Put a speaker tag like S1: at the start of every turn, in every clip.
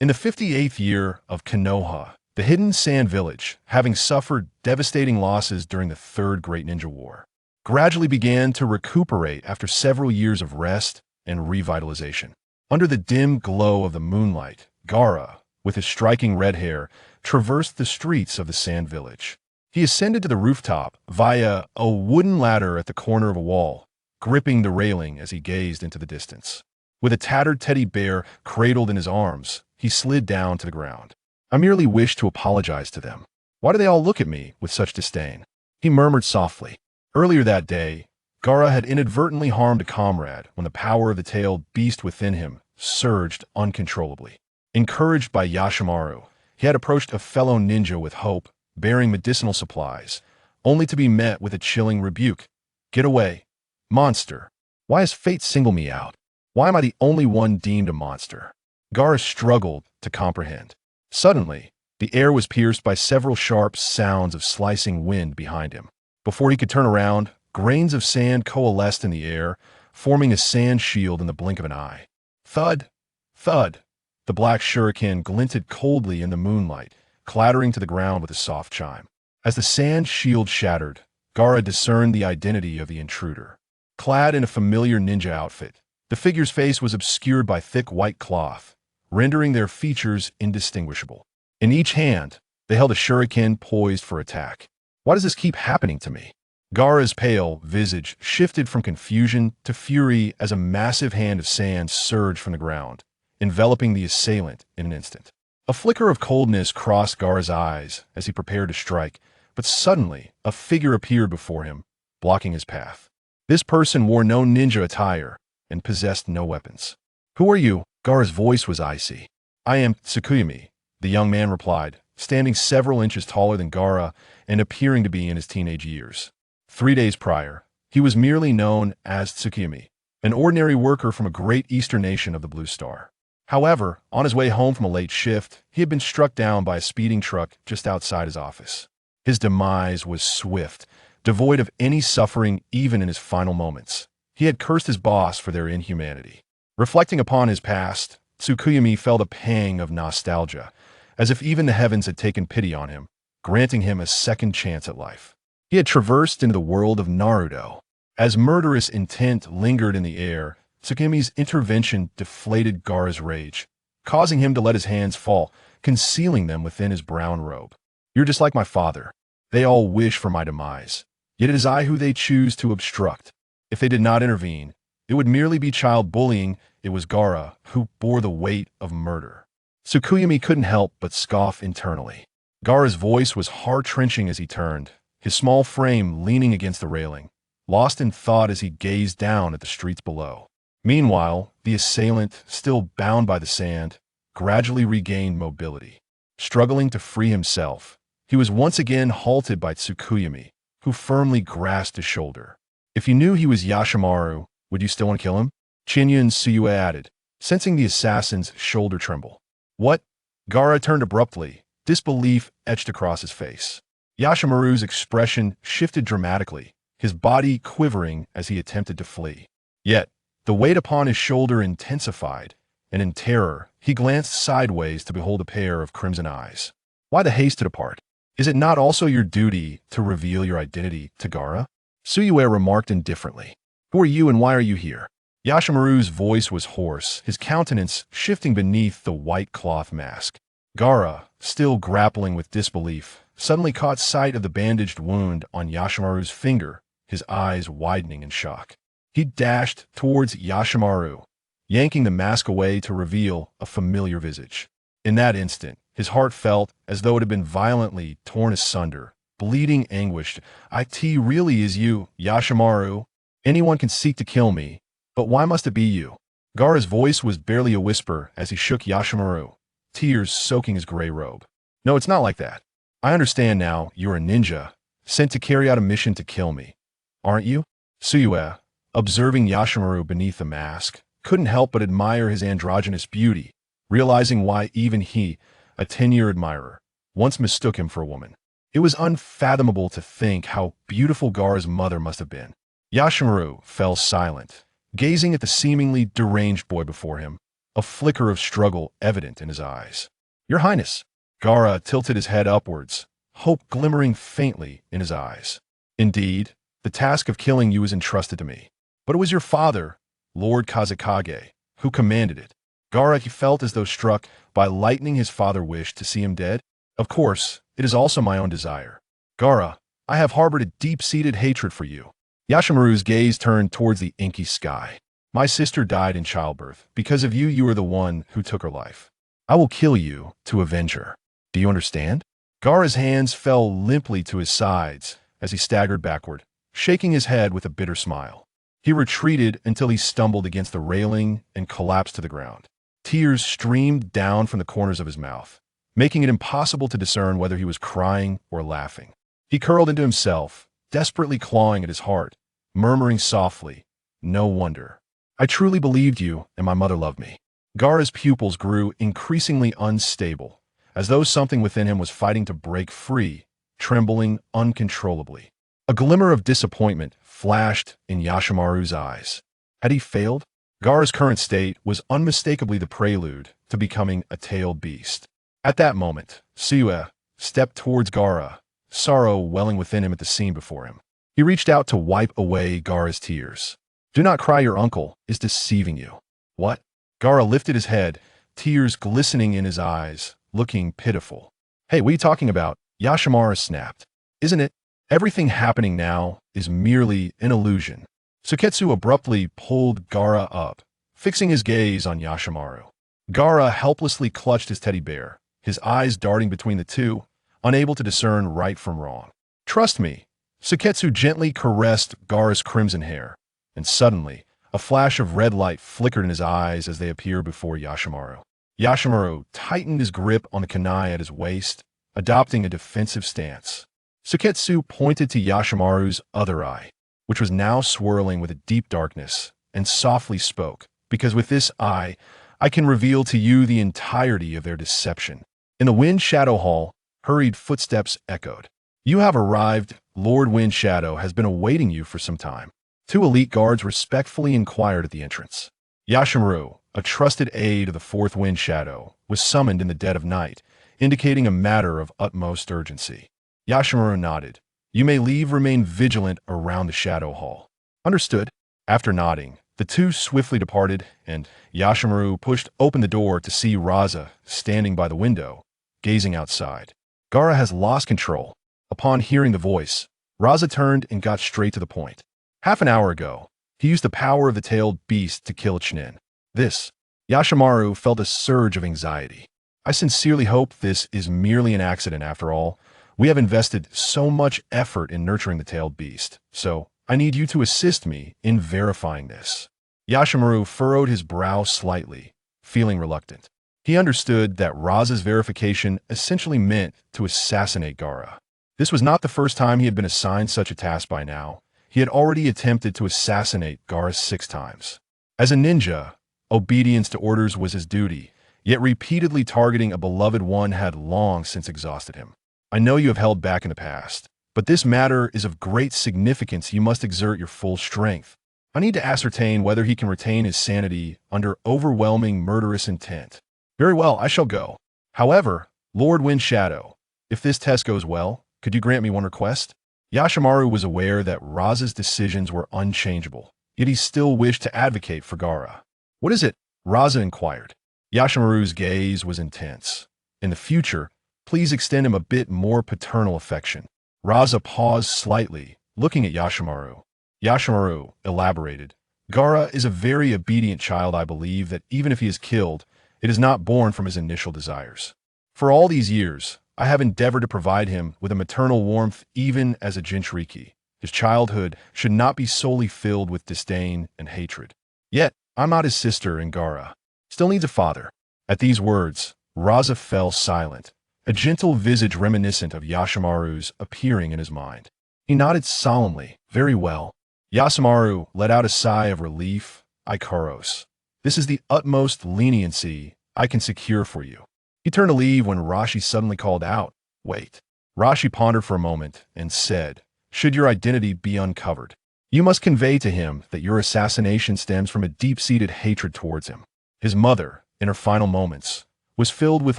S1: In the 58th year of Konoha, the hidden sand village, having suffered devastating losses during the Third Great Ninja War, gradually began to recuperate after several years of rest and revitalization. Under the dim glow of the moonlight, Gaara, with his striking red hair, traversed the streets of the sand village. He ascended to the rooftop via a wooden ladder at the corner of a wall, gripping the railing as he gazed into the distance. With a tattered teddy bear cradled in his arms, he slid down to the ground. I merely wish to apologize to them. Why do they all look at me with such disdain? He murmured softly. Earlier that day, Gaara had inadvertently harmed a comrade when the power of the tailed beast within him surged uncontrollably. Encouraged by Yashamaru, he had approached a fellow ninja with hope, bearing medicinal supplies, only to be met with a chilling rebuke. Get away, monster. Why has fate singled me out? Why am I the only one deemed a monster? Gaara struggled to comprehend. Suddenly, the air was pierced by several sharp sounds of slicing wind behind him. Before he could turn around, grains of sand coalesced in the air, forming a sand shield in the blink of an eye. Thud! Thud! The black shuriken glinted coldly in the moonlight, clattering to the ground with a soft chime. As the sand shield shattered, Gaara discerned the identity of the intruder. Clad in a familiar ninja outfit, the figure's face was obscured by thick white cloth, rendering their features indistinguishable. In each hand, they held a shuriken poised for attack. Why does this keep happening to me? Gaara's pale visage shifted from confusion to fury as a massive hand of sand surged from the ground, enveloping the assailant in an instant. A flicker of coldness crossed Gaara's eyes as he prepared to strike, but suddenly a figure appeared before him, blocking his path. This person wore no ninja attire and possessed no weapons. Who are you? Gaara's voice was icy. I am Tsukuyomi, the young man replied, standing several inches taller than Gaara and appearing to be in his teenage years. 3 days prior, he was merely known as Tsukuyomi, an ordinary worker from a great eastern nation of the Blue Star. However, on his way home from a late shift, he had been struck down by a speeding truck just outside his office. His demise was swift, devoid of any suffering even in his final moments. He had cursed his boss for their inhumanity. Reflecting upon his past, Tsukuyomi felt a pang of nostalgia, as if even the heavens had taken pity on him, granting him a second chance at life. He had traversed into the world of Naruto. As murderous intent lingered in the air, Tsukuyomi's intervention deflated Gaara's rage, causing him to let his hands fall, concealing them within his brown robe. You're just like my father. They all wish for my demise, yet it is I who they choose to obstruct. If they did not intervene, it would merely be child bullying. It was Gaara who bore the weight of murder. Tsukuyomi couldn't help but scoff internally. Gaara's voice was heart-wrenching as he turned, his small frame leaning against the railing, lost in thought as he gazed down at the streets below. Meanwhile, the assailant, still bound by the sand, gradually regained mobility. Struggling to free himself, he was once again halted by Tsukuyomi, who firmly grasped his shoulder. If you knew he was Yashamaru, would you still want to kill him? Chinyun Suyue added, sensing the assassin's shoulder tremble. What? Gaara turned abruptly, disbelief etched across his face. Yashamaru's expression shifted dramatically, his body quivering as he attempted to flee. Yet, the weight upon his shoulder intensified, and in terror, he glanced sideways to behold a pair of crimson eyes. Why the haste to depart? Is it not also your duty to reveal your identity to Gaara? Suyue remarked indifferently. Who are you and why are you here? Yashamaru's voice was hoarse, his countenance shifting beneath the white cloth mask. Gaara, still grappling with disbelief, suddenly caught sight of the bandaged wound on Yashamaru's finger, his eyes widening in shock. He dashed towards Yashamaru, yanking the mask away to reveal a familiar visage. In that instant, his heart felt as though it had been violently torn asunder, bleeding anguished. It really is you, Yashamaru. Anyone can seek to kill me, but why must it be you? Gaara's voice was barely a whisper as he shook Yashamaru, tears soaking his gray robe. No, it's not like that. I understand now you're a ninja, sent to carry out a mission to kill me. Aren't you? Suyue, observing Yashamaru beneath the mask, couldn't help but admire his androgynous beauty, realizing why even he, a 10-year admirer, once mistook him for a woman. It was unfathomable to think how beautiful Gaara's mother must have been. Yashamaru fell silent, gazing at the seemingly deranged boy before him. A a flicker of struggle evident in his eyes. "Your Highness." Gaara tilted his head upwards, hope glimmering faintly in his eyes. "Indeed, the task of killing you is entrusted to me. But it was your father, Lord Kazekage, who commanded it." Gaara felt as though struck by lightning. His father wished to see him dead. "Of course, it is also my own desire. Gaara, I have harbored a deep-seated hatred for you." Yashamaru's gaze turned towards the inky sky. "My sister died in childbirth. Because of you, you are the one who took her life. I will kill you to avenge her. Do you understand?" Gaara's hands fell limply to his sides as he staggered backward, shaking his head with a bitter smile. He retreated until he stumbled against the railing and collapsed to the ground. Tears streamed down from the corners of his mouth, making it impossible to discern whether he was crying or laughing. He curled into himself, desperately clawing at his heart, murmuring softly, "No wonder. I truly believed you, and my mother loved me." Gaara's pupils grew increasingly unstable, as though something within him was fighting to break free, trembling uncontrollably. A glimmer of disappointment flashed in Yashamaru's eyes. Had he failed? Gaara's current state was unmistakably the prelude to becoming a tailed beast. At that moment, Sue stepped towards Gaara, sorrow welling within him at the scene before him. He reached out to wipe away Gaara's tears. "Do not cry, your uncle is deceiving you." "What?" Gaara lifted his head, tears glistening in his eyes, looking pitiful. "Hey, what are you talking about?" Yashamaru snapped. "Isn't it? Everything happening now is merely an illusion." Suketsu abruptly pulled Gaara up, fixing his gaze on Yashamaru. Gaara helplessly clutched his teddy bear, his eyes darting between the two, unable to discern right from wrong. "Trust me." Suketsu gently caressed Gaara's crimson hair, and suddenly, a flash of red light flickered in his eyes as they appeared before Yashamaru. Yashamaru tightened his grip on the kunai at his waist, adopting a defensive stance. Suketsu pointed to Yashamaru's other eye, which was now swirling with a deep darkness, and softly spoke, "Because with this eye, I can reveal to you the entirety of their deception." In the Wind Shadow Hall, hurried footsteps echoed. "You have arrived. Lord Wind Shadow has been awaiting you for some time." Two elite guards respectfully inquired at the entrance. Yashamaru, a trusted aide of the Fourth Wind Shadow, was summoned in the dead of night, indicating a matter of utmost urgency. Yashamaru nodded. "You may leave. Remain vigilant around the Shadow Hall." "Understood." After nodding, the two swiftly departed, and Yashamaru pushed open the door to see Raza standing by the window, gazing outside. Gaara has lost control. Upon hearing the voice, Raza turned and got straight to the point. "Half an hour ago, he used the power of the tailed beast to kill Chinin. This." Yashamaru felt a surge of anxiety. "I sincerely hope this is merely an accident after all. We have invested so much effort in nurturing the tailed beast, so I need you to assist me in verifying this." Yashamaru furrowed his brow slightly, feeling reluctant. He understood that Raza's verification essentially meant to assassinate Gaara. This was not the first time he had been assigned such a task by now. He had already attempted to assassinate Gaara 6 times. As a ninja, obedience to orders was his duty, yet repeatedly targeting a beloved one had long since exhausted him. "I know you have held back in the past, but this matter is of great significance. You must exert your full strength. I need to ascertain whether he can retain his sanity under overwhelming murderous intent." "Very well, I shall go. However, Lord Wind Shadow, if this test goes well, could you grant me one request?" Yashamaru was aware that Raza's decisions were unchangeable, yet he still wished to advocate for Gaara. "What is it?" Raza inquired. Yashamaru's gaze was intense. "In the future, please extend him a bit more paternal affection." Raza paused slightly, looking at Yashamaru. Yashamaru elaborated. "Gaara is a very obedient child. I believe that even if he is killed, it is not born from his initial desires. For all these years, I have endeavored to provide him with a maternal warmth even as a Jinchuriki. His childhood should not be solely filled with disdain and hatred. Yet, I'm not his sister, and Gaara still needs a father." At these words, Raza fell silent, a gentle visage reminiscent of Yashamaru's appearing in his mind. He nodded solemnly. "Very well." Yashamaru let out a sigh of relief. "Ikaros, this is the utmost leniency I can secure for you." He turned to leave when Rashi suddenly called out, "Wait." Rashi pondered for a moment and said, "Should your identity be uncovered, you must convey to him that your assassination stems from a deep-seated hatred towards him. His mother, in her final moments, was filled with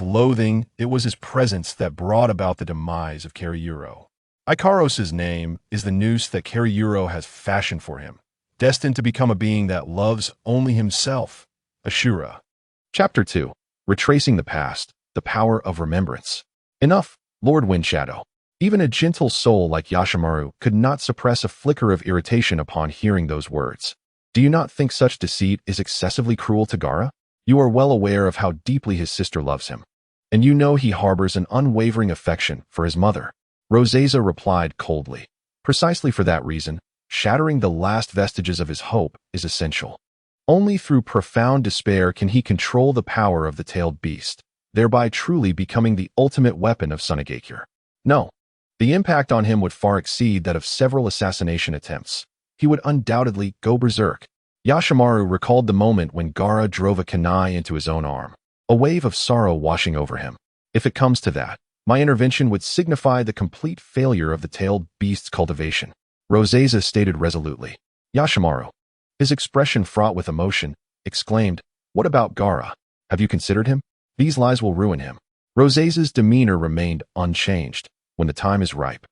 S1: loathing. It was his presence that brought about the demise of Kariuro. Ikaros's name is the noose that Kariuro has fashioned for him, destined to become a being that loves only himself, Ashura. Chapter 2. Retracing the Past, the Power of Remembrance. Enough, Lord Windshadow. Even a gentle soul like Yashamaru could not suppress a flicker of irritation upon hearing those words. Do you not think such deceit is excessively cruel to Gaara? You are well aware of how deeply his sister loves him, and you know he harbors an unwavering affection for his mother. Roseza replied coldly. Precisely for that reason, shattering the last vestiges of his hope is essential. Only through profound despair can he control the power of the tailed beast, thereby truly becoming the ultimate weapon of Sunagakure. No, the impact on him would far exceed that of several assassination attempts. He would undoubtedly go berserk. Yashamaru recalled the moment when Gaara drove a kunai into his own arm, a wave of sorrow washing over him. If it comes to that, my intervention would signify the complete failure of the tailed beast's cultivation, Roseza stated resolutely. Yashamaru, his expression fraught with emotion, exclaimed, "What about Gaara? Have you considered him? These lies will ruin him." Roseza's demeanor remained unchanged. When the time is ripe,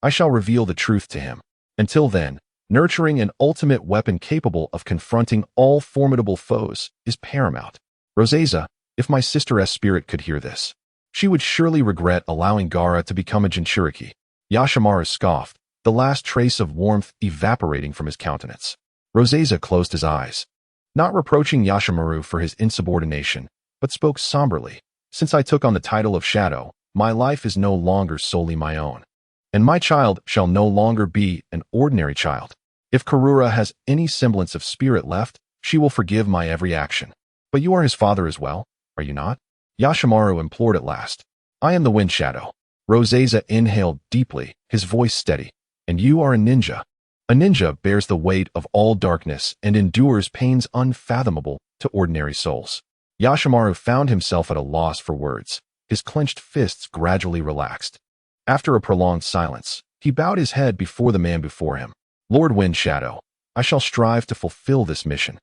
S1: I shall reveal the truth to him. Until then, nurturing an ultimate weapon capable of confronting all formidable foes is paramount. Roseza, if my sister's spirit could hear this, she would surely regret allowing Gaara to become a Jinchuriki. Yashamaru scoffed, the last trace of warmth evaporating from his countenance. Roseza closed his eyes, not reproaching Yashamaru for his insubordination, but spoke somberly. Since I took on the title of Shadow, my life is no longer solely my own, and my child shall no longer be an ordinary child. If Karura has any semblance of spirit left, she will forgive my every action. But you are his father as well, are you not? Yashamaru implored at last. I am the Wind Shadow. Roseza inhaled deeply, his voice steady. And you are a ninja. A ninja bears the weight of all darkness and endures pains unfathomable to ordinary souls. Yashamaru found himself at a loss for words. His clenched fists gradually relaxed. After a prolonged silence, he bowed his head before the man before him. Lord Wind Shadow, I shall strive to fulfill this mission,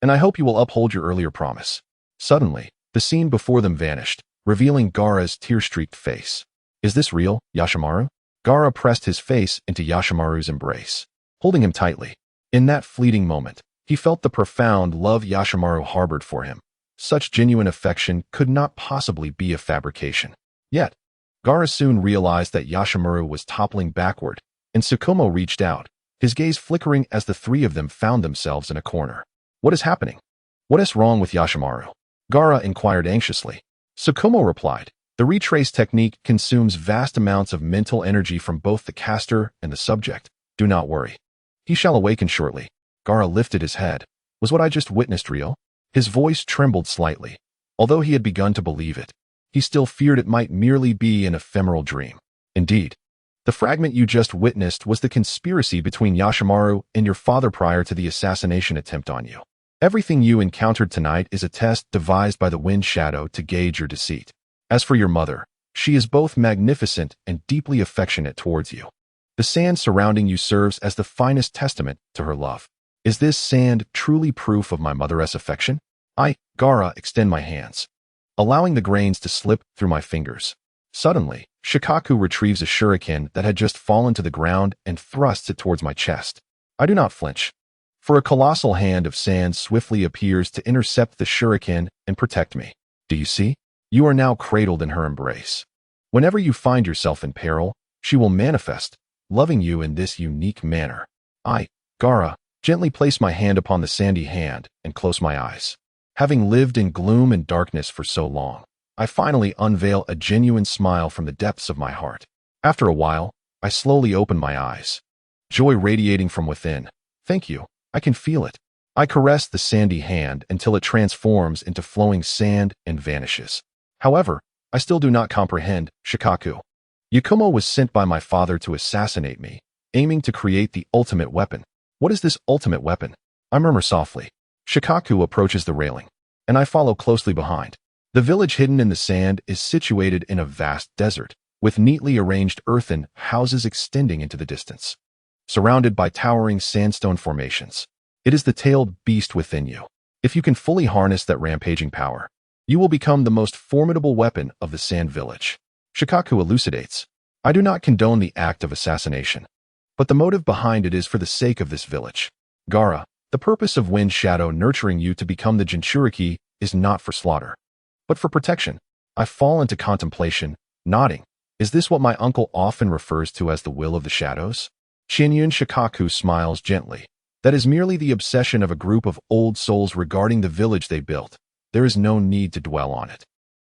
S1: and I hope you will uphold your earlier promise. Suddenly, the scene before them vanished, revealing Gaara's tear-streaked face. Is this real, Yashamaru? Gaara pressed his face into Yashamaru's embrace, holding him tightly. In that fleeting moment, he felt the profound love Yashamaru harbored for him. Such genuine affection could not possibly be a fabrication. Yet, Gaara soon realized that Yashamaru was toppling backward, and Tsukuyomi reached out, his gaze flickering as the three of them found themselves in a corner. What is happening? What is wrong with Yashamaru? Gaara inquired anxiously. Tsukuyomi replied, the retrace technique consumes vast amounts of mental energy from both the caster and the subject. Do not worry. He shall awaken shortly. Gaara lifted his head. Was what I just witnessed real? His voice trembled slightly. Although he had begun to believe it, he still feared it might merely be an ephemeral dream. Indeed, the fragment you just witnessed was the conspiracy between Yashamaru and your father prior to the assassination attempt on you. Everything you encountered tonight is a test devised by the Wind Shadow to gauge your deceit. As for your mother, she is both magnificent and deeply affectionate towards you. The sand surrounding you serves as the finest testament to her love. Is this sand truly proof of my mother's affection? I, Gaara, extend my hands, allowing the grains to slip through my fingers. Suddenly, Shikaku retrieves a shuriken that had just fallen to the ground and thrusts it towards my chest. I do not flinch, for a colossal hand of sand swiftly appears to intercept the shuriken and protect me. Do you see? You are now cradled in her embrace. Whenever you find yourself in peril, she will manifest, loving you in this unique manner. I, Gaara, gently place my hand upon the sandy hand and close my eyes. Having lived in gloom and darkness for so long, I finally unveil a genuine smile from the depths of my heart. After a while, I slowly open my eyes, joy radiating from within. Thank you, I can feel it. I caress the sandy hand until it transforms into flowing sand and vanishes. However, I still do not comprehend, Shikaku. Yakumo was sent by my father to assassinate me, aiming to create the ultimate weapon. What is this ultimate weapon? I murmur softly. Shikaku approaches the railing, and I follow closely behind. The village hidden in the sand is situated in a vast desert, with neatly arranged earthen houses extending into the distance. Surrounded by towering sandstone formations, it is the tailed beast within you. If you can fully harness that rampaging power, You will become the most formidable weapon of the Sand Village. Shikaku elucidates. I do not condone the act of assassination, but the motive behind it is for the sake of this village. Gaara, the purpose of Wind Shadow nurturing you to become the Jinchuriki is not for slaughter, but for protection. I fall into contemplation, nodding. Is this what my uncle often refers to as the will of the shadows? Shinyun Shikaku smiles gently. That is merely the obsession of a group of old souls regarding the village they built. There is no need to dwell on it.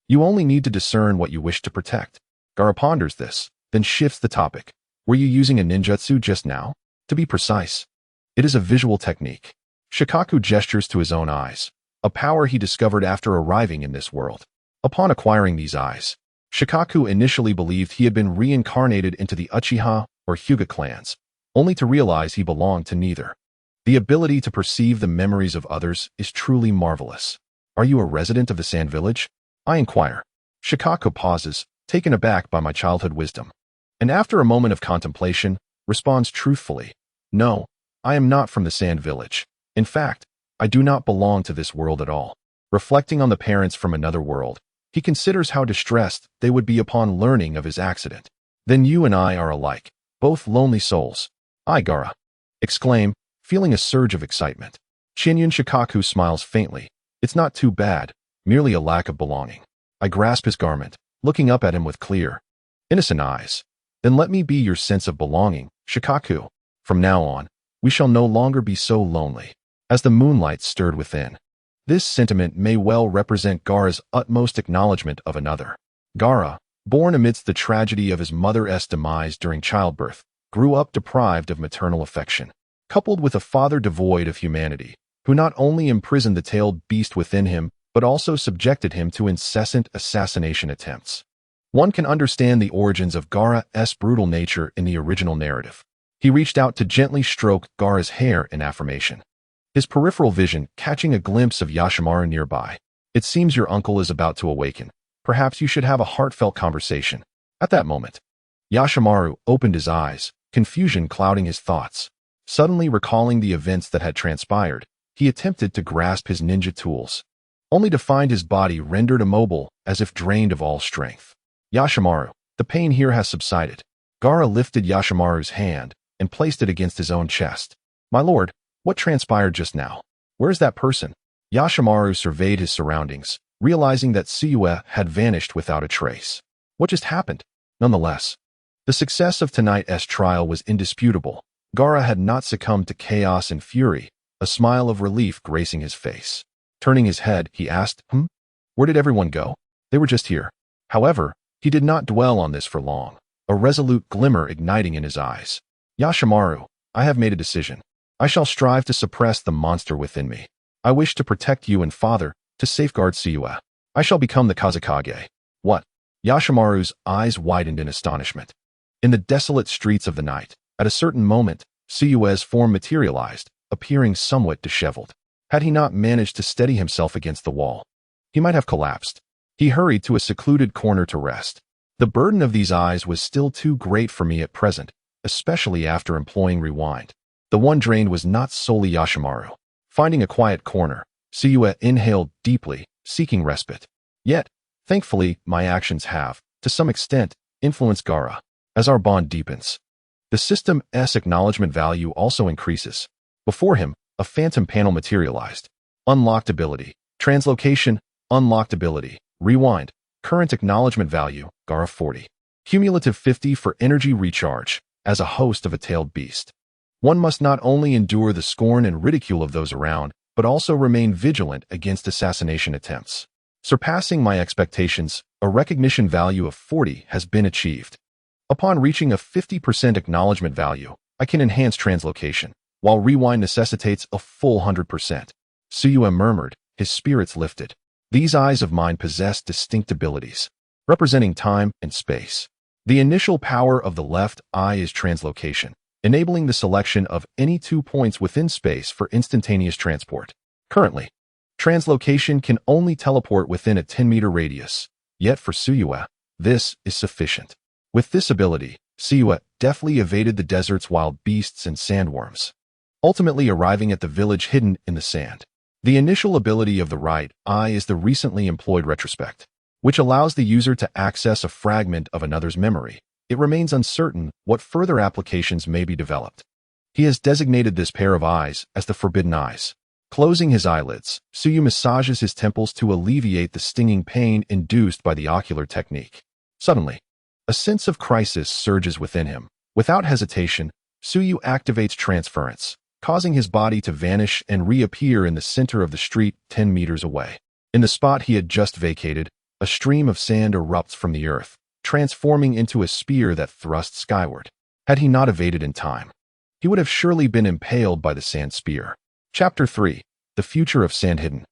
S1: You only need to discern what you wish to protect. Gaara ponders this, then shifts the topic. Were you using a ninjutsu just now? To be precise, it is a visual technique. Shikaku gestures to his own eyes, a power he discovered after arriving in this world. Upon acquiring these eyes, Shikaku initially believed he had been reincarnated into the Uchiha or Hyuga clans, only to realize he belonged to neither. The ability to perceive the memories of others is truly marvelous. Are you a resident of the Sand Village? I inquire. Shikaku pauses, taken aback by my childhood wisdom, and after a moment of contemplation, responds truthfully. No, I am not from the Sand Village. In fact, I do not belong to this world at all. Reflecting on the parents from another world, he considers how distressed they would be upon learning of his accident. Then you and I are alike, both lonely souls. I, Gaara, exclaim, feeling a surge of excitement. Shinyun Shikaku smiles faintly. It's not too bad, merely a lack of belonging. I grasp his garment, looking up at him with clear, innocent eyes. Then let me be your sense of belonging, Shikaku. From now on, we shall no longer be so lonely. As the moonlight stirred within, this sentiment may well represent Gaara's utmost acknowledgement of another. Gaara, born amidst the tragedy of his mother's demise during childbirth, grew up deprived of maternal affection, coupled with a father devoid of humanity, who not only imprisoned the tailed beast within him, but also subjected him to incessant assassination attempts. One can understand the origins of Gaara's brutal nature in the original narrative. He reached out to gently stroke Gaara's hair in affirmation, his peripheral vision catching a glimpse of Yashamaru nearby. It seems your uncle is about to awaken. Perhaps you should have a heartfelt conversation. At that moment, Yashamaru opened his eyes, confusion clouding his thoughts. Suddenly recalling the events that had transpired, he attempted to grasp his ninja tools, only to find his body rendered immobile as if drained of all strength. Yashamaru, the pain here has subsided. Gaara lifted Yashamaru's hand and placed it against his own chest. My lord, what transpired just now? Where is that person? Yashamaru surveyed his surroundings, realizing that Tsukuyomi had vanished without a trace. What just happened? Nonetheless, the success of tonight's trial was indisputable. Gaara had not succumbed to chaos and fury, a smile of relief gracing his face. Turning his head, he asked, Where did everyone go? They were just here. However, he did not dwell on this for long, a resolute glimmer igniting in his eyes. Yashamaru, I have made a decision. I shall strive to suppress the monster within me. I wish to protect you and father, to safeguard Tsukuyomi. I shall become the Kazekage. What? Yashamaru's eyes widened in astonishment. In the desolate streets of the night, at a certain moment, Tsuyue's form materialized, appearing somewhat disheveled. Had he not managed to steady himself against the wall, he might have collapsed. He hurried to a secluded corner to rest. The burden of these eyes was still too great for me at present, especially after employing rewind. The one drained was not solely Yashamaru. Finding a quiet corner, Tsukuyomi inhaled deeply, seeking respite. Yet, thankfully, my actions have, to some extent, influenced Gaara. As our bond deepens, the system's acknowledgement value also increases. Before him, a phantom panel materialized. Unlocked ability. Translocation. Unlocked ability. Rewind. Current acknowledgement value, Gaara 40. Cumulative 50 for energy recharge. As a host of a tailed beast, one must not only endure the scorn and ridicule of those around, but also remain vigilant against assassination attempts. Surpassing my expectations, a recognition value of 40 has been achieved. Upon reaching a 50% acknowledgement value, I can enhance translocation, while rewind necessitates a full 100%. Tsukuyomi murmured, his spirits lifted. These eyes of mine possess distinct abilities, representing time and space. The initial power of the left eye is translocation, enabling the selection of any 2 points within space for instantaneous transport. Currently, translocation can only teleport within a 10-meter radius, yet for Tsukuyomi, this is sufficient. With this ability, Tsukuyomi deftly evaded the desert's wild beasts and sandworms, ultimately arriving at the village hidden in the sand. The initial ability of the right eye is the recently employed retrospect, which allows the user to access a fragment of another's memory. It remains uncertain what further applications may be developed. He has designated this pair of eyes as the forbidden eyes. Closing his eyelids, Tsuyu massages his temples to alleviate the stinging pain induced by the ocular technique. Suddenly, a sense of crisis surges within him. Without hesitation, Tsuyu activates transference, causing his body to vanish and reappear in the center of the street 10 meters away. In the spot he had just vacated, a stream of sand erupts from the earth, transforming into a spear that thrusts skyward. Had he not evaded in time, he would have surely been impaled by the sand spear. Chapter 3. The Future of Sand Hidden.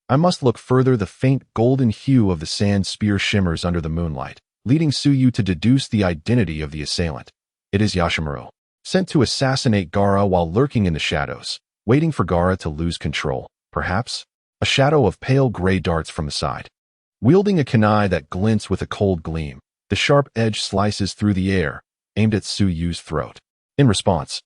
S1: I must look further. The faint golden hue of the sand spear shimmers under the moonlight, leading Tsuyu to deduce the identity of the assailant. It is Yashamaru, sent to assassinate Gaara while lurking in the shadows, waiting for Gaara to lose control. Perhaps a shadow of pale gray darts from the side. Wielding a kunai that glints with a cold gleam, the sharp edge slices through the air, aimed at Tsuyu's throat. In response,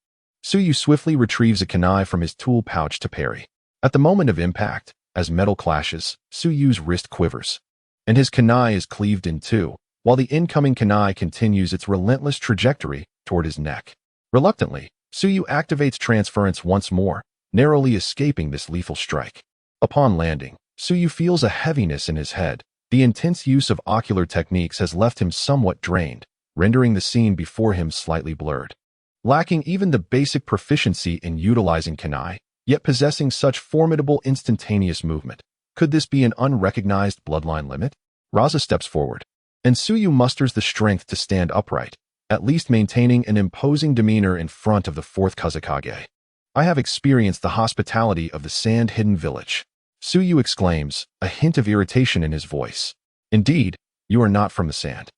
S1: Tsuyu swiftly retrieves a kunai from his tool pouch to parry. At the moment of impact, as metal clashes, Tsuyu's wrist quivers, and his kunai is cleaved in two, while the incoming kunai continues its relentless trajectory toward his neck. Reluctantly, Tsuyu activates transference once more, narrowly escaping this lethal strike. Upon landing, Tsuyu feels a heaviness in his head. The intense use of ocular techniques has left him somewhat drained, rendering the scene before him slightly blurred. Lacking even the basic proficiency in utilizing kunai, yet possessing such formidable instantaneous movement, could this be an unrecognized bloodline limit? Raza steps forward, and Tsuyu musters the strength to stand upright, at least maintaining an imposing demeanor in front of the fourth Kazekage. I have experienced the hospitality of the sand-hidden village. Tsuyu exclaims, a hint of irritation in his voice. Indeed, you are not from the sand.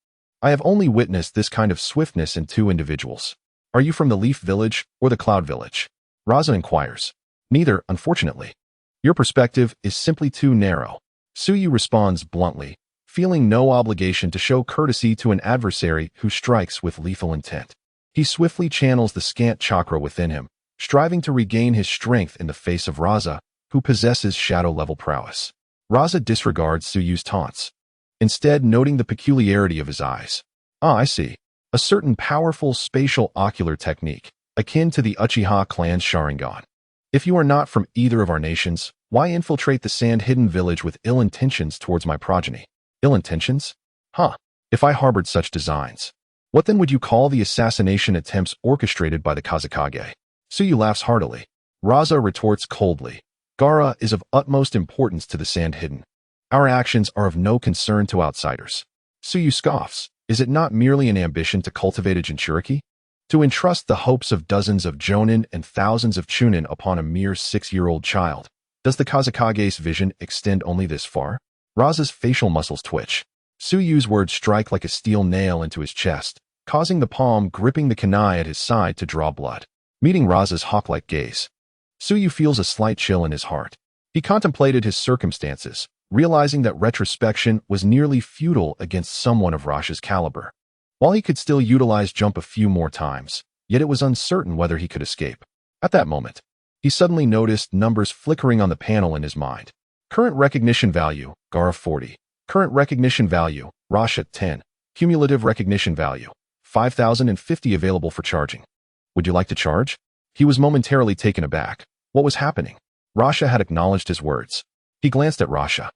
S1: I have only witnessed this kind of swiftness in two individuals. Are you from the Leaf Village or the Cloud Village? Raza inquires. Neither, unfortunately. Your perspective is simply too narrow. Tsuyu responds bluntly, feeling no obligation to show courtesy to an adversary who strikes with lethal intent. He swiftly channels the scant chakra within him, striving to regain his strength in the face of Raza, who possesses shadow-level prowess. Raza disregards Tsuyu's taunts, instead noting the peculiarity of his eyes. Ah, I see. A certain powerful spatial ocular technique, akin to the Uchiha clan's Sharingan. If you are not from either of our nations, why infiltrate the sand-hidden village with ill intentions towards my progeny? Ill intentions? Huh. If I harbored such designs, what then would you call the assassination attempts orchestrated by the Kazekage? Tsuyu laughs heartily. Raza retorts coldly. Gaara is of utmost importance to the sand hidden. Our actions are of no concern to outsiders. Tsuyu scoffs. Is it not merely an ambition to cultivate a Jinchuriki? To entrust the hopes of dozens of Jonin and thousands of Chunin upon a mere 6-year-old child? Does the Kazekage's vision extend only this far? Raza's facial muscles twitch. Tsuyu's words strike like a steel nail into his chest, causing the palm gripping the kunai at his side to draw blood. Meeting Raza's hawk-like gaze, Tsuyu feels a slight chill in his heart. He contemplated his circumstances, realizing that retrospection was nearly futile against someone of Rasha's caliber. While he could still utilize jump a few more times, yet it was uncertain whether he could escape. At that moment, he suddenly noticed numbers flickering on the panel in his mind. Current recognition value, Gaara 40. Current recognition value, Rasha 10. Cumulative recognition value, 5,050 available for charging. Would you like to charge? He was momentarily taken aback. What was happening? Rasha had acknowledged his words. He glanced at Rasha,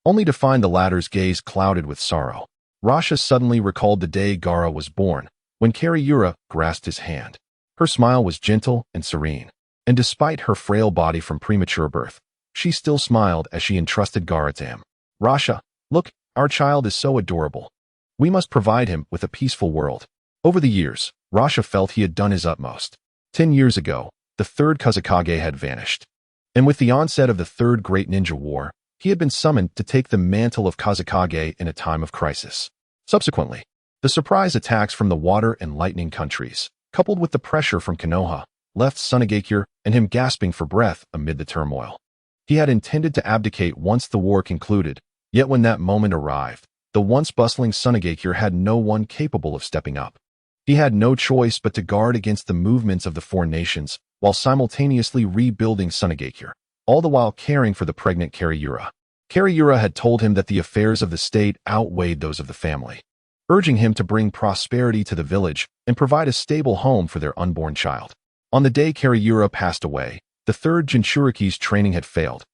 S1: only to find the latter's gaze clouded with sorrow. Rasha suddenly recalled the day Gaara was born, when Kariura grasped his hand. Her smile was gentle and serene, and despite her frail body from premature birth, she still smiled as she entrusted Gaara to him. Rasha, look, our child is so adorable. We must provide him with a peaceful world. Over the years, Rasha felt he had done his utmost. 10 years ago, the third Kazekage had vanished, and with the onset of the Third Great Ninja War, he had been summoned to take the mantle of Kazekage in a time of crisis. Subsequently, the surprise attacks from the Water and Lightning countries, coupled with the pressure from Konoha, left Sunagakure and him gasping for breath amid the turmoil. He had intended to abdicate once the war concluded, yet when that moment arrived, the once bustling Sunagakure had no one capable of stepping up. He had no choice but to guard against the movements of the four nations, while simultaneously rebuilding Sunagakure. all the while caring for the pregnant Kariura. Kariura had told him that the affairs of the state outweighed those of the family, urging him to bring prosperity to the village and provide a stable home for their unborn child. On the day Kariura passed away, the third Jinchuriki's training had failed,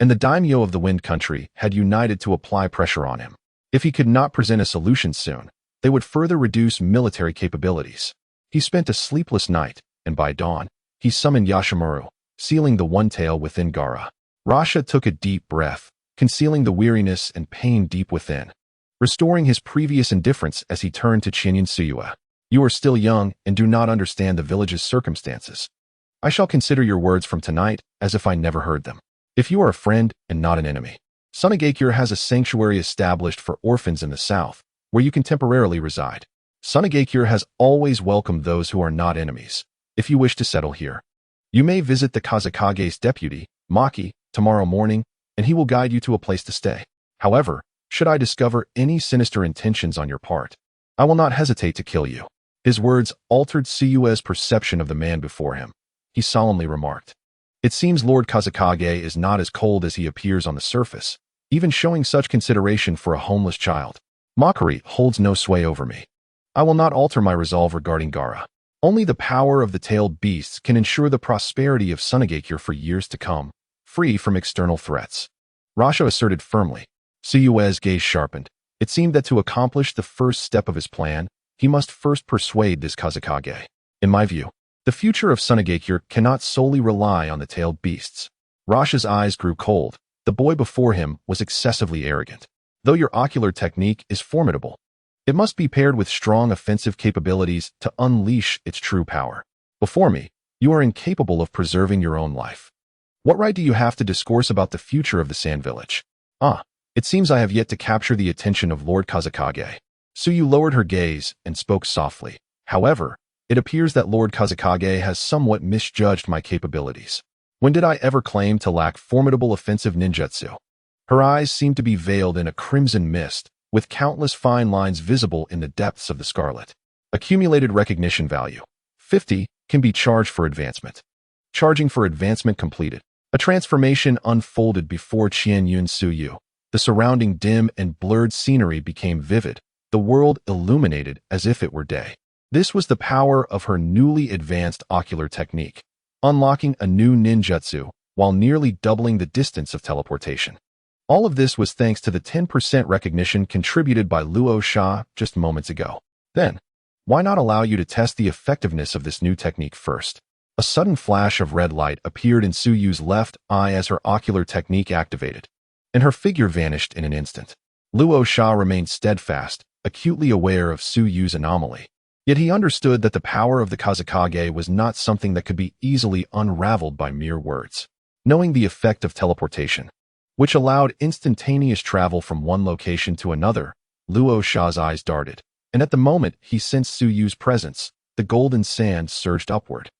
S1: and the daimyo of the Wind Country had united to apply pressure on him. If he could not present a solution soon, they would further reduce military capabilities. He spent a sleepless night, and by dawn, he summoned Yashamaru, sealing the one tail within Gaara. Rasha took a deep breath, concealing the weariness and pain deep within, restoring his previous indifference as he turned to Chinyan Suyue. You are still young and do not understand the village's circumstances. I shall consider your words from tonight as if I never heard them. If you are a friend and not an enemy, Sunagakure has a sanctuary established for orphans in the south, where you can temporarily reside. Sunagakure has always welcomed those who are not enemies. If you wish to settle here, you may visit the Kazakage's deputy, Maki, tomorrow morning, and he will guide you to a place to stay. However, should I discover any sinister intentions on your part, I will not hesitate to kill you. His words altered Suyue's perception of the man before him. He solemnly remarked, "It seems Lord Kazakage is not as cold as he appears on the surface, even showing such consideration for a homeless child. Mockery holds no sway over me. I will not alter my resolve regarding Gaara. Only the power of the tailed beasts can ensure the prosperity of Sunagakure for years to come, free from external threats." Rasha asserted firmly. Suyue's gaze sharpened. It seemed that to accomplish the first step of his plan, he must first persuade this Kazakage. In my view, the future of Sunagakure cannot solely rely on the tailed beasts. Rasha's eyes grew cold. The boy before him was excessively arrogant. Though your ocular technique is formidable, it must be paired with strong offensive capabilities to unleash its true power. Before me, you are incapable of preserving your own life. What right do you have to discourse about the future of the Sand Village? It seems I have yet to capture the attention of Lord Kazakage. Suyu lowered her gaze and spoke softly. However, it appears that Lord Kazakage has somewhat misjudged my capabilities. When did I ever claim to lack formidable offensive ninjutsu? Her eyes seemed to be veiled in a crimson mist, with countless fine lines visible in the depths of the scarlet. Accumulated recognition value. 50 can be charged for advancement. Charging for advancement completed. A transformation unfolded before Qianyun Suyu. The surrounding dim and blurred scenery became vivid, the world illuminated as if it were day. This was the power of her newly advanced ocular technique, unlocking a new ninjutsu while nearly doubling the distance of teleportation. All of this was thanks to the 10% recognition contributed by Luo Sha just moments ago. Then, why not allow you to test the effectiveness of this new technique first? A sudden flash of red light appeared in Suyu's left eye as her ocular technique activated, and her figure vanished in an instant. Luo Sha remained steadfast, acutely aware of Suyu's anomaly. Yet he understood that the power of the Kazakage was not something that could be easily unraveled by mere words. Knowing the effect of teleportation, which allowed instantaneous travel from one location to another, Luo Sha's eyes darted, and at the moment he sensed Suyu's presence, the golden sand surged upward.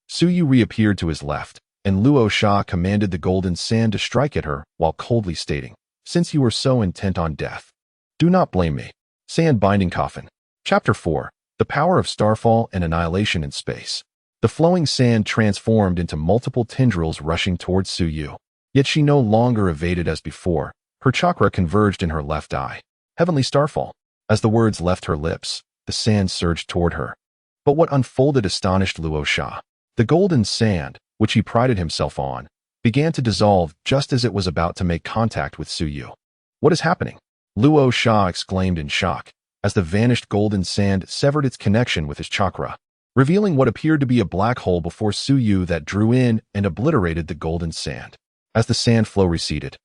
S1: Suyu reappeared to his left, and Luo Sha commanded the golden sand to strike at her while coldly stating, "Since you were so intent on death, do not blame me." Sand Binding Coffin. Chapter 4. The Power of Starfall and Annihilation in Space. The flowing sand transformed into multiple tendrils rushing towards Suyu. Yet she no longer evaded as before. Her chakra converged in her left eye. Heavenly Starfall. As the words left her lips, the sand surged toward her. But what unfolded astonished Luo Sha. The golden sand, which he prided himself on, began to dissolve just as it was about to make contact with Suyu. "What is happening?" Luo Sha exclaimed in shock, as the vanished golden sand severed its connection with his chakra, revealing what appeared to be a black hole before Suyu that drew in and obliterated the golden sand. As the sand flow receded,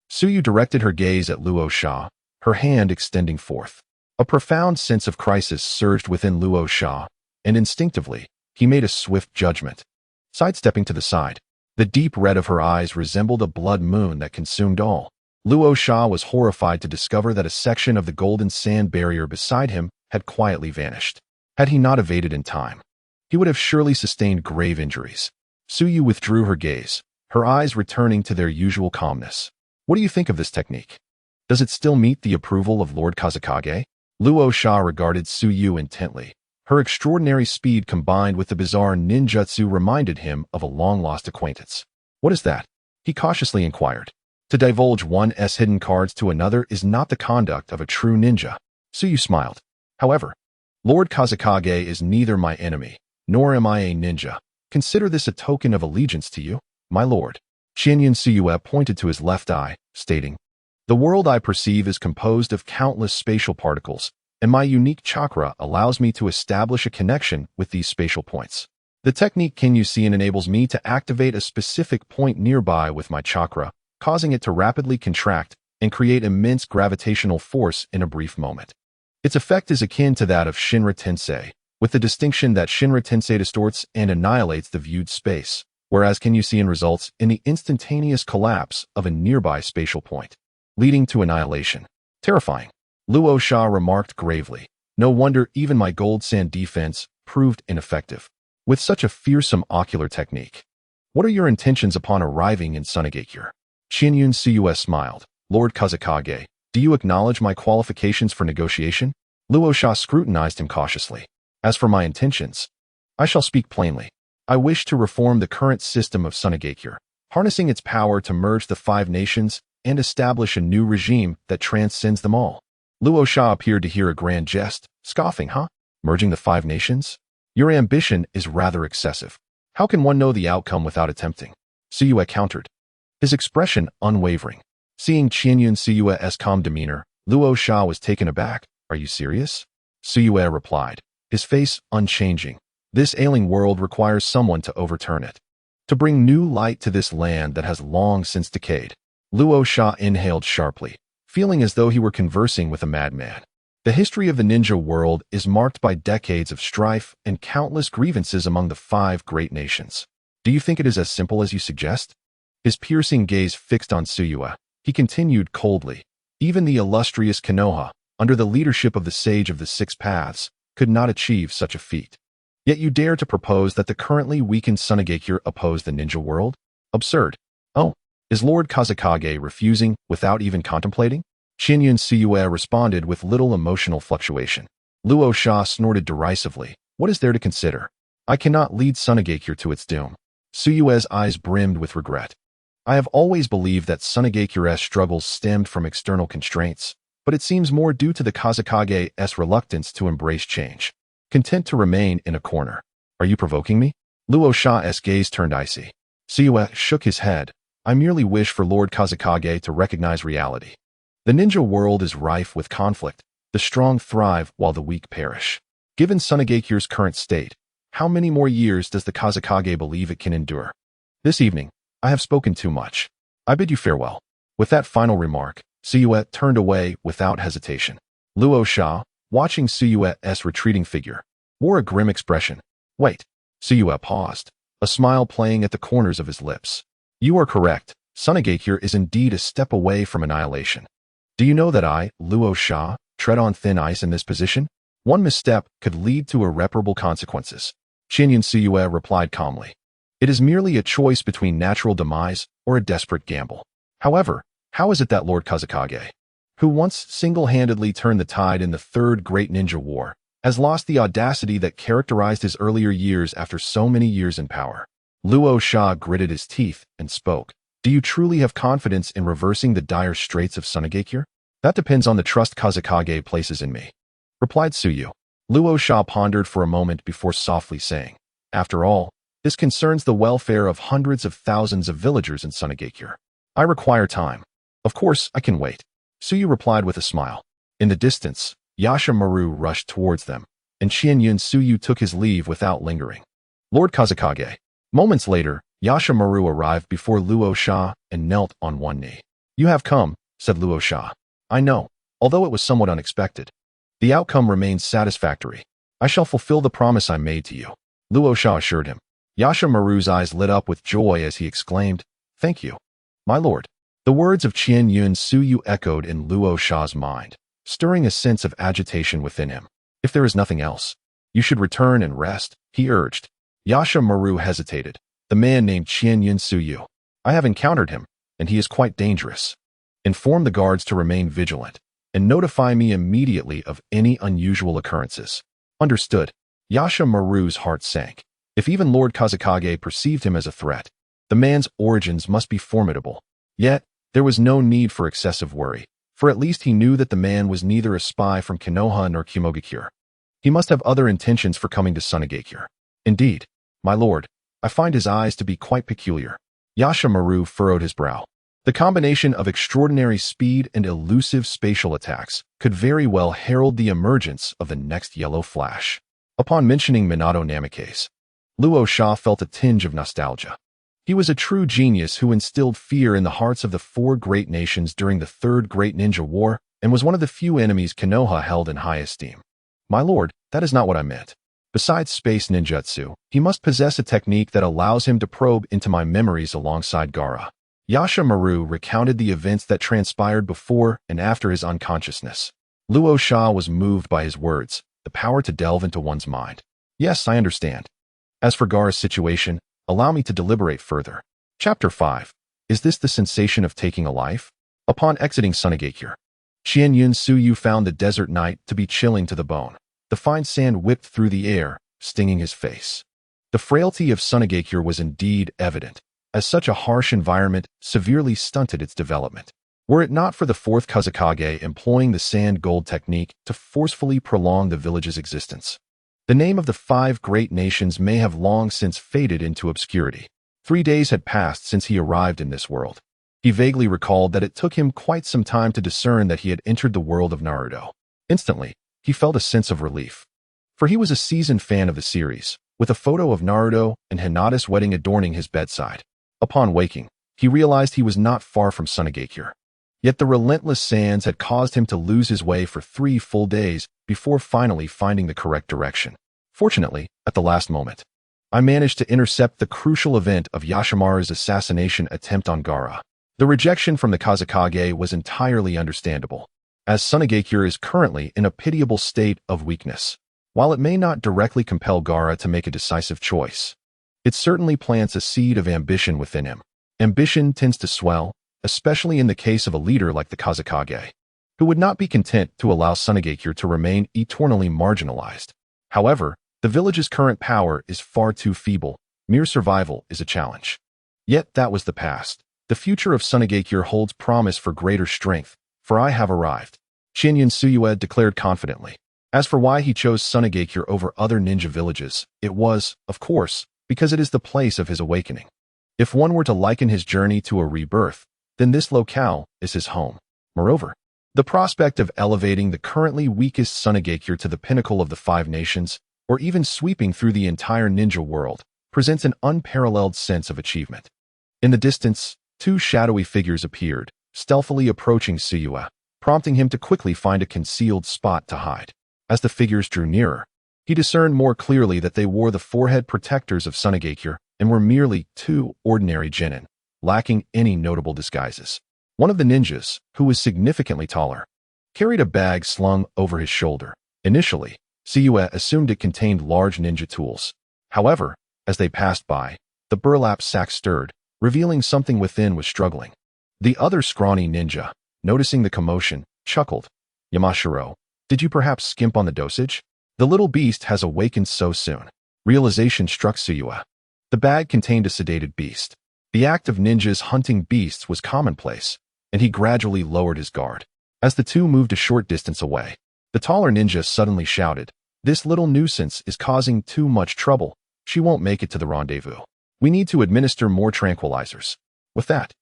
S1: Suyu directed her gaze at Luo Sha, her hand extending forth. A profound sense of crisis surged within Luo Sha, and instinctively, he made a swift judgment. Sidestepping to the side, the deep red of her eyes resembled a blood moon that consumed all. Luo Sha was horrified to discover that a section of the golden sand barrier beside him had quietly vanished. Had he not evaded in time, he would have surely sustained grave injuries. Suyu withdrew her gaze, her eyes returning to their usual calmness. "What do you think of this technique? Does it still meet the approval of Lord Kazakage?" Luo Sha regarded Suyu intently. Her extraordinary speed combined with the bizarre ninjutsu reminded him of a long-lost acquaintance. "What is that?" He cautiously inquired. To divulge one's hidden cards to another is not the conduct of a true ninja. Tsuyu smiled. However, Lord Kazekage is neither my enemy, nor am I a ninja. Consider this a token of allegiance to you, my lord. Shinyan Tsuyue pointed to his left eye, stating, the world I perceive is composed of countless spatial particles, and my unique chakra allows me to establish a connection with these spatial points. The technique Kinyusian enables me to activate a specific point nearby with my chakra, causing it to rapidly contract and create immense gravitational force in a brief moment. Its effect is akin to that of Shinra Tensei, with the distinction that Shinra Tensei distorts and annihilates the viewed space, whereas Kinyusian results in the instantaneous collapse of a nearby spatial point, leading to annihilation. Terrifying. Luo Sha remarked gravely. No wonder even my gold sand defense proved ineffective. With such a fearsome ocular technique. What are your intentions upon arriving in Sunagakure? Shinyan Tsuyue smiled. Lord Kazekage, do you acknowledge my qualifications for negotiation? Luo Sha scrutinized him cautiously. As for my intentions, I shall speak plainly. I wish to reform the current system of Sunagakure, harnessing its power to merge the 5 nations and establish a new regime that transcends them all. Luo Sha appeared to hear a grand jest, scoffing, huh? Merging the 5 nations? Your ambition is rather excessive. How can one know the outcome without attempting? Tsuyue countered, his expression unwavering. Seeing Shinyan Tsuyue's calm demeanor, Luo Sha was taken aback. Are you serious? Tsuyue replied, his face unchanging. This ailing world requires someone to overturn it. To bring new light to this land that has long since decayed. Luo Sha inhaled sharply, feeling as though he were conversing with a madman. The history of the ninja world is marked by decades of strife and countless grievances among the 5 great nations. Do you think it is as simple as you suggest? His piercing gaze fixed on Tsuyue, he continued coldly. Even the illustrious Konoha, under the leadership of the Sage of the 6 Paths, could not achieve such a feat. Yet you dare to propose that the currently weakened Sunagakure oppose the ninja world? Absurd. Oh, is Lord Kazekage refusing without even contemplating? Shinyan Tsuyue responded with little emotional fluctuation. Luo Sha snorted derisively. What is there to consider? I cannot lead Sunagakure to its doom. Tsuyue's eyes brimmed with regret. I have always believed that Sunagakure's struggles stemmed from external constraints, but it seems more due to the Kazekage's reluctance to embrace change. Content to remain in a corner. Are you provoking me? Luo Sha's gaze turned icy. Tsuyue shook his head. I merely wish for Lord Kazekage to recognize reality. The ninja world is rife with conflict. The strong thrive while the weak perish. Given Sunagakure's current state, how many more years does the Kazekage believe it can endure? This evening, I have spoken too much. I bid you farewell. With that final remark, Tsuyue turned away without hesitation. Luo Sha, watching Tsuyue's retreating figure, wore a grim expression. Wait. Tsuyue paused, a smile playing at the corners of his lips. You are correct. Sunagakure is indeed a step away from annihilation. Do you know that I, Luo Sha, tread on thin ice in this position? One misstep could lead to irreparable consequences. Shinyan Tsuyue replied calmly. It is merely a choice between natural demise or a desperate gamble. However, how is it that Lord Kazekage, who once single-handedly turned the tide in the 3rd Great Ninja War, has lost the audacity that characterized his earlier years after so many years in power? Luo Sha gritted his teeth and spoke. Do you truly have confidence in reversing the dire straits of Sunagakure? That depends on the trust Kazekage places in me, replied Tsuyu. Luo Sha pondered for a moment before softly saying, after all, this concerns the welfare of hundreds of thousands of villagers in Sunagakure. I require time. Of course, I can wait. Tsuyu replied with a smile. In the distance, Yashamaru rushed towards them, and Shinyan Tsuyu took his leave without lingering. Lord Kazekage. Moments later, Yashamaru arrived before Luo Sha and knelt on one knee. You have come, said Luo Sha. I know, although it was somewhat unexpected. The outcome remains satisfactory. I shall fulfill the promise I made to you, Luo Sha assured him. Yashamaru's eyes lit up with joy as he exclaimed, Thank you, my lord. The words of Shinyan Tsuyu echoed in Luo Sha's mind, stirring a sense of agitation within him. If there is nothing else, you should return and rest, he urged. Yashamaru hesitated. The man named Shinyan Tsuyu. I have encountered him, and he is quite dangerous. Inform the guards to remain vigilant, and notify me immediately of any unusual occurrences. Understood. Yashamaru's heart sank. If even Lord Kazekage perceived him as a threat, The man's origins must be formidable. Yet, there was no need for excessive worry, for at least he knew that the man was neither a spy from Konoha nor Kumogakure. He must have other intentions for coming to Sunagakure. Indeed, my lord, I find his eyes to be quite peculiar. Yashamaru furrowed his brow. The combination of extraordinary speed and elusive spatial attacks could very well herald the emergence of the next yellow flash. Upon mentioning Minato Namikaze, Luo Sha felt a tinge of nostalgia. He was a true genius who instilled fear in the hearts of the four great nations during the Third Great Ninja War and was one of the few enemies Konoha held in high esteem. My lord, that is not what I meant. Besides space ninjutsu, he must possess a technique that allows him to probe into my memories alongside Gaara. Yashamaru recounted the events that transpired before and after his unconsciousness. Luo Sha was moved by his words, the power to delve into one's mind. Yes, I understand. As for Gaara's situation, allow me to deliberate further. Chapter 5. Is this the sensation of taking a life? Upon exiting Sunagakure, Xianyun Suyu found the desert night to be chilling to the bone. The fine sand whipped through the air, stinging his face. The frailty of Sunagakure was indeed evident, as such a harsh environment severely stunted its development. Were it not for the fourth Kazekage employing the sand gold technique to forcefully prolong the village's existence, the name of the five great nations may have long since faded into obscurity. 3 days had passed since he arrived in this world. He vaguely recalled that it took him quite some time to discern that he had entered the world of Naruto. Instantly, he felt a sense of relief. For he was a seasoned fan of the series, with a photo of Naruto and Hinata's wedding adorning his bedside. Upon waking, he realized he was not far from Sunagakure. Yet the relentless sands had caused him to lose his way for 3 full days before finally finding the correct direction. Fortunately, at the last moment, I managed to intercept the crucial event of Yashamaru's assassination attempt on Gaara. The rejection from the Kazekage was entirely understandable, as Sunagakure is currently in a pitiable state of weakness. While it may not directly compel Gaara to make a decisive choice, it certainly plants a seed of ambition within him. Ambition tends to swell, especially in the case of a leader like the Kazekage, who would not be content to allow Sunagakure to remain eternally marginalized. However, the village's current power is far too feeble. Mere survival is a challenge. Yet that was the past. The future of Sunagakure holds promise for greater strength, for I have arrived. Xianyun Suyu declared confidently. As for why he chose Sunagakure over other ninja villages, it was, of course, because it is the place of his awakening. If one were to liken his journey to a rebirth, then this locale is his home. Moreover, the prospect of elevating the currently weakest Sunagakure to the pinnacle of the five nations, or even sweeping through the entire ninja world, presents an unparalleled sense of achievement. In the distance, 2 shadowy figures appeared, stealthily approaching Suyu, prompting him to quickly find a concealed spot to hide. As the figures drew nearer, he discerned more clearly that they wore the forehead protectors of Sunagakure and were merely 2 ordinary genin, lacking any notable disguises. One of the ninjas, who was significantly taller, carried a bag slung over his shoulder. Initially, Suyu assumed it contained large ninja tools. However, as they passed by, the burlap sack stirred, revealing something within was struggling. The other scrawny ninja, noticing the commotion, chuckled. Yamashiro, did you perhaps skimp on the dosage? The little beast has awakened so soon. Realization struck Suyu. The bag contained a sedated beast. The act of ninjas hunting beasts was commonplace, and he gradually lowered his guard. As the two moved a short distance away, the taller ninja suddenly shouted, "This little nuisance is causing too much trouble. She won't make it to the rendezvous. We need to administer more tranquilizers." With that,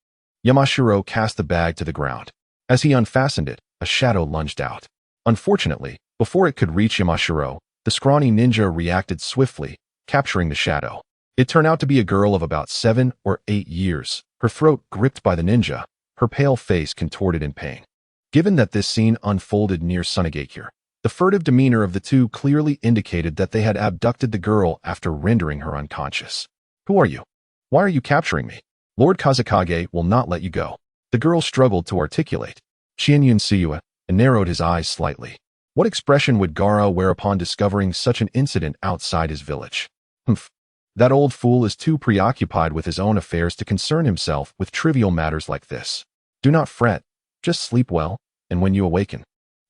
S1: Yamashiro cast the bag to the ground. As he unfastened it, a shadow lunged out. Unfortunately, before it could reach Yamashiro, the scrawny ninja reacted swiftly, capturing the shadow. It turned out to be a girl of about 7 or 8 years, her throat gripped by the ninja, her pale face contorted in pain. Given that this scene unfolded near Sunagakure, the furtive demeanor of the two clearly indicated that they had abducted the girl after rendering her unconscious. "Who are you? Why are you capturing me? Lord Kazekage will not let you go." The girl struggled to articulate. Xianyun Suyu narrowed his eyes slightly. What expression would Gaara wear upon discovering such an incident outside his village? Humph. That old fool is too preoccupied with his own affairs to concern himself with trivial matters like this. Do not fret. Just sleep well, and when you awaken,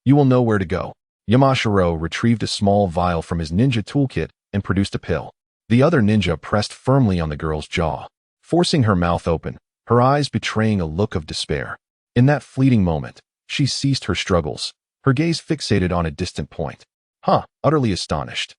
S1: you will know where to go. Yamashiro retrieved a small vial from his ninja toolkit and produced a pill. The other ninja pressed firmly on the girl's jaw. forcing her mouth open, her eyes betraying a look of despair. In that fleeting moment, she ceased her struggles, her gaze fixated on a distant point. Utterly astonished.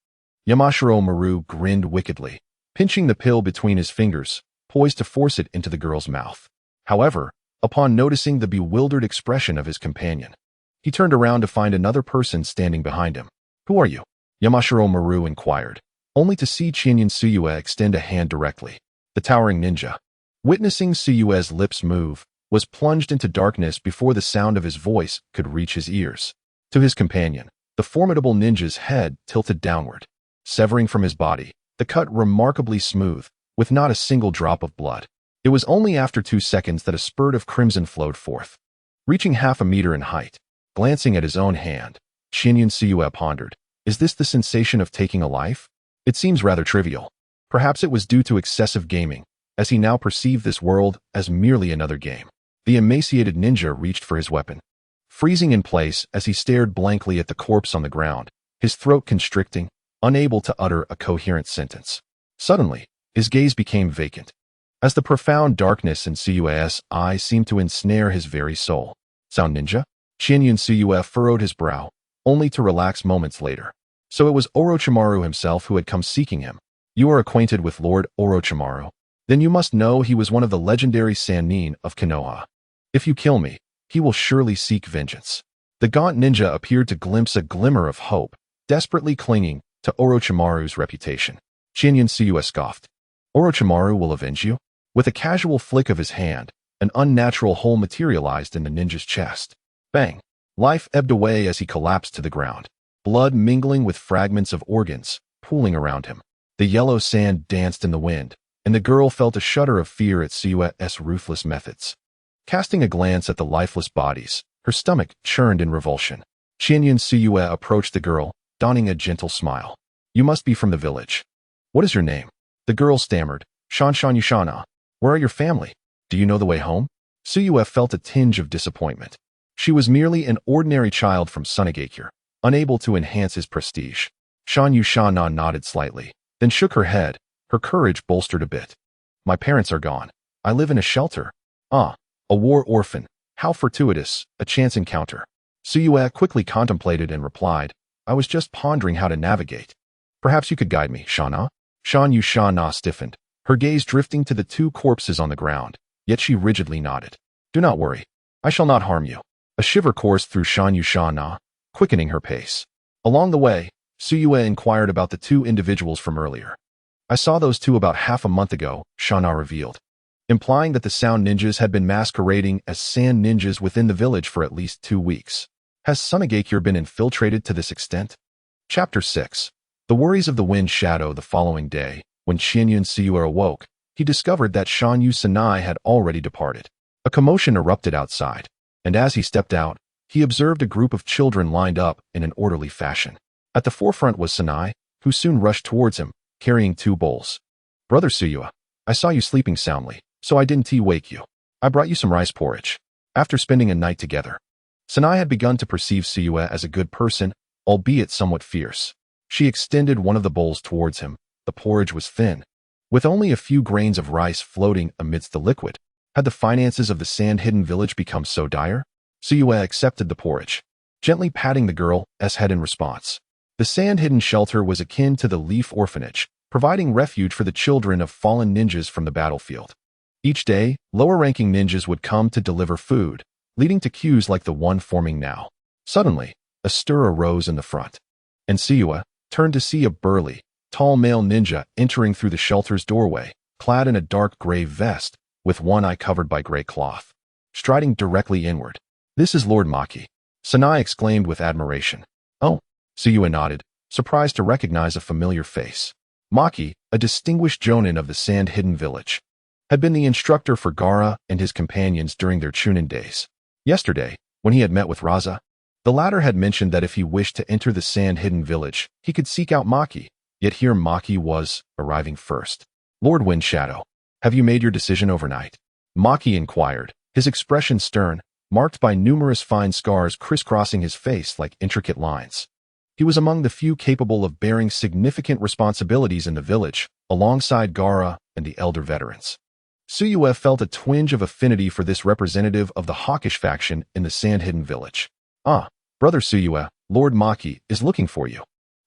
S1: Yashamaru grinned wickedly, pinching the pill between his fingers, poised to force it into the girl's mouth. However, upon noticing the bewildered expression of his companion, he turned around to find another person standing behind him. "Who are you?" Yashamaru inquired, only to see Chinyan Suyue extend a hand directly. The towering ninja, witnessing Suyue's lips move, was plunged into darkness before the sound of his voice could reach his ears. To his companion, the formidable ninja's head tilted downward, severing from his body, the cut remarkably smooth, with not a single drop of blood. It was only after 2 seconds that a spurt of crimson flowed forth. Reaching half a meter in height, glancing at his own hand, Chinyan Suyue pondered, "Is this the sensation of taking a life? It seems rather trivial." Perhaps it was due to excessive gaming, as he now perceived this world as merely another game. The emaciated ninja reached for his weapon, freezing in place as he stared blankly at the corpse on the ground, his throat constricting, unable to utter a coherent sentence. Suddenly, his gaze became vacant, as the profound darkness in Suyue's eyes seemed to ensnare his very soul. "Sound ninja?" Chinyan Suyue furrowed his brow, only to relax moments later. So it was Orochimaru himself who had come seeking him. "You are acquainted with Lord Orochimaru? Then you must know he was one of the legendary Sannin of Konoha. If you kill me, he will surely seek vengeance." The gaunt ninja appeared to glimpse a glimmer of hope, desperately clinging to Orochimaru's reputation. Chinyan Suyue scoffed. "Orochimaru will avenge you?" With a casual flick of his hand, an unnatural hole materialized in the ninja's chest. Bang! Life ebbed away as he collapsed to the ground, blood mingling with fragments of organs, pooling around him. The yellow sand danced in the wind, and the girl felt a shudder of fear at Suyue's ruthless methods. Casting a glance at the lifeless bodies, her stomach churned in revulsion. Chinyan Suyue approached the girl, donning a gentle smile. "You must be from the village. What is your name?" The girl stammered, "Shanshan Yushana. Where are your family? Do you know the way home?" Suyue felt a tinge of disappointment. She was merely an ordinary child from Sunagakure, unable to enhance his prestige. Shan Yushana nodded slightly, then shook her head, her courage bolstered a bit. "My parents are gone. I live in a shelter." A war orphan. How fortuitous, a chance encounter. Suyue quickly contemplated and replied, "I was just pondering how to navigate. Perhaps you could guide me, Shana?" Shan Yushana stiffened, her gaze drifting to the 2 corpses on the ground, yet she rigidly nodded. "Do not worry. I shall not harm you." A shiver coursed through Shan Yushana, quickening her pace. Along the way, Suyue inquired about the 2 individuals from earlier. "I saw those 2 about half a month ago," Shana revealed, implying that the sound ninjas had been masquerading as sand ninjas within the village for at least 2 weeks. Has Sunagakure been infiltrated to this extent? Chapter 6. The worries of the wind shadow. The following day, when Chinyan Suyue awoke, he discovered that Shan Yu Sanai had already departed. A commotion erupted outside, and as he stepped out, he observed a group of children lined up in an orderly fashion. At the forefront was Sanai, who soon rushed towards him, carrying 2 bowls. "Brother Suyue, I saw you sleeping soundly, so I didn't wake you. I brought you some rice porridge." After spending a night together, Sanai had begun to perceive Suyue as a good person, albeit somewhat fierce. She extended one of the bowls towards him. The porridge was thin, with only a few grains of rice floating amidst the liquid. Had the finances of the sand-hidden village become so dire? Suyue accepted the porridge, gently patting the girl's head in response. The sand-hidden shelter was akin to the Leaf Orphanage, providing refuge for the children of fallen ninjas from the battlefield. Each day, lower-ranking ninjas would come to deliver food, leading to queues like the one forming now. Suddenly, a stir arose in the front, and Suyue turned to see a burly, tall male ninja entering through the shelter's doorway, clad in a dark gray vest, with one eye covered by gray cloth, striding directly inward. "This is Lord Maki," Sanai exclaimed with admiration. "Oh," Suyue nodded, surprised to recognize a familiar face. Maki, a distinguished jonin of the sand-hidden village, had been the instructor for Gaara and his companions during their Chunin days. Yesterday, when he had met with Raza, the latter had mentioned that if he wished to enter the sand-hidden village, he could seek out Maki, yet here Maki was arriving first. "Lord Windshadow, have you made your decision overnight?" Maki inquired, his expression stern, marked by numerous fine scars crisscrossing his face like intricate lines. He was among the few capable of bearing significant responsibilities in the village, alongside Gaara and the elder veterans. Tsuyue felt a twinge of affinity for this representative of the hawkish faction in the sand-hidden village. "Ah, brother Tsuyue, Lord Maki is looking for you,"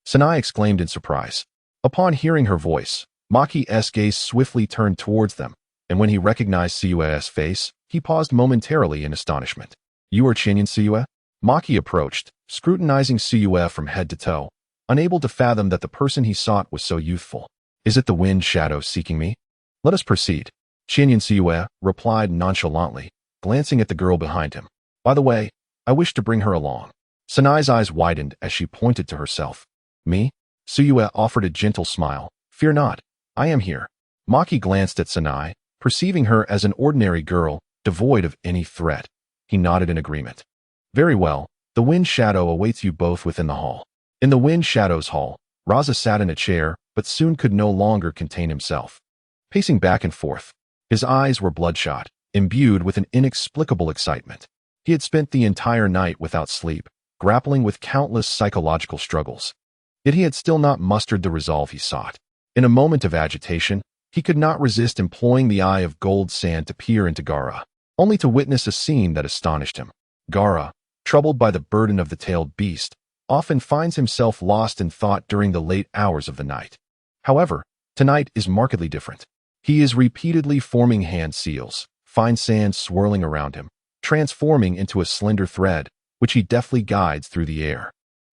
S1: Sanai exclaimed in surprise. Upon hearing her voice, Maki's gaze swiftly turned towards them, and when he recognized Tsuyue's face, he paused momentarily in astonishment. "You are Chinyan Tsuyue?" Maki approached, scrutinizing Tsuyue from head to toe, unable to fathom that the person he sought was so youthful. "Is it the wind shadow seeking me? Let us proceed." Chinyan Tsuyue replied nonchalantly, glancing at the girl behind him. "By the way, I wish to bring her along." Sanai's eyes widened as she pointed to herself. "Me?" Tsuyue offered a gentle smile. "Fear not, I am here." Maki glanced at Sanai, perceiving her as an ordinary girl, devoid of any threat. He nodded in agreement. "Very well, the wind shadow awaits you both within the hall." In the wind shadow's hall, Raza sat in a chair, but soon could no longer contain himself. Pacing back and forth, his eyes were bloodshot, imbued with an inexplicable excitement. He had spent the entire night without sleep, grappling with countless psychological struggles. Yet he had still not mustered the resolve he sought. In a moment of agitation, he could not resist employing the eye of gold sand to peer into Gaara, only to witness a scene that astonished him. Gaara, troubled by the burden of the tailed beast, often finds himself lost in thought during the late hours of the night. However, tonight is markedly different. He is repeatedly forming hand seals, fine sand swirling around him, transforming into a slender thread, which he deftly guides through the air.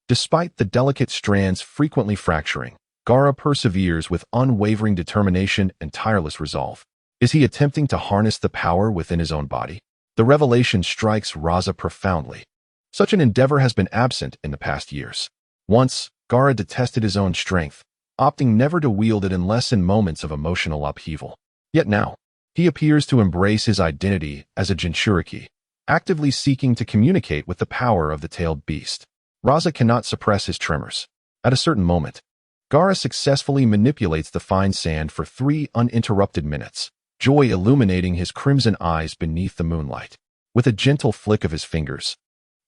S1: Despite the delicate strands frequently fracturing, Gaara perseveres with unwavering determination and tireless resolve. Is he attempting to harness the power within his own body? The revelation strikes Raza profoundly. Such an endeavor has been absent in the past years. Once, Gaara detested his own strength, opting never to wield it unless in moments of emotional upheaval. Yet now, he appears to embrace his identity as a Jinchuriki, actively seeking to communicate with the power of the tailed beast. Raza cannot suppress his tremors. At a certain moment, Gaara successfully manipulates the fine sand for 3 uninterrupted minutes, joy illuminating his crimson eyes beneath the moonlight. With a gentle flick of his fingers,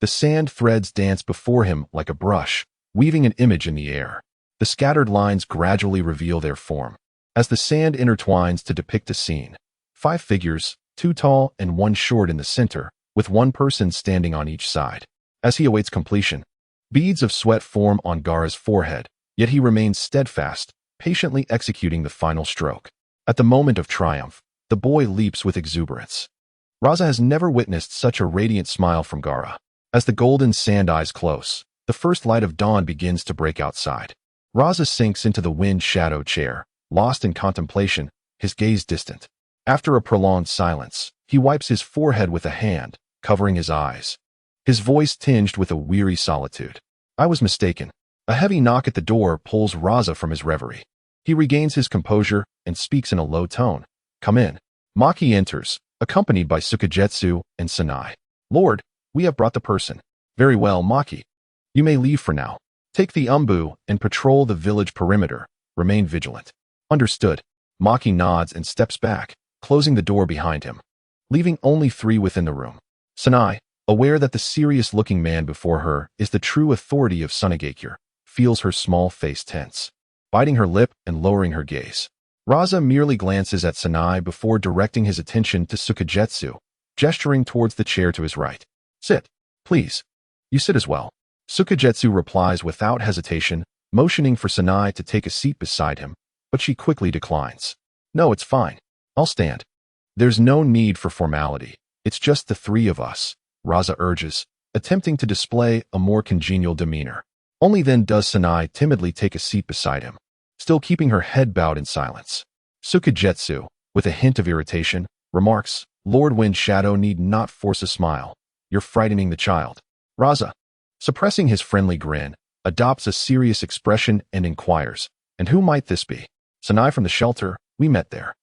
S1: the sand threads dance before him like a brush, weaving an image in the air. The scattered lines gradually reveal their form. As the sand intertwines to depict a scene, 5 figures, 2 tall and 1 short in the center, with 1 person standing on each side. As he awaits completion, beads of sweat form on Gaara's forehead, yet he remains steadfast, patiently executing the final stroke. At the moment of triumph, the boy leaps with exuberance. Raza has never witnessed such a radiant smile from Gaara. As the golden sand eyes close, the first light of dawn begins to break outside. Raza sinks into the wind shadow chair, lost in contemplation, his gaze distant. After a prolonged silence, he wipes his forehead with a hand, covering his eyes. His voice tinged with a weary solitude. "I was mistaken." A heavy knock at the door pulls Raza from his reverie. He regains his composure and speaks in a low tone. "Come in." Maki enters, accompanied by Tsukuyomi and Sanai. "Lord, we have brought the person." "Very well, Maki. You may leave for now. Take the umbu and patrol the village perimeter. Remain vigilant." "Understood." Maki nods and steps back, closing the door behind him, leaving only 3 within the room. Sanai, aware that the serious-looking man before her is the true authority of Sunagakure, feels her small face tense, biting her lip and lowering her gaze. Raza merely glances at Sanai before directing his attention to Tsukuyomi, gesturing towards the chair to his right. "Sit, please. You sit as well." Tsukuyomi replies without hesitation, motioning for Sanai to take a seat beside him, but she quickly declines. "No, it's fine. I'll stand." "There's no need for formality. It's just the 3 of us," Raza urges, attempting to display a more congenial demeanor. Only then does Sanai timidly take a seat beside him, still keeping her head bowed in silence. Tsukuyomi, with a hint of irritation, remarks, "Lord Wind Shadow need not force a smile. You're frightening the child." Raza, suppressing his friendly grin, adopts a serious expression and inquires, "And who might this be?" "Sanai from the shelter, we met there."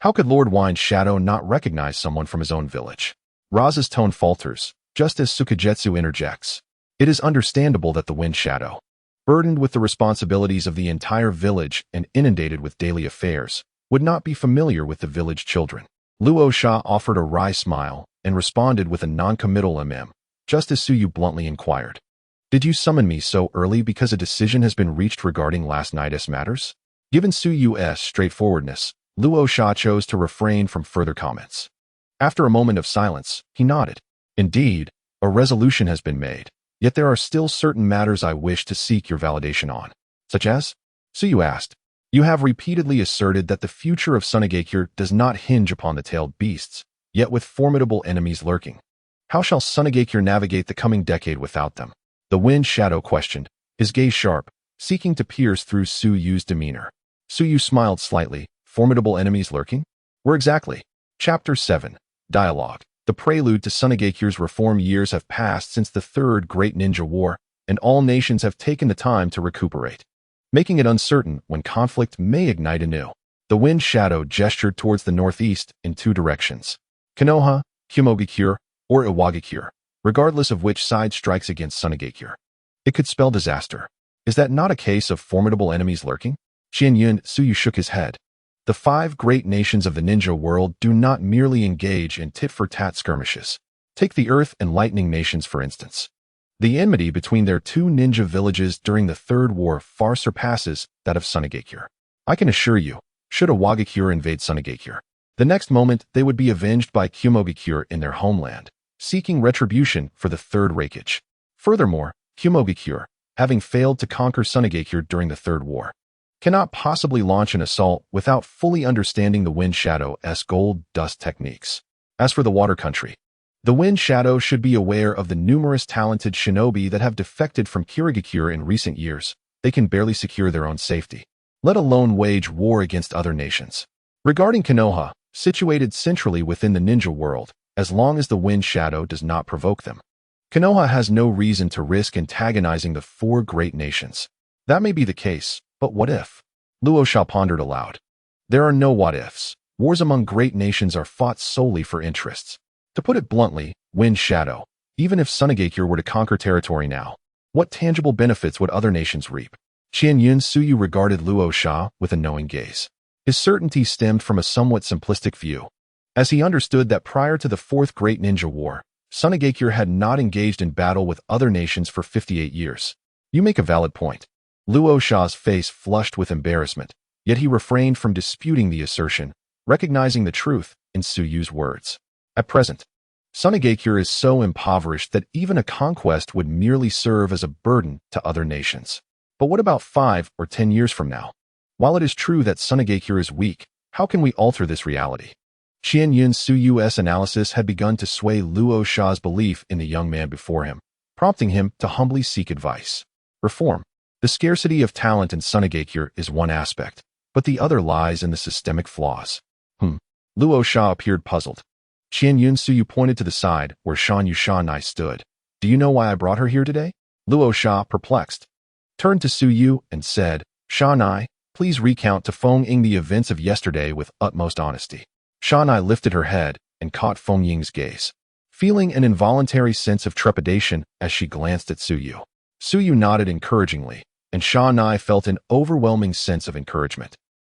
S1: How could Lord Wind Shadow not recognize someone from his own village? Raza's tone falters, just as Tsukuyomi interjects. It is understandable that the Wind Shadow, burdened with the responsibilities of the entire village and inundated with daily affairs, would not be familiar with the village children. Luo Sha offered a wry smile and responded with a non-committal just as Suyu bluntly inquired, "Did you summon me so early because a decision has been reached regarding last night's matters?" Given Suyu's straightforwardness, Luo Sha chose to refrain from further comments. After a moment of silence, he nodded. Indeed, a resolution has been made, yet there are still certain matters I wish to seek your validation on. Such as? Tsuyu asked. You have repeatedly asserted that the future of Sunagakure does not hinge upon the tailed beasts, yet with formidable enemies lurking. How shall Sunagakure navigate the coming decade without them? The Wind Shadow questioned, his gaze sharp, seeking to pierce through Tsuyu's demeanor. Tsuyu smiled slightly. Formidable enemies lurking? Where exactly? Chapter 7. Dialogue. The prelude to Sunagakure's reform years have passed since the Third Great Ninja War, and all nations have taken the time to recuperate, making it uncertain when conflict may ignite anew. The Wind Shadow gestured towards the northeast in two directions. Konoha, Kumogakure, or Iwagakure, regardless of which side strikes against Sunagakure. It could spell disaster. Is that not a case of formidable enemies lurking? Qianyun Tsuyu shook his head. The 5 great nations of the ninja world do not merely engage in tit-for-tat skirmishes. Take the Earth and Lightning nations, for instance. The enmity between their 2 ninja villages during the Third War far surpasses that of Sunagakure. I can assure you, should Iwagakure invade Sunagakure, the next moment they would be avenged by Kumogakure in their homeland, seeking retribution for the Third Raikage. Furthermore, Kumogakure, having failed to conquer Sunagakure during the Third War, cannot possibly launch an assault without fully understanding the Wind Shadow's gold dust techniques. As for the Water Country, the Wind Shadow should be aware of the numerous talented shinobi that have defected from Kirigakure in recent years. They can barely secure their own safety, let alone wage war against other nations. Regarding Konoha, situated centrally within the ninja world, as long as the Wind Shadow does not provoke them, Konoha has no reason to risk antagonizing the 4 great nations. That may be the case, but what if? Luo Sha pondered aloud. There are no what-ifs. Wars among great nations are fought solely for interests. To put it bluntly, Wind Shadow, even if Sunagakure were to conquer territory now, what tangible benefits would other nations reap? Qianyun Tsuyu regarded Luo Sha with a knowing gaze. His certainty stemmed from a somewhat simplistic view, as he understood that prior to the 4th Great Ninja War, Sunagakure had not engaged in battle with other nations for 58 years. You make a valid point. Luo Sha's face flushed with embarrassment, yet he refrained from disputing the assertion, recognizing the truth in Tsuyu's words. At present, Sunagakure is so impoverished that even a conquest would merely serve as a burden to other nations. But what about 5 or 10 years from now? While it is true that Sunagakure is weak, how can we alter this reality? Qianyun Tsuyu's analysis had begun to sway Luo Sha's belief in the young man before him, prompting him to humbly seek advice. Reform. The scarcity of talent in Sunagakure is one aspect, but the other lies in the systemic flaws. Luo Sha appeared puzzled. Qianyun Tsuyu pointed to the side where Shan Yushanai stood. Do you know why I brought her here today? Luo Sha, perplexed, turned to Tsuyu and said, Shanai, please recount to Feng Ying the events of yesterday with utmost honesty. Shanai lifted her head and caught Feng Ying's gaze, feeling an involuntary sense of trepidation as she glanced at Tsuyu. Tsuyu nodded encouragingly, and Shanai felt an overwhelming sense of encouragement,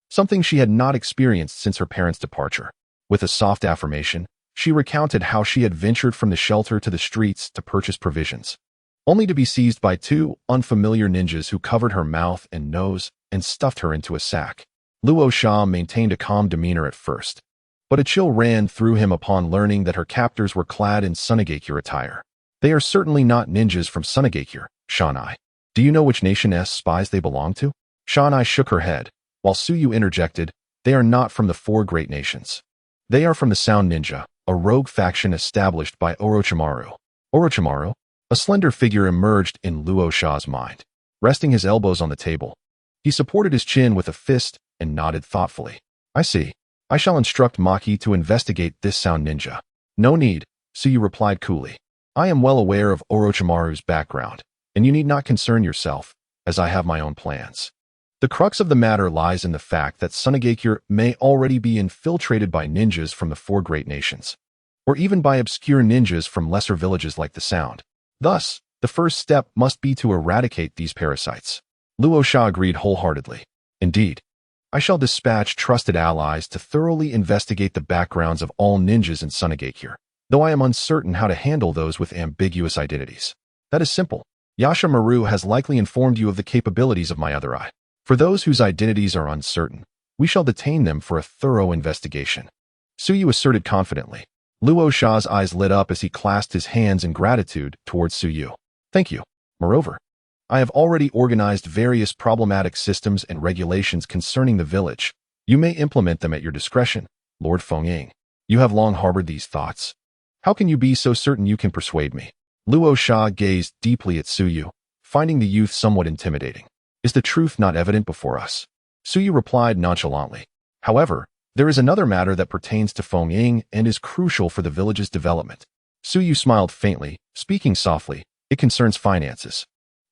S1: something she had not experienced since her parents' departure. With a soft affirmation, she recounted how she had ventured from the shelter to the streets to purchase provisions, only to be seized by 2 unfamiliar ninjas who covered her mouth and nose and stuffed her into a sack. Luo Sha maintained a calm demeanor at first, but a chill ran through him upon learning that her captors were clad in Sunagakure attire. They are certainly not ninjas from Sunagakure, Shanai. Do you know which nation's spies they belong to? Shanai shook her head, while Tsuyu interjected, they are not from the 4 great nations. They are from the Sound Ninja, a rogue faction established by Orochimaru. Orochimaru? A slender figure emerged in Luo Sha's mind. Resting his elbows on the table, he supported his chin with a fist and nodded thoughtfully. I see. I shall instruct Maki to investigate this Sound Ninja. No need, Tsuyu replied coolly. I am well aware of Orochimaru's background, and you need not concern yourself, as I have my own plans. The crux of the matter lies in the fact that Sunagakure may already be infiltrated by ninjas from the 4 great nations, or even by obscure ninjas from lesser villages like the Sound. Thus, the first step must be to eradicate these parasites. Luo Sha agreed wholeheartedly. Indeed, I shall dispatch trusted allies to thoroughly investigate the backgrounds of all ninjas in Sunagakure, though I am uncertain how to handle those with ambiguous identities. That is simple. Yashamaru has likely informed you of the capabilities of my other eye. For those whose identities are uncertain, We shall detain them for a thorough investigation." Suyu asserted confidently. Luo Sha's eyes lit up as he clasped his hands in gratitude towards Suyu. "Thank you. Moreover, I have already organized various problematic systems and regulations concerning the village. You may implement them at your discretion, Lord Fengying. You have long harbored these thoughts. How can you be so certain you can persuade me?" Luo Sha gazed deeply at Suyu, finding the youth somewhat intimidating. "Is the truth not evident before us?" Suyu replied nonchalantly. "However, there is another matter that pertains to Fengying and is crucial for the village's development." Suyu smiled faintly, speaking softly. "It concerns finances."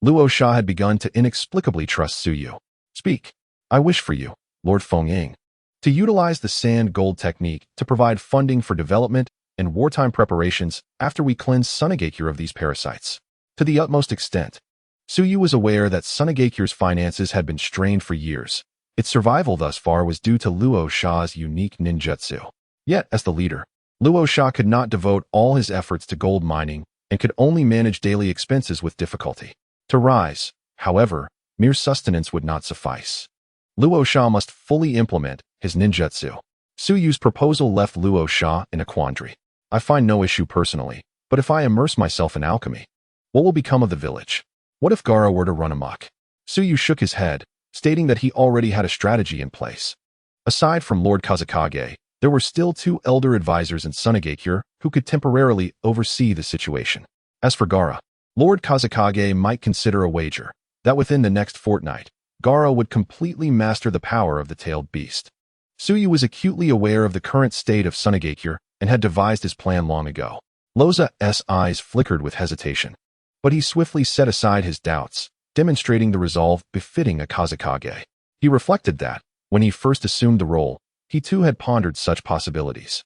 S1: Luo Sha had begun to inexplicably trust Suyu. "Speak. I wish for you, Lord Fengying, to utilize the sand gold technique to provide funding for development and wartime preparations after we cleanse Sunagakure of these parasites. To the utmost extent." Suyu was aware that Sunaгаkure's finances had been strained for years. Its survival thus far was due to Luo Sha's unique ninjutsu. Yet, as the leader, Luo Sha could not devote all his efforts to gold mining and could only manage daily expenses with difficulty. To rise, however, mere sustenance would not suffice. Luo Sha must fully implement his ninjutsu. Suyu's proposal left Luo Sha in a quandary. "I find no issue personally, but if I immerse myself in alchemy, what will become of the village? What if Gaara were to run amok?" Suyu shook his head, stating that he already had a strategy in place. Aside from Lord Kazekage, there were still 2 elder advisors in Sunagakure who could temporarily oversee the situation. As for Gaara, Lord Kazekage might consider a wager that within the next fortnight, Gaara would completely master the power of the tailed beast. Suyu was acutely aware of the current state of Sunagakure and had devised his plan long ago. Loza's eyes flickered with hesitation, but he swiftly set aside his doubts, demonstrating the resolve befitting a Kazekage. He reflected that, when he first assumed the role, he too had pondered such possibilities.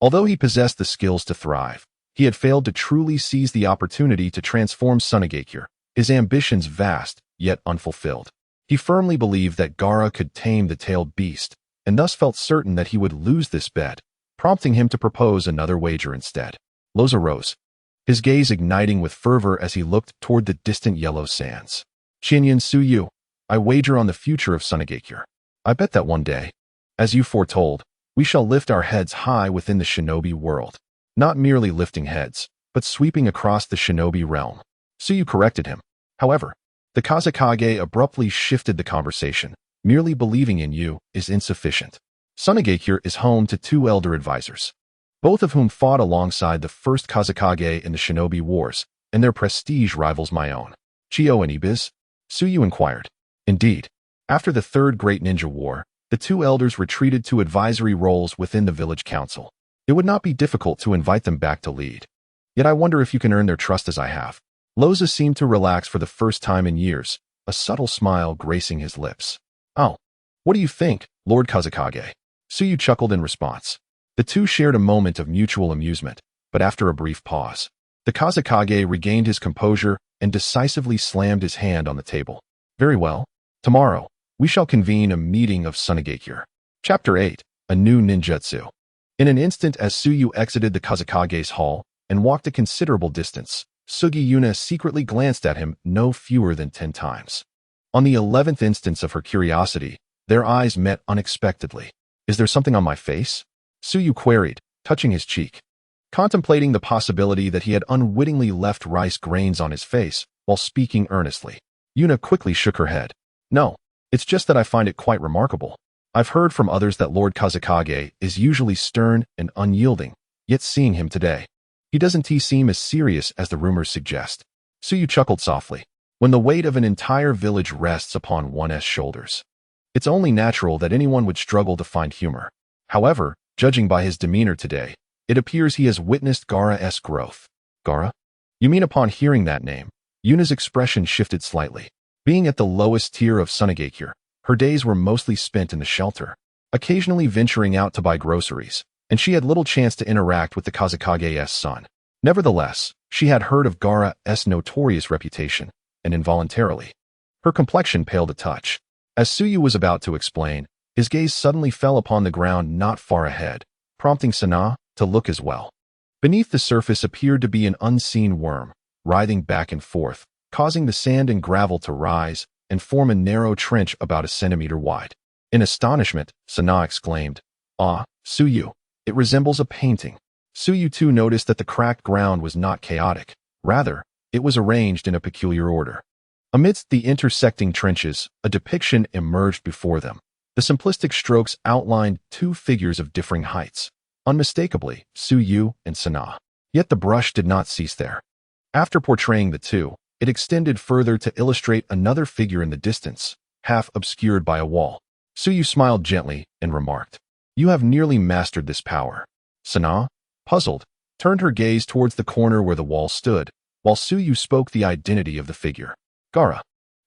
S1: Although he possessed the skills to thrive, he had failed to truly seize the opportunity to transform Sunagakure, his ambitions vast, yet unfulfilled. He firmly believed that Gaara could tame the tailed beast, and thus felt certain that he would lose this bet, prompting him to propose another wager instead. Loza rose, his gaze igniting with fervor as he looked toward the distant yellow sands. "Shinyan Suyu, I wager on the future of Sunagakure. I bet that one day, as you foretold, we shall lift our heads high within the shinobi world. Not merely lifting heads, but sweeping across the shinobi realm." Suyu corrected him. However, the Kazekage abruptly shifted the conversation. "Merely believing in you is insufficient. Sunagakure is home to 2 elder advisors, both of whom fought alongside the first Kazekage in the shinobi wars, and their prestige rivals my own." "Chio and Ibiz?" Suyu inquired. "Indeed. After the Third Great Ninja War, the 2 elders retreated to advisory roles within the village council. It would not be difficult to invite them back to lead. Yet I wonder if you can earn their trust as I have." Loza seemed to relax for the first time in years, a subtle smile gracing his lips. "Oh, what do you think, Lord Kazekage?" Suyu chuckled in response. The 2 shared a moment of mutual amusement, but after a brief pause, the Kazekage regained his composure and decisively slammed his hand on the table. "Very well. Tomorrow, we shall convene a meeting of Sunagakure." Chapter 8. A New Ninjutsu. In an instant as Suyu exited the Kazekage's hall and walked a considerable distance, Sugi Yuna secretly glanced at him no fewer than 10 times. On the 11th instance of her curiosity, their eyes met unexpectedly. "Is there something on my face?" Suyu queried, touching his cheek. Contemplating the possibility that he had unwittingly left rice grains on his face while speaking earnestly, Yuna quickly shook her head. "No, it's just that I find it quite remarkable. I've heard from others that Lord Kazekage is usually stern and unyielding, yet seeing him today, he doesn't seem as serious as the rumors suggest." Suyu chuckled softly. "When the weight of an entire village rests upon one's shoulders, it's only natural that anyone would struggle to find humor. However, judging by his demeanor today, it appears he has witnessed Gaara's growth." "Gaara? You mean?" Upon hearing that name, Yuna's expression shifted slightly. Being at the lowest tier of Sunagakure, her days were mostly spent in the shelter, occasionally venturing out to buy groceries, and she had little chance to interact with the Kazekage's son. Nevertheless, she had heard of Gaara's notorious reputation, and involuntarily, her complexion paled a touch. As Suyu was about to explain, his gaze suddenly fell upon the ground not far ahead, prompting Sana to look as well. Beneath the surface appeared to be an unseen worm, writhing back and forth, causing the sand and gravel to rise and form a narrow trench about a centimeter wide. In astonishment, Sana exclaimed, "Ah, Tsuyu, it resembles a painting." Tsuyu too noticed that the cracked ground was not chaotic. Rather, it was arranged in a peculiar order. Amidst the intersecting trenches, a depiction emerged before them. The simplistic strokes outlined two figures of differing heights, unmistakably Tsuyu and Sana. Yet the brush did not cease there. After portraying the two, it extended further to illustrate another figure in the distance, half obscured by a wall. Tsuyu smiled gently and remarked, "You have nearly mastered this power." Sana, puzzled, turned her gaze towards the corner where the wall stood, while Tsuyu spoke the identity of the figure. Gaara.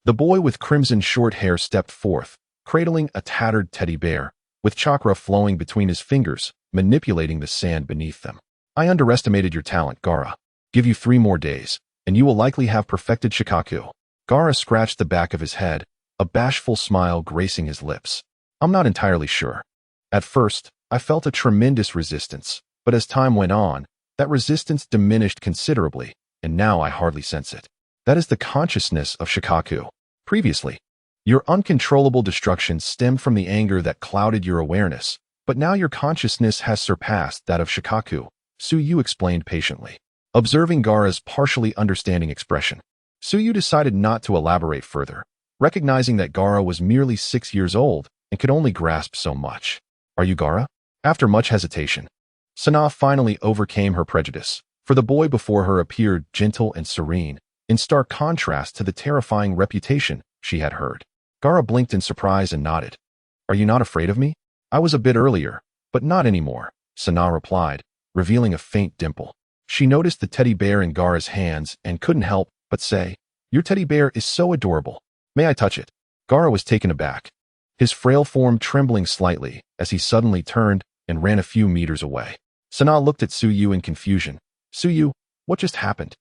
S1: The boy with crimson short hair stepped forth, cradling a tattered teddy bear, with chakra flowing between his fingers, manipulating the sand beneath them. "I underestimated your talent, Gaara. Give you 3 more days, and you will likely have perfected Shikaku." Gaara scratched the back of his head, a bashful smile gracing his lips. "I'm not entirely sure. At first, I felt a tremendous resistance, but as time went on, that resistance diminished considerably, and now I hardly sense it. That is the consciousness of Shikaku. Previously, your uncontrollable destruction stemmed from the anger that clouded your awareness, but now your consciousness has surpassed that of Shikaku," Tsuyu explained patiently. Observing Gaara's partially understanding expression, Tsuyu decided not to elaborate further, recognizing that Gaara was merely 6 years old and could only grasp so much. "Are you Gaara?" After much hesitation, Sana finally overcame her prejudice, for the boy before her appeared gentle and serene, in stark contrast to the terrifying reputation she had heard. Gaara blinked in surprise and nodded. "Are you not afraid of me?" "I was a bit earlier, but not anymore," Sana replied, revealing a faint dimple. She noticed the teddy bear in Gaara's hands and couldn't help but say, "Your teddy bear is so adorable. May I touch it?" Gaara was taken aback, his frail form trembling slightly as he suddenly turned and ran a few meters away. Sana looked at Tsuyu in confusion. "Tsuyu, what just happened?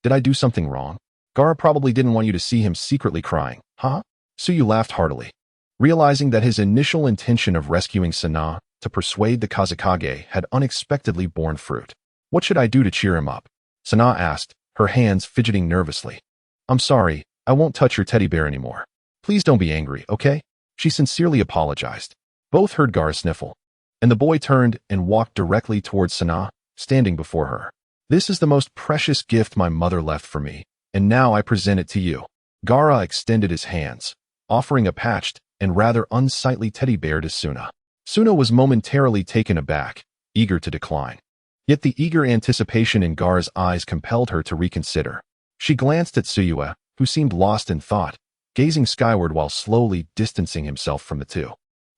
S1: Did I do something wrong?" "Gaara probably didn't want you to see him secretly crying, huh?" Tsuyu laughed heartily, realizing that his initial intention of rescuing Sana to persuade the Kazekage had unexpectedly borne fruit. "What should I do to cheer him up?" Sana asked, her hands fidgeting nervously. "I'm sorry, I won't touch your teddy bear anymore. Please don't be angry, okay?" She sincerely apologized. Both heard Gaara sniffle, and the boy turned and walked directly towards Sana, standing before her. "This is the most precious gift my mother left for me, and now I present it to you." Gaara extended his hands, offering a patched and rather unsightly teddy bear to Suna. Suna was momentarily taken aback, eager to decline. Yet the eager anticipation in Gaara's eyes compelled her to reconsider. She glanced at Tsuyu, who seemed lost in thought, gazing skyward while slowly distancing himself from the two.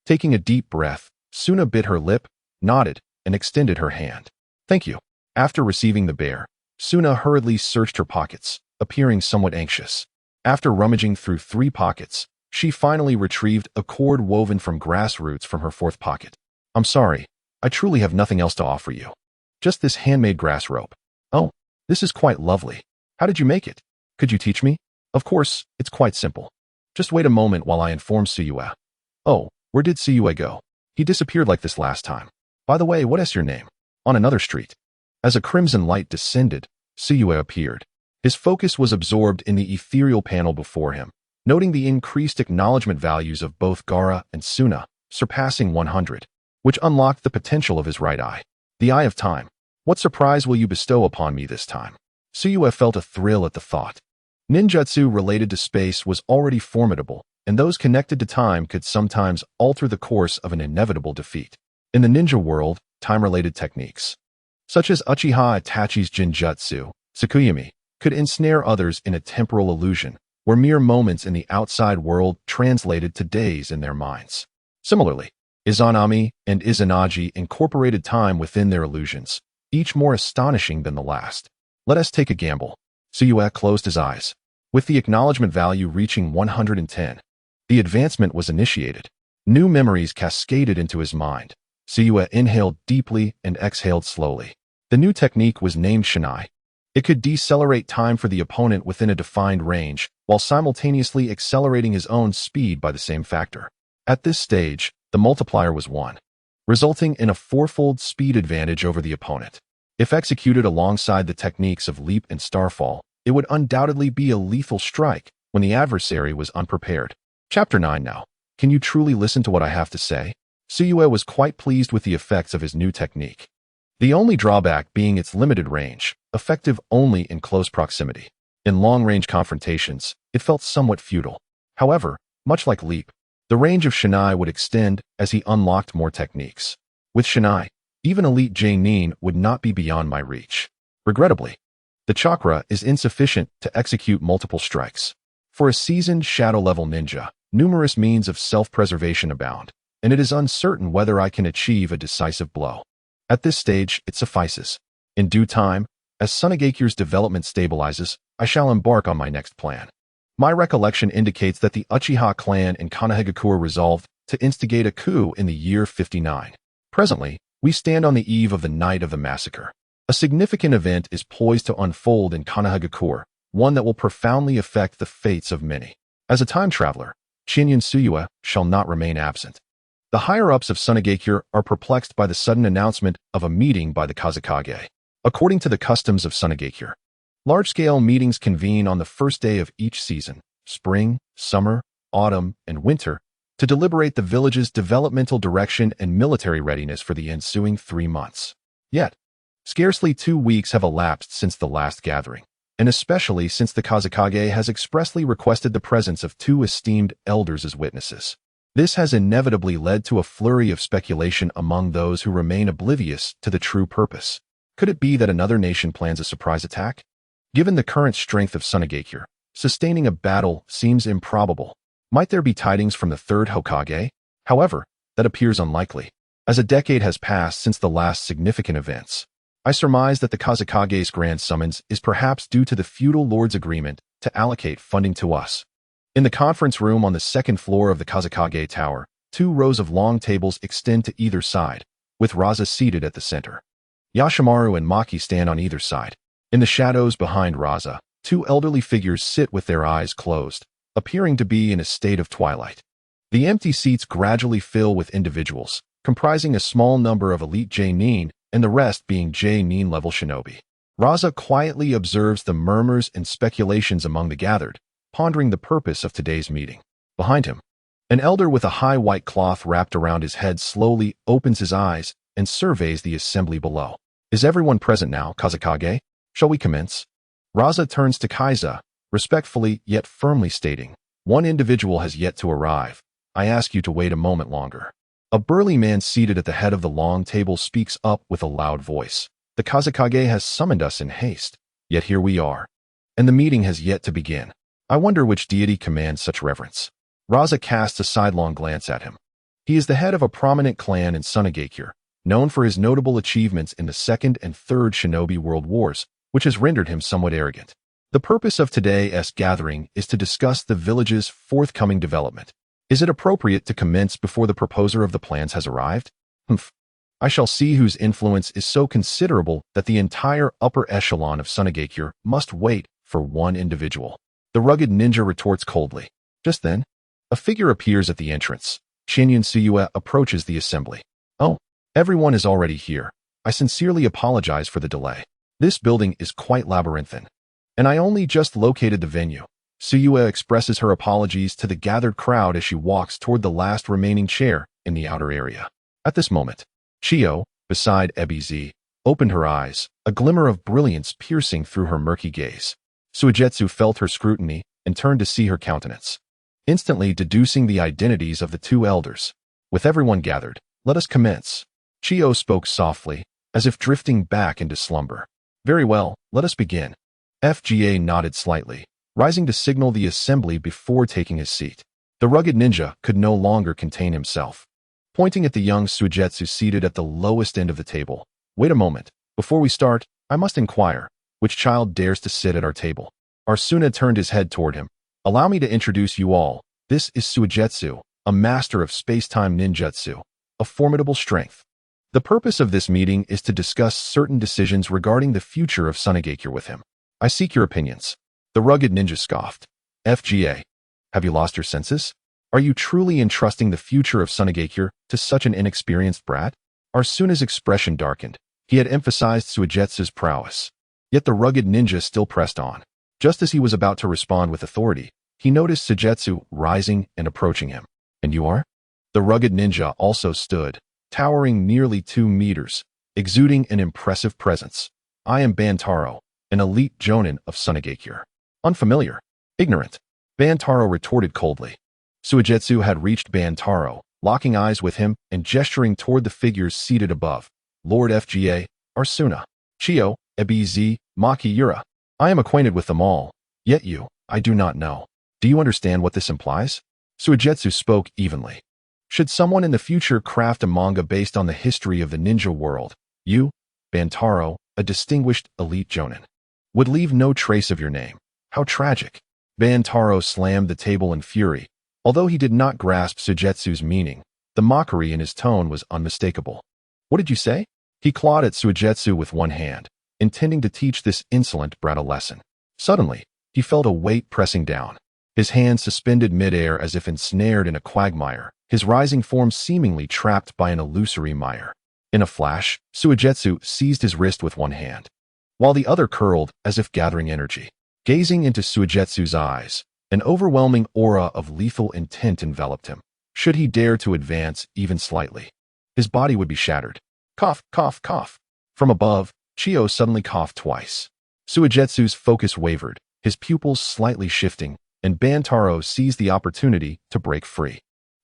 S1: Taking a deep breath, Suna bit her lip, nodded, and extended her hand. "Thank you." After receiving the bear, Suna hurriedly searched her pockets, appearing somewhat anxious. After rummaging through 3 pockets, she finally retrieved a cord woven from grass roots from her 4th pocket. "I'm sorry, I truly have nothing else to offer you. Just this handmade grass rope." "Oh, this is quite lovely. How did you make it? Could you teach me?" "Of course, it's quite simple. Just wait a moment while I inform Tsuyu." "Oh, where did Tsuyu go? He disappeared like this last time. By the way, what is your name?" "On another street." As a crimson light descended, Tsuyu appeared. His focus was absorbed in the ethereal panel before him, noting the increased acknowledgement values of both Gaara and Suna, surpassing 100, which unlocked the potential of his right eye. "The Eye of Time. What surprise will you bestow upon me this time?" Tsuyu felt a thrill at the thought. Ninjutsu related to space was already formidable, and those connected to time could sometimes alter the course of an inevitable defeat. In the ninja world, time-related techniques, such as Uchiha Itachi's Jinjutsu, Tsukuyomi, could ensnare others in a temporal illusion, where mere moments in the outside world translated to days in their minds. Similarly, Izanami and Izanagi incorporated time within their illusions, each more astonishing than the last. "Let us take a gamble." Tsuyu closed his eyes. With the acknowledgement value reaching 110, the advancement was initiated. New memories cascaded into his mind. Tsuyu inhaled deeply and exhaled slowly. The new technique was named Shinai. It could decelerate time for the opponent within a defined range, while simultaneously accelerating his own speed by the same factor. At this stage, the multiplier was 1, resulting in a 4-fold speed advantage over the opponent. If executed alongside the techniques of leap and starfall, it would undoubtedly be a lethal strike when the adversary was unprepared. Chapter 9 now. Can you truly listen to what I have to say? Tsukuyomi was quite pleased with the effects of his new technique. The only drawback being its limited range, effective only in close proximity. In long-range confrontations, it felt somewhat futile. However, much like Leap, the range of Shinai would extend as he unlocked more techniques. With Shinai, even elite J-Nin would not be beyond my reach. Regrettably, the chakra is insufficient to execute multiple strikes. For a seasoned shadow-level ninja, numerous means of self-preservation abound, and it is uncertain whether I can achieve a decisive blow. At this stage, it suffices. In due time, as Sunagekyu's development stabilizes, I shall embark on my next plan. My recollection indicates that the Uchiha clan in Konoha resolved to instigate a coup in the year 59. Presently, we stand on the eve of the night of the massacre. A significant event is poised to unfold in Konoha, one that will profoundly affect the fates of many. As a time traveler, Shinyan Tsukuyomi shall not remain absent. The higher-ups of Sunagekure are perplexed by the sudden announcement of a meeting by the Kazekage. According to the customs of Sunagekure, large-scale meetings convene on the first day of each season, spring, summer, autumn, and winter, to deliberate the village's developmental direction and military readiness for the ensuing 3 months. Yet, scarcely 2 weeks have elapsed since the last gathering, and especially since the Kazekage has expressly requested the presence of 2 esteemed elders as witnesses. This has inevitably led to a flurry of speculation among those who remain oblivious to the true purpose. Could it be that another nation plans a surprise attack? Given the current strength of Sunagekure, sustaining a battle seems improbable. Might there be tidings from the third Hokage? However, that appears unlikely, as a decade has passed since the last significant events. I surmise that the Kazekage's grand summons is perhaps due to the feudal lord's agreement to allocate funding to us. In the conference room on the second floor of the Kazekage Tower, 2 rows of long tables extend to either side, with Raza seated at the center. Yashamaru and Maki stand on either side. In the shadows behind Raza, 2 elderly figures sit with their eyes closed, appearing to be in a state of twilight. The empty seats gradually fill with individuals, comprising a small number of elite J-Nin and the rest being J-Nin level shinobi. Raza quietly observes the murmurs and speculations among the gathered, pondering the purpose of today's meeting. Behind him, an elder with a high white cloth wrapped around his head slowly opens his eyes and surveys the assembly below. Is everyone present now, Kazekage? Shall we commence? Raza turns to Kaiza, respectfully yet firmly stating, "One individual has yet to arrive. I ask you to wait a moment longer." A burly man seated at the head of the long table speaks up with a loud voice. The Kazekage has summoned us in haste, yet here we are. And the meeting has yet to begin. I wonder which deity commands such reverence. Raza casts a sidelong glance at him. He is the head of a prominent clan in Sunagekure, known for his notable achievements in the Second and Third Shinobi World Wars, which has rendered him somewhat arrogant. The purpose of today's gathering is to discuss the village's forthcoming development. Is it appropriate to commence before the proposer of the plans has arrived? I shall see whose influence is so considerable that the entire upper echelon of Sunagekure must wait for one individual. The rugged ninja retorts coldly. Just then, a figure appears at the entrance. Shinyan Tsukuyomi approaches the assembly. "Oh, everyone is already here. I sincerely apologize for the delay. This building is quite labyrinthine, and I only just located the venue." Tsukuyomi expresses her apologies to the gathered crowd as she walks toward the last remaining chair in the outer area. At this moment, Chiyo, beside Ebiz, opened her eyes, a glimmer of brilliance piercing through her murky gaze. Suigetsu felt her scrutiny and turned to see her countenance, instantly deducing the identities of the 2 elders. "With everyone gathered, let us commence." Chiyo spoke softly, as if drifting back into slumber. "Very well, let us begin." FGA nodded slightly, rising to signal the assembly before taking his seat. The rugged ninja could no longer contain himself. Pointing at the young Suigetsu seated at the lowest end of the table, "Wait a moment. Before we start, I must inquire, which child dares to sit at our table?" Arsuna turned his head toward him. "Allow me to introduce you all. This is Suigetsu, a master of space-time ninjutsu, a formidable strength. The purpose of this meeting is to discuss certain decisions regarding the future of Sunagekure with him. I seek your opinions." The rugged ninja scoffed. "FGA, have you lost your senses? Are you truly entrusting the future of Sunagekure to such an inexperienced brat?" Arsuna's expression darkened. He had emphasized Suigetsu's prowess. Yet the rugged ninja still pressed on. Just as he was about to respond with authority, he noticed Suigetsu rising and approaching him. And you are? The rugged ninja also stood, towering nearly 2 meters, exuding an impressive presence. I am Bantaro, an elite jonin of Sunagakure. Unfamiliar. Ignorant. Bantaro retorted coldly. Suigetsu had reached Bantaro, locking eyes with him and gesturing toward the figures seated above. Lord FGA, Arsuna, Chio, Ebz, Makiura. I am acquainted with them all, yet you, I do not know. Do you understand what this implies? Suigetsu spoke evenly. Should someone in the future craft a manga based on the history of the ninja world, you, Bantaro, a distinguished elite jonin, would leave no trace of your name. How tragic. Bantaro slammed the table in fury. Although he did not grasp Suigetsu's meaning, the mockery in his tone was unmistakable. What did you say? He clawed at Suigetsu with one hand, intending to teach this insolent brat a lesson. Suddenly, he felt a weight pressing down. His hand suspended midair as if ensnared in a quagmire, his rising form seemingly trapped by an illusory mire. In a flash, Suigetsu seized his wrist with one hand, while the other curled as if gathering energy. Gazing into Suigetsu's eyes, an overwhelming aura of lethal intent enveloped him. Should he dare to advance even slightly, his body would be shattered. Cough, cough, cough. From above, Chio suddenly coughed twice. Suigetsu's focus wavered, his pupils slightly shifting, and Bantaro seized the opportunity to break free.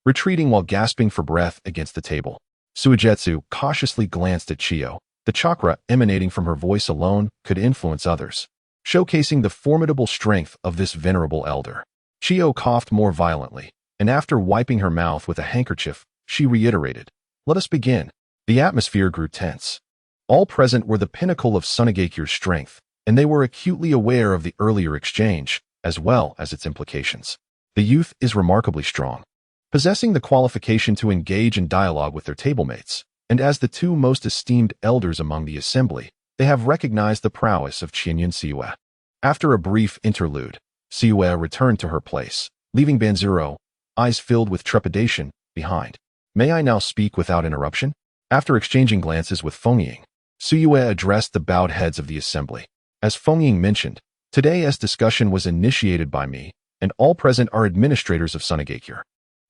S1: Retreating while gasping for breath against the table, Suigetsu cautiously glanced at Chio. The chakra emanating from her voice alone could influence others, showcasing the formidable strength of this venerable elder. Chio coughed more violently, and after wiping her mouth with a handkerchief, she reiterated, "Let us begin." The atmosphere grew tense. All present were the pinnacle of Sunagakure's strength, and they were acutely aware of the earlier exchange, as well as its implications. The youth is remarkably strong, possessing the qualification to engage in dialogue with their tablemates, and as the two most esteemed elders among the assembly, they have recognized the prowess of Chinyan Siue. After a brief interlude, Siue returned to her place, leaving Banzuro, eyes filled with trepidation, behind. May I now speak without interruption? After exchanging glances with Fengying, Siue addressed the bowed heads of the assembly. As Fengying mentioned, today's discussion was initiated by me, and all present are administrators of Sunagakure,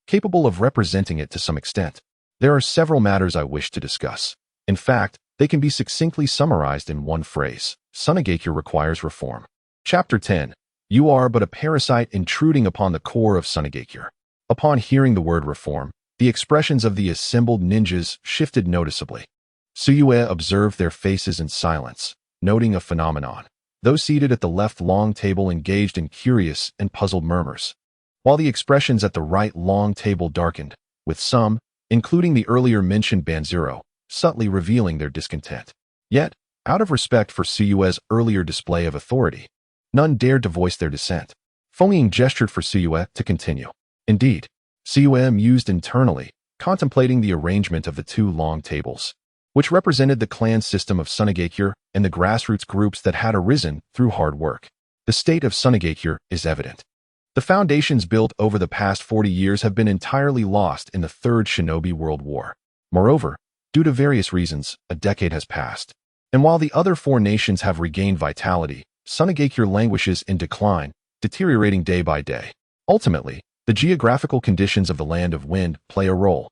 S1: capable of representing it to some extent. There are several matters I wish to discuss. In fact, they can be succinctly summarized in one phrase. Sunagakure requires reform. Chapter 10. You are but a parasite intruding upon the core of Sunagakure. Upon hearing the word reform, the expressions of the assembled ninjas shifted noticeably. Suyue observed their faces in silence, noting a phenomenon. Those seated at the left long table engaged in curious and puzzled murmurs, while the expressions at the right long table darkened, with some, including the earlier mentioned Banzuro, subtly revealing their discontent. Yet, out of respect for Suyue's earlier display of authority, none dared to voice their dissent. Fengying gestured for Suyue to continue. Indeed, Suyue mused internally, contemplating the arrangement of the two long tables, which represented the clan system of Sunagakure and the grassroots groups that had arisen through hard work. The state of Sunagakure is evident. The foundations built over the past 40 years have been entirely lost in the Third Shinobi World War. Moreover, due to various reasons, a decade has passed. And while the other four nations have regained vitality, Sunagakure languishes in decline, deteriorating day by day. Ultimately, the geographical conditions of the Land of Wind play a role.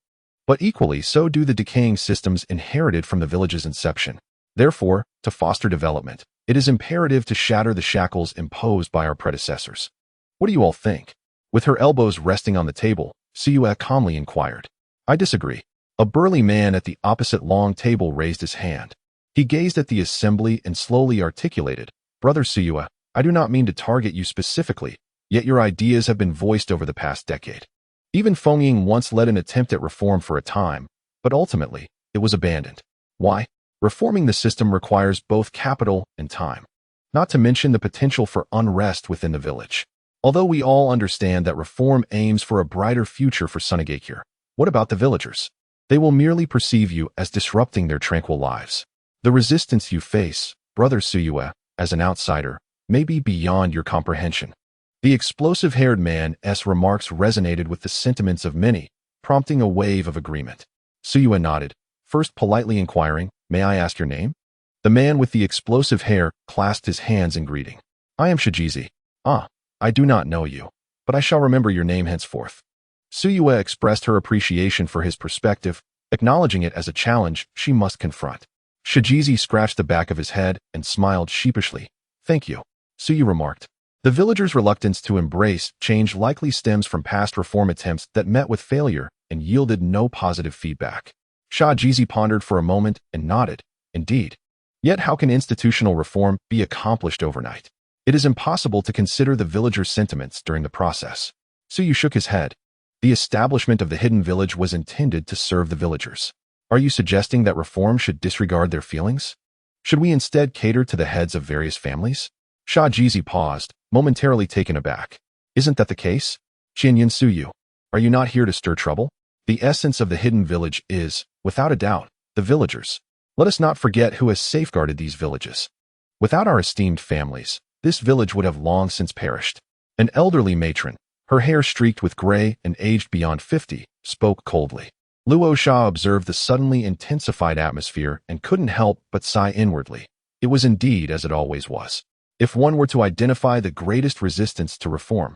S1: But equally so do the decaying systems inherited from the village's inception. Therefore, to foster development, it is imperative to shatter the shackles imposed by our predecessors. What do you all think? With her elbows resting on the table, Suyue calmly inquired. I disagree. A burly man at the opposite long table raised his hand. He gazed at the assembly and slowly articulated, Brother Suyue, I do not mean to target you specifically, yet your ideas have been voiced over the past decade. Even Fengying once led an attempt at reform for a time, but ultimately, it was abandoned. Why? Reforming the system requires both capital and time, not to mention the potential for unrest within the village. Although we all understand that reform aims for a brighter future for Sunagakure, what about the villagers? They will merely perceive you as disrupting their tranquil lives. The resistance you face, Brother Suyue, as an outsider, may be beyond your comprehension. The explosive-haired man's remarks resonated with the sentiments of many, prompting a wave of agreement. Suyue nodded, first politely inquiring, May I ask your name? The man with the explosive hair clasped his hands in greeting. I am Shijizi. Ah, I do not know you, but I shall remember your name henceforth. Suyue expressed her appreciation for his perspective, acknowledging it as a challenge she must confront. Shijizi scratched the back of his head and smiled sheepishly. Thank you, Suyu remarked. The villagers' reluctance to embrace change likely stems from past reform attempts that met with failure and yielded no positive feedback. Shijizi pondered for a moment and nodded. Indeed. Yet how can institutional reform be accomplished overnight? It is impossible to consider the villagers' sentiments during the process. Suyu shook his head. The establishment of the hidden village was intended to serve the villagers. Are you suggesting that reform should disregard their feelings? Should we instead cater to the heads of various families? Shijizi paused, momentarily taken aback. Isn't that the case? Chinyan Suyu, are you not here to stir trouble? The essence of the hidden village is, without a doubt, the villagers. Let us not forget who has safeguarded these villages. Without our esteemed families, this village would have long since perished. An elderly matron, her hair streaked with gray and aged beyond 50, spoke coldly. Luo Sha observed the suddenly intensified atmosphere and couldn't help but sigh inwardly. It was indeed as it always was. If one were to identify the greatest resistance to reform,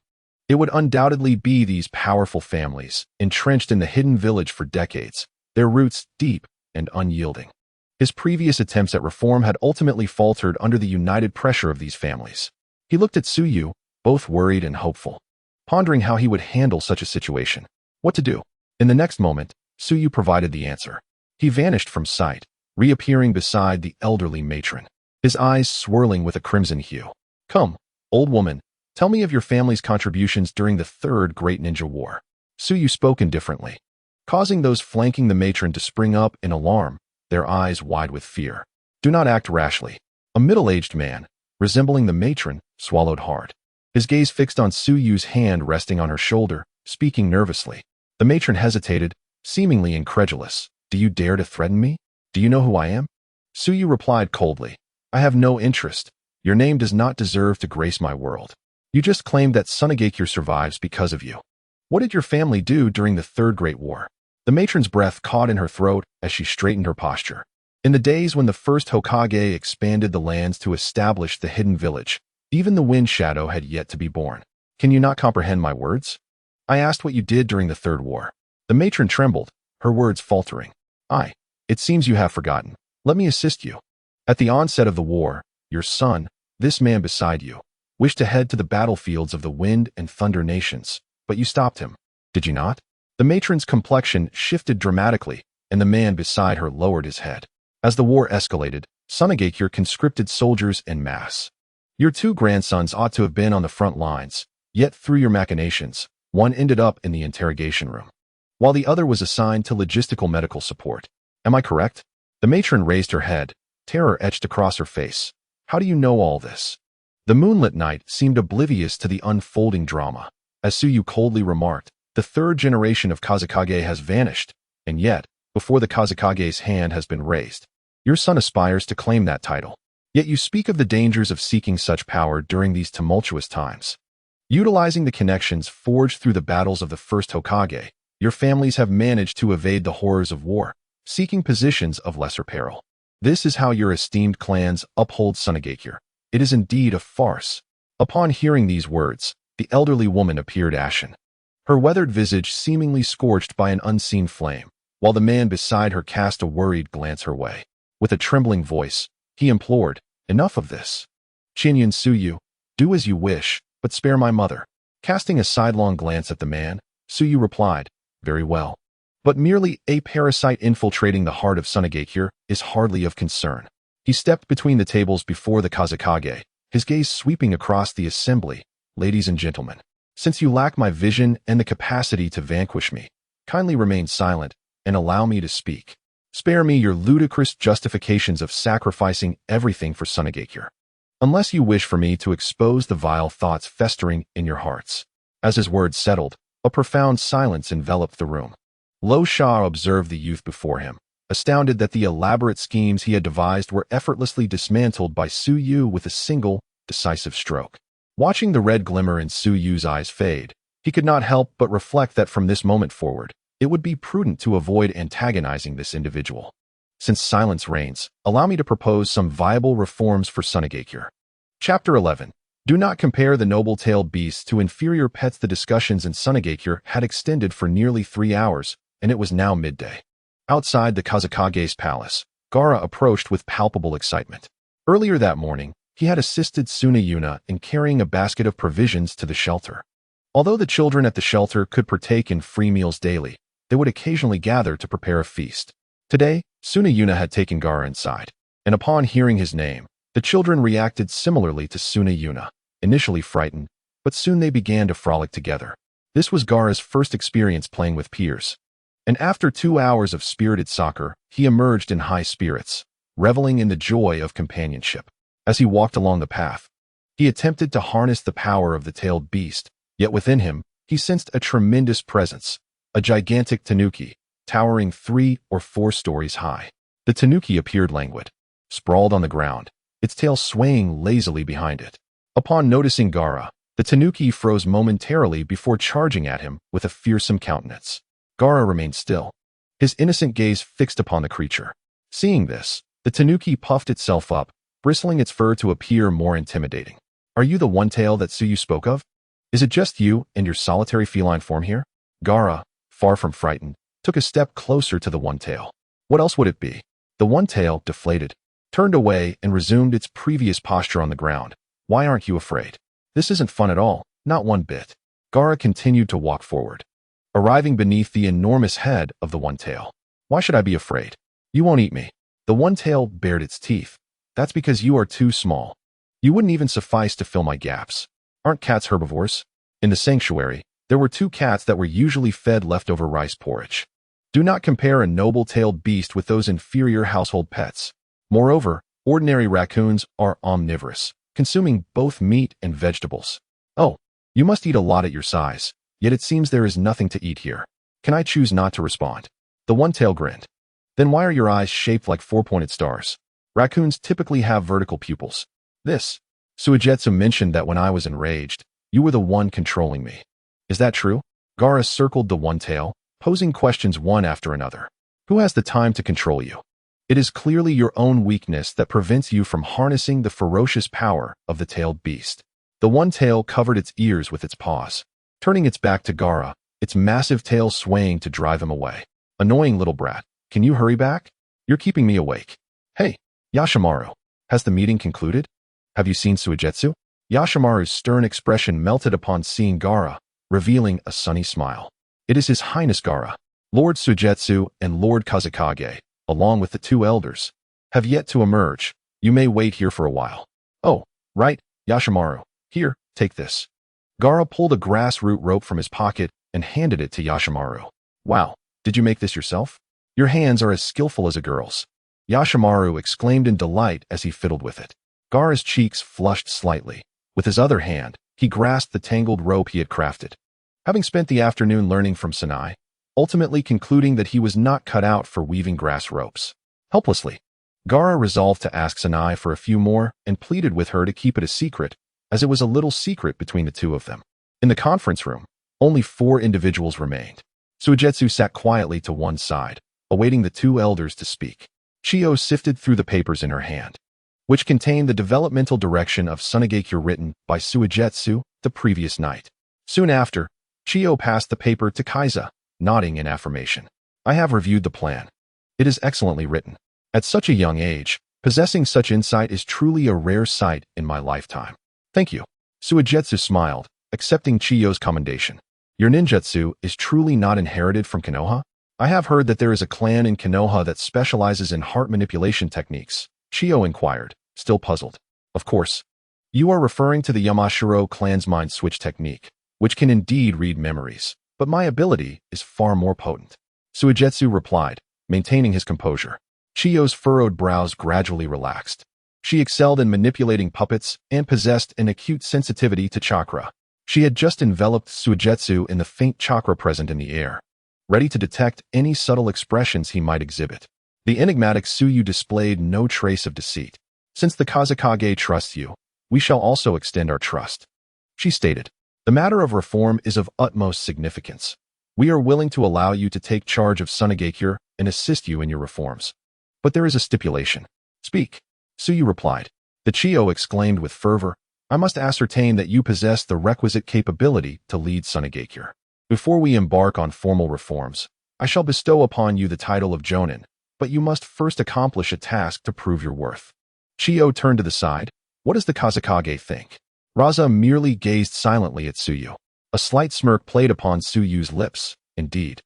S1: it would undoubtedly be these powerful families, entrenched in the hidden village for decades, their roots deep and unyielding. His previous attempts at reform had ultimately faltered under the united pressure of these families. He looked at Suyu, both worried and hopeful, pondering how he would handle such a situation. What to do? In the next moment, Suyu provided the answer. He vanished from sight, reappearing beside the elderly matron, his eyes swirling with a crimson hue. Come, old woman, tell me of your family's contributions during the Third Great Ninja War. Suyu spoke indifferently, causing those flanking the matron to spring up in alarm, their eyes wide with fear. Do not act rashly. A middle-aged man, resembling the matron, swallowed hard. His gaze fixed on Suyu's hand resting on her shoulder, speaking nervously. The matron hesitated, seemingly incredulous. Do you dare to threaten me? Do you know who I am? Suyu replied coldly. I have no interest. Your name does not deserve to grace my world. You just claimed that Sunagakure survives because of you. What did your family do during the Third Great War? The matron's breath caught in her throat as she straightened her posture. In the days when the first Hokage expanded the lands to establish the hidden village, even the Wind Shadow had yet to be born. Can you not comprehend my words? I asked what you did during the Third War. The matron trembled, her words faltering. It seems you have forgotten. Let me assist you. At the onset of the war, your son, this man beside you, wished to head to the battlefields of the Wind and Thunder nations, but you stopped him. Did you not? The matron's complexion shifted dramatically, and the man beside her lowered his head. As the war escalated, Sunagakure conscripted soldiers en masse. Your two grandsons ought to have been on the front lines, yet through your machinations, one ended up in the interrogation room, while the other was assigned to logistical medical support. Am I correct? The matron raised her head, terror etched across her face. How do you know all this? The moonlit night seemed oblivious to the unfolding drama. As Suyu coldly remarked, the third generation of Kazekage has vanished, and yet, before the Kazekage's hand has been raised, your son aspires to claim that title. Yet you speak of the dangers of seeking such power during these tumultuous times. Utilizing the connections forged through the battles of the first Hokage, your families have managed to evade the horrors of war, seeking positions of lesser peril. This is how your esteemed clans uphold Sunagakure. It is indeed a farce. Upon hearing these words, the elderly woman appeared ashen, her weathered visage seemingly scorched by an unseen flame, while the man beside her cast a worried glance her way. With a trembling voice, he implored, enough of this. Chinyan Suyu, do as you wish, but spare my mother. Casting a sidelong glance at the man, Suyu replied, very well. But merely a parasite infiltrating the heart of Sunagakure is hardly of concern. He stepped between the tables before the Kazekage, his gaze sweeping across the assembly. Ladies and gentlemen, since you lack my vision and the capacity to vanquish me, kindly remain silent and allow me to speak. Spare me your ludicrous justifications of sacrificing everything for Sunagakure, unless you wish for me to expose the vile thoughts festering in your hearts. As his words settled, a profound silence enveloped the room. Lo Sha observed the youth before him, astounded that the elaborate schemes he had devised were effortlessly dismantled by Suyu with a single, decisive stroke. Watching the red glimmer in Suyu's eyes fade, he could not help but reflect that from this moment forward, it would be prudent to avoid antagonizing this individual. Since silence reigns, allow me to propose some viable reforms for Sunagakure. Chapter 11. Do not compare the noble-tailed beasts to inferior pets. The discussions in Sunagakure had extended for nearly 3 hours, and it was now midday. Outside the Kazakage's palace, Gaara approached with palpable excitement. Earlier that morning, he had assisted Tsukuyomi in carrying a basket of provisions to the shelter. Although the children at the shelter could partake in free meals daily, they would occasionally gather to prepare a feast. Today, Tsukuyomi had taken Gaara inside, and upon hearing his name, the children reacted similarly to Tsukuyomi, initially frightened, but soon they began to frolic together. This was Gaara's first experience playing with peers. And after 2 hours of spirited soccer, he emerged in high spirits, reveling in the joy of companionship. As he walked along the path, he attempted to harness the power of the tailed beast, yet within him, he sensed a tremendous presence, a gigantic tanuki, towering 3 or 4 stories high. The tanuki appeared languid, sprawled on the ground, its tail swaying lazily behind it. Upon noticing Gaara, the tanuki froze momentarily before charging at him with a fearsome countenance. Gaara remained still, his innocent gaze fixed upon the creature. Seeing this, the tanuki puffed itself up, bristling its fur to appear more intimidating. Are you the one-tail that Tsuyu spoke of? Is it just you and your solitary feline form here? Gaara, far from frightened, took a step closer to the one-tail. What else would it be? The one-tail, deflated, turned away and resumed its previous posture on the ground. Why aren't you afraid? This isn't fun at all, not one bit. Gaara continued to walk forward, arriving beneath the enormous head of the one-tail. Why should I be afraid? You won't eat me. The one-tail bared its teeth. That's because you are too small. You wouldn't even suffice to fill my gaps. Aren't cats herbivores? In the sanctuary, there were 2 cats that were usually fed leftover rice porridge. Do not compare a noble-tailed beast with those inferior household pets. Moreover, ordinary raccoons are omnivorous, consuming both meat and vegetables. Oh, you must eat a lot at your size, yet it seems there is nothing to eat here. Can I choose not to respond? The one-tail grinned. Then why are your eyes shaped like 4-pointed stars? Raccoons typically have vertical pupils. Suigetsu mentioned that when I was enraged, you were the one controlling me. Is that true? Gaara circled the one-tail, posing questions one after another. Who has the time to control you? It is clearly your own weakness that prevents you from harnessing the ferocious power of the tailed beast. The one-tail covered its ears with its paws, turning its back to Gaara, its massive tail swaying to drive him away. Annoying little brat, can you hurry back? You're keeping me awake. Hey, Yashamaru, has the meeting concluded? Have you seen Suigetsu? Yashamaru's stern expression melted upon seeing Gaara, revealing a sunny smile. It is His Highness Gaara. Lord Suigetsu and Lord Kazakage, along with the 2 elders, have yet to emerge. You may wait here for a while. Oh, right, Yashamaru. Here, take this. Gaara pulled a grass root rope from his pocket and handed it to Yashamaru. Wow, did you make this yourself? Your hands are as skillful as a girl's. Yashamaru exclaimed in delight as he fiddled with it. Gaara's cheeks flushed slightly. With his other hand, he grasped the tangled rope he had crafted. Having spent the afternoon learning from Sanai, ultimately concluding that he was not cut out for weaving grass ropes. Helplessly, Gaara resolved to ask Sanai for a few more and pleaded with her to keep it a secret, as it was a little secret between the 2 of them. In the conference room, only 4 individuals remained. Suigetsu sat quietly to one side, awaiting the 2 elders to speak. Chiyo sifted through the papers in her hand, which contained the developmental direction of Sunagakure written by Suigetsu the previous night. Soon after, Chiyo passed the paper to Kaiza, nodding in affirmation. I have reviewed the plan. It is excellently written. At such a young age, possessing such insight is truly a rare sight in my lifetime. Thank you. Suigetsu smiled, accepting Chiyo's commendation. Your ninjutsu is truly not inherited from Konoha? I have heard that there is a clan in Konoha that specializes in heart manipulation techniques, Chiyo inquired, still puzzled. Of course. You are referring to the Yamashiro clan's mind switch technique, which can indeed read memories, but my ability is far more potent. Suigetsu replied, maintaining his composure. Chiyo's furrowed brows gradually relaxed. She excelled in manipulating puppets and possessed an acute sensitivity to chakra. She had just enveloped Suigetsu in the faint chakra present in the air, ready to detect any subtle expressions he might exhibit. The enigmatic Tsuyu displayed no trace of deceit. Since the Kazakage trusts you, we shall also extend our trust. She stated, the matter of reform is of utmost significance. We are willing to allow you to take charge of Sunagakure and assist you in your reforms. But there is a stipulation. Speak. Tsuyu replied. The Chiyo exclaimed with fervor, I must ascertain that you possess the requisite capability to lead Sunagakure. Before we embark on formal reforms, I shall bestow upon you the title of Jonin, but you must first accomplish a task to prove your worth. Chiyo turned to the side. What does the Kazekage think? Raza merely gazed silently at Tsuyu. A slight smirk played upon Tsuyu's lips. Indeed,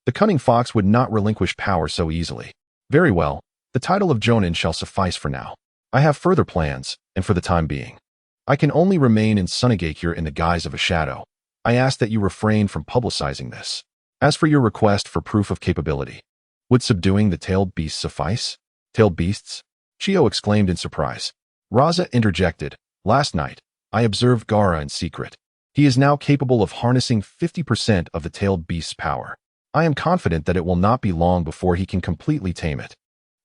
S1: the cunning fox would not relinquish power so easily. Very well, the title of Jonin shall suffice for now. I have further plans, and for the time being, I can only remain in Sunagakure in the guise of a shadow. I ask that you refrain from publicizing this. As for your request for proof of capability, would subduing the tailed beasts suffice? Tailed beasts? Chiyo exclaimed in surprise. Raza interjected. Last night, I observed Gaara in secret. He is now capable of harnessing 50% of the tailed beast's power. I am confident that it will not be long before he can completely tame it.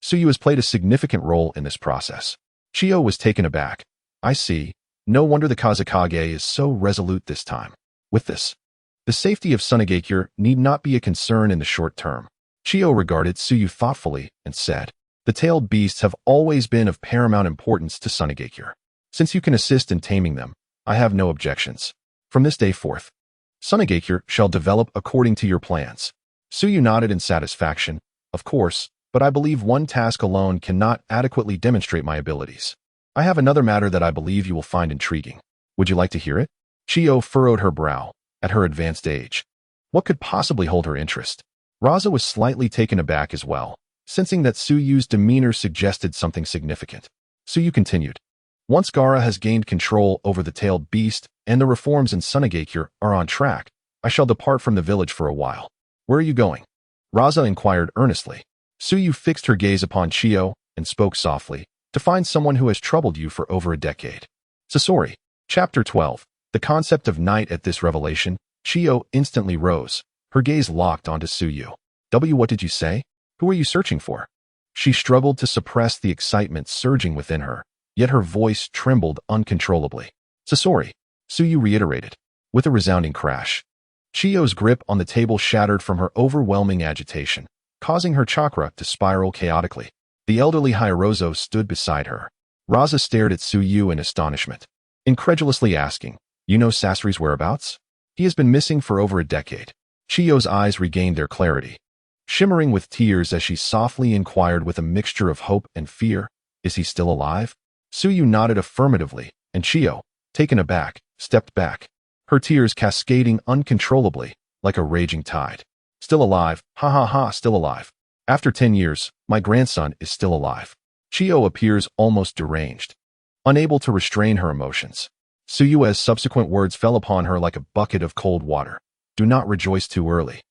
S1: Tsuyu has played a significant role in this process. Chiyo was taken aback. I see. No wonder the Kazekage is so resolute this time. With this, the safety of Sunagakure need not be a concern in the short term. Chiyo regarded Tsuyu thoughtfully and said, the tailed beasts have always been of paramount importance to Sunagakure. Since you can assist in taming them, I have no objections. From this day forth, Sunagakure shall develop according to your plans. Tsuyu nodded in satisfaction. Of course, but I believe one task alone cannot adequately demonstrate my abilities. I have another matter that I believe you will find intriguing. Would you like to hear it? Chiyo furrowed her brow. At her advanced age, what could possibly hold her interest? Raza was slightly taken aback as well, sensing that Tsuyu's demeanor suggested something significant. Tsuyu continued. Once Gaara has gained control over the tailed beast and the reforms in Sunagakure are on track, I shall depart from the village for a while. Where are you going? Raza inquired earnestly. Tsuyu fixed her gaze upon Chiyo and spoke softly. To find someone who has troubled you for over a decade. Sasori. Chapter 12. The concept of night. At this revelation, Chiyo instantly rose. Her gaze locked onto Tsuyu. What did you say? Who are you searching for? She struggled to suppress the excitement surging within her, yet her voice trembled uncontrollably. Sasori. Tsuyu reiterated, with a resounding crash. Chiyo's grip on the table shattered from her overwhelming agitation, causing her chakra to spiral chaotically. The elderly Hirozo stood beside her. Raza stared at Tsuyu in astonishment, incredulously asking, You know Sasori's whereabouts? He has been missing for over a decade. Chiyo's eyes regained their clarity, shimmering with tears as she softly inquired with a mixture of hope and fear, Is he still alive? Tsuyu nodded affirmatively, and Chiyo, taken aback, stepped back, her tears cascading uncontrollably, like a raging tide. Still alive, ha ha ha, still alive. After 10 years, my grandson is still alive. Chiyo appears almost deranged, unable to restrain her emotions. Tsuyu's subsequent words fell upon her like a bucket of cold water. Do not rejoice too early.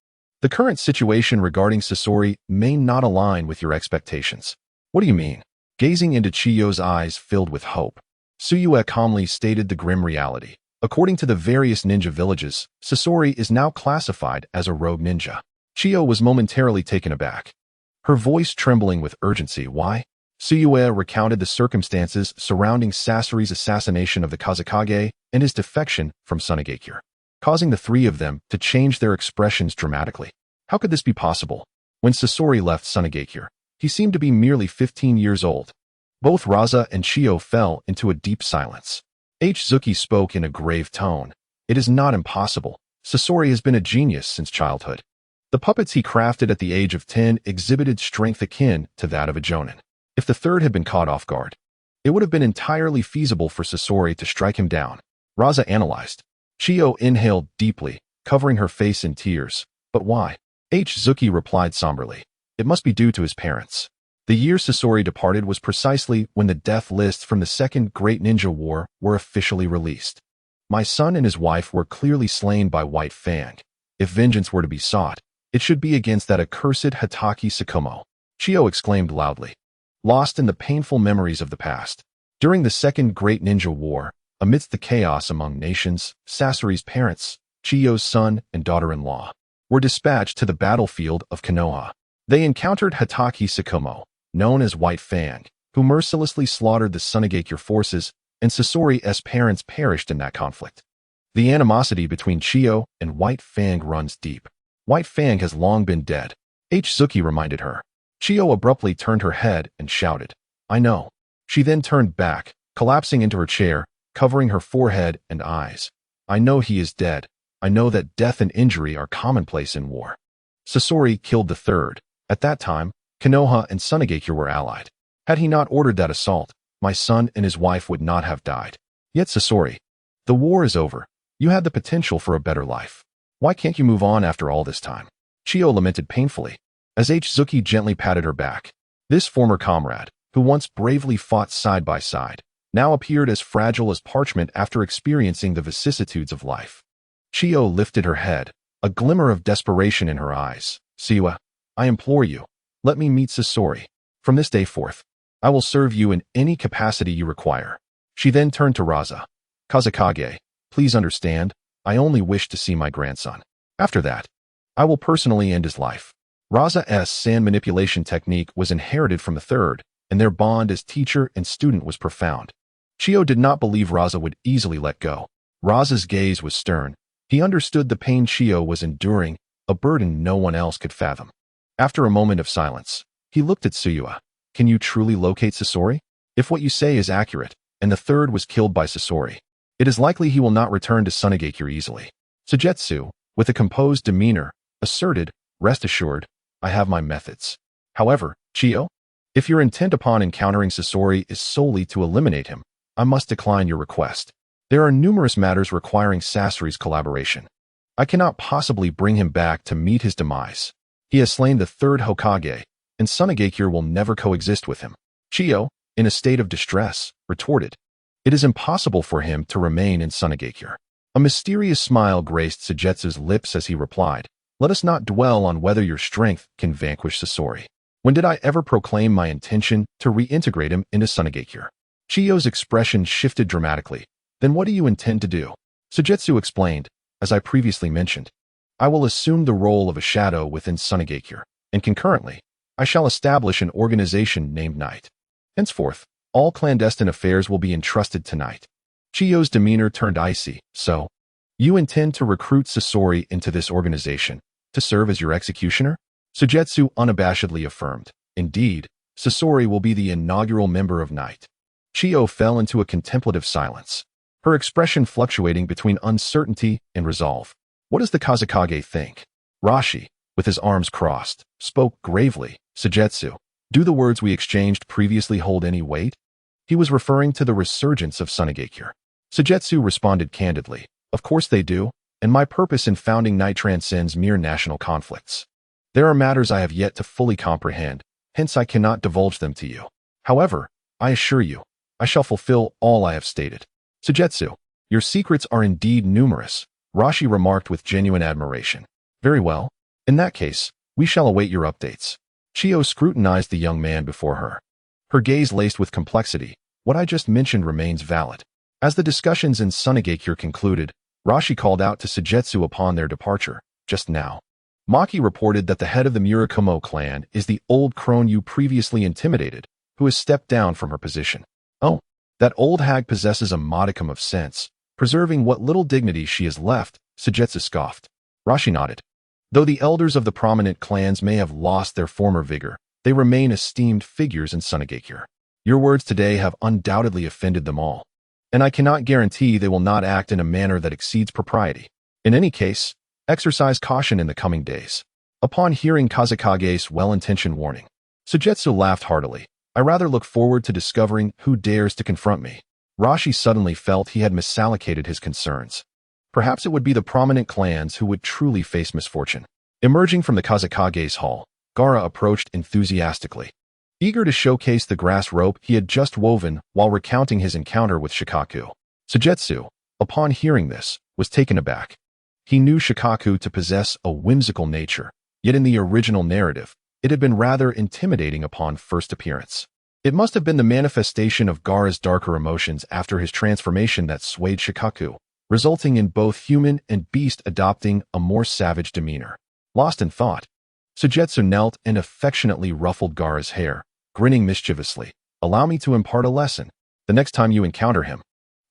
S1: The current situation regarding Sasori may not align with your expectations. What do you mean? Gazing into Chiyo's eyes filled with hope, Tsuyu calmly stated the grim reality. According to the various ninja villages, Sasori is now classified as a rogue ninja. Chiyo was momentarily taken aback, her voice trembling with urgency. Why? Tsuyu recounted the circumstances surrounding Sasori's assassination of the Kazekage and his defection from Sunagakure, causing the three of them to change their expressions dramatically. How could this be possible? When Sasori left Sunagakure, he seemed to be merely 15 years old. Both Raza and Chiyo fell into a deep silence. Zuki spoke in a grave tone. It is not impossible. Sasori has been a genius since childhood. The puppets he crafted at the age of 10 exhibited strength akin to that of a jonin. If the third had been caught off guard, it would have been entirely feasible for Sasori to strike him down. Raza analyzed. Chiyo inhaled deeply, covering her face in tears. But why? Zuki replied somberly. It must be due to his parents. The year Sasori departed was precisely when the death lists from the Second Great Ninja War were officially released. My son and his wife were clearly slain by White Fang. If vengeance were to be sought, it should be against that accursed Hatake Tsukuyomi. Chiyo exclaimed loudly, lost in the painful memories of the past. During the Second Great Ninja War, amidst the chaos among nations, Sasori's parents, Chiyo's son and daughter-in-law, were dispatched to the battlefield of Konoha. They encountered Hatake Tsukuyomi, known as White Fang, who mercilessly slaughtered the Sunagakure forces, and Sasori's parents perished in that conflict. The animosity between Chiyo and White Fang runs deep. White Fang has long been dead, Zuki reminded her. Chiyo abruptly turned her head and shouted, I know. She then turned back, collapsing into her chair, covering her forehead and eyes. I know he is dead. I know that death and injury are commonplace in war. Sasori killed the third. At that time, Konoha and Sunagakure were allied. Had he not ordered that assault, my son and his wife would not have died. Yet Sasori, the war is over. You had the potential for a better life. Why can't you move on after all this time? Chiyo lamented painfully, as Zuki gently patted her back. This former comrade, who once bravely fought side by side, now appeared as fragile as parchment after experiencing the vicissitudes of life. Chiyo lifted her head, a glimmer of desperation in her eyes. Siwa, I implore you, let me meet Sasori. From this day forth, I will serve you in any capacity you require. She then turned to Raza. Kazekage, please understand, I only wish to see my grandson. After that, I will personally end his life. Raza's sand manipulation technique was inherited from the third, and their bond as teacher and student was profound. Chiyo did not believe Raza would easily let go. Raza's gaze was stern. He understood the pain Chiyo was enduring, a burden no one else could fathom. After a moment of silence, he looked at Tsuyua. Can you truly locate Sasori? If what you say is accurate, and the third was killed by Sasori, it is likely he will not return to Sunagakure easily. Sujetsu, with a composed demeanor, asserted, rest assured, I have my methods. However, Chiyo, if your intent upon encountering Sasori is solely to eliminate him, I must decline your request. There are numerous matters requiring Sasori's collaboration. I cannot possibly bring him back to meet his demise. He has slain the third Hokage, and Sunagakure will never coexist with him. Chiyo, in a state of distress, retorted, it is impossible for him to remain in Sunagakure. A mysterious smile graced Sujetsu's lips as he replied, let us not dwell on whether your strength can vanquish Sasori. When did I ever proclaim my intention to reintegrate him into Sunagakure? Chiyo's expression shifted dramatically. Then what do you intend to do? Sujetsu explained, as I previously mentioned, I will assume the role of a shadow within Sunagakure, and concurrently, I shall establish an organization named Night. Henceforth, all clandestine affairs will be entrusted to Night. Chiyo's demeanor turned icy. So, you intend to recruit Sasori into this organization, to serve as your executioner? Sujetsu unabashedly affirmed. Indeed, Sasori will be the inaugural member of Night. Chiyo fell into a contemplative silence, her expression fluctuating between uncertainty and resolve. What does the Kazekage think? Rashi, with his arms crossed, spoke gravely. Sujetsu, do the words we exchanged previously hold any weight? He was referring to the resurgence of Sunagakure. Sujetsu responded candidly, of course they do, and my purpose in founding Night transcends mere national conflicts. There are matters I have yet to fully comprehend, hence I cannot divulge them to you. However, I assure you, I shall fulfill all I have stated. Sujetsu, your secrets are indeed numerous, Rashi remarked with genuine admiration. Very well. In that case, we shall await your updates. Chiyo scrutinized the young man before her. Her gaze laced with complexity. What I just mentioned remains valid. As the discussions in Sunagakure concluded, Rashi called out to Sujetsu upon their departure. Just now, Maki reported that the head of the Murakumo clan is the old crone you previously intimidated, who has stepped down from her position. Oh, that old hag possesses a modicum of sense, preserving what little dignity she has left, Sujetsu scoffed. Rashi nodded. Though the elders of the prominent clans may have lost their former vigor, they remain esteemed figures in Sunagakure. Your words today have undoubtedly offended them all, and I cannot guarantee they will not act in a manner that exceeds propriety. In any case, exercise caution in the coming days. Upon hearing Kazekage's well-intentioned warning, Sujetsu laughed heartily. I rather look forward to discovering who dares to confront me. Rashi suddenly felt he had misallocated his concerns. Perhaps it would be the prominent clans who would truly face misfortune. Emerging from the Kazekage's hall, Gaara approached enthusiastically, eager to showcase the grass rope he had just woven while recounting his encounter with Shikaku. Sujetsu, upon hearing this, was taken aback. He knew Shikaku to possess a whimsical nature, yet in the original narrative, it had been rather intimidating upon first appearance. It must have been the manifestation of Gaara's darker emotions after his transformation that swayed Shikaku, resulting in both human and beast adopting a more savage demeanor. Lost in thought, Sujetsu knelt and affectionately ruffled Gaara's hair, grinning mischievously. Allow me to impart a lesson. The next time you encounter him,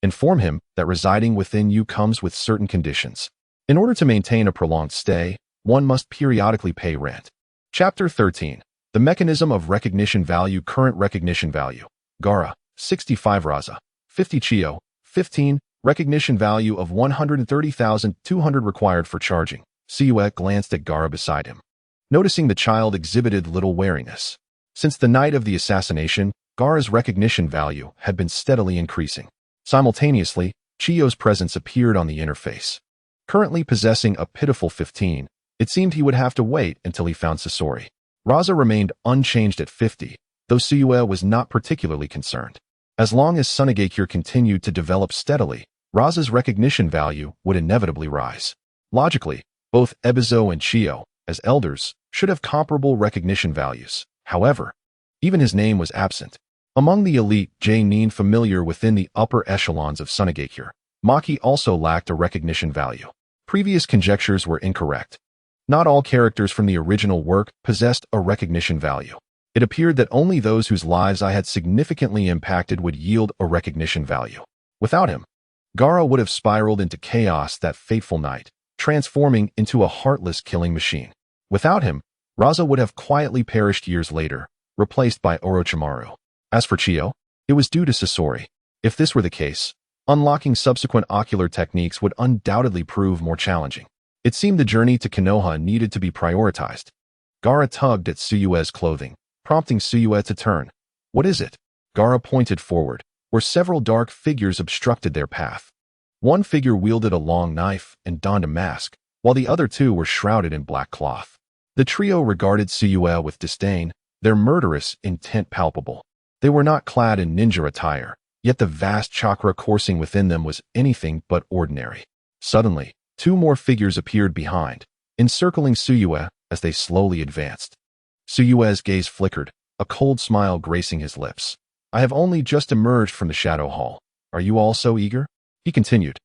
S1: inform him that residing within you comes with certain conditions. In order to maintain a prolonged stay, one must periodically pay rent. Chapter 13. The Mechanism of Recognition Value. Current Recognition Value. Gaara, 65 Raza, 50 Chiyo, 15. Recognition value of 130,200 required for charging. Tsukuyomi glanced at Gaara beside him, noticing the child exhibited little wariness. Since the night of the assassination, Gaara's recognition value had been steadily increasing. Simultaneously, Chiyo's presence appeared on the interface. Currently possessing a pitiful 15, it seemed he would have to wait until he found Sasori. Raza remained unchanged at 50, though Tsukuyomi was not particularly concerned. As long as Sunagakure continued to develop steadily, Raza's recognition value would inevitably rise. Logically, both Ebizo and Chiyo, as elders, should have comparable recognition values. However, even his name was absent. Among the elite J-nin familiar within the upper echelons of Sunagakure, Maki also lacked a recognition value. Previous conjectures were incorrect. Not all characters from the original work possessed a recognition value. It appeared that only those whose lives I had significantly impacted would yield a recognition value. Without him, Gaara would have spiraled into chaos that fateful night, transforming into a heartless killing machine. Without him, Raza would have quietly perished years later, replaced by Orochimaru. As for Chiyo, it was due to Sasori. If this were the case, unlocking subsequent ocular techniques would undoubtedly prove more challenging. It seemed the journey to Konoha needed to be prioritized. Gaara tugged at Tsuyue's clothing, prompting Tsukuyomi to turn. What is it? Gaara pointed forward, where several dark figures obstructed their path. One figure wielded a long knife and donned a mask, while the other two were shrouded in black cloth. The trio regarded Tsukuyomi with disdain, their murderous intent palpable. They were not clad in ninja attire, yet the vast chakra coursing within them was anything but ordinary. Suddenly, two more figures appeared behind, encircling Tsukuyomi as they slowly advanced. Tsuyue's gaze flickered, a cold smile gracing his lips. I have only just emerged from the Shadow Hall. Are you all so eager? He continued.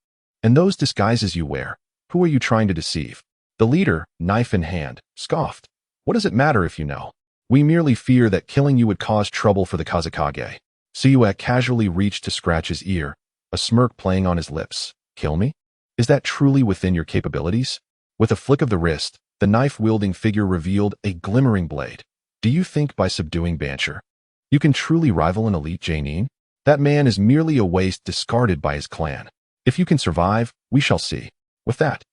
S1: And those disguises you wear, who are you trying to deceive? The leader, knife in hand, scoffed. What does it matter if you know? We merely fear that killing you would cause trouble for the Kazekage. Tsukuyomi casually reached to scratch his ear, a smirk playing on his lips. Kill me? Is that truly within your capabilities? With a flick of the wrist, the knife-wielding figure revealed a glimmering blade. Do you think by subduing Bancher, you can truly rival an elite J-nin? That man is merely a waste discarded by his clan. If you can survive, we shall see. With that,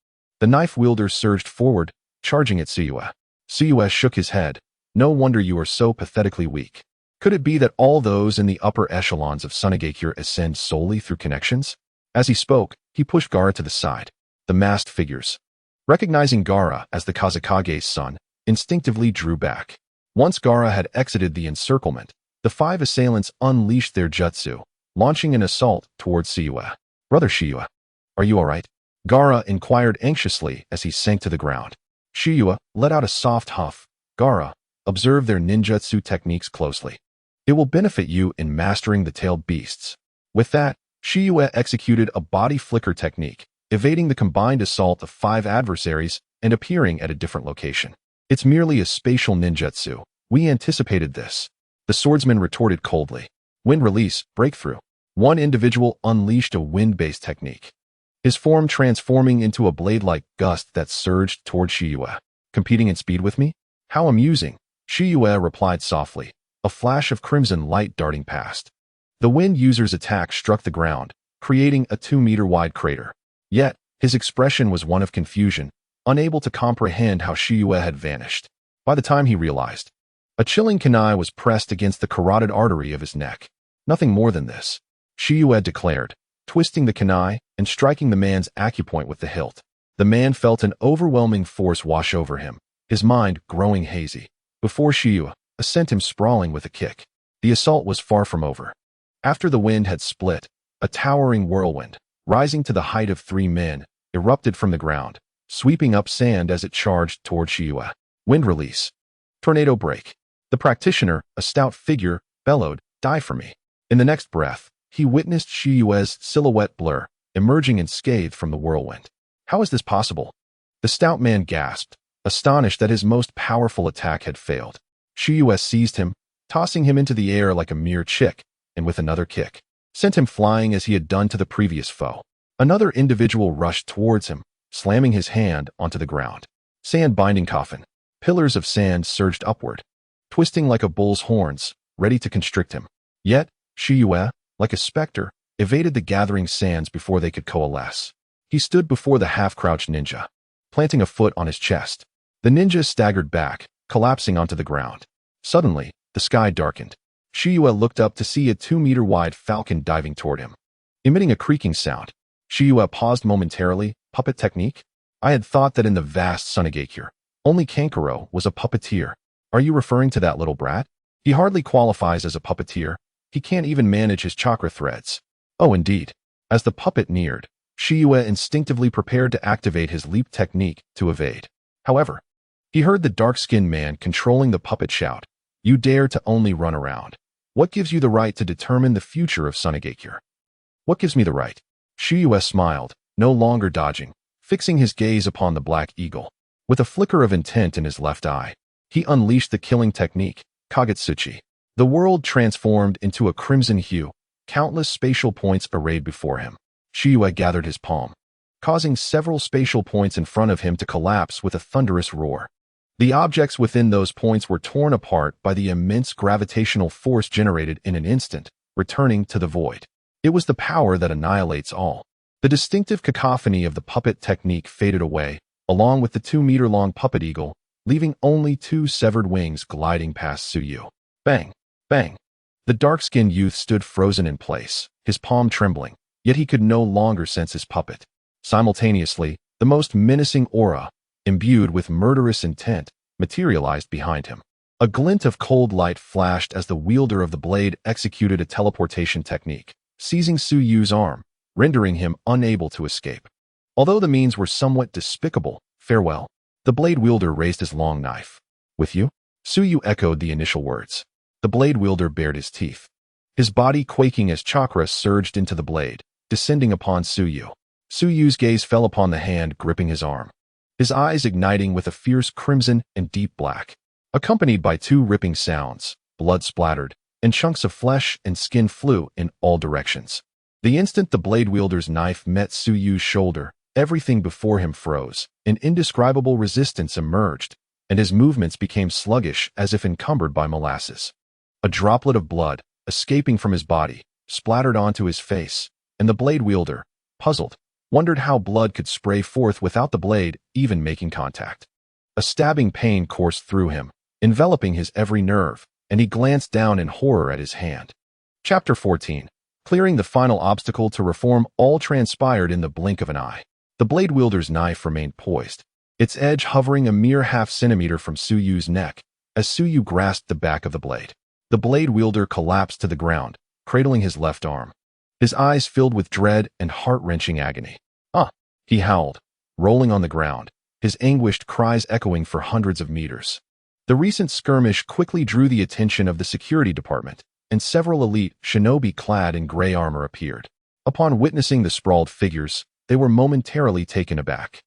S1: the knife wielder surged forward, charging at Tsukuyomi. Tsukuyomi shook his head. No wonder you are so pathetically weak. Could it be that all those in the upper echelons of Sunagakure ascend solely through connections? As he spoke, he pushed Gaara to the side. The masked figures, recognizing Gaara as the Kazekage's son, instinctively drew back. Once Gaara had exited the encirclement, the five assailants unleashed their jutsu, launching an assault towards Tsukuyomi. Brother Tsukuyomi, are you all right? Gaara inquired anxiously as he sank to the ground. Tsukuyomi let out a soft huff. Gaara, observe their ninjutsu techniques closely. It will benefit you in mastering the tailed beasts. With that, Tsukuyomi executed a body flicker technique, evading the combined assault of 5 adversaries and appearing at a different location. It's merely a spatial ninjutsu. We anticipated this. The swordsman retorted coldly. Wind release, breakthrough. One individual unleashed a wind-based technique, his form transforming into a blade-like gust that surged toward Tsukuyomi. Competing in speed with me? How amusing, Tsukuyomi replied softly, a flash of crimson light darting past. The wind user's attack struck the ground, creating a 2-meter-wide crater. Yet, his expression was one of confusion, unable to comprehend how Tsukuyomi had vanished. By the time he realized, a chilling kunai was pressed against the carotid artery of his neck. Nothing more than this, Tsukuyomi declared, twisting the kunai and striking the man's acupoint with the hilt. The man felt an overwhelming force wash over him, his mind growing hazy, before Tsukuyomi sent him sprawling with a kick. The assault was far from over. After the wind had split, a towering whirlwind, rising to the height of 3 men, erupted from the ground, sweeping up sand as it charged toward Tsukuyomi. Wind release. Tornado break. The practitioner, a stout figure, bellowed, Die for me. In the next breath, he witnessed Tsukuyomi's silhouette blur, emerging unscathed from the whirlwind. How is this possible? The stout man gasped, astonished that his most powerful attack had failed. Tsukuyomi seized him, tossing him into the air like a mere chick, and with another kick, sent him flying as he had done to the previous foe. Another individual rushed towards him, slamming his hand onto the ground. Sand binding coffin. Pillars of sand surged upward, twisting like a bull's horns, ready to constrict him. Yet, Tsukuyomi, like a specter, evaded the gathering sands before they could coalesce. He stood before the half-crouched ninja, planting a foot on his chest. The ninja staggered back, collapsing onto the ground. Suddenly, the sky darkened. Shiyue looked up to see a 2-meter-wide falcon diving toward him. Emitting a creaking sound, Shiyue paused momentarily. Puppet technique? I had thought that in the vast Sunagakure, only Kankuro was a puppeteer. Are you referring to that little brat? He hardly qualifies as a puppeteer. He can't even manage his chakra threads. Oh, indeed. As the puppet neared, Shiyue instinctively prepared to activate his leap technique to evade. However, he heard the dark-skinned man controlling the puppet shout, "You dare to only run around. What gives you the right to determine the future of Sunagakure?" What gives me the right? Shiyue smiled, no longer dodging, fixing his gaze upon the black eagle. With a flicker of intent in his left eye, he unleashed the killing technique, Kagetsuchi. The world transformed into a crimson hue, countless spatial points arrayed before him. Shiyue gathered his palm, causing several spatial points in front of him to collapse with a thunderous roar. The objects within those points were torn apart by the immense gravitational force generated in an instant, returning to the void. It was the power that annihilates all. The distinctive cacophony of the puppet technique faded away, along with the 2-meter-long puppet eagle, leaving only 2 severed wings gliding past Tsuyu. Bang! Bang! The dark-skinned youth stood frozen in place, his palm trembling, yet he could no longer sense his puppet. Simultaneously, the most menacing aura, imbued with murderous intent, materialized behind him. A glint of cold light flashed as the wielder of the blade executed a teleportation technique, seizing Tsuyu's arm, rendering him unable to escape. Although the means were somewhat despicable, farewell. The blade wielder raised his long knife. With you? Tsuyu echoed the initial words. The blade wielder bared his teeth, his body quaking as chakra surged into the blade, descending upon Tsuyu. Tsuyu's gaze fell upon the hand gripping his arm, his eyes igniting with a fierce crimson and deep black, accompanied by 2 ripping sounds. Blood splattered, and chunks of flesh and skin flew in all directions. The instant the blade wielder's knife met Tsuyu's shoulder, everything before him froze. An indescribable resistance emerged, and his movements became sluggish as if encumbered by molasses. A droplet of blood, escaping from his body, splattered onto his face, and the blade wielder, puzzled, wondered how blood could spray forth without the blade even making contact. A stabbing pain coursed through him, enveloping his every nerve, and he glanced down in horror at his hand. Chapter 14. Clearing the final obstacle to reform. All transpired in the blink of an eye. The blade wielder's knife remained poised, its edge hovering a mere half-centimeter from Tsuyu's neck, as Tsuyu grasped the back of the blade. The blade wielder collapsed to the ground, cradling his left arm, his eyes filled with dread and heart-wrenching agony. "Ah!" he howled, rolling on the ground, his anguished cries echoing for hundreds of meters. The recent skirmish quickly drew the attention of the security department, and several elite shinobi clad in gray armor appeared. Upon witnessing the sprawled figures, they were momentarily taken aback.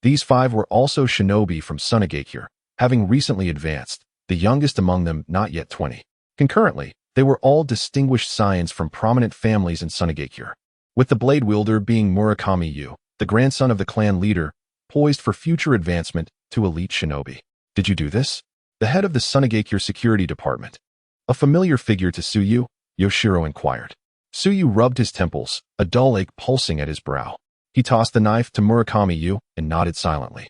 S1: These 5 were also shinobi from Sunagakure, having recently advanced, the youngest among them not yet 20. Concurrently, they were all distinguished scions from prominent families in Sunagakure, with the blade wielder being Murakami Yu, the grandson of the clan leader, poised for future advancement to elite shinobi. "Did you do this?" The head of the Sunagakure security department, a familiar figure to Tsuyu, Yashamaru inquired. Tsuyu rubbed his temples, a dull ache pulsing at his brow. He tossed the knife to Murakami Yu and nodded silently.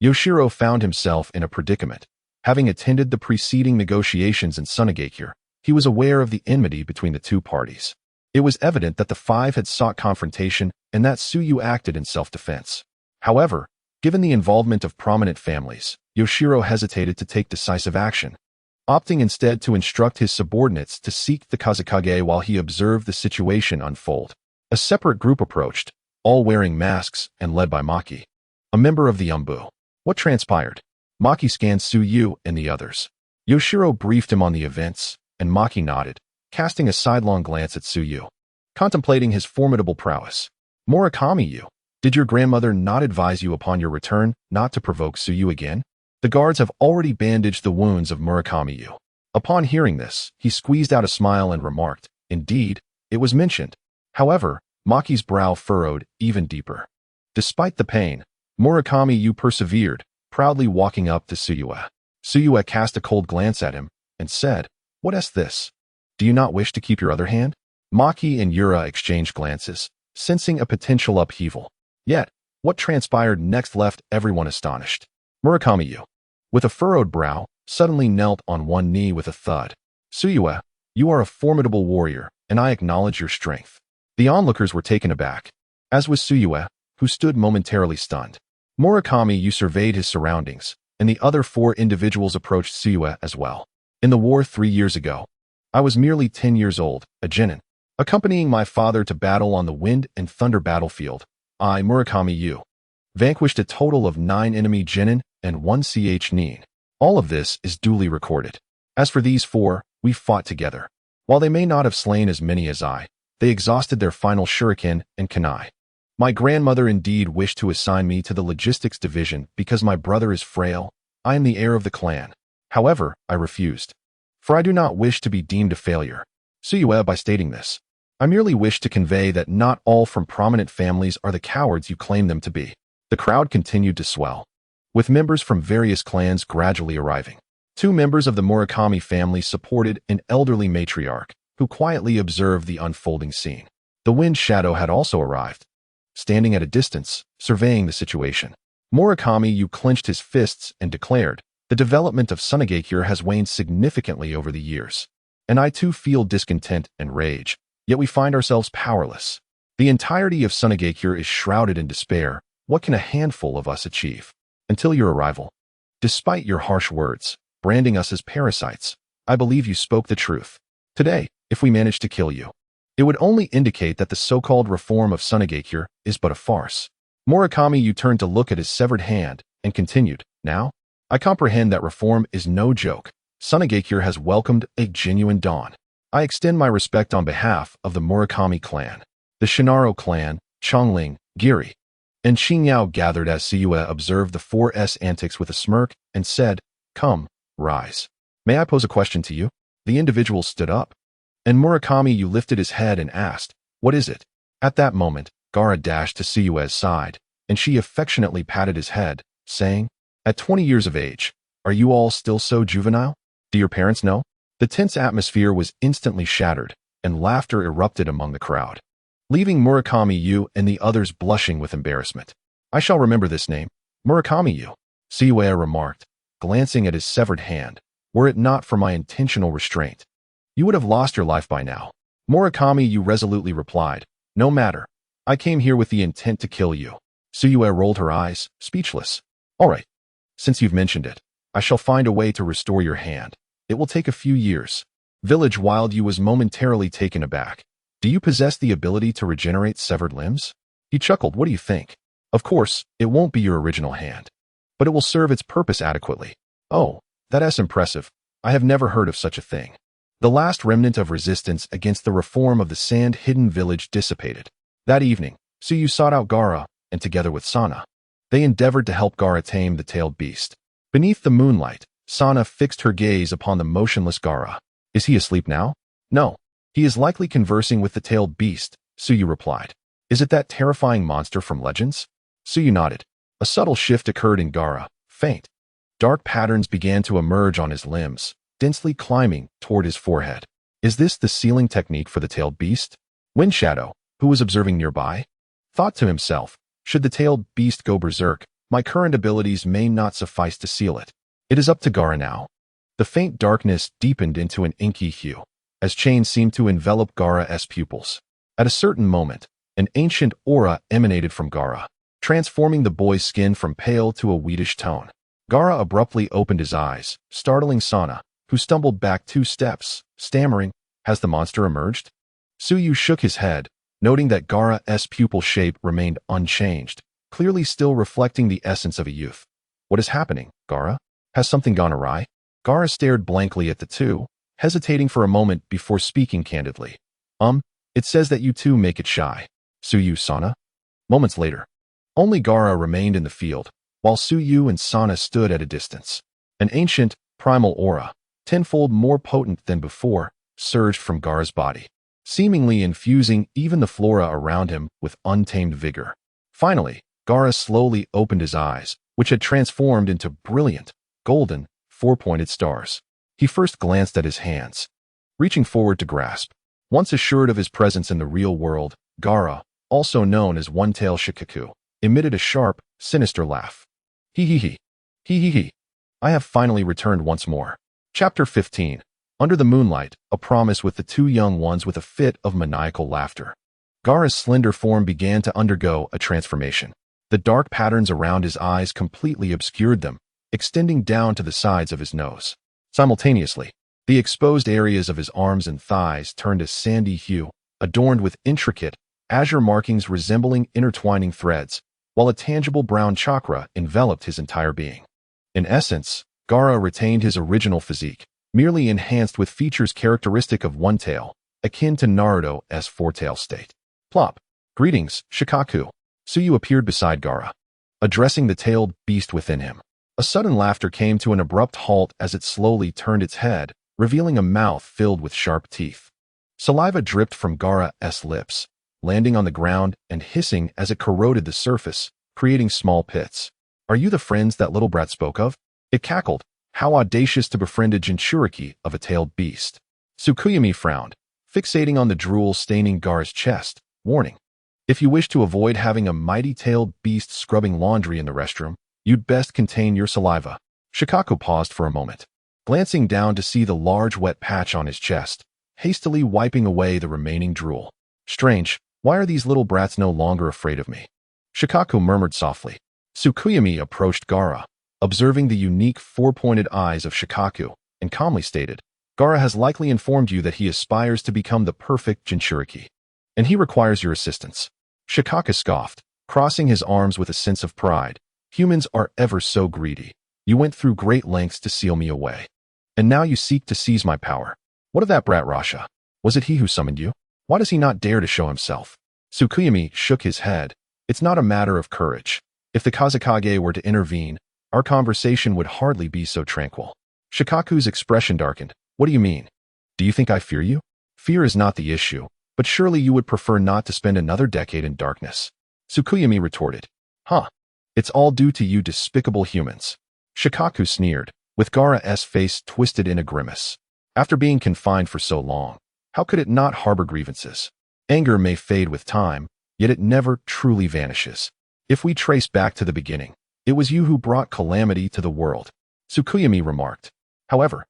S1: Yashamaru found himself in a predicament. Having attended the preceding negotiations in Sunagakure, he was aware of the enmity between the 2 parties. It was evident that the 5 had sought confrontation and that Tsuyu acted in self-defense. However, given the involvement of prominent families, Yashamaru hesitated to take decisive action, opting instead to instruct his subordinates to seek the Kazekage while he observed the situation unfold. A separate group approached, all wearing masks and led by Maki, a member of the Umbu. What transpired? Maki scanned Tsuyu and the others. Yashamaru briefed him on the events, and Maki nodded, casting a sidelong glance at Tsuyu, contemplating his formidable prowess. "Murakami Yu, did your grandmother not advise you upon your return not to provoke Tsuyu again? The guards have already bandaged the wounds of Murakami Yu." Upon hearing this, he squeezed out a smile and remarked, "Indeed, it was mentioned." However, Maki's brow furrowed even deeper. Despite the pain, Murakami Yu persevered, proudly walking up to Tsuyu. Tsuyu cast a cold glance at him and said, "What is this? Do you not wish to keep your other hand?" Maki and Yura exchanged glances, sensing a potential upheaval. Yet, what transpired next left everyone astonished. Murakami-yu, with a furrowed brow, suddenly knelt on one knee with a thud. Tsukuyomi, you are a formidable warrior, and I acknowledge your strength. The onlookers were taken aback, as was Tsukuyomi, who stood momentarily stunned. Murakami-yu surveyed his surroundings, and the other 4 individuals approached Tsukuyomi as well. In the war 3 years ago, I was merely 10 years old, a genin. Accompanying my father to battle on the Wind and Thunder battlefield, I, Murakami-yu, vanquished a total of 9 enemy genin and 1 nin. All of this is duly recorded. As for these 4, we fought together. While they may not have slain as many as I, they exhausted their final shuriken and kunai. My grandmother indeed wished to assign me to the logistics division because my brother is frail. I am the heir of the clan. However, I refused, for I do not wish to be deemed a failure. Tsukuyomi, by stating this, I merely wish to convey that not all from prominent families are the cowards you claim them to be. The crowd continued to swell, with members from various clans gradually arriving. 2 members of the Murakami family supported an elderly matriarch, who quietly observed the unfolding scene. The Wind Shadow had also arrived, standing at a distance, surveying the situation. Murakami-yu clenched his fists and declared, the development of Sunagakure has waned significantly over the years, and I too feel discontent and rage, yet we find ourselves powerless. The entirety of Sunagakure is shrouded in despair. What can a handful of us achieve? Until your arrival, despite your harsh words, branding us as parasites, I believe you spoke the truth. Today, if we manage to kill you, it would only indicate that the so-called reform of Sunagakure is but a farce. Murakami-yu turned to look at his severed hand and continued, now, I comprehend that reform is no joke. Sunagakure has welcomed a genuine dawn. I extend my respect on behalf of the Murakami clan. The Shinaro clan, Chongling, Giri, and Xinyao gathered as Tsukuyomi observed the 4's antics with a smirk and said, come, rise. May I pose a question to you? The individual stood up, and Murakami-yu lifted his head and asked, what is it? At that moment, Gaara dashed to Tsukuyomi's side, and she affectionately patted his head, saying, at 20 years of age, are you all still so juvenile? Do your parents know? The tense atmosphere was instantly shattered, and laughter erupted among the crowd, leaving Murakami-yu and the others blushing with embarrassment. I shall remember this name, Murakami-yu, Tsukuyomi remarked, glancing at his severed hand. Were it not for my intentional restraint, you would have lost your life by now. Murakami-yu resolutely replied, no matter. I came here with the intent to kill you. Tsukuyomi rolled her eyes, speechless. All right. Since you've mentioned it, I shall find a way to restore your hand. It will take a few years. Village Wildyu was momentarily taken aback. Do you possess the ability to regenerate severed limbs? He chuckled. What do you think? Of course, it won't be your original hand, but it will serve its purpose adequately. Oh, that's impressive. I have never heard of such a thing. The last remnant of resistance against the reform of the sand-hidden village dissipated. That evening, Tsukuyomi sought out Gaara, and together with Sana, they endeavored to help Gaara tame the tailed beast. Beneath the moonlight, Sana fixed her gaze upon the motionless Gaara. Is he asleep now? No. He is likely conversing with the tailed beast, Tsukuyomi replied. Is it that terrifying monster from Legends? Tsukuyomi nodded. A subtle shift occurred in Gaara. Faint, dark patterns began to emerge on his limbs, densely climbing toward his forehead. Is this the sealing technique for the tailed beast? Wind Shadow, who was observing nearby, thought to himself, should the tailed beast go berserk, my current abilities may not suffice to seal it. It is up to Gaara now. The faint darkness deepened into an inky hue, as chains seemed to envelop Gaara's pupils. At a certain moment, an ancient aura emanated from Gaara, transforming the boy's skin from pale to a wheatish tone. Gaara abruptly opened his eyes, startling Sana, who stumbled back 2 steps, stammering, has the monster emerged? Tsukuyomi shook his head, noting that Gaara's pupil shape remained unchanged, clearly still reflecting the essence of a youth. What is happening, Gaara? Has something gone awry? Gaara stared blankly at the two, hesitating for a moment before speaking candidly. It says that you two make it shy. Tsukuyomi, Sana? Moments later, only Gaara remained in the field, while Tsukuyomi and Sana stood at a distance. An ancient, primal aura, tenfold more potent than before, surged from Gaara's body, seemingly infusing even the flora around him with untamed vigor. Finally, Gaara slowly opened his eyes, which had transformed into brilliant, golden, 4-pointed stars. He first glanced at his hands, reaching forward to grasp. Once assured of his presence in the real world, Gaara, also known as One-Tail Shikaku, emitted a sharp, sinister laugh. Hee hee hee. Hee hee hee. I have finally returned once more. Chapter 15. Under the moonlight, a promise with the two young ones with a fit of maniacal laughter. Gaara's slender form began to undergo a transformation. The dark patterns around his eyes completely obscured them, extending down to the sides of his nose. Simultaneously, the exposed areas of his arms and thighs turned a sandy hue, adorned with intricate, azure markings resembling intertwining threads, while a tangible brown chakra enveloped his entire being. In essence, Gaara retained his original physique, merely enhanced with features characteristic of One-Tail, akin to Naruto's four-tail state. Plop. Greetings, Shikaku. Tsuyu appeared beside Gaara, addressing the tailed beast within him. A sudden laughter came to an abrupt halt as it slowly turned its head, revealing a mouth filled with sharp teeth. Saliva dripped from Gaara's lips, landing on the ground and hissing as it corroded the surface, creating small pits. Are you the friends that little brat spoke of? It cackled. How audacious to befriend a Jinchuriki of a tailed beast. Tsukuyomi frowned, fixating on the drool staining Gaara's chest, warning. If you wish to avoid having a mighty tailed beast scrubbing laundry in the restroom, you'd best contain your saliva. Shikaku paused for a moment, glancing down to see the large wet patch on his chest, hastily wiping away the remaining drool. Strange, why are these little brats no longer afraid of me? Shikaku murmured softly. Tsukuyomi approached Gaara, observing the unique four-pointed eyes of Shikaku, and calmly stated, Gaara has likely informed you that he aspires to become the perfect Jinchuriki, and he requires your assistance. Shikaku scoffed, crossing his arms with a sense of pride. Humans are ever so greedy. You went through great lengths to seal me away. And now you seek to seize my power. What of that brat Rasha? Was it he who summoned you? Why does he not dare to show himself? Tsukuyomi shook his head. It's not a matter of courage. If the Kazekage were to intervene, our conversation would hardly be so tranquil. Shikaku's expression darkened. What do you mean? Do you think I fear you? Fear is not the issue, but surely you would prefer not to spend another decade in darkness. Tsukuyomi retorted. Huh. It's all due to you despicable humans. Shikaku sneered, with Gaara's face twisted in a grimace. After being confined for so long, how could it not harbor grievances? Anger may fade with time, yet it never truly vanishes. If we trace back to the beginning, it was you who brought calamity to the world, Tsukuyomi remarked. However,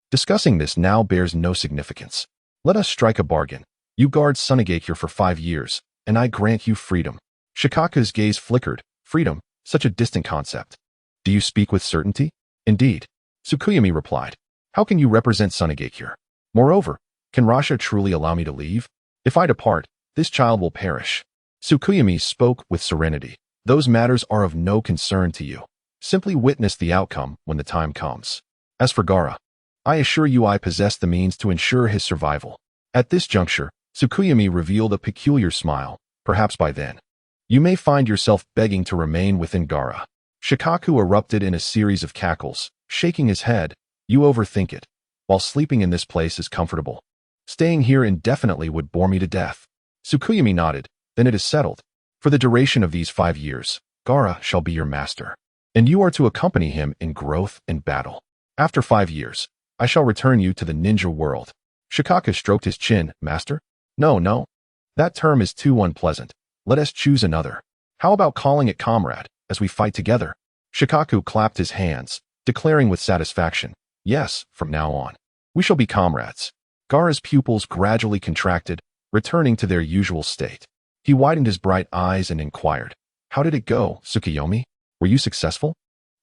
S1: discussing this now bears no significance. Let us strike a bargain. You guard Sunagakure for 5 years, and I grant you freedom. Shikaku's gaze flickered. Freedom, such a distant concept. Do you speak with certainty? Indeed. Tsukuyomi replied. How can you represent Sunagakure? Moreover, can Rasha truly allow me to leave? If I depart, this child will perish. Tsukuyomi spoke with serenity. Those matters are of no concern to you. Simply witness the outcome when the time comes. As for Gaara, I assure you I possess the means to ensure his survival. At this juncture, Tsukuyomi revealed a peculiar smile. Perhaps by then, you may find yourself begging to remain within Gaara. Shikaku erupted in a series of cackles, shaking his head. You overthink it. While sleeping in this place is comfortable, staying here indefinitely would bore me to death. Tsukuyomi nodded. Then it is settled. For the duration of these 5 years, Gaara shall be your master, and you are to accompany him in growth and battle. After 5 years, I shall return you to the ninja world. Shikaku stroked his chin. Master? No. That term is too unpleasant. Let us choose another. How about calling it comrade, as we fight together? Shikaku clapped his hands, declaring with satisfaction, yes, from now on, we shall be comrades. Gaara's pupils gradually contracted, returning to their usual state. He widened his bright eyes and inquired, how did it go, Tsukuyomi? Were you successful?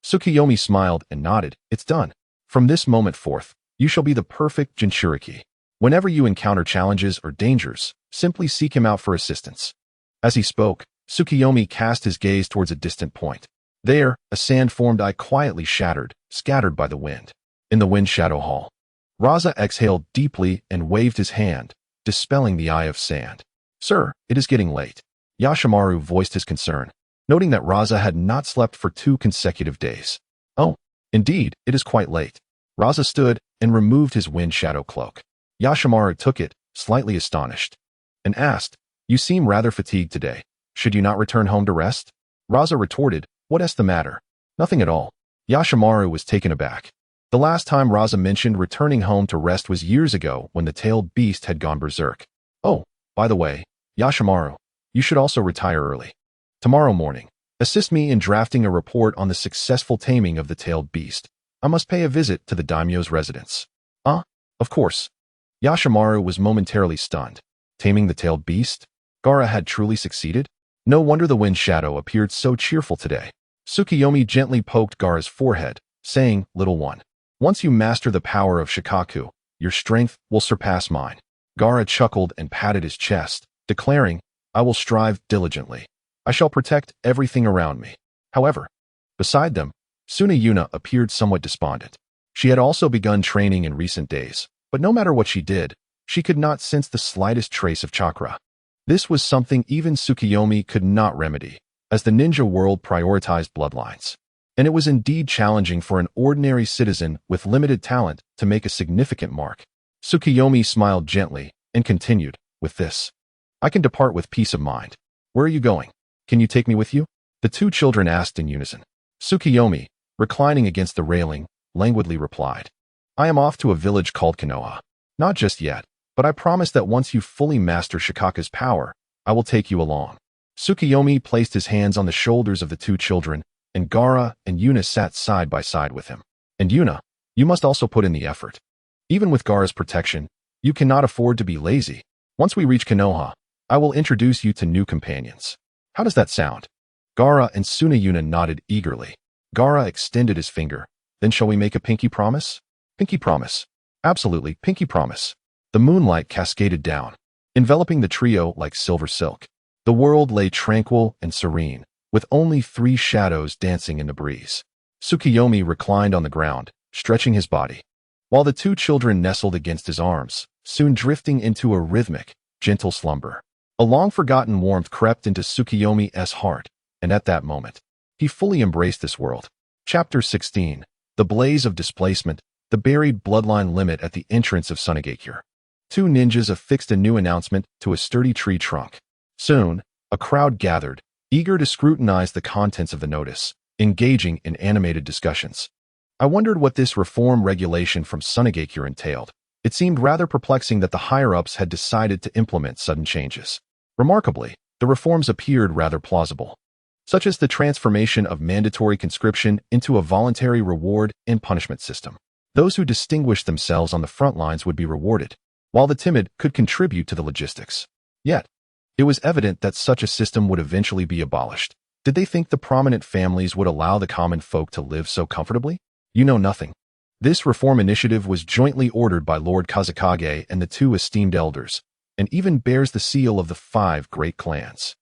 S1: Tsukuyomi smiled and nodded. It's done. From this moment forth, you shall be the perfect Jinchuriki. Whenever you encounter challenges or dangers, simply seek him out for assistance. As he spoke, Tsukuyomi cast his gaze towards a distant point. There, a sand-formed eye quietly shattered, scattered by the wind. In the wind shadow hall, Raza exhaled deeply and waved his hand, dispelling the eye of sand. Sir, it is getting late. Yashamaru voiced his concern, noting that Raza had not slept for 2 consecutive days. Oh, indeed, it is quite late. Raza stood and removed his wind shadow cloak. Yashamaru took it, slightly astonished, and asked, You seem rather fatigued today. Should you not return home to rest? Raza retorted, What's the matter? Nothing at all. Yashamaru was taken aback. The last time Raza mentioned returning home to rest was years ago when the tailed beast had gone berserk. Oh, by the way, Yashamaru, you should also retire early. Tomorrow morning, assist me in drafting a report on the successful taming of the tailed beast. I must pay a visit to the daimyo's residence. Of course. Yashamaru was momentarily stunned. Taming the tailed beast? Gaara had truly succeeded? No wonder the wind shadow appeared so cheerful today. Tsukuyomi gently poked Gaara's forehead, saying, "Little one, once you master the power of Shikaku, your strength will surpass mine." Gaara chuckled and patted his chest, declaring, "I will strive diligently. I shall protect everything around me." However, beside them, Tsuneyuna appeared somewhat despondent. She had also begun training in recent days, but no matter what she did, she could not sense the slightest trace of chakra. This was something even Tsukuyomi could not remedy, as the ninja world prioritized bloodlines. And it was indeed challenging for an ordinary citizen with limited talent to make a significant mark. Tsukuyomi smiled gently and continued, "With this, I can depart with peace of mind. Where are you going? Can you take me with you?" The two children asked in unison. Tsukuyomi, reclining against the railing, languidly replied, "I am off to a village called Konoha. Not just yet, but I promise that once you fully master Shikaku's power, I will take you along." Tsukuyomi placed his hands on the shoulders of the two children, and Gaara and Yuna sat side by side with him. "And Yuna, you must also put in the effort. Even with Gaara's protection, you cannot afford to be lazy. Once we reach Konoha, I will introduce you to new companions. How does that sound?" Gaara and Tsuneyuna nodded eagerly. Gaara extended his finger. "Then shall we make a pinky promise?" "Pinky promise. Absolutely, pinky promise." The moonlight cascaded down, enveloping the trio like silver silk. The world lay tranquil and serene, with only three shadows dancing in the breeze. Tsukuyomi reclined on the ground, stretching his body, while the two children nestled against his arms, soon drifting into a rhythmic, gentle slumber. A long-forgotten warmth crept into Tsukuyomi's heart, and at that moment, he fully embraced this world. Chapter 16. The Blaze of Displacement, the buried bloodline limit at the entrance of Sunagakure. Two ninjas affixed a new announcement to a sturdy tree trunk. Soon, a crowd gathered, eager to scrutinize the contents of the notice, engaging in animated discussions. I wondered what this reform regulation from Sunagakure entailed. It seemed rather perplexing that the higher-ups had decided to implement sudden changes. Remarkably, the reforms appeared rather plausible, such as the transformation of mandatory conscription into a voluntary reward and punishment system. Those who distinguished themselves on the front lines would be rewarded, while the timid could contribute to the logistics. Yet, it was evident that such a system would eventually be abolished. Did they think the prominent families would allow the common folk to live so comfortably? You know nothing. This reform initiative was jointly ordered by Lord Kazekage and the two esteemed elders, and even bears the seal of the 5 great clans.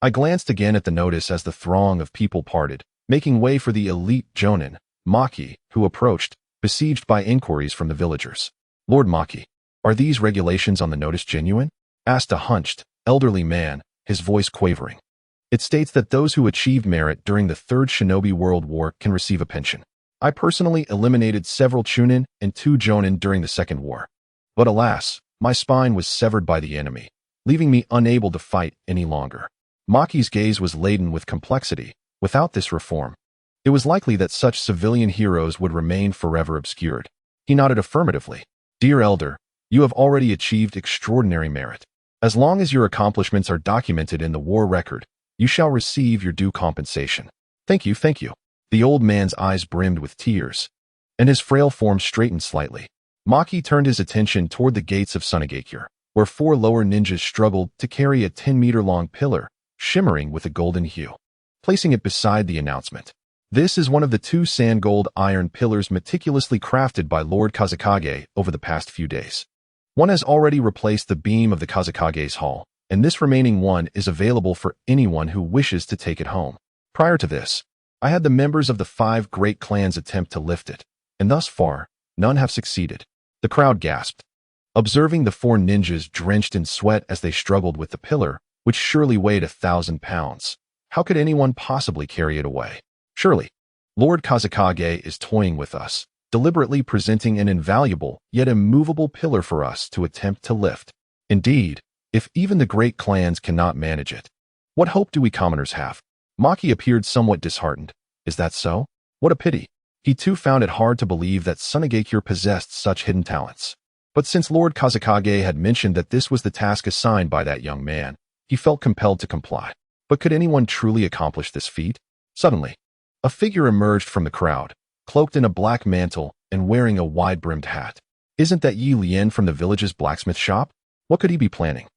S1: I glanced again at the notice as the throng of people parted, making way for the elite jonin, Maki, who approached, besieged by inquiries from the villagers. "Lord Maki, are these regulations on the notice genuine?" asked a hunched, elderly man, his voice quavering. "It states that those who achieved merit during the Third Shinobi World War can receive a pension. I personally eliminated several chunin and 2 jonin during the Second War. But alas, my spine was severed by the enemy, leaving me unable to fight any longer." Maki's gaze was laden with complexity. Without this reform, it was likely that such civilian heroes would remain forever obscured. He nodded affirmatively. "Dear elder, you have already achieved extraordinary merit. As long as your accomplishments are documented in the war record, you shall receive your due compensation." Thank you, thank you." The old man's eyes brimmed with tears, and his frail form straightened slightly. Maki turned his attention toward the gates of Sunagakure, where 4 lower ninjas struggled to carry a 10-meter-long pillar, shimmering with a golden hue, placing it beside the announcement. "This is one of the 2 sand-gold iron pillars meticulously crafted by Lord Kazekage over the past few days. One has already replaced the beam of the Kazekage's hall, and this remaining one is available for anyone who wishes to take it home. Prior to this, I had the members of the 5 great clans attempt to lift it, and thus far, none have succeeded." The crowd gasped, observing the 4 ninjas drenched in sweat as they struggled with the pillar, which surely weighed 1,000 pounds. How could anyone possibly carry it away? Surely, Lord Kazekage is toying with us, deliberately presenting an invaluable yet immovable pillar for us to attempt to lift. Indeed, if even the great clans cannot manage it, what hope do we commoners have? Maki appeared somewhat disheartened. Is that so? What a pity. He too found it hard to believe that Sunagakure possessed such hidden talents. But since Lord Kazekage had mentioned that this was the task assigned by that young man, he felt compelled to comply. But could anyone truly accomplish this feat? Suddenly, a figure emerged from the crowd, cloaked in a black mantle and wearing a wide-brimmed hat. Isn't that Yi Lian from the village's blacksmith shop? What could he be planning?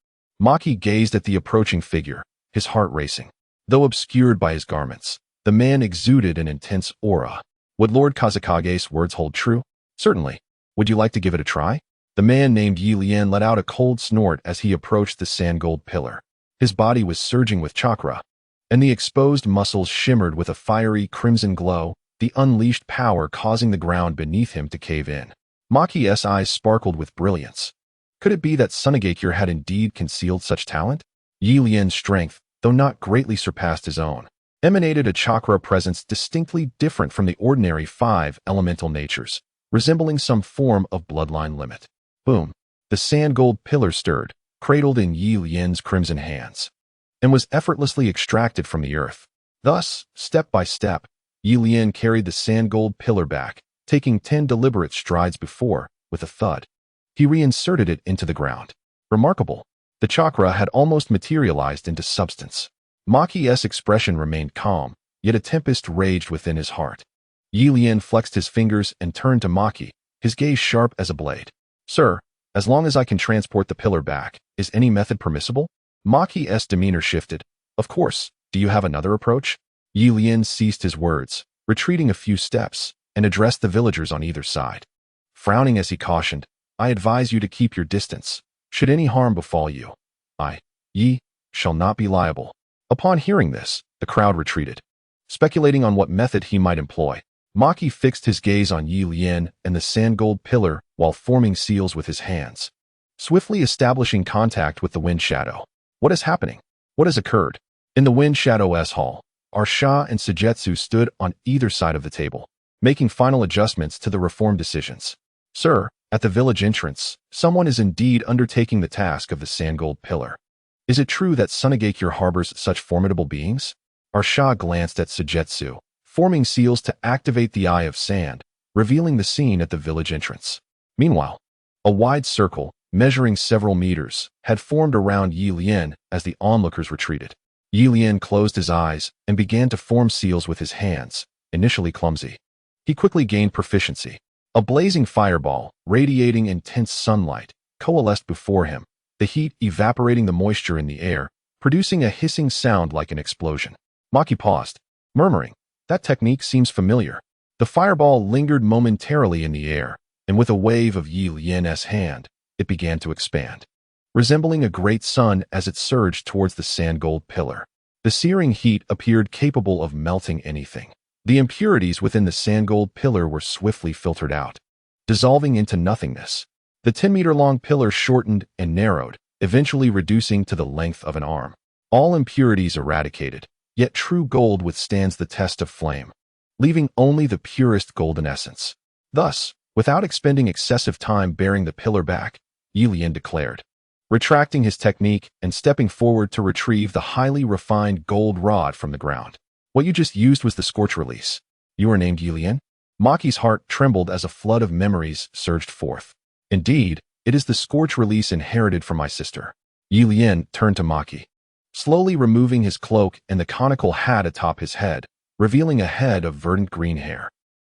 S1: Maki gazed at the approaching figure, his heart racing. Though obscured by his garments, the man exuded an intense aura. Would Lord Kazekage's words hold true? Certainly. Would you like to give it a try? The man named Yi Lian let out a cold snort as he approached the sand-gold pillar. His body was surging with chakra, and the exposed muscles shimmered with a fiery crimson glow, the unleashed power causing the ground beneath him to cave in. Maki's eyes sparkled with brilliance. Could it be that Sunagakure had indeed concealed such talent? Yi Lian's strength, though not greatly surpassed his own, emanated a chakra presence distinctly different from the ordinary 5 elemental natures, resembling some form of bloodline limit. Boom! The sand-gold pillar stirred, cradled in Yi Lian's crimson hands, and was effortlessly extracted from the earth. Thus, step by step, Yi Lian carried the sand-gold pillar back, taking 10 deliberate strides before, with a thud. He reinserted it into the ground. Remarkable. The chakra had almost materialized into substance. Maki's expression remained calm, yet a tempest raged within his heart. Yi Lian flexed his fingers and turned to Maki, his gaze sharp as a blade. Sir, as long as I can transport the pillar back, is any method permissible? Maki's demeanor shifted. Of course. Do you have another approach? Yi Lian ceased his words, retreating a few steps, and addressed the villagers on either side. Frowning as he cautioned, I advise you to keep your distance. Should any harm befall you, Yi, shall not be liable. Upon hearing this, the crowd retreated. Speculating on what method he might employ, Maki fixed his gaze on Yi Lian and the sand-gold pillar while forming seals with his hands, swiftly establishing contact with the wind shadow. What is happening? What has occurred? In the wind shadow's hall, Arsha and Sujetsu stood on either side of the table, making final adjustments to the reform decisions. Sir, at the village entrance, someone is indeed undertaking the task of the sand-gold pillar. Is it true that Sunagakure harbors such formidable beings? Arsha glanced at Sujetsu, forming seals to activate the Eye of Sand, revealing the scene at the village entrance. Meanwhile, a wide circle, measuring several meters, had formed around Yi Lian as the onlookers retreated. Yi Lian closed his eyes and began to form seals with his hands, initially clumsy. He quickly gained proficiency. A blazing fireball, radiating intense sunlight, coalesced before him, the heat evaporating the moisture in the air, producing a hissing sound like an explosion. Maki paused, murmuring, that technique seems familiar. The fireball lingered momentarily in the air, and with a wave of Yi Lian's hand, it began to expand, resembling a great sun as it surged towards the sand-gold pillar. The searing heat appeared capable of melting anything. The impurities within the sand-gold pillar were swiftly filtered out, dissolving into nothingness. The 10-meter-long pillar shortened and narrowed, eventually reducing to the length of an arm. All impurities eradicated, yet true gold withstands the test of flame, leaving only the purest golden essence. Thus, without expending excessive time bearing the pillar back, Yi Lian declared, retracting his technique and stepping forward to retrieve the highly refined gold rod from the ground. What you just used was the scorch release. You are named Yi Lian? Maki's heart trembled as a flood of memories surged forth. Indeed, it is the scorch release inherited from my sister. Yi Lian turned to Maki, slowly removing his cloak and the conical hat atop his head, revealing a head of verdant green hair.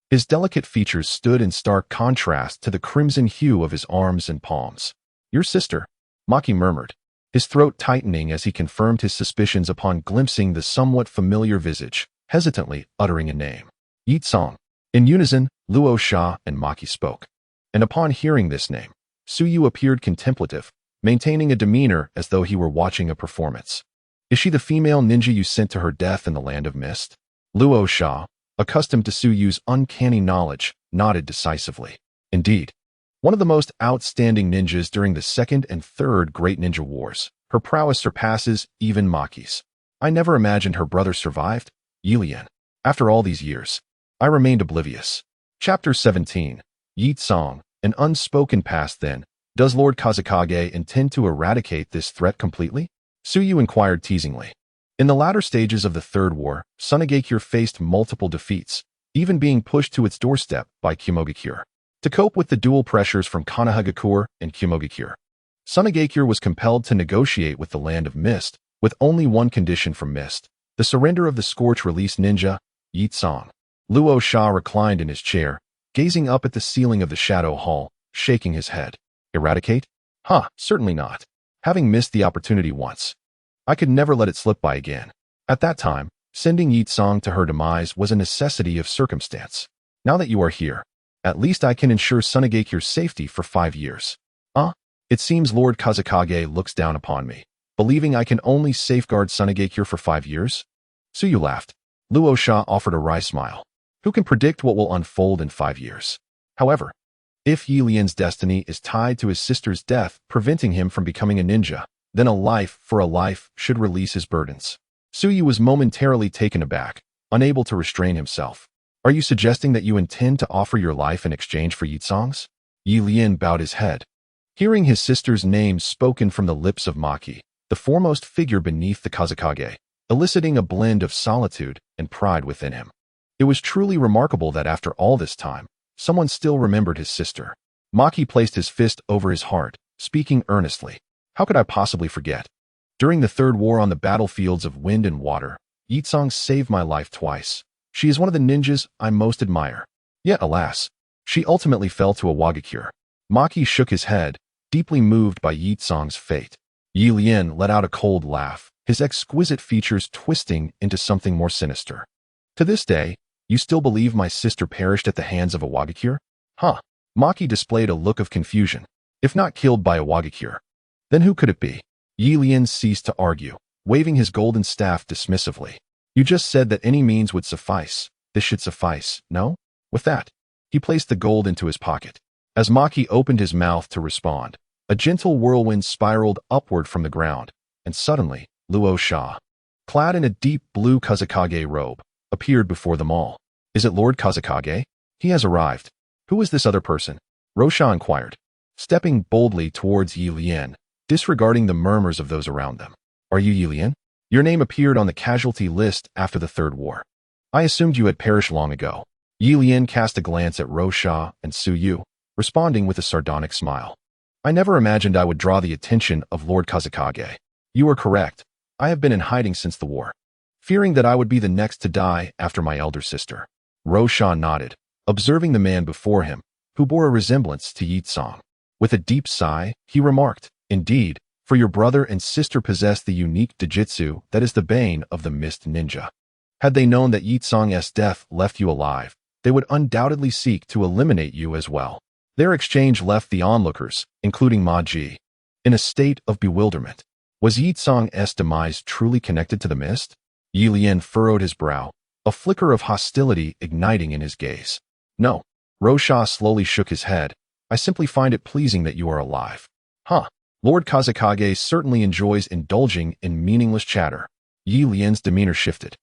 S1: His delicate features stood in stark contrast to the crimson hue of his arms and palms. Your sister, Maki murmured, his throat tightening as he confirmed his suspicions upon glimpsing the somewhat familiar visage, hesitantly uttering a name. Yi Tsang. In unison, Luo Sha and Maki spoke. And upon hearing this name, Suyu appeared contemplative, maintaining a demeanor as though he were watching a performance. Is she the female ninja you sent to her death in the Land of Mist? Luo Sha, accustomed to Suyu's uncanny knowledge, nodded decisively. Indeed. One of the most outstanding ninjas during the Second and Third Great Ninja Wars, her prowess surpasses even Maki's. I never imagined her brother survived. Yi Lian. After all these years, I remained oblivious. Chapter 17. Yi Tsang. An unspoken past then. Does Lord Kazekage intend to eradicate this threat completely? Suyu inquired teasingly. In the latter stages of the Third War, Sunagakure faced multiple defeats, even being pushed to its doorstep by Kumogakure. To cope with the dual pressures from Konoha and Kumogakure, Sunagakure was compelled to negotiate with the Land of Mist, with only one condition from Mist: the surrender of the Scorch-released ninja, Yitsong. Luo Sha reclined in his chair, gazing up at the ceiling of the Shadow Hall, shaking his head. Eradicate? Certainly not. Having missed the opportunity once, I could never let it slip by again. At that time, sending Yitsong to her demise was a necessity of circumstance. Now that you are here, at least I can ensure Sunagakure's safety for 5 years. It seems Lord Kazekage looks down upon me, believing I can only safeguard Sunagakure for 5 years? Tsuyu laughed. Luo Sha offered a wry smile. Who can predict what will unfold in 5 years? However, if Yi Lian's destiny is tied to his sister's death, preventing him from becoming a ninja, then a life for a life should release his burdens. Tsuyu was momentarily taken aback, unable to restrain himself. Are you suggesting that you intend to offer your life in exchange for Yitsong's? Yi Lian bowed his head. Hearing his sister's name spoken from the lips of Maki, the foremost figure beneath the Kazekage, eliciting a blend of solitude and pride within him. It was truly remarkable that after all this time, someone still remembered his sister. Maki placed his fist over his heart, speaking earnestly. How could I possibly forget? During the Third War on the battlefields of Wind and Water, Yitsong saved my life twice. She is one of the ninjas I most admire. Yet, alas, she ultimately fell to a Wagakure. Maki shook his head, deeply moved by Yitsong's fate. Yi Lian let out a cold laugh, his exquisite features twisting into something more sinister. To this day, you still believe my sister perished at the hands of a Wagakure? Maki displayed a look of confusion. If not killed by a Wagakure, then who could it be? Yi Lian ceased to argue, waving his golden staff dismissively. You just said that any means would suffice. This should suffice, no? With that, he placed the gold into his pocket. As Maki opened his mouth to respond, a gentle whirlwind spiraled upward from the ground, and suddenly, Luo Sha, clad in a deep blue Kazekage robe, appeared before them all. Is it Lord Kazekage? He has arrived. Who is this other person? Rosha inquired, stepping boldly towards Yi Lian, disregarding the murmurs of those around them. Are you Yi Lian? Your name appeared on the casualty list after the Third War. I assumed you had perished long ago. Yi Lian cast a glance at Rosha and Tsuyu, responding with a sardonic smile. I never imagined I would draw the attention of Lord Kazekage. You are correct. I have been in hiding since the war, fearing that I would be the next to die after my elder sister. Rosha nodded, observing the man before him, who bore a resemblance to Yitsong. With a deep sigh, he remarked, Indeed, for your brother and sister possess the unique Dojutsu that is the bane of the Mist Ninja. Had they known that Yitsong's death left you alive, they would undoubtedly seek to eliminate you as well. Their exchange left the onlookers, including Ma Ji, in a state of bewilderment. Was Yitsong's demise truly connected to the mist? Yi Lian furrowed his brow, a flicker of hostility igniting in his gaze. No. Rosha slowly shook his head. I simply find it pleasing that you are alive. Lord Kazekage certainly enjoys indulging in meaningless chatter. Yi Lian's demeanor shifted.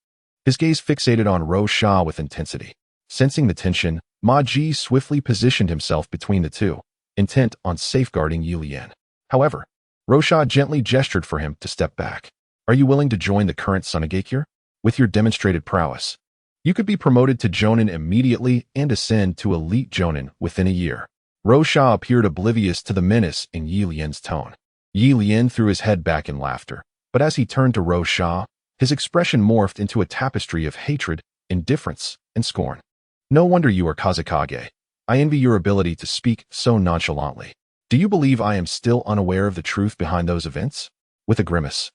S1: His gaze fixated on Rosha with intensity. Sensing the tension, Ma Ji swiftly positioned himself between the two, intent on safeguarding Yi Lian. However, Rosha gently gestured for him to step back. Are you willing to join the current Sunagakure? With your demonstrated prowess, you could be promoted to Jonin immediately and ascend to elite Jonin within a year. Rosha appeared oblivious to the menace in Yi Lian's tone. Yi Lian threw his head back in laughter, but as he turned to Rosha, his expression morphed into a tapestry of hatred, indifference, and scorn. No wonder you are Kazekage. I envy your ability to speak so nonchalantly. Do you believe I am still unaware of the truth behind those events? With a grimace,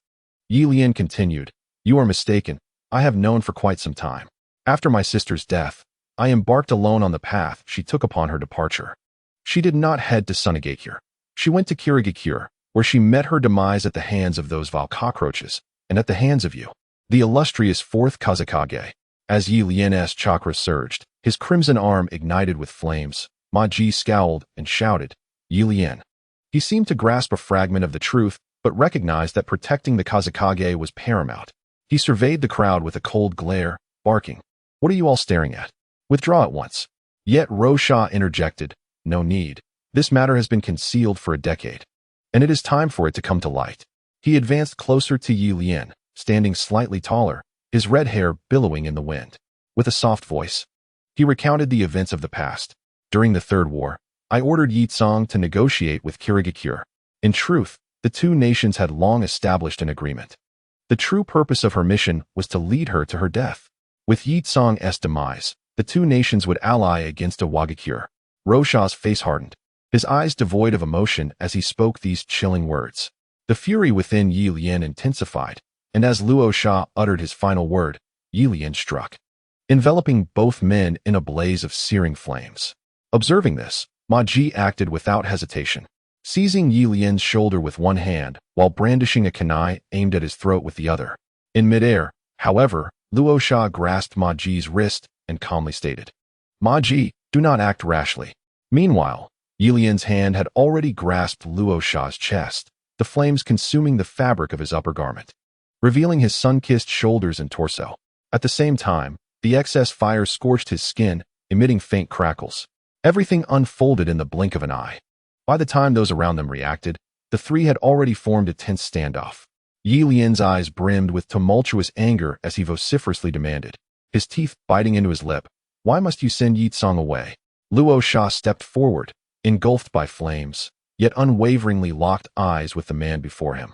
S1: Yi Lian continued, You are mistaken. I have known for quite some time. After my sister's death, I embarked alone on the path she took upon her departure. She did not head to Sunagakure. She went to Kirigakure, where she met her demise at the hands of those vile cockroaches, and at the hands of you, the illustrious fourth Kazekage. As Yi Lian's chakra surged, his crimson arm ignited with flames, Ma Ji scowled and shouted, Yi Lian. He seemed to grasp a fragment of the truth, but recognized that protecting the Kazekage was paramount. He surveyed the crowd with a cold glare, barking, What are you all staring at? Withdraw at once. Yet Rosha interjected, No need. This matter has been concealed for a decade, and it is time for it to come to light. He advanced closer to Yi Lian, standing slightly taller, his red hair billowing in the wind. With a soft voice, he recounted the events of the past. During the Third War, I ordered Yi Tsong to negotiate with Kirigakure. In truth, the two nations had long established an agreement. The true purpose of her mission was to lead her to her death. With Yi Tsong's demise, the two nations would ally against a Wagakure. Rosha's face hardened, his eyes devoid of emotion as he spoke these chilling words. The fury within Yi Lian intensified, and as Luo Sha uttered his final word, Yi Lian struck, enveloping both men in a blaze of searing flames. Observing this, Ma Ji acted without hesitation, seizing Yi Lian's shoulder with one hand while brandishing a kunai aimed at his throat with the other. In midair, however, Luo Sha grasped Ma Ji's wrist and calmly stated, "Ma Ji, do not act rashly." Meanwhile, Yi Lian's hand had already grasped Luo Sha's chest, the flames consuming the fabric of his upper garment, revealing his sun-kissed shoulders and torso. At the same time, the excess fire scorched his skin, emitting faint crackles. Everything unfolded in the blink of an eye. By the time those around them reacted, the three had already formed a tense standoff. Yi Lian's eyes brimmed with tumultuous anger as he vociferously demanded, his teeth biting into his lip, "Why must you send Yi Tsong away?" Luo Sha stepped forward, engulfed by flames, yet unwaveringly locked eyes with the man before him.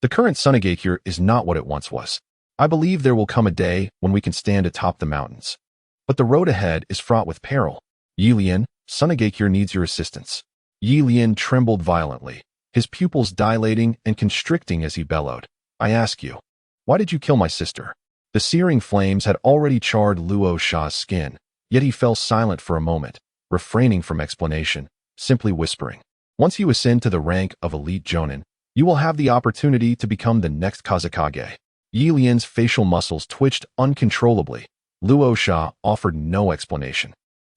S1: "The current Sunagakure is not what it once was. I believe there will come a day when we can stand atop the mountains. But the road ahead is fraught with peril. Yi Lian, Sunagakure needs your assistance." Yi Lian trembled violently, his pupils dilating and constricting as he bellowed, "I ask you, why did you kill my sister?" The searing flames had already charred Luo Sha's skin, yet he fell silent for a moment, refraining from explanation, simply whispering, "Once you ascend to the rank of elite jonin, you will have the opportunity to become the next Kazekage." Yi Lian's facial muscles twitched uncontrollably. Luo Sha offered no explanation,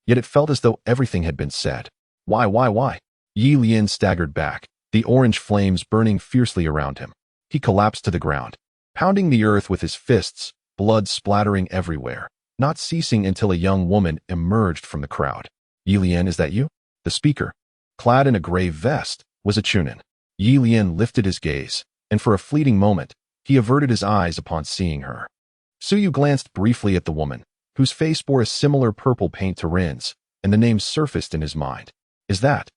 S1: yet it felt as though everything had been said. Why? Yi Lian staggered back, the orange flames burning fiercely around him. He collapsed to the ground, pounding the earth with his fists, blood splattering everywhere, not ceasing until a young woman emerged from the crowd. "Yi Lian, is that you?" The speaker, clad in a gray vest, was a chunin. Yi Lian lifted his gaze, and for a fleeting moment, he averted his eyes upon seeing her. Suyu glanced briefly at the woman, whose face bore a similar purple paint to Rin's, and the name surfaced in his mind. "Is that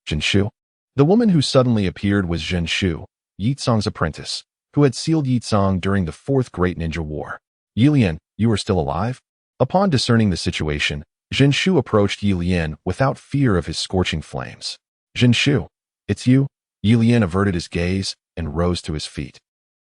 S1: Zhenshu?" The woman who suddenly appeared was Zhenshu, Yi Tsong's apprentice, who had sealed Yi Tsong during the Fourth Great Ninja War. "Yi Lian, you are still alive?" Upon discerning the situation, Zhenshu approached Yi Lian without fear of his scorching flames. "Zhenshu, it's you?" Yi Lian averted his gaze and rose to his feet.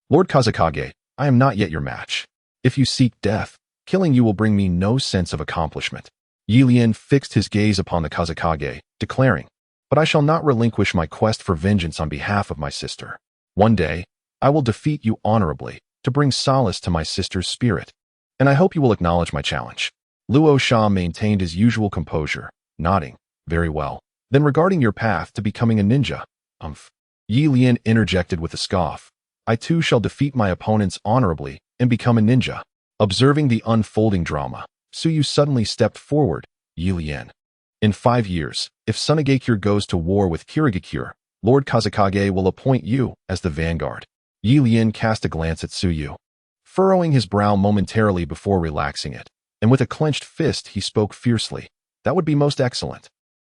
S1: "Lord Kazekage, I am not yet your match. If you seek death, killing you will bring me no sense of accomplishment." Yi Lian fixed his gaze upon the Kazekage, declaring, "But I shall not relinquish my quest for vengeance on behalf of my sister. One day, I will defeat you honorably to bring solace to my sister's spirit, and I hope you will acknowledge my challenge." Luo Sha maintained his usual composure, nodding, "Very well. Then regarding your path to becoming a ninja, Yi Lian interjected with a scoff, "I too shall defeat my opponents honorably and become a ninja." Observing the unfolding drama, Suyu suddenly stepped forward. "Yi Lian, in 5 years, if Sunagakure goes to war with Kirigakure, Lord Kazekage will appoint you as the vanguard." Yi Lian cast a glance at Suyu, furrowing his brow momentarily before relaxing it, and with a clenched fist he spoke fiercely, "That would be most excellent.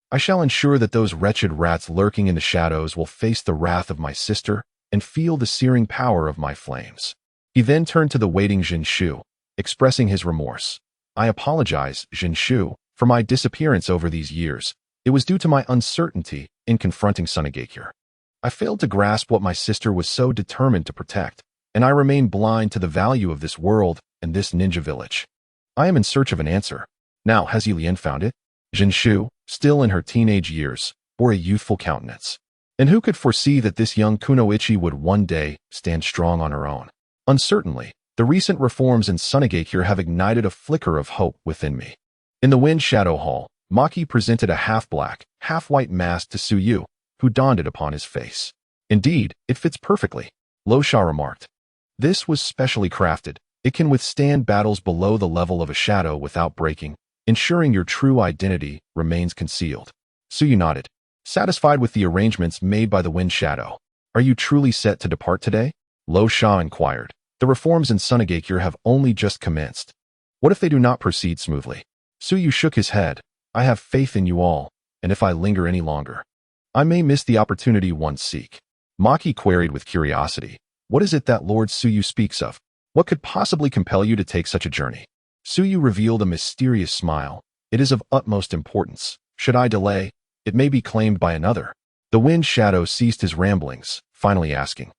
S1: I shall ensure that those wretched rats lurking in the shadows will face the wrath of my sister and feel the searing power of my flames." He then turned to the waiting Zhenshu, expressing his remorse. "I apologize, Zhenshu, for my disappearance over these years. It was due to my uncertainty in confronting Sunagakure. I failed to grasp what my sister was so determined to protect, and I remain blind to the value of this world and this ninja village. I am in search of an answer. Now, has Yi Lian found it?" Zhenshu, still in her teenage years, bore a youthful countenance. And who could foresee that this young kunoichi would one day stand strong on her own? Uncertainly, the recent reforms in Sunagakure have ignited a flicker of hope within me. In the Wind Shadow Hall, Maki presented a half-black, half-white mask to Suyu, who donned it upon his face. "Indeed, it fits perfectly," Lo Sha remarked. "This was specially crafted. It can withstand battles below the level of a shadow without breaking, ensuring your true identity remains concealed." Suyu nodded, satisfied with the arrangements made by the Wind Shadow. "Are you truly set to depart today?" Lo Sha inquired. "The reforms in Sunagakure have only just commenced. What if they do not proceed smoothly?" Suyu shook his head. "I have faith in you all. and if I linger any longer, I may miss the opportunity one seek. Maki queried with curiosity. What is it that Lord Tsuyu speaks of? What could possibly compel you to take such a journey? Tsuyu revealed a mysterious smile. It is of utmost importance. Should I delay, it may be claimed by another. The wind shadow ceased his ramblings, finally asking,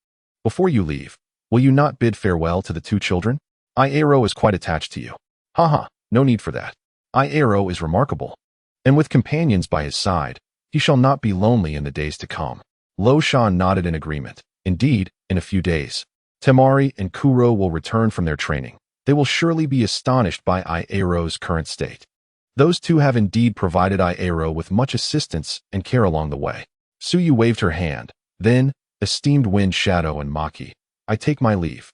S1: before you leave, will you not bid farewell to the two children? Iaro is quite attached to you. Haha, no need for that. Iaro is remarkable. And with companions by his side, he shall not be lonely in the days to come. Lo Shan nodded in agreement. Indeed, in a few days, Temari and Kuro will return from their training. They will surely be astonished by Iaro's current state. Those two have indeed provided Iaro with much assistance and care along the way. Tsuyu waved her hand. Then, esteemed Wind Shadow and Maki, I take my leave.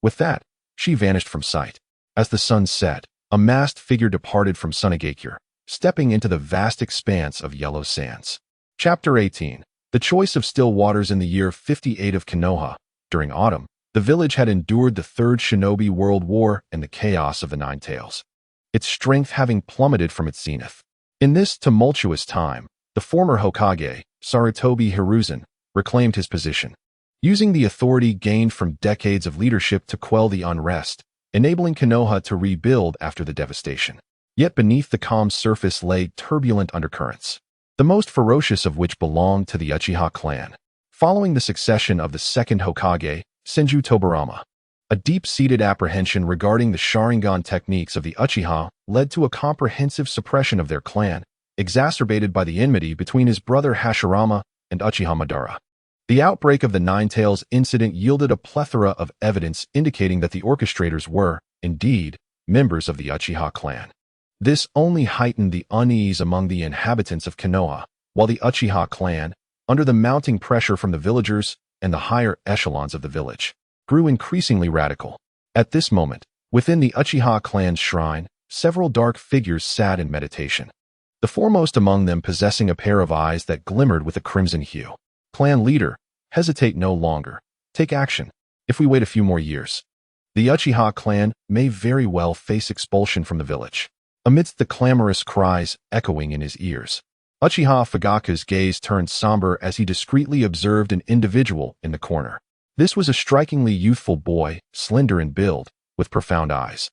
S1: With that, she vanished from sight. As the sun set, a masked figure departed from Sunagakure, stepping into the vast expanse of yellow sands. Chapter 18. The choice of still waters. In the year 58 of Konoha, during autumn, the village had endured the Third Shinobi World War and the chaos of the Nine Tails, its strength having plummeted from its zenith. In this tumultuous time, the former Hokage, Sarutobi Hiruzen, reclaimed his position, using the authority gained from decades of leadership to quell the unrest, enabling Konoha to rebuild after the devastation. Yet beneath the calm surface lay turbulent undercurrents, the most ferocious of which belonged to the Uchiha clan. Following the succession of the second Hokage, Senju Tobarama, a deep-seated apprehension regarding the Sharingan techniques of the Uchiha led to a comprehensive suppression of their clan, exacerbated by the enmity between his brother Hashirama and Uchiha Madara. The outbreak of the Nine Tails incident yielded a plethora of evidence indicating that the orchestrators were, indeed, members of the Uchiha clan. This only heightened the unease among the inhabitants of Konoha, while the Uchiha clan, under the mounting pressure from the villagers and the higher echelons of the village, grew increasingly radical. At this moment, within the Uchiha clan's shrine, several dark figures sat in meditation, the foremost among them possessing a pair of eyes that glimmered with a crimson hue. Clan leader, hesitate no longer. Take action. If we wait a few more years, the Uchiha clan may very well face expulsion from the village. Amidst the clamorous cries echoing in his ears, Uchiha Fugaku's gaze turned somber as he discreetly observed an individual in the corner. This was a strikingly youthful boy, slender in build, with profound eyes,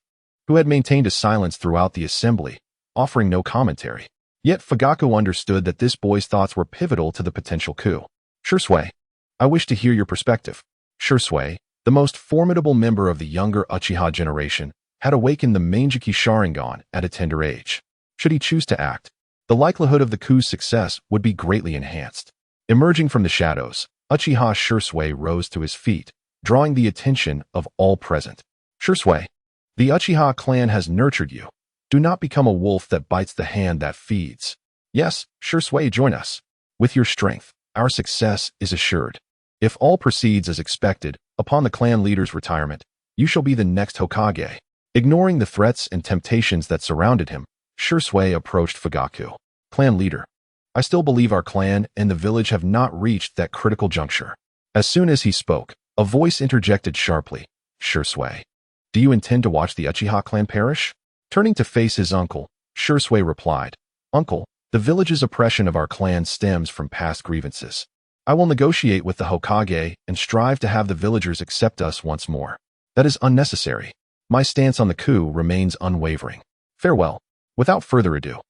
S1: who had maintained a silence throughout the assembly, offering no commentary. Yet Fugaku understood that this boy's thoughts were pivotal to the potential coup. Shursui, I wish to hear your perspective. Shursui, the most formidable member of the younger Uchiha generation, had awakened the Manjiki Sharingan at a tender age. Should he choose to act, the likelihood of the coup's success would be greatly enhanced. Emerging from the shadows, Uchiha Shursui rose to his feet, drawing the attention of all present. Shursui, the Uchiha clan has nurtured you. Do not become a wolf that bites the hand that feeds. Yes, Shursui, join us. With your strength, our success is assured. If all proceeds as expected, upon the clan leader's retirement, you shall be the next Hokage. Ignoring the threats and temptations that surrounded him, Shursui approached Fugaku. Clan leader, I still believe our clan and the village have not reached that critical juncture. As soon as he spoke, a voice interjected sharply. Shursui, do you intend to watch the Uchiha clan perish? Turning to face his uncle, Shursui replied, Uncle, the village's oppression of our clan stems from past grievances. I will negotiate with the Hokage and strive to have the villagers accept us once more. That is unnecessary. My stance on the coup remains unwavering. Farewell. Without further ado,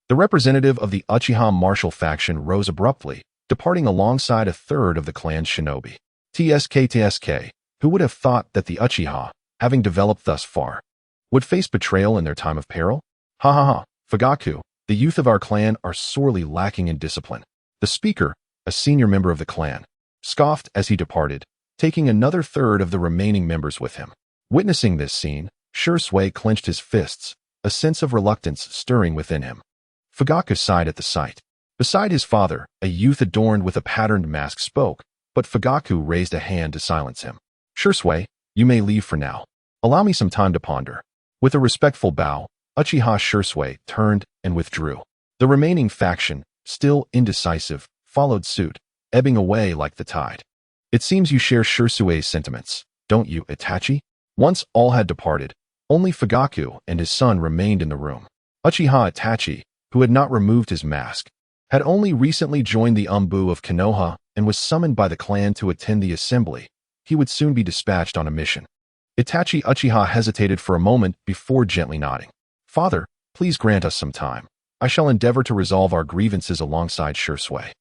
S1: the representative of the Uchiha martial faction rose abruptly, departing alongside a third of the clan's shinobi. TSK, who would have thought that the Uchiha, having developed thus far, would face betrayal in their time of peril? Ha ha ha, Fugaku, the youth of our clan are sorely lacking in discipline. The speaker, a senior member of the clan, scoffed as he departed, taking another third of the remaining members with him. Witnessing this scene, Shursui clenched his fists, a sense of reluctance stirring within him. Fugaku sighed at the sight. Beside his father, a youth adorned with a patterned mask spoke, but Fugaku raised a hand to silence him. Shursui, you may leave for now. Allow me some time to ponder. With a respectful bow, Uchiha Shursui turned and withdrew. The remaining faction, still indecisive, followed suit, ebbing away like the tide. It seems you share Shursui's sentiments, don't you, Itachi? Once all had departed, only Fugaku and his son remained in the room. Uchiha Itachi, who had not removed his mask, had only recently joined the Umbu of Konoha and was summoned by the clan to attend the assembly. He would soon be dispatched on a mission. Itachi Uchiha hesitated for a moment before gently nodding. "Father, please grant us some time. I shall endeavor to resolve our grievances alongside Shursui."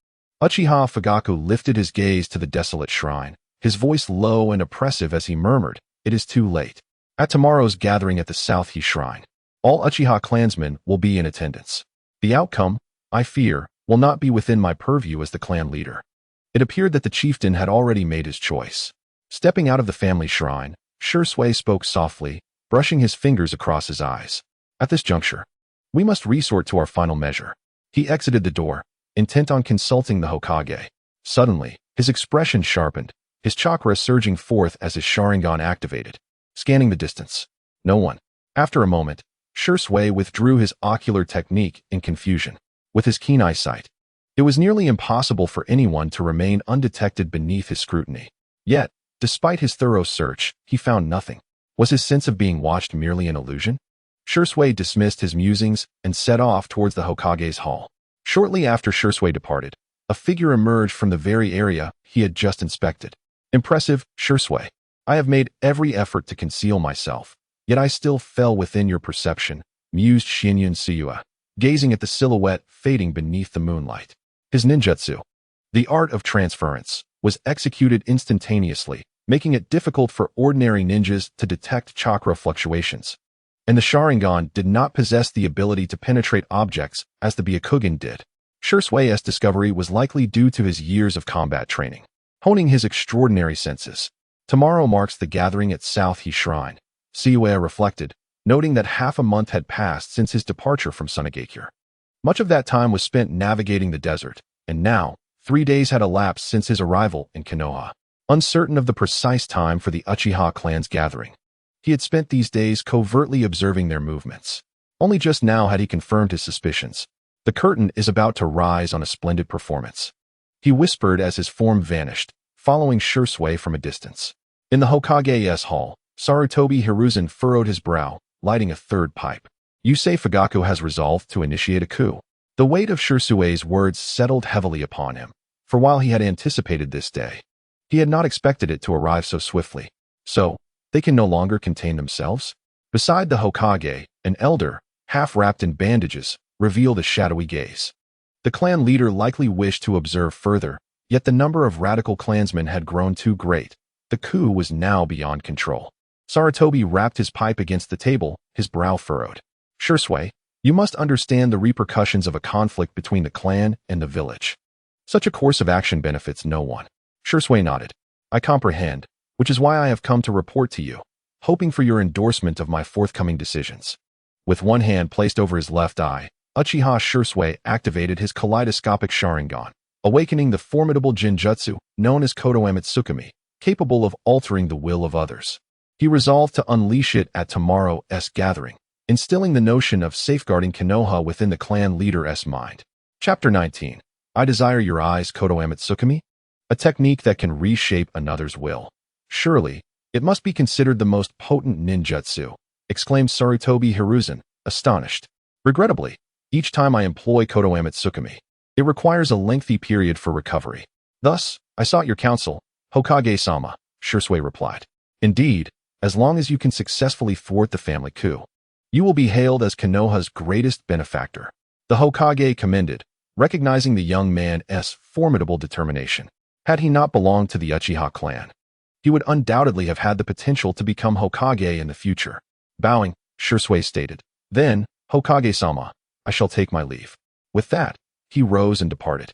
S1: Uchiha Fugaku lifted his gaze to the desolate shrine, his voice low and oppressive as he murmured, "It is too late. At tomorrow's gathering at the South He Shrine, all Uchiha clansmen will be in attendance. The outcome, I fear, will not be within my purview as the clan leader." It appeared that the chieftain had already made his choice. Stepping out of the family shrine, Shursui spoke softly, brushing his fingers across his eyes. "At this juncture, we must resort to our final measure." He exited the door, intent on consulting the Hokage. Suddenly, his expression sharpened, his chakra surging forth as his Sharingan activated. Scanning the distance. No one. After a moment, Shursui withdrew his ocular technique in confusion. With his keen eyesight, it was nearly impossible for anyone to remain undetected beneath his scrutiny. Yet, despite his thorough search, he found nothing. Was his sense of being watched merely an illusion? Shursui dismissed his musings and set off towards the Hokage's hall. Shortly after Shursui departed, a figure emerged from the very area he had just inspected. "Impressive, Shursui. I have made every effort to conceal myself, yet I still fell within your perception," mused Shinyan Suyua, gazing at the silhouette fading beneath the moonlight. His ninjutsu, the art of transference, was executed instantaneously, making it difficult for ordinary ninjas to detect chakra fluctuations. And the Sharingan did not possess the ability to penetrate objects as the Byakugan did. Shursui's discovery was likely due to his years of combat training, honing his extraordinary senses. Tomorrow marks the gathering at South He Shrine, Suyua reflected, noting that half a month had passed since his departure from Sunagakure. Much of that time was spent navigating the desert, and now, 3 days had elapsed since his arrival in Konoha. Uncertain of the precise time for the Uchiha clan's gathering, he had spent these days covertly observing their movements. Only just now had he confirmed his suspicions. The curtain is about to rise on a splendid performance, he whispered as his form vanished, following Shursui from a distance. In the Hokage's hall, Sarutobi Hiruzen furrowed his brow, lighting a third pipe. "Yusei Fugaku has resolved to initiate a coup." The weight of Shursui's words settled heavily upon him, for while he had anticipated this day, he had not expected it to arrive so swiftly. So, they can no longer contain themselves? Beside the Hokage, an elder, half wrapped in bandages, revealed a shadowy gaze. The clan leader likely wished to observe further, yet the number of radical clansmen had grown too great. The coup was now beyond control. Sarutobi rapped his pipe against the table, his brow furrowed. "Shursui, you must understand the repercussions of a conflict between the clan and the village. Such a course of action benefits no one." Shursui nodded. "I comprehend, which is why I have come to report to you, hoping for your endorsement of my forthcoming decisions." With one hand placed over his left eye, Uchiha Shursui activated his kaleidoscopic Sharingan, awakening the formidable Jinjutsu known as Konoha Tsukumi, capable of altering the will of others. He resolved to unleash it at tomorrow's gathering, instilling the notion of safeguarding Konoha within the clan leader's mind. Chapter 19. I desire your eyes, Konoha Tsukumi? A technique that can reshape another's will. "Surely, it must be considered the most potent ninjutsu," exclaimed Sarutobi Hiruzen, astonished. "Regrettably, each time I employ Konoha Tsukumi, it requires a lengthy period for recovery. Thus, I sought your counsel, Hokage-sama," Shursui replied. "Indeed, as long as you can successfully thwart the family coup, you will be hailed as Konoha's greatest benefactor." The Hokage commended, recognizing the young man's formidable determination. Had he not belonged to the Uchiha clan, he would undoubtedly have had the potential to become Hokage in the future. Bowing, Shursui stated, "Then, Hokage-sama, I shall take my leave." With that, he rose and departed.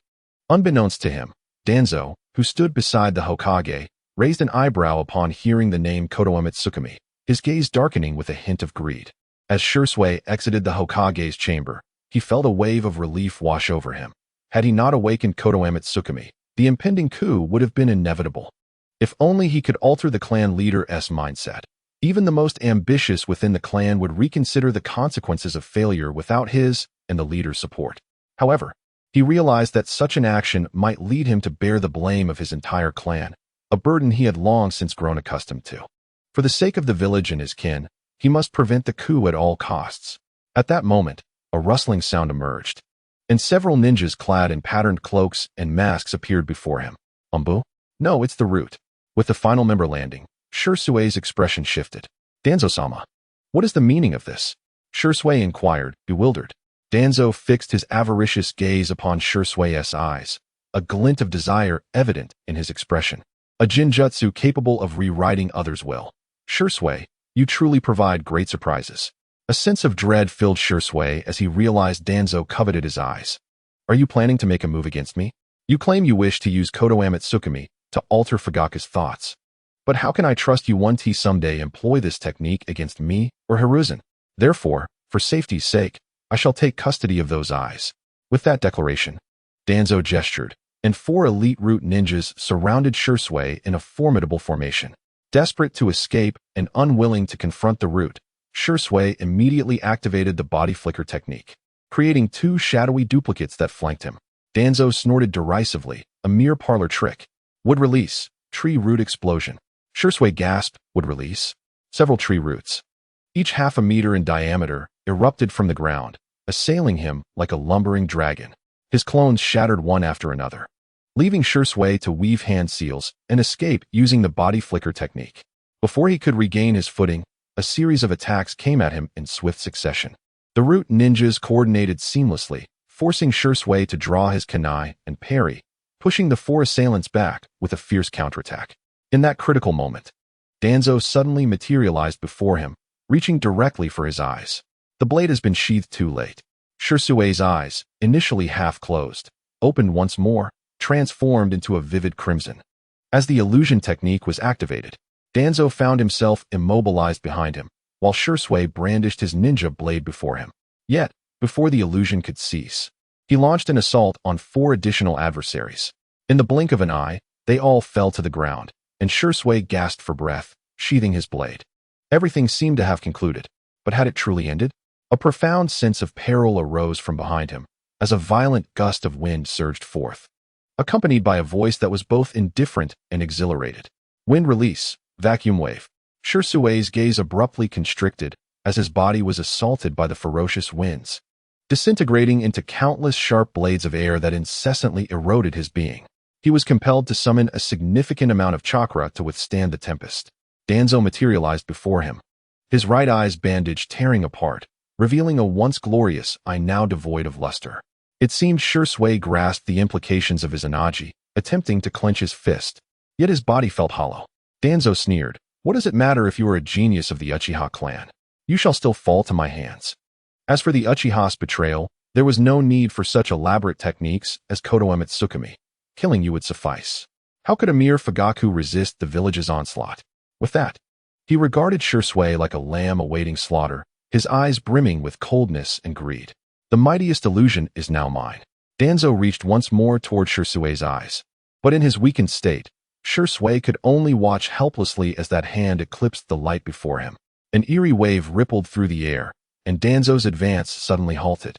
S1: Unbeknownst to him, Danzo, who stood beside the Hokage, raised an eyebrow upon hearing the name Konoha Tsukumi, his gaze darkening with a hint of greed. As Shursui exited the Hokage's chamber, he felt a wave of relief wash over him. Had he not awakened Konoha Tsukumi, the impending coup would have been inevitable. If only he could alter the clan leader's mindset. Even the most ambitious within the clan would reconsider the consequences of failure without his and the leader's support. However, he realized that such an action might lead him to bear the blame of his entire clan, a burden he had long since grown accustomed to. For the sake of the village and his kin, he must prevent the coup at all costs. At that moment, a rustling sound emerged. and several ninjas clad in patterned cloaks and masks appeared before him. Umbu? No, it's the root. With the final member landing, Shirsui's expression shifted. Danzo-sama, what is the meaning of this? Shirsui inquired, bewildered. Danzo fixed his avaricious gaze upon Shirsui's eyes, a glint of desire evident in his expression. A jinjutsu capable of rewriting others' will. Shirsui, you truly provide great surprises. A sense of dread filled Shirsui as he realized Danzo coveted his eyes. Are you planning to make a move against me? You claim you wish to use Konoha Tsukumi to alter Fugaku's thoughts. But how can I trust you 1T someday employ this technique against me or Hiruzen? Therefore, for safety's sake, I shall take custody of those eyes. With that declaration, Danzo gestured, and 4 elite root ninjas surrounded Shirsui in a formidable formation. Desperate to escape and unwilling to confront the root, Shirsui immediately activated the body flicker technique, creating 2 shadowy duplicates that flanked him. Danzo snorted derisively, a mere parlor trick. Would release, tree root explosion. Shirsui gasped, would release. Several tree roots, each half a meter in diameter, erupted from the ground, assailing him like a lumbering dragon. His clones shattered one after another, leaving Shirsui to weave hand seals and escape using the body flicker technique. Before he could regain his footing, a series of attacks came at him in swift succession. The root ninjas coordinated seamlessly, forcing Shirsui to draw his kunai and parry, pushing the 4 assailants back with a fierce counterattack. In that critical moment, Danzo suddenly materialized before him, reaching directly for his eyes. The blade has been sheathed too late. Shirsui's eyes, initially half closed, opened once more, transformed into a vivid crimson. As the illusion technique was activated, Danzo found himself immobilized behind him, while Shirsui brandished his ninja blade before him. Yet, before the illusion could cease, he launched an assault on 4 additional adversaries. In the blink of an eye, they all fell to the ground, and Shirsui gasped for breath, sheathing his blade. Everything seemed to have concluded, but had it truly ended? A profound sense of peril arose from behind him, as a violent gust of wind surged forth, accompanied by a voice that was both indifferent and exhilarated. Wind release, vacuum wave. Shirsui's gaze abruptly constricted as his body was assaulted by the ferocious winds, disintegrating into countless sharp blades of air that incessantly eroded his being. He was compelled to summon a significant amount of chakra to withstand the tempest. Danzo materialized before him, his right eye's bandage tearing apart, revealing a once glorious eye now devoid of luster. It seemed Shirsui grasped the implications of his anaji, attempting to clench his fist, yet his body felt hollow. Danzo sneered, what does it matter if you are a genius of the Uchiha clan? You shall still fall to my hands. As for the Uchiha's betrayal, there was no need for such elaborate techniques as Konoha Tsukumi. Killing you would suffice. How could a mere Fugaku resist the village's onslaught? With that, he regarded Shirsui like a lamb awaiting slaughter, his eyes brimming with coldness and greed. The mightiest illusion is now mine. Danzo reached once more toward Shirsui's eyes, but in his weakened state, Shirsui could only watch helplessly as that hand eclipsed the light before him. An eerie wave rippled through the air, and Danzo's advance suddenly halted,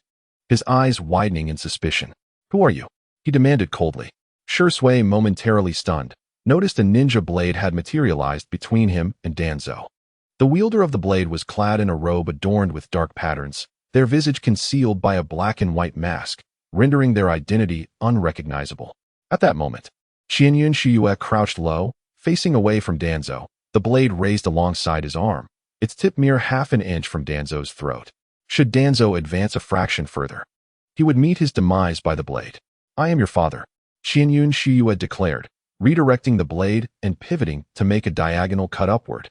S1: his eyes widening in suspicion. Who are you? He demanded coldly. Shirsui, momentarily stunned, noticed a ninja blade had materialized between him and Danzo. The wielder of the blade was clad in a robe adorned with dark patterns, their visage concealed by a black and white mask, rendering their identity unrecognizable. At that moment, Xianyun Shiyue crouched low, facing away from Danzo, the blade raised alongside his arm, its tip mere half an inch from Danzo's throat. Should Danzo advance a fraction further, he would meet his demise by the blade. I am your father, Xianyun Shiyue declared, redirecting the blade and pivoting to make a diagonal cut upward.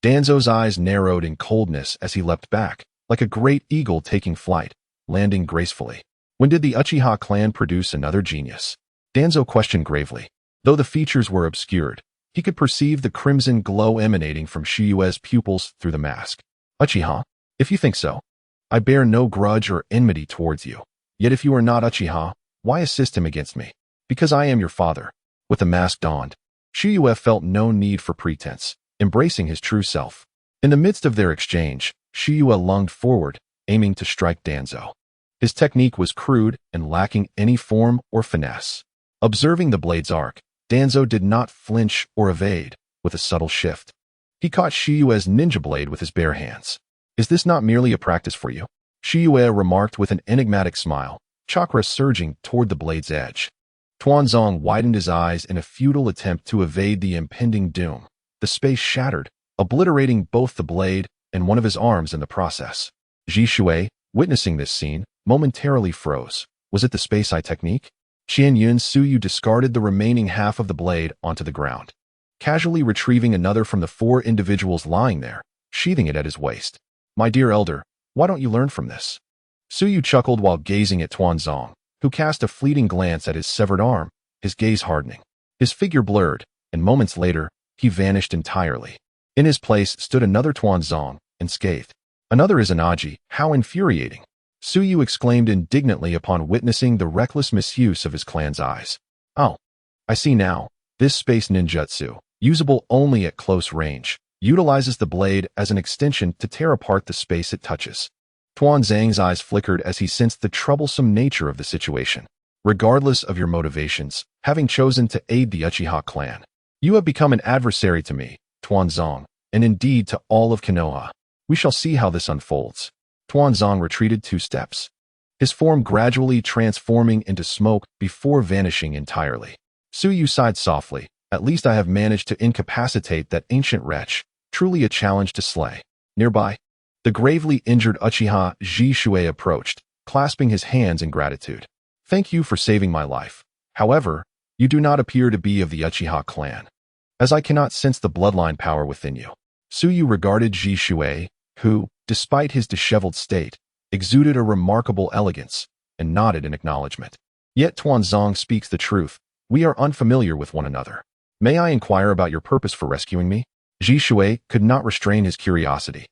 S1: Danzo's eyes narrowed in coldness as he leapt back, like a great eagle taking flight, landing gracefully. When did the Uchiha clan produce another genius? Danzo questioned gravely. Though the features were obscured, he could perceive the crimson glow emanating from Shiyue's pupils through the mask. Uchiha? If you think so, I bear no grudge or enmity towards you. Yet if you are not Uchiha, why assist him against me? Because I am your father. With the mask donned, Shiyue felt no need for pretense, embracing his true self. In the midst of their exchange, Shiyue lunged forward, aiming to strike Danzo. His technique was crude and lacking any form or finesse. Observing the blade's arc, Danzo did not flinch or evade. With a subtle shift, he caught Shiyue's ninja blade with his bare hands. Is this not merely a practice for you? Shiyue remarked with an enigmatic smile, chakra surging toward the blade's edge. Tuanzong widened his eyes in a futile attempt to evade the impending doom. The space shattered, obliterating both the blade and one of his arms in the process. Ji Shui, witnessing this scene, momentarily froze. Was it the Space Eye technique? Qianyun Suyu discarded the remaining half of the blade onto the ground, casually retrieving another from the 4 individuals lying there, sheathing it at his waist. My dear elder, why don't you learn from this? Suyu chuckled while gazing at Tuanzong, who cast a fleeting glance at his severed arm, his gaze hardening. His figure blurred, and moments later, he vanished entirely. In his place stood another Tuanzong, unscathed. Another Izanagi, how infuriating! Suyu exclaimed indignantly upon witnessing the reckless misuse of his clan's eyes. Oh, I see now. This space ninjutsu, usable only at close range, utilizes the blade as an extension to tear apart the space it touches. Tuanzang's eyes flickered as he sensed the troublesome nature of the situation. Regardless of your motivations, having chosen to aid the Uchiha clan, you have become an adversary to me, Tuanzong, and indeed to all of Konoha. We shall see how this unfolds. Tuanzong retreated 2 steps, his form gradually transforming into smoke before vanishing entirely. Suyu sighed softly. At least I have managed to incapacitate that ancient wretch, truly a challenge to slay. Nearby, the gravely injured Uchiha Ji Shui approached, clasping his hands in gratitude. Thank you for saving my life. However, you do not appear to be of the Uchiha clan, as I cannot sense the bloodline power within you. Suyu regarded Ji Shui, who, despite his disheveled state, exuded a remarkable elegance, and nodded in acknowledgement. Yet Tuanzong speaks the truth. We are unfamiliar with one another. May I inquire about your purpose for rescuing me? Ji Shui could not restrain his curiosity.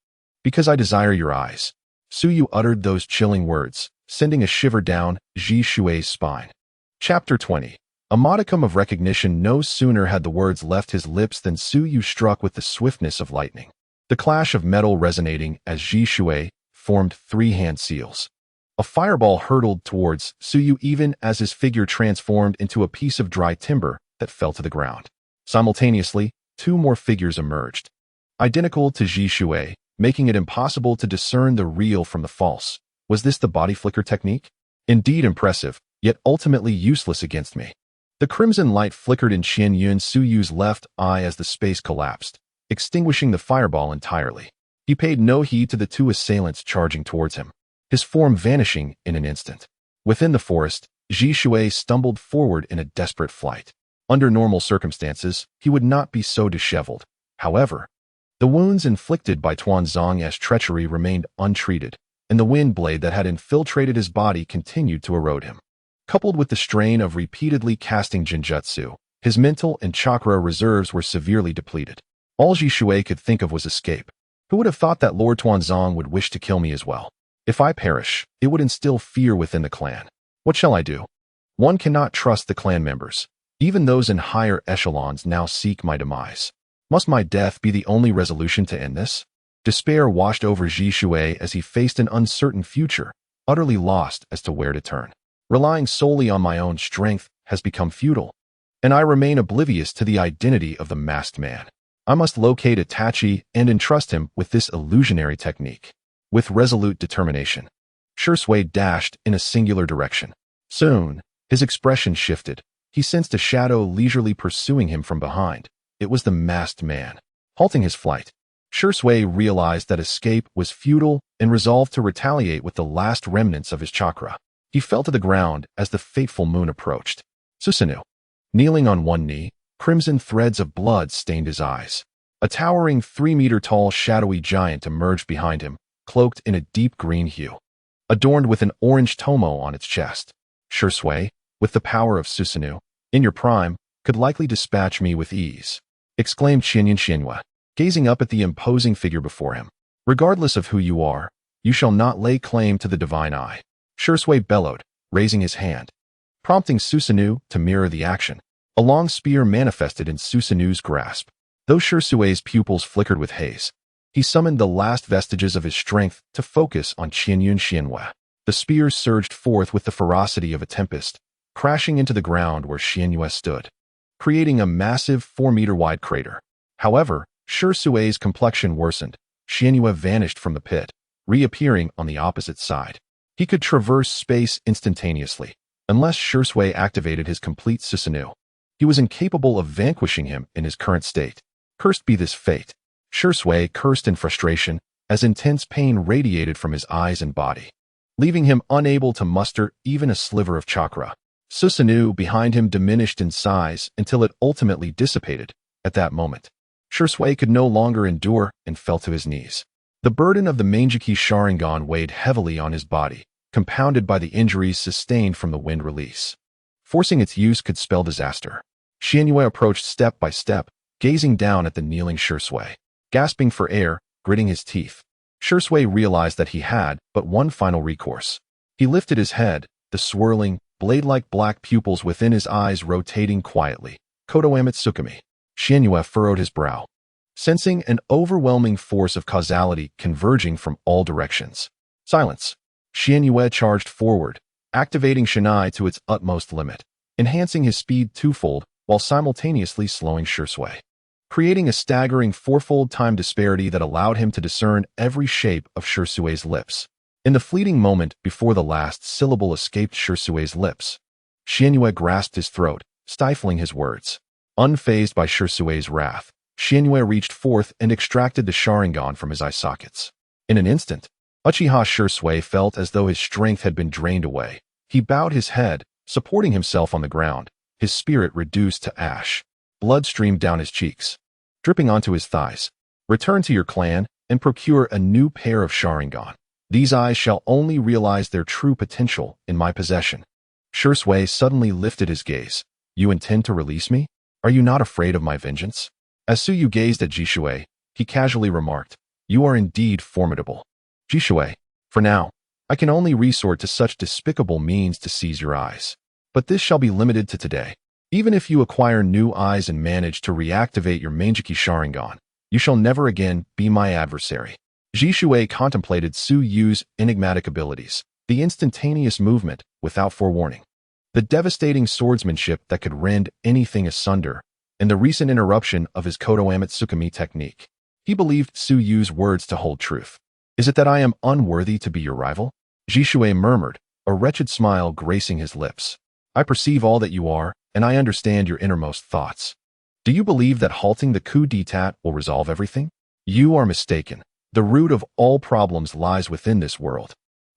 S1: Because I desire your eyes. Suyu uttered those chilling words, sending a shiver down Ji Shui's spine. Chapter 20. A modicum of recognition. No sooner had the words left his lips than Suyu struck with the swiftness of lightning. The clash of metal resonating as Ji Shui formed 3 hand seals. A fireball hurtled towards Suyu even as his figure transformed into a piece of dry timber that fell to the ground. Simultaneously, 2 more figures emerged, identical to Ji Shui, making it impossible to discern the real from the false. Was this the body flicker technique? Indeed impressive, yet ultimately useless against me. The crimson light flickered in Qianyun Suyu's left eye as the space collapsed, extinguishing the fireball entirely. He paid no heed to the 2 assailants charging towards him, his form vanishing in an instant. Within the forest, Ji Shui stumbled forward in a desperate flight. Under normal circumstances, he would not be so disheveled. However, the wounds inflicted by Tuanzong's treachery remained untreated, and the wind blade that had infiltrated his body continued to erode him. Coupled with the strain of repeatedly casting genjutsu, his mental and chakra reserves were severely depleted. All Ji Shui could think of was escape. Who would have thought that Lord Tuanzong would wish to kill me as well? If I perish, it would instill fear within the clan. What shall I do? One cannot trust the clan members. Even those in higher echelons now seek my demise. Must my death be the only resolution to end this? Despair washed over Ji Shui as he faced an uncertain future, utterly lost as to where to turn. Relying solely on my own strength has become futile, and I remain oblivious to the identity of the masked man. I must locate Itachi and entrust him with this illusionary technique. With resolute determination, Shui dashed in a singular direction. Soon, his expression shifted. He sensed a shadow leisurely pursuing him from behind. It was the masked man. Halting his flight, Shui realized that escape was futile and resolved to retaliate with the last remnants of his chakra. He fell to the ground as the fateful moon approached. Susanoo, kneeling on one knee, crimson threads of blood stained his eyes. A towering 3-meter-tall shadowy giant emerged behind him, cloaked in a deep green hue, adorned with an orange tomo on its chest. Shui, with the power of Susanoo, in your prime, could likely dispatch me with ease, exclaimed Qianyun Xianhua, gazing up at the imposing figure before him. Regardless of who you are, you shall not lay claim to the divine eye. Shui bellowed, raising his hand, prompting Susanoo to mirror the action. A long spear manifested in Susanoo's grasp. Though Shui's pupils flickered with haze, he summoned the last vestiges of his strength to focus on Qianyun Xianhua. The spear surged forth with the ferocity of a tempest, crashing into the ground where Xianhua stood, creating a massive 4-meter-wide crater. However, Shui's complexion worsened. Xianhua vanished from the pit, reappearing on the opposite side. He could traverse space instantaneously, unless Shursui activated his complete Susanoo. He was incapable of vanquishing him in his current state. Cursed be this fate. Shursui cursed in frustration as intense pain radiated from his eyes and body, leaving him unable to muster even a sliver of chakra. Susanoo behind him diminished in size until it ultimately dissipated. At that moment, Shursui could no longer endure and fell to his knees. The burden of the Manjiki Sharingan weighed heavily on his body, compounded by the injuries sustained from the wind release. Forcing its use could spell disaster. Xianyue approached step by step, gazing down at the kneeling Shursui. Gasping for air, gritting his teeth, Shursui realized that he had but one final recourse. He lifted his head, the swirling, blade-like black pupils within his eyes rotating quietly. Konoha Tsukumi. Xianyue furrowed his brow, sensing an overwhelming force of causality converging from all directions. Silence. Xianyue charged forward, activating Shinai to its utmost limit, enhancing his speed twofold while simultaneously slowing Shursui, creating a staggering fourfold time disparity that allowed him to discern every shape of Shursui's lips. In the fleeting moment before the last syllable escaped Shursui's lips, Xianyue grasped his throat, stifling his words. Unfazed by Shursui's wrath, Xianyue reached forth and extracted the Sharingan from his eye sockets. In an instant, Uchiha Shursui felt as though his strength had been drained away. He bowed his head, supporting himself on the ground, his spirit reduced to ash. Blood streamed down his cheeks, dripping onto his thighs. Return to your clan and procure a new pair of Sharingan. These eyes shall only realize their true potential in my possession. Shursui suddenly lifted his gaze. You intend to release me? Are you not afraid of my vengeance? As Tsuyu gazed at Jishui, he casually remarked, You are indeed formidable. Jishui, for now, I can only resort to such despicable means to seize your eyes. But this shall be limited to today. Even if you acquire new eyes and manage to reactivate your Manjiki Sharingan, you shall never again be my adversary. Jishui contemplated Tsuyu's enigmatic abilities, the instantaneous movement without forewarning, the devastating swordsmanship that could rend anything asunder, and the recent interruption of his Konoha Tsukumi technique. He believed Tsuyu's words to hold truth. Is it that I am unworthy to be your rival? Jishui murmured, a wretched smile gracing his lips. I perceive all that you are, and I understand your innermost thoughts. Do you believe that halting the coup d'etat will resolve everything? You are mistaken. The root of all problems lies within this world.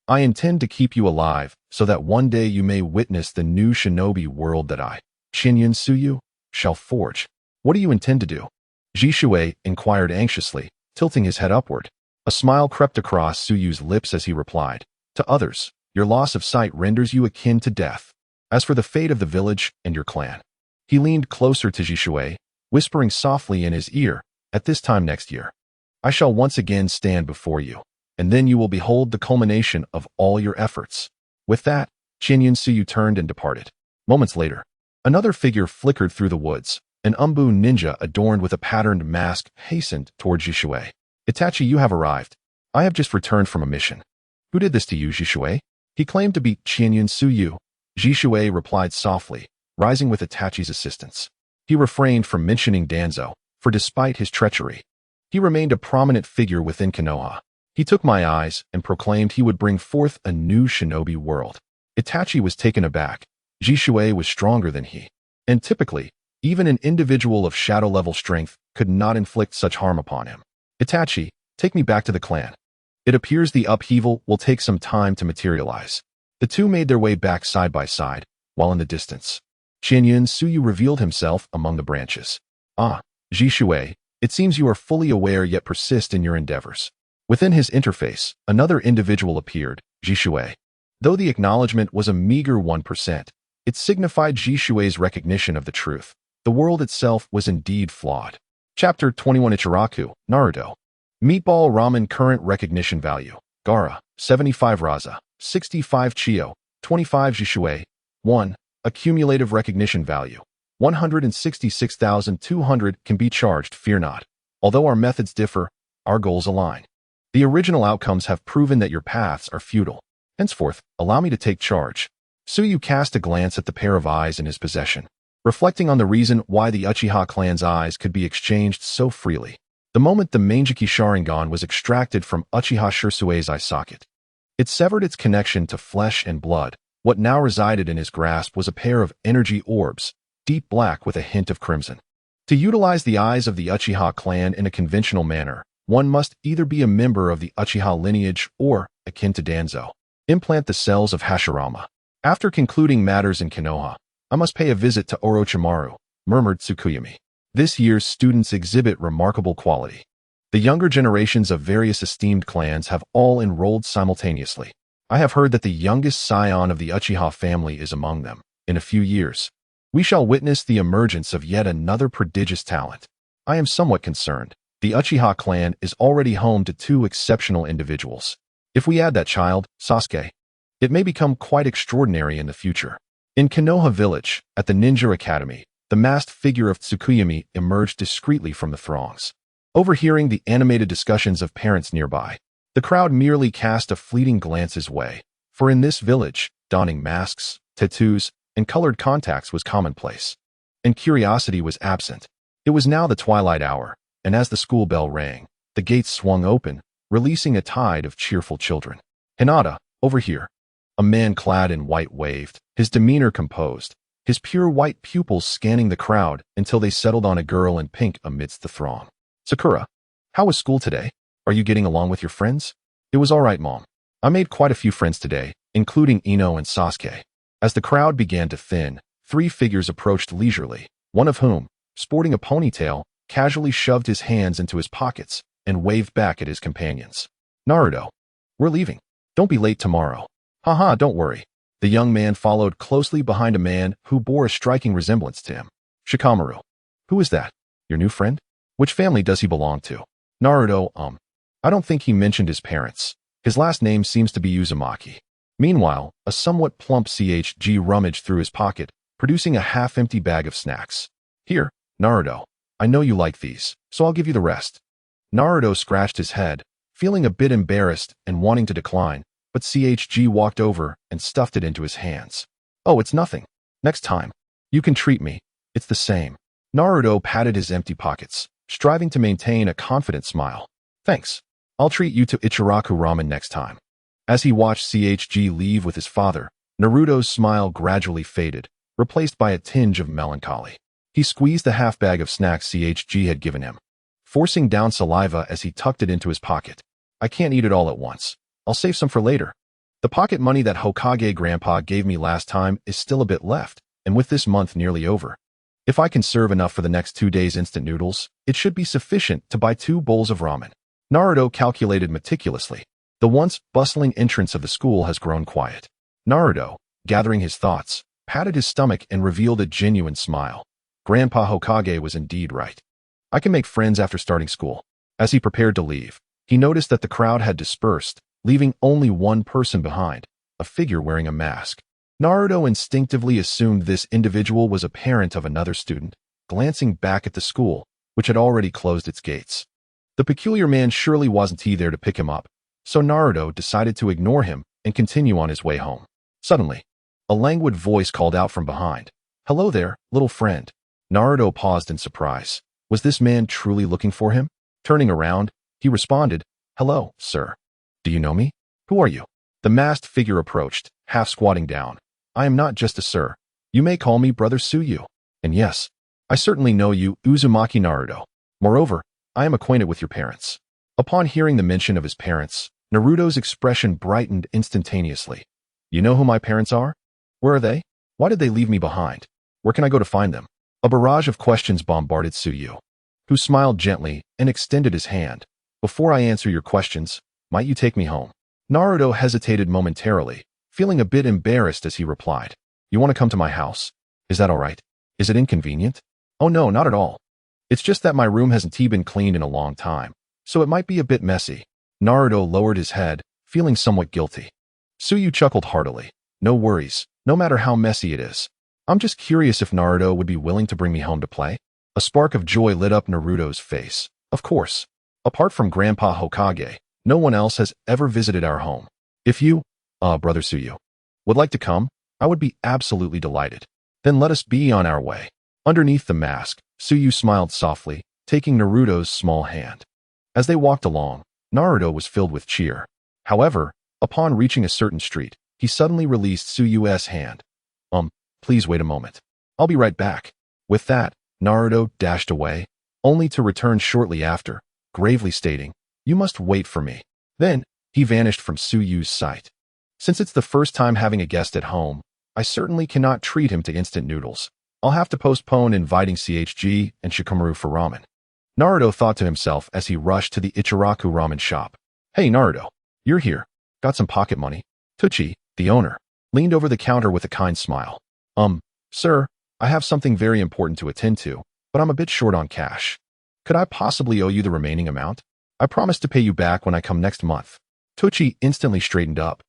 S1: I intend to keep you alive so that one day you may witness the new shinobi world that I, Shinyan Tsuyu, shall forge. What do you intend to do? Jishui inquired anxiously, tilting his head upward. A smile crept across Tsuyu's lips as he replied, To others, your loss of sight renders you akin to death. As for the fate of the village and your clan. He leaned closer to Jishui, whispering softly in his ear, At this time next year, I shall once again stand before you, and then you will behold the culmination of all your efforts. With that, Shinyan Tsuyu turned and departed. Moments later, another figure flickered through the woods. An Umbu ninja adorned with a patterned mask hastened toward Jishui. Itachi, you have arrived. I have just returned from a mission. Who did this to you, Jishui? He claimed to be Shinyan Tsuyu. Jishui replied softly, rising with Itachi's assistance. He refrained from mentioning Danzo, for despite his treachery, he remained a prominent figure within Konoha. He took my eyes and proclaimed he would bring forth a new shinobi world. Itachi was taken aback. Jishui was stronger than he, and typically, even an individual of shadow-level strength could not inflict such harm upon him. Itachi, take me back to the clan. It appears the upheaval will take some time to materialize. The two made their way back side by side, while in the distance, Shinyan Tsuyu revealed himself among the branches. Ah, Jishui, it seems you are fully aware yet persist in your endeavors. Within his interface, another individual appeared, Jishui. Though the acknowledgement was a meager 1%, it signified Jishui's recognition of the truth. The world itself was indeed flawed. Chapter 21 Ichiraku, Naruto. Meatball Ramen Current Recognition Value. Gaara, 75 Raza, 65 Chio, 25 Jishui. 1. Accumulative Recognition Value. 166,200 can be charged, fear not. Although our methods differ, our goals align. The original outcomes have proven that your paths are futile. Henceforth, allow me to take charge. Tsuyu cast a glance at the pair of eyes in his possession, reflecting on the reason why the Uchiha clan's eyes could be exchanged so freely. The moment the Manjiki Sharingan was extracted from Uchiha Shursui's eye socket, It severed its connection to flesh and blood. What now resided in his grasp was a pair of energy orbs, deep black with a hint of crimson. To utilize the eyes of the Uchiha clan in a conventional manner, one must either be a member of the Uchiha lineage or, akin to Danzo, implant the cells of Hashirama. After concluding matters in Konoha, I must pay a visit to Orochimaru, murmured Tsukuyomi. This year's students exhibit remarkable quality. The younger generations of various esteemed clans have all enrolled simultaneously. I have heard that the youngest scion of the Uchiha family is among them. In a few years, we shall witness the emergence of yet another prodigious talent. I am somewhat concerned. The Uchiha clan is already home to two exceptional individuals. If we add that child, Sasuke, it may become quite extraordinary in the future. In Konoha village, at the Ninja Academy, the masked figure of Tsukuyomi emerged discreetly from the throngs. Overhearing the animated discussions of parents nearby, the crowd merely cast a fleeting glance his way, for in this village, donning masks, tattoos, and colored contacts was commonplace. And curiosity was absent. It was now the twilight hour, and as the school bell rang, the gates swung open, releasing a tide of cheerful children. Hinata, over here. A man clad in white waved, his demeanor composed, his pure white pupils scanning the crowd until they settled on a girl in pink amidst the throng. Sakura, how was school today? Are you getting along with your friends? It was all right, Mom. I made quite a few friends today, including Ino and Sasuke. As the crowd began to thin, three figures approached leisurely, one of whom, sporting a ponytail, casually shoved his hands into his pockets and waved back at his companions. Naruto, we're leaving. Don't be late tomorrow. Haha, don't worry. The young man followed closely behind a man who bore a striking resemblance to him. Shikamaru, who is that? Your new friend? Which family does he belong to? Naruto, I don't think he mentioned his parents. His last name seems to be Uzumaki. Meanwhile, a somewhat plump CHG rummaged through his pocket, producing a half-empty bag of snacks. Here, Naruto, I know you like these, so I'll give you the rest. Naruto scratched his head, feeling a bit embarrassed and wanting to decline, but CHG walked over and stuffed it into his hands. Oh, it's nothing. Next time. You can treat me. It's the same. Naruto patted his empty pockets, striving to maintain a confident smile. Thanks. I'll treat you to Ichiraku ramen next time. As he watched CHG leave with his father, Naruto's smile gradually faded, replaced by a tinge of melancholy. He squeezed the half bag of snacks CHG had given him, forcing down saliva as he tucked it into his pocket. I can't eat it all at once. I'll save some for later. The pocket money that Hokage Grandpa gave me last time is still a bit left, and with this month nearly over, if I conserve enough for the next 2 days' instant noodles, it should be sufficient to buy 2 bowls of ramen. Naruto calculated meticulously. The once bustling entrance of the school has grown quiet. Naruto, gathering his thoughts, patted his stomach and revealed a genuine smile. Grandpa Hokage was indeed right. I can make friends after starting school. As he prepared to leave, he noticed that the crowd had dispersed, leaving only one person behind, a figure wearing a mask. Naruto instinctively assumed this individual was a parent of another student, glancing back at the school, which had already closed its gates. The peculiar man surely wasn't he there to pick him up, so Naruto decided to ignore him and continue on his way home. Suddenly, a languid voice called out from behind. Hello there, little friend. Naruto paused in surprise. Was this man truly looking for him? Turning around, he responded, Hello, sir. Do you know me? Who are you? The masked figure approached, half squatting down. I am not just a sir. You may call me Brother Tsuyu. And yes, I certainly know you, Uzumaki Naruto. Moreover, I am acquainted with your parents. Upon hearing the mention of his parents, Naruto's expression brightened instantaneously. You know who my parents are? Where are they? Why did they leave me behind? Where can I go to find them? A barrage of questions bombarded Tsuyu, who smiled gently and extended his hand. Before I answer your questions, might you take me home? Naruto hesitated momentarily, feeling a bit embarrassed as he replied. You want to come to my house? Is that all right? Is it inconvenient? Oh no, not at all. It's just that my room hasn't been cleaned in a long time, so it might be a bit messy. Naruto lowered his head, feeling somewhat guilty. Tsuyu chuckled heartily. No worries, no matter how messy it is. I'm just curious if Naruto would be willing to bring me home to play. A spark of joy lit up Naruto's face. Of course. Apart from Grandpa Hokage, no one else has ever visited our home. If you, Brother Tsuyu, would like to come, I would be absolutely delighted. Then let us be on our way. Underneath the mask, Tsuyu smiled softly, taking Naruto's small hand. As they walked along, Naruto was filled with cheer. However, Upon reaching a certain street, he suddenly released Tsuyu's hand. Please wait a moment. I'll be right back. With that, Naruto dashed away, only to return shortly after, gravely stating, "You must wait for me." Then, he vanished from Tsuyu's sight. Since it's the first time having a guest at home, I certainly cannot treat him to instant noodles. I'll have to postpone inviting CHG and Shikamaru for ramen. Naruto thought to himself as he rushed to the Ichiraku ramen shop. "Hey Naruto, you're here. Got some pocket money?" Tsuchi, the owner, leaned over the counter with a kind smile. Sir, I have something very important to attend to, but I'm a bit short on cash. Could I possibly owe you the remaining amount? I promise to pay you back when I come next month." Tsuchi instantly straightened up,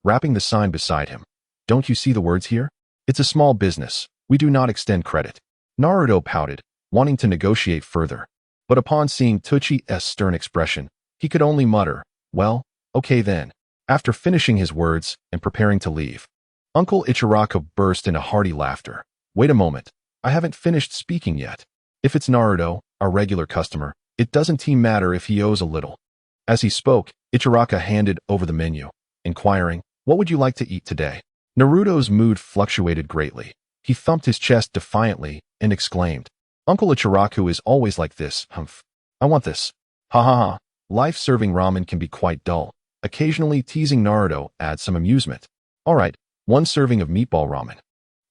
S1: rapping the sign beside him. "Don't you see the words here? It's a small business. We do not extend credit." Naruto pouted, wanting to negotiate further. But upon seeing Tsuchi's stern expression, he could only mutter, "Well, okay then." After finishing his words and preparing to leave, Uncle Ichiraku burst into hearty laughter. "Wait a moment. I haven't finished speaking yet. If it's Naruto, our regular customer, it doesn't matter if he owes a little." As he spoke, Ichiraku handed over the menu, inquiring, "What would you like to eat today?" Naruto's mood fluctuated greatly. He thumped his chest defiantly and exclaimed, "Uncle Ichiraku is always like this, humph. I want this." Ha ha ha. Life serving ramen can be quite dull. Occasionally teasing Naruto adds some amusement. "All right, 1 serving of meatball ramen.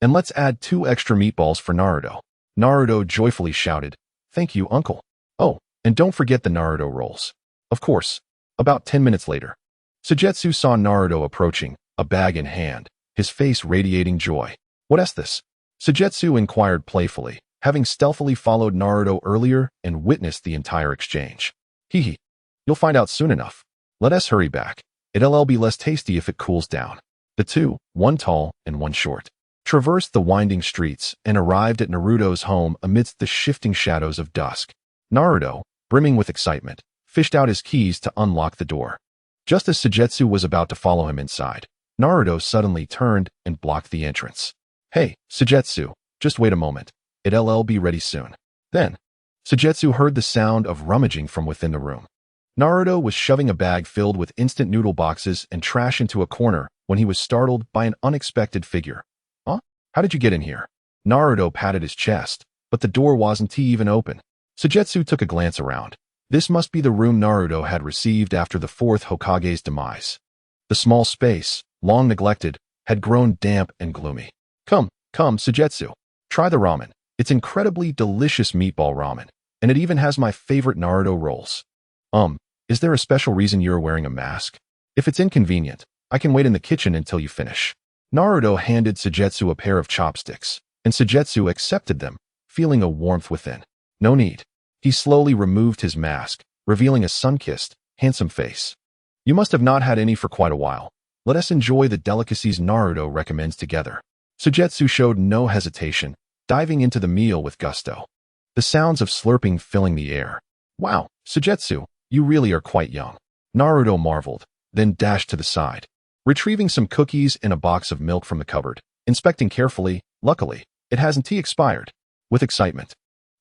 S1: And let's add 2 extra meatballs for Naruto." Naruto joyfully shouted, "Thank you, uncle. Oh, and don't forget the Naruto rolls." Of course. About 10 minutes later, Sujetsu saw Naruto approaching, a bag in hand, his face radiating joy. "What's this?" Sujetsu inquired playfully, having stealthily followed Naruto earlier and witnessed the entire exchange. "Hee. You'll find out soon enough. Let us hurry back. It'll be less tasty if it cools down." The two, one tall and one short, traversed the winding streets and arrived at Naruto's home amidst the shifting shadows of dusk. Naruto, brimming with excitement, fished out his keys to unlock the door. Just as Sujetsu was about to follow him inside, Naruto suddenly turned and blocked the entrance. "Hey, Sujetsu, just wait a moment. It'll be ready soon." Then, Sujetsu heard the sound of rummaging from within the room. Naruto was shoving a bag filled with instant noodle boxes and trash into a corner when he was startled by an unexpected figure. "Huh? How did you get in here?" Naruto patted his chest, but the door wasn't even open. Sujetsu took a glance around. This must be the room Naruto had received after the 4th Hokage's demise. The small space, long neglected, had grown damp and gloomy. Come, Sujetsu. Try the ramen. It's incredibly delicious meatball ramen, and it even has my favorite Naruto rolls." Is there a special reason you're wearing a mask? If it's inconvenient, I can wait in the kitchen until you finish." Naruto handed Sujetsu a pair of chopsticks, and Sujetsu accepted them, feeling a warmth within. "No need." He slowly removed his mask, revealing a sun-kissed, handsome face. "You must have not had any for quite a while. Let us enjoy the delicacies Naruto recommends together." Sujetsu showed no hesitation, diving into the meal with gusto. The sounds of slurping filling the air. "Wow, Sujetsu, you really are quite young." Naruto marveled, then dashed to the side, retrieving some cookies and a box of milk from the cupboard, inspecting carefully. Luckily, it hasn't expired. With excitement,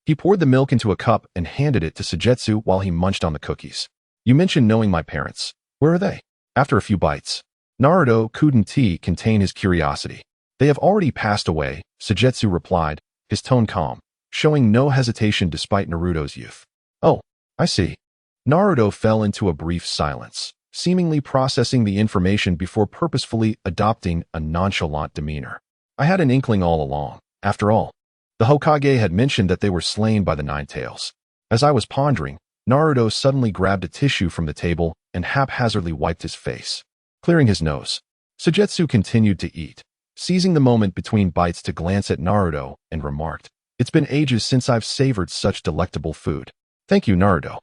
S1: he poured the milk into a cup and handed it to Sujetsu while he munched on the cookies. "You mentioned knowing my parents. Where are they?" After a few bites, Naruto couldn't contain his curiosity. "They have already passed away," Sujetsu replied, his tone calm, showing no hesitation despite Naruto's youth. "Oh, I see." Naruto fell into a brief silence, seemingly processing the information before purposefully adopting a nonchalant demeanor. "I had an inkling all along. After all, the Hokage had mentioned that they were slain by the Nine Tails." As I was pondering, Naruto suddenly grabbed a tissue from the table and haphazardly wiped his face, clearing his nose. Sujetsu continued to eat, seizing the moment between bites to glance at Naruto and remarked, "It's been ages since I've savored such delectable food." "Thank you, Naruto."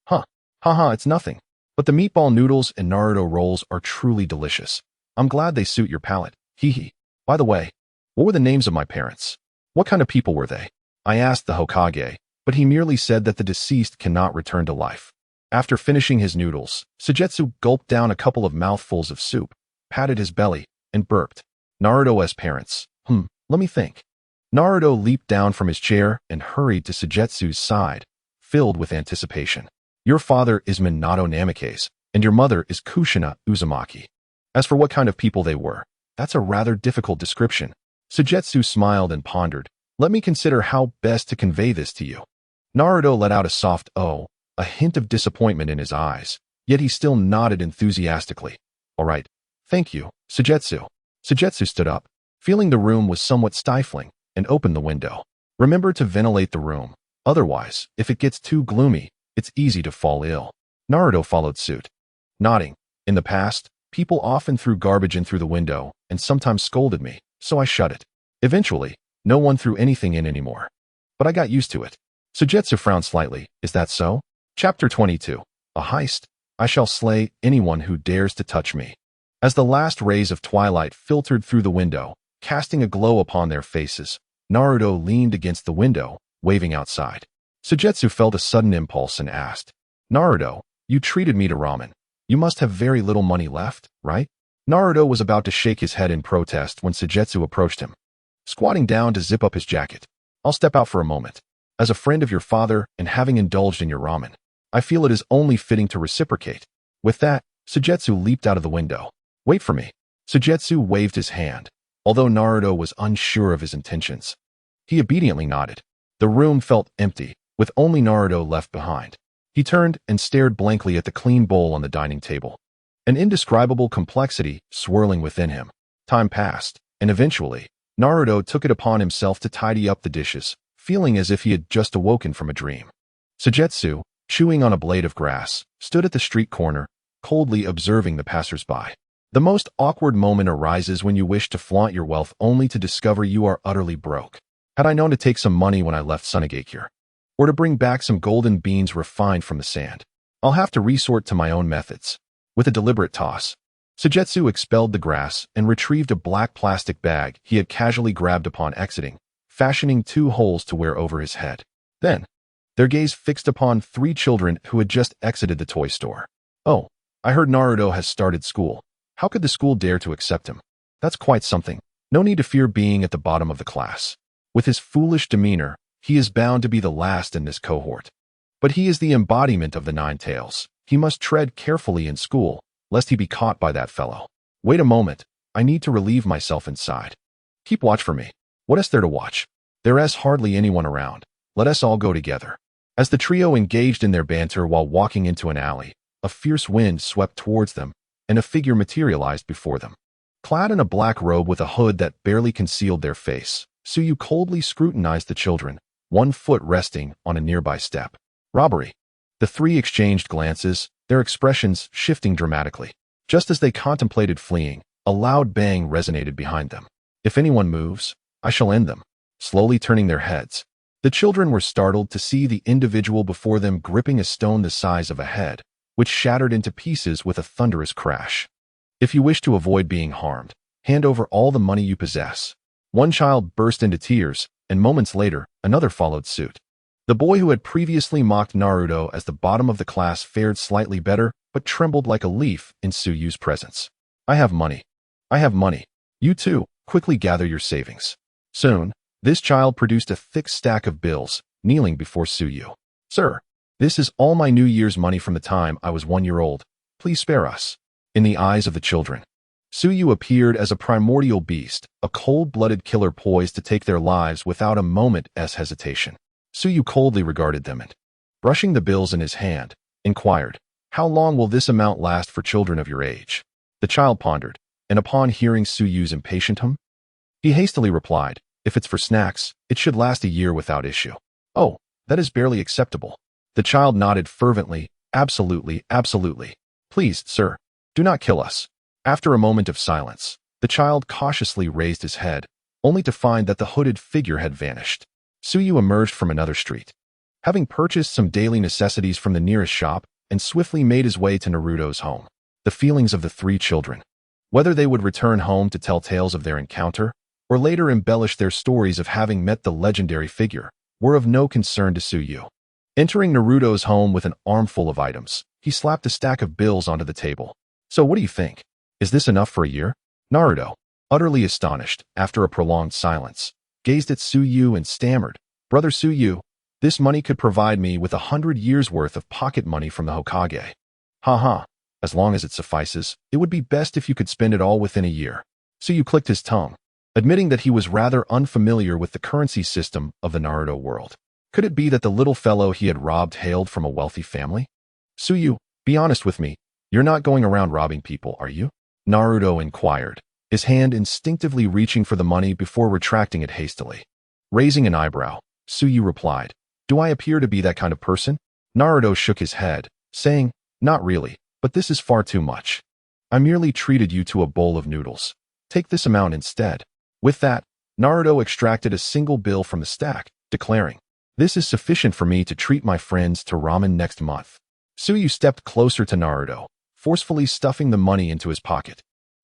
S1: "Huh. Haha, it's nothing. But the meatball noodles and Naruto rolls are truly delicious. I'm glad they suit your palate. Hee. By the way, what were the names of my parents? What kind of people were they?" I asked the Hokage, but he merely said that the deceased cannot return to life. After finishing his noodles, Sujetsu gulped down a couple of mouthfuls of soup, patted his belly, and burped. "Naruto's parents. Let me think." Naruto leaped down from his chair and hurried to Sujetsu's side, filled with anticipation. "Your father is Minato Namikaze, and your mother is Kushina Uzumaki." As for what kind of people they were, that's a rather difficult description. Sujetsu smiled and pondered. Let me consider how best to convey this to you. Naruto let out a soft "oh," a hint of disappointment in his eyes, yet he still nodded enthusiastically. All right, thank you, Sujetsu. Sujetsu stood up, feeling the room was somewhat stifling, and opened the window. Remember to ventilate the room. Otherwise, if it gets too gloomy, it's easy to fall ill. Naruto followed suit. Nodding. In the past, people often threw garbage in through the window and sometimes scolded me, so I shut it. Eventually, no one threw anything in anymore. But I got used to it. Sujetsu frowned slightly. Is that so? Chapter 22. A heist. I shall slay anyone who dares to touch me. As the last rays of twilight filtered through the window, casting a glow upon their faces, Naruto leaned against the window, waving outside. Sujetsu felt a sudden impulse and asked, Naruto, you treated me to ramen. You must have very little money left, right? Naruto was about to shake his head in protest when Sujetsu approached him. Squatting down to zip up his jacket. I'll step out for a moment. As a friend of your father and having indulged in your ramen, I feel it is only fitting to reciprocate. With that, Sujetsu leaped out of the window. Wait for me. Sujetsu waved his hand, although Naruto was unsure of his intentions. He obediently nodded. The room felt empty, with only Naruto left behind. He turned and stared blankly at the clean bowl on the dining table. An indescribable complexity swirling within him. Time passed, and eventually, Naruto took it upon himself to tidy up the dishes, feeling as if he had just awoken from a dream. Sujetsu, chewing on a blade of grass, stood at the street corner, coldly observing the passers-by. The most awkward moment arises when you wish to flaunt your wealth only to discover you are utterly broke. Had I known to take some money when I left Sunagakure, or to bring back some golden beans refined from the sand, I'll have to resort to my own methods. With a deliberate toss, Sujetsu expelled the grass and retrieved a black plastic bag he had casually grabbed upon exiting, fashioning 2 holes to wear over his head. Then, their gaze fixed upon 3 children who had just exited the toy store. Oh, I heard Naruto has started school. How could the school dare to accept him? That's quite something. No need to fear being at the bottom of the class. With his foolish demeanor, he is bound to be the last in this cohort. But he is the embodiment of the 9 tails. He must tread carefully in school, lest he be caught by that fellow. Wait a moment, I need to relieve myself inside. Keep watch for me. What is there to watch? There is hardly anyone around. Let us all go together. As the trio engaged in their banter while walking into an alley, a fierce wind swept towards them, and a figure materialized before them. Clad in a black robe with a hood that barely concealed their face, Tsuyu coldly scrutinized the children, one foot resting on a nearby step. Robbery. The 3 exchanged glances, their expressions shifting dramatically. Just as they contemplated fleeing, a loud bang resonated behind them. If anyone moves, I shall end them. Slowly turning their heads, the children were startled to see the individual before them gripping a stone the size of a head, which shattered into pieces with a thunderous crash. If you wish to avoid being harmed, hand over all the money you possess. One child burst into tears, and moments later, another followed suit. The boy who had previously mocked Naruto as the bottom of the class fared slightly better, but trembled like a leaf in Tsuyu's presence. I have money. I have money. You too, quickly gather your savings. Soon, this child produced a thick stack of bills, kneeling before Tsuyu. Sir, this is all my New Year's money from the time I was 1 year old. Please spare us. In the eyes of the children, Tsuyu appeared as a primordial beast, a cold-blooded killer poised to take their lives without a moment's hesitation. Tsuyu coldly regarded them and, brushing the bills in his hand, inquired, How long will this amount last for children of your age? The child pondered, and upon hearing Tsuyu's impatient hum, he hastily replied, If it's for snacks, it should last a year without issue. Oh, that is barely acceptable. The child nodded fervently, Absolutely, absolutely. Please, sir, do not kill us. After a moment of silence, the child cautiously raised his head, only to find that the hooded figure had vanished. Tsuyu emerged from another street, having purchased some daily necessities from the nearest shop, and swiftly made his way to Naruto's home. The feelings of the 3 children, whether they would return home to tell tales of their encounter, or later embellish their stories of having met the legendary figure, were of no concern to Tsuyu. Entering Naruto's home with an armful of items, he slapped a stack of bills onto the table. So what do you think? Is this enough for a year? Naruto, utterly astonished, after a prolonged silence, gazed at Tsuyu and stammered, Brother Tsuyu, this money could provide me with 100 years' worth of pocket money from the Hokage. Ha ha. As long as it suffices, it would be best if you could spend it all within a year. Tsuyu clicked his tongue, admitting that he was rather unfamiliar with the currency system of the Naruto world. Could it be that the little fellow he had robbed hailed from a wealthy family? Tsuyu, be honest with me. You're not going around robbing people, are you? Naruto inquired, his hand instinctively reaching for the money before retracting it hastily. Raising an eyebrow, Tsuyu replied, Do I appear to be that kind of person? Naruto shook his head, saying, Not really, but this is far too much. I merely treated you to a bowl of noodles. Take this amount instead. With that, Naruto extracted a single bill from the stack, declaring, This is sufficient for me to treat my friends to ramen next month. Tsuyu stepped closer to Naruto, forcefully stuffing the money into his pocket,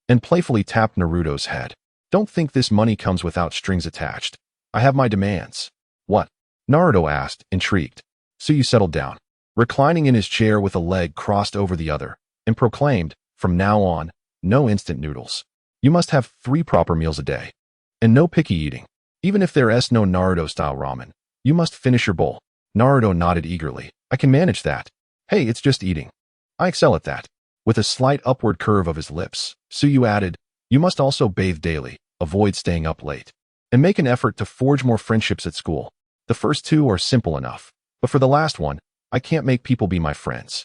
S1: and playfully tapped Naruto's head. Don't think this money comes without strings attached. I have my demands. What? Naruto asked, intrigued. Tsuyu settled down, reclining in his chair with a leg crossed over the other, and proclaimed, From now on, no instant noodles. You must have 3 proper meals a day. And no picky eating. Even if there is no Naruto-style ramen, you must finish your bowl. Naruto nodded eagerly. I can manage that. Hey, it's just eating. I excel at that. With a slight upward curve of his lips, Tsuyu added, You must also bathe daily, avoid staying up late, and make an effort to forge more friendships at school. The first 2 are simple enough, but for the last one, I can't make people be my friends.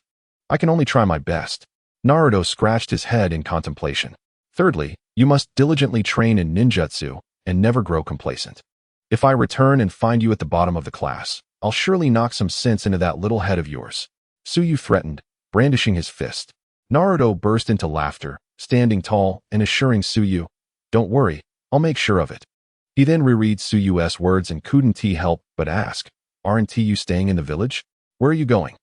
S1: I can only try my best. Naruto scratched his head in contemplation. Thirdly, you must diligently train in ninjutsu and never grow complacent. If I return and find you at the bottom of the class, I'll surely knock some sense into that little head of yours. Tsuyu threatened, brandishing his fist. Naruto burst into laughter, standing tall and assuring Tsuyu, Don't worry, I'll make sure of it. He then reread Tsuyu's words and couldn't help but ask, Aren't you staying in the village? Where are you going?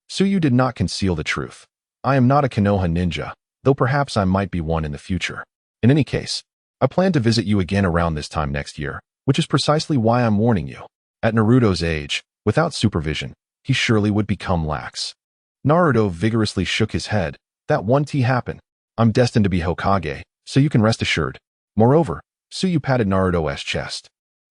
S1: Tsuyu did not conceal the truth. I am not a Konoha ninja, though perhaps I might be one in the future. In any case, I plan to visit you again around this time next year, which is precisely why I'm warning you. At Naruto's age, without supervision, he surely would become lax. Naruto vigorously shook his head. That won't happen. I'm destined to be Hokage, so you can rest assured. Moreover, Tsuyu patted Naruto's chest,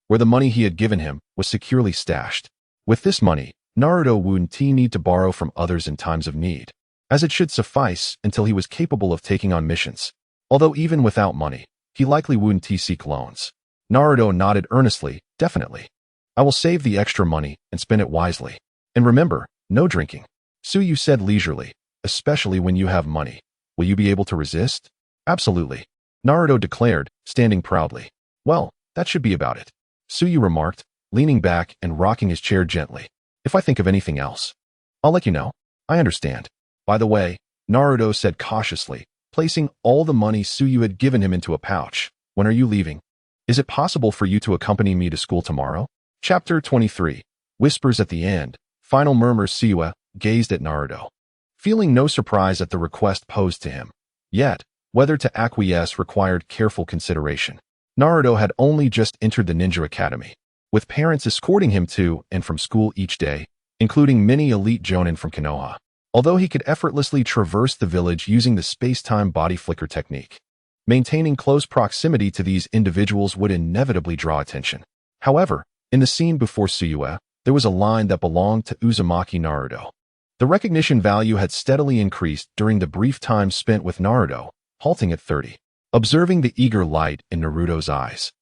S1: where the money he had given him was securely stashed. With this money, Naruto wouldn't need to borrow from others in times of need, as it should suffice until he was capable of taking on missions. Although even without money, he likely wouldn't seek loans. Naruto nodded earnestly, Definitely. I will save the extra money and spend it wisely. And remember, no drinking. Tsuyu said leisurely, Especially when you have money. Will you be able to resist? Absolutely. Naruto declared, standing proudly. Well, that should be about it. Tsuyu remarked, leaning back and rocking his chair gently. If I think of anything else, I'll let you know. I understand. By the way, Naruto said cautiously, placing all the money Tsuyu had given him into a pouch. When are you leaving? Is it possible for you to accompany me to school tomorrow? Chapter 23. Whispers at the end. Final murmurs. Tsuyu gazed at Naruto, feeling no surprise at the request posed to him. Yet, whether to acquiesce required careful consideration. Naruto had only just entered the ninja academy, with parents escorting him to and from school each day, including many elite jonin from Konoha. Although he could effortlessly traverse the village using the space-time body flicker technique, maintaining close proximity to these individuals would inevitably draw attention. However, in the scene before Tsuyu, there was a line that belonged to Uzumaki Naruto. The recognition value had steadily increased during the brief time spent with Naruto, halting at 30. Observing the eager light in Naruto's eyes,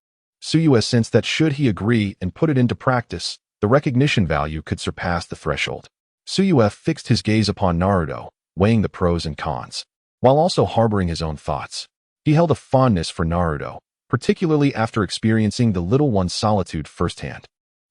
S1: Tsuyu sensed that should he agree and put it into practice, the recognition value could surpass the threshold. Tsuyu fixed his gaze upon Naruto, weighing the pros and cons, while also harboring his own thoughts. He held a fondness for Naruto, particularly after experiencing the little one's solitude firsthand.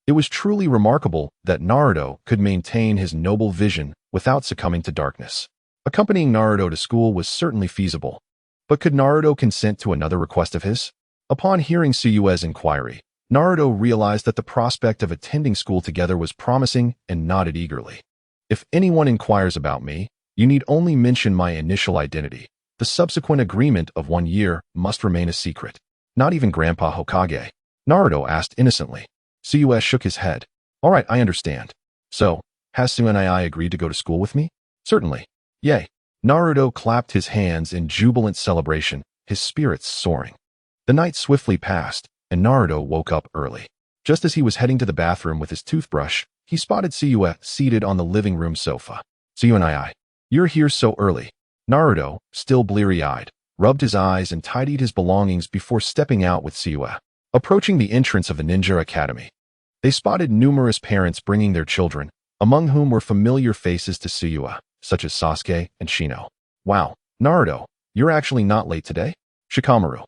S1: It was truly remarkable that Naruto could maintain his noble vision without succumbing to darkness. Accompanying Naruto to school was certainly feasible, but could Naruto consent to another request of his? Upon hearing Tsuyu's inquiry, Naruto realized that the prospect of attending school together was promising and nodded eagerly. If anyone inquires about me, you need only mention my initial identity. The subsequent agreement of 1 year must remain a secret. Not even Grandpa Hokage? Naruto asked innocently. Tsuyu shook his head. All right, I understand. So, has Tsunai agreed to go to school with me? Certainly. Yay. Naruto clapped his hands in jubilant celebration, his spirits soaring. The night swiftly passed, and Naruto woke up early. Just as he was heading to the bathroom with his toothbrush, he spotted Tsuyu seated on the living room sofa. Tsunai, you're here so early. Naruto, still bleary-eyed, rubbed his eyes and tidied his belongings before stepping out with Tsukuyomi. Approaching the entrance of the ninja academy, they spotted numerous parents bringing their children, among whom were familiar faces to Tsukuyomi, such as Sasuke and Shino. Wow, Naruto, you're actually not late today? Shikamaru,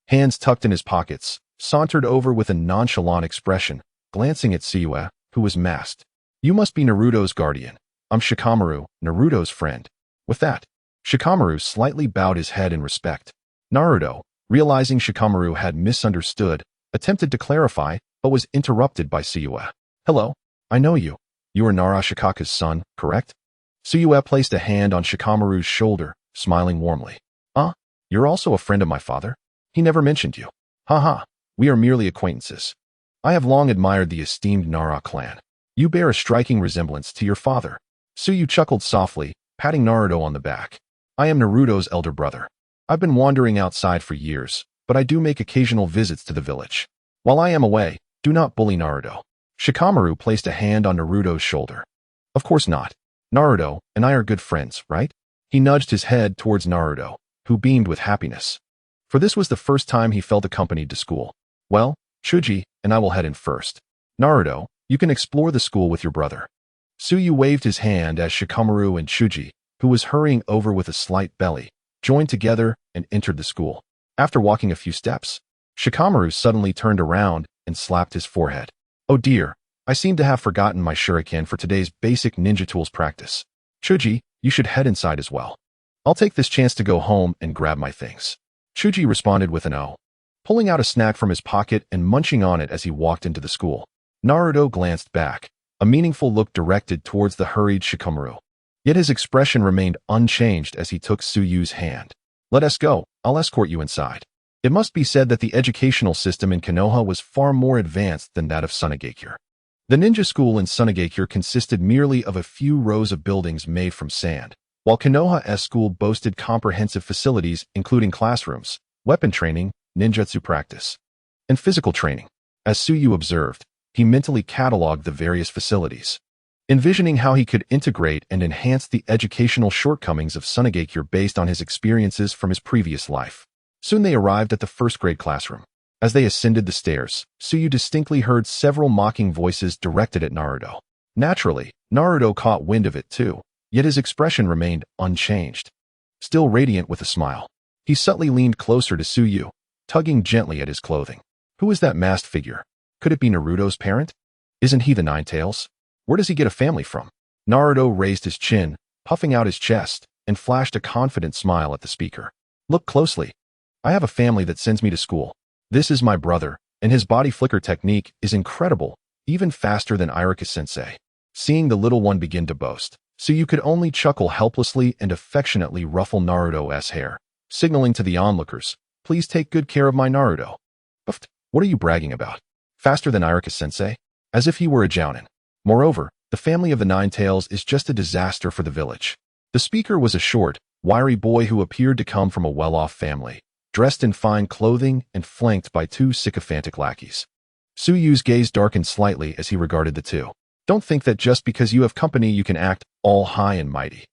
S1: hands tucked in his pockets, sauntered over with a nonchalant expression, glancing at Tsukuyomi, who was masked. You must be Naruto's guardian. I'm Shikamaru, Naruto's friend. With that, Shikamaru slightly bowed his head in respect. Naruto, realizing Shikamaru had misunderstood, attempted to clarify, but was interrupted by Tsukuyomi. Hello, I know you. You are Narashikaku's son, correct? Tsukuyomi placed a hand on Shikamaru's shoulder, smiling warmly. You're also a friend of my father? He never mentioned you. Haha, we are merely acquaintances. I have long admired the esteemed Nara clan. You bear a striking resemblance to your father. Tsukuyomi chuckled softly, patting Naruto on the back. I am Naruto's elder brother. I've been wandering outside for years, but I do make occasional visits to the village. While I am away, do not bully Naruto. Shikamaru placed a hand on Naruto's shoulder. Of course not. Naruto and I are good friends, right? He nudged his head towards Naruto, who beamed with happiness. For this was the first time he felt accompanied to school. Well, Shuji and I will head in first. Naruto, you can explore the school with your brother. Tsukuyomi waved his hand as Shikamaru and Shuji, who was hurrying over with a slight belly, joined together and entered the school. After walking a few steps, Shikamaru suddenly turned around and slapped his forehead. Oh dear, I seem to have forgotten my shuriken for today's basic ninja tools practice. Shuji, you should head inside as well. I'll take this chance to go home and grab my things. Shuji responded with an "oh," pulling out a snack from his pocket and munching on it as he walked into the school. Naruto glanced back, a meaningful look directed towards the hurried Shikamaru. Yet his expression remained unchanged as he took Tsuyu's hand. Let us go, I'll escort you inside. It must be said that the educational system in Konoha was far more advanced than that of Sunagakure. The ninja school in Sunagakure consisted merely of a few rows of buildings made from sand, while Konoha's school boasted comprehensive facilities including classrooms, weapon training, ninjutsu practice, and physical training. As Tsukuyomi observed, he mentally cataloged the various facilities, envisioning how he could integrate and enhance the educational shortcomings of Sunagakure based on his experiences from his previous life. Soon they arrived at the first grade classroom. As they ascended the stairs, Tsukuyomi distinctly heard several mocking voices directed at Naruto. Naturally, Naruto caught wind of it too, yet his expression remained unchanged. Still radiant with a smile, he subtly leaned closer to Tsukuyomi, tugging gently at his clothing. Who is that masked figure? Could it be Naruto's parent? Isn't he the Nine Tails? Where does he get a family from? Naruto raised his chin, puffing out his chest, and flashed a confident smile at the speaker. Look closely. I have a family that sends me to school. This is my brother, and his body flicker technique is incredible, even faster than Iruka-sensei. Seeing the little one begin to boast, Tsukuyomi could only chuckle helplessly and affectionately ruffle Naruto's hair, signaling to the onlookers, please take good care of my Naruto. But what are you bragging about? Faster than Iruka-sensei? As if he were a jounin. Moreover, the family of the Nine Tails is just a disaster for the village. The speaker was a short, wiry boy who appeared to come from a well-off family, dressed in fine clothing and flanked by two sycophantic lackeys. Tsuyu's gaze darkened slightly as he regarded the two. Don't think that just because you have company you can act all high and mighty.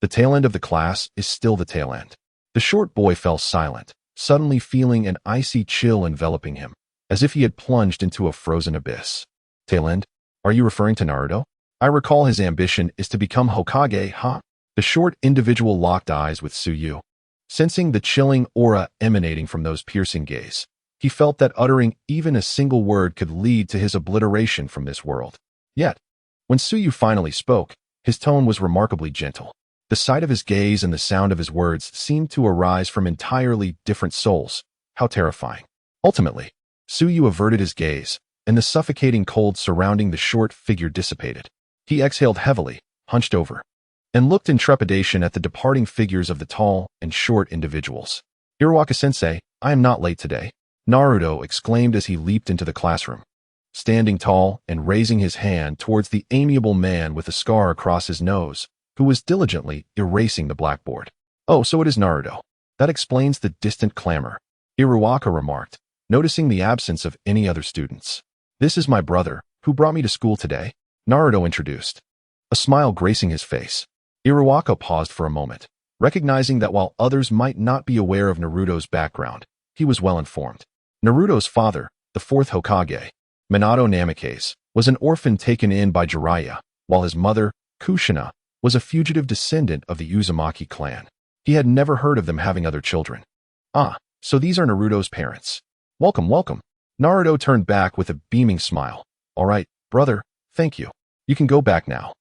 S1: The tail end of the class is still the tail end. The short boy fell silent, suddenly feeling an icy chill enveloping him, as if he had plunged into a frozen abyss. Tail end? Are you referring to Naruto? I recall his ambition is to become Hokage, huh? The short individual locked eyes with Tsukuyomi. Sensing the chilling aura emanating from those piercing gaze, he felt that uttering even a single word could lead to his obliteration from this world. Yet, when Tsukuyomi finally spoke, his tone was remarkably gentle. The sight of his gaze and the sound of his words seemed to arise from entirely different souls. How terrifying. Ultimately, Tsukuyomi averted his gaze, and the suffocating cold surrounding the short figure dissipated. He exhaled heavily, hunched over, and looked in trepidation at the departing figures of the tall and short individuals. Iruka-sensei, I am not late today, Naruto exclaimed as he leaped into the classroom. Standing tall and raising his hand towards the amiable man with a scar across his nose, who was diligently erasing the blackboard. Oh, so it is Naruto. That explains the distant clamor, Iruka remarked, noticing the absence of any other students. This is my brother, who brought me to school today, Naruto introduced, a smile gracing his face. Iruka paused for a moment, recognizing that while others might not be aware of Naruto's background, he was well informed. Naruto's father, the fourth Hokage, Minato Namikaze, was an orphan taken in by Jiraiya, while his mother, Kushina, was a fugitive descendant of the Uzumaki clan. He had never heard of them having other children. Ah, so these are Naruto's parents. Welcome, welcome. Naruto turned back with a beaming smile. All right, brother, thank you. You can go back now.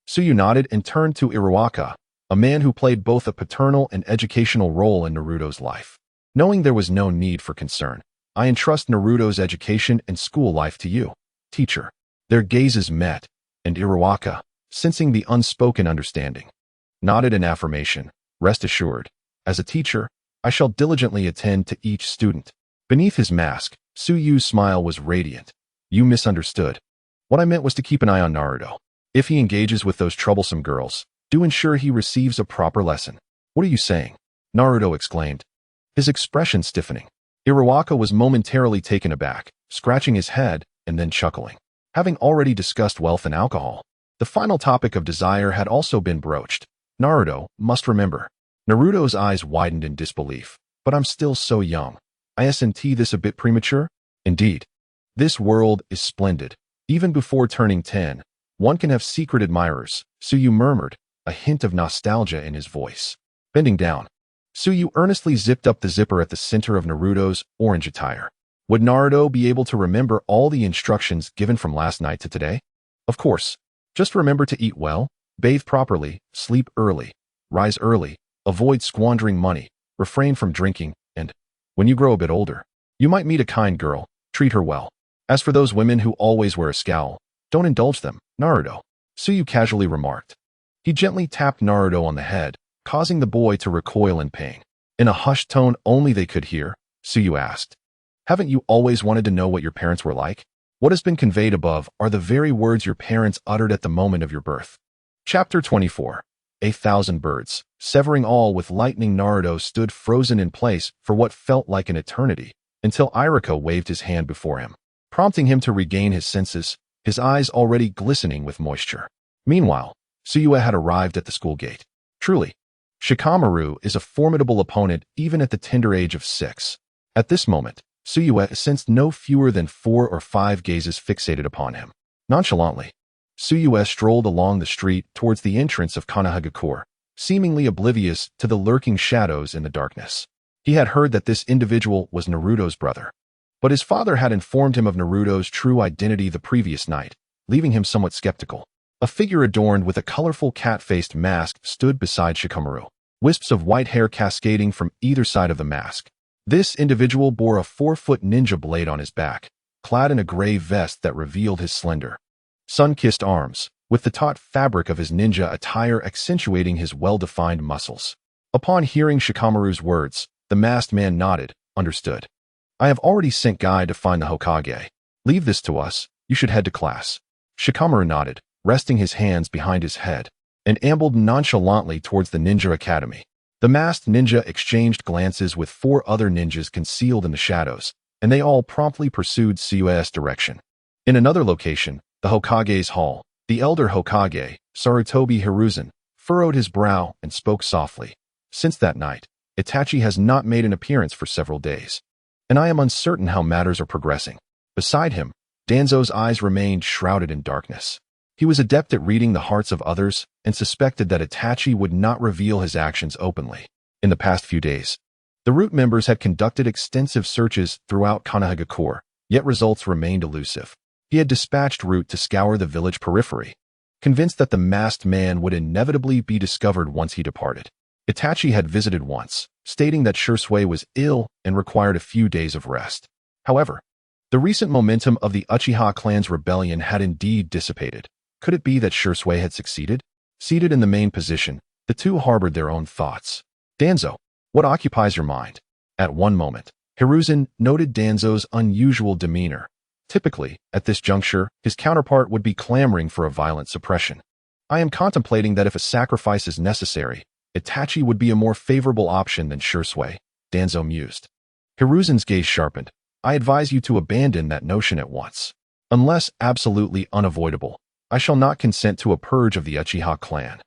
S1: Tsuyu nodded and turned to Iruwaka, a man who played both a paternal and educational role in Naruto's life. Knowing there was no need for concern, I entrust Naruto's education and school life to you, teacher. Their gazes met, and Iruwaka, sensing the unspoken understanding, nodded in affirmation. Rest assured, as a teacher, I shall diligently attend to each student. Beneath his mask, Tsuyu's smile was radiant. You misunderstood. What I meant was to keep an eye on Naruto. If he engages with those troublesome girls, do ensure he receives a proper lesson. What are you saying? Naruto exclaimed, his expression stiffening. Iruwaka was momentarily taken aback, scratching his head and then chuckling. Having already discussed wealth and alcohol, the final topic of desire had also been broached. Naruto must remember. Naruto's eyes widened in disbelief. But I'm still so young. Isn't this a bit premature? Indeed. This world is splendid. Even before turning 10, one can have secret admirers, Tsuyu murmured, a hint of nostalgia in his voice. Bending down, Tsuyu earnestly zipped up the zipper at the center of Naruto's orange attire. Would Naruto be able to remember all the instructions given from last night to today? Of course. Just remember to eat well, bathe properly, sleep early, rise early, avoid squandering money, refrain from drinking, and, when you grow a bit older, you might meet a kind girl, treat her well. As for those women who always wear a scowl, don't indulge them, Naruto, Tsuyu casually remarked. He gently tapped Naruto on the head, causing the boy to recoil in pain. In a hushed tone only they could hear, Tsuyu asked, haven't you always wanted to know what your parents were like? What has been conveyed above are the very words your parents uttered at the moment of your birth. Chapter 24. 1,000 birds, severing all with lightning. Naruto stood frozen in place for what felt like an eternity, until Iruka waved his hand before him, prompting him to regain his senses, his eyes already glistening with moisture. Meanwhile, Tsuyu had arrived at the school gate. Truly, Shikamaru is a formidable opponent even at the tender age of 6. At this moment, Tsuyu sensed no fewer than 4 or 5 gazes fixated upon him. Nonchalantly, Tsuyu strolled along the street towards the entrance of Konoha, seemingly oblivious to the lurking shadows in the darkness. He had heard that this individual was Naruto's brother, but his father had informed him of Naruto's true identity the previous night, leaving him somewhat skeptical. A figure adorned with a colorful cat-faced mask stood beside Shikamaru, wisps of white hair cascading from either side of the mask. This individual bore a 4-foot ninja blade on his back, clad in a gray vest that revealed his slender, sun-kissed arms, with the taut fabric of his ninja attire accentuating his well-defined muscles. Upon hearing Shikamaru's words, the masked man nodded, understood. I have already sent Guy to find the Hokage. Leave this to us, you should head to class. Shikamaru nodded, resting his hands behind his head, and ambled nonchalantly towards the ninja academy. The masked ninja exchanged glances with 4 other ninjas concealed in the shadows, and they all promptly pursued Tsuyu's direction. In another location, the Hokage's hall, the elder Hokage, Sarutobi Hiruzen, furrowed his brow and spoke softly. Since that night, Itachi has not made an appearance for several days, and I am uncertain how matters are progressing. Beside him, Danzo's eyes remained shrouded in darkness. He was adept at reading the hearts of others and suspected that Itachi would not reveal his actions openly. In the past few days, the Root members had conducted extensive searches throughout Konoha, yet results remained elusive. He had dispatched Root to scour the village periphery, convinced that the masked man would inevitably be discovered once he departed. Itachi had visited once, stating that Shursui was ill and required a few days of rest. However, the recent momentum of the Uchiha clan's rebellion had indeed dissipated. Could it be that Shursui had succeeded? Seated in the main position, the two harbored their own thoughts. Danzo, what occupies your mind? At one moment, Hiruzen noted Danzo's unusual demeanor. Typically, at this juncture, his counterpart would be clamoring for a violent suppression. I am contemplating that if a sacrifice is necessary, Itachi would be a more favorable option than Shursui, Danzo mused. Hiruzen's gaze sharpened. I advise you to abandon that notion at once. Unless absolutely unavoidable, I shall not consent to a purge of the Uchiha clan.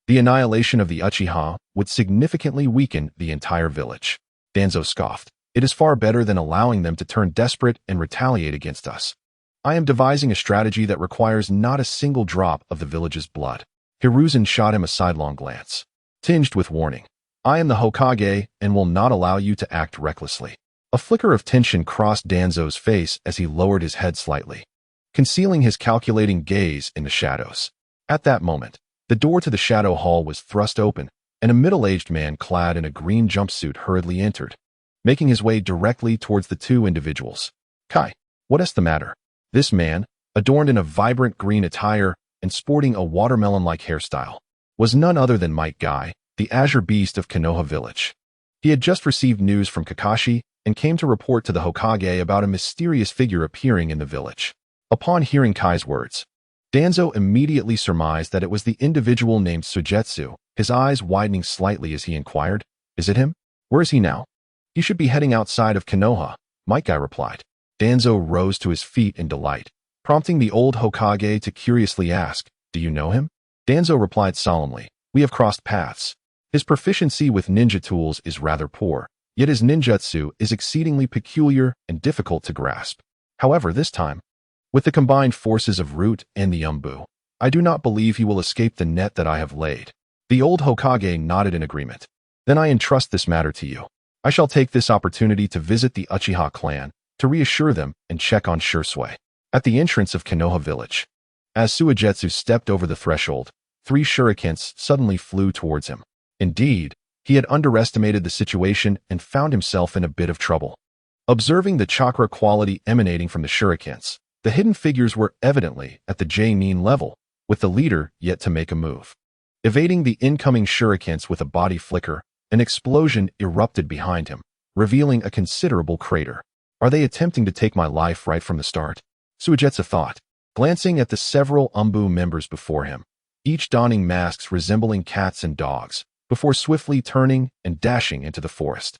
S1: The annihilation of the Uchiha would significantly weaken the entire village. Danzo scoffed. It is far better than allowing them to turn desperate and retaliate against us. I am devising a strategy that requires not a single drop of the village's blood. Hiruzen shot him a sidelong glance, tinged with warning. I am the Hokage and will not allow you to act recklessly. A flicker of tension crossed Danzo's face as he lowered his head slightly, concealing his calculating gaze in the shadows. At that moment, the door to the shadow hall was thrust open, and a middle-aged man clad in a green jumpsuit hurriedly entered, making his way directly towards the two individuals. Kai, what is the matter? This man, adorned in a vibrant green attire and sporting a watermelon-like hairstyle, was none other than Might Guy, the Azure Beast of Konoha Village. He had just received news from Kakashi and came to report to the Hokage about a mysterious figure appearing in the village. Upon hearing Kai's words, Danzo immediately surmised that it was the individual named Suigetsu, his eyes widening slightly as he inquired, "Is it him? Where is he now?" "He should be heading outside of Konoha," Might Guy replied. Danzo rose to his feet in delight, prompting the old Hokage to curiously ask, "Do you know him?" Danzo replied solemnly, "We have crossed paths. His proficiency with ninja tools is rather poor, yet his ninjutsu is exceedingly peculiar and difficult to grasp. However, this time, with the combined forces of Root and the Umbu, I do not believe he will escape the net that I have laid." The old Hokage nodded in agreement. "Then I entrust this matter to you. I shall take this opportunity to visit the Uchiha clan, to reassure them and check on Shursui." At the entrance of Konoha village, as Suigetsu stepped over the threshold, 3 shurikens suddenly flew towards him. Indeed, he had underestimated the situation and found himself in a bit of trouble. Observing the chakra quality emanating from the shurikens, the hidden figures were evidently at the J-Nin level, with the leader yet to make a move. Evading the incoming shurikens with a body flicker, an explosion erupted behind him, revealing a considerable crater. "Are they attempting to take my life right from the start?" Suigetsu thought, glancing at the several Umbu members before him, each donning masks resembling cats and dogs, before swiftly turning and dashing into the forest.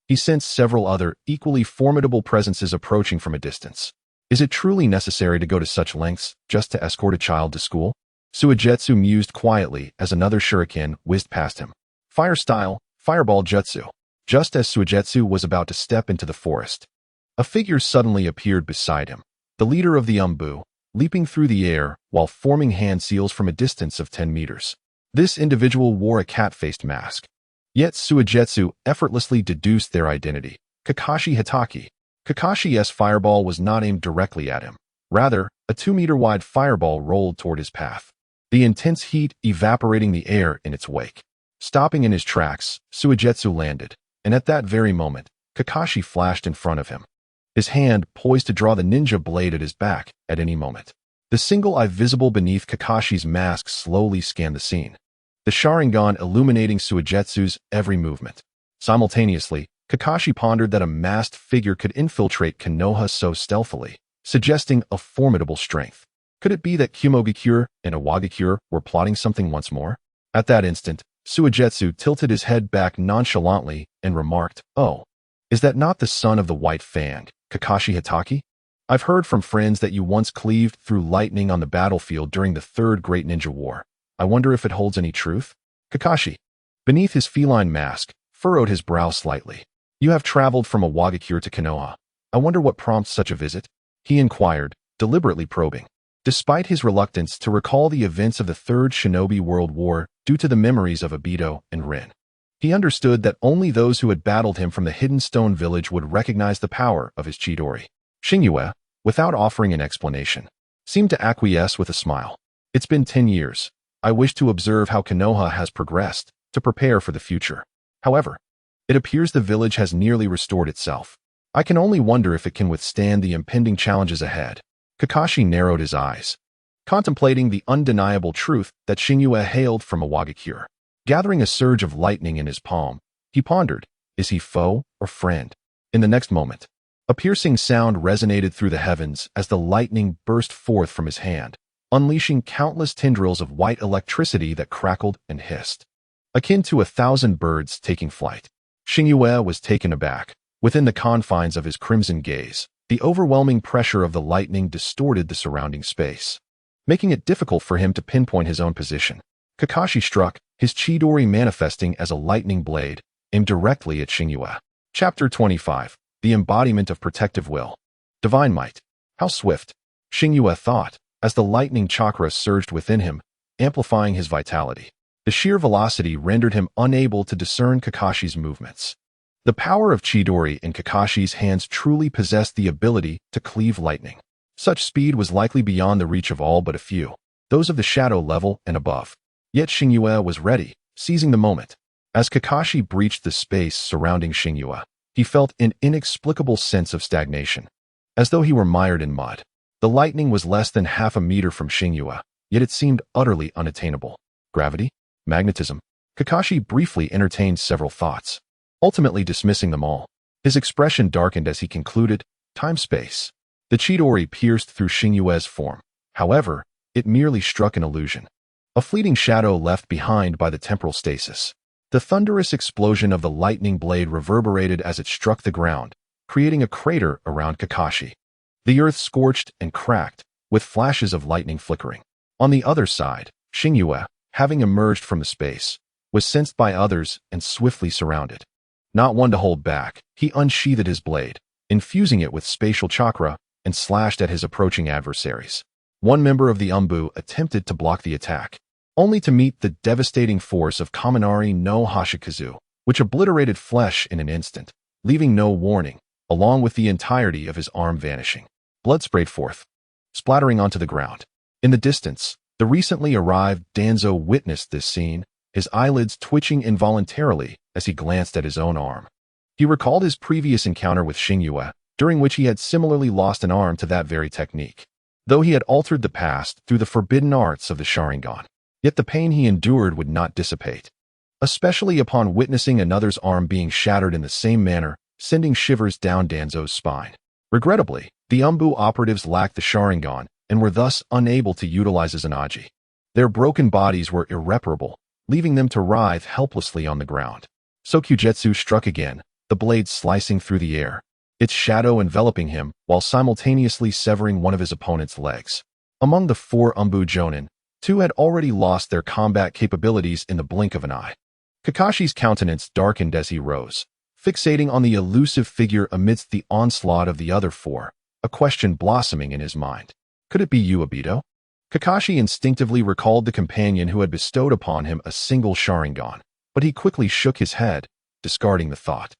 S1: He sensed several other, equally formidable presences approaching from a distance. Is it truly necessary to go to such lengths just to escort a child to school? Suigetsu mused quietly as another shuriken whizzed past him. Fire style, fireball jutsu. Just as Suigetsu was about to step into the forest, a figure suddenly appeared beside him, the leader of the Umbu, leaping through the air while forming hand seals from a distance of 10 meters. This individual wore a cat-faced mask. Yet Suigetsu effortlessly deduced their identity, Kakashi Hitaki. Kakashi's fireball was not aimed directly at him. Rather, a 2-meter-wide fireball rolled toward his path, the intense heat evaporating the air in its wake. Stopping in his tracks, Suigetsu landed, and at that very moment, Kakashi flashed in front of him, his hand poised to draw the ninja blade at his back at any moment. The single eye visible beneath Kakashi's mask slowly scanned the scene, the Sharingan illuminating Suigetsu's every movement. Simultaneously, Kakashi pondered that a masked figure could infiltrate Konoha so stealthily, suggesting a formidable strength. Could it be that Kumogakure and Iwagakure were plotting something once more? At that instant, Suigetsu tilted his head back nonchalantly and remarked, "Oh, is that not the son of the White Fang, Kakashi Hitaki? I've heard from friends that you once cleaved through lightning on the battlefield during the Third Great Ninja War. I wonder if it holds any truth?" Kakashi, beneath his feline mask, furrowed his brow slightly. "You have traveled from Iwagakure to Konoha. I wonder what prompts such a visit?" he inquired, deliberately probing. Despite his reluctance to recall the events of the Third Shinobi World War due to the memories of Obito and Rin, he understood that only those who had battled him from the Hidden Stone Village would recognize the power of his Chidori. Xingyue, without offering an explanation, seemed to acquiesce with a smile. "It's been 10 years. I wish to observe how Konoha has progressed, to prepare for the future. However, it appears the village has nearly restored itself. I can only wonder if it can withstand the impending challenges ahead." Kakashi narrowed his eyes, contemplating the undeniable truth that Xingyue hailed from Iwagakure. Gathering a surge of lightning in his palm, he pondered, is he foe or friend? In the next moment, a piercing sound resonated through the heavens as the lightning burst forth from his hand, unleashing countless tendrils of white electricity that crackled and hissed, akin to 1,000 birds taking flight. Xingyue was taken aback. Within the confines of his crimson gaze, the overwhelming pressure of the lightning distorted the surrounding space, making it difficult for him to pinpoint his own position. Kakashi struck, his Chidori manifesting as a lightning blade, aimed directly at Xingyue. Chapter 25. The Embodiment of Protective Will. Divine Might. How swift, Xingyue thought, as the lightning chakra surged within him, amplifying his vitality. The sheer velocity rendered him unable to discern Kakashi's movements. The power of Chidori in Kakashi's hands truly possessed the ability to cleave lightning. Such speed was likely beyond the reach of all but a few, those of the shadow level and above. Yet Xingyue was ready, seizing the moment. As Kakashi breached the space surrounding Xingyue, he felt an inexplicable sense of stagnation, as though he were mired in mud. The lightning was less than half a meter from Xingyue, yet it seemed utterly unattainable. Gravity? Magnetism? Kakashi briefly entertained several thoughts, ultimately dismissing them all. His expression darkened as he concluded, time-space. The Chidori pierced through Xingyue's form. However, it merely struck an illusion, a fleeting shadow left behind by the temporal stasis. The thunderous explosion of the lightning blade reverberated as it struck the ground, creating a crater around Kakashi. The earth scorched and cracked, with flashes of lightning flickering. On the other side, Xingyue, having emerged from the space, was sensed by others and swiftly surrounded. Not one to hold back, he unsheathed his blade, infusing it with spatial chakra, and slashed at his approaching adversaries. One member of the Umbu attempted to block the attack, only to meet the devastating force of Kaminari no Hashikazu, which obliterated flesh in an instant, leaving no warning, along with the entirety of his arm vanishing. Blood sprayed forth, splattering onto the ground. In the distance, the recently arrived Danzo witnessed this scene, his eyelids twitching involuntarily as he glanced at his own arm. He recalled his previous encounter with Xingyue, during which he had similarly lost an arm to that very technique, though he had altered the past through the forbidden arts of the Sharingan. Yet the pain he endured would not dissipate, especially upon witnessing another's arm being shattered in the same manner, sending shivers down Danzo's spine. Regrettably, the Umbu operatives lacked the Sharingan and were thus unable to utilize a Zanaji. Their broken bodies were irreparable, leaving them to writhe helplessly on the ground. Sokujetsu struck again, the blade slicing through the air, its shadow enveloping him while simultaneously severing one of his opponent's legs. Among the 4 Umbu Jonin, 2 had already lost their combat capabilities in the blink of an eye. Kakashi's countenance darkened as he rose, fixating on the elusive figure amidst the onslaught of the other 4, a question blossoming in his mind. Could it be Uebito? Kakashi instinctively recalled the companion who had bestowed upon him a single Sharingan, but he quickly shook his head, discarding the thought.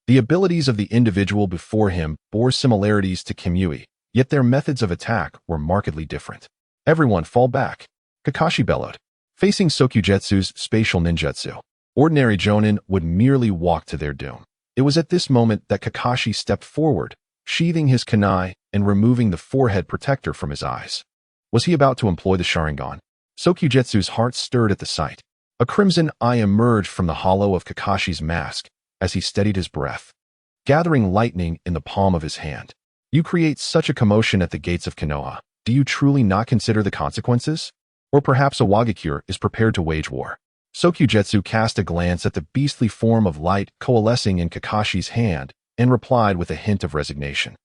S1: The abilities of the individual before him bore similarities to Kimui, yet their methods of attack were markedly different. Everyone fall back, Kakashi bellowed, facing Sokujetsu's spatial ninjutsu. Ordinary Jonin would merely walk to their doom. It was at this moment that Kakashi stepped forward, sheathing his kunai and removing the forehead protector from his eyes. Was he about to employ the Sharingan? Sokujetsu's heart stirred at the sight. A crimson eye emerged from the hollow of Kakashi's mask as he steadied his breath, gathering lightning in the palm of his hand. You create such a commotion at the gates of Konoha. Do you truly not consider the consequences? Or perhaps a Wagakure is prepared to wage war. Sokujetsu cast a glance at the beastly form of light coalescing in Kakashi's hand and replied with a hint of resignation.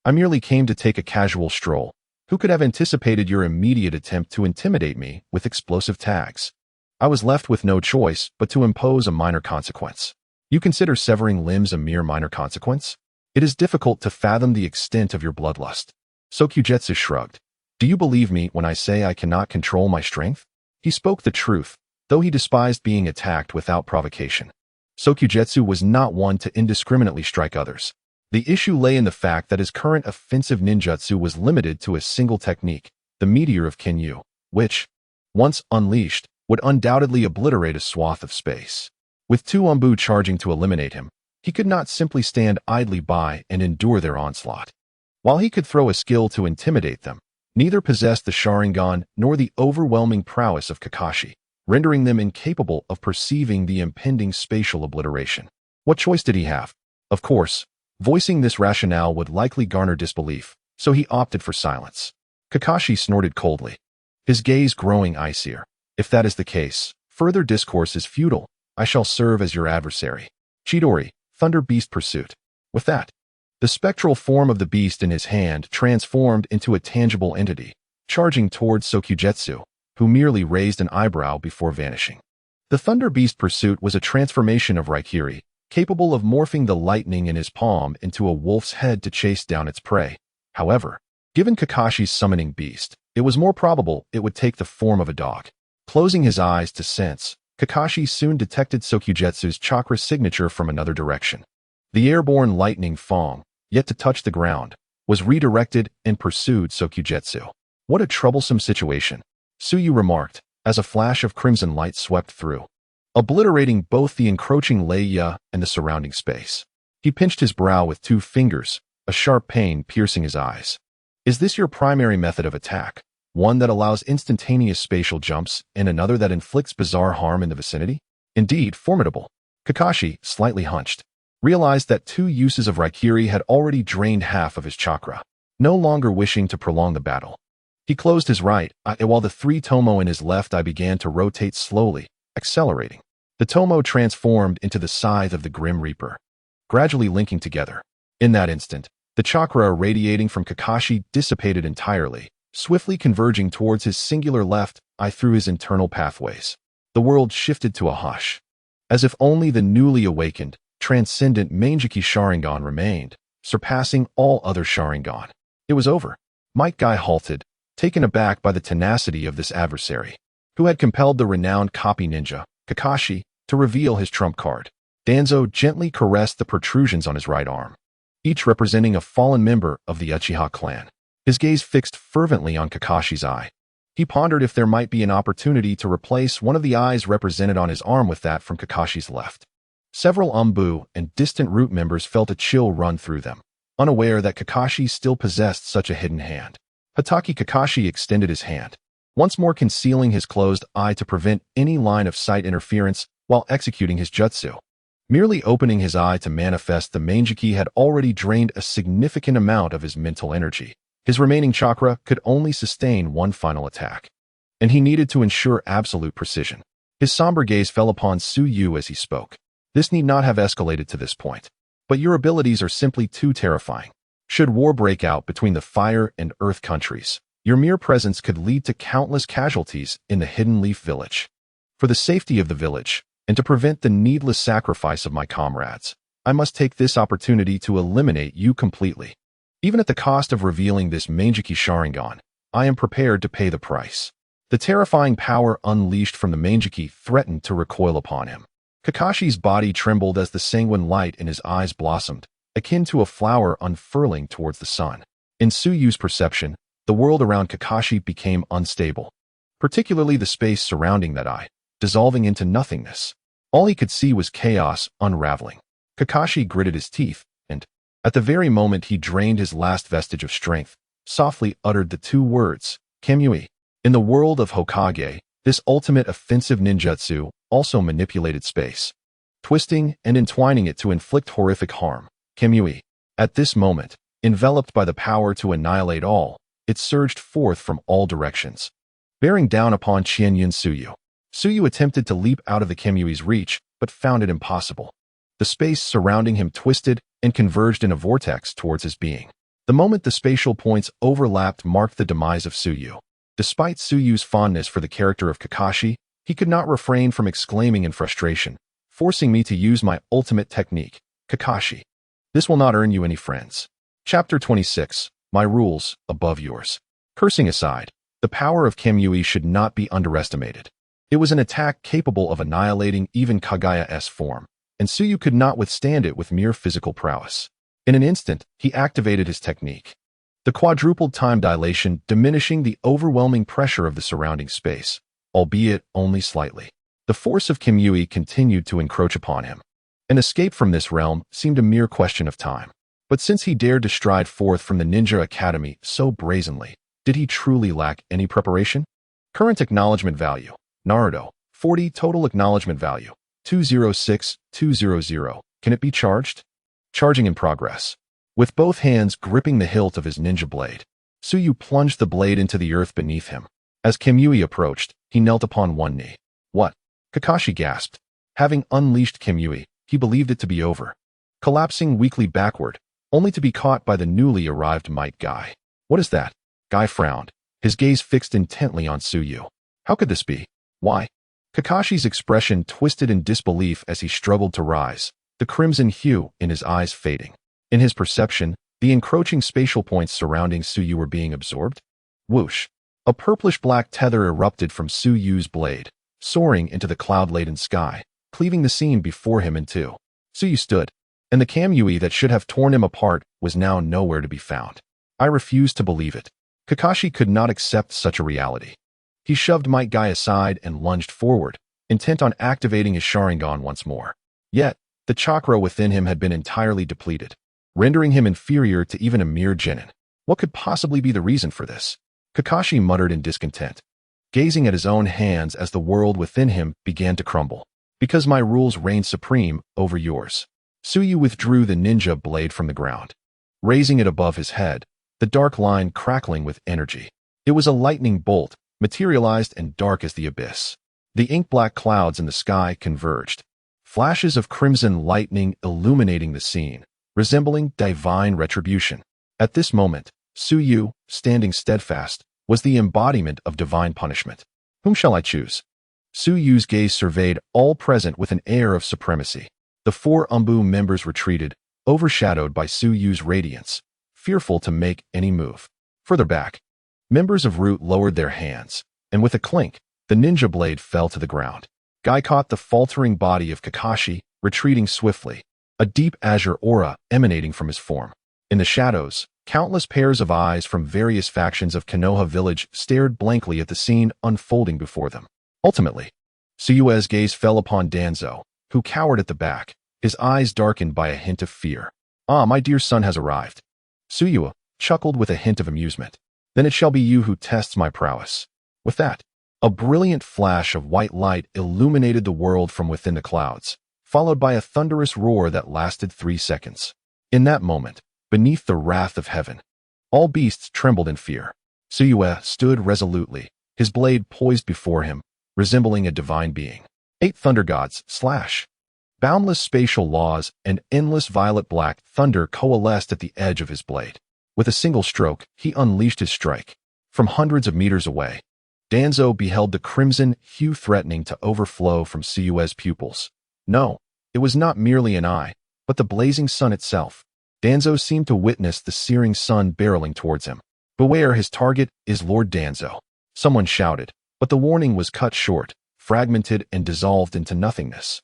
S1: I merely came to take a casual stroll. Who could have anticipated your immediate attempt to intimidate me with explosive tags? I was left with no choice but to impose a minor consequence. You consider severing limbs a mere minor consequence? It is difficult to fathom the extent of your bloodlust. Sokujetsu shrugged. Do you believe me when I say I cannot control my strength? He spoke the truth, though he despised being attacked without provocation. Sokujetsu was not one to indiscriminately strike others. The issue lay in the fact that his current offensive ninjutsu was limited to a single technique, the Meteor of Kinyu, which, once unleashed, would undoubtedly obliterate a swath of space. With 2 Umbu charging to eliminate him, he could not simply stand idly by and endure their onslaught. While he could throw a skill to intimidate them, neither possessed the Sharingan nor the overwhelming prowess of Kakashi, rendering them incapable of perceiving the impending spatial obliteration. What choice did he have? Of course, voicing this rationale would likely garner disbelief, so he opted for silence. Kakashi snorted coldly, his gaze growing icier. If that is the case, further discourse is futile. I shall serve as your adversary. Chidori, Thunder Beast Pursuit. With that, the spectral form of the beast in his hand transformed into a tangible entity, charging towards Sokujetsu, who merely raised an eyebrow before vanishing. The Thunder Beast pursuit was a transformation of Raikiri, capable of morphing the lightning in his palm into a wolf's head to chase down its prey. However, given Kakashi's summoning beast, it was more probable it would take the form of a dog. Closing his eyes to sense, Kakashi soon detected Sokujetsu's chakra signature from another direction. The airborne lightning Fong, yet to touch the ground, was redirected and pursued Sokujetsu. What a troublesome situation, Tsuyu remarked, as a flash of crimson light swept through, obliterating both the encroaching Leia and the surrounding space. He pinched his brow with 2 fingers, a sharp pain piercing his eyes. Is this your primary method of attack? One that allows instantaneous spatial jumps and another that inflicts bizarre harm in the vicinity? Indeed, formidable. Kakashi, slightly hunched, realized that 2 uses of Raikiri had already drained half of his chakra. No longer wishing to prolong the battle, he closed his right eye while the 3 tomo in his left eye began to rotate slowly, accelerating. The tomo transformed into the scythe of the Grim Reaper, gradually linking together. In that instant, the chakra radiating from Kakashi dissipated entirely, swiftly converging towards his singular left eye through his internal pathways. The world shifted to a hush, as if only the newly awakened, transcendent Manjiki Sharingan remained, surpassing all other Sharingan. It was over. Might Guy halted, taken aback by the tenacity of this adversary, who had compelled the renowned copy ninja, Kakashi, to reveal his trump card. Danzo gently caressed the protrusions on his right arm, each representing a fallen member of the Uchiha clan. His gaze fixed fervently on Kakashi's eye. He pondered if there might be an opportunity to replace one of the eyes represented on his arm with that from Kakashi's left. Several Umbu and distant root members felt a chill run through them, unaware that Kakashi still possessed such a hidden hand. Hatake Kakashi extended his hand, once more concealing his closed eye to prevent any line of sight interference while executing his jutsu. Merely opening his eye to manifest the Manjiki had already drained a significant amount of his mental energy. His remaining chakra could only sustain one final attack, and he needed to ensure absolute precision. His somber gaze fell upon Tsuyu as he spoke. This need not have escalated to this point, but your abilities are simply too terrifying. Should war break out between the fire and earth countries, your mere presence could lead to countless casualties in the Hidden Leaf village. For the safety of the village, and to prevent the needless sacrifice of my comrades, I must take this opportunity to eliminate you completely. Even at the cost of revealing this Manjiki Sharingan, I am prepared to pay the price. The terrifying power unleashed from the Manjiki threatened to recoil upon him. Kakashi's body trembled as the sanguine light in his eyes blossomed, akin to a flower unfurling towards the sun. In Tsuyu's perception, the world around Kakashi became unstable, particularly the space surrounding that eye, dissolving into nothingness. All he could see was chaos unraveling. Kakashi gritted his teeth, and, at the very moment he drained his last vestige of strength, softly uttered the 2 words, Kamui. In the world of Hokage, this ultimate offensive ninjutsu also manipulated space, twisting and entwining it to inflict horrific harm. Kamui. At this moment, enveloped by the power to annihilate all, it surged forth from all directions, bearing down upon Qianyun Tsuyu. Tsuyu attempted to leap out of the Kamui's reach, but found it impossible. The space surrounding him twisted and converged in a vortex towards his being. The moment the spatial points overlapped marked the demise of Tsuyu. Despite Tsuyu's fondness for the character of Kakashi, he could not refrain from exclaiming in frustration, forcing me to use my ultimate technique, Kakashi. This will not earn you any friends. Chapter 26, My Rules, Above Yours. Cursing aside, the power of Kamui should not be underestimated. It was an attack capable of annihilating even Kagaya-S form, and Tsuyu could not withstand it with mere physical prowess. In an instant, he activated his technique, the quadrupled time dilation diminishing the overwhelming pressure of the surrounding space, albeit only slightly. The force of Kamui continued to encroach upon him. An escape from this realm seemed a mere question of time. But since he dared to stride forth from the Ninja Academy so brazenly, did he truly lack any preparation? Current acknowledgement value, Naruto, 40 total acknowledgement value, 206,200. Can it be charged? Charging in progress. With both hands gripping the hilt of his ninja blade, Tsuyu plunged the blade into the earth beneath him. As Kamui approached, he knelt upon one knee. What? Kakashi gasped. Having unleashed Kamui, he believed it to be over, collapsing weakly backward, only to be caught by the newly arrived Might Guy. What is that? Guy frowned, his gaze fixed intently on Tsuyu. How could this be? Why? Kakashi's expression twisted in disbelief as he struggled to rise, the crimson hue in his eyes fading. In his perception, the encroaching spatial points surrounding Tsuyu were being absorbed. Whoosh! A purplish-black tether erupted from Tsuyu's blade, soaring into the cloud-laden sky, cleaving the scene before him in two. Tsuyu stood, and the Kamui that should have torn him apart was now nowhere to be found. I refused to believe it. Kakashi could not accept such a reality. He shoved Might Guy aside and lunged forward, intent on activating his Sharingan once more. Yet, the chakra within him had been entirely depleted, rendering him inferior to even a mere genin. What could possibly be the reason for this? Kakashi muttered in discontent, gazing at his own hands as the world within him began to crumble. Because my rules reign supreme over yours. Tsuyu withdrew the ninja blade from the ground, raising it above his head, the dark line crackling with energy. It was a lightning bolt, materialized and dark as the abyss. The ink-black clouds in the sky converged, flashes of crimson lightning illuminating the scene, resembling divine retribution. At this moment, Tsuyu, standing steadfast, was the embodiment of divine punishment. Whom shall I choose? Tsuyu's gaze surveyed all present with an air of supremacy. The four Umbu members retreated, overshadowed by Tsuyu's radiance, fearful to make any move. Further back, members of Root lowered their hands, and with a clink, the ninja blade fell to the ground. Guy caught the faltering body of Kakashi, retreating swiftly, a deep azure aura emanating from his form. In the shadows, countless pairs of eyes from various factions of Konoha village stared blankly at the scene unfolding before them. Ultimately, Tsuyu's gaze fell upon Danzo, who cowered at the back, his eyes darkened by a hint of fear. Ah, my dear son has arrived. Tsuyu chuckled with a hint of amusement. Then it shall be you who tests my prowess. With that, a brilliant flash of white light illuminated the world from within the clouds, followed by a thunderous roar that lasted 3 seconds. In that moment, beneath the wrath of heaven, all beasts trembled in fear. Tsuyu stood resolutely, his blade poised before him, resembling a divine being. 8 thunder gods, slash. Boundless spatial laws and endless violet-black thunder coalesced at the edge of his blade. With a single stroke, he unleashed his strike. From hundreds of meters away, Danzo beheld the crimson hue threatening to overflow from Tsuyu's pupils. No, it was not merely an eye, but the blazing sun itself. Danzo seemed to witness the searing sun barreling towards him. Beware, his target is Lord Danzo. Someone shouted, but the warning was cut short, fragmented and dissolved into nothingness.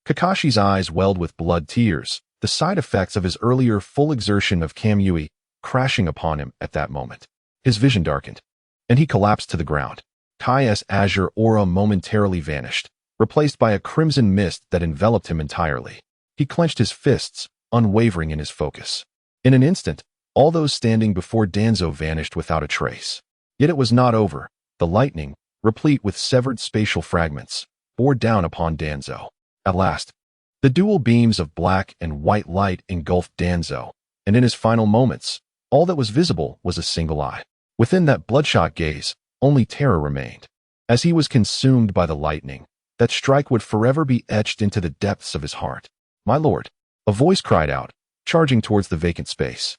S1: Kakashi's eyes welled with blood tears, the side effects of his earlier full exertion of Kamui crashing upon him at that moment. His vision darkened, and he collapsed to the ground. Kai's azure aura momentarily vanished, replaced by a crimson mist that enveloped him entirely. He clenched his fists, unwavering in his focus. In an instant, all those standing before Danzo vanished without a trace. Yet it was not over. The lightning, replete with severed spatial fragments, bore down upon Danzo. At last, the dual beams of black and white light engulfed Danzo, and in his final moments, all that was visible was a single eye. Within that bloodshot gaze, only terror remained. As he was consumed by the lightning, that strike would forever be etched into the depths of his heart. My lord, a voice cried out, charging towards the vacant space.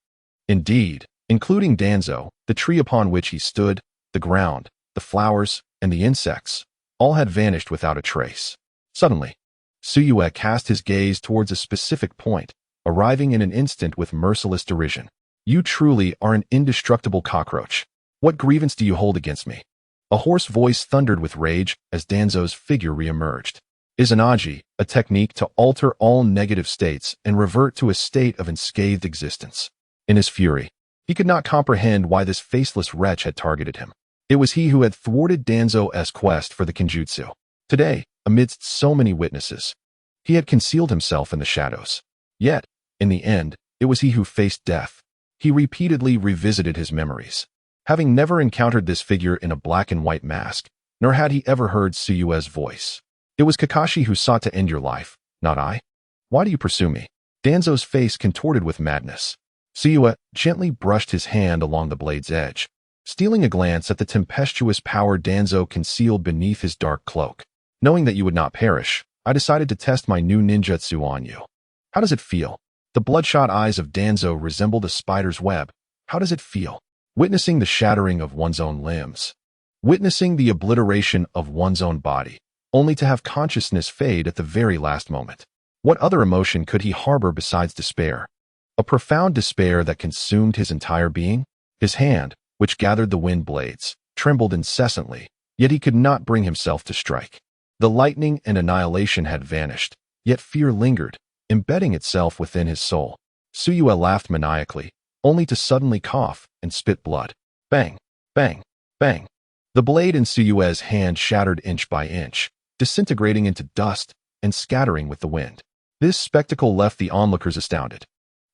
S1: Indeed, including Danzo, the tree upon which he stood, the ground, the flowers, and the insects, all had vanished without a trace. Suddenly, Tsuyu cast his gaze towards a specific point, arriving in an instant with merciless derision. You truly are an indestructible cockroach. What grievance do you hold against me? A hoarse voice thundered with rage as Danzo's figure re-emerged. Izanagi, a technique to alter all negative states and revert to a state of unscathed existence. In his fury, he could not comprehend why this faceless wretch had targeted him. It was he who had thwarted Danzo's quest for the Kenjutsu. Today, amidst so many witnesses, he had concealed himself in the shadows. Yet, in the end, it was he who faced death. He repeatedly revisited his memories, having never encountered this figure in a black and white mask, nor had he ever heard Tsuyu's voice. It was Kakashi who sought to end your life, not I. Why do you pursue me? Danzo's face contorted with madness. Tsuyu gently brushed his hand along the blade's edge, stealing a glance at the tempestuous power Danzo concealed beneath his dark cloak. Knowing that you would not perish, I decided to test my new ninjutsu on you. How does it feel? The bloodshot eyes of Danzo resembled a spider's web. How does it feel? Witnessing the shattering of one's own limbs. Witnessing the obliteration of one's own body. only to have consciousness fade at the very last moment. What other emotion could he harbor besides despair? A profound despair that consumed his entire being? His hand, which gathered the wind blades, trembled incessantly, yet he could not bring himself to strike. The lightning and annihilation had vanished, yet fear lingered, embedding itself within his soul. Tsukuyomi laughed maniacally, only to suddenly cough and spit blood. Bang, bang, bang. The blade in Tsukuyumi's hand shattered inch by inch, disintegrating into dust and scattering with the wind. This spectacle left the onlookers astounded.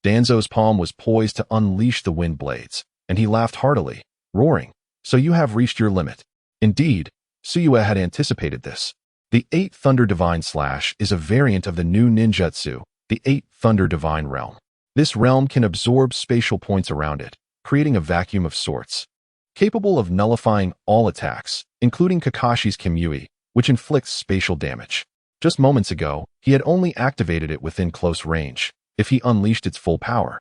S1: Danzo's palm was poised to unleash the wind blades, and he laughed heartily, roaring, "So you have reached your limit." Indeed, Tsukuyomi had anticipated this. The 8 Thunder Divine Slash is a variant of the new ninjutsu, the 8 Thunder Divine Realm. This realm can absorb spatial points around it, creating a vacuum of sorts, capable of nullifying all attacks, including Kakashi's Kimui, which inflicts spatial damage. Just moments ago, he had only activated it within close range. If he unleashed its full power,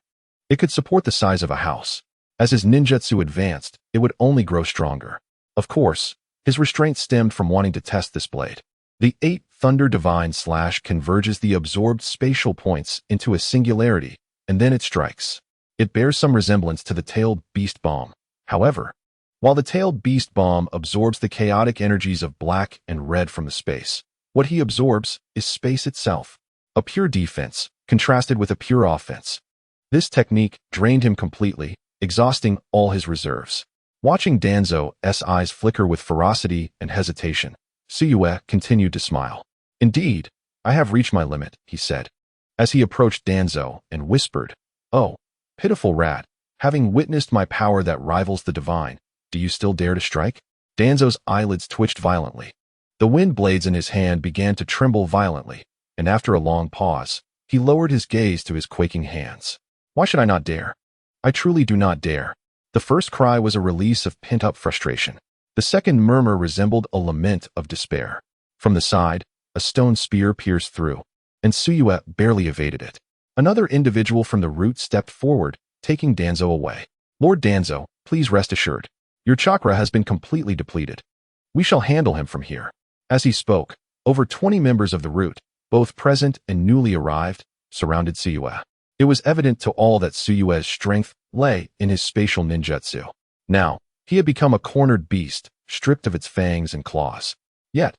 S1: it could support the size of a house. As his ninjutsu advanced, it would only grow stronger. Of course, his restraint stemmed from wanting to test this blade. The 8 Thunder Divine Slash converges the absorbed spatial points into a singularity, and then it strikes. It bears some resemblance to the Tailed Beast Bomb. However, while the Tailed Beast Bomb absorbs the chaotic energies of black and red from the space, what he absorbs is space itself, a pure defense, contrasted with a pure offense. This technique drained him completely, exhausting all his reserves. Watching Danzo's eyes flicker with ferocity and hesitation, Tsukuyomi continued to smile. "Indeed, I have reached my limit," he said, as he approached Danzo and whispered, "Oh, pitiful rat, having witnessed my power that rivals the divine, do you still dare to strike?" Danzo's eyelids twitched violently. The wind blades in his hand began to tremble violently, and after a long pause, he lowered his gaze to his quaking hands. "Why should I not dare? I truly do not dare." The first cry was a release of pent-up frustration. The second murmur resembled a lament of despair. From the side, a stone spear pierced through, and Tsukuyomi barely evaded it. Another individual from the root stepped forward, taking Danzo away. "Lord Danzo, please rest assured. Your chakra has been completely depleted. We shall handle him from here." As he spoke, over 20 members of the root, both present and newly arrived, surrounded Tsukuyomi. It was evident to all that Tsukuyomi's strength lay in his spatial ninjutsu. Now, he had become a cornered beast, stripped of its fangs and claws. Yet,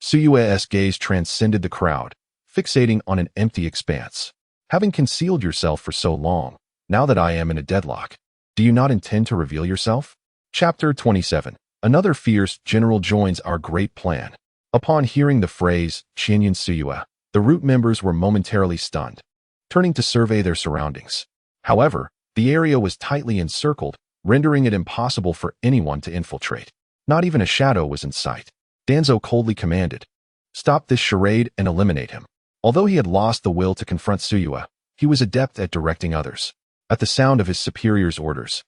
S1: Tsukuyomi's gaze transcended the crowd, fixating on an empty expanse. "Having concealed yourself for so long, now that I am in a deadlock, do you not intend to reveal yourself?" Chapter 27. Another fierce general joins our great plan. Upon hearing the phrase, "Chinyan Tsukuyomi," the root members were momentarily stunned, turning to survey their surroundings. However, the area was tightly encircled, rendering it impossible for anyone to infiltrate. Not even a shadow was in sight. Danzo coldly commanded, "Stop this charade and eliminate him." Although he had lost the will to confront Tsukuyomi, he was adept at directing others. At the sound of his superior's orders,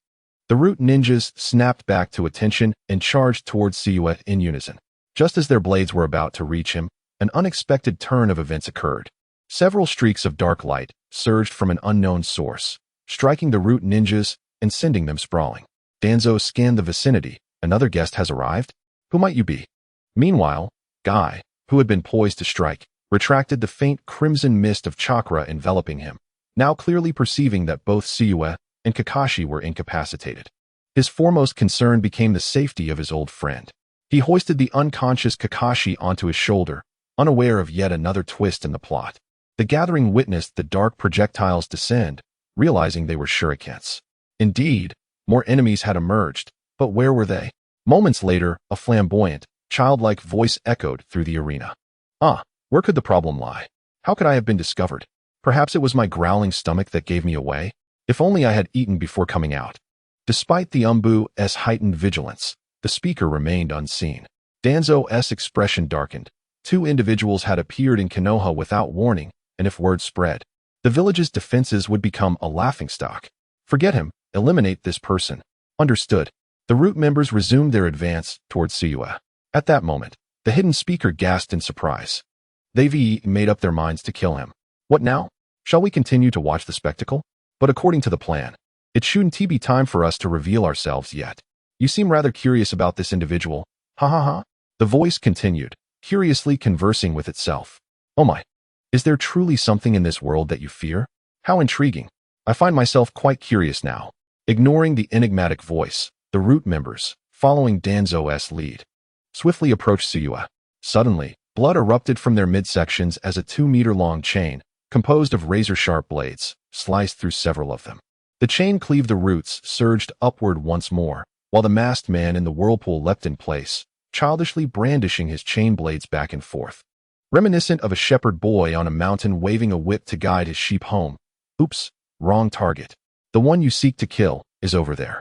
S1: the root ninjas snapped back to attention and charged towards Tsukuyomi in unison. Just as their blades were about to reach him, an unexpected turn of events occurred. Several streaks of dark light surged from an unknown source, striking the root ninjas and sending them sprawling. Danzo scanned the vicinity. "Another guest has arrived? Who might you be?" Meanwhile, Guy, who had been poised to strike, retracted the faint crimson mist of chakra enveloping him, now clearly perceiving that both Tsukuyomi and Kakashi were incapacitated. His foremost concern became the safety of his old friend. He hoisted the unconscious Kakashi onto his shoulder, unaware of yet another twist in the plot. The gathering witnessed the dark projectiles descend, realizing they were shurikens. Indeed, more enemies had emerged, but where were they? Moments later, a flamboyant, childlike voice echoed through the arena. "Ah, where could the problem lie? How could I have been discovered? Perhaps it was my growling stomach that gave me away? If only I had eaten before coming out." Despite the Umbu's heightened vigilance, the speaker remained unseen. Danzo's expression darkened. 2 individuals had appeared in Konoha without warning, and if word spread, the village's defenses would become a laughingstock. "Forget him. Eliminate this person." Understood. The root members resumed their advance towards Tsukuyomi. At that moment, the hidden speaker gasped in surprise. They've made up their minds to kill him. What now? Shall we continue to watch the spectacle? But according to the plan, it shouldn't be time for us to reveal ourselves yet. You seem rather curious about this individual. Ha ha ha. The voice continued, curiously conversing with itself. Oh my, is there truly something in this world that you fear? How intriguing. I find myself quite curious now. Ignoring the enigmatic voice, the root members, following Danzo's lead, swiftly approached Tsuyua. Suddenly, blood erupted from their midsections as a 2-meter-long chain, composed of razor-sharp blades, sliced through several of them. The chain cleaved the roots, surged upward once more, while the masked man in the whirlpool leapt in place, childishly brandishing his chain blades back and forth. Reminiscent of a shepherd boy on a mountain waving a whip to guide his sheep home. Oops, wrong target. The one you seek to kill is over there.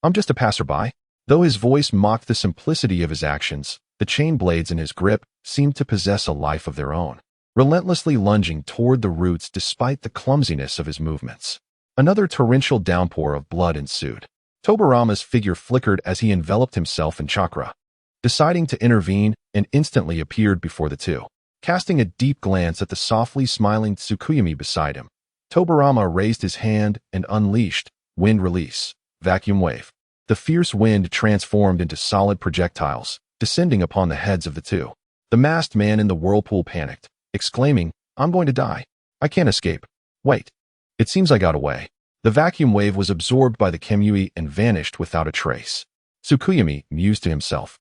S1: I'm just a passerby. Though his voice mocked the simplicity of his actions, the chain blades in his grip seemed to possess a life of their own, relentlessly lunging toward the roots despite the clumsiness of his movements. Another torrential downpour of blood ensued. Tobarama's figure flickered as he enveloped himself in chakra, deciding to intervene, and instantly appeared before the two. Casting a deep glance at the softly smiling Tsukuyomi beside him, Tobarama raised his hand and unleashed wind release, vacuum wave. The fierce wind transformed into solid projectiles, descending upon the heads of the two. The masked man in the whirlpool panicked, exclaiming, I'm going to die. I can't escape. Wait. It seems I got away. The vacuum wave was absorbed by the Kemui and vanished without a trace. Tsukuyomi mused to himself.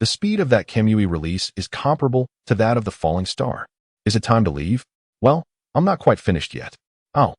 S1: The speed of that Kemui release is comparable to that of the falling star. Is it time to leave? Well, I'm not quite finished yet. Oh,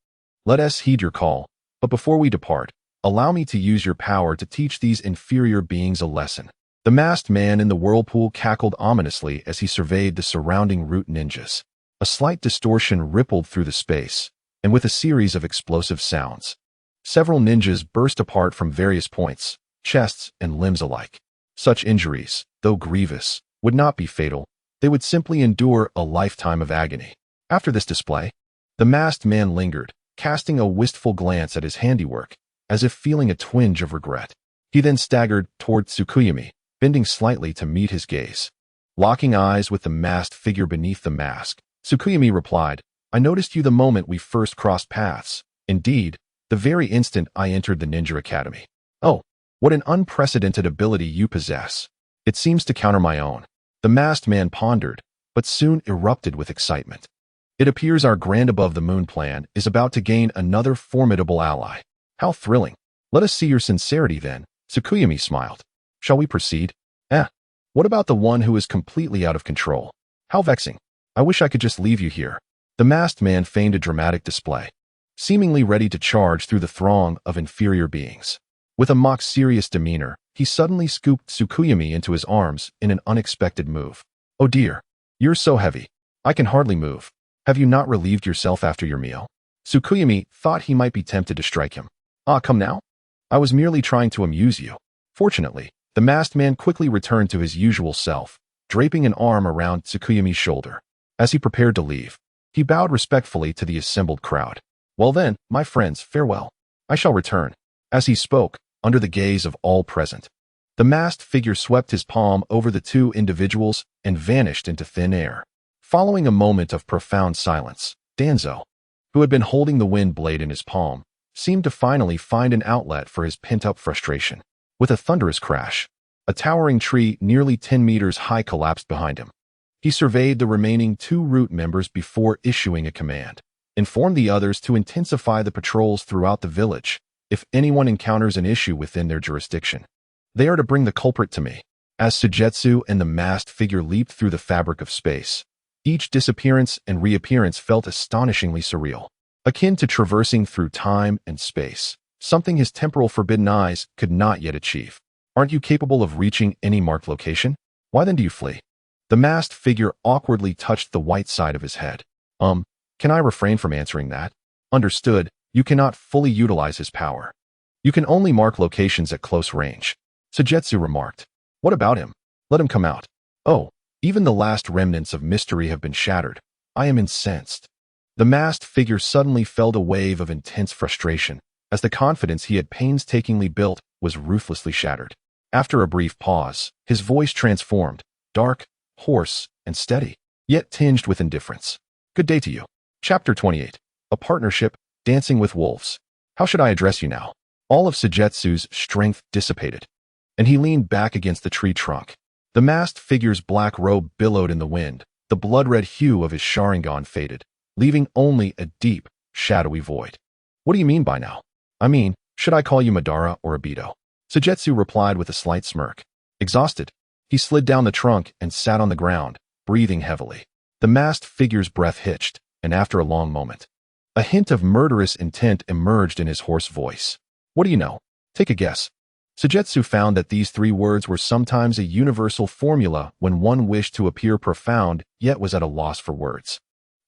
S1: let us heed your call, but before we depart, allow me to use your power to teach these inferior beings a lesson. The masked man in the whirlpool cackled ominously as he surveyed the surrounding root ninjas. A slight distortion rippled through the space, and with a series of explosive sounds, several ninjas burst apart from various points, chests and limbs alike. Such injuries, though grievous, would not be fatal. They would simply endure a lifetime of agony. After this display, the masked man lingered, casting a wistful glance at his handiwork, as if feeling a twinge of regret. He then staggered toward Tsukuyomi, bending slightly to meet his gaze. Locking eyes with the masked figure beneath the mask, Tsukuyomi replied, I noticed you the moment we first crossed paths. Indeed, the very instant I entered the Ninja Academy. Oh, what an unprecedented ability you possess. It seems to counter my own. The masked man pondered, but soon erupted with excitement. It appears our Grand Above the Moon plan is about to gain another formidable ally. How thrilling. Let us see your sincerity then. Tsukuyomi smiled. Shall we proceed? What about the one who is completely out of control? How vexing. I wish I could just leave you here. The masked man feigned a dramatic display, seemingly ready to charge through the throng of inferior beings. With a mock-serious demeanor, he suddenly scooped Tsukuyomi into his arms in an unexpected move. Oh dear, you're so heavy. I can hardly move. Have you not relieved yourself after your meal? Tsukuyomi thought he might be tempted to strike him. Come now? I was merely trying to amuse you. Fortunately, the masked man quickly returned to his usual self, draping an arm around Tsukuyomi's shoulder. As he prepared to leave, he bowed respectfully to the assembled crowd. Well then, my friends, farewell. I shall return. As he spoke, under the gaze of all present, the masked figure swept his palm over the two individuals and vanished into thin air. Following a moment of profound silence, Danzo, who had been holding the wind blade in his palm, seemed to finally find an outlet for his pent-up frustration. With a thunderous crash, a towering tree nearly 10 meters high collapsed behind him. He surveyed the remaining two root members before issuing a command. Inform the others to intensify the patrols throughout the village if anyone encounters an issue within their jurisdiction. They are to bring the culprit to me. As Sujetsu and the masked figure leaped through the fabric of space, each disappearance and reappearance felt astonishingly surreal, akin to traversing through time and space, something his temporal forbidden eyes could not yet achieve. Aren't you capable of reaching any marked location? Why then do you flee? The masked figure awkwardly touched the white side of his head. Can I refrain from answering that? Understood, you cannot fully utilize his power. You can only mark locations at close range. Sujetsu remarked. What about him? Let him come out. Oh, even the last remnants of mystery have been shattered. I am incensed. The masked figure suddenly felt a wave of intense frustration, as the confidence he had painstakingly built was ruthlessly shattered. After a brief pause, his voice transformed, dark, hoarse, and steady, yet tinged with indifference. Good day to you. Chapter 28. A Partnership, Dancing with Wolves. How should I address you now? All of Sujetsu's strength dissipated, and he leaned back against the tree trunk. The masked figure's black robe billowed in the wind. The blood-red hue of his Sharingan faded, leaving only a deep, shadowy void. What do you mean by now? I mean, should I call you Madara or Obito? Sujetsu replied with a slight smirk. Exhausted, he slid down the trunk and sat on the ground, breathing heavily. The masked figure's breath hitched, and after a long moment, a hint of murderous intent emerged in his hoarse voice. What do you know? Take a guess. Sujetsu found that these three words were sometimes a universal formula when one wished to appear profound yet was at a loss for words.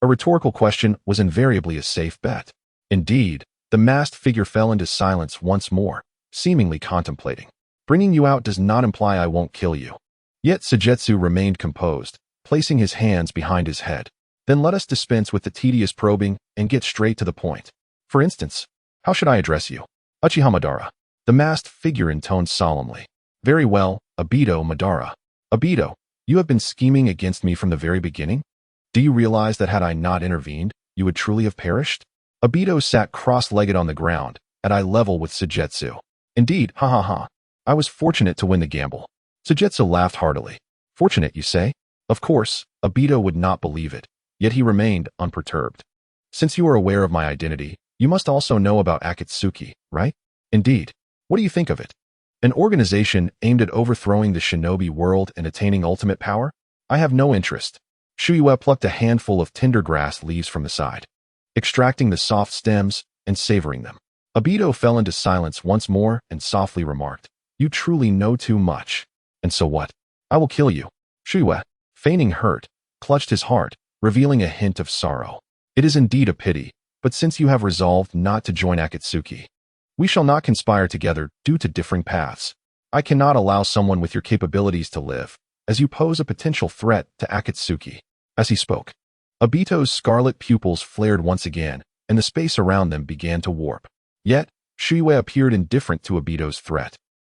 S1: A rhetorical question was invariably a safe bet. Indeed, the masked figure fell into silence once more, seemingly contemplating. Bringing you out does not imply I won't kill you. Yet Sujetsu remained composed, placing his hands behind his head. Then let us dispense with the tedious probing and get straight to the point. For instance, how should I address you? Uchiha Madara. The masked figure intoned solemnly. Very well, Obito Madara. Obito, you have been scheming against me from the very beginning? Do you realize that had I not intervened, you would truly have perished? Obito sat cross-legged on the ground, at eye level with Sujetsu. Indeed, ha ha ha. I was fortunate to win the gamble. Sujetsu laughed heartily. Fortunate, you say? Of course, Obito would not believe it, yet he remained unperturbed. Since you are aware of my identity, you must also know about Akatsuki, right? Indeed. What do you think of it? An organization aimed at overthrowing the shinobi world and attaining ultimate power? I have no interest. Shuyue plucked a handful of tender grass leaves from the side, extracting the soft stems and savoring them. Obito fell into silence once more and softly remarked, You truly know too much. And so what? I will kill you. Shuyue, feigning hurt, clutched his heart, revealing a hint of sorrow. It is indeed a pity, but since you have resolved not to join Akatsuki, we shall not conspire together due to differing paths. I cannot allow someone with your capabilities to live, as you pose a potential threat to Akatsuki. As he spoke, Obito's scarlet pupils flared once again, and the space around them began to warp. Yet, Shuyue appeared indifferent to Obito's threat,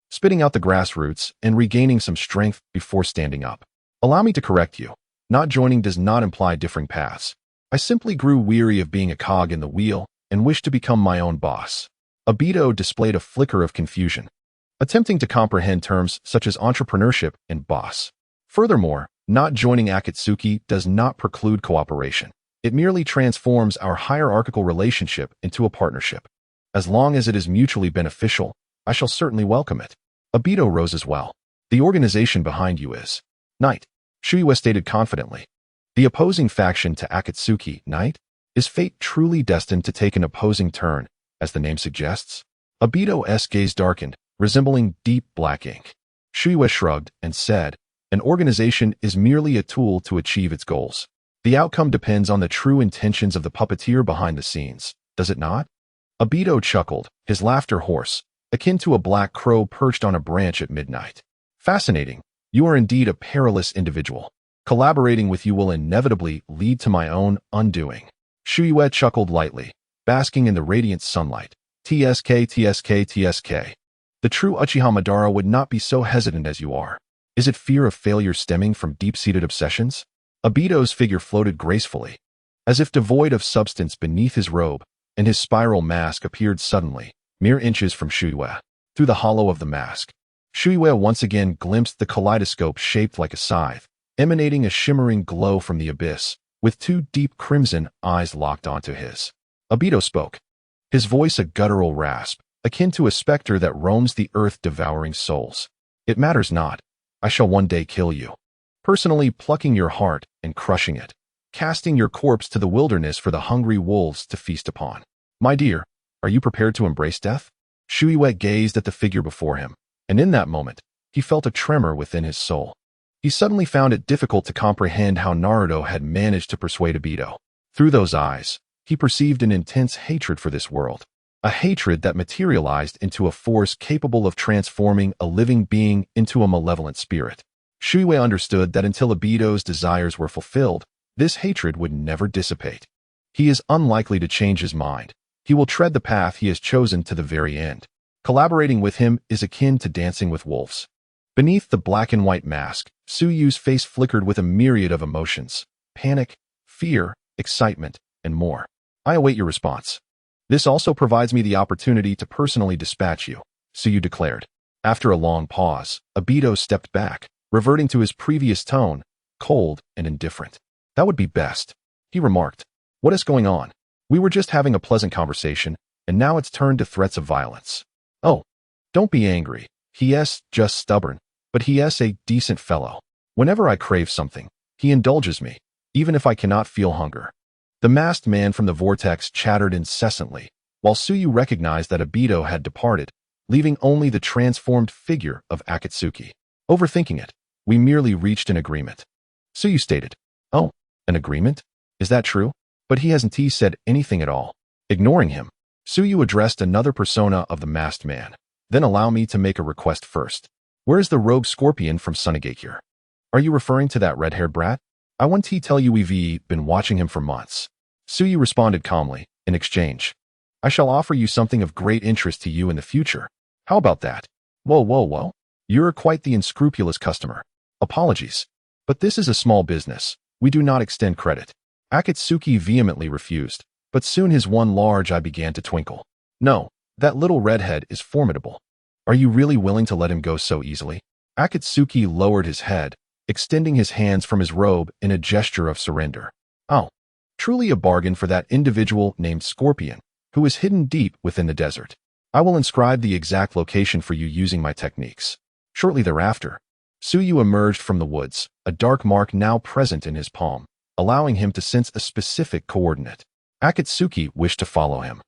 S1: spitting out the grass roots and regaining some strength before standing up. Allow me to correct you. Not joining does not imply differing paths. I simply grew weary of being a cog in the wheel and wished to become my own boss. Obito displayed a flicker of confusion, attempting to comprehend terms such as entrepreneurship and boss. Furthermore, not joining Akatsuki does not preclude cooperation. It merely transforms our hierarchical relationship into a partnership. As long as it is mutually beneficial, I shall certainly welcome it. Obito rose as well. The organization behind you is Knight, Shuyue stated confidently. The opposing faction to Akatsuki, Knight? Is fate truly destined to take an opposing turn, as the name suggests? Obito's gaze darkened, resembling deep black ink. Shuyue shrugged and said, An organization is merely a tool to achieve its goals. The outcome depends on the true intentions of the puppeteer behind the scenes, does it not? Obito chuckled, his laughter hoarse, akin to a black crow perched on a branch at midnight. Fascinating. You are indeed a perilous individual. Collaborating with you will inevitably lead to my own undoing. Shuyue chuckled lightly, basking in the radiant sunlight. TSK, TSK, TSK. The true Uchiha Madara would not be so hesitant as you are. Is it fear of failure stemming from deep-seated obsessions? Obito's figure floated gracefully, as if devoid of substance beneath his robe, and his spiral mask appeared suddenly, mere inches from Shuyue. Through the hollow of the mask, Shuyue once again glimpsed the kaleidoscope shaped like a scythe, emanating a shimmering glow from the abyss, with two deep crimson eyes locked onto his. Obito spoke, his voice a guttural rasp, akin to a specter that roams the earth devouring souls. It matters not. I shall one day kill you, personally plucking your heart and crushing it, casting your corpse to the wilderness for the hungry wolves to feast upon. My dear, are you prepared to embrace death? Shuyue gazed at the figure before him, and in that moment, he felt a tremor within his soul. He suddenly found it difficult to comprehend how Naruto had managed to persuade Obito. Through those eyes, he perceived an intense hatred for this world, a hatred that materialized into a force capable of transforming a living being into a malevolent spirit. Shuyue understood that until Obito's desires were fulfilled, this hatred would never dissipate. He is unlikely to change his mind. He will tread the path he has chosen to the very end. Collaborating with him is akin to dancing with wolves. Beneath the black and white mask, Tsuyu's face flickered with a myriad of emotions: panic, fear, excitement, and more. I await your response. This also provides me the opportunity to personally dispatch you, Tsuyu declared. After a long pause, Obito stepped back, reverting to his previous tone, cold and indifferent. That would be best, he remarked. What is going on? We were just having a pleasant conversation, and now it's turned to threats of violence. Oh, don't be angry. He's just stubborn, but he's a decent fellow. Whenever I crave something, he indulges me, even if I cannot feel hunger. The masked man from the vortex chattered incessantly, while Tsuyu recognized that Obito had departed, leaving only the transformed figure of Akatsuki. Overthinking it, we merely reached an agreement. Tsuyu stated. Oh, an agreement? Is that true? But he hasn't said anything at all. Ignoring him, Tsuyu addressed another persona of the masked man. Then allow me to make a request first. Where is the rogue scorpion from Sunigakure? Are you referring to that red-haired brat? I want to tell you we've been watching him for months. Tsuyu responded calmly. In exchange, I shall offer you something of great interest to you in the future. How about that? Whoa. You're quite the unscrupulous customer. Apologies. But this is a small business. We do not extend credit. Akatsuki vehemently refused, but soon his one large eye began to twinkle. No, that little redhead is formidable. Are you really willing to let him go so easily? Akatsuki lowered his head, extending his hands from his robe in a gesture of surrender. Oh, truly a bargain for that individual named Scorpion, who is hidden deep within the desert. I will inscribe the exact location for you using my techniques. Shortly thereafter, Tsuyu emerged from the woods, a dark mark now present in his palm, allowing him to sense a specific coordinate. Akatsuki wished to follow him,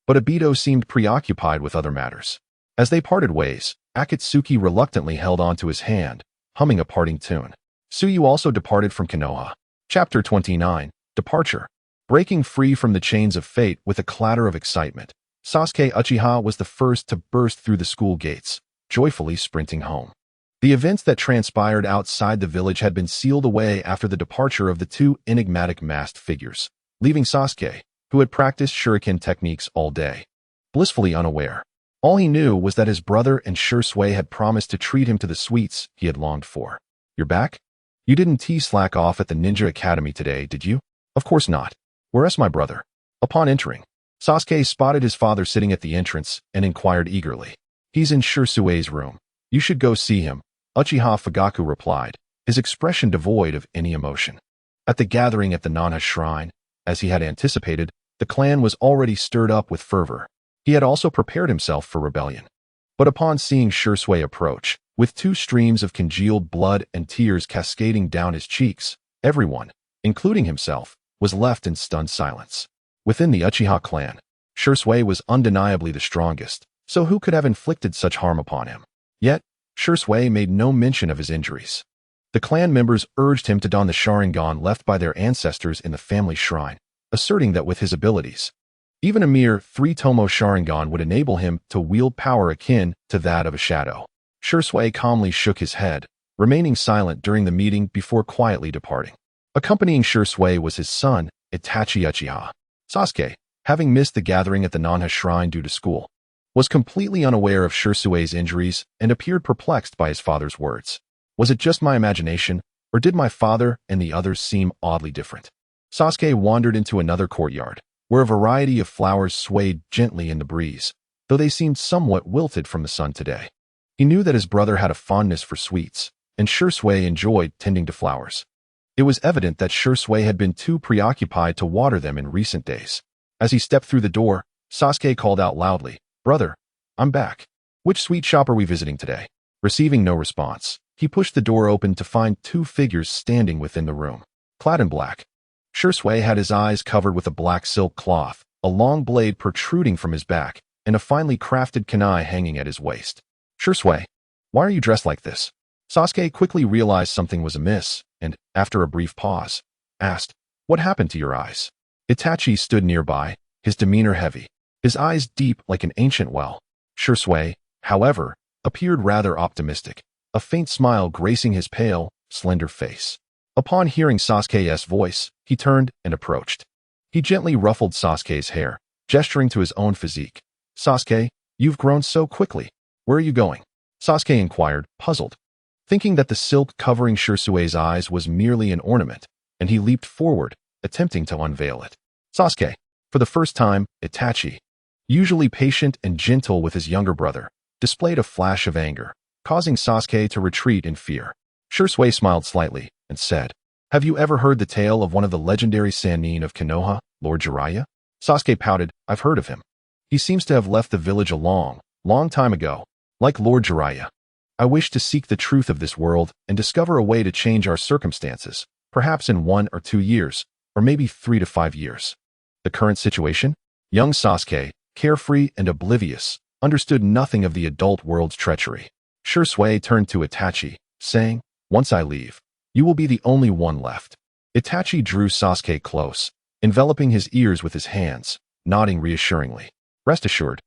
S1: but Obito seemed preoccupied with other matters. As they parted ways, Akatsuki reluctantly held on to his hand, humming a parting tune. Tsuyu also departed from Konoha. Chapter 29, Departure. Breaking free from the chains of fate with a clatter of excitement, Sasuke Uchiha was the first to burst through the school gates, joyfully sprinting home. The events that transpired outside the village had been sealed away after the departure of the two enigmatic masked figures, leaving Sasuke, who had practiced shuriken techniques all day, blissfully unaware. All he knew was that his brother and Shursui had promised to treat him to the sweets he had longed for. You're back? You didn't slack off at the Ninja Academy today, did you? Of course not. Where's my brother? Upon entering, Sasuke spotted his father sitting at the entrance and inquired eagerly. He's in Shursui's room. You should go see him, Uchiha Fugaku replied, his expression devoid of any emotion. At the gathering at the Nanha shrine, as he had anticipated, the clan was already stirred up with fervor. He had also prepared himself for rebellion. But upon seeing Shursui approach, with two streams of congealed blood and tears cascading down his cheeks, everyone, including himself, was left in stunned silence. Within the Uchiha clan, Shursui was undeniably the strongest, so who could have inflicted such harm upon him? Yet, Shursui made no mention of his injuries. The clan members urged him to don the Sharingan left by their ancestors in the family shrine, asserting that with his abilities, even a mere 3-tomo Sharingan would enable him to wield power akin to that of a shadow. Shursui calmly shook his head, remaining silent during the meeting before quietly departing. Accompanying Shursui was his son, Itachi Uchiha. Sasuke, having missed the gathering at the Nanha shrine due to school, was completely unaware of Shursui's injuries and appeared perplexed by his father's words. Was it just my imagination, or did my father and the others seem oddly different? Sasuke wandered into another courtyard, where a variety of flowers swayed gently in the breeze, though they seemed somewhat wilted from the sun today. He knew that his brother had a fondness for sweets, and Shursui enjoyed tending to flowers. It was evident that Shursui had been too preoccupied to water them in recent days. As he stepped through the door, Sasuke called out loudly, "Brother, I'm back. Which sweet shop are we visiting today?" Receiving no response, he pushed the door open to find two figures standing within the room, clad in black. Shursui had his eyes covered with a black silk cloth, a long blade protruding from his back, and a finely crafted kunai hanging at his waist. "Shursui, why are you dressed like this?" Sasuke quickly realized something was amiss, and, after a brief pause, asked, "What happened to your eyes?" Itachi stood nearby, his demeanor heavy, his eyes deep like an ancient well. Shursui, however, appeared rather optimistic, a faint smile gracing his pale, slender face. Upon hearing Sasuke's voice, he turned and approached. He gently ruffled Sasuke's hair, gesturing to his own physique. "Sasuke, you've grown so quickly. Where are you going?" Sasuke inquired, puzzled, thinking that the silk covering Shursui's eyes was merely an ornament, and he leaped forward, attempting to unveil it. Sasuke, for the first time, Itachi, usually patient and gentle with his younger brother, displayed a flash of anger, causing Sasuke to retreat in fear. Shursui smiled slightly and said, "Have you ever heard the tale of one of the legendary Sannin of Konoha, Lord Jiraiya?" Sasuke pouted, "I've heard of him. He seems to have left the village a long, long time ago. Like Lord Jiraiya, I wish to seek the truth of this world and discover a way to change our circumstances, perhaps in 1 or 2 years, or maybe 3 to 5 years." The current situation? Young Sasuke, carefree and oblivious, understood nothing of the adult world's treachery. Shursui turned to Itachi, saying, "Once I leave, you will be the only one left." Itachi drew Sasuke close, enveloping his ears with his hands, nodding reassuringly. "Rest assured,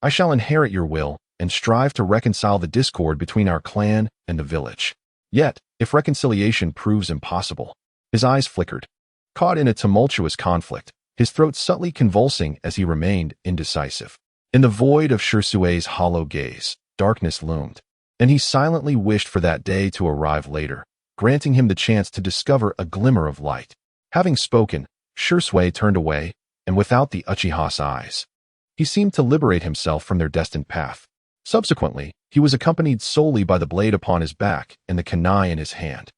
S1: I shall inherit your will and strive to reconcile the discord between our clan and the village. Yet, if reconciliation proves impossible..." His eyes flickered. Caught in a tumultuous conflict, his throat subtly convulsing as he remained indecisive. In the void of Shursue's hollow gaze, darkness loomed, and he silently wished for that day to arrive later, granting him the chance to discover a glimmer of light. Having spoken, Shursui turned away, and without the Uchiha's eyes, he seemed to liberate himself from their destined path. Subsequently, he was accompanied solely by the blade upon his back and the kunai in his hand.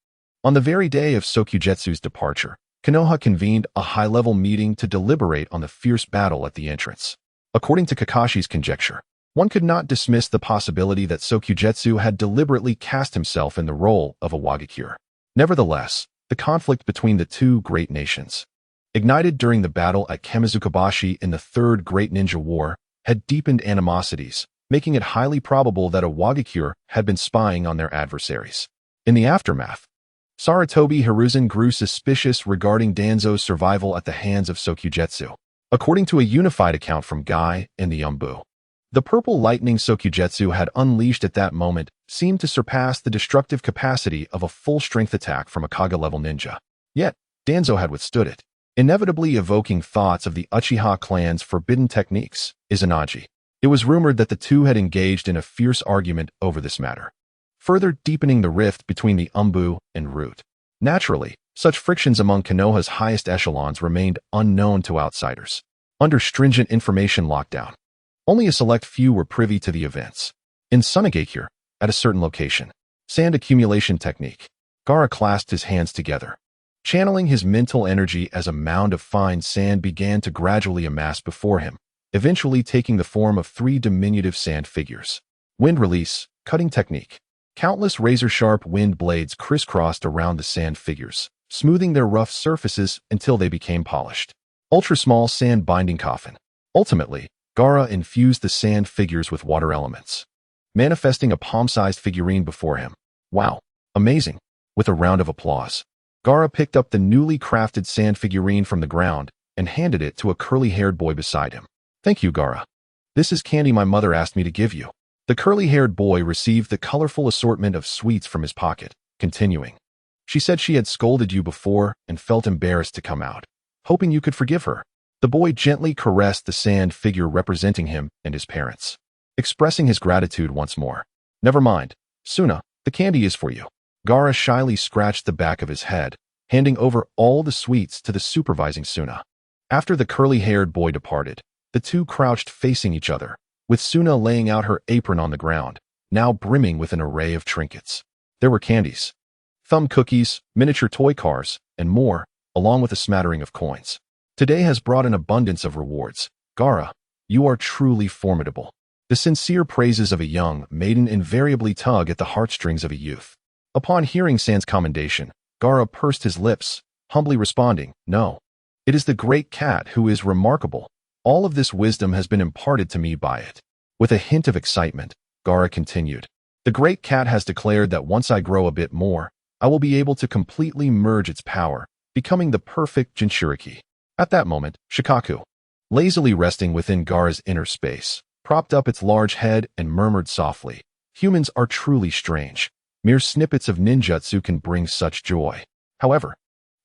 S1: On the very day of Sokujetsu's departure, Konoha convened a high-level meeting to deliberate on the fierce battle at the entrance. According to Kakashi's conjecture, one could not dismiss the possibility that Sokujetsu had deliberately cast himself in the role of a Wagakure. Nevertheless, the conflict between the two great nations, ignited during the battle at Kamizukabashi in the Third Great Ninja War, had deepened animosities, making it highly probable that a Wagakure had been spying on their adversaries. In the aftermath, Sarutobi Hiruzen grew suspicious regarding Danzo's survival at the hands of Sokujetsu. According to a unified account from Guy and the Umbu, the purple lightning Sokujetsu had unleashed at that moment seemed to surpass the destructive capacity of a full-strength attack from a Kaga-level ninja. Yet, Danzo had withstood it, inevitably evoking thoughts of the Uchiha clan's forbidden techniques, Izanagi. It was rumored that the two had engaged in a fierce argument over this matter, further deepening the rift between the Umbu and Root. Naturally, such frictions among Konoha's highest echelons remained unknown to outsiders. Under stringent information lockdown, only a select few were privy to the events. In Sunagakure, at a certain location, sand accumulation technique, Gaara clasped his hands together, channeling his mental energy as a mound of fine sand began to gradually amass before him, eventually taking the form of 3 diminutive sand figures. Wind release, cutting technique. Countless razor-sharp wind blades crisscrossed around the sand figures, smoothing their rough surfaces until they became polished. Ultra-small sand binding coffin. Ultimately, Gaara infused the sand figures with water elements, manifesting a palm-sized figurine before him. "Wow, amazing!" With a round of applause, Gaara picked up the newly crafted sand figurine from the ground and handed it to a curly-haired boy beside him. "Thank you, Gaara. This is candy my mother asked me to give you." The curly-haired boy received the colorful assortment of sweets from his pocket, continuing, "She said she had scolded you before and felt embarrassed to come out, hoping you could forgive her." The boy gently caressed the sand figure representing him and his parents, expressing his gratitude once more. "Never mind, Suna, the candy is for you." Gaara shyly scratched the back of his head, handing over all the sweets to the supervising Suna. After the curly-haired boy departed, the two crouched facing each other, with Suna laying out her apron on the ground, now brimming with an array of trinkets. There were candies, thumb cookies, miniature toy cars, and more, along with a smattering of coins. Today has brought an abundance of rewards. Gaara, you are truly formidable. The sincere praises of a young maiden invariably tug at the heartstrings of a youth. Upon hearing Sand's commendation, Gaara pursed his lips, humbly responding, "No. It is the great cat who is remarkable. All of this wisdom has been imparted to me by it." With a hint of excitement, Gaara continued, "The great cat has declared that once I grow a bit more, I will be able to completely merge its power, becoming the perfect Jinchuriki." At that moment, Shikaku, lazily resting within Gaara's inner space, propped up its large head and murmured softly, "Humans are truly strange. Mere snippets of ninjutsu can bring such joy. However,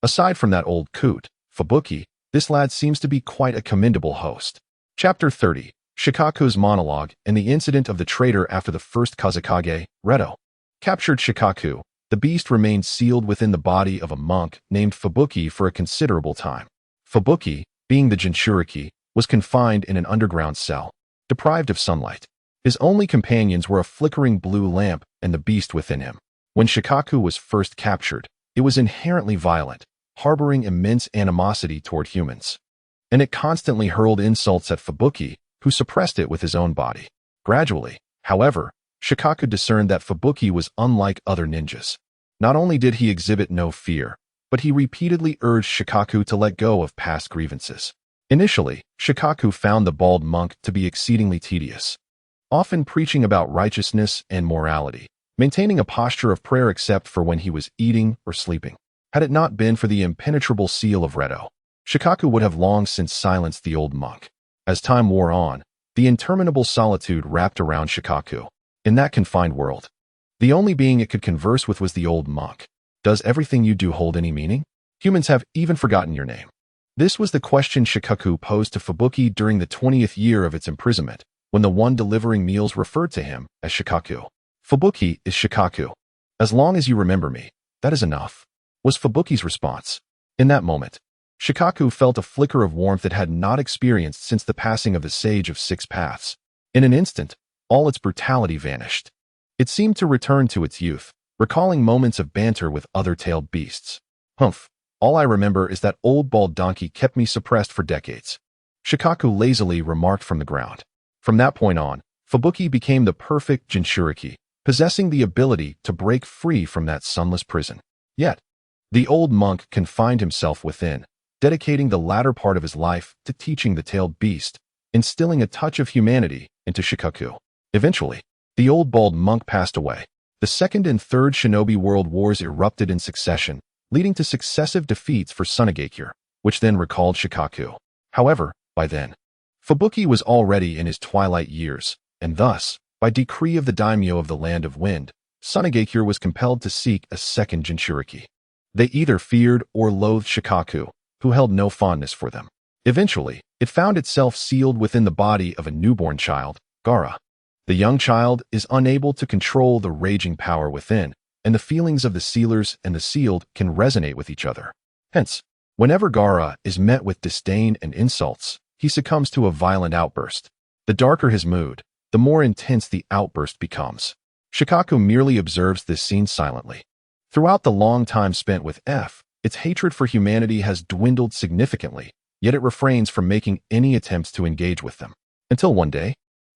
S1: aside from that old coot, Fubuki, this lad seems to be quite a commendable host." Chapter 30, Shikaku's monologue and the incident of the traitor after the first Kazekage, Reto. Captured Shikaku, the beast remained sealed within the body of a monk named Fubuki for a considerable time. Fubuki, being the Jinchuriki, was confined in an underground cell, deprived of sunlight. His only companions were a flickering blue lamp and the beast within him. When Shikaku was first captured, it was inherently violent, harboring immense animosity toward humans. And it constantly hurled insults at Fubuki, who suppressed it with his own body. Gradually, however, Shikaku discerned that Fubuki was unlike other ninjas. Not only did he exhibit no fear, but he repeatedly urged Shikaku to let go of past grievances. Initially, Shikaku found the bald monk to be exceedingly tedious, often preaching about righteousness and morality, maintaining a posture of prayer except for when he was eating or sleeping. Had it not been for the impenetrable seal of Reto, Shikaku would have long since silenced the old monk. As time wore on, the interminable solitude wrapped around Shikaku. In that confined world, the only being it could converse with was the old monk. Does everything you do hold any meaning? Humans have even forgotten your name. This was the question Shikaku posed to Fubuki during the 20th year of its imprisonment, when the one delivering meals referred to him as Shikaku. Fubuki is Shikaku. As long as you remember me, that is enough, was Fubuki's response. In that moment, Shikaku felt a flicker of warmth it had not experienced since the passing of the Sage of Six Paths. In an instant, all its brutality vanished. It seemed to return to its youth, recalling moments of banter with other tailed beasts. Humph, all I remember is that old bald donkey kept me suppressed for decades, Shikaku lazily remarked from the ground. From that point on, Fubuki became the perfect Jinchuriki, possessing the ability to break free from that sunless prison. Yet, the old monk confined himself within, dedicating the latter part of his life to teaching the tailed beast, instilling a touch of humanity into Shikaku. Eventually, the old bald monk passed away. The Second and Third Shinobi World Wars erupted in succession, leading to successive defeats for Sunagakure, which then recalled Shikaku. However, by then, Fubuki was already in his twilight years, and thus, by decree of the daimyo of the Land of Wind, Sunagakure was compelled to seek a second Jinchuriki. They either feared or loathed Shikaku, who held no fondness for them. Eventually, it found itself sealed within the body of a newborn child, Gaara. The young child is unable to control the raging power within, and the feelings of the sealers and the sealed can resonate with each other. Hence, whenever Gaara is met with disdain and insults, he succumbs to a violent outburst. The darker his mood, the more intense the outburst becomes. Shikaku merely observes this scene silently. Throughout the long time spent with F, its hatred for humanity has dwindled significantly, yet it refrains from making any attempts to engage with them. Until one day,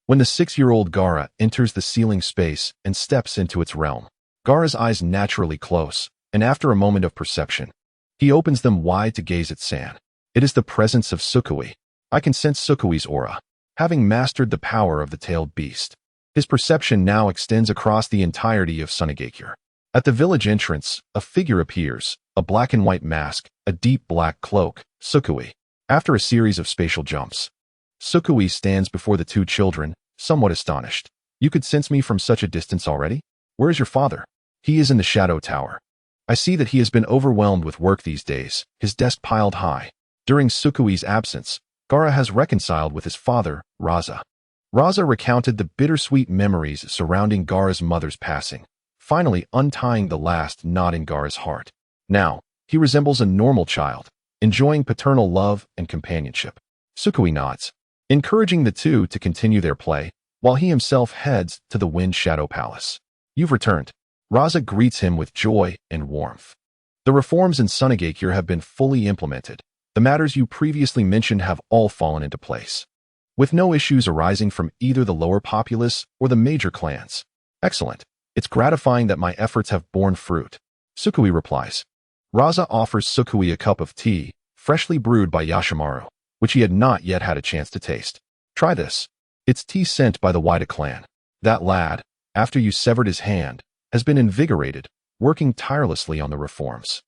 S1: when the 6-year-old Gaara enters the sealing space and steps into its realm. Gaara's eyes naturally close, and after a moment of perception, he opens them wide to gaze at San. It is the presence of Tsukui. I can sense Tsukui's aura, having mastered the power of the tailed beast. His perception now extends across the entirety of Sunagakure. At the village entrance, a figure appears, a black and white mask, a deep black cloak, Tsukui. After a series of spatial jumps, Tsukui stands before the two children, somewhat astonished. You could sense me from such a distance already? Where is your father? He is in the Shadow Tower. I see that he has been overwhelmed with work these days, his desk piled high. During Tsukui's absence, Gaara has reconciled with his father, Raza. Raza recounted the bittersweet memories surrounding Gaara's mother's passing, finally untying the last knot in Gaara's heart. Now, he resembles a normal child, enjoying paternal love and companionship. Tsukui nods, encouraging the two to continue their play, while he himself heads to the Wind Shadow Palace. You've returned. Raza greets him with joy and warmth. The reforms in Sunagakure have been fully implemented. The matters you previously mentioned have all fallen into place, with no issues arising from either the lower populace or the major clans. Excellent. It's gratifying that my efforts have borne fruit. Tsukui replies. Raza offers Tsukui a cup of tea, freshly brewed by Yashamaru, which he had not yet had a chance to taste. Try this. It's tea sent by the Wida clan. That lad, after you severed his hand, has been invigorated, working tirelessly on the reforms.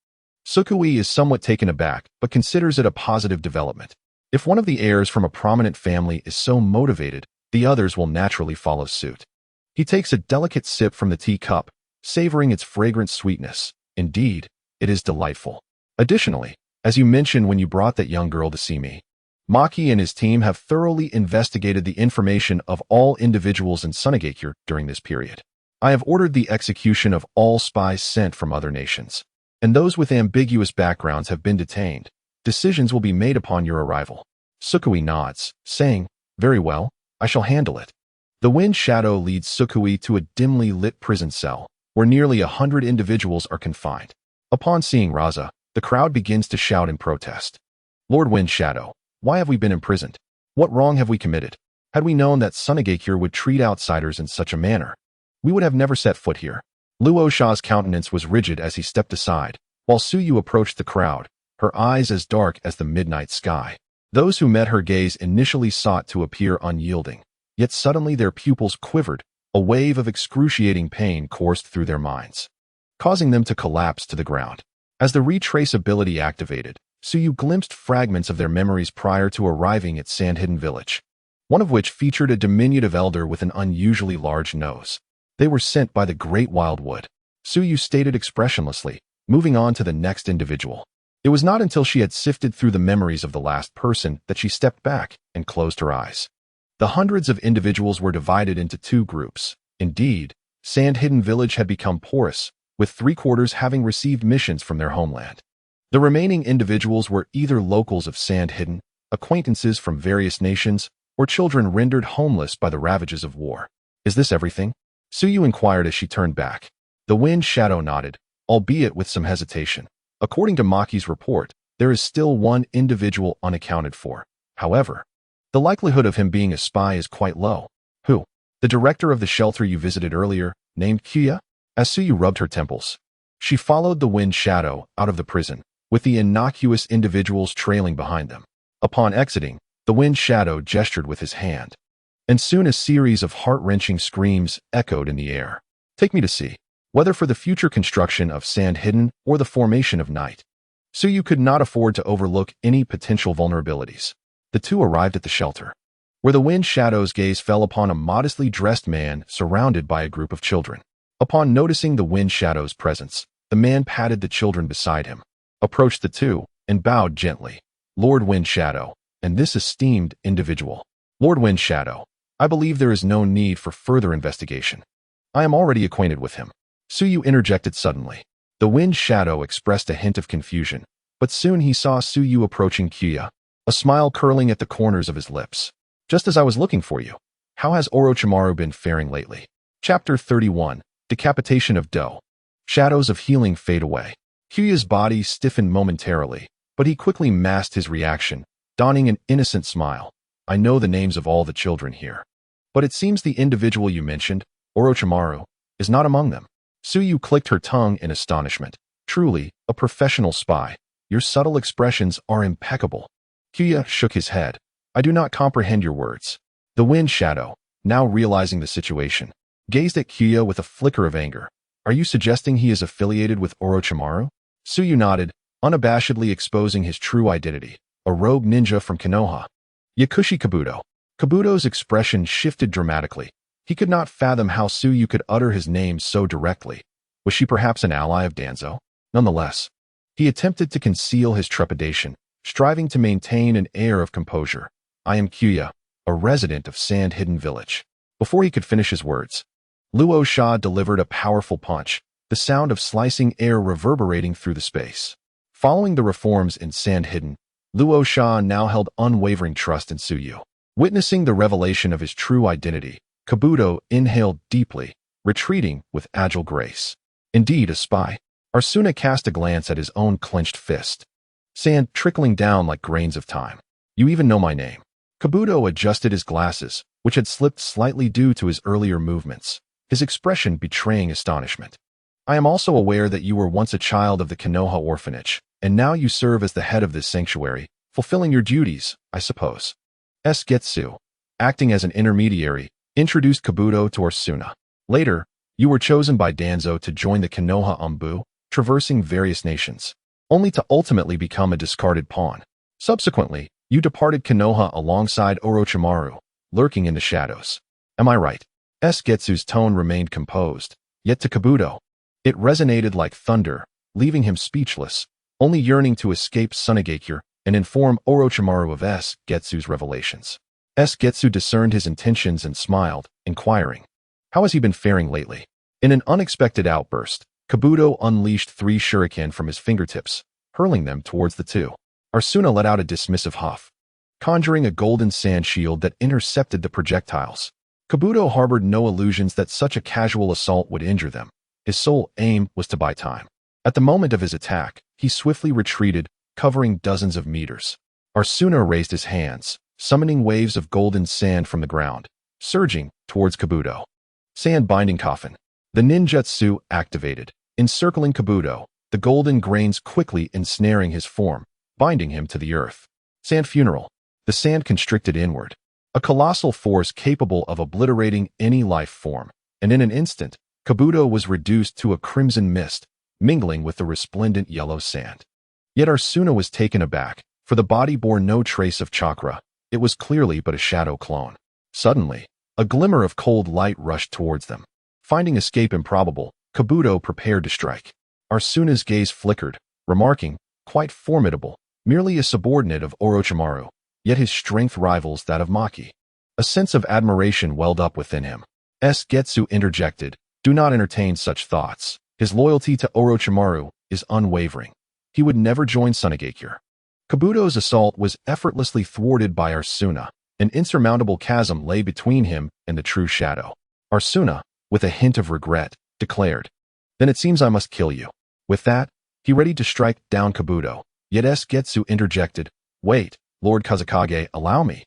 S1: Tsukui is somewhat taken aback, but considers it a positive development. If one of the heirs from a prominent family is so motivated, the others will naturally follow suit. He takes a delicate sip from the tea cup, savoring its fragrant sweetness. Indeed, it is delightful. Additionally, as you mentioned when you brought that young girl to see me, Maki and his team have thoroughly investigated the information of all individuals in Sunagakure during this period. I have ordered the execution of all spies sent from other nations, and those with ambiguous backgrounds have been detained. Decisions will be made upon your arrival. Tsukui nods, saying, Very well, I shall handle it. The Wind Shadow leads Tsukui to a dimly lit prison cell, where nearly 100 individuals are confined. Upon seeing Raza, the crowd begins to shout in protest. Lord Wind Shadow, why have we been imprisoned? What wrong have we committed? Had we known that Tsunegakure would treat outsiders in such a manner, we would have never set foot here. Luo Sha's countenance was rigid as he stepped aside, while Tsuyu approached the crowd, her eyes as dark as the midnight sky. Those who met her gaze initially sought to appear unyielding, yet suddenly their pupils quivered, a wave of excruciating pain coursed through their minds, causing them to collapse to the ground. As the retraceability activated, Tsuyu glimpsed fragments of their memories prior to arriving at Sand-Hidden Village, one of which featured a diminutive elder with an unusually large nose. They were sent by the Great Wildwood, Tsuyu stated expressionlessly, moving on to the next individual. It was not until she had sifted through the memories of the last person that she stepped back and closed her eyes. The hundreds of individuals were divided into two groups. Indeed, Sand-Hidden Village had become porous, with 3/4 having received missions from their homeland. The remaining individuals were either locals of Sand-Hidden, acquaintances from various nations, or children rendered homeless by the ravages of war. Is this everything? Tsuyu inquired as she turned back. The Wind Shadow nodded, albeit with some hesitation. According to Maki's report, there is still one individual unaccounted for. However, the likelihood of him being a spy is quite low. Who? The director of the shelter you visited earlier, named Kuya? As Tsuyu rubbed her temples, she followed the Wind Shadow out of the prison, with the innocuous individuals trailing behind them. Upon exiting, the Wind Shadow gestured with his hand, and soon a series of heart-wrenching screams echoed in the air. Take me to see. Whether for the future construction of Sand-Hidden or the formation of night, Tsuyu could not afford to overlook any potential vulnerabilities. The two arrived at the shelter, where the Wind Shadow's gaze fell upon a modestly dressed man surrounded by a group of children. Upon noticing the Wind Shadow's presence, the man patted the children beside him, approached the two, and bowed gently. Lord Wind Shadow, and this esteemed individual. Lord Wind Shadow, I believe there is no need for further investigation. I am already acquainted with him. Tsuyu interjected suddenly. The Wind Shadow expressed a hint of confusion, but soon he saw Tsuyu approaching Kuya, a smile curling at the corners of his lips. Just as I was looking for you. How has Orochimaru been faring lately? Chapter 31, Decapitation of Do. Shadows of healing fade away. Kuya's body stiffened momentarily, but he quickly masked his reaction, donning an innocent smile. I know the names of all the children here, but it seems the individual you mentioned, Orochimaru, is not among them. Tsuyu clicked her tongue in astonishment. Truly, a professional spy. Your subtle expressions are impeccable. Kuya shook his head. I do not comprehend your words. The Wind Shadow, now realizing the situation, gazed at Kuya with a flicker of anger. Are you suggesting he is affiliated with Orochimaru? Tsuyu nodded, unabashedly exposing his true identity, a rogue ninja from Konoha. Yakushi Kabuto. Kabuto's expression shifted dramatically. He could not fathom how Tsuyu could utter his name so directly. Was she perhaps an ally of Danzo? Nonetheless, he attempted to conceal his trepidation, striving to maintain an air of composure. I am Kuya, a resident of Sand-Hidden Village. Before he could finish his words, Luo Sha delivered a powerful punch, the sound of slicing air reverberating through the space. Following the reforms in Sand-Hidden, Luo Sha now held unwavering trust in Tsuyu. Witnessing the revelation of his true identity, Kabuto inhaled deeply, retreating with agile grace. Indeed, a spy. Arsuna cast a glance at his own clenched fist, sand trickling down like grains of time. You even know my name. Kabuto adjusted his glasses, which had slipped slightly due to his earlier movements, his expression betraying astonishment. I am also aware that you were once a child of the Konoha orphanage, and now you serve as the head of this sanctuary, fulfilling your duties, I suppose. Getsu, acting as an intermediary, introduced Kabuto to Arsuna. Later, you were chosen by Danzo to join the Konoha Umbu, traversing various nations, only to ultimately become a discarded pawn. Subsequently, you departed Konoha alongside Orochimaru, lurking in the shadows. Am I right? Getsu's tone remained composed, yet to Kabuto, it resonated like thunder, leaving him speechless, only yearning to escape Tsunegakure and inform Orochimaru of Getsu's revelations. Getsu discerned his intentions and smiled, inquiring, how has he been faring lately? In an unexpected outburst, Kabuto unleashed 3 shuriken from his fingertips, hurling them towards the two. Arsuna let out a dismissive huff, conjuring a golden sand shield that intercepted the projectiles. Kabuto harbored no illusions that such a casual assault would injure them. His sole aim was to buy time. At the moment of his attack, he swiftly retreated, covering dozens of meters. Arsuna raised his hands, summoning waves of golden sand from the ground, surging towards Kabuto. Sand binding coffin. The ninjutsu activated, encircling Kabuto, the golden grains quickly ensnaring his form, binding him to the earth. Sand funeral. The sand constricted inward. A colossal force capable of obliterating any life form, and in an instant, Kabuto was reduced to a crimson mist, mingling with the resplendent yellow sand. Yet Arsuna was taken aback, for the body bore no trace of chakra. It was clearly but a shadow clone. Suddenly, a glimmer of cold light rushed towards them. Finding escape improbable, Kabuto prepared to strike. Arsuna's gaze flickered, remarking, "Quite formidable, merely a subordinate of Orochimaru, yet his strength rivals that of Maki." A sense of admiration welled up within him. Getsu interjected, "Do not entertain such thoughts. His loyalty to Orochimaru is unwavering. He would never join Sunagakure." Kabuto's assault was effortlessly thwarted by Arsuna. An insurmountable chasm lay between him and the true shadow. Arsuna, with a hint of regret, declared, "Then it seems I must kill you." With that, he readied to strike down Kabuto, yet Getsu interjected, "Wait, Lord Kazekage, allow me."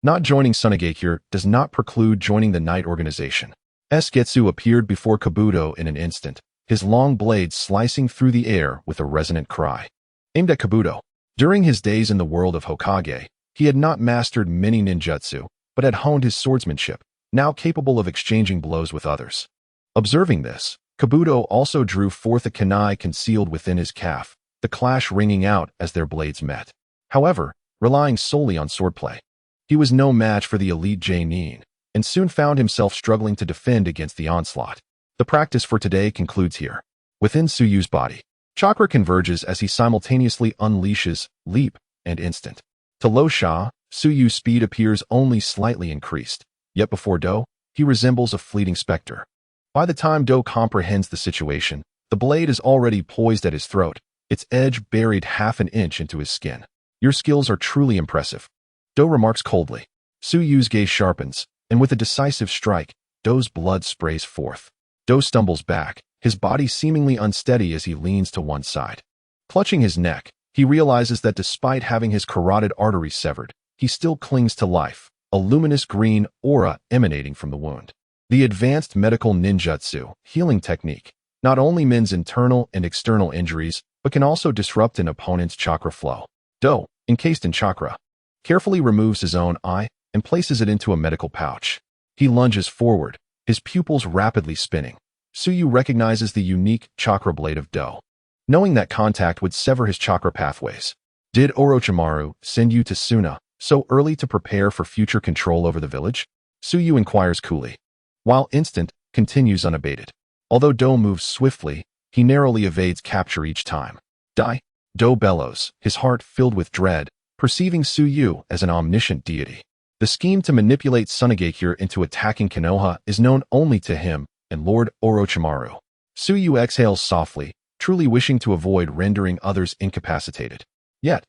S1: Not joining Sunagakure does not preclude joining the Night Organization. Getsu appeared before Kabuto in an instant, his long blade slicing through the air with a resonant cry. Aimed at Kabuto. During his days in the world of Hokage, he had not mastered many ninjutsu, but had honed his swordsmanship, now capable of exchanging blows with others. Observing this, Kabuto also drew forth a kunai concealed within his calf, the clash ringing out as their blades met. However, relying solely on swordplay, he was no match for the elite J-nin, and soon found himself struggling to defend against the onslaught. The practice for today concludes here. Within Tsuyu's body, chakra converges as he simultaneously unleashes leap and instant. To Lo Sha, Tsuyu's speed appears only slightly increased, yet before Do, he resembles a fleeting specter. By the time Do comprehends the situation, the blade is already poised at his throat, its edge buried half an inch into his skin. "Your skills are truly impressive," Do remarks coldly. Tsuyu's gaze sharpens, and with a decisive strike, Do's blood sprays forth. Do stumbles back, his body seemingly unsteady as he leans to one side. Clutching his neck, he realizes that despite having his carotid artery severed, he still clings to life, a luminous green aura emanating from the wound. The advanced medical ninjutsu healing technique not only mends internal and external injuries, but can also disrupt an opponent's chakra flow. Do, encased in chakra, carefully removes his own eye and places it into a medical pouch. He lunges forward, his pupils rapidly spinning. Tsuyu recognizes the unique chakra blade of Do, knowing that contact would sever his chakra pathways. "Did Orochimaru send you to Suna so early to prepare for future control over the village?" Tsuyu inquires coolly, while instant continues unabated. Although Do moves swiftly, he narrowly evades capture each time. "Die!" Do bellows, his heart filled with dread, perceiving Tsuyu as an omniscient deity. The scheme to manipulate Sunagakure into attacking Konoha is known only to him and Lord Orochimaru. Tsuyu exhales softly, truly wishing to avoid rendering others incapacitated. Yet,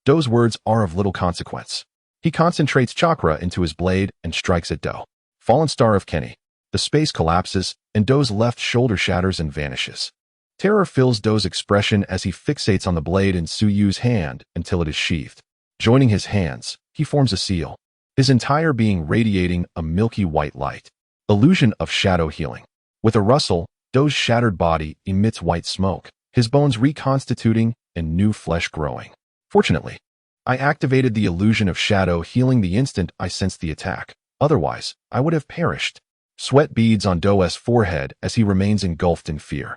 S1: Do's words are of little consequence. He concentrates chakra into his blade and strikes at Do. Fallen star of Kenny. The space collapses, and Do's left shoulder shatters and vanishes. Terror fills Do's expression as he fixates on the blade in Tsuyu's hand until it is sheathed. Joining his hands, he forms a seal, his entire being radiating a milky white light. Illusion of shadow healing. With a rustle, Do's shattered body emits white smoke, his bones reconstituting and new flesh growing. Fortunately, I activated the illusion of shadow healing the instant I sensed the attack. Otherwise, I would have perished. Sweat beads on Do's forehead as he remains engulfed in fear.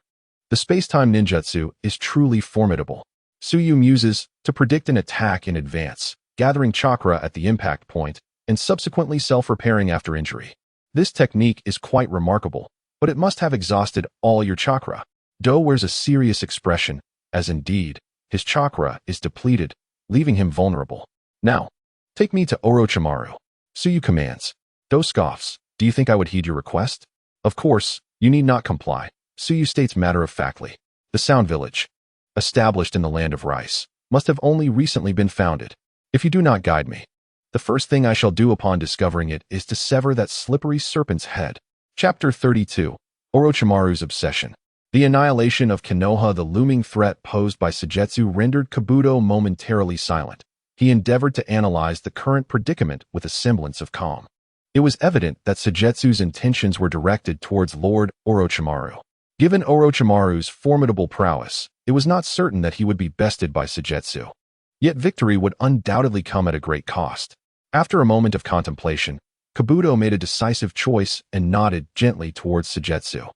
S1: The space-time ninjutsu is truly formidable. Tsuyu muses to predict an attack in advance, gathering chakra at the impact point, and subsequently self-repairing after injury. This technique is quite remarkable, but it must have exhausted all your chakra. Do wears a serious expression, as indeed, his chakra is depleted, leaving him vulnerable. "Now, take me to Orochimaru," Tsuyu commands. Do scoffs, "Do you think I would heed your request?" "Of course, you need not comply," Tsuyu states matter-of-factly. The Sound Village, established in the land of rice, must have only recently been founded. If you do not guide me, the first thing I shall do upon discovering it is to sever that slippery serpent's head. Chapter 32. Orochimaru's obsession. The annihilation of Konoha, the looming threat posed by Suigetsu, rendered Kabuto momentarily silent. He endeavored to analyze the current predicament with a semblance of calm. It was evident that Suigetsu's intentions were directed towards Lord Orochimaru. Given Orochimaru's formidable prowess, it was not certain that he would be bested by Suigetsu. Yet victory would undoubtedly come at a great cost. After a moment of contemplation, Kabuto made a decisive choice and nodded gently towards Suigetsu.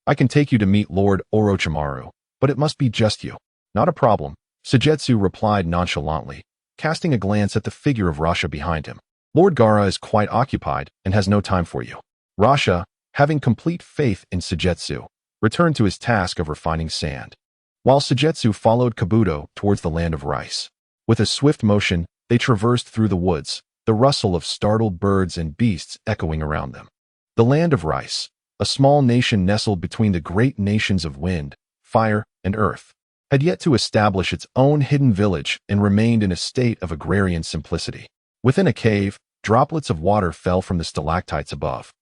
S1: "I can take you to meet Lord Orochimaru, but it must be just you." "Not a problem," Suigetsu replied nonchalantly, casting a glance at the figure of Rasha behind him. "Lord Gaara is quite occupied and has no time for you." Rasha, having complete faith in Suigetsu, returned to his task of refining sand, while Suigetsu followed Kabuto towards the land of rice. With a swift motion, they traversed through the woods, the rustle of startled birds and beasts echoing around them. The land of rice, a small nation nestled between the great nations of wind, fire, and earth, had yet to establish its own hidden village and remained in a state of agrarian simplicity. Within a cave, droplets of water fell from the stalactites above,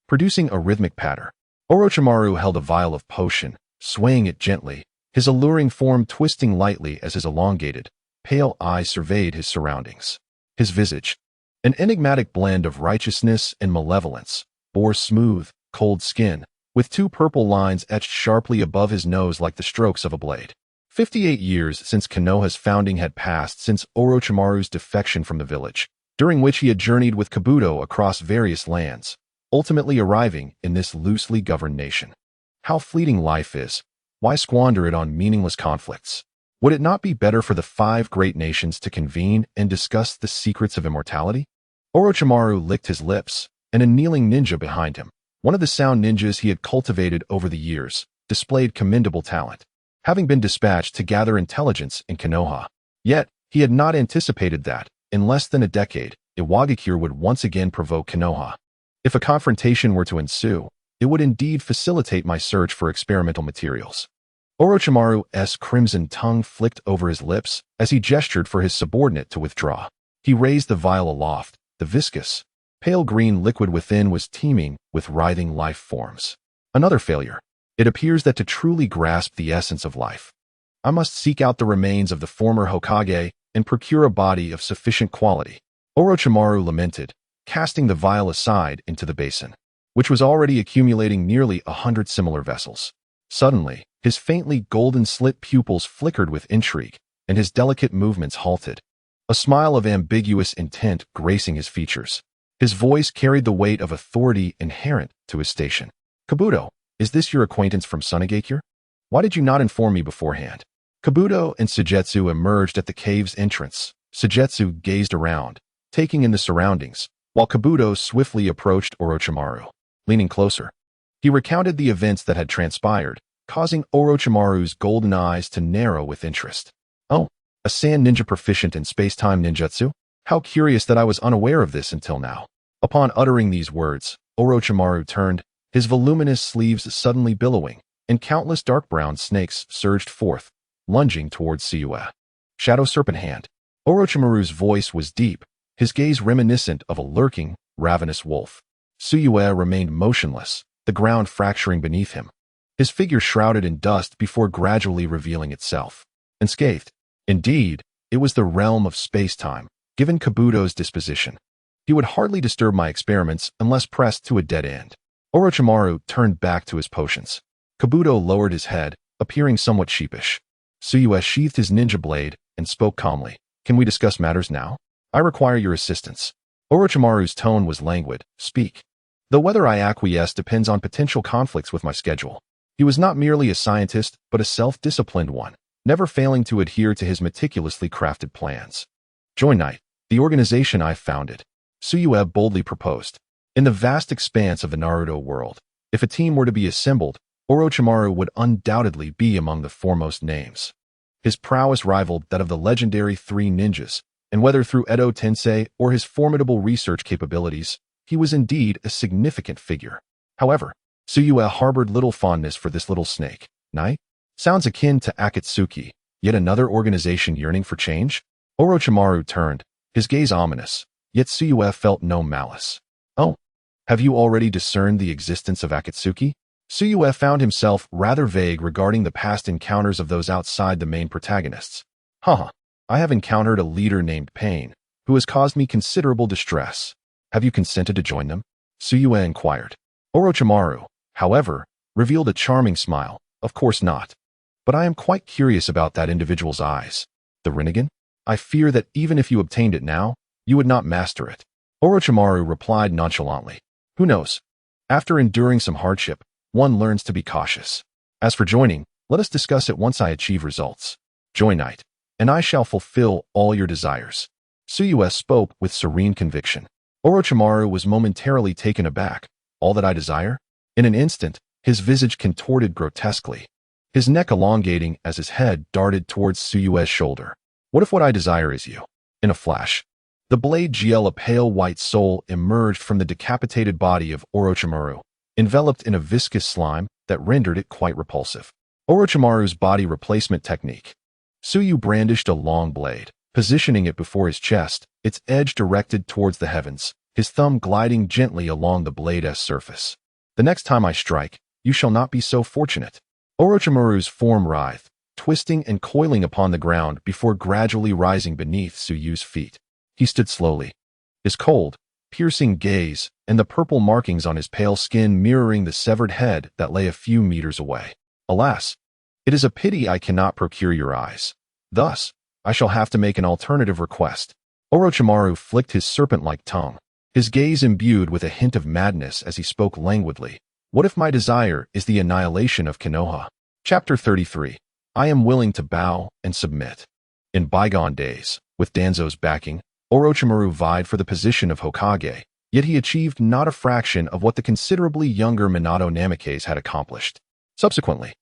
S1: producing a rhythmic patter. Orochimaru held a vial of potion, swaying it gently, his alluring form twisting lightly as his elongated, pale eyes surveyed his surroundings. His visage, an enigmatic blend of righteousness and malevolence, bore smooth, cold skin, with two purple lines etched sharply above his nose like the strokes of a blade. 58 years since Konoha's founding had passed since Orochimaru's defection from the village, during which he had journeyed with Kabuto across various lands, ultimately arriving in this loosely governed nation. How fleeting life is. Why squander it on meaningless conflicts? Would it not be better for the 5 great nations to convene and discuss the secrets of immortality? Orochimaru licked his lips, and a kneeling ninja behind him, one of the sound ninjas he had cultivated over the years, displayed commendable talent, having been dispatched to gather intelligence in Konoha. Yet, he had not anticipated that, in less than a decade, Iwagakure would once again provoke Konoha. If a confrontation were to ensue, it would indeed facilitate my search for experimental materials. Orochimaru's crimson tongue flicked over his lips as he gestured for his subordinate to withdraw. He raised the vial aloft. The viscous, pale green liquid within was teeming with writhing life forms. Another failure. It appears that to truly grasp the essence of life, I must seek out the remains of the former Hokage and procure a body of sufficient quality. Orochimaru lamented, casting the vial aside into the basin, which was already accumulating nearly 100 similar vessels. Suddenly, his faintly golden slit pupils flickered with intrigue, and his delicate movements halted, a smile of ambiguous intent gracing his features. His voice carried the weight of authority inherent to his station. "Kabuto, is this your acquaintance from Sunagakure? Why did you not inform me beforehand?" Kabuto and Suigetsu emerged at the cave's entrance. Suigetsu gazed around, taking in the surroundings, while Kabuto swiftly approached Orochimaru. Leaning closer, he recounted the events that had transpired, causing Orochimaru's golden eyes to narrow with interest. "Oh, a sand ninja proficient in space-time ninjutsu? How curious that I was unaware of this until now." Upon uttering these words, Orochimaru turned, his voluminous sleeves suddenly billowing, and countless dark brown snakes surged forth, lunging towards Suigetsu. "Shadow Serpent Hand." Orochimaru's voice was deep, his gaze reminiscent of a lurking, ravenous wolf. Suigetsu remained motionless, the ground fracturing beneath him, his figure shrouded in dust before gradually revealing itself. Unscathed. Indeed, it was the realm of space-time, given Kabuto's disposition. He would hardly disturb my experiments unless pressed to a dead end. Orochimaru turned back to his potions. Kabuto lowered his head, appearing somewhat sheepish. Suigetsu sheathed his ninja blade and spoke calmly. "Can we discuss matters now? I require your assistance." Orochimaru's tone was languid. "Speak." "The whether I acquiesce depends on potential conflicts with my schedule." He was not merely a scientist, but a self-disciplined one, never failing to adhere to his meticulously crafted plans. "Join Knight, the organization I founded," Suigetsu boldly proposed. In the vast expanse of the Naruto world, if a team were to be assembled, Orochimaru would undoubtedly be among the foremost names. His prowess rivaled that of the legendary 3 ninjas, and whether through Edo Tensei or his formidable research capabilities, he was indeed a significant figure. However, Suigetsu harbored little fondness for this little snake. Knight? Sounds akin to Akatsuki, yet another organization yearning for change? Orochimaru turned, his gaze ominous, yet Suigetsu felt no malice. "Oh, have you already discerned the existence of Akatsuki?" Tsukuyomi found himself rather vague regarding the past encounters of those outside the main protagonists. Haha, I have encountered a leader named Pain, who has caused me considerable distress. Have you consented to join them? Tsukuyomi inquired. Orochimaru, however, revealed a charming smile. Of course not. But I am quite curious about that individual's eyes. The Rinnegan? I fear that even if you obtained it now, you would not master it. Orochimaru replied nonchalantly. Who knows? After enduring some hardship, one learns to be cautious. As for joining, let us discuss it once I achieve results. Join Knight, and I shall fulfill all your desires. Tsukuyomi spoke with serene conviction. Orochimaru was momentarily taken aback. All that I desire? In an instant, his visage contorted grotesquely, his neck elongating as his head darted towards Tsukuyumi's shoulder. What if what I desire is you? In a flash, the blade gel, a pale white soul, emerged from the decapitated body of Orochimaru, enveloped in a viscous slime that rendered it quite repulsive. Orochimaru's body replacement technique. Tsukuyomi brandished a long blade, positioning it before his chest, its edge directed towards the heavens, his thumb gliding gently along the blade's surface. The next time I strike, you shall not be so fortunate. Orochimaru's form writhed, twisting and coiling upon the ground before gradually rising beneath Tsukuyumi's feet. He stood slowly, his cold, piercing gaze and the purple markings on his pale skin mirroring the severed head that lay a few meters away. Alas, it is a pity I cannot procure your eyes. Thus, I shall have to make an alternative request. Orochimaru flicked his serpent-like tongue, his gaze imbued with a hint of madness as he spoke languidly. What if my desire is the annihilation of Konoha? Chapter 33. I am willing to bow and submit. In bygone days, with Danzo's backing, Orochimaru vied for the position of Hokage, yet he achieved not a fraction of what the considerably younger Minato Namikaze had accomplished. Subsequently,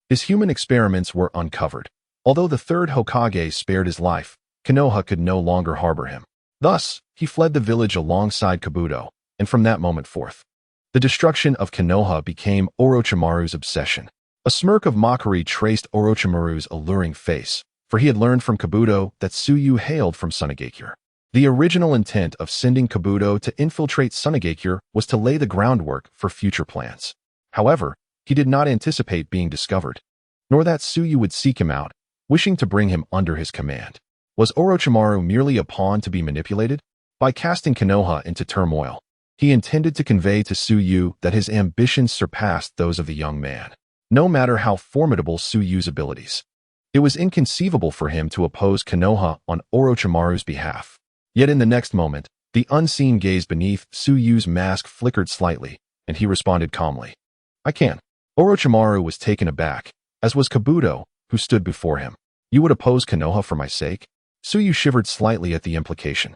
S1: his human experiments were uncovered. Although the third Hokage spared his life, Konoha could no longer harbor him. Thus, he fled the village alongside Kabuto, and from that moment forth, the destruction of Konoha became Orochimaru's obsession. A smirk of mockery traced Orochimaru's alluring face, for he had learned from Kabuto that Tsukuyomi hailed from Sunagakure. The original intent of sending Kabuto to infiltrate Sunagakure was to lay the groundwork for future plans. However, he did not anticipate being discovered, nor that Tsukuyomi would seek him out, wishing to bring him under his command. Was Orochimaru merely a pawn to be manipulated? By casting Konoha into turmoil, he intended to convey to Tsukuyomi that his ambitions surpassed those of the young man. No matter how formidable Tsukuyumi's abilities, it was inconceivable for him to oppose Konoha on Orochimaru's behalf. Yet in the next moment, the unseen gaze beneath Tsukuyumi's mask flickered slightly, and he responded calmly. I can. Orochimaru was taken aback, as was Kabuto, who stood before him. You would oppose Konoha for my sake? Tsukuyomi shivered slightly at the implication.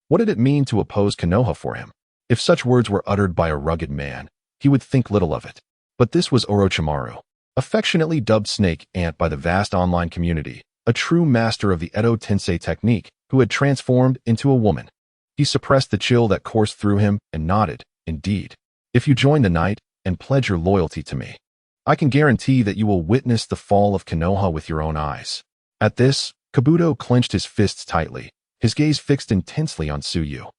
S1: What did it mean to oppose Konoha for him? If such words were uttered by a rugged man, he would think little of it. But this was Orochimaru, affectionately dubbed Snake Ant by the vast online community, a true master of the Edo Tensei technique, who had transformed into a woman. He suppressed the chill that coursed through him and nodded. Indeed, if you join the night and pledge your loyalty to me, I can guarantee that you will witness the fall of Konoha with your own eyes. At this, Kabuto clenched his fists tightly, his gaze fixed intensely on Tsukuyomi.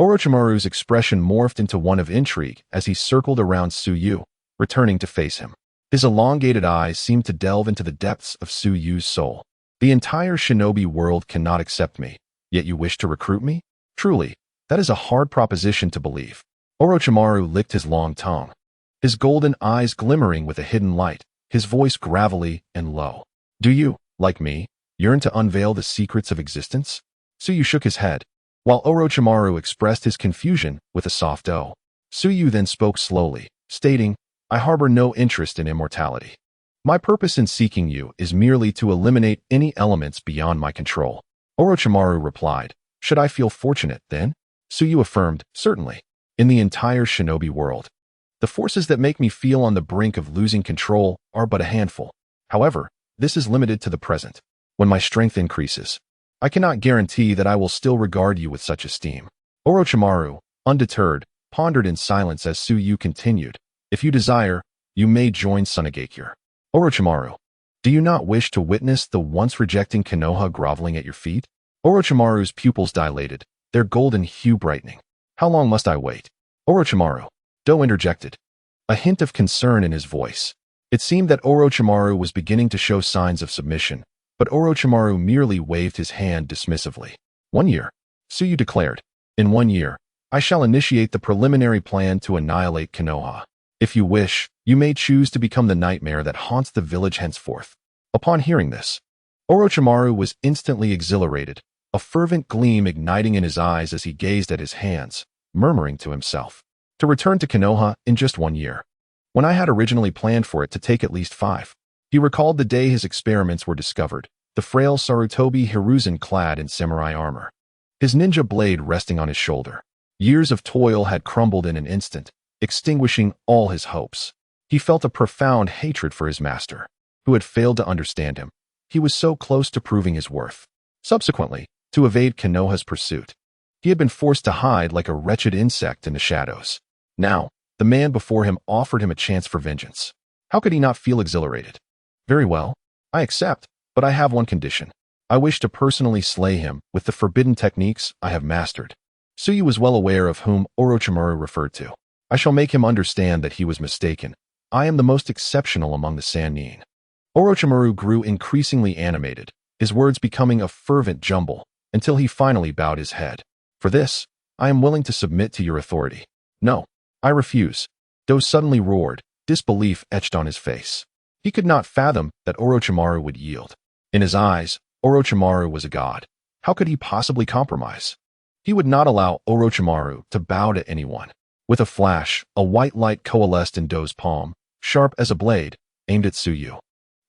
S1: Orochimaru's expression morphed into one of intrigue as he circled around Tsukuyomi, returning to face him. His elongated eyes seemed to delve into the depths of Tsukuyumi's soul. The entire shinobi world cannot accept me, yet you wish to recruit me? Truly, that is a hard proposition to believe. Orochimaru licked his long tongue, his golden eyes glimmering with a hidden light, his voice gravelly and low. Do you, like me, yearn to unveil the secrets of existence? Tsukuyomi shook his head, while Orochimaru expressed his confusion with a soft "oh." Tsukuyomi then spoke slowly, stating, I harbor no interest in immortality. My purpose in seeking you is merely to eliminate any elements beyond my control. Orochimaru replied, Should I feel fortunate, then? Tsukuyomi affirmed, Certainly. In the entire shinobi world, the forces that make me feel on the brink of losing control are but a handful. However, this is limited to the present. When my strength increases, I cannot guarantee that I will still regard you with such esteem. Orochimaru, undeterred, pondered in silence as Tsukuyomi continued, If you desire, you may join Sunagakure. Orochimaru, do you not wish to witness the once rejecting Konoha groveling at your feet? Orochimaru's pupils dilated, their golden hue brightening. How long must I wait? Orochimaru, Do interjected. a hint of concern in his voice. It seemed that Orochimaru was beginning to show signs of submission, but Orochimaru merely waved his hand dismissively. 1 year, Tsuyu declared. In 1 year, I shall initiate the preliminary plan to annihilate Konoha. If you wish, you may choose to become the nightmare that haunts the village henceforth. Upon hearing this, Orochimaru was instantly exhilarated, a fervent gleam igniting in his eyes as he gazed at his hands, murmuring to himself, to return to Konoha in just 1 year, when I had originally planned for it to take at least 5. He recalled the day his experiments were discovered, the frail Sarutobi Hiruzen clad in samurai armor, his ninja blade resting on his shoulder. Years of toil had crumbled in an instant, extinguishing all his hopes. He felt a profound hatred for his master, who had failed to understand him. He was so close to proving his worth. Subsequently, to evade Konoha's pursuit, he had been forced to hide like a wretched insect in the shadows. Now, the man before him offered him a chance for vengeance. How could he not feel exhilarated? Very well, I accept, but I have one condition. I wish to personally slay him with the forbidden techniques I have mastered. Tsuyu was well aware of whom Orochimaru referred to. I shall make him understand that he was mistaken. I am the most exceptional among the Sannin. Orochimaru grew increasingly animated, his words becoming a fervent jumble, until he finally bowed his head. For this, I am willing to submit to your authority. No, I refuse. Do suddenly roared, disbelief etched on his face. He could not fathom that Orochimaru would yield. In his eyes, Orochimaru was a god. How could he possibly compromise? He would not allow Orochimaru to bow to anyone. With a flash, a white light coalesced in Do's palm, sharp as a blade, aimed at Tsuyu.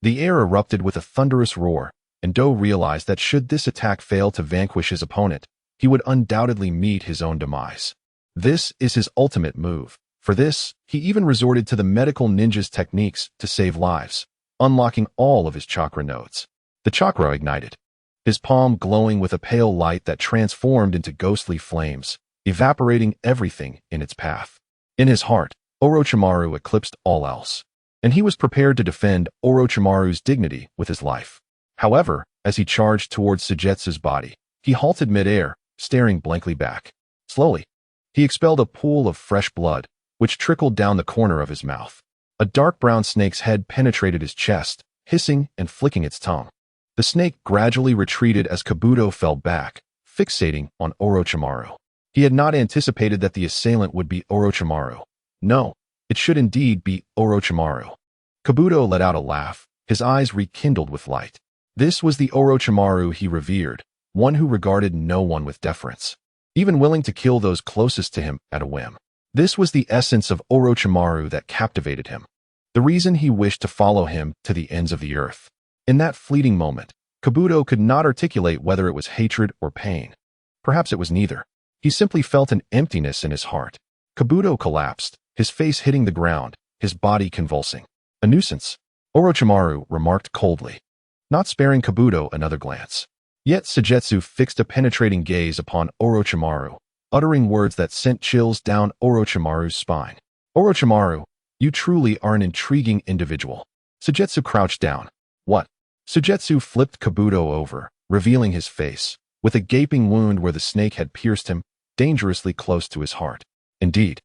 S1: The air erupted with a thunderous roar, and Do realized that should this attack fail to vanquish his opponent, he would undoubtedly meet his own demise. This is his ultimate move. For this, he even resorted to the medical ninja's techniques to save lives, unlocking all of his chakra nodes. The chakra ignited, his palm glowing with a pale light that transformed into ghostly flames, evaporating everything in its path. In his heart, Orochimaru eclipsed all else, and he was prepared to defend Orochimaru's dignity with his life. However, as he charged towards Sujetsu's body, he halted midair, staring blankly back. Slowly, he expelled a pool of fresh blood, which trickled down the corner of his mouth. A dark brown snake's head penetrated his chest, hissing and flicking its tongue. The snake gradually retreated as Kabuto fell back, fixating on Orochimaru. He had not anticipated that the assailant would be Orochimaru. No, it should indeed be Orochimaru. Kabuto let out a laugh, his eyes rekindled with light. This was the Orochimaru he revered, one who regarded no one with deference, even willing to kill those closest to him at a whim. This was the essence of Orochimaru that captivated him, the reason he wished to follow him to the ends of the earth. In that fleeting moment, Kabuto could not articulate whether it was hatred or pain. Perhaps it was neither. He simply felt an emptiness in his heart. Kabuto collapsed, his face hitting the ground, his body convulsing. A nuisance, Orochimaru remarked coldly, not sparing Kabuto another glance. Yet Sujetsu fixed a penetrating gaze upon Orochimaru, uttering words that sent chills down Orochimaru's spine. Orochimaru, you truly are an intriguing individual. Sujetsu crouched down. What? Sujetsu flipped Kabuto over, revealing his face, with a gaping wound where the snake had pierced him, dangerously close to his heart. Indeed,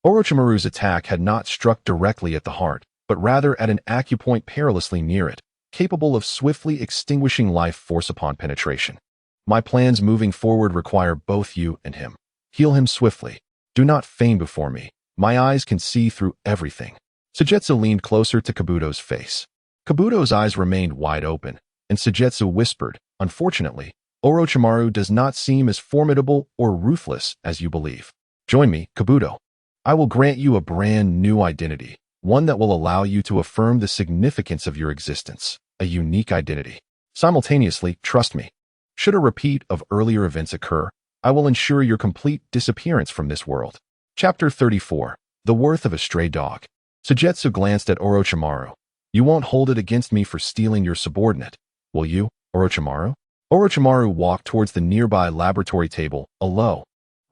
S1: Orochimaru's attack had not struck directly at the heart, but rather at an acupoint perilously near it, capable of swiftly extinguishing life force upon penetration. My plans moving forward require both you and him. Heal him swiftly. Do not feign before me. My eyes can see through everything. Sujetsu leaned closer to Kabuto's face. Kabuto's eyes remained wide open, and Sujetsu whispered, unfortunately, Orochimaru does not seem as formidable or ruthless as you believe. Join me, Kabuto. I will grant you a brand new identity, one that will allow you to affirm the significance of your existence, a unique identity. Simultaneously, trust me. Should a repeat of earlier events occur, I will ensure your complete disappearance from this world. Chapter 34. The Worth of a Stray Dog. Sujetsu glanced at Orochimaru. You won't hold it against me for stealing your subordinate, will you, Orochimaru? Orochimaru walked towards the nearby laboratory table, a low,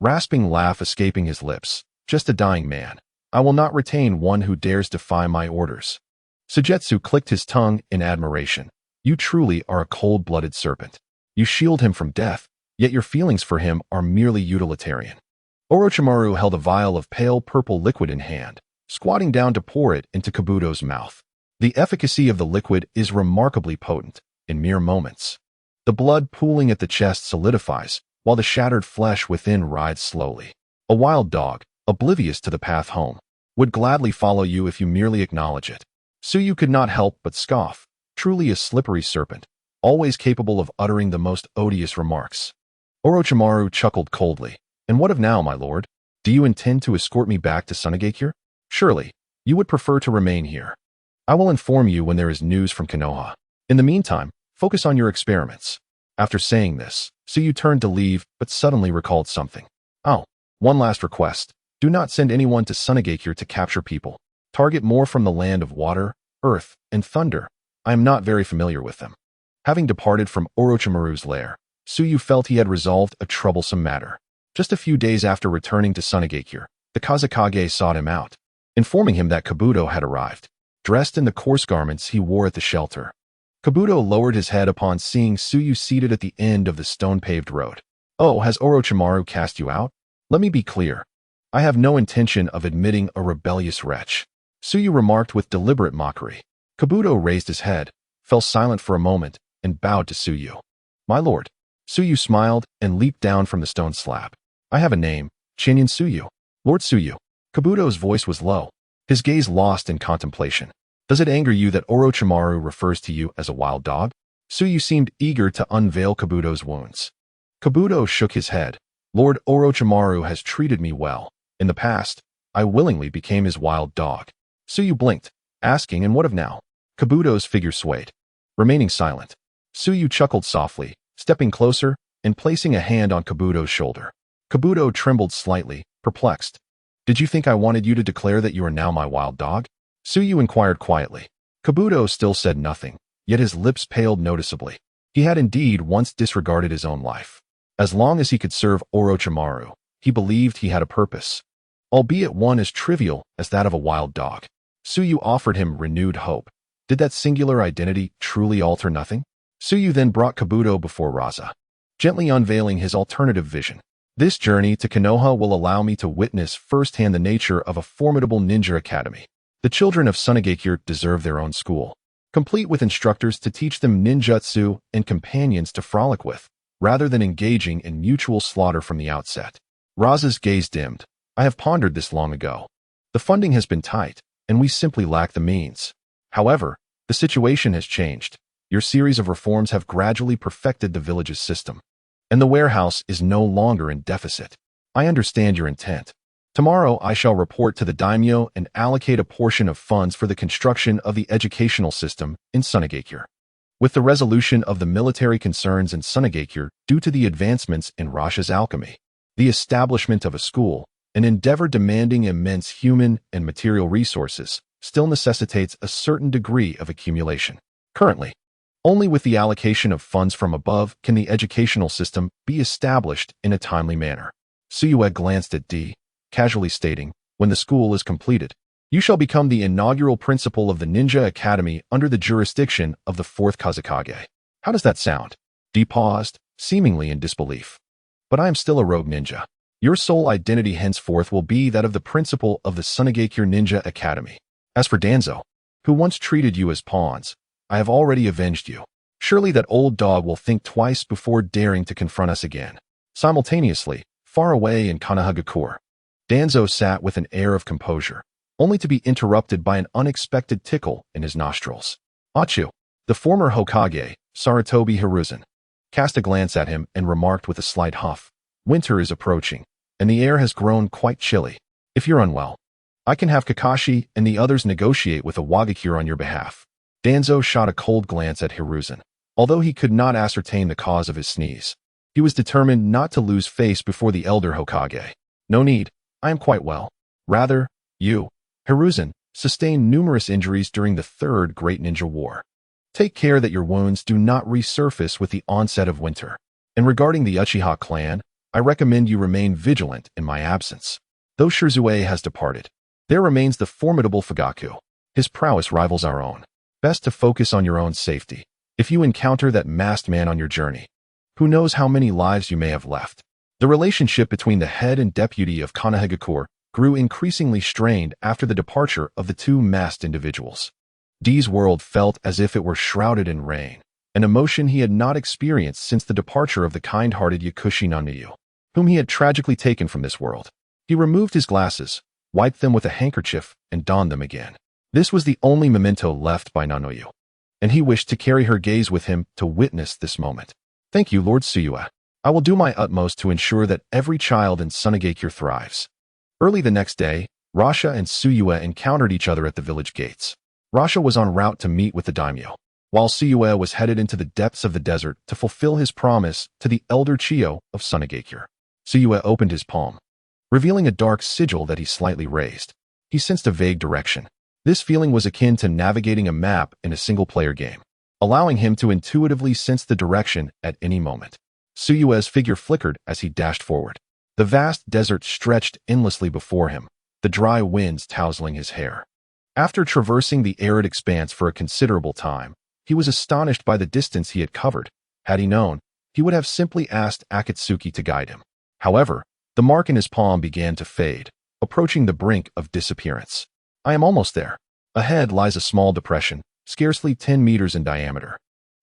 S1: rasping laugh escaping his lips. Just a dying man. I will not retain one who dares defy my orders. Sujetsu clicked his tongue in admiration. You truly are a cold-blooded serpent. You shield him from death, yet your feelings for him are merely utilitarian. Orochimaru held a vial of pale purple liquid in hand, squatting down to pour it into Kabuto's mouth. The efficacy of the liquid is remarkably potent in mere moments. The blood pooling at the chest solidifies, while the shattered flesh within rides slowly. A wild dog, oblivious to the path home, would gladly follow you if you merely acknowledge it. Tsuyu could not help but scoff, truly a slippery serpent, always capable of uttering the most odious remarks. Orochimaru chuckled coldly. And what of now, my lord? Do you intend to escort me back to Sunagakure? Surely, you would prefer to remain here. I will inform you when there is news from Konoha. In the meantime, focus on your experiments. After saying this, Tsuyu turned to leave, but suddenly recalled something. Oh, one last request. Do not send anyone to Sunagakure to capture people. Target more from the land of water, earth, and thunder. I am not very familiar with them. Having departed from Orochimaru's lair, Tsuyu felt he had resolved a troublesome matter. Just a few days after returning to Sunagakure, the Kazekage sought him out, informing him that Kabuto had arrived, dressed in the coarse garments he wore at the shelter. Kabuto lowered his head upon seeing Tsuyu seated at the end of the stone-paved road. Oh, has Orochimaru cast you out? Let me be clear. I have no intention of admitting a rebellious wretch, Tsuyu remarked with deliberate mockery. Kabuto raised his head, fell silent for a moment, and bowed to Tsuyu. My lord. Tsuyu smiled and leaped down from the stone slab. I have a name, Chinyan Tsuyu. Lord Tsuyu. Kabuto's voice was low, his gaze lost in contemplation. Does it anger you that Orochimaru refers to you as a wild dog? Tsuyu seemed eager to unveil Kabuto's wounds. Kabuto shook his head. Lord Orochimaru has treated me well. In the past, I willingly became his wild dog. Tsuyu blinked, asking, and what of now? Kabuto's figure swayed, remaining silent. Tsuyu chuckled softly, stepping closer and placing a hand on Kabuto's shoulder. Kabuto trembled slightly, perplexed. Did you think I wanted you to declare that you are now my wild dog? Tsuyu inquired quietly. Kabuto still said nothing, yet his lips paled noticeably. He had indeed once disregarded his own life. As long as he could serve Orochimaru, he believed he had a purpose, albeit one as trivial as that of a wild dog. Tsuyu offered him renewed hope. Did that singular identity truly alter nothing? Tsuyu then brought Kabuto before Raza, gently unveiling his alternative vision. This journey to Konoha will allow me to witness firsthand the nature of a formidable ninja academy. The children of Sunagakure deserve their own school, complete with instructors to teach them ninjutsu and companions to frolic with, rather than engaging in mutual slaughter from the outset. Raza's gaze dimmed. I have pondered this long ago. The funding has been tight, and we simply lack the means. However, the situation has changed. Your series of reforms have gradually perfected the village's system, and the warehouse is no longer in deficit. I understand your intent. Tomorrow I shall report to the daimyo and allocate a portion of funds for the construction of the educational system in Sunagakure. With the resolution of the military concerns in Sunagakure due to the advancements in Rasha's alchemy, the establishment of a school, an endeavor demanding immense human and material resources, still necessitates a certain degree of accumulation. Currently, only with the allocation of funds from above can the educational system be established in a timely manner. Tsuyu glanced at D, casually stating, when the school is completed, you shall become the inaugural principal of the Ninja Academy under the jurisdiction of the 4th Kazekage. How does that sound? D paused, seemingly in disbelief. But I am still a rogue ninja. Your sole identity henceforth will be that of the principal of the Sunagakure Ninja Academy. As for Danzo, who once treated you as pawns, I have already avenged you. Surely that old dog will think twice before daring to confront us again. Simultaneously, far away in Konoha, Danzo sat with an air of composure, only to be interrupted by an unexpected tickle in his nostrils. Achu, the former Hokage, Sarutobi Hiruzen, cast a glance at him and remarked with a slight huff, winter is approaching, and the air has grown quite chilly. If you're unwell, I can have Kakashi and the others negotiate with a Wagakure on your behalf. Danzo shot a cold glance at Hiruzen. Although he could not ascertain the cause of his sneeze, he was determined not to lose face before the elder Hokage. No need, I am quite well. Rather, you, Hiruzen, sustained numerous injuries during the 3rd Great Ninja War. Take care that your wounds do not resurface with the onset of winter. And regarding the Uchiha clan, I recommend you remain vigilant in my absence. Though Shirzue has departed, there remains the formidable Fugaku. His prowess rivals our own. Best to focus on your own safety. If you encounter that masked man on your journey, who knows how many lives you may have left. The relationship between the head and deputy of Konoha grew increasingly strained after the departure of the two masked individuals. D's world felt as if it were shrouded in rain, an emotion he had not experienced since the departure of the kind-hearted Yakushi Nanayu, whom he had tragically taken from this world. He removed his glasses, wiped them with a handkerchief, and donned them again. This was the only memento left by Nanoyu, and he wished to carry her gaze with him to witness this moment. Thank you, Lord Tsuyue. I will do my utmost to ensure that every child in Sunagakure thrives. Early the next day, Rasha and Tsuyue encountered each other at the village gates. Rasha was en route to meet with the daimyo, while Tsuyue was headed into the depths of the desert to fulfill his promise to the elder Chiyo of Sunagakure. Tsuyue opened his palm, revealing a dark sigil that he slightly raised. He sensed a vague direction. This feeling was akin to navigating a map in a single-player game, allowing him to intuitively sense the direction at any moment. Tsuyue's figure flickered as he dashed forward. The vast desert stretched endlessly before him, the dry winds tousling his hair. After traversing the arid expanse for a considerable time, he was astonished by the distance he had covered. Had he known, he would have simply asked Akatsuki to guide him. However, the mark in his palm began to fade, approaching the brink of disappearance. I am almost there. Ahead lies a small depression, scarcely 10 meters in diameter,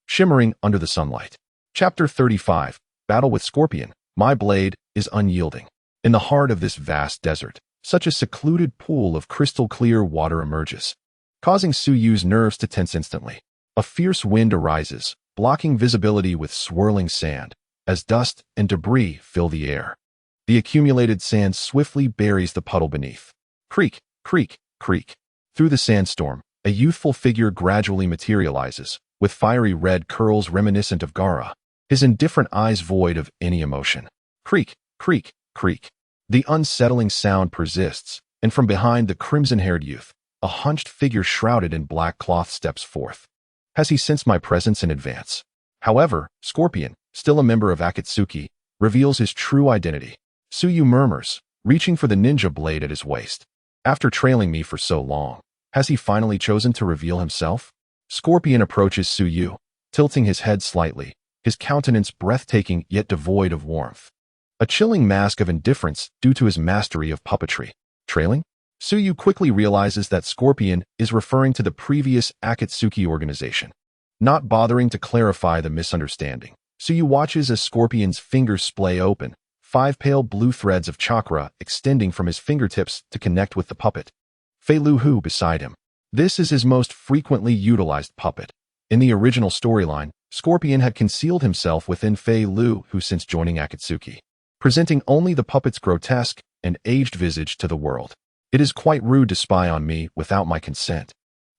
S1: shimmering under the sunlight. Chapter 35, Battle with Scorpion. My blade is unyielding. In the heart of this vast desert, such a secluded pool of crystal-clear water emerges, causing Tsuyue's nerves to tense instantly. A fierce wind arises, blocking visibility with swirling sand, as dust and debris fill the air. The accumulated sand swiftly buries the puddle beneath. Creak, creak, creak. Through the sandstorm, a youthful figure gradually materializes, with fiery red curls reminiscent of Gaara, his indifferent eyes void of any emotion. Creak, creak, creak. The unsettling sound persists, and from behind the crimson-haired youth, a hunched figure shrouded in black cloth steps forth. Has he sensed my presence in advance? However, Scorpion, still a member of Akatsuki, reveals his true identity. Tsuyue murmurs, reaching for the ninja blade at his waist. After trailing me for so long, has he finally chosen to reveal himself? Scorpion approaches Tsuyue, tilting his head slightly, his countenance breathtaking yet devoid of warmth. A chilling mask of indifference due to his mastery of puppetry. Trailing? Tsuyue quickly realizes that Scorpion is referring to the previous Akatsuki organization. Not bothering to clarify the misunderstanding, Tsuyue watches as Scorpion's fingers splay open, 5 pale blue threads of chakra extending from his fingertips to connect with the puppet. Fei Lu Hu beside him. This is his most frequently utilized puppet. In the original storyline, Scorpion had concealed himself within Fei Lu Hu since joining Akatsuki, presenting only the puppet's grotesque and aged visage to the world. It is quite rude to spy on me without my consent.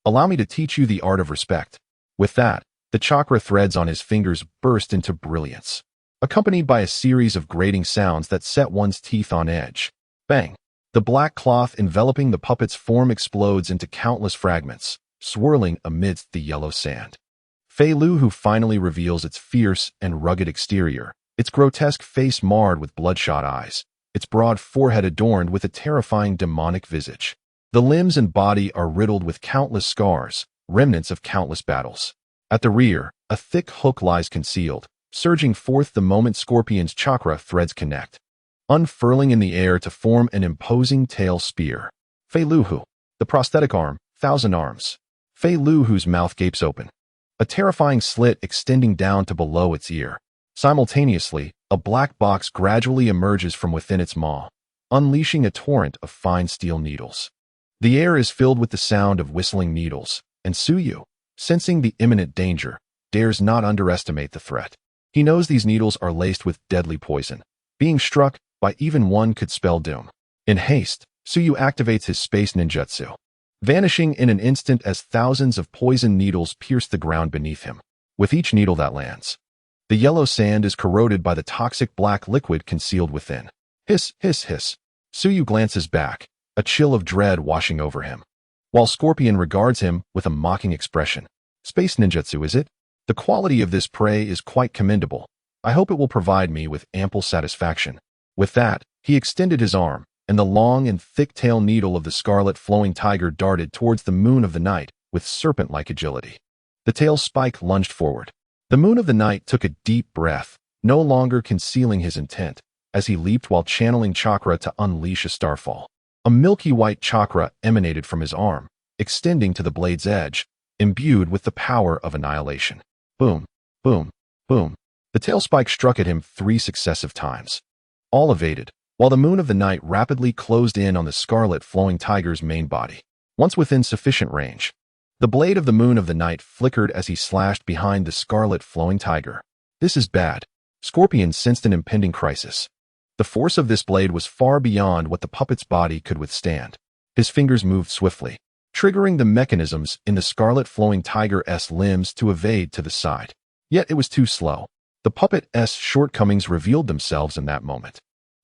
S1: Allow me to teach you the art of respect. With that, the chakra threads on his fingers burst into brilliance, accompanied by a series of grating sounds that set one's teeth on edge. Bang! The black cloth enveloping the puppet's form explodes into countless fragments, swirling amidst the yellow sand. Fei Lu Hu finally reveals its fierce and rugged exterior, its grotesque face marred with bloodshot eyes, its broad forehead adorned with a terrifying demonic visage. The limbs and body are riddled with countless scars, remnants of countless battles. At the rear, a thick hook lies concealed, surging forth the moment Scorpion's chakra threads connect, unfurling in the air to form an imposing tail spear. Fei Lu Hu, the prosthetic arm, 1,000 arms. Fei Lu Hu's mouth gapes open, a terrifying slit extending down to below its ear. Simultaneously, a black box gradually emerges from within its maw, unleashing a torrent of fine steel needles. The air is filled with the sound of whistling needles, and Tsuyue, sensing the imminent danger, dares not underestimate the threat. He knows these needles are laced with deadly poison. Being struck by even one could spell doom. In haste, Tsuyue activates his space ninjutsu, vanishing in an instant as thousands of poison needles pierce the ground beneath him. With each needle that lands, the yellow sand is corroded by the toxic black liquid concealed within. Hiss, hiss, hiss. Tsuyue glances back, a chill of dread washing over him, while Scorpion regards him with a mocking expression. Space ninjutsu, is it? The quality of this prey is quite commendable. I hope it will provide me with ample satisfaction. With that, he extended his arm, and the long and thick tail needle of the scarlet flowing tiger darted towards the moon of the night with serpent-like agility. The tail spike lunged forward. The moon of the night took a deep breath, no longer concealing his intent, as he leaped while channeling chakra to unleash a starfall. A milky white chakra emanated from his arm, extending to the blade's edge, imbued with the power of annihilation. Boom, boom, boom. The tail spike struck at him 3 successive times. All evaded, while the moon of the night rapidly closed in on the scarlet flowing tiger's main body. Once within sufficient range, the blade of the moon of the night flickered as he slashed behind the scarlet flowing tiger. This is bad. Scorpion sensed an impending crisis. The force of this blade was far beyond what the puppet's body could withstand. His fingers moved swiftly, triggering the mechanisms in the scarlet flowing tiger's limbs to evade to the side. Yet it was too slow. The puppet's shortcomings revealed themselves in that moment.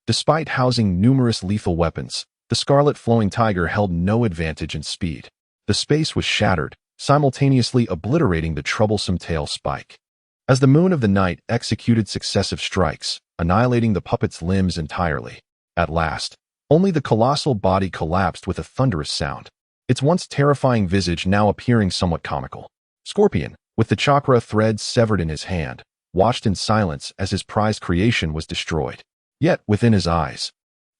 S1: Despite housing numerous lethal weapons, the scarlet flowing tiger held no advantage in speed. The space was shattered, simultaneously obliterating the troublesome tail spike. As the moon of the night executed successive strikes, annihilating the puppet's limbs entirely, at last, only the colossal body collapsed with a thunderous sound, its once terrifying visage now appearing somewhat comical. Scorpion, with the chakra thread severed in his hand, watched in silence as his prized creation was destroyed. Yet, within his eyes,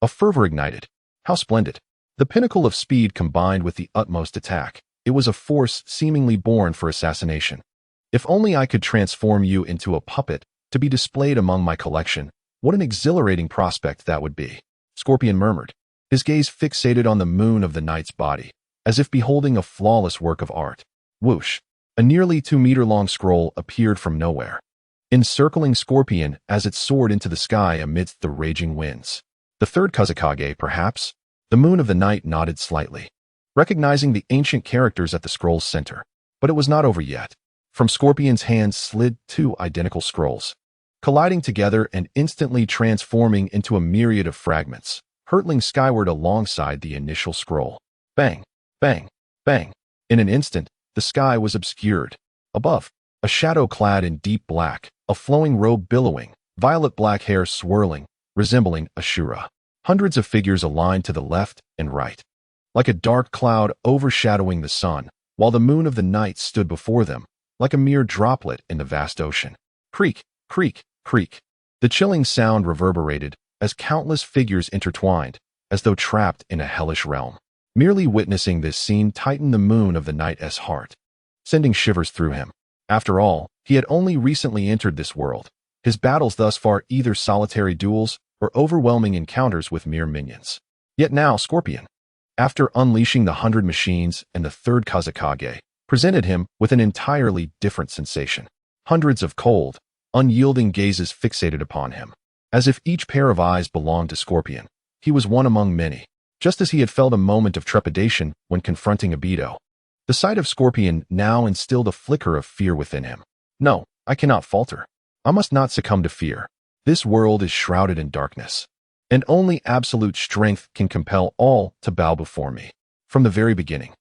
S1: a fervor ignited. How splendid! The pinnacle of speed combined with the utmost attack. It was a force seemingly born for assassination. If only I could transform you into a puppet to be displayed among my collection, what an exhilarating prospect that would be. Scorpion murmured, his gaze fixated on the moon of the night's body, as if beholding a flawless work of art. Whoosh! A nearly 2-meter-long scroll appeared from nowhere, encircling Scorpion as it soared into the sky amidst the raging winds. The third Kazekage, perhaps? The moon of the night nodded slightly, recognizing the ancient characters at the scroll's center. But it was not over yet. From Scorpion's hands slid 2 identical scrolls, colliding together and instantly transforming into a myriad of fragments, hurtling skyward alongside the initial scroll. Bang, bang, bang. In an instant, the sky was obscured. Above, a shadow clad in deep black, a flowing robe billowing, violet-black hair swirling, resembling Ashura. Hundreds of figures aligned to the left and right, like a dark cloud overshadowing the sun, while the moon of the night stood before them, like a mere droplet in the vast ocean. Creak, creak, creak. The chilling sound reverberated as countless figures intertwined, as though trapped in a hellish realm. Merely witnessing this scene tightened the moon of the night's heart, sending shivers through him. After all, he had only recently entered this world, his battles thus far either solitary duels or overwhelming encounters with mere minions. Yet now Scorpion, after unleashing the 100 machines and the third Kazekage, presented him with an entirely different sensation. Hundreds of cold, unyielding gazes fixated upon him. As if each pair of eyes belonged to Scorpion, he was one among many, just as he had felt a moment of trepidation when confronting Obito. The sight of Scorpion now instilled a flicker of fear within him. No, I cannot falter. I must not succumb to fear. This world is shrouded in darkness, and only absolute strength can compel all to bow before me. From the very beginning,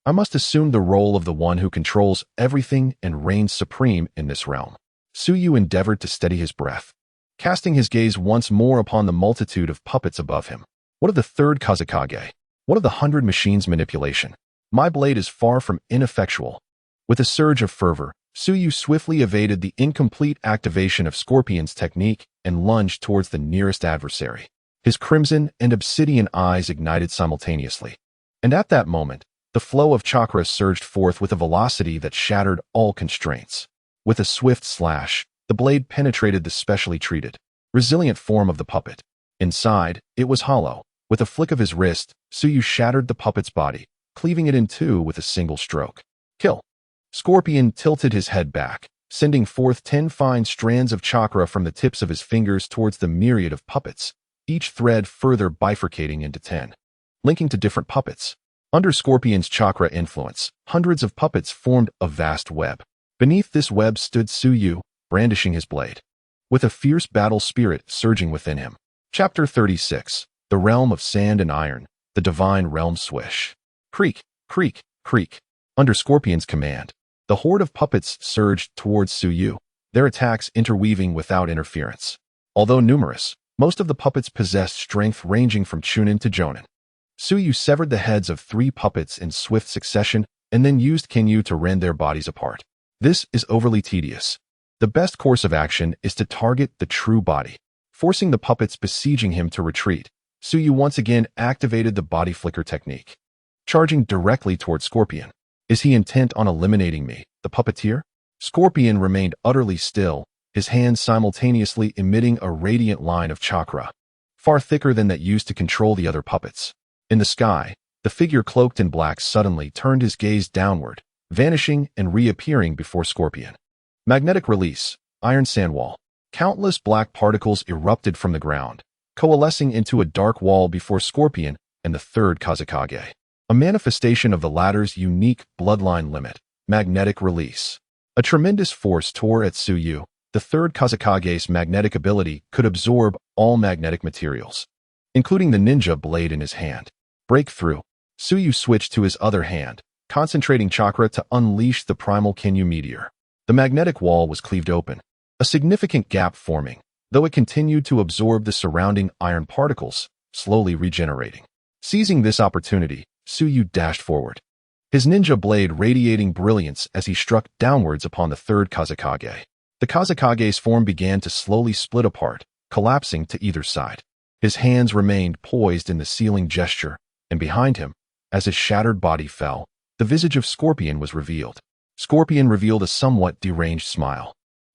S1: I must assume the role of the one who controls everything and reigns supreme in this realm. Tsuyu endeavored to steady his breath, casting his gaze once more upon the multitude of puppets above him. What of the third Kazekage? What of the 100 machines' manipulation? My blade is far from ineffectual. With a surge of fervor, Tsuyu swiftly evaded the incomplete activation of Scorpion's technique and lunged towards the nearest adversary. His crimson and obsidian eyes ignited simultaneously. And at that moment, the flow of chakra surged forth with a velocity that shattered all constraints. With a swift slash, the blade penetrated the specially treated, resilient form of the puppet. Inside, it was hollow. With a flick of his wrist, Tsuyu shattered the puppet's body, cleaving it in two with a single stroke. Kill. Scorpion tilted his head back, sending forth 10 fine strands of chakra from the tips of his fingers towards the myriad of puppets, each thread further bifurcating into 10, linking to different puppets. Under Scorpion's chakra influence, hundreds of puppets formed a vast web. Beneath this web stood Tsuyu, brandishing his blade, with a fierce battle spirit surging within him. Chapter 36. The Realm of Sand and Iron, the Divine Realm Swish. Creak, creak, creak. Under Scorpion's command, the horde of puppets surged towards Tsuyu, their attacks interweaving without interference. Although numerous, most of the puppets possessed strength ranging from Chunin to Jonin. Tsuyu severed the heads of 3 puppets in swift succession and then used Kinyu to rend their bodies apart. This is overly tedious. The best course of action is to target the true body. Forcing the puppets besieging him to retreat, Tsuyu once again activated the body flicker technique, charging directly toward Scorpion. Is he intent on eliminating me, the puppeteer? Scorpion remained utterly still, his hands simultaneously emitting a radiant line of chakra, far thicker than that used to control the other puppets. In the sky, the figure cloaked in black suddenly turned his gaze downward, vanishing and reappearing before Scorpion. Magnetic release, iron sandwall. Countless black particles erupted from the ground, coalescing into a dark wall before Scorpion and the third Kazekage. A manifestation of the latter's unique bloodline limit, magnetic release. A tremendous force tore at Tsuyu. The third Kazekage's magnetic ability could absorb all magnetic materials, including the ninja blade in his hand. Breakthrough. Tsuyu switched to his other hand, concentrating chakra to unleash the primal Kinyu meteor. The magnetic wall was cleaved open, a significant gap forming, though it continued to absorb the surrounding iron particles, slowly regenerating. Seizing this opportunity, Tsuyu dashed forward, his ninja blade radiating brilliance as he struck downwards upon the third Kazekage. The Kazekage's form began to slowly split apart, collapsing to either side. His hands remained poised in the ceiling gesture, and behind him, as his shattered body fell, the visage of Scorpion was revealed. Scorpion revealed a somewhat deranged smile.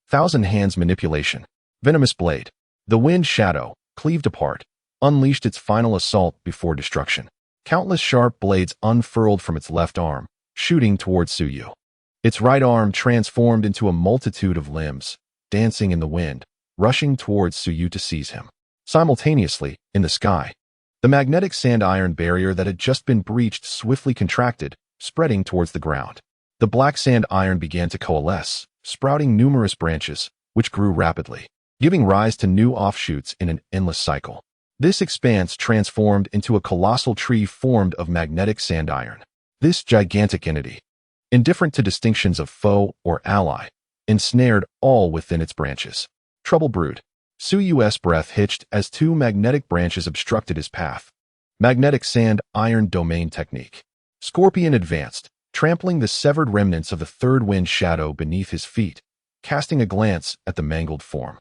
S1: Thousand hands manipulation. Venomous blade. The wind shadow, cleaved apart, unleashed its final assault before destruction. Countless sharp blades unfurled from its left arm, shooting towards Tsuyu. Its right arm transformed into a multitude of limbs, dancing in the wind, rushing towards Tsuyu to seize him. Simultaneously, in the sky, the magnetic sand-iron barrier that had just been breached swiftly contracted, spreading towards the ground. The black sand-iron began to coalesce, sprouting numerous branches, which grew rapidly, giving rise to new offshoots in an endless cycle. This expanse transformed into a colossal tree formed of magnetic sand-iron. This gigantic entity, indifferent to distinctions of foe or ally, ensnared all within its branches. Trouble brewed. Tsuyu's breath hitched as two magnetic branches obstructed his path. Magnetic sand-iron domain technique. Scorpion advanced, trampling the severed remnants of the third wind shadow beneath his feet, casting a glance at the mangled form.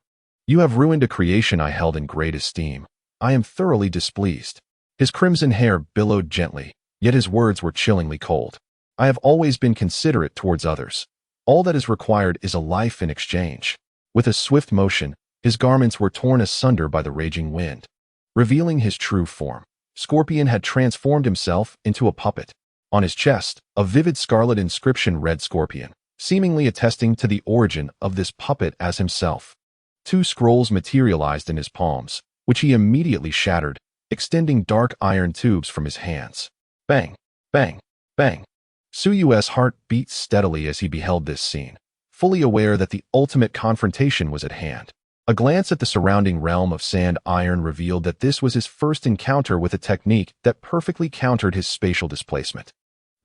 S1: You have ruined a creation I held in great esteem. I am thoroughly displeased. His crimson hair billowed gently, yet his words were chillingly cold. I have always been considerate towards others. All that is required is a life in exchange. With a swift motion, his garments were torn asunder by the raging wind. Revealing his true form, Scorpion had transformed himself into a puppet. On his chest, a vivid scarlet inscription read Scorpion, seemingly attesting to the origin of this puppet as himself. Two scrolls materialized in his palms, which he immediately shattered, extending dark iron tubes from his hands. Bang, bang, bang. Tsuyu's heart beat steadily as he beheld this scene, fully aware that the ultimate confrontation was at hand. A glance at the surrounding realm of sand-iron revealed that this was his first encounter with a technique that perfectly countered his spatial displacement.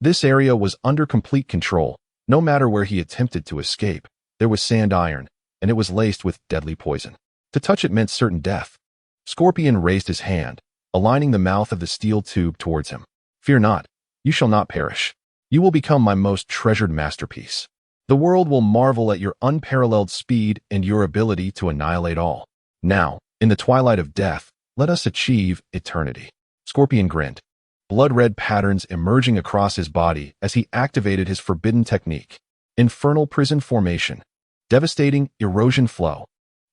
S1: This area was under complete control. No matter where he attempted to escape, there was sand-iron, and it was laced with deadly poison. To touch it meant certain death. Scorpion raised his hand, aligning the mouth of the steel tube towards him. Fear not, you shall not perish. You will become my most treasured masterpiece. The world will marvel at your unparalleled speed and your ability to annihilate all. Now, in the twilight of death, let us achieve eternity. Scorpion grinned, blood-red patterns emerging across his body as he activated his forbidden technique. Infernal prison formation. Devastating erosion flow.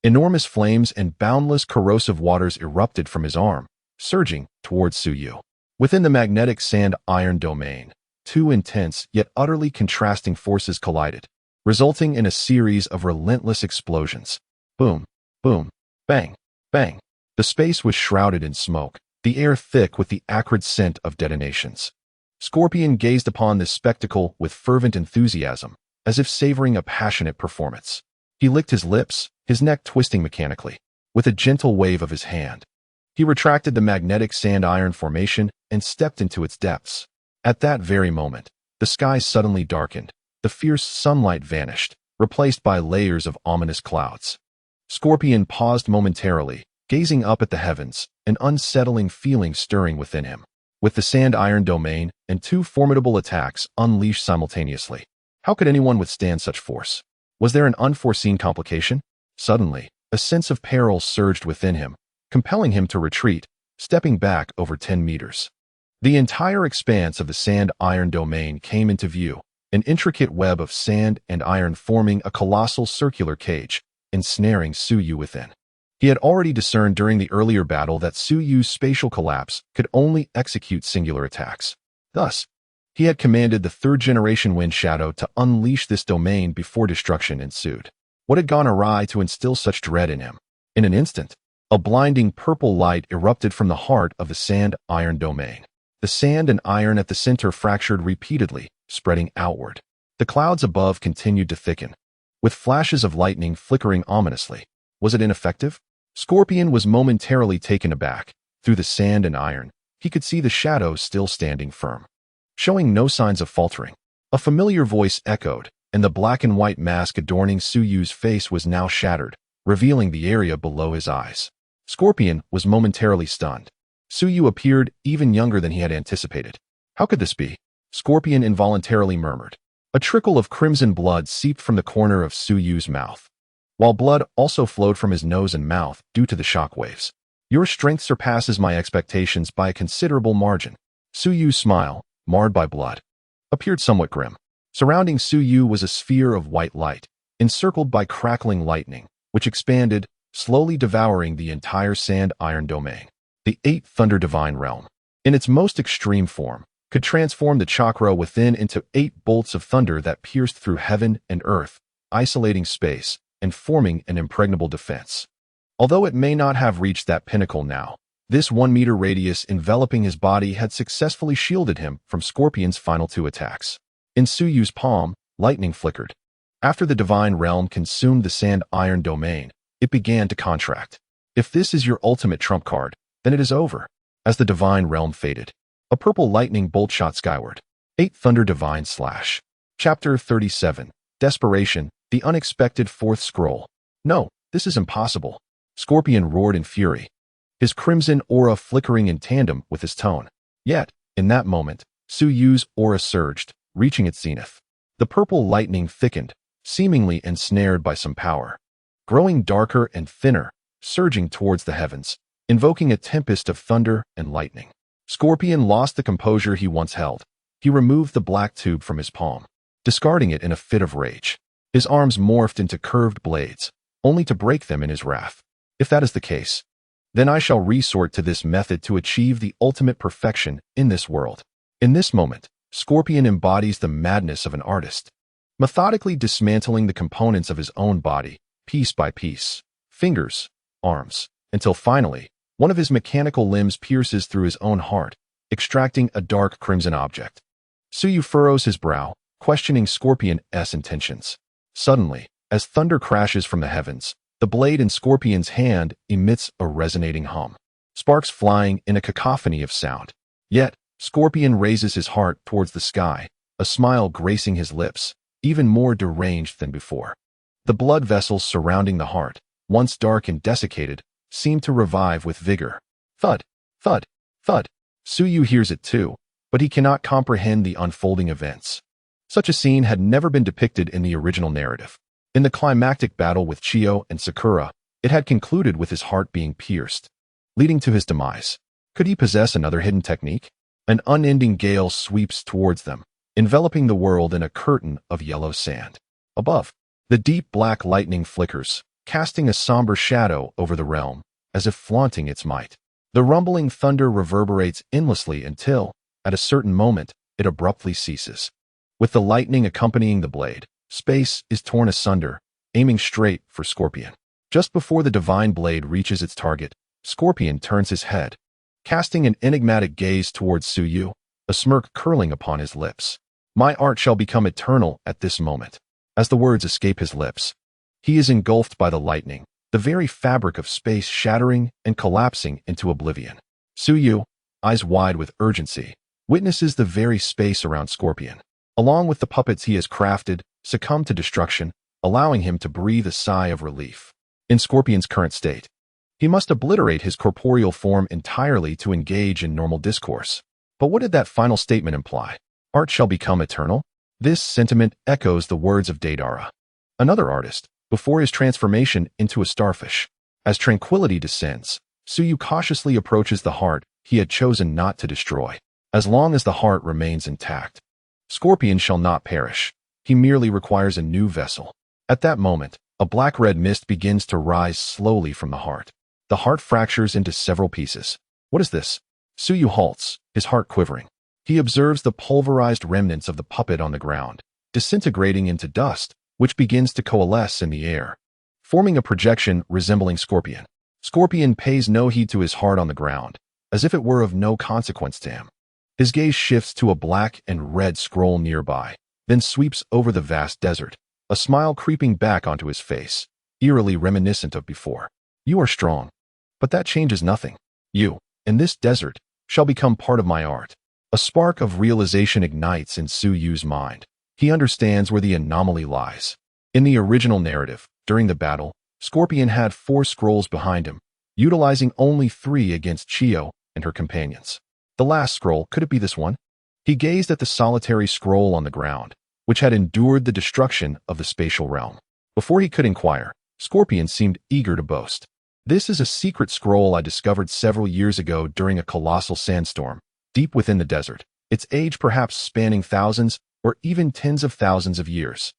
S1: Enormous flames and boundless corrosive waters erupted from his arm, surging towards Tsuyu. Within the magnetic sand-iron domain, two intense yet utterly contrasting forces collided, resulting in a series of relentless explosions. Boom, boom, bang, bang. The space was shrouded in smoke, the air thick with the acrid scent of detonations. Scorpion gazed upon this spectacle with fervent enthusiasm, as if savoring a passionate performance. He licked his lips, his neck twisting mechanically. With a gentle wave of his hand, he retracted the magnetic sand-iron formation and stepped into its depths. At that very moment, the sky suddenly darkened. The fierce sunlight vanished, replaced by layers of ominous clouds. Scorpion paused momentarily, gazing up at the heavens, an unsettling feeling stirring within him. With the sand-iron domain and two formidable attacks unleashed simultaneously, how could anyone withstand such force? Was there an unforeseen complication? Suddenly, a sense of peril surged within him, compelling him to retreat, stepping back over 10 meters. The entire expanse of the sand-iron domain came into view, an intricate web of sand and iron forming a colossal circular cage, ensnaring Tsuyu within. He had already discerned during the earlier battle that Tsuyu's spatial collapse could only execute singular attacks. Thus, he had commanded the third-generation Wind Shadow to unleash this domain before destruction ensued. What had gone awry to instill such dread in him? In an instant, a blinding purple light erupted from the heart of the sand-iron domain. The sand and iron at the center fractured repeatedly, spreading outward. The clouds above continued to thicken, with flashes of lightning flickering ominously. Was it ineffective? Scorpion was momentarily taken aback. Through the sand and iron, he could see the shadows still standing firm, showing no signs of faltering. A familiar voice echoed, and the black and white mask adorning Tsuyu's face was now shattered, revealing the area below his eyes. Scorpion was momentarily stunned. Tsuyu appeared even younger than he had anticipated. How could this be? Scorpion involuntarily murmured. A trickle of crimson blood seeped from the corner of Tsuyu's mouth, while blood also flowed from his nose and mouth due to the shock waves. Your strength surpasses my expectations by a considerable margin. Tsuyu's smile, marred by blood, appeared somewhat grim. Surrounding Tsuyu was a sphere of white light, encircled by crackling lightning, which expanded, slowly devouring the entire sand-iron domain. The Eighth Thunder Divine Realm, in its most extreme form, could transform the chakra within into 8 bolts of thunder that pierced through heaven and earth, isolating space and forming an impregnable defense. Although it may not have reached that pinnacle now, this 1-meter radius enveloping his body had successfully shielded him from Scorpion's final 2 attacks. In Tsuyu's palm, lightning flickered. After the Divine Realm consumed the sand-iron domain, it began to contract. If this is your ultimate trump card, then it is over. As the Divine Realm faded, a purple lightning bolt shot skyward. 8 Thunder Divine Slash. Chapter 37. Desperation, the unexpected 4th scroll. No, this is impossible. Scorpion roared in fury, his crimson aura flickering in tandem with his tone. Yet, in that moment, Tsuyu's aura surged, reaching its zenith. The purple lightning thickened, seemingly ensnared by some power, growing darker and thinner, surging towards the heavens, invoking a tempest of thunder and lightning. Scorpion lost the composure he once held. He removed the black tube from his palm, discarding it in a fit of rage. His arms morphed into curved blades, only to break them in his wrath. If that is the case, then I shall resort to this method to achieve the ultimate perfection in this world. In this moment, Scorpion embodies the madness of an artist, methodically dismantling the components of his own body, piece by piece, fingers, arms, until finally, one of his mechanical limbs pierces through his own heart, extracting a dark crimson object. Tsuyu furrows his brow, questioning Scorpion's intentions. Suddenly, as thunder crashes from the heavens, the blade in Scorpion's hand emits a resonating hum, sparks flying in a cacophony of sound. Yet, Scorpion raises his heart towards the sky, a smile gracing his lips, even more deranged than before. The blood vessels surrounding the heart, once dark and desiccated, seem to revive with vigor. Thud, thud, thud. Tsuyu hears it too, but he cannot comprehend the unfolding events. Such a scene had never been depicted in the original narrative. In the climactic battle with Chiyo and Sakura, it had concluded with his heart being pierced, leading to his demise. Could he possess another hidden technique? An unending gale sweeps towards them, enveloping the world in a curtain of yellow sand. Above, the deep black lightning flickers, casting a somber shadow over the realm, as if flaunting its might. The rumbling thunder reverberates endlessly until, at a certain moment, it abruptly ceases. With the lightning accompanying the blade, space is torn asunder, aiming straight for Scorpion. Just before the divine blade reaches its target, Scorpion turns his head, casting an enigmatic gaze towards Tsuyu, a smirk curling upon his lips. My art shall become eternal at this moment. As the words escape his lips, he is engulfed by the lightning, the very fabric of space shattering and collapsing into oblivion. Tsuyu, eyes wide with urgency, witnesses the very space around Scorpion, along with the puppets he has crafted, succumb to destruction, allowing him to breathe a sigh of relief. In Scorpion's current state, he must obliterate his corporeal form entirely to engage in normal discourse. But what did that final statement imply? Art shall become eternal? This sentiment echoes the words of Deidara, another artist, before his transformation into a starfish. As tranquility descends, Tsuyu cautiously approaches the heart he had chosen not to destroy. As long as the heart remains intact, Scorpion shall not perish. He merely requires a new vessel. At that moment, a black-red mist begins to rise slowly from the heart. The heart fractures into several pieces. What is this? Tsuyu halts, his heart quivering. He observes the pulverized remnants of the puppet on the ground, disintegrating into dust, which begins to coalesce in the air, forming a projection resembling Scorpion. Scorpion pays no heed to his heart on the ground, as if it were of no consequence to him. His gaze shifts to a black and red scroll nearby, then sweeps over the vast desert, a smile creeping back onto his face, eerily reminiscent of before. You are strong, but that changes nothing. You, in this desert, shall become part of my art. A spark of realization ignites in Tsuyu's mind. He understands where the anomaly lies. In the original narrative, during the battle, Scorpion had 4 scrolls behind him, utilizing only 3 against Chiyo and her companions. The last scroll, could it be this one? He gazed at the solitary scroll on the ground, which had endured the destruction of the spatial realm. Before he could inquire, Scorpion seemed eager to boast. This is a secret scroll I discovered several years ago during a colossal sandstorm, deep within the desert, its age perhaps spanning thousands or even tens of thousands of years.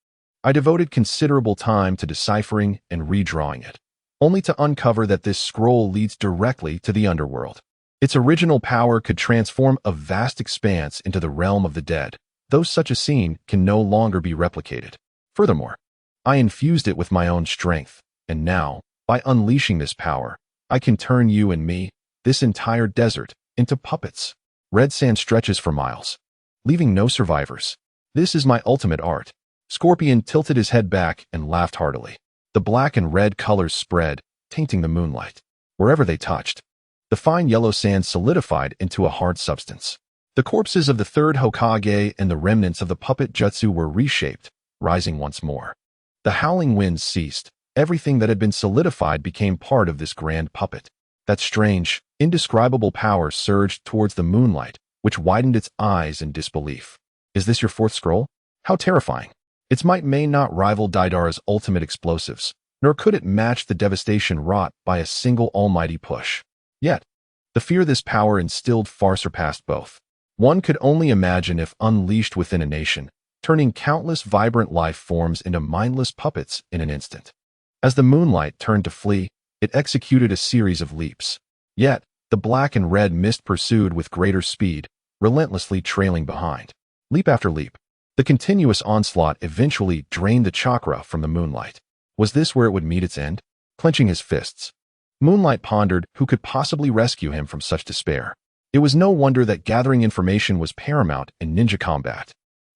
S1: I devoted considerable time to deciphering and redrawing it, only to uncover that this scroll leads directly to the underworld. Its original power could transform a vast expanse into the realm of the dead, though such a scene can no longer be replicated. Furthermore, I infused it with my own strength, and now, by unleashing this power, I can turn you and me, this entire desert, into puppets. Red sand stretches for miles, leaving no survivors. This is my ultimate art. Scorpion tilted his head back and laughed heartily. The black and red colors spread, tainting the moonlight. Wherever they touched, the fine yellow sand solidified into a hard substance. The corpses of the third Hokage and the remnants of the puppet jutsu were reshaped, rising once more. The howling winds ceased. Everything that had been solidified became part of this grand puppet. That strange, indescribable power surged towards the moonlight, which widened its eyes in disbelief. Is this your 4th scroll? How terrifying. Its might may not rival Daidara's ultimate explosives, nor could it match the devastation wrought by a single almighty push. Yet, the fear this power instilled far surpassed both. One could only imagine if unleashed within a nation, turning countless vibrant life forms into mindless puppets in an instant. As the moonlight turned to flee, it executed a series of leaps. Yet, the black and red mist pursued with greater speed, relentlessly trailing behind. Leap after leap, the continuous onslaught eventually drained the chakra from the moonlight. Was this where it would meet its end? Clenching his fists, Moonlight pondered who could possibly rescue him from such despair. It was no wonder that gathering information was paramount in ninja combat.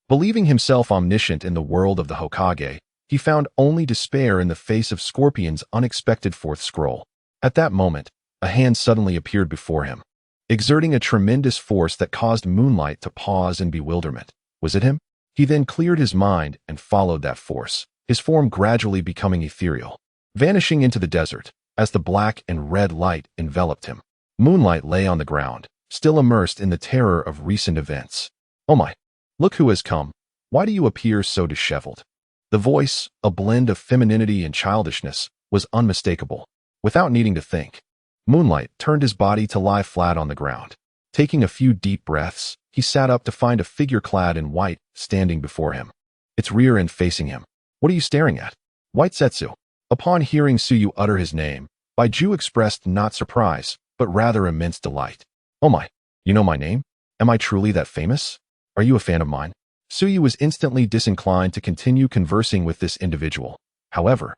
S1: Believing himself omniscient in the world of the Hokage, he found only despair in the face of Scorpion's unexpected 4th scroll. At that moment, a hand suddenly appeared before him, exerting a tremendous force that caused Moonlight to pause in bewilderment. Was it him? He then cleared his mind and followed that force, his form gradually becoming ethereal, vanishing into the desert as the black and red light enveloped him. Moonlight lay on the ground, still immersed in the terror of recent events. Oh my! Look who has come. Why do you appear so disheveled? The voice, a blend of femininity and childishness, was unmistakable. Without needing to think, Moonlight turned his body to lie flat on the ground. Taking a few deep breaths, he sat up to find a figure clad in white standing before him, its rear end facing him. What are you staring at? White Setsu. Upon hearing Tsuyu utter his name, Baiju expressed not surprise, but rather immense delight. Oh my, you know my name? Am I truly that famous? Are you a fan of mine? Tsuyu was instantly disinclined to continue conversing with this individual. However,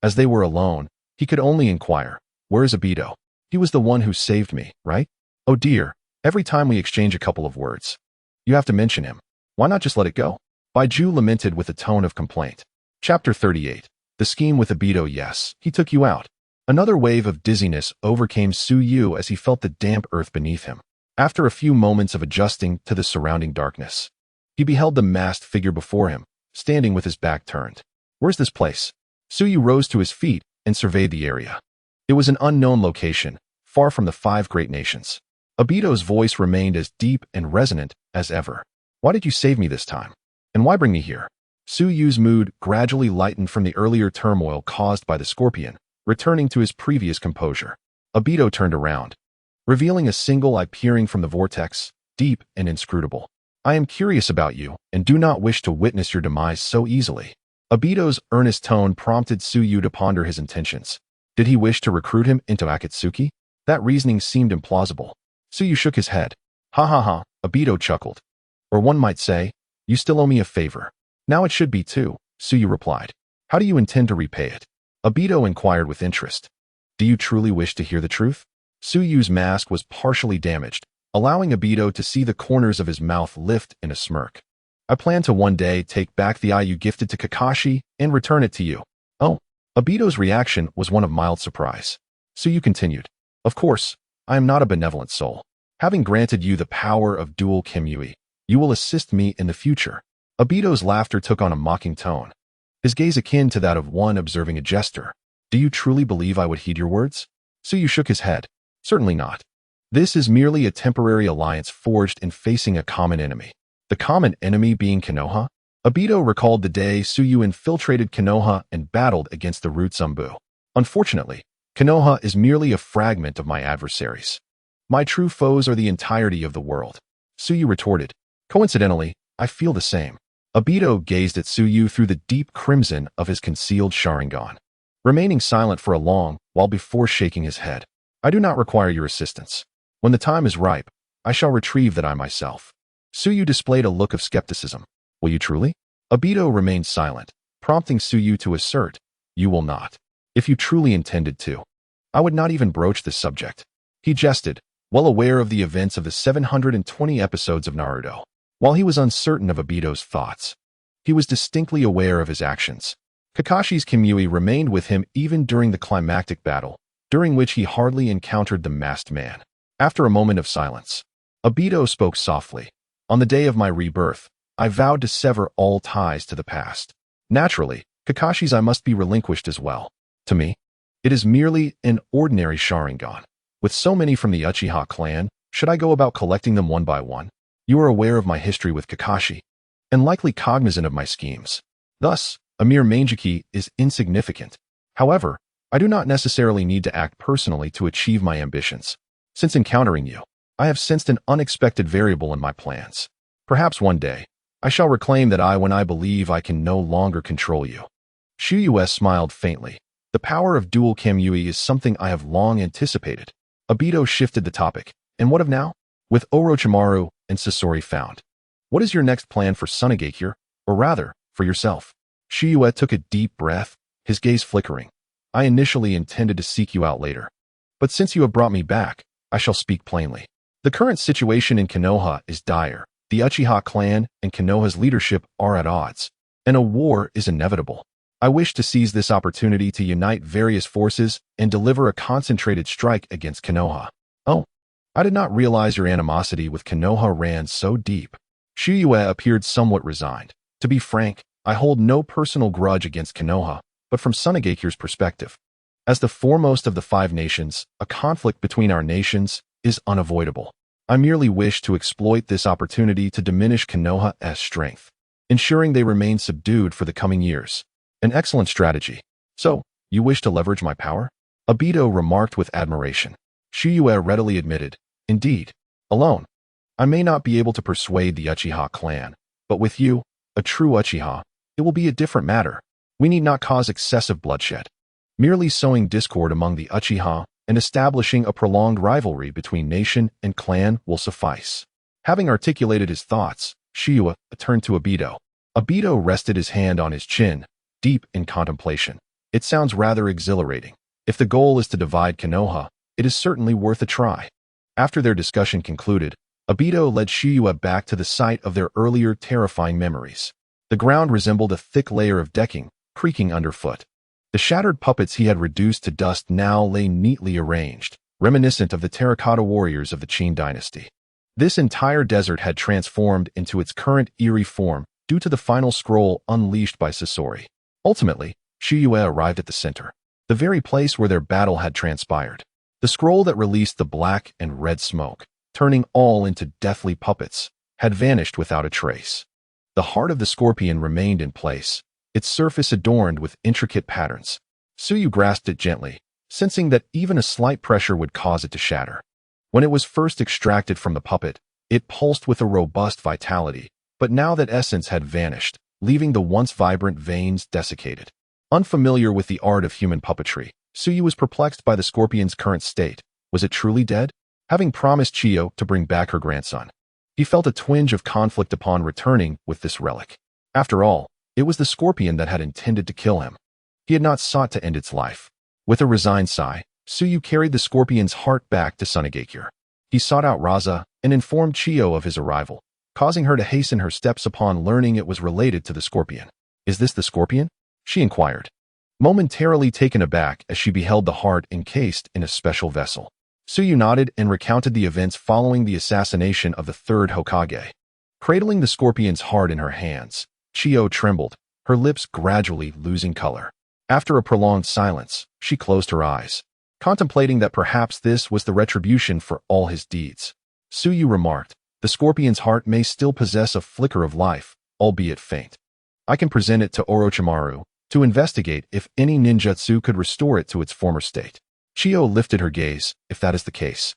S1: as they were alone, he could only inquire, where is Obito? He was the one who saved me, right? Oh dear, every time we exchange a couple of words, you have to mention him. Why not just let it go? Baiju lamented with a tone of complaint. Chapter 38. The scheme with Obito. Yes, he took you out. Another wave of dizziness overcame Tsuyu as he felt the damp earth beneath him. After a few moments of adjusting to the surrounding darkness, he beheld the masked figure before him, standing with his back turned. Where's this place? Tsuyu rose to his feet and surveyed the area. It was an unknown location, far from the 5 great nations. Obito's voice remained as deep and resonant as ever. Why did you save me this time? And why bring me here? Tsuyu's mood gradually lightened from the earlier turmoil caused by the scorpion, returning to his previous composure. Obito turned around, revealing a single eye peering from the vortex, deep and inscrutable. I am curious about you, and do not wish to witness your demise so easily. Obito's earnest tone prompted Tsuyu to ponder his intentions. Did he wish to recruit him into Akatsuki? That reasoning seemed implausible. Tsuyu shook his head. Ha ha ha, Obito chuckled. Or one might say, you still owe me a favor. Now it should be too, Tsuyu replied. How do you intend to repay it? Obito inquired with interest. Do you truly wish to hear the truth? Tsuyu's mask was partially damaged, allowing Obito to see the corners of his mouth lift in a smirk. I plan to one day take back the eye you gifted to Kakashi and return it to you. Oh, Obito's reaction was one of mild surprise. Tsuyu continued. Of course, I am not a benevolent soul. Having granted you the power of dual Kimyui, you will assist me in the future. Obito's laughter took on a mocking tone, his gaze akin to that of one observing a jester. Do you truly believe I would heed your words? Tsuyu shook his head. Certainly not. This is merely a temporary alliance forged in facing a common enemy. The common enemy being Konoha? Obito recalled the day Tsuyu infiltrated Konoha and battled against the Root Zumbu. Unfortunately, Konoha is merely a fragment of my adversaries. My true foes are the entirety of the world. Tsuyu retorted. Coincidentally, I feel the same. Obito gazed at Tsuyu through the deep crimson of his concealed Sharingan, remaining silent for a long while before shaking his head. I do not require your assistance. When the time is ripe, I shall retrieve that eye myself. Tsuyu displayed a look of skepticism. Will you truly? Obito remained silent, prompting Tsuyu to assert, you will not. If you truly intended to, I would not even broach this subject. He jested, well aware of the events of the 720 episodes of Naruto. While he was uncertain of Obito's thoughts, he was distinctly aware of his actions. Kakashi's Kimyui remained with him even during the climactic battle, during which he hardly encountered the masked man. After a moment of silence, Obito spoke softly. On the day of my rebirth, I vowed to sever all ties to the past. Naturally, Kakashi's eye must be relinquished as well. To me, it is merely an ordinary Sharingan. With so many from the Uchiha clan, should I go about collecting them one by one? You are aware of my history with Kakashi, and likely cognizant of my schemes. Thus, a mere Mangeki is insignificant. However, I do not necessarily need to act personally to achieve my ambitions. Since encountering you, I have sensed an unexpected variable in my plans. Perhaps one day, I shall reclaim that eye when I believe I can no longer control you. Shuyue smiled faintly. The power of dual Kamui is something I have long anticipated. Obito shifted the topic. And what of now? With Orochimaru and Sasori found, what is your next plan for Tsunagakure, or rather, for yourself? Shuyue took a deep breath, his gaze flickering. I initially intended to seek you out later. But since you have brought me back, I shall speak plainly. The current situation in Konoha is dire. The Uchiha clan and Konoha's leadership are at odds, and a war is inevitable. I wish to seize this opportunity to unite various forces and deliver a concentrated strike against Konoha. Oh, I did not realize your animosity with Konoha ran so deep. Shuyue appeared somewhat resigned. To be frank, I hold no personal grudge against Konoha, but from Tsunagakure's perspective, as the foremost of the 5 nations, a conflict between our nations is unavoidable. I merely wish to exploit this opportunity to diminish Konoha's strength, ensuring they remain subdued for the coming years. An excellent strategy. So, you wish to leverage my power? Obito remarked with admiration. Shuyue readily admitted, indeed, alone, I may not be able to persuade the Uchiha clan, but with you, a true Uchiha, it will be a different matter. We need not cause excessive bloodshed. Merely sowing discord among the Uchiha and establishing a prolonged rivalry between nation and clan will suffice. Having articulated his thoughts, Shuyue turned to Obito. Obito rested his hand on his chin, deep in contemplation. It sounds rather exhilarating. If the goal is to divide Konoha, it is certainly worth a try. After their discussion concluded, Obito led Shuyue back to the site of their earlier terrifying memories. The ground resembled a thick layer of decking, creaking underfoot. The shattered puppets he had reduced to dust now lay neatly arranged, reminiscent of the terracotta warriors of the Qin dynasty. This entire desert had transformed into its current eerie form due to the final scroll unleashed by Sasori. Ultimately, Shuyue arrived at the center, the very place where their battle had transpired. The scroll that released the black and red smoke, turning all into deathly puppets, had vanished without a trace. The heart of the scorpion remained in place, its surface adorned with intricate patterns. Tsuyu grasped it gently, sensing that even a slight pressure would cause it to shatter. When it was first extracted from the puppet, it pulsed with a robust vitality, but now that essence had vanished, leaving the once vibrant veins desiccated. Unfamiliar with the art of human puppetry, Tsuyu was perplexed by the scorpion's current state. Was it truly dead? Having promised Chiyo to bring back her grandson, he felt a twinge of conflict upon returning with this relic. After all, it was the scorpion that had intended to kill him. He had not sought to end its life. With a resigned sigh, Tsuyu carried the scorpion's heart back to Sunagakure. He sought out Raza and informed Chiyo of his arrival, causing her to hasten her steps upon learning it was related to the scorpion. "Is this the scorpion?" she inquired, momentarily taken aback as she beheld the heart encased in a special vessel. Tsuyu nodded and recounted the events following the assassination of the third Hokage. Cradling the scorpion's heart in her hands, Chiyo trembled, her lips gradually losing color. After a prolonged silence, she closed her eyes, contemplating that perhaps this was the retribution for all his deeds. Tsuyu remarked, "The scorpion's heart may still possess a flicker of life, albeit faint. I can present it to Orochimaru to investigate if any ninjutsu could restore it to its former state." Chiyo lifted her gaze. "If that is the case,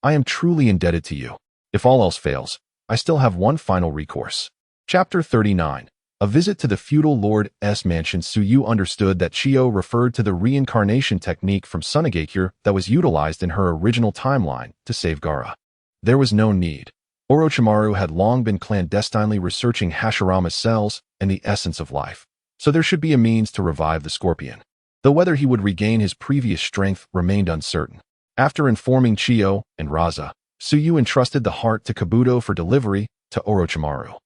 S1: I am truly indebted to you. If all else fails, I still have one final recourse." Chapter 39. A visit to the feudal lord's mansion. Tsuyu understood that Chiyo referred to the reincarnation technique from Sunagakure that was utilized in her original timeline to save Gaara. There was no need. Orochimaru had long been clandestinely researching Hashirama's cells and the essence of life, so there should be a means to revive the scorpion, though whether he would regain his previous strength remained uncertain. After informing Chiyo and Raza, Tsuyu entrusted the heart to Kabuto for delivery to Orochimaru.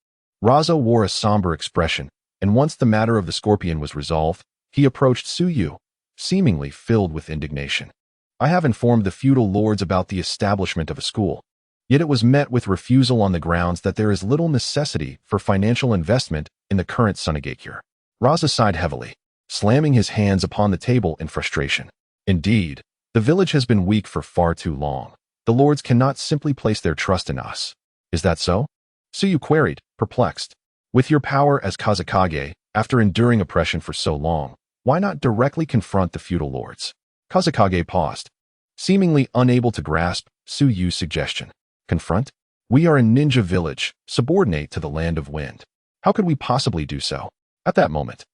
S1: Raza wore a somber expression, and once the matter of the scorpion was resolved, he approached Tsuyu, seemingly filled with indignation. "I have informed the feudal lords about the establishment of a school, yet it was met with refusal on the grounds that there is little necessity for financial investment in the current Sunagakure." Raza sighed heavily, slamming his hands upon the table in frustration. "Indeed, the village has been weak for far too long. The lords cannot simply place their trust in us." "Is that so?" Tsuyu queried, perplexed. "With your power as Kazekage, after enduring oppression for so long, why not directly confront the feudal lords?" Kazekage paused, seemingly unable to grasp Tsuyu's suggestion. "Confront? We are a ninja village, subordinate to the land of wind. How could we possibly do so?" At that moment,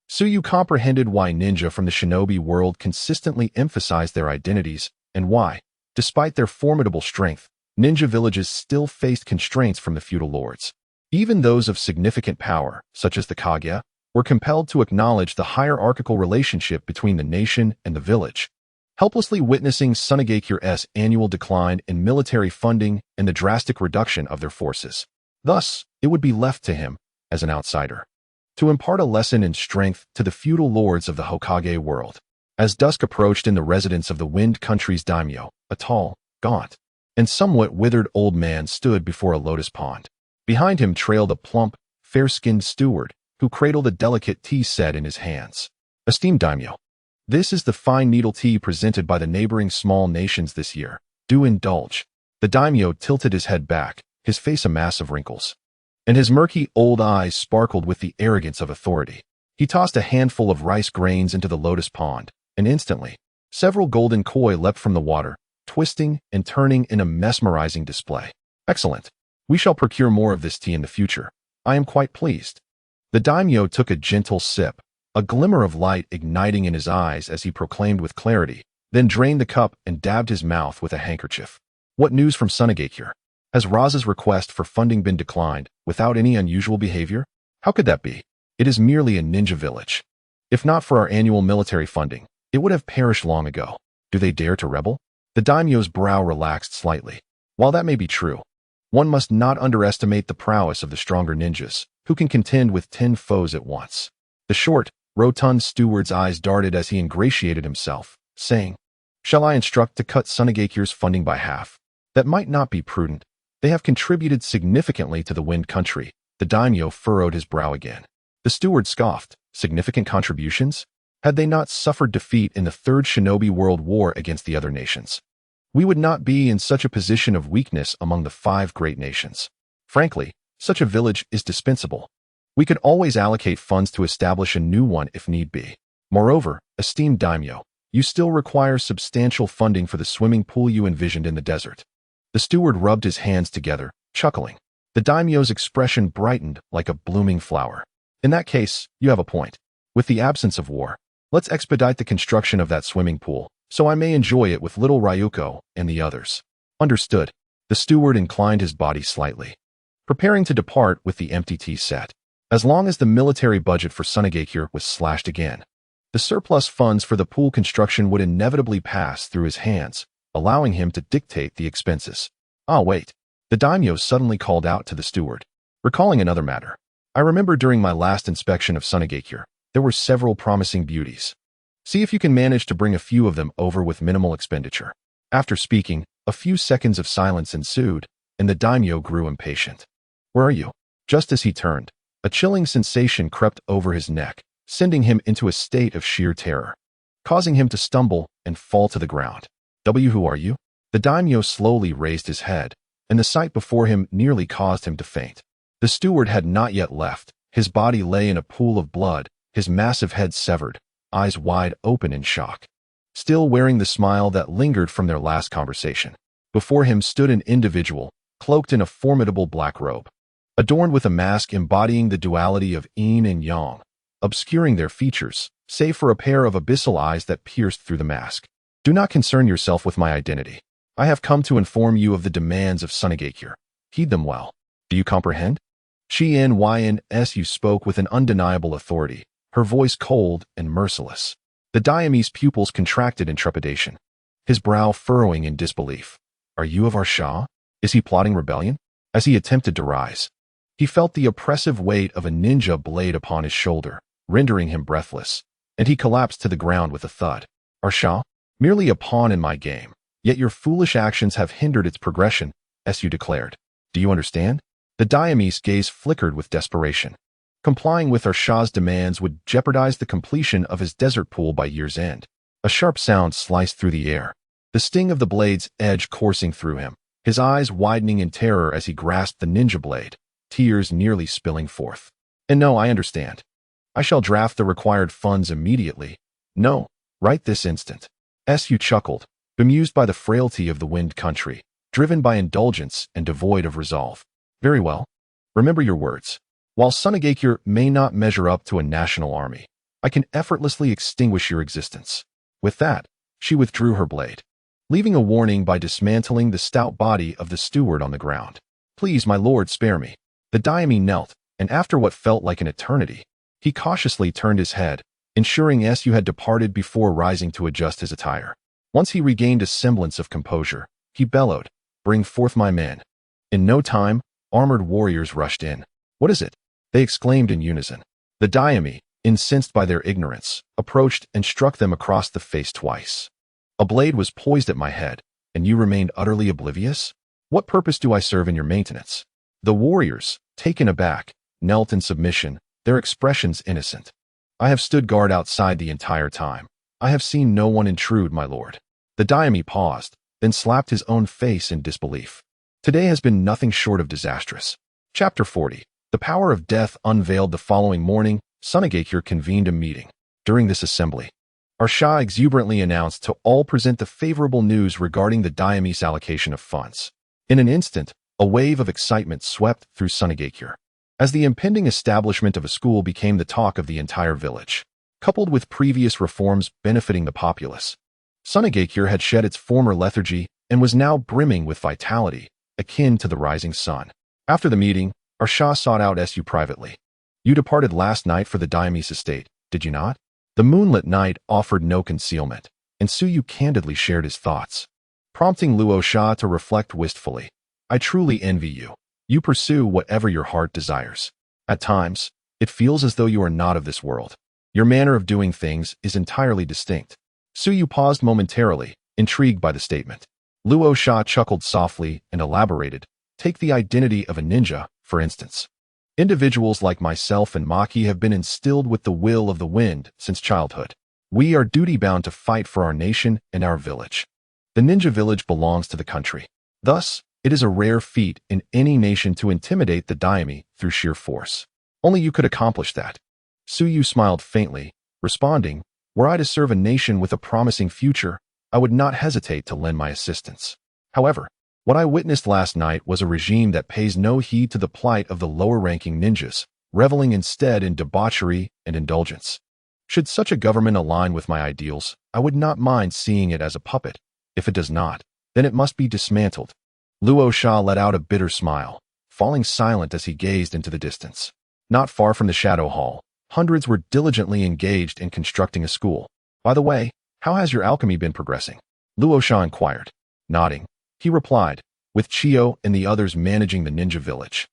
S1: Tsuyu comprehended why ninja from the shinobi world consistently emphasized their identities and why, despite their formidable strength, ninja villages still faced constraints from the feudal lords. Even those of significant power, such as the Kage, were compelled to acknowledge the hierarchical relationship between the nation and the village, helplessly witnessing Sunagakure's annual decline in military funding and the drastic reduction of their forces. Thus, it would be left to him, as an outsider, to impart a lesson in strength to the feudal lords of the Hokage world. As dusk approached in the residence of the Wind Country's daimyo, a tall, gaunt, and somewhat withered old man stood before a lotus pond. Behind him trailed a plump, fair-skinned steward who cradled a delicate tea set in his hands. "Esteemed daimyo, this is the fine needle tea presented by the neighboring small nations this year. Do indulge." The daimyo tilted his head back, his face a mass of wrinkles, and his murky old eyes sparkled with the arrogance of authority. He tossed a handful of rice grains into the lotus pond, and instantly, several golden koi leapt from the water, twisting and turning in a mesmerizing display. "Excellent. We shall procure more of this tea in the future. I am quite pleased." The daimyo took a gentle sip, a glimmer of light igniting in his eyes as he proclaimed with clarity, then drained the cup and dabbed his mouth with a handkerchief. "What news from Sunagakure? Has Raza's request for funding been declined without any unusual behavior? How could that be? It is merely a ninja village. If not for our annual military funding, it would have perished long ago. Do they dare to rebel?" The daimyo's brow relaxed slightly. While that may be true, one must not underestimate the prowess of the stronger ninjas, who can contend with 10 foes at once. The short, rotund steward's eyes darted as he ingratiated himself, saying, "Shall I instruct to cut Sunagakure's funding by half? That might not be prudent. They have contributed significantly to the Wind Country." The daimyo furrowed his brow again. The steward scoffed. Significant contributions? Had they not suffered defeat in the Third Shinobi World War against the other nations? We would not be in such a position of weakness among the 5 great nations. Frankly, such a village is dispensable. We could always allocate funds to establish a new one if need be. Moreover, esteemed daimyo, you still require substantial funding for the swimming pool you envisioned in the desert. The steward rubbed his hands together, chuckling. The daimyo's expression brightened like a blooming flower. In that case, you have a point. With the absence of war, let's expedite the construction of that swimming pool, so I may enjoy it with little Ryuko and the others. Understood. The steward inclined his body slightly, preparing to depart with the empty tea set. As long as the military budget for Sunagakure was slashed again, the surplus funds for the pool construction would inevitably pass through his hands, allowing him to dictate the expenses. Ah, wait. The daimyo suddenly called out to the steward, recalling another matter. I remember during my last inspection of Sunagakure, there were several promising beauties. See if you can manage to bring a few of them over with minimal expenditure. After speaking, a few seconds of silence ensued, and the daimyo grew impatient. Where are you? Just as he turned, a chilling sensation crept over his neck, sending him into a state of sheer terror, causing him to stumble and fall to the ground. Who are you? The daimyo slowly raised his head, and the sight before him nearly caused him to faint. The steward had not yet left. His body lay in a pool of blood, his massive head severed, eyes wide open in shock. Still wearing the smile that lingered from their last conversation, before him stood an individual, cloaked in a formidable black robe, adorned with a mask embodying the duality of yin and yang, obscuring their features, save for a pair of abyssal eyes that pierced through the mask. Do not concern yourself with my identity. I have come to inform you of the demands of Sunagakure. Heed them well. Do you comprehend? Shinynsu spoke with an undeniable authority, her voice cold and merciless. The daimyo's pupils contracted in trepidation, his brow furrowing in disbelief. Are you of our Shah? Is he plotting rebellion? As he attempted to rise, he felt the oppressive weight of a ninja blade upon his shoulder, rendering him breathless, and he collapsed to the ground with a thud. Our Shah? Merely a pawn in my game, yet your foolish actions have hindered its progression, Su declared. Do you understand? The daimyo's gaze flickered with desperation. Complying with our Shah's demands would jeopardize the completion of his desert pool by year's end. A sharp sound sliced through the air, the sting of the blade's edge coursing through him, his eyes widening in terror as he grasped the ninja blade, tears nearly spilling forth. And no, I understand. I shall draft the required funds immediately. No, right this instant. Su chuckled, bemused by the frailty of the wind country, driven by indulgence and devoid of resolve. Very well. Remember your words. While Sunagakure may not measure up to a national army, I can effortlessly extinguish your existence. With that, she withdrew her blade, leaving a warning by dismantling the stout body of the steward on the ground. Please, my lord, spare me. The daimyo knelt, and after what felt like an eternity, he cautiously turned his head, ensuring Su had departed before rising to adjust his attire. Once he regained a semblance of composure, he bellowed, "Bring forth my men." In no time, armored warriors rushed in. What is it? They exclaimed in unison. The daimyo, incensed by their ignorance, approached and struck them across the face twice. A blade was poised at my head, and you remained utterly oblivious? What purpose do I serve in your maintenance? The warriors, taken aback, knelt in submission, their expressions innocent. I have stood guard outside the entire time. I have seen no one intrude, my lord. The daimyo paused, then slapped his own face in disbelief. Today has been nothing short of disastrous. Chapter 40. The power of death unveiled. The following morning, Sunagakure convened a meeting. During this assembly, our Shah exuberantly announced to all present the favorable news regarding the daimyo's allocation of funds. In an instant, a wave of excitement swept through Sunagakure, as the impending establishment of a school became the talk of the entire village. Coupled with previous reforms benefiting the populace, Sunagakure had shed its former lethargy and was now brimming with vitality, akin to the rising sun. After the meeting, our Shah sought out Su privately. You departed last night for the daimyo's estate, did you not? The moonlit night offered no concealment, and Tsuyu candidly shared his thoughts, prompting Luo Shah to reflect wistfully. I truly envy you. You pursue whatever your heart desires. At times, it feels as though you are not of this world. Your manner of doing things is entirely distinct. Tsuyu paused momentarily, intrigued by the statement. Luo Shah chuckled softly and elaborated. Take the identity of a ninja, for instance. Individuals like myself and Maki have been instilled with the will of the wind since childhood. We are duty-bound to fight for our nation and our village. The ninja village belongs to the country. Thus, it is a rare feat in any nation to intimidate the daimyo through sheer force. Only you could accomplish that. Tsuyu smiled faintly, responding, Were I to serve a nation with a promising future, I would not hesitate to lend my assistance. However, what I witnessed last night was a regime that pays no heed to the plight of the lower-ranking ninjas, reveling instead in debauchery and indulgence. Should such a government align with my ideals, I would not mind seeing it as a puppet. If it does not, then it must be dismantled. Luo Sha let out a bitter smile, falling silent as he gazed into the distance. Not far from the Shadow Hall, hundreds were diligently engaged in constructing a school. By the way, how has your alchemy been progressing? Luo Sha inquired. Nodding, he replied, with Chio and the others managing the ninja village.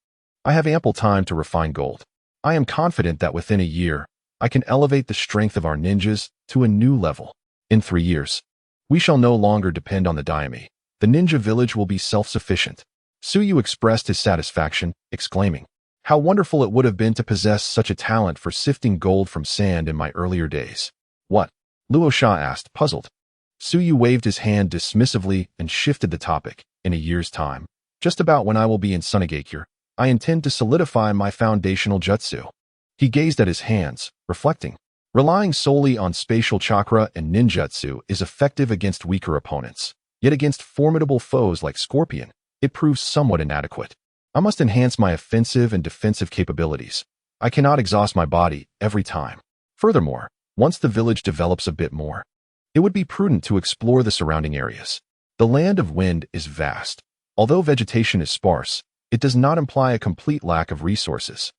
S1: I have ample time to refine gold. I am confident that within a year, I can elevate the strength of our ninjas to a new level. In 3 years, we shall no longer depend on the daime. The ninja village will be self-sufficient. Tsuyu expressed his satisfaction, exclaiming, how wonderful it would have been to possess such a talent for sifting gold from sand in my earlier days. What? Luo Sha asked, puzzled. Tsuyu waved his hand dismissively and shifted the topic. In a year's time, just about when I will be in Sunagakure, I intend to solidify my foundational jutsu. He gazed at his hands, reflecting. Relying solely on spatial chakra and ninjutsu is effective against weaker opponents, yet against formidable foes like Scorpion, it proves somewhat inadequate. I must enhance my offensive and defensive capabilities. I cannot exhaust my body every time. Furthermore, once the village develops a bit more, it would be prudent to explore the surrounding areas. The land of wind is vast. Although vegetation is sparse, it does not imply a complete lack of resources.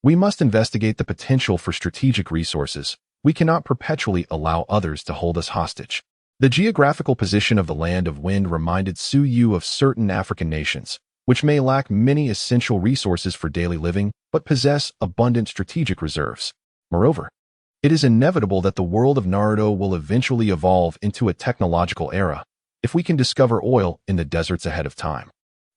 S1: We must investigate the potential for strategic resources. We cannot perpetually allow others to hold us hostage. The geographical position of the land of wind reminded Tsuyu of certain African nations, which may lack many essential resources for daily living, but possess abundant strategic reserves. Moreover, it is inevitable that the world of Naruto will eventually evolve into a technological era. If we can discover oil in the deserts ahead of time,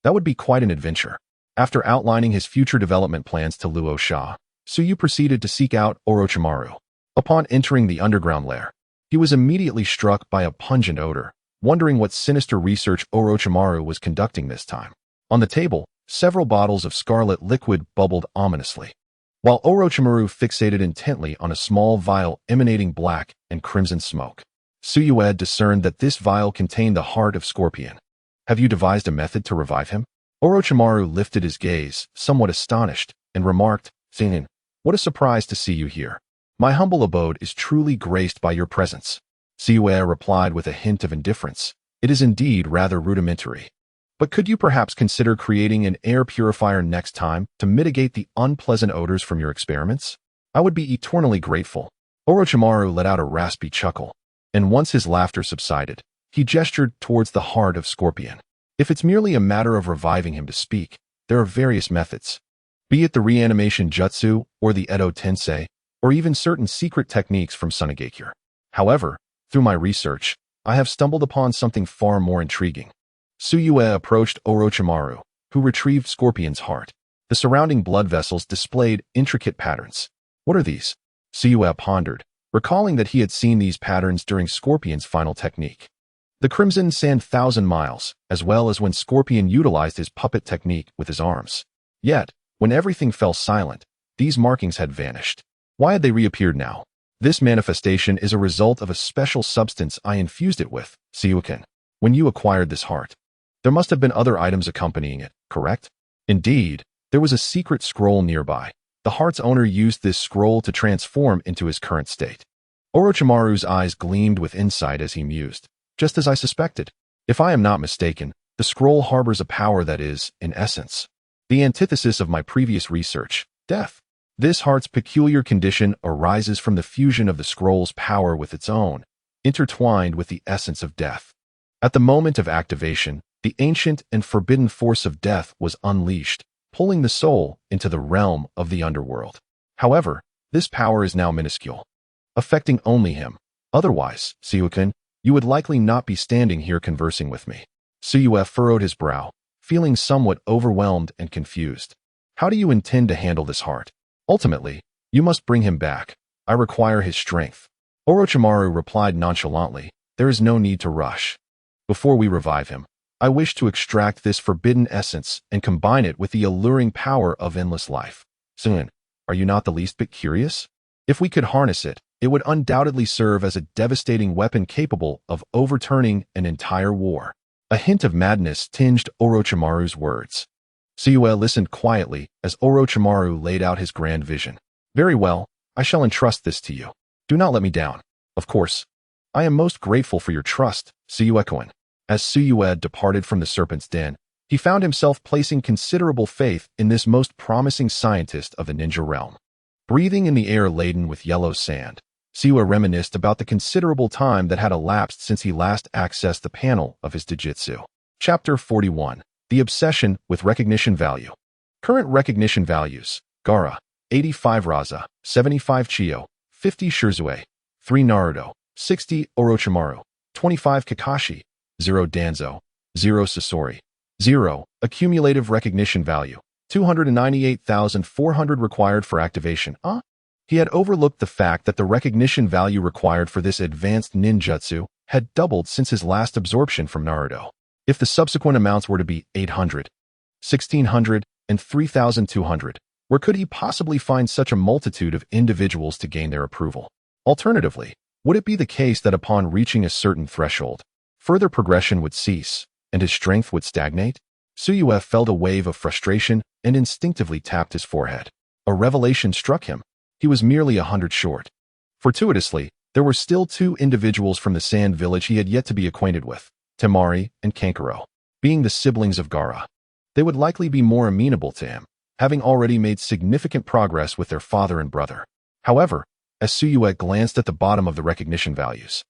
S1: that would be quite an adventure. After outlining his future development plans to Luo Sha, Tsuyu proceeded to seek out Orochimaru. Upon entering the underground lair, he was immediately struck by a pungent odor, wondering what sinister research Orochimaru was conducting this time. On the table, several bottles of scarlet liquid bubbled ominously, while Orochimaru fixated intently on a small vial emanating black and crimson smoke. Tsuyu discerned that this vial contained the heart of Scorpion. Have you devised a method to revive him? Orochimaru lifted his gaze, somewhat astonished, and remarked, Seinen, what a surprise to see you here. My humble abode is truly graced by your presence. Tsuyu replied with a hint of indifference. It is indeed rather rudimentary. But could you perhaps consider creating an air purifier next time to mitigate the unpleasant odors from your experiments? I would be eternally grateful. Orochimaru let out a raspy chuckle, and once his laughter subsided, he gestured towards the heart of Scorpion. If it's merely a matter of reviving him to speak, there are various methods. Be it the reanimation jutsu, or the Edo Tensei, or even certain secret techniques from Sunagakure. However, through my research, I have stumbled upon something far more intriguing. Tsuyu approached Orochimaru, who retrieved Scorpion's heart. The surrounding blood vessels displayed intricate patterns. What are these? Tsuyu pondered, recalling that he had seen these patterns during Scorpion's final technique. The Crimson Sand 1,000 miles, as well as when Scorpion utilized his puppet technique with his arms. Yet, when everything fell silent, these markings had vanished. Why had they reappeared now? This manifestation is a result of a special substance I infused it with, Tsuyu-kun. When you acquired this heart, there must have been other items accompanying it, correct? Indeed, there was a secret scroll nearby. The heart's owner used this scroll to transform into his current state. Orochimaru's eyes gleamed with insight as he mused. Just as I suspected. If I am not mistaken, the scroll harbors a power that is, in essence, the antithesis of my previous research, death. This heart's peculiar condition arises from the fusion of the scroll's power with its own, intertwined with the essence of death. At the moment of activation, the ancient and forbidden force of death was unleashed, pulling the soul into the realm of the underworld. However, this power is now minuscule, affecting only him. Otherwise, Tsuyu-kun, you would likely not be standing here conversing with me. Tsuyu furrowed his brow, feeling somewhat overwhelmed and confused. How do you intend to handle this heart? Ultimately, you must bring him back. I require his strength. Orochimaru replied nonchalantly, there is no need to rush. Before we revive him, I wish to extract this forbidden essence and combine it with the alluring power of endless life. Soon, are you not the least bit curious? If we could harness it, It would undoubtedly serve as a devastating weapon capable of overturning an entire war. A hint of madness tinged Orochimaru's words. Tsukuyomi listened quietly as Orochimaru laid out his grand vision. Very well, I shall entrust this to you. Do not let me down. Of course. I am most grateful for your trust, Tsukuyomi. As Tsukuyomi departed from the Serpent's Den, he found himself placing considerable faith in this most promising scientist of the ninja realm. Breathing in the air laden with yellow sand, Tsukuyomi reminisced about the considerable time that had elapsed since he last accessed the panel of his Jujutsu. Chapter 41. The Obsession with Recognition Value. Current recognition values: Gaara, 85 Raza, 75 Chiyo, 50 Shirzue, 3 Naruto, 60 Orochimaru, 25 Kakashi, 0 Danzo, 0 Sasori, 0 Accumulative Recognition Value, 298,400 required for activation. He had overlooked the fact that the recognition value required for this advanced ninjutsu had doubled since his last absorption from Naruto. If the subsequent amounts were to be 800, 1,600, and 3,200, where could he possibly find such a multitude of individuals to gain their approval? Alternatively, would it be the case that upon reaching a certain threshold, further progression would cease, and his strength would stagnate? Tsukuyomi felt a wave of frustration and instinctively tapped his forehead. A revelation struck him. He was merely 100 short. Fortuitously, there were still 2 individuals from the Sand Village he had yet to be acquainted with, Temari and Kankuro. Being the siblings of Gaara, they would likely be more amenable to him, having already made significant progress with their father and brother. However, as Tsukuyomi glanced at the bottom of the recognition values,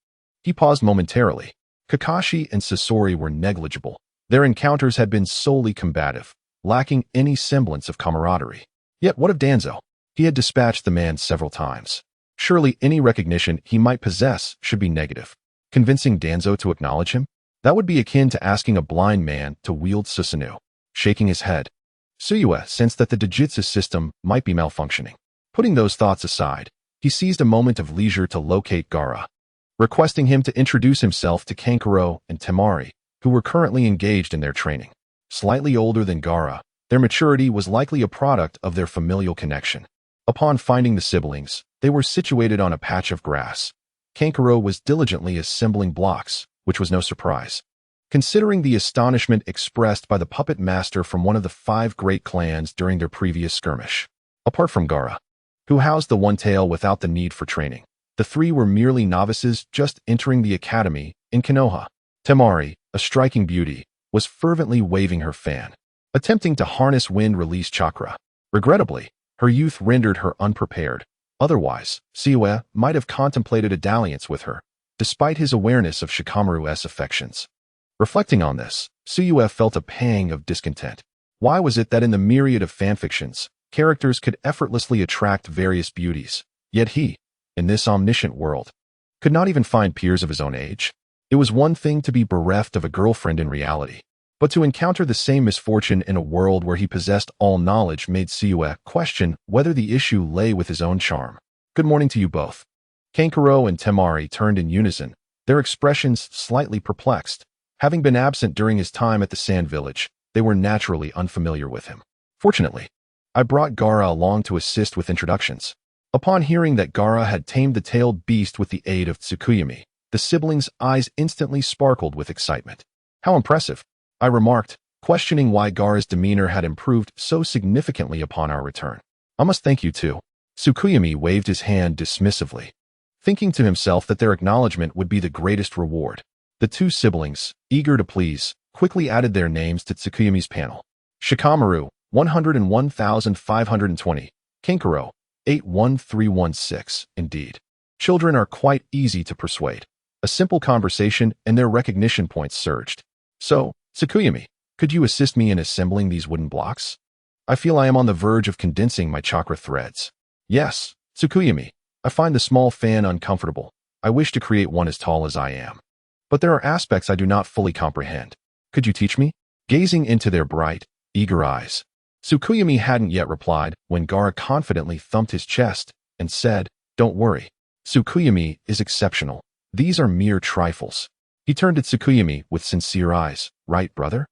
S1: he paused momentarily. Kakashi and Sasori were negligible. Their encounters had been solely combative, lacking any semblance of camaraderie. Yet what of Danzo? He had dispatched the man several times. Surely any recognition he might possess should be negative. Convincing Danzo to acknowledge him? That would be akin to asking a blind man to wield Susanoo. Shaking his head, Tsukuyomi sensed that the Jujutsu system might be malfunctioning. Putting those thoughts aside, he seized a moment of leisure to locate Gaara, requesting him to introduce himself to Kankuro and Temari, who were currently engaged in their training. Slightly older than Gaara, their maturity was likely a product of their familial connection. Upon finding the siblings, they were situated on a patch of grass. Kankuro was diligently assembling blocks, which was no surprise, considering the astonishment expressed by the puppet master from one of the 5 great clans during their previous skirmish. Apart from Gaara, who housed the One Tail without the need for training, the 3 were merely novices just entering the academy in Konoha. Temari, a striking beauty, was fervently waving her fan, attempting to harness wind-release chakra. Regrettably, her youth rendered her unprepared. Otherwise, Tsukuyomi might have contemplated a dalliance with her, despite his awareness of Shikamaru's affections. Reflecting on this, Tsukuyomi felt a pang of discontent. Why was it that in the myriad of fanfictions, characters could effortlessly attract various beauties, yet he, in this omniscient world, could not even find peers of his own age? It was one thing to be bereft of a girlfriend in reality, but to encounter the same misfortune in a world where he possessed all knowledge made Tsukuyomi question whether the issue lay with his own charm. Good morning to you both. Kankuro and Temari turned in unison, their expressions slightly perplexed. Having been absent during his time at the Sand Village, they were naturally unfamiliar with him. Fortunately, I brought Gaara along to assist with introductions. Upon hearing that Gaara had tamed the tailed beast with the aid of Tsukuyomi, the siblings' eyes instantly sparkled with excitement. How impressive, I remarked, questioning why Gaara's demeanor had improved so significantly upon our return. I must thank you too. Tsukuyomi waved his hand dismissively, thinking to himself that their acknowledgement would be the greatest reward. The 2 siblings, eager to please, quickly added their names to Tsukuyomi's panel. Shikamaru, 101,520. Kankuro, 81316. Indeed. Children are quite easy to persuade. A simple conversation and their recognition points surged. So, Tsukuyomi, could you assist me in assembling these wooden blocks? I feel I am on the verge of condensing my chakra threads. Yes, Tsukuyomi, I find the small fan uncomfortable. I wish to create one as tall as I am. But there are aspects I do not fully comprehend. Could you teach me? Gazing into their bright, eager eyes, Tsukuyomi hadn't yet replied when Gaara confidently thumped his chest and said, "Don't worry. Tsukuyomi is exceptional. These are mere trifles." He turned to Tsukuyomi with sincere eyes. "Right, brother?"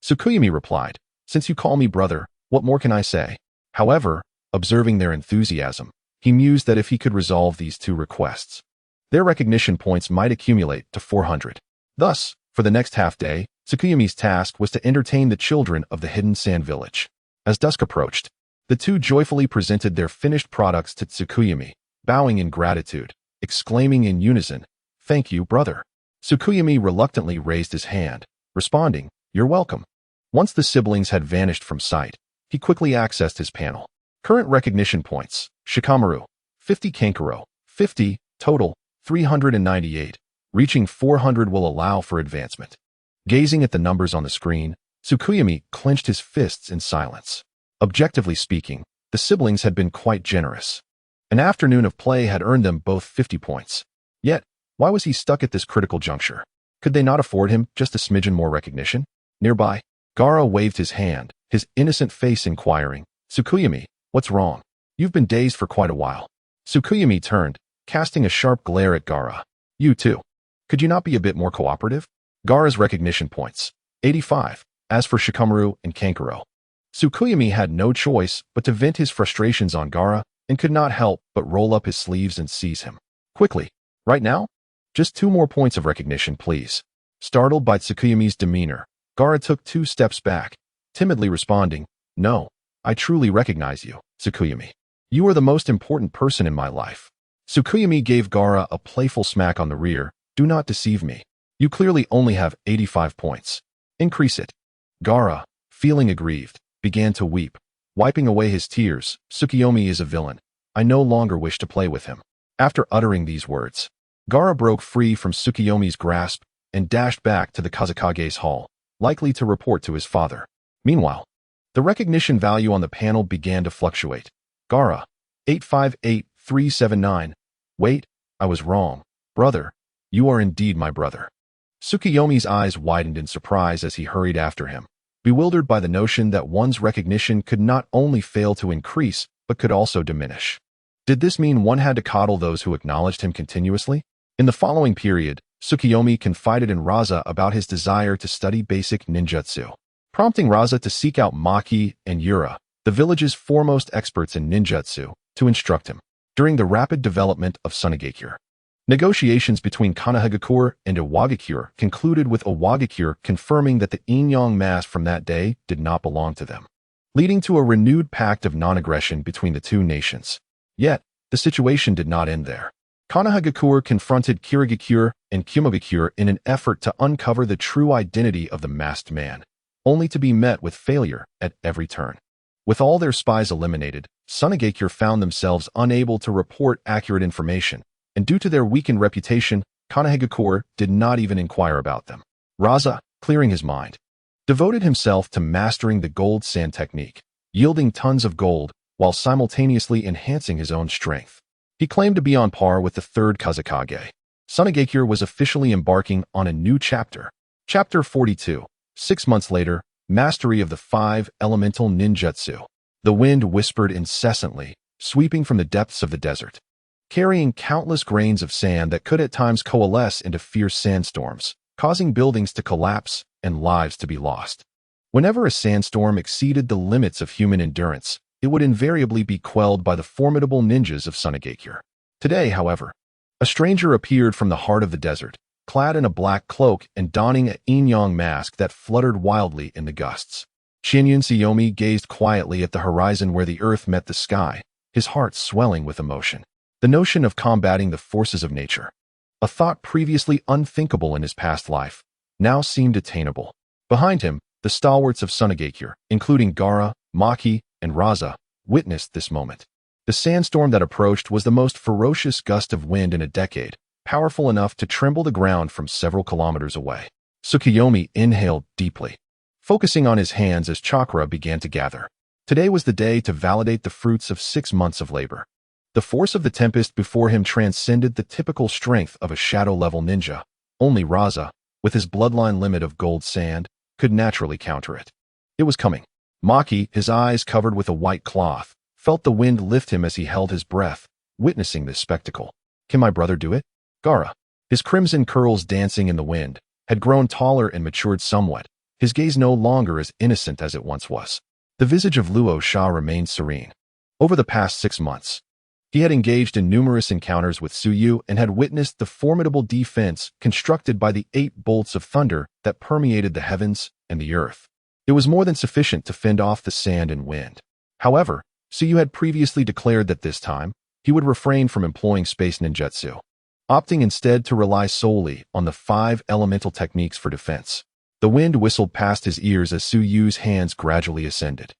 S1: Tsukuyomi replied, "Since you call me brother, what more can I say?" However, observing their enthusiasm, He mused that if he could resolve these two requests, their recognition points might accumulate to 400. Thus, for the next half-day, Tsukuyomi's task was to entertain the children of the hidden sand village. As dusk approached, the two joyfully presented their finished products to Tsukuyomi, bowing in gratitude, exclaiming in unison, "Thank you, brother." Tsukuyomi reluctantly raised his hand, responding, "You're welcome." Once the siblings had vanished from sight, he quickly accessed his panel. Current recognition points: Shikamaru, 50; Kankuro, 50, total 398. Reaching 400 will allow for advancement. Gazing at the numbers on the screen, Tsukuyomi clenched his fists in silence. Objectively speaking, the siblings had been quite generous. An afternoon of play had earned them both 50 points. Yet, why was he stuck at this critical juncture? Could they not afford him just a smidgen more recognition? Nearby, Gaara waved his hand, his innocent face inquiring, "Tsukuyomi, what's wrong? You've been dazed for quite a while." Tsukuyomi turned, casting a sharp glare at Gaara. "You too. Could you not be a bit more cooperative?" Gaara's recognition points: 85. As for Shikamaru and Kankuro, Tsukuyomi had no choice but to vent his frustrations on Gaara and could not help but roll up his sleeves and seize him. "Quickly, right now? Just 2 more points of recognition, please." Startled by Tsukuyomi's demeanor, Gaara took 2 steps back, timidly responding, "No, I truly recognize you, Tsukuyomi. You are the most important person in my life." Tsukuyomi gave Gaara a playful smack on the rear. "Do not deceive me. You clearly only have 85 points. Increase it." Gaara, feeling aggrieved, began to weep. Wiping away his tears, "Tsukuyomi is a villain. I no longer wish to play with him." After uttering these words, Gaara broke free from Tsukuyomi's grasp and dashed back to the Kazekage's hall, likely to report to his father. Meanwhile, the recognition value on the panel began to fluctuate. Gaara, 858379. "Wait, I was wrong. Brother, you are indeed my brother." Tsukuyomi's eyes widened in surprise as he hurried after him, bewildered by the notion that one's recognition could not only fail to increase, but could also diminish. Did this mean one had to coddle those who acknowledged him continuously? In the following period, Tsukuyomi confided in Raza about his desire to study basic ninjutsu, prompting Raza to seek out Maki and Yura, the village's foremost experts in ninjutsu, to instruct him. During the rapid development of Sunigakure, negotiations between Konoha and Iwagakure concluded with Iwagakure confirming that the yin-yang mask from that day did not belong to them, leading to a renewed pact of non-aggression between the two nations. Yet, the situation did not end there. Konoha confronted Kirigakure and Kumogakure in an effort to uncover the true identity of the masked man, only to be met with failure at every turn. With all their spies eliminated, Sunigakure found themselves unable to report accurate information, and due to their weakened reputation, Konoha did not even inquire about them. Raza, clearing his mind, devoted himself to mastering the gold sand technique, yielding tons of gold while simultaneously enhancing his own strength. He claimed to be on par with the third Kazekage. Sunigakure was officially embarking on a new chapter. Chapter 42. 6 months later, mastery of the 5 elemental ninjutsu. The wind whispered incessantly, sweeping from the depths of the desert, carrying countless grains of sand that could at times coalesce into fierce sandstorms, causing buildings to collapse and lives to be lost. Whenever a sandstorm exceeded the limits of human endurance, it would invariably be quelled by the formidable ninjas of Sunigakure. Today, however, a stranger appeared from the heart of the desert, clad in a black cloak and donning a yin-yang mask that fluttered wildly in the gusts. Tsukuyomi gazed quietly at the horizon where the earth met the sky, his heart swelling with emotion. The notion of combating the forces of nature, a thought previously unthinkable in his past life, now seemed attainable. Behind him, the stalwarts of Sunigakure, including Gaara, Maki, and Raza, witnessed this moment. The sandstorm that approached was the most ferocious gust of wind in a decade, powerful enough to tremble the ground from several kilometers away. Tsukuyomi inhaled deeply, focusing on his hands as chakra began to gather. Today was the day to validate the fruits of 6 months of labor. The force of the tempest before him transcended the typical strength of a shadow-level ninja. Only Raza, with his bloodline limit of gold sand, could naturally counter it. It was coming. Maki, his eyes covered with a white cloth, felt the wind lift him as he held his breath, witnessing this spectacle. "Can my brother do it?" Gaara, his crimson curls dancing in the wind, had grown taller and matured somewhat, his gaze no longer as innocent as it once was. The visage of Luo Sha remained serene. Over the past 6 months, He had engaged in numerous encounters with Tsuyu and had witnessed the formidable defense constructed by the 8 bolts of thunder that permeated the heavens and the earth. It was more than sufficient to fend off the sand and wind. However, Tsuyu had previously declared that this time, he would refrain from employing space ninjutsu, opting instead to rely solely on the 5 elemental techniques for defense. The wind whistled past his ears as Tsuyu's hands gradually ascended.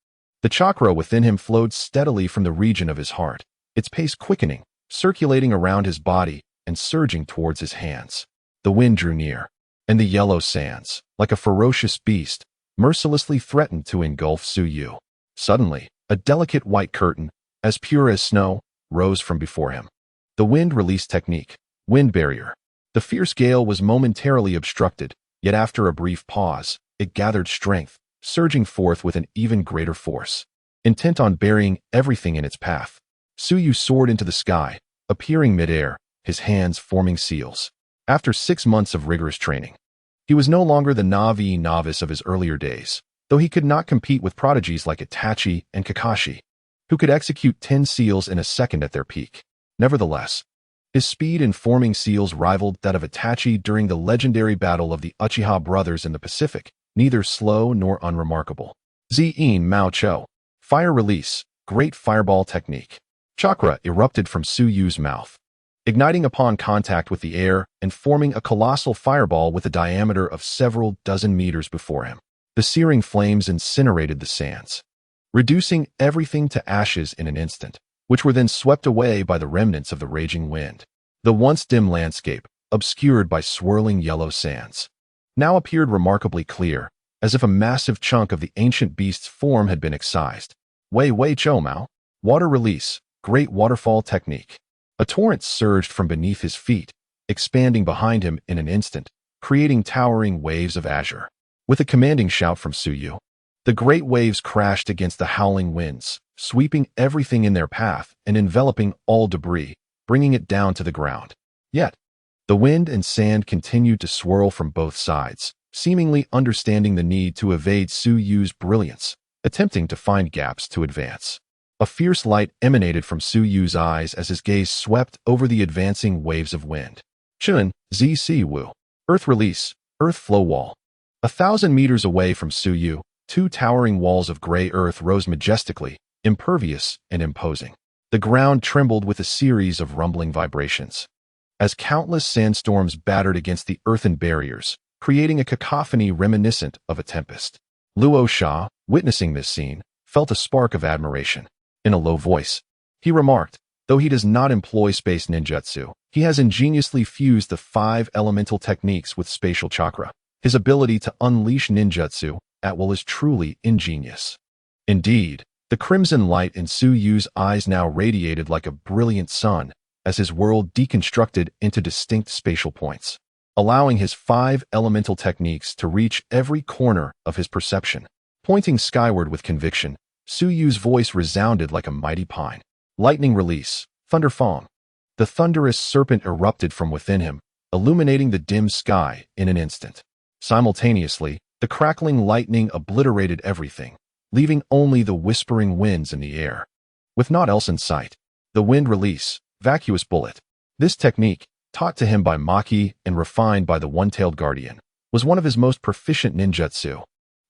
S1: The chakra within him flowed steadily from the region of his heart, its pace quickening, circulating around his body and surging towards his hands. The wind drew near, and the yellow sands, like a ferocious beast, mercilessly threatened to engulf Tsuyu. Suddenly, a delicate white curtain, as pure as snow, rose from before him. The wind release technique, wind barrier. The fierce gale was momentarily obstructed, yet after a brief pause, it gathered strength, surging forth with an even greater force. Intent on burying everything in its path, Tsuyu soared into the sky, appearing midair, his hands forming seals. After 6 months of rigorous training, he was no longer the Navi novice of his earlier days, though he could not compete with prodigies like Itachi and Kakashi, who could execute 10 seals in a second at their peak. Nevertheless, his speed in forming seals rivaled that of Itachi during the legendary battle of the Uchiha brothers in the Pacific, neither slow nor unremarkable. Zien Mao Cho. Fire release, great fireball technique. Chakra erupted from Tsuyu's mouth, igniting upon contact with the air and forming a colossal fireball with a diameter of several dozen meters before him. The searing flames incinerated the sands, reducing everything to ashes in an instant, which were then swept away by the remnants of the raging wind. The once dim landscape, obscured by swirling yellow sands, now appeared remarkably clear, as if a massive chunk of the ancient beast's form had been excised. Wei Wei Chou Mao. Water release, great waterfall technique. A torrent surged from beneath his feet, expanding behind him in an instant, creating towering waves of azure. With a commanding shout from Tsuyu, the great waves crashed against the howling winds, sweeping everything in their path and enveloping all debris, bringing it down to the ground. Yet, the wind and sand continued to swirl from both sides, seemingly understanding the need to evade Tsuyu's brilliance, attempting to find gaps to advance. A fierce light emanated from Tsuyu's eyes as his gaze swept over the advancing waves of wind. Chun, ZC Wu. Earth release, earth flow wall. 1,000 meters away from Tsuyu, 2 towering walls of gray earth rose majestically, impervious and imposing. The ground trembled with a series of rumbling vibrations, as countless sandstorms battered against the earthen barriers, creating a cacophony reminiscent of a tempest. Luo Sha, witnessing this scene, felt a spark of admiration. In a low voice, he remarked, though he does not employ space ninjutsu, he has ingeniously fused the 5 elemental techniques with spatial chakra. His ability to unleash ninjutsu at will is truly ingenious. Indeed, the crimson light in Tsuyu's eyes now radiated like a brilliant sun as his world deconstructed into distinct spatial points, allowing his 5 elemental techniques to reach every corner of his perception. Pointing skyward with conviction, Tsuyu's voice resounded like a mighty pine. Lightning release, Thunder Fong. The thunderous serpent erupted from within him, illuminating the dim sky in an instant. Simultaneously, the crackling lightning obliterated everything, leaving only the whispering winds in the air. With naught else in sight, the wind release, Vacuous Bullet. This technique, taught to him by Maki and refined by the one-tailed guardian, was one of his most proficient ninjutsu,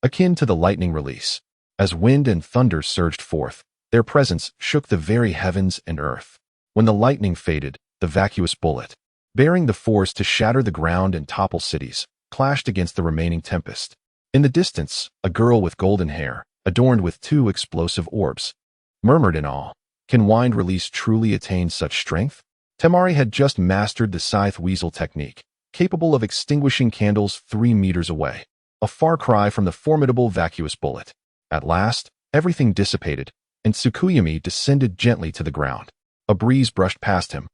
S1: akin to the lightning release. As wind and thunder surged forth, their presence shook the very heavens and earth. When the lightning faded, the vacuous bullet, bearing the force to shatter the ground and topple cities, clashed against the remaining tempest. In the distance, a girl with golden hair, adorned with 2 explosive orbs, murmured in awe, "Can wind release truly attain such strength?" Temari had just mastered the scythe weasel technique, capable of extinguishing candles 3 meters away, a far cry from the formidable vacuous bullet. At last, everything dissipated, and Tsukuyomi descended gently to the ground. A breeze brushed past him,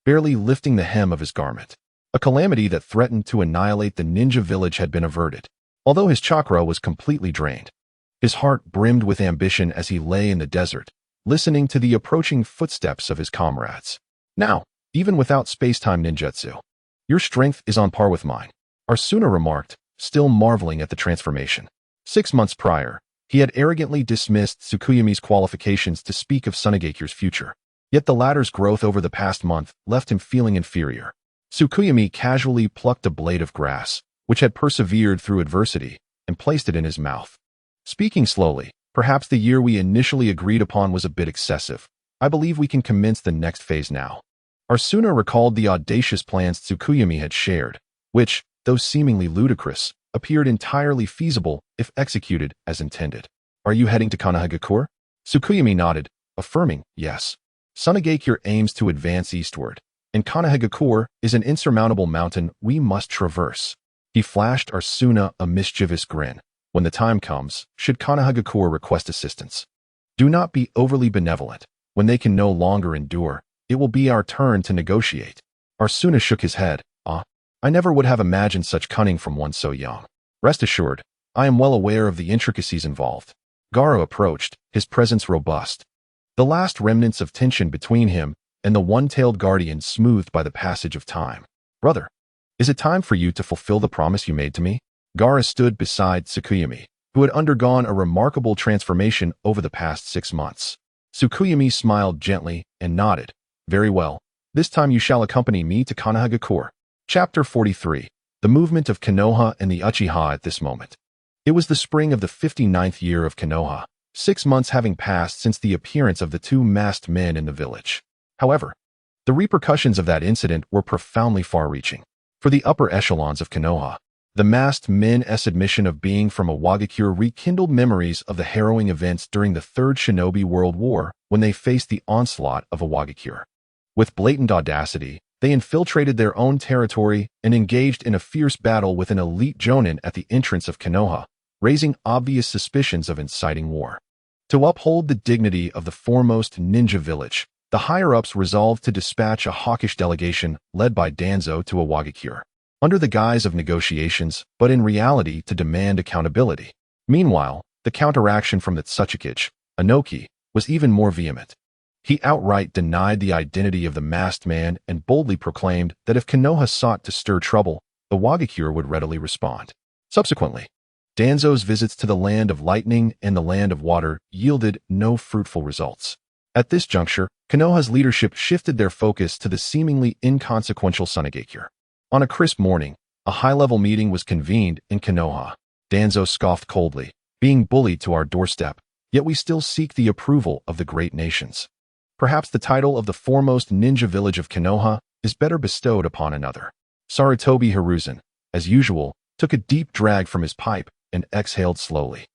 S1: barely lifting the hem of his garment. A calamity that threatened to annihilate the ninja village had been averted. Although his chakra was completely drained, his heart brimmed with ambition as he lay in the desert, listening to the approaching footsteps of his comrades. "Now, even without space-time ninjutsu, your strength is on par with mine," Arsuna remarked, still marveling at the transformation. 6 months prior, he had arrogantly dismissed Tsukuyomi's qualifications to speak of Sunegakure's future. Yet the latter's growth over the past month left him feeling inferior. Tsukuyomi casually plucked a blade of grass, which had persevered through adversity, and placed it in his mouth. Speaking slowly, perhaps the year we initially agreed upon was a bit excessive. I believe we can commence the next phase now. Arsuna recalled the audacious plans Tsukuyomi had shared, which, though seemingly ludicrous, appeared entirely feasible if executed as intended. Are you heading to Konoha? Tsukuyomi nodded, affirming, yes. Sunagakure aims to advance eastward, and Konoha is an insurmountable mountain we must traverse. He flashed Arsuna a mischievous grin. When the time comes, should Konoha request assistance, do not be overly benevolent. When they can no longer endure, it will be our turn to negotiate. Arsuna shook his head. I never would have imagined such cunning from one so young. Rest assured, I am well aware of the intricacies involved. Gaara approached, his presence robust. The last remnants of tension between him and the one-tailed guardian smoothed by the passage of time. Brother, is it time for you to fulfill the promise you made to me? Gaara stood beside Tsukuyomi, who had undergone a remarkable transformation over the past 6 months. Tsukuyomi smiled gently and nodded. Very well. This time you shall accompany me to Konoha. Chapter 43. The movement of Konoha and the Uchiha at this moment. It was the spring of the 59th year of Konoha, 6 months having passed since the appearance of the 2 masked men in the village. However, the repercussions of that incident were profoundly far-reaching. For the upper echelons of Konoha, the masked men's admission of being from a Wagakure rekindled memories of the harrowing events during the Third Shinobi World War when they faced the onslaught of a Wagakure. With blatant audacity, they infiltrated their own territory and engaged in a fierce battle with an elite jonin at the entrance of Konoha, raising obvious suspicions of inciting war. To uphold the dignity of the foremost ninja village, the higher-ups resolved to dispatch a hawkish delegation led by Danzo to a Wagakure, under the guise of negotiations, but in reality to demand accountability. Meanwhile, the counteraction from the Tsuchikage, Anoki, was even more vehement. He outright denied the identity of the masked man and boldly proclaimed that if Konoha sought to stir trouble, the Wagakure would readily respond. Subsequently, Danzo's visits to the Land of Lightning and the Land of Water yielded no fruitful results. At this juncture, Konoha's leadership shifted their focus to the seemingly inconsequential Sunagakure. On a crisp morning, a high-level meeting was convened in Konoha. Danzo scoffed coldly, being bullied to our doorstep, yet we still seek the approval of the great nations. Perhaps the title of the foremost ninja village of Konoha is better bestowed upon another. Sarutobi Hiruzen, as usual, took a deep drag from his pipe and exhaled slowly.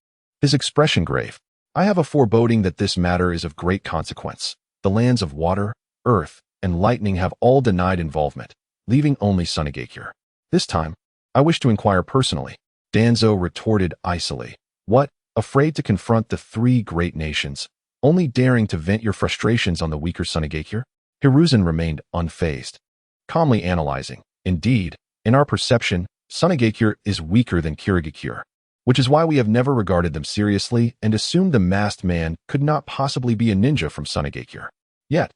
S1: His expression grave. I have a foreboding that this matter is of great consequence. The lands of water, earth, and lightning have all denied involvement, leaving only Sunagakure. This time, I wish to inquire personally. Danzo retorted icily. What? Afraid to confront the 3 great nations? Only daring to vent your frustrations on the weaker Sunagakure? Hiruzen remained unfazed, calmly analyzing. Indeed, in our perception, Sunagakure is weaker than Kirigakure, which is why we have never regarded them seriously and assumed the masked man could not possibly be a ninja from Sunagakure. Yet,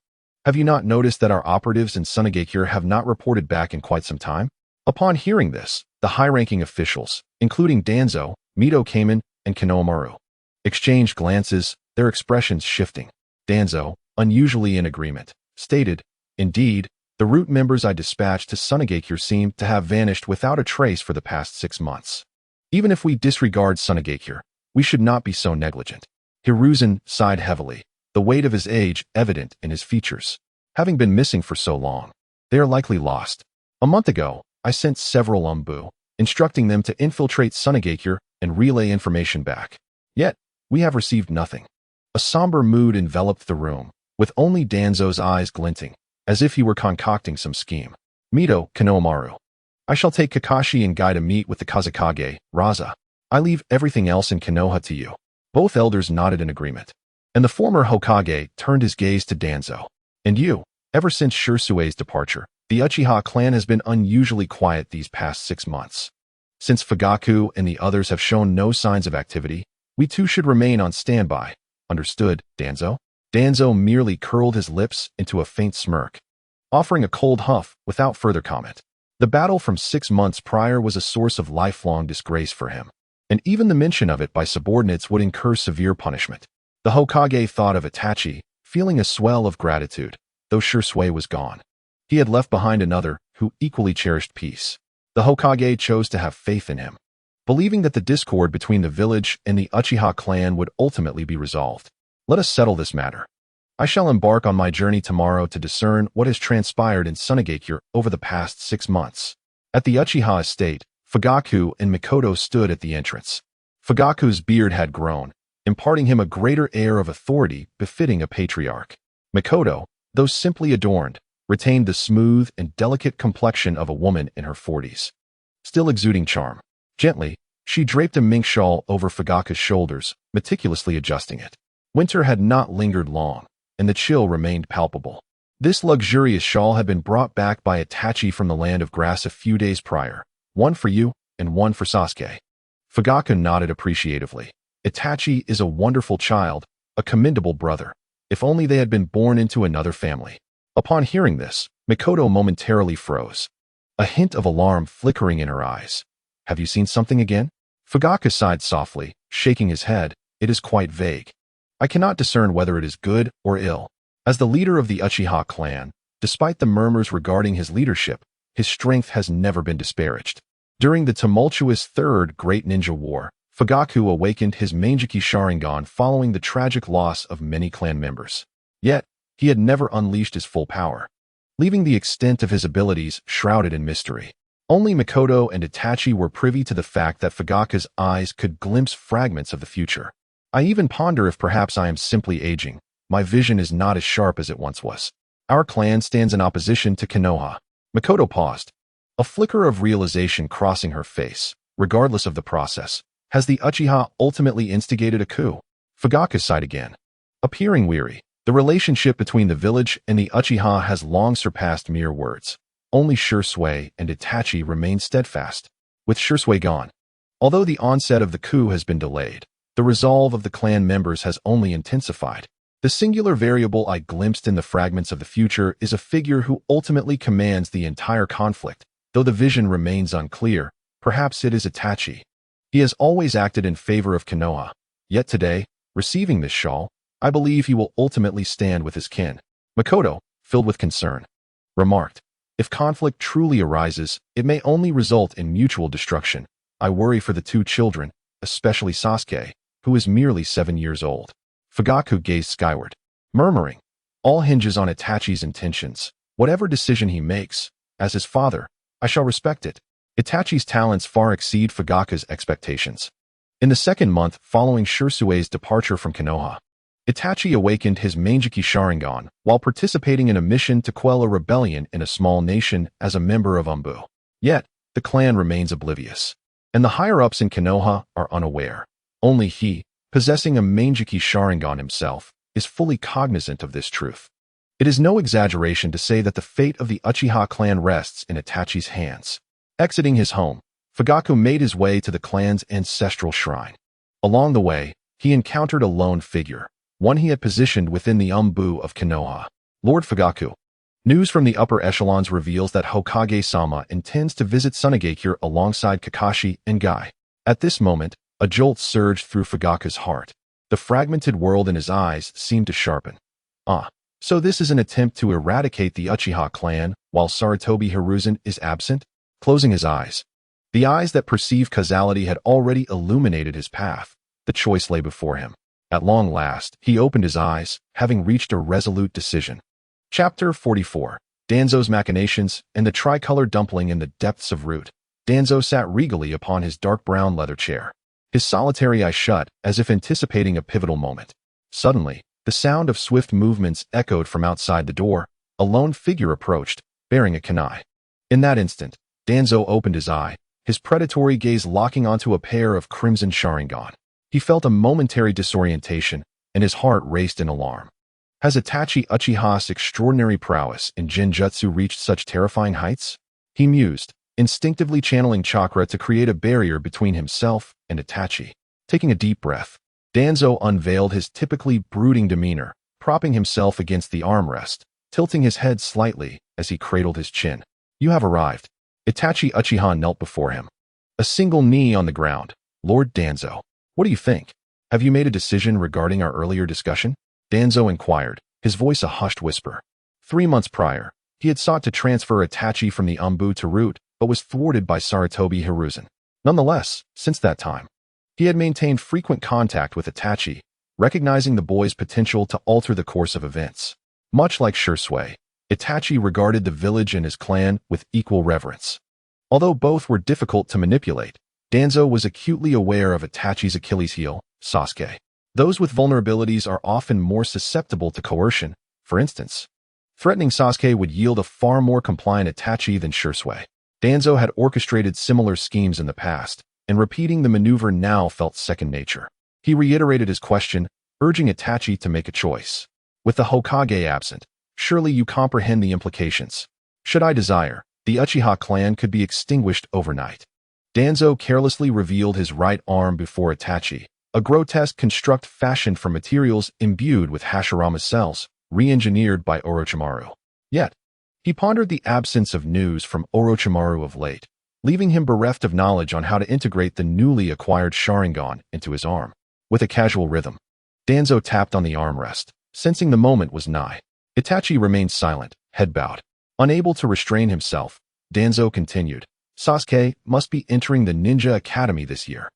S1: have you not noticed that our operatives in Sunagakure have not reported back in quite some time? Upon hearing this, the high-ranking officials, including Danzo, Mito Kamen, and Konohamaru, exchanged glances, their expressions shifting. Danzo, unusually in agreement, stated, Indeed, the root members I dispatched to Sunagakure seem to have vanished without a trace for the past 6 months. Even if we disregard Sunagakure, we should not be so negligent. Hiruzen sighed heavily, the weight of his age evident in his features. Having been missing for so long, they are likely lost. A month ago, I sent several umbu, instructing them to infiltrate Sunagakure and relay information back. Yet, we have received nothing. A somber mood enveloped the room, with only Danzo's eyes glinting, as if he were concocting some scheme. Mito, Konohamaru. I shall take Kakashi and Guy to meet with the Kazekage, Raza. I leave everything else in Konoha to you. Both elders nodded in agreement, and the former Hokage turned his gaze to Danzo. And you, ever since Shirsue's departure, the Uchiha clan has been unusually quiet these past 6 months. Since Fugaku and the others have shown no signs of activity, we too should remain on standby. Understood, Danzo? Danzo merely curled his lips into a faint smirk, offering a cold huff without further comment. The battle from 6 months prior was a source of lifelong disgrace for him, and even the mention of it by subordinates would incur severe punishment. The Hokage thought of Itachi, feeling a swell of gratitude, though Shursui was gone. He had left behind another who equally cherished peace. The Hokage chose to have faith in him, believing that the discord between the village and the Uchiha clan would ultimately be resolved. Let us settle this matter. I shall embark on my journey tomorrow to discern what has transpired in Sunagakure over the past 6 months. At the Uchiha estate, Fugaku and Mikoto stood at the entrance. Fugaku's beard had grown, imparting him a greater air of authority befitting a patriarch. Mikoto, though simply adorned, retained the smooth and delicate complexion of a woman in her 40s, still exuding charm. Gently, she draped a mink shawl over Fugaku's shoulders, meticulously adjusting it. Winter had not lingered long, and the chill remained palpable. This luxurious shawl had been brought back by Itachi from the land of grass a few days prior, one for you and one for Sasuke. Fugaku nodded appreciatively. Itachi is a wonderful child, a commendable brother. If only they had been born into another family. Upon hearing this, Mikoto momentarily froze, a hint of alarm flickering in her eyes. Have you seen something again? Fugaku sighed softly, shaking his head. It is quite vague. I cannot discern whether it is good or ill. As the leader of the Uchiha clan, despite the murmurs regarding his leadership, his strength has never been disparaged. During the tumultuous Third Great Ninja War, Fugaku awakened his Manjiki Sharingan following the tragic loss of many clan members. Yet, he had never unleashed his full power, leaving the extent of his abilities shrouded in mystery. Only Mikoto and Itachi were privy to the fact that Fugaku's eyes could glimpse fragments of the future. I even ponder if perhaps I am simply aging. My vision is not as sharp as it once was. Our clan stands in opposition to Konoha. Mikoto paused, a flicker of realization crossing her face. Regardless of the process, has the Uchiha ultimately instigated a coup? Fugaku sighed again, appearing weary. The relationship between the village and the Uchiha has long surpassed mere words. Only Shursui and Itachi remain steadfast. With Shursui gone, although the onset of the coup has been delayed, the resolve of the clan members has only intensified. The singular variable I glimpsed in the fragments of the future is a figure who ultimately commands the entire conflict. Though the vision remains unclear, perhaps it is Itachi. He has always acted in favor of Konoha. Yet today, receiving this shawl, I believe he will ultimately stand with his kin. Mikoto, filled with concern, remarked, if conflict truly arises, it may only result in mutual destruction. I worry for the two children, especially Sasuke, who is merely 7 years old. Fugaku gazed skyward, murmuring, all hinges on Itachi's intentions. Whatever decision he makes, as his father, I shall respect it. Itachi's talents far exceed Fugaku's expectations. In the second month following Shursui's departure from Konoha, Itachi awakened his Manjiki Sharingan while participating in a mission to quell a rebellion in a small nation as a member of Umbu. Yet, the clan remains oblivious, and the higher-ups in Konoha are unaware. Only he, possessing a Manjiki Sharingan himself, is fully cognizant of this truth. It is no exaggeration to say that the fate of the Uchiha clan rests in Itachi's hands. Exiting his home, Fugaku made his way to the clan's ancestral shrine. Along the way, he encountered a lone figure, one he had positioned within the Umbu of Konoha. Lord Fugaku. News from the upper echelons reveals that Hokage-sama intends to visit Sunagakure alongside Kakashi and Guy. At this moment, a jolt surged through Fugaku's heart. The fragmented world in his eyes seemed to sharpen. So this is an attempt to eradicate the Uchiha clan while Sarutobi Hiruzen is absent? Closing his eyes, the eyes that perceive causality had already illuminated his path. The choice lay before him. At long last, he opened his eyes, having reached a resolute decision. Chapter 44. Danzo's Machinations and the Tricolor Dumpling in the Depths of Root. Danzo sat regally upon his dark brown leather chair, his solitary eye shut as if anticipating a pivotal moment. Suddenly, the sound of swift movements echoed from outside the door. A lone figure approached, bearing a kunai. In that instant, Danzo opened his eye, his predatory gaze locking onto a pair of crimson Sharingan. He felt a momentary disorientation, and his heart raced in alarm. Has Itachi Uchiha's extraordinary prowess in Genjutsu reached such terrifying heights? He mused, instinctively channeling chakra to create a barrier between himself and Itachi. Taking a deep breath, Danzo unveiled his typically brooding demeanor, propping himself against the armrest, tilting his head slightly as he cradled his chin. You have arrived. Itachi Uchiha knelt before him, a single knee on the ground. Lord Danzo. What do you think? Have you made a decision regarding our earlier discussion? Danzo inquired, his voice a hushed whisper. 3 months prior, he had sought to transfer Itachi from the Umbu to Root, but was thwarted by Sarutobi Hiruzen. Nonetheless, since that time, he had maintained frequent contact with Itachi, recognizing the boy's potential to alter the course of events. Much like Shursui, Itachi regarded the village and his clan with equal reverence. Although both were difficult to manipulate, Danzo was acutely aware of Itachi's Achilles heel, Sasuke. Those with vulnerabilities are often more susceptible to coercion. For instance, threatening Sasuke would yield a far more compliant Itachi than Shursui. Danzo had orchestrated similar schemes in the past, and repeating the maneuver now felt second nature. He reiterated his question, urging Itachi to make a choice. With the Hokage absent, surely you comprehend the implications. Should I desire, the Uchiha clan could be extinguished overnight. Danzo carelessly revealed his right arm before Itachi, a grotesque construct fashioned from materials imbued with Hashirama cells, re-engineered by Orochimaru. Yet, he pondered the absence of news from Orochimaru of late, leaving him bereft of knowledge on how to integrate the newly acquired Sharingan into his arm. With a casual rhythm, Danzo tapped on the armrest, sensing the moment was nigh. Itachi remained silent, head bowed. Unable to restrain himself, Danzo continued, Sasuke must be entering the Ninja Academy this year.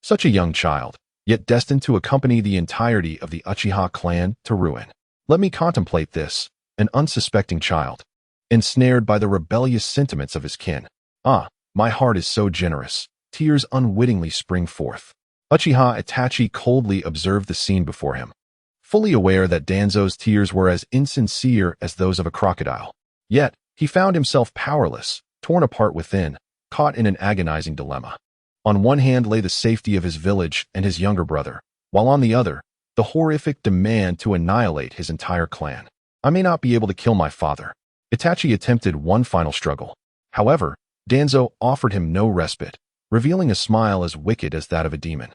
S1: Such a young child, yet destined to accompany the entirety of the Uchiha clan to ruin. Let me contemplate this, an unsuspecting child, ensnared by the rebellious sentiments of his kin. Ah, my heart is so generous, tears unwittingly spring forth. Uchiha Itachi coldly observed the scene before him, fully aware that Danzo's tears were as insincere as those of a crocodile. Yet, he found himself powerless, torn apart within, caught in an agonizing dilemma. On one hand lay the safety of his village and his younger brother, while on the other, the horrific demand to annihilate his entire clan. I may not be able to kill my father. Itachi attempted one final struggle. However, Danzo offered him no respite, revealing a smile as wicked as that of a demon.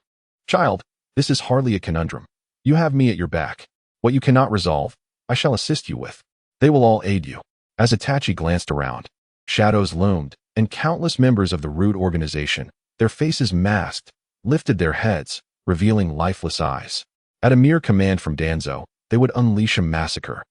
S1: Child, this is hardly a conundrum. You have me at your back. What you cannot resolve, I shall assist you with. They will all aid you. As Itachi glanced around, shadows loomed, and countless members of the Root organization, their faces masked, lifted their heads, revealing lifeless eyes. At a mere command from Danzo, they would unleash a massacre,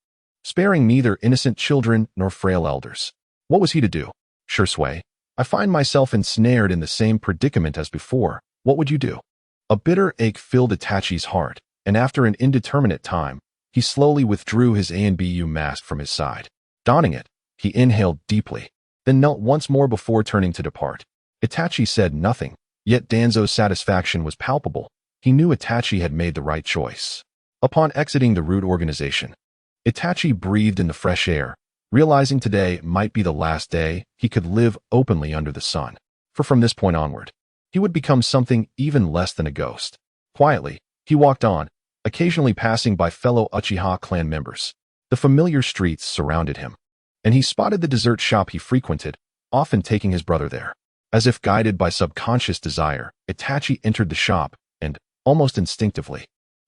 S1: sparing neither innocent children nor frail elders. What was he to do? Shursui, I find myself ensnared in the same predicament as before. What would you do? A bitter ache filled Itachi's heart, and after an indeterminate time, he slowly withdrew his ANBU mask from his side. Donning it, he inhaled deeply, then knelt once more before turning to depart. Itachi said nothing, yet Danzo's satisfaction was palpable. He knew Itachi had made the right choice. Upon exiting the Root organization, Itachi breathed in the fresh air, realizing today might be the last day he could live openly under the sun. For from this point onward, he would become something even less than a ghost. Quietly, he walked on, occasionally passing by fellow Uchiha clan members. The familiar streets surrounded him, and he spotted the dessert shop he frequented, often taking his brother there. As if guided by subconscious desire, Itachi entered the shop and, almost instinctively,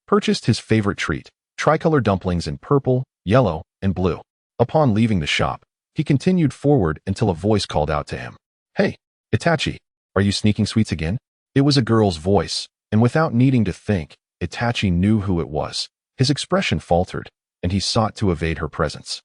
S1: purchased his favorite treat, tricolor dumplings in purple, yellow, and blue. Upon leaving the shop, he continued forward until a voice called out to him. Hey, Itachi, are you sneaking sweets again? It was a girl's voice, and without needing to think, Itachi knew who it was. His expression faltered, and he sought to evade her presence.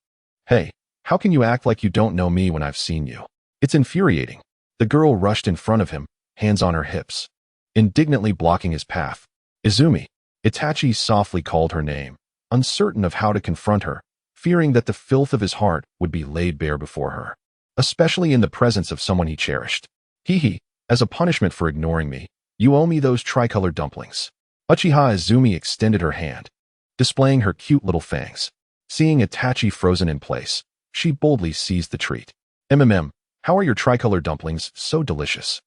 S1: Hey, how can you act like you don't know me when I've seen you? It's infuriating. The girl rushed in front of him, hands on her hips, indignantly blocking his path. Izumi. Itachi softly called her name, uncertain of how to confront her, fearing that the filth of his heart would be laid bare before her, especially in the presence of someone he cherished. Hee, as a punishment for ignoring me, you owe me those tricolor dumplings. Uchiha Izumi extended her hand, displaying her cute little fangs. Seeing Itachi frozen in place, she boldly seized the treat. How are your tricolor dumplings so delicious?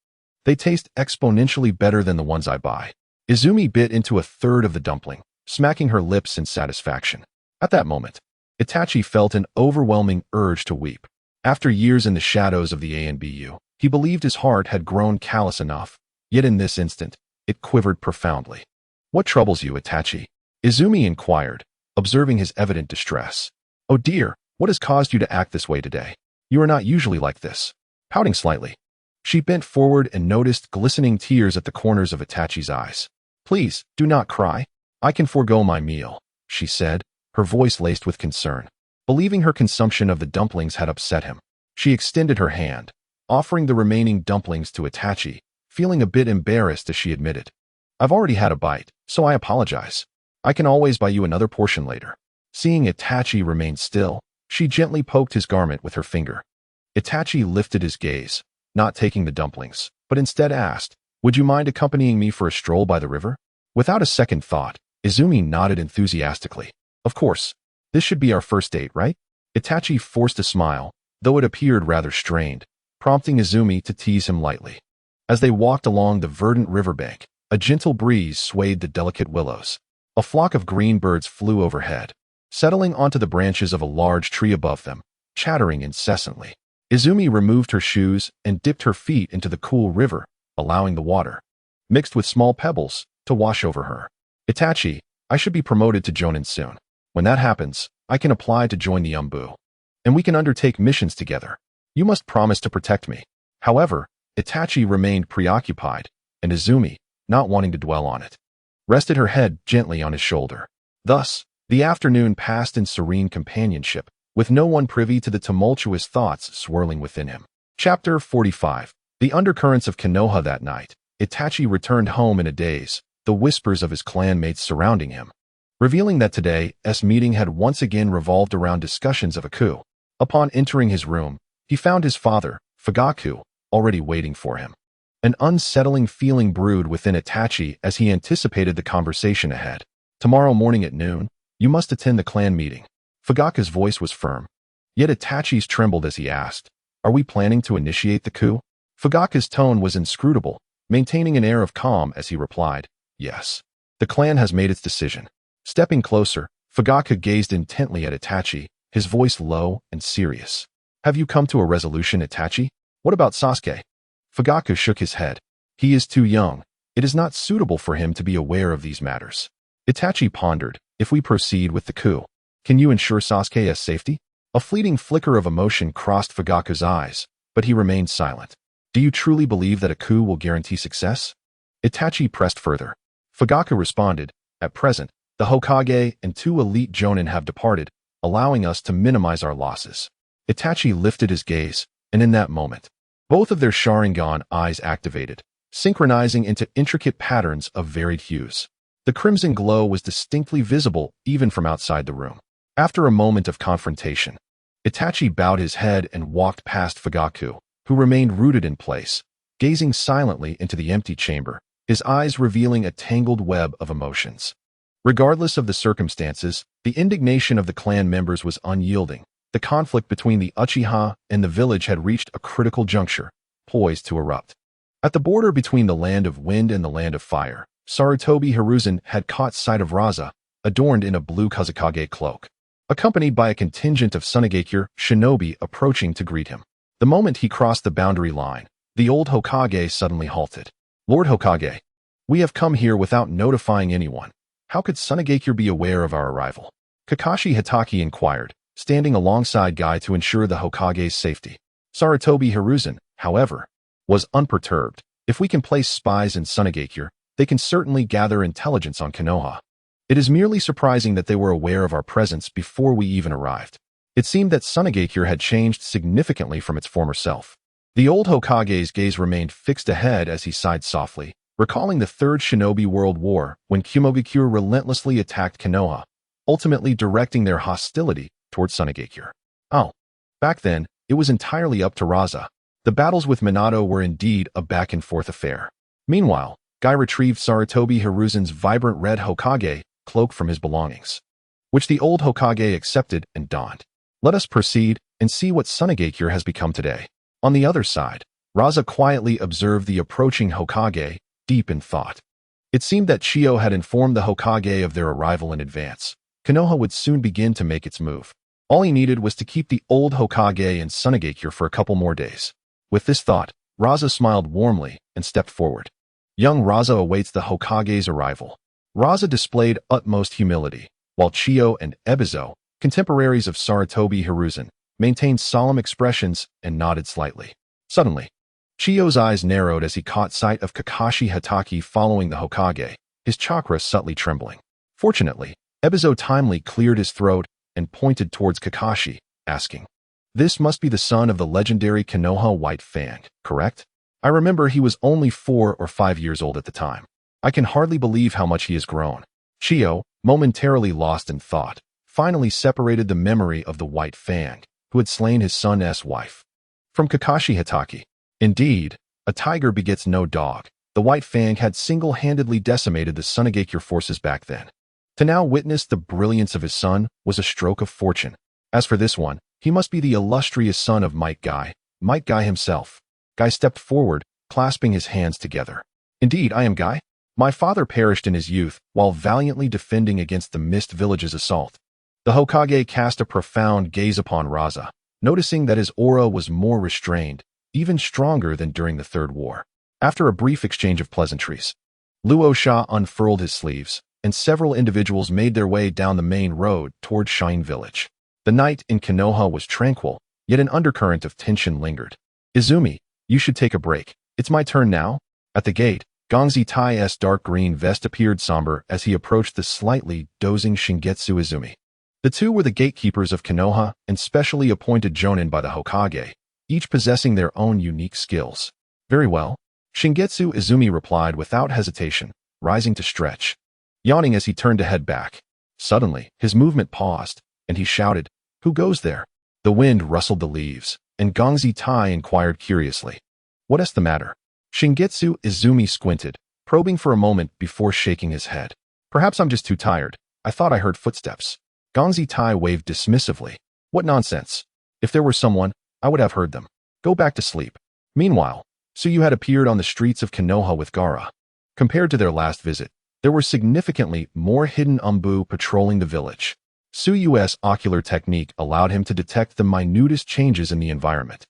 S1: They taste exponentially better than the ones I buy. Izumi bit into a third of the dumpling, smacking her lips in satisfaction. At that moment, Itachi felt an overwhelming urge to weep. After years in the shadows of the ANBU, he believed his heart had grown callous enough, yet in this instant, it quivered profoundly. What troubles you, Itachi? Izumi inquired, observing his evident distress. Oh dear, what has caused you to act this way today? You are not usually like this. Pouting slightly, she bent forward and noticed glistening tears at the corners of Itachi's eyes. Please, do not cry. I can forego my meal, she said, her voice laced with concern, believing her consumption of the dumplings had upset him. She extended her hand, offering the remaining dumplings to Itachi, feeling a bit embarrassed as she admitted, "I've already had a bite, so I apologize. I can always buy you another portion later." Seeing Itachi remain still, she gently poked his garment with her finger. Itachi lifted his gaze, not taking the dumplings, but instead asked, "Would you mind accompanying me for a stroll by the river?" Without a second thought, Izumi nodded enthusiastically. "Of course. This should be our first date, right?" Itachi forced a smile, though it appeared rather strained, prompting Izumi to tease him lightly. As they walked along the verdant riverbank, a gentle breeze swayed the delicate willows. A flock of green birds flew overhead, settling onto the branches of a large tree above them, chattering incessantly. Izumi removed her shoes and dipped her feet into the cool river, allowing the water, mixed with small pebbles, to wash over her. "Itachi, I should be promoted to Jonin soon. When that happens, I can apply to join the Umbu, and we can undertake missions together. You must promise to protect me." However, Itachi remained preoccupied, and Izumi, not wanting to dwell on it, rested her head gently on his shoulder. Thus, the afternoon passed in serene companionship, with no one privy to the tumultuous thoughts swirling within him. Chapter 45. The undercurrents of Konoha. That night, Itachi returned home in a daze, the whispers of his clanmates surrounding him, revealing that today's meeting had once again revolved around discussions of a coup. Upon entering his room, he found his father, Fugaku, already waiting for him. An unsettling feeling brewed within Itachi as he anticipated the conversation ahead. "Tomorrow morning at noon, you must attend the clan meeting." Fugaku's voice was firm, yet Itachi's trembled as he asked, "Are we planning to initiate the coup?" Fugaku's tone was inscrutable, maintaining an air of calm as he replied, "Yes. The clan has made its decision." Stepping closer, Fugaku gazed intently at Itachi, his voice low and serious. "Have you come to a resolution, Itachi? What about Sasuke?" Fugaku shook his head. "He is too young. It is not suitable for him to be aware of these matters." Itachi pondered, "If we proceed with the coup, can you ensure Sasuke's safety?" A fleeting flicker of emotion crossed Fugaku's eyes, but he remained silent. "Do you truly believe that a coup will guarantee success?" Itachi pressed further. Fugaku responded, "At present, the Hokage and 2 elite Jonin have departed, allowing us to minimize our losses." Itachi lifted his gaze, and in that moment, both of their Sharingan eyes activated, synchronizing into intricate patterns of varied hues. The crimson glow was distinctly visible even from outside the room. After a moment of confrontation, Itachi bowed his head and walked past Fugaku, who remained rooted in place, gazing silently into the empty chamber, his eyes revealing a tangled web of emotions. Regardless of the circumstances, the indignation of the clan members was unyielding. The conflict between the Uchiha and the village had reached a critical juncture, poised to erupt. At the border between the land of wind and the land of fire, Sarutobi Hiruzen had caught sight of Raza, adorned in a blue Kazekage cloak, accompanied by a contingent of Sunagakure shinobi approaching to greet him. The moment he crossed the boundary line, the old Hokage suddenly halted. "Lord Hokage, we have come here without notifying anyone. How could Sunagakure be aware of our arrival?" Kakashi Hitaki inquired, standing alongside Guy to ensure the Hokage's safety. Sarutobi Hiruzen, however, was unperturbed. "If we can place spies in Sunagakure, they can certainly gather intelligence on Konoha. It is merely surprising that they were aware of our presence before we even arrived." It seemed that Sunagakure had changed significantly from its former self. The old Hokage's gaze remained fixed ahead as he sighed softly, recalling the Third Shinobi World War when Kumogakure relentlessly attacked Konoha, ultimately directing their hostility towards Sunagakure. Oh, back then, it was entirely up to Raza. The battles with Minato were indeed a back-and-forth affair. Meanwhile, Guy retrieved Sarutobi Hiruzen's vibrant red Hokage cloak from his belongings, which the old Hokage accepted and donned. "Let us proceed and see what Sunagakure has become today." On the other side, Raza quietly observed the approaching Hokage, deep in thought. It seemed that Chiyo had informed the Hokage of their arrival in advance. Konoha would soon begin to make its move. All he needed was to keep the old Hokage in Sunagakure for a couple more days. With this thought, Raza smiled warmly and stepped forward. Young Raza awaits the Hokage's arrival. Raza displayed utmost humility, while Chiyo and Ebizo, contemporaries of Sarutobi Hiruzen, maintained solemn expressions and nodded slightly. Suddenly, Chiyo's eyes narrowed as he caught sight of Kakashi Hitaki following the Hokage, his chakra subtly trembling. Fortunately, Ebizo timely cleared his throat and pointed towards Kakashi, asking, "This must be the son of the legendary Konoha White Fang, correct? I remember he was only 4 or 5 years old at the time. I can hardly believe how much he has grown." Chio, momentarily lost in thought, finally separated the memory of the White Fang, who had slain his son's wife, from Kakashi Hitaki. Indeed, a tiger begets no dog. The White Fang had single-handedly decimated the Sunagakure forces back then. To now witness the brilliance of his son was a stroke of fortune. As for this one, he must be the illustrious son of Might Guy himself. Guy stepped forward, clasping his hands together. "Indeed, I am Guy. My father perished in his youth while valiantly defending against the Mist Village's assault." The Hokage cast a profound gaze upon Raza, noticing that his aura was more restrained, even stronger than during the Third War. After a brief exchange of pleasantries, Luo Sha unfurled his sleeves, and several individuals made their way down the main road toward Shine Village. The night in Konoha was tranquil, yet an undercurrent of tension lingered. "Izumi, you should take a break. It's my turn now." At the gate, Gongzi Tai's dark green vest appeared somber as he approached the slightly dozing Shingetsu Izumi. The two were the gatekeepers of Konoha and specially appointed jonin by the Hokage, each possessing their own unique skills. "Very well," Shingetsu Izumi replied without hesitation, rising to stretch, yawning as he turned to head back. Suddenly, his movement paused, and he shouted, "Who goes there?" The wind rustled the leaves, and Gongzi Tai inquired curiously, "What is the matter?" Shingetsu Izumi squinted, probing for a moment before shaking his head. "Perhaps I'm just too tired. I thought I heard footsteps." Gongzi Tai waved dismissively. "What nonsense. If there were someone, I would have heard them. Go back to sleep." Meanwhile, Tsuyu had appeared on the streets of Konoha with Gaara. Compared to their last visit, there were significantly more hidden umbu patrolling the village. Tsuyu's ocular technique allowed him to detect the minutest changes in the environment,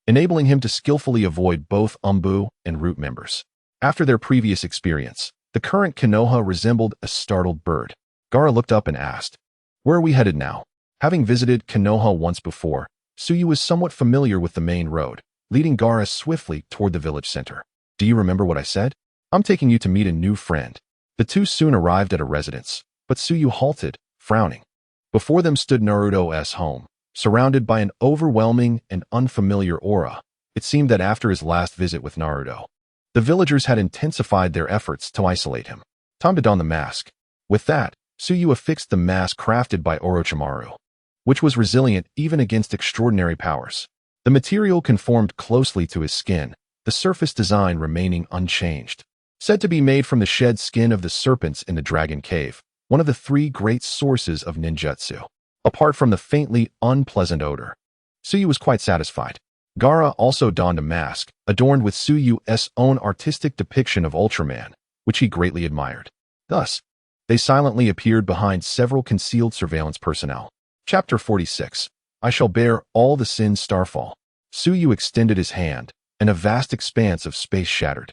S1: enabling him to skillfully avoid both umbu and root members. After their previous experience, the current Konoha resembled a startled bird. Gaara looked up and asked, "Where are we headed now?" Having visited Konoha once before, Tsuyu was somewhat familiar with the main road, leading Gaara swiftly toward the village center. "Do you remember what I said? I'm taking you to meet a new friend." The two soon arrived at a residence, but Tsuyu halted, frowning. Before them stood Naruto's home, surrounded by an overwhelming and unfamiliar aura. It seemed that after his last visit with Naruto, the villagers had intensified their efforts to isolate him. Time to don the mask. With that, Tsuyu affixed the mask crafted by Orochimaru, which was resilient even against extraordinary powers. The material conformed closely to his skin, the surface design remaining unchanged. Said to be made from the shed skin of the serpents in the Dragon Cave, one of the 3 great sources of ninjutsu. Apart from the faintly unpleasant odor, Tsuyu was quite satisfied. Gaara also donned a mask, adorned with Tsuyu's own artistic depiction of Ultraman, which he greatly admired. Thus, they silently appeared behind several concealed surveillance personnel. Chapter 46. I shall bear all the sins Starfall. Tsuyu extended his hand, and a vast expanse of space shattered,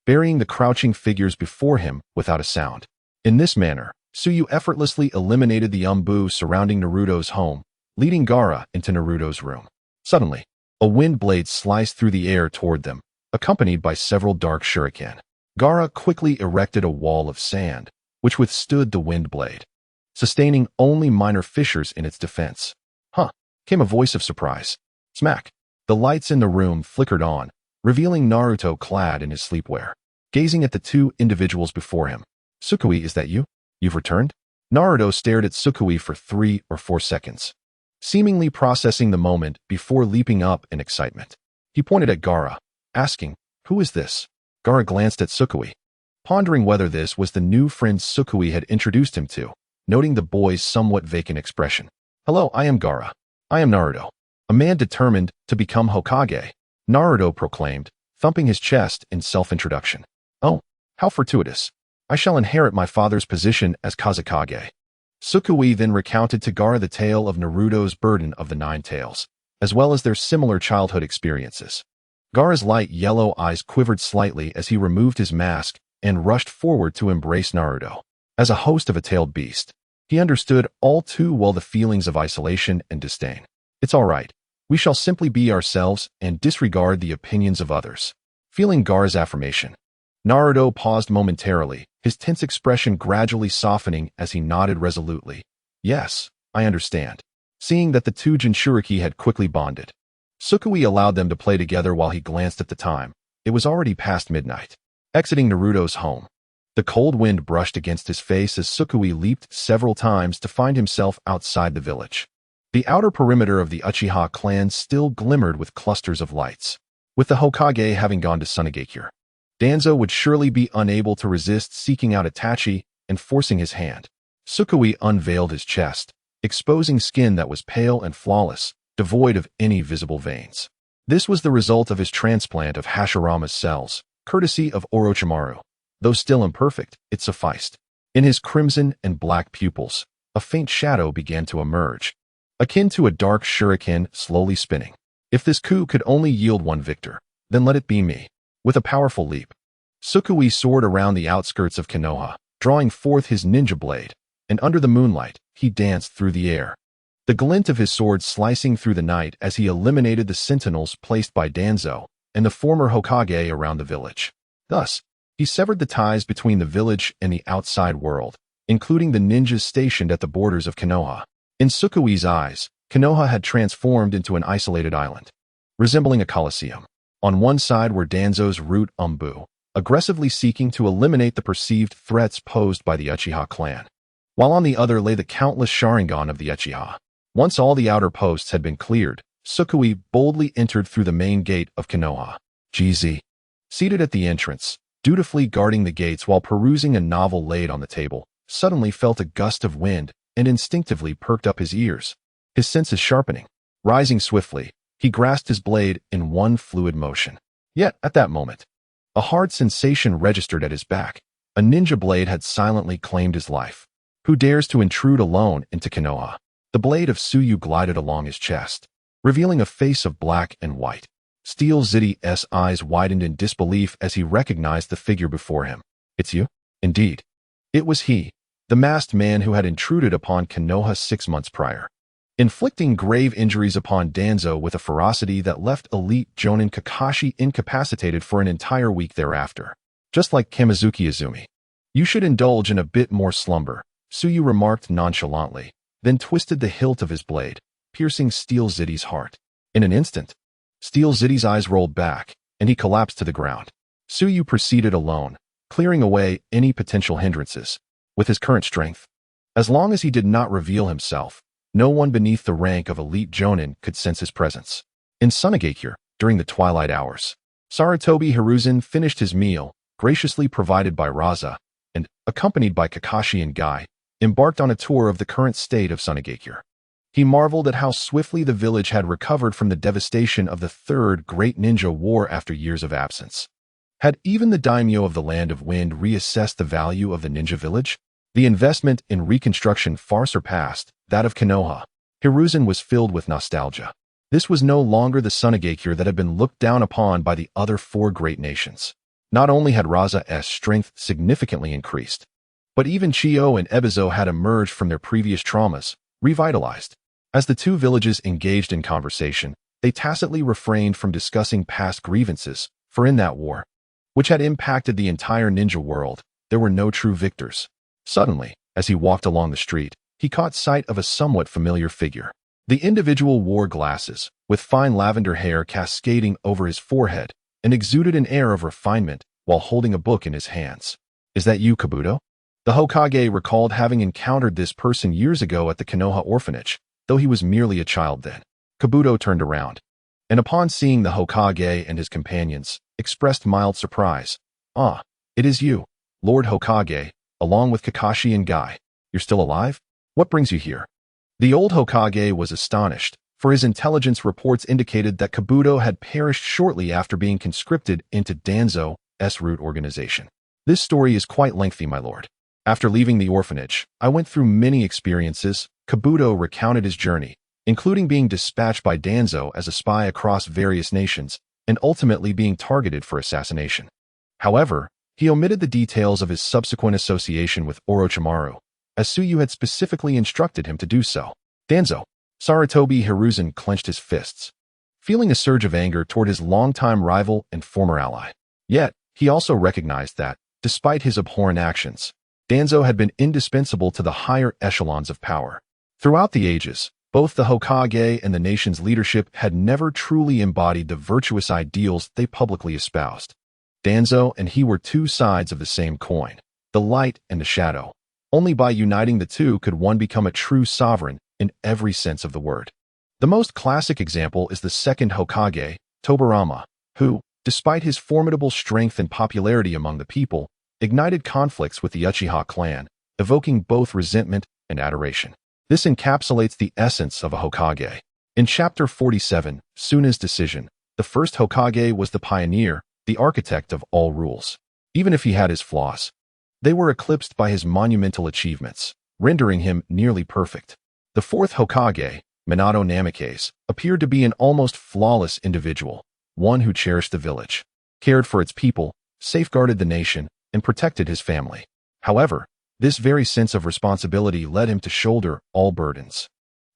S1: burying the crouching figures before him without a sound. In this manner, Tsuyu effortlessly eliminated the umbu surrounding Naruto's home, leading Gaara into Naruto's room. Suddenly, a wind blade sliced through the air toward them, accompanied by several dark shuriken. Gaara quickly erected a wall of sand, which withstood the wind blade, sustaining only minor fissures in its defense. "Huh," came a voice of surprise. Smack. The lights in the room flickered on, revealing Naruto clad in his sleepwear, gazing at the 2 individuals before him. "Tsukui, is that you? You've returned?" Naruto stared at Tsukui for 3 or 4 seconds, seemingly processing the moment before leaping up in excitement. He pointed at Gaara, asking, "Who is this?" Gaara glanced at Tsukui, pondering whether this was the new friend Tsukui had introduced him to, noting the boy's somewhat vacant expression. "Hello, I am Gaara. I am Naruto, a man determined to become Hokage," Naruto proclaimed, thumping his chest in self-introduction. "Oh, how fortuitous. I shall inherit my father's position as Kazekage." Tsukui then recounted to Gaara the tale of Naruto's burden of the 9 tails, as well as their similar childhood experiences. Gaara's light yellow eyes quivered slightly as he removed his mask and rushed forward to embrace Naruto. As a host of a tailed beast, he understood all too well the feelings of isolation and disdain. "It's all right. We shall simply be ourselves and disregard the opinions of others." Feeling Gaara's affirmation, Naruto paused momentarily, his tense expression gradually softening as he nodded resolutely. Yes, I understand. Seeing that the two Jinchuriki had quickly bonded, Tsukui allowed them to play together while he glanced at the time. It was already past midnight. Exiting Naruto's home, the cold wind brushed against his face as Tsukui leaped several times to find himself outside the village. The outer perimeter of the Uchiha clan still glimmered with clusters of lights. With the Hokage having gone to Sunagakure, Danzo would surely be unable to resist seeking out Itachi and forcing his hand. Tsukui unveiled his chest, exposing skin that was pale and flawless, devoid of any visible veins. This was the result of his transplant of Hashirama's cells, courtesy of Orochimaru. Though still imperfect, it sufficed. In his crimson and black pupils, a faint shadow began to emerge, akin to a dark shuriken slowly spinning. If this coup could only yield one victor, then let it be me. With a powerful leap, Tsukui soared around the outskirts of Konoha, drawing forth his ninja blade, and under the moonlight, he danced through the air. The glint of his sword slicing through the night as he eliminated the sentinels placed by Danzo and the former Hokage around the village. Thus, he severed the ties between the village and the outside world, including the ninjas stationed at the borders of Konoha. In Tsukui's eyes, Konoha had transformed into an isolated island, resembling a coliseum. On one side were Danzo's root Umbu, aggressively seeking to eliminate the perceived threats posed by the Uchiha clan, while on the other lay the countless Sharingan of the Uchiha. Once all the outer posts had been cleared, Tsukui boldly entered through the main gate of Konoha. GZ. Seated at the entrance, dutifully guarding the gates while perusing a novel laid on the table, suddenly felt a gust of wind and instinctively perked up his ears, his senses sharpening. Rising swiftly, he grasped his blade in one fluid motion. Yet, at that moment, a hard sensation registered at his back. A ninja blade had silently claimed his life. Who dares to intrude alone into Konoha? The blade of Tsuyu glided along his chest, revealing a face of black and white. Steel Zitty's eyes widened in disbelief as he recognized the figure before him. It's you? Indeed. It was he, the masked man who had intruded upon Konoha 6 months prior, inflicting grave injuries upon Danzo with a ferocity that left elite Jonin Kakashi incapacitated for an entire week thereafter. Just like Kamizuki Izumi. You should indulge in a bit more slumber, Tsuyu remarked nonchalantly, then twisted the hilt of his blade, piercing Steel Zitty's heart. In an instant, Steel Zitty's eyes rolled back, and he collapsed to the ground. Tsuyu proceeded alone, clearing away any potential hindrances. With his current strength, as long as he did not reveal himself, no one beneath the rank of elite Jonin could sense his presence. In Sunagakure, during the twilight hours, Sarutobi Hiruzen finished his meal, graciously provided by Raza, and, accompanied by Kakashi and Guy, embarked on a tour of the current state of Sunagakure. He marveled at how swiftly the village had recovered from the devastation of the Third Great Ninja War after years of absence. Had even the daimyo of the Land of Wind reassessed the value of the ninja village? The investment in reconstruction far surpassed that of Konoha. Hiruzen was filled with nostalgia. This was no longer the Sunagakure that had been looked down upon by the other 4 great nations. Not only had Raza's strength significantly increased, but even Chiyo and Ebizo had emerged from their previous traumas, revitalized. As the two villages engaged in conversation, they tacitly refrained from discussing past grievances, for in that war, which had impacted the entire ninja world, there were no true victors. Suddenly, as he walked along the street, he caught sight of a somewhat familiar figure. The individual wore glasses, with fine lavender hair cascading over his forehead, and exuded an air of refinement while holding a book in his hands. Is that you, Kabuto? The Hokage recalled having encountered this person years ago at the Konoha orphanage, though he was merely a child then. Kabuto turned around, and upon seeing the Hokage and his companions, expressed mild surprise. Ah, it is you, Lord Hokage, along with Kakashi and Guy. You're still alive? What brings you here? The old Hokage was astonished, for his intelligence reports indicated that Kabuto had perished shortly after being conscripted into Danzo's root organization. This story is quite lengthy, my lord. After leaving the orphanage, I went through many experiences. Kabuto recounted his journey, including being dispatched by Danzo as a spy across various nations, and ultimately being targeted for assassination. However, he omitted the details of his subsequent association with Orochimaru, as Tsuyu had specifically instructed him to do so. Danzo. Sarutobi Hiruzen clenched his fists, feeling a surge of anger toward his longtime rival and former ally. Yet, He also recognized that, despite his abhorrent actions, Danzo had been indispensable to the higher echelons of power. Throughout the ages, both the Hokage and the nation's leadership had never truly embodied the virtuous ideals they publicly espoused. Danzo and he were two sides of the same coin, the light and the shadow. Only by uniting the two could one become a true sovereign in every sense of the word. The most classic example is the second Hokage, Tobirama, who, despite his formidable strength and popularity among the people, ignited conflicts with the Uchiha clan, evoking both resentment and adoration. This encapsulates the essence of a Hokage. In Chapter 47, Suna's Decision, the first Hokage was the pioneer, the architect of all rules. Even if he had his flaws, they were eclipsed by his monumental achievements, rendering him nearly perfect. The fourth Hokage, Minato Namikaze, appeared to be an almost flawless individual, one who cherished the village, cared for its people, safeguarded the nation, and protected his family. However, this very sense of responsibility led him to shoulder all burdens,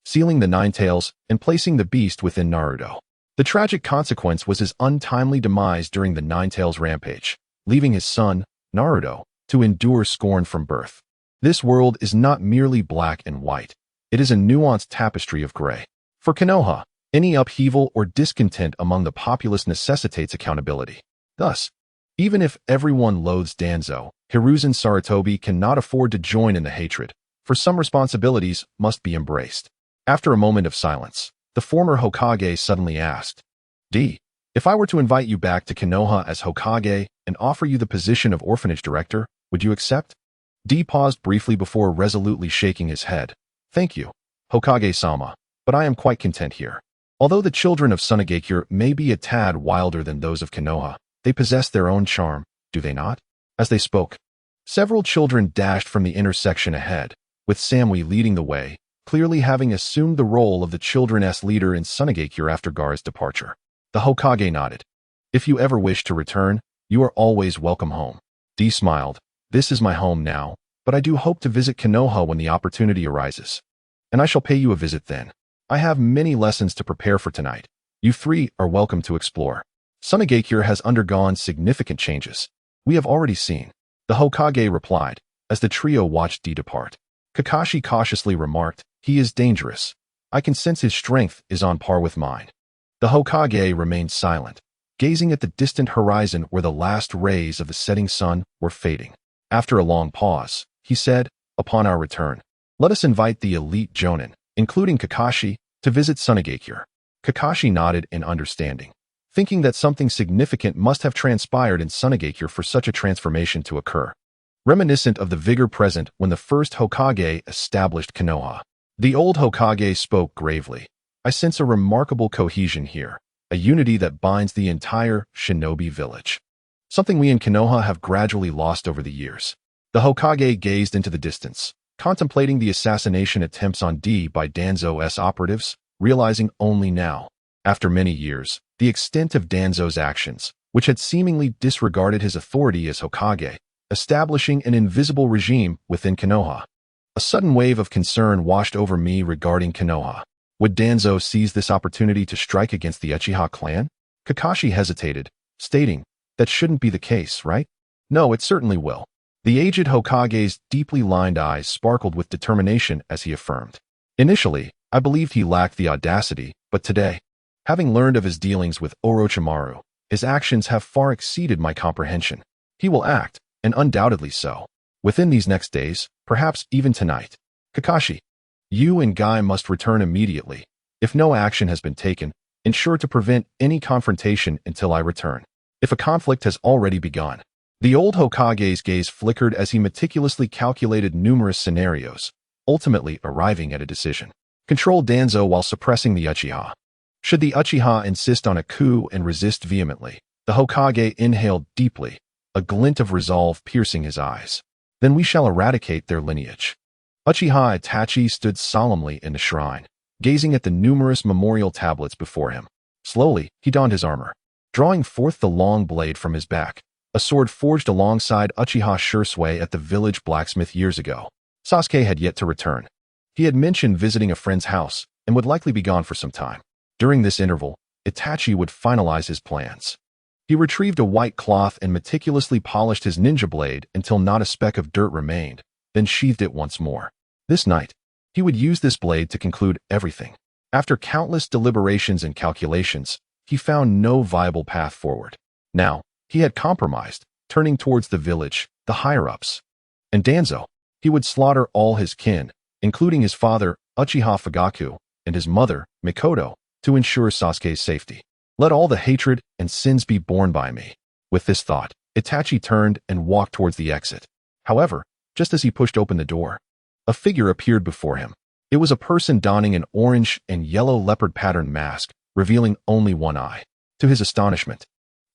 S1: sealing the Nine Tails and placing the beast within Naruto. The tragic consequence was his untimely demise during the Nine Tails rampage, leaving his son, Naruto, to endure scorn from birth. This world is not merely black and white. It is a nuanced tapestry of gray. For Konoha, any upheaval or discontent among the populace necessitates accountability. Thus, even if everyone loathes Danzo, Hiruzen Sarutobi cannot afford to join in the hatred, for some responsibilities must be embraced. After a moment of silence, the former Hokage suddenly asked, "D, if I were to invite you back to Konoha as Hokage and offer you the position of orphanage director, would you accept?" D paused briefly before resolutely shaking his head. "Thank you, Hokage-sama, but I am quite content here." Although the children of Sunagakure may be a tad wilder than those of Konoha, they possess their own charm, do they not? As they spoke, several children dashed from the intersection ahead, with Samui leading the way, clearly having assumed the role of the children's leader in Sunagakure after Gaara's departure. The Hokage nodded. "If you ever wish to return, you are always welcome home." D smiled. "This is my home now, but I do hope to visit Konoha when the opportunity arises. And I shall pay you a visit then. I have many lessons to prepare for tonight. You three are welcome to explore." Sunagakure has undergone significant changes. "We have already seen," the Hokage replied, as the trio watched D depart. Kakashi cautiously remarked, "He is dangerous. I can sense his strength is on par with mine." The Hokage remained silent, gazing at the distant horizon where the last rays of the setting sun were fading. After a long pause, he said, "Upon our return, let us invite the elite Jonin, including Kakashi, to visit Sunagakure." Kakashi nodded in understanding, thinking that something significant must have transpired in Sunagakure for such a transformation to occur. Reminiscent of the vigor present when the first Hokage established Konoha, the old Hokage spoke gravely. "I sense a remarkable cohesion here, a unity that binds the entire shinobi village. Something we in Konoha have gradually lost over the years." The Hokage gazed into the distance, contemplating the assassination attempts on D by Danzo's operatives, realizing only now, after many years, the extent of Danzo's actions, which had seemingly disregarded his authority as Hokage, establishing an invisible regime within Konoha. A sudden wave of concern washed over me regarding Konoha. Would Danzo seize this opportunity to strike against the Uchiha clan? Kakashi hesitated, stating, "That shouldn't be the case, right?" "No, it certainly will." The aged Hokage's deeply lined eyes sparkled with determination as he affirmed. "Initially, I believed he lacked the audacity, but today, having learned of his dealings with Orochimaru, his actions have far exceeded my comprehension. He will act, and undoubtedly so, within these next days, perhaps even tonight. Kakashi, you and Guy must return immediately. If no action has been taken, ensure to prevent any confrontation until I return. If a conflict has already begun." The old Hokage's gaze flickered as he meticulously calculated numerous scenarios, ultimately arriving at a decision. Control Danzo while suppressing the Uchiha. Should the Uchiha insist on a coup and resist vehemently, the Hokage inhaled deeply, a glint of resolve piercing his eyes. Then we shall eradicate their lineage. Uchiha Itachi stood solemnly in the shrine, gazing at the numerous memorial tablets before him. Slowly, he donned his armor, drawing forth the long blade from his back, a sword forged alongside Uchiha Shursui at the village blacksmith years ago. Sasuke had yet to return. He had mentioned visiting a friend's house and would likely be gone for some time. During this interval, Itachi would finalize his plans. He retrieved a white cloth and meticulously polished his ninja blade until not a speck of dirt remained, then sheathed it once more. This night, he would use this blade to conclude everything. After countless deliberations and calculations, he found no viable path forward. Now, he had compromised, turning towards the village, the higher-ups. And Danzo, he would slaughter all his kin, including his father, Uchiha Fugaku, and his mother, Mikoto, to ensure Sasuke's safety. Let all the hatred and sins be borne by me. With this thought, Itachi turned and walked towards the exit. However, just as he pushed open the door, a figure appeared before him. It was a person donning an orange and yellow leopard-patterned mask, revealing only one eye. To his astonishment,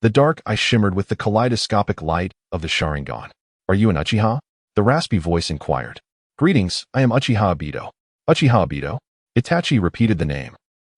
S1: the dark eye shimmered with the kaleidoscopic light of the Sharingan. "Are you an Uchiha?" the raspy voice inquired. "Greetings, I am Uchiha Obito." "Uchiha Obito?" Itachi repeated the name,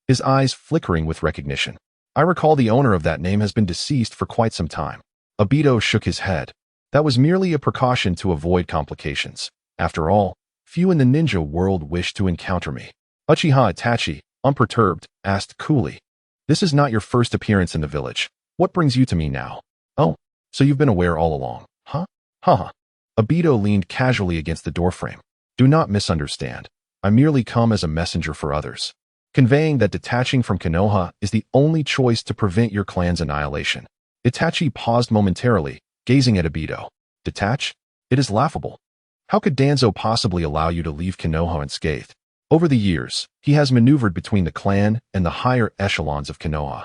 S1: his eyes flickering with recognition. "I recall the owner of that name has been deceased for quite some time." Obito shook his head. "That was merely a precaution to avoid complications. After all, few in the ninja world wish to encounter me." Uchiha Itachi, unperturbed, asked coolly, "This is not your first appearance in the village. What brings you to me now?" "Oh, so you've been aware all along, huh?" "Haha." Obito leaned casually against the doorframe. "Do not misunderstand. I merely come as a messenger for others, conveying that detaching from Konoha is the only choice to prevent your clan's annihilation." Itachi paused momentarily, gazing at Obito. "Detach? It is laughable. How could Danzo possibly allow you to leave Konoha unscathed? Over the years, he has maneuvered between the clan and the higher echelons of Konoha,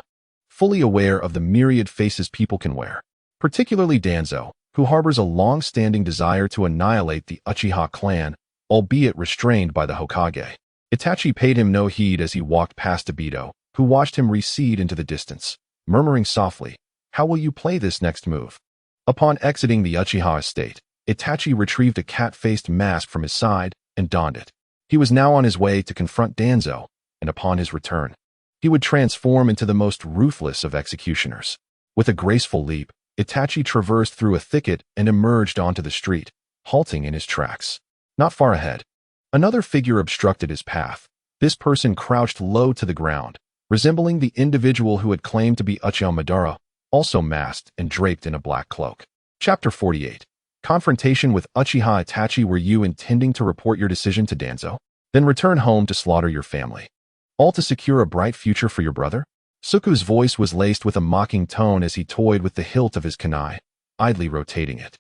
S1: fully aware of the myriad faces people can wear, particularly Danzo, who harbors a long-standing desire to annihilate the Uchiha clan, albeit restrained by the Hokage." Itachi paid him no heed as he walked past Obito, who watched him recede into the distance, murmuring softly, "How will you play this next move?" Upon exiting the Uchiha estate, Itachi retrieved a cat-faced mask from his side and donned it. He was now on his way to confront Danzo, and upon his return, he would transform into the most ruthless of executioners. With a graceful leap, Itachi traversed through a thicket and emerged onto the street, halting in his tracks. Not far ahead, another figure obstructed his path. This person crouched low to the ground, resembling the individual who had claimed to be Uchiha Madara, also masked and draped in a black cloak. Chapter 48. Confrontation with Uchiha Itachi. "Were you intending to report your decision to Danzo? Then return home to slaughter your family, all to secure a bright future for your brother?" Suku's voice was laced with a mocking tone as he toyed with the hilt of his kunai, idly rotating it.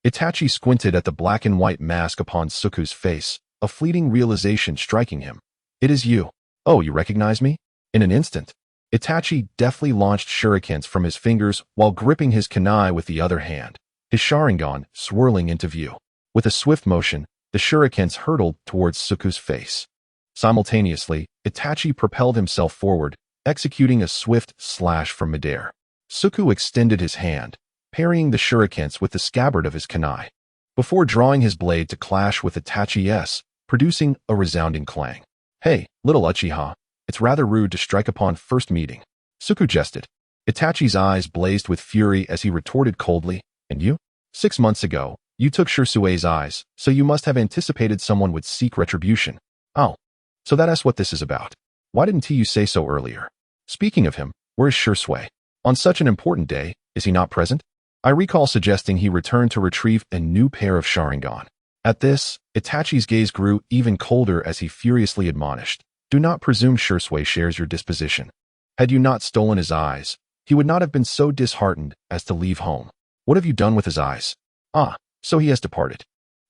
S1: Itachi squinted at the black and white mask upon Suku's face, a fleeting realization striking him. "It is you. Oh, you recognize me?" In an instant, Itachi deftly launched shurikens from his fingers while gripping his kunai with the other hand, his Sharingan swirling into view. With a swift motion, the shurikens hurtled towards Suku's face. Simultaneously, Itachi propelled himself forward, executing a swift slash from midair. Suku extended his hand, parrying the shurikens with the scabbard of his kunai, before drawing his blade to clash with Itachi's, producing a resounding clang. "Hey, little Uchiha, it's rather rude to strike upon first meeting," Suku jested. Itachi's eyes blazed with fury as he retorted coldly, "And you? 6 months ago, you took Shirsue's eyes, so you must have anticipated someone would seek retribution. Oh, so that's what this is about. Why didn't you say so earlier? Speaking of him, where is Shirsue? On such an important day, is he not present?" I recall suggesting he returned to retrieve a new pair of Sharingan. At this, Itachi's gaze grew even colder as he furiously admonished, "Do not presume Shirsue shares your disposition. Had you not stolen his eyes, he would not have been so disheartened as to leave home. What have you done with his eyes?" "Ah, so he has departed.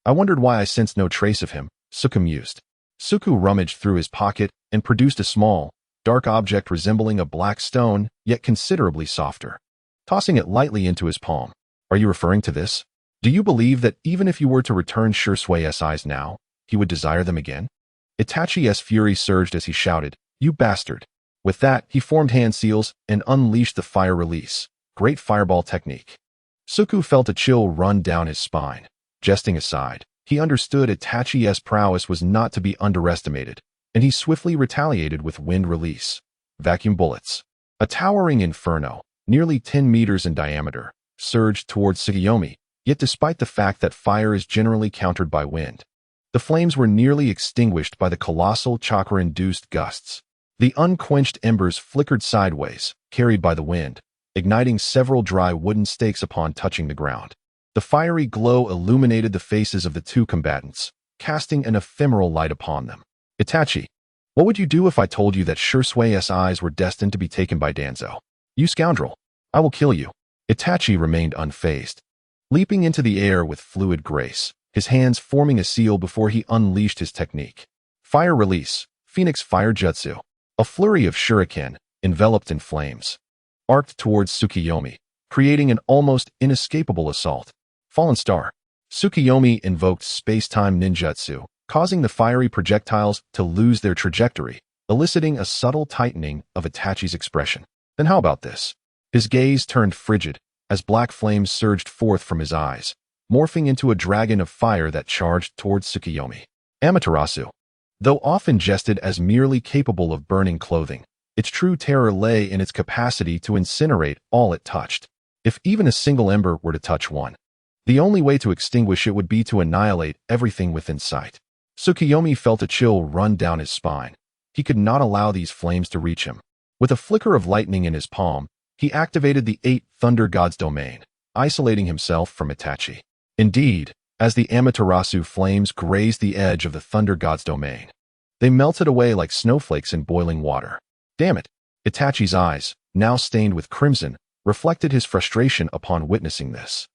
S1: I wondered why I sensed no trace of him," Suku mused. Suku rummaged through his pocket and produced a small, dark object resembling a black stone, yet considerably softer, tossing it lightly into his palm. "Are you referring to this? Do you believe that even if you were to return Shirsue's eyes now, he would desire them again?" Itachi's fury surged as he shouted, "You bastard!" With that, he formed hand seals and unleashed the fire release. Great fireball technique. Suku felt a chill run down his spine. Jesting aside, he understood Itachi's prowess was not to be underestimated, and he swiftly retaliated with wind release. Vacuum bullets. A towering inferno, nearly 10 meters in diameter, surged towards Tsukuyomi, yet despite the fact that fire is generally countered by wind, the flames were nearly extinguished by the colossal chakra-induced gusts. The unquenched embers flickered sideways, carried by the wind, igniting several dry wooden stakes upon touching the ground. The fiery glow illuminated the faces of the two combatants, casting an ephemeral light upon them. Itachi, what would you do if I told you that Shusui's eyes were destined to be taken by Danzo? You scoundrel! I will kill you. Itachi remained unfazed, leaping into the air with fluid grace, his hands forming a seal before he unleashed his technique. Fire release, Phoenix Fire Jutsu. A flurry of shuriken, enveloped in flames, arced towards Tsukuyomi, creating an almost inescapable assault. Fallen Star. Tsukuyomi invoked space-time ninjutsu, causing the fiery projectiles to lose their trajectory, eliciting a subtle tightening of Itachi's expression. Then how about this? His gaze turned frigid as black flames surged forth from his eyes, morphing into a dragon of fire that charged towards Tsukuyomi. Amaterasu. Though often jested as merely capable of burning clothing, its true terror lay in its capacity to incinerate all it touched. If even a single ember were to touch one, the only way to extinguish it would be to annihilate everything within sight. Tsukuyomi felt a chill run down his spine. He could not allow these flames to reach him. With a flicker of lightning in his palm, he activated the 8 Thunder God's domain, isolating himself from Itachi. Indeed, as the Amaterasu flames grazed the edge of the Thunder God's domain, they melted away like snowflakes in boiling water. Damn it! Itachi's eyes, now stained with crimson, reflected his frustration upon witnessing this.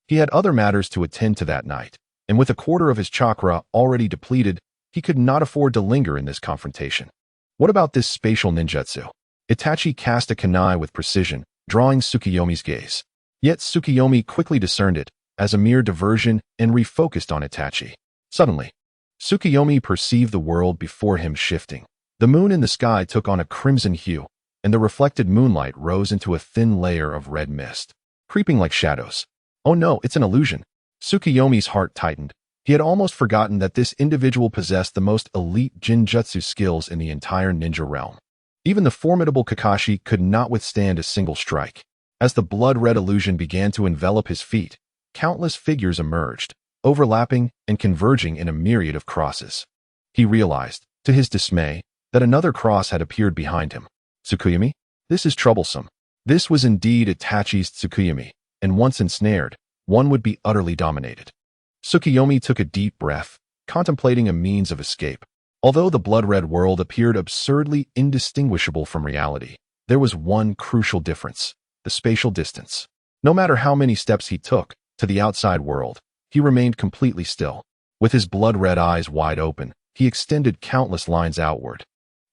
S1: He had other matters to attend to that night, and with a quarter of his chakra already depleted, he could not afford to linger in this confrontation. What about this spatial ninjutsu? Itachi cast a kunai with precision, drawing Tsukuyomi's gaze. Yet Tsukuyomi quickly discerned it as a mere diversion and refocused on Itachi. Suddenly, Tsukuyomi perceived the world before him shifting. The moon in the sky took on a crimson hue, and the reflected moonlight rose into a thin layer of red mist, creeping like shadows. Oh no, it's an illusion. Tsukuyomi's heart tightened. He had almost forgotten that this individual possessed the most elite jinjutsu skills in the entire ninja realm. Even the formidable Kakashi could not withstand a single strike. As the blood-red illusion began to envelop his feet, countless figures emerged, overlapping and converging in a myriad of crosses. He realized, to his dismay, that another cross had appeared behind him. Tsukuyomi? This is troublesome. This was indeed Itachi's Tsukuyomi, and once ensnared, one would be utterly dominated. Tsukuyomi took a deep breath, contemplating a means of escape. Although the blood-red world appeared absurdly indistinguishable from reality, there was one crucial difference: the spatial distance. No matter how many steps he took to the outside world, he remained completely still. With his blood-red eyes wide open, he extended countless lines outward.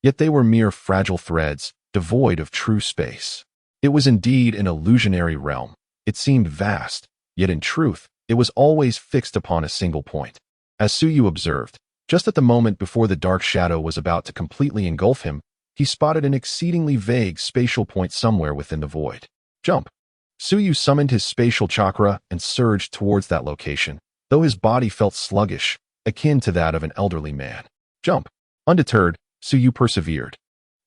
S1: Yet they were mere fragile threads, devoid of true space. It was indeed an illusionary realm. It seemed vast, yet in truth, it was always fixed upon a single point. As Tsuyu observed, just at the moment before the dark shadow was about to completely engulf him, he spotted an exceedingly vague spatial point somewhere within the void. Jump! Tsuyu summoned his spatial chakra and surged towards that location, though his body felt sluggish, akin to that of an elderly man. Jump! Undeterred, Tsuyu persevered,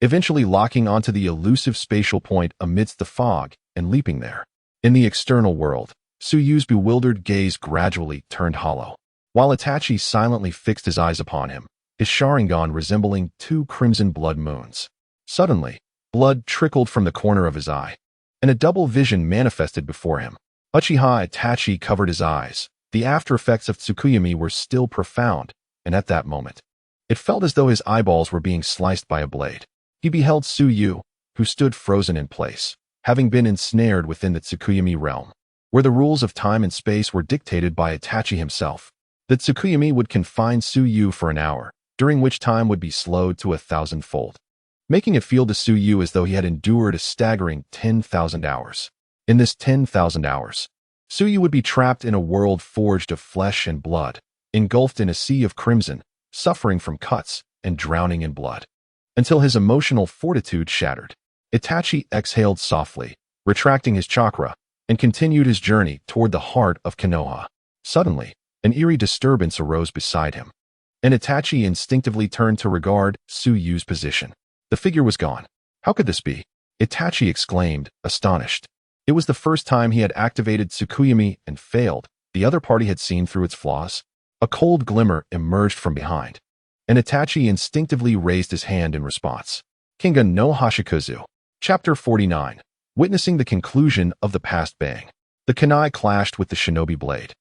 S1: eventually locking onto the elusive spatial point amidst the fog and leaping there. In the external world, Tsuyu's bewildered gaze gradually turned hollow, while Itachi silently fixed his eyes upon him, his Sharingan resembling 2 crimson blood moons. Suddenly, blood trickled from the corner of his eye, and a double vision manifested before him. Uchiha Itachi covered his eyes. The after-effects of Tsukuyomi were still profound, and at that moment, it felt as though his eyeballs were being sliced by a blade. He beheld Tsuyu, who stood frozen in place, having been ensnared within the Tsukuyomi realm, where the rules of time and space were dictated by Itachi himself. The Tsukuyomi would confine Tsuyu for an hour, during which time would be slowed to 1,000-fold, making it feel to Tsuyu as though he had endured a staggering 10,000 hours. In this 10,000 hours, Tsuyu would be trapped in a world forged of flesh and blood, engulfed in a sea of crimson, suffering from cuts and drowning in blood, until his emotional fortitude shattered. Itachi exhaled softly, retracting his chakra, and continued his journey toward the heart of Konoha. Suddenly, an eerie disturbance arose beside him, and Itachi instinctively turned to regard Tsuyu's position. The figure was gone. How could this be? Itachi exclaimed, astonished. It was the first time he had activated Tsukuyomi and failed. The other party had seen through its flaws. A cold glimmer emerged from behind, and Itachi instinctively raised his hand in response. Kinga no Hashikuzu. Chapter 49. witnessing the conclusion of the past bang. The kunai clashed with the shinobi blade,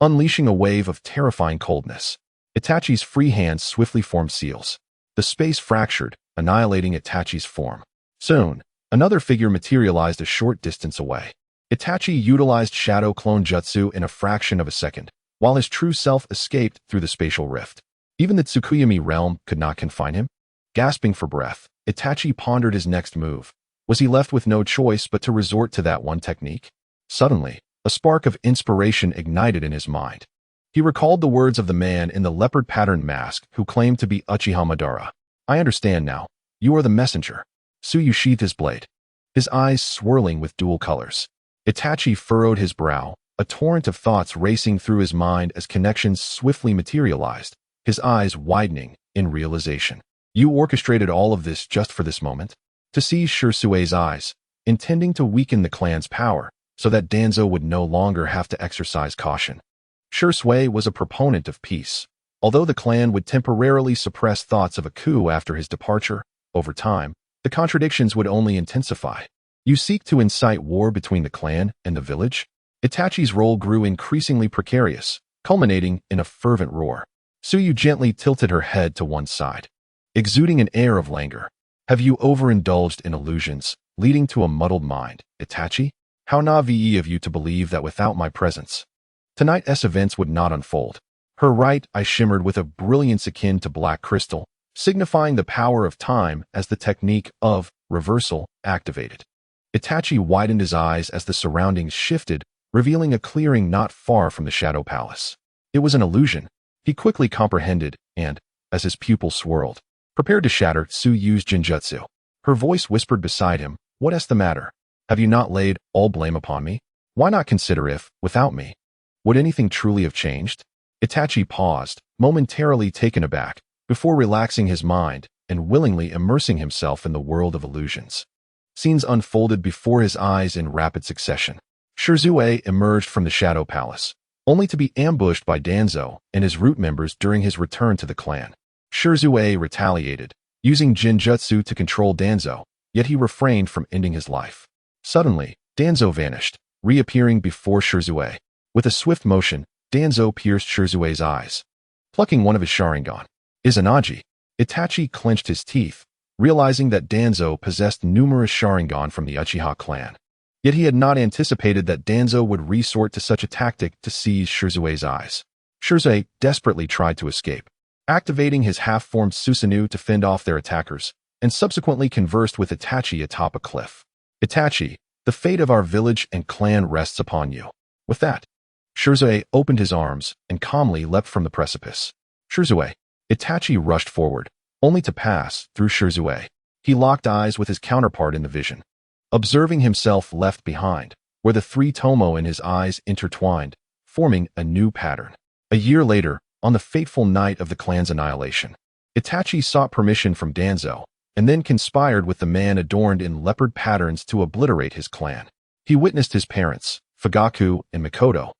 S1: unleashing a wave of terrifying coldness. Itachi's free hands swiftly formed seals. The space fractured, annihilating Itachi's form. Soon, another figure materialized a short distance away. Itachi utilized Shadow Clone Jutsu in a fraction of a second, while his true self escaped through the spatial rift. Even the Tsukuyomi realm could not confine him. Gasping for breath, Itachi pondered his next move. Was he left with no choice but to resort to that one technique? Suddenly, a spark of inspiration ignited in his mind. He recalled the words of the man in the leopard-patterned mask who claimed to be Uchiha Madara. I understand now. You are the messenger. Tsuyu sheathed his blade, his eyes swirling with dual colors. Itachi furrowed his brow, a torrent of thoughts racing through his mind as connections swiftly materialized, his eyes widening in realization. You orchestrated all of this just for this moment? To seize Shirsue's eyes, intending to weaken the clan's power, so that Danzo would no longer have to exercise caution. Shirsue was a proponent of peace. Although the clan would temporarily suppress thoughts of a coup after his departure, over time, the contradictions would only intensify. You seek to incite war between the clan and the village? Itachi's role grew increasingly precarious, culminating in a fervent roar. Tsuyu gently tilted her head to one side, exuding an air of languor. Have you overindulged in illusions, leading to a muddled mind, Itachi? How naive of you to believe that without my presence, tonight's events would not unfold. Her right eye shimmered with a brilliance akin to black crystal, signifying the power of time as the technique of reversal activated. Itachi widened his eyes as the surroundings shifted, revealing a clearing not far from the Shadow Palace. It was an illusion. He quickly comprehended, and, as his pupil swirled, prepared to shatter Tsuyu's Jinjutsu. Her voice whispered beside him, "What is the matter? Have you not laid all blame upon me? Why not consider if, without me, would anything truly have changed?" Itachi paused, momentarily taken aback, before relaxing his mind and willingly immersing himself in the world of illusions. Scenes unfolded before his eyes in rapid succession. Shirsue emerged from the Shadow Palace, only to be ambushed by Danzo and his root members during his return to the clan. Shirsue retaliated, using Jinjutsu to control Danzo, yet he refrained from ending his life. Suddenly, Danzo vanished, reappearing before Shirsue. With a swift motion, Danzo pierced Shirsue's eyes, plucking one of his Sharingan. Izanagi. Itachi clenched his teeth, realizing that Danzo possessed numerous Sharingan from the Uchiha clan. Yet he had not anticipated that Danzo would resort to such a tactic to seize Shirsue's eyes. Shirsue desperately tried to escape, activating his half-formed Susanoo to fend off their attackers, and subsequently conversed with Itachi atop a cliff. Itachi, the fate of our village and clan rests upon you. With that, Shirsue opened his arms and calmly leapt from the precipice. Shirsue. Itachi rushed forward, only to pass through Shirsue. He locked eyes with his counterpart in the vision, observing himself left behind, where the three tomo in his eyes intertwined, forming a new pattern. A year later, on the fateful night of the clan's annihilation, Itachi sought permission from Danzo, and then conspired with the man adorned in leopard patterns to obliterate his clan. He witnessed his parents, Fugaku and Mikoto,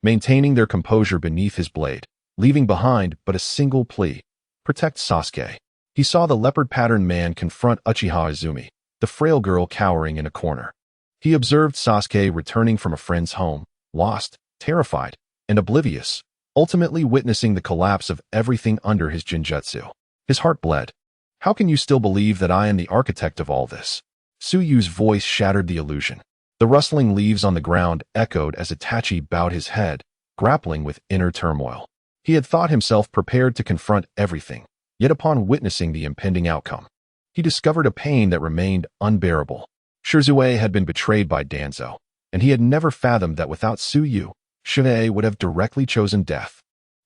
S1: maintaining their composure beneath his blade, leaving behind but a single plea: protect Sasuke. He saw the leopard-patterned man confront Uchiha Izumi, the frail girl cowering in a corner. He observed Sasuke returning from a friend's home, lost, terrified, and oblivious, ultimately witnessing the collapse of everything under his Jinjutsu. His heart bled. How can you still believe that I am the architect of all this? Tsuyu's voice shattered the illusion. The rustling leaves on the ground echoed as Itachi bowed his head, grappling with inner turmoil. He had thought himself prepared to confront everything, yet upon witnessing the impending outcome, he discovered a pain that remained unbearable. Shirsue had been betrayed by Danzo, and he had never fathomed that without Tsuyu, Shinsei would have directly chosen death.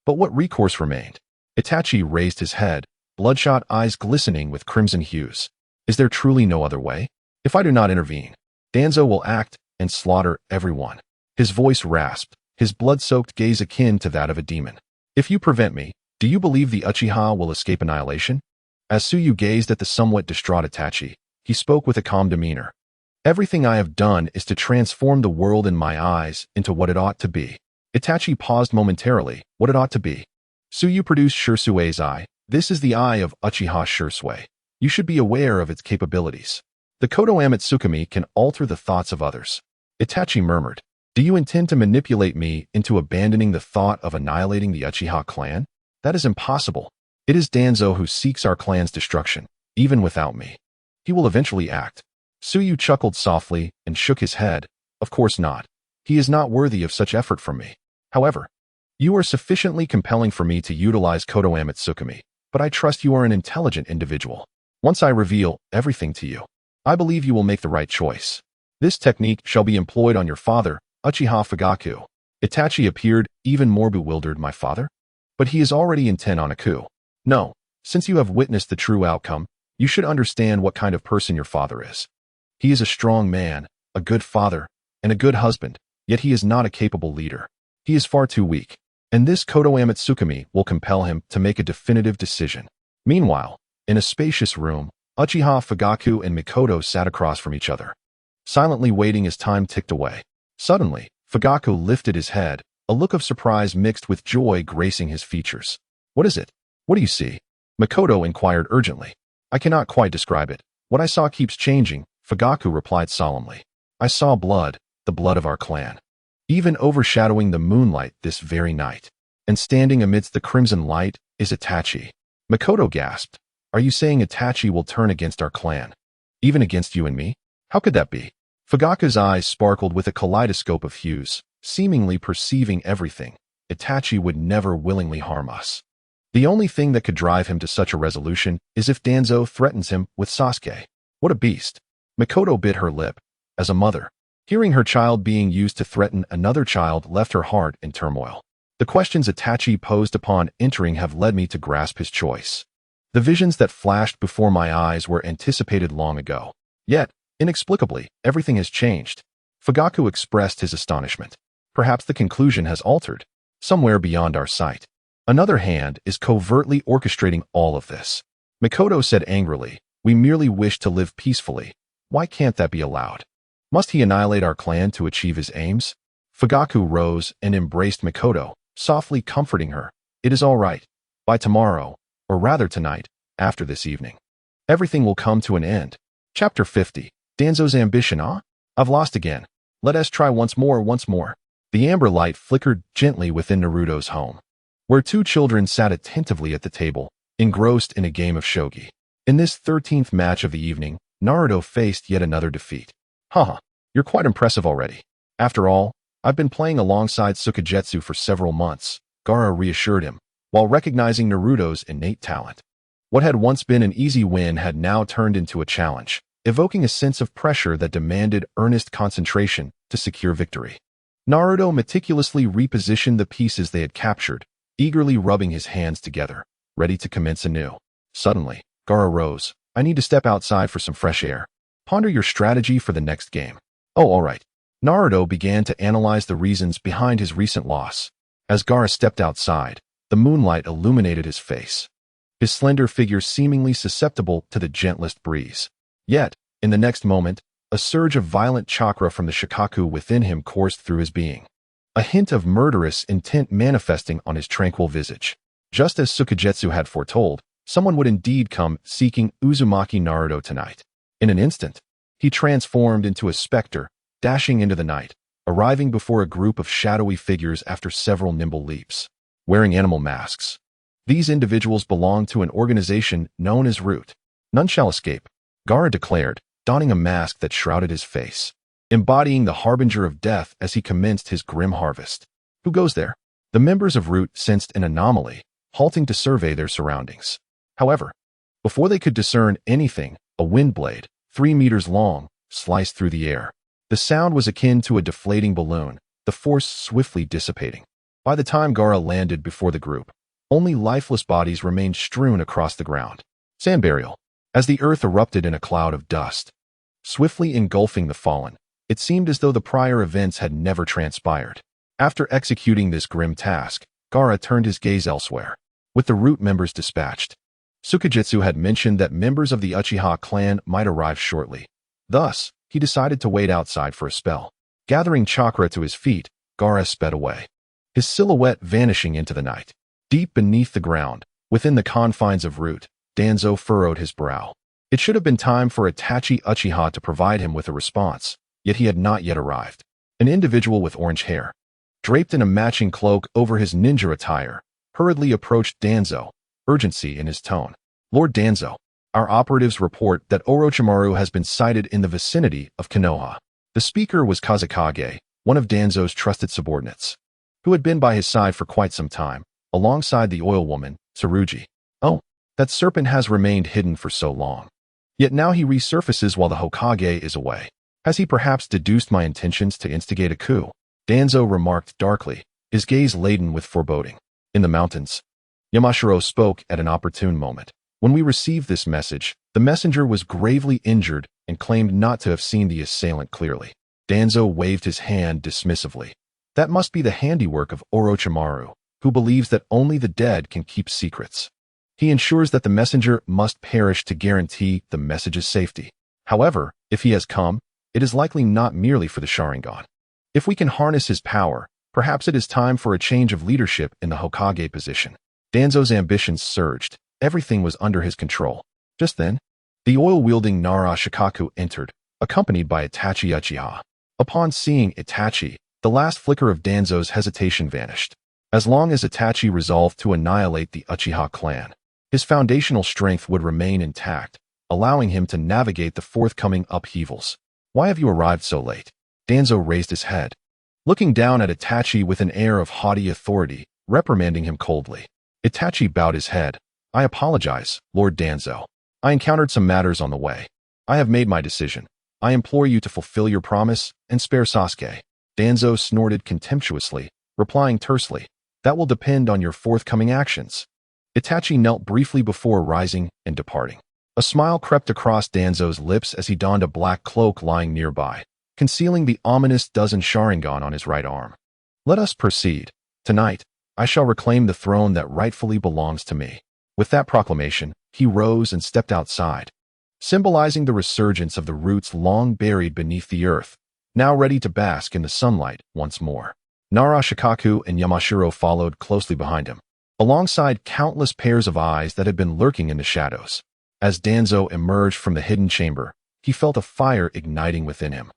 S1: But what recourse remained? Itachi raised his head, bloodshot eyes glistening with crimson hues. Is there truly no other way? If I do not intervene, Danzo will act and slaughter everyone. His voice rasped, his blood-soaked gaze akin to that of a demon. If you prevent me, do you believe the Uchiha will escape annihilation? As Tsuyu gazed at the somewhat distraught Itachi, he spoke with a calm demeanor. Everything I have done is to transform the world in my eyes into what it ought to be. Itachi paused momentarily. What it ought to be. Tsuyu produced Shirsue's eye. This is the eye of Uchiha Shirsue. You should be aware of its capabilities. The Konoha Tsukumi can alter the thoughts of others. Itachi murmured, "Do you intend to manipulate me into abandoning the thought of annihilating the Uchiha clan? That is impossible. It is Danzo who seeks our clan's destruction, even without me. He will eventually act." Tsuyu chuckled softly and shook his head. "Of course not. He is not worthy of such effort from me. However, you are sufficiently compelling for me to utilize Konoha Tsukumi, but I trust you are an intelligent individual. Once I reveal everything to you, I believe you will make the right choice. This technique shall be employed on your father, Uchiha Fugaku." Itachi appeared even more bewildered. "My father? But he is already intent on a coup." "No, since you have witnessed the true outcome, you should understand what kind of person your father is. He is a strong man, a good father, and a good husband, yet he is not a capable leader. He is far too weak, and this Konoha Tsukumi will compel him to make a definitive decision." Meanwhile, in a spacious room, Uchiha Fugaku and Mikoto sat across from each other, silently waiting as time ticked away. Suddenly, Fugaku lifted his head, a look of surprise mixed with joy gracing his features. "What is it? What do you see?" Mikoto inquired urgently. "I cannot quite describe it. What I saw keeps changing," Fugaku replied solemnly. "I saw blood, the blood of our clan, even overshadowing the moonlight this very night. And standing amidst the crimson light is Itachi." Mikoto gasped. "Are you saying Itachi will turn against our clan? Even against you and me? How could that be?" Fugaku's eyes sparkled with a kaleidoscope of hues, seemingly perceiving everything. "Itachi would never willingly harm us. The only thing that could drive him to such a resolution is if Danzo threatens him with Sasuke." "What a beast." Mikoto bit her lip. As a mother, hearing her child being used to threaten another child left her heart in turmoil. "The questions Itachi posed upon entering have led me to grasp his choice. The visions that flashed before my eyes were anticipated long ago. Yet, inexplicably, everything has changed." Fugaku expressed his astonishment. "Perhaps the conclusion has altered, somewhere beyond our sight. Another hand is covertly orchestrating all of this." Mikoto said angrily, "We merely wish to live peacefully. Why can't that be allowed? Must he annihilate our clan to achieve his aims?" Fugaku rose and embraced Mikoto, softly comforting her. "It is all right. By tomorrow, or rather tonight, after this evening, everything will come to an end." Chapter 50. Danzo's ambition, ah? "I've lost again. Let us try once more. The amber light flickered gently within Naruto's home, where two children sat attentively at the table, engrossed in a game of shogi. In this 13th match of the evening, Naruto faced yet another defeat. "Haha, you're quite impressive already. After all, I've been playing alongside Tsukuyomi for several months," Gaara reassured him, while recognizing Naruto's innate talent. What had once been an easy win had now turned into a challenge, evoking a sense of pressure that demanded earnest concentration to secure victory. Naruto meticulously repositioned the pieces they had captured, eagerly rubbing his hands together, ready to commence anew. Suddenly, Gaara rose. "I need to step outside for some fresh air. Ponder your strategy for the next game." "Oh, all right." Naruto began to analyze the reasons behind his recent loss. As Gaara stepped outside, the moonlight illuminated his face, his slender figure seemingly susceptible to the gentlest breeze. Yet, in the next moment, a surge of violent chakra from the Shikaku within him coursed through his being, a hint of murderous intent manifesting on his tranquil visage. Just as Tsukuyomi had foretold, someone would indeed come seeking Uzumaki Naruto tonight. In an instant, he transformed into a specter, dashing into the night, arriving before a group of shadowy figures after several nimble leaps, wearing animal masks. These individuals belonged to an organization known as Root. "None shall escape," Gaara declared, donning a mask that shrouded his face, embodying the harbinger of death as he commenced his grim harvest. "Who goes there?" The members of Root sensed an anomaly, halting to survey their surroundings. However, before they could discern anything, a wind blade, 3 meters long, sliced through the air. The sound was akin to a deflating balloon, the force swiftly dissipating. By the time Gaara landed before the group, only lifeless bodies remained strewn across the ground. Sand burial. As the earth erupted in a cloud of dust, swiftly engulfing the fallen, it seemed as though the prior events had never transpired. After executing this grim task, Gaara turned his gaze elsewhere. With the Root members dispatched, Tsukuyomi had mentioned that members of the Uchiha clan might arrive shortly. Thus, he decided to wait outside for a spell. Gathering chakra to his feet, Gaara sped away, his silhouette vanishing into the night. Deep beneath the ground, within the confines of Root, Danzo furrowed his brow. It should have been time for Itachi Uchiha to provide him with a response, yet he had not yet arrived. An individual with orange hair, draped in a matching cloak over his ninja attire, hurriedly approached Danzo, urgency in his tone. Lord Danzo, our operatives report that Orochimaru has been sighted in the vicinity of Konoha. The speaker was Kazekage, one of Danzo's trusted subordinates, who had been by his side for quite some time, alongside the oil woman, Tsurugi. Oh, that serpent has remained hidden for so long. Yet now he resurfaces while the Hokage is away. Has he perhaps deduced my intentions to instigate a coup? Danzo remarked darkly, his gaze laden with foreboding. In the mountains. Yashamaru spoke at an opportune moment. When we received this message, the messenger was gravely injured and claimed not to have seen the assailant clearly. Danzo waved his hand dismissively. That must be the handiwork of Orochimaru, who believes that only the dead can keep secrets. He ensures that the messenger must perish to guarantee the message's safety. However, if he has come, it is likely not merely for the Sharingan. If we can harness his power, perhaps it is time for a change of leadership in the Hokage position. Danzo's ambitions surged. Everything was under his control. Just then, the oil-wielding Nara Shikaku entered, accompanied by Itachi Uchiha. Upon seeing Itachi, the last flicker of Danzo's hesitation vanished. As long as Itachi resolved to annihilate the Uchiha clan, his foundational strength would remain intact, allowing him to navigate the forthcoming upheavals. Why have you arrived so late? Danzo raised his head, looking down at Itachi with an air of haughty authority, reprimanding him coldly. Itachi bowed his head. I apologize, Lord Danzo. I encountered some matters on the way. I have made my decision. I implore you to fulfill your promise and spare Sasuke. Danzo snorted contemptuously, replying tersely, that will depend on your forthcoming actions. Itachi knelt briefly before rising and departing. A smile crept across Danzo's lips as he donned a black cloak lying nearby, concealing the ominous dozen Sharingan on his right arm. Let us proceed. Tonight, I shall reclaim the throne that rightfully belongs to me. With that proclamation, he rose and stepped outside, symbolizing the resurgence of the roots long buried beneath the earth, now ready to bask in the sunlight once more. Nara Shikaku and Yashamaru followed closely behind him, alongside countless pairs of eyes that had been lurking in the shadows. As Danzo emerged from the hidden chamber, he felt a fire igniting within him.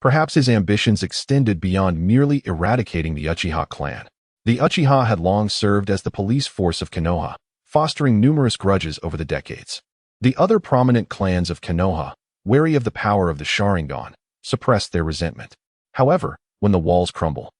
S1: Perhaps his ambitions extended beyond merely eradicating the Uchiha clan. The Uchiha had long served as the police force of Konoha, fostering numerous grudges over the decades. The other prominent clans of Konoha, wary of the power of the Sharingan, suppressed their resentment. However, when the walls crumble,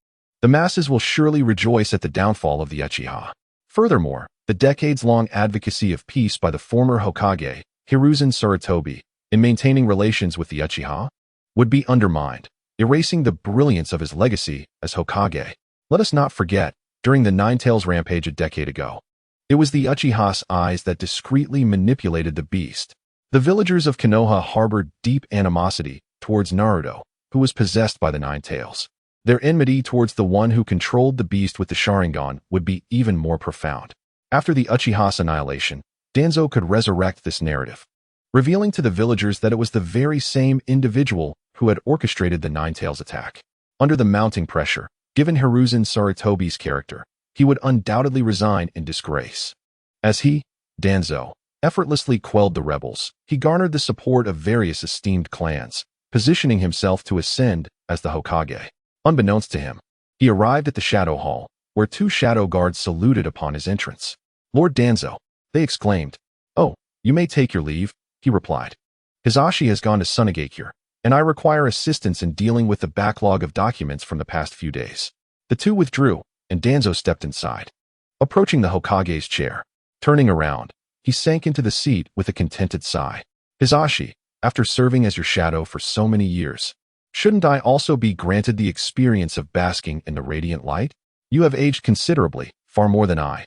S1: the masses will surely rejoice at the downfall of the Uchiha. Furthermore, the decades-long advocacy of peace by the former Hokage, Hiruzen Sarutobi, in maintaining relations with the Uchiha, would be undermined, erasing the brilliance of his legacy as Hokage. Let us not forget, during the Nine-Tails rampage a decade ago, it was the Uchiha's eyes that discreetly manipulated the beast. The villagers of Konoha harbored deep animosity towards Naruto, who was possessed by the Nine-Tails. Their enmity towards the one who controlled the beast with the Sharingan would be even more profound. After the Uchiha's annihilation, Danzo could resurrect this narrative, revealing to the villagers that it was the very same individual who had orchestrated the Nine-Tails attack. Under the mounting pressure, given Hiruzen Sarutobi's character, he would undoubtedly resign in disgrace. As he, Danzo, effortlessly quelled the rebels, he garnered the support of various esteemed clans, positioning himself to ascend as the Hokage. Unbeknownst to him, he arrived at the Shadow Hall, where two shadow guards saluted upon his entrance. Lord Danzo, they exclaimed. Oh, you may take your leave, he replied. Hisashi has gone to Sunagakure, and I require assistance in dealing with the backlog of documents from the past few days. The two withdrew, and Danzo stepped inside, approaching the Hokage's chair. Turning around, he sank into the seat with a contented sigh. Hisashi, after serving as your shadow for so many years, shouldn't I also be granted the experience of basking in the radiant light? You have aged considerably, far more than I,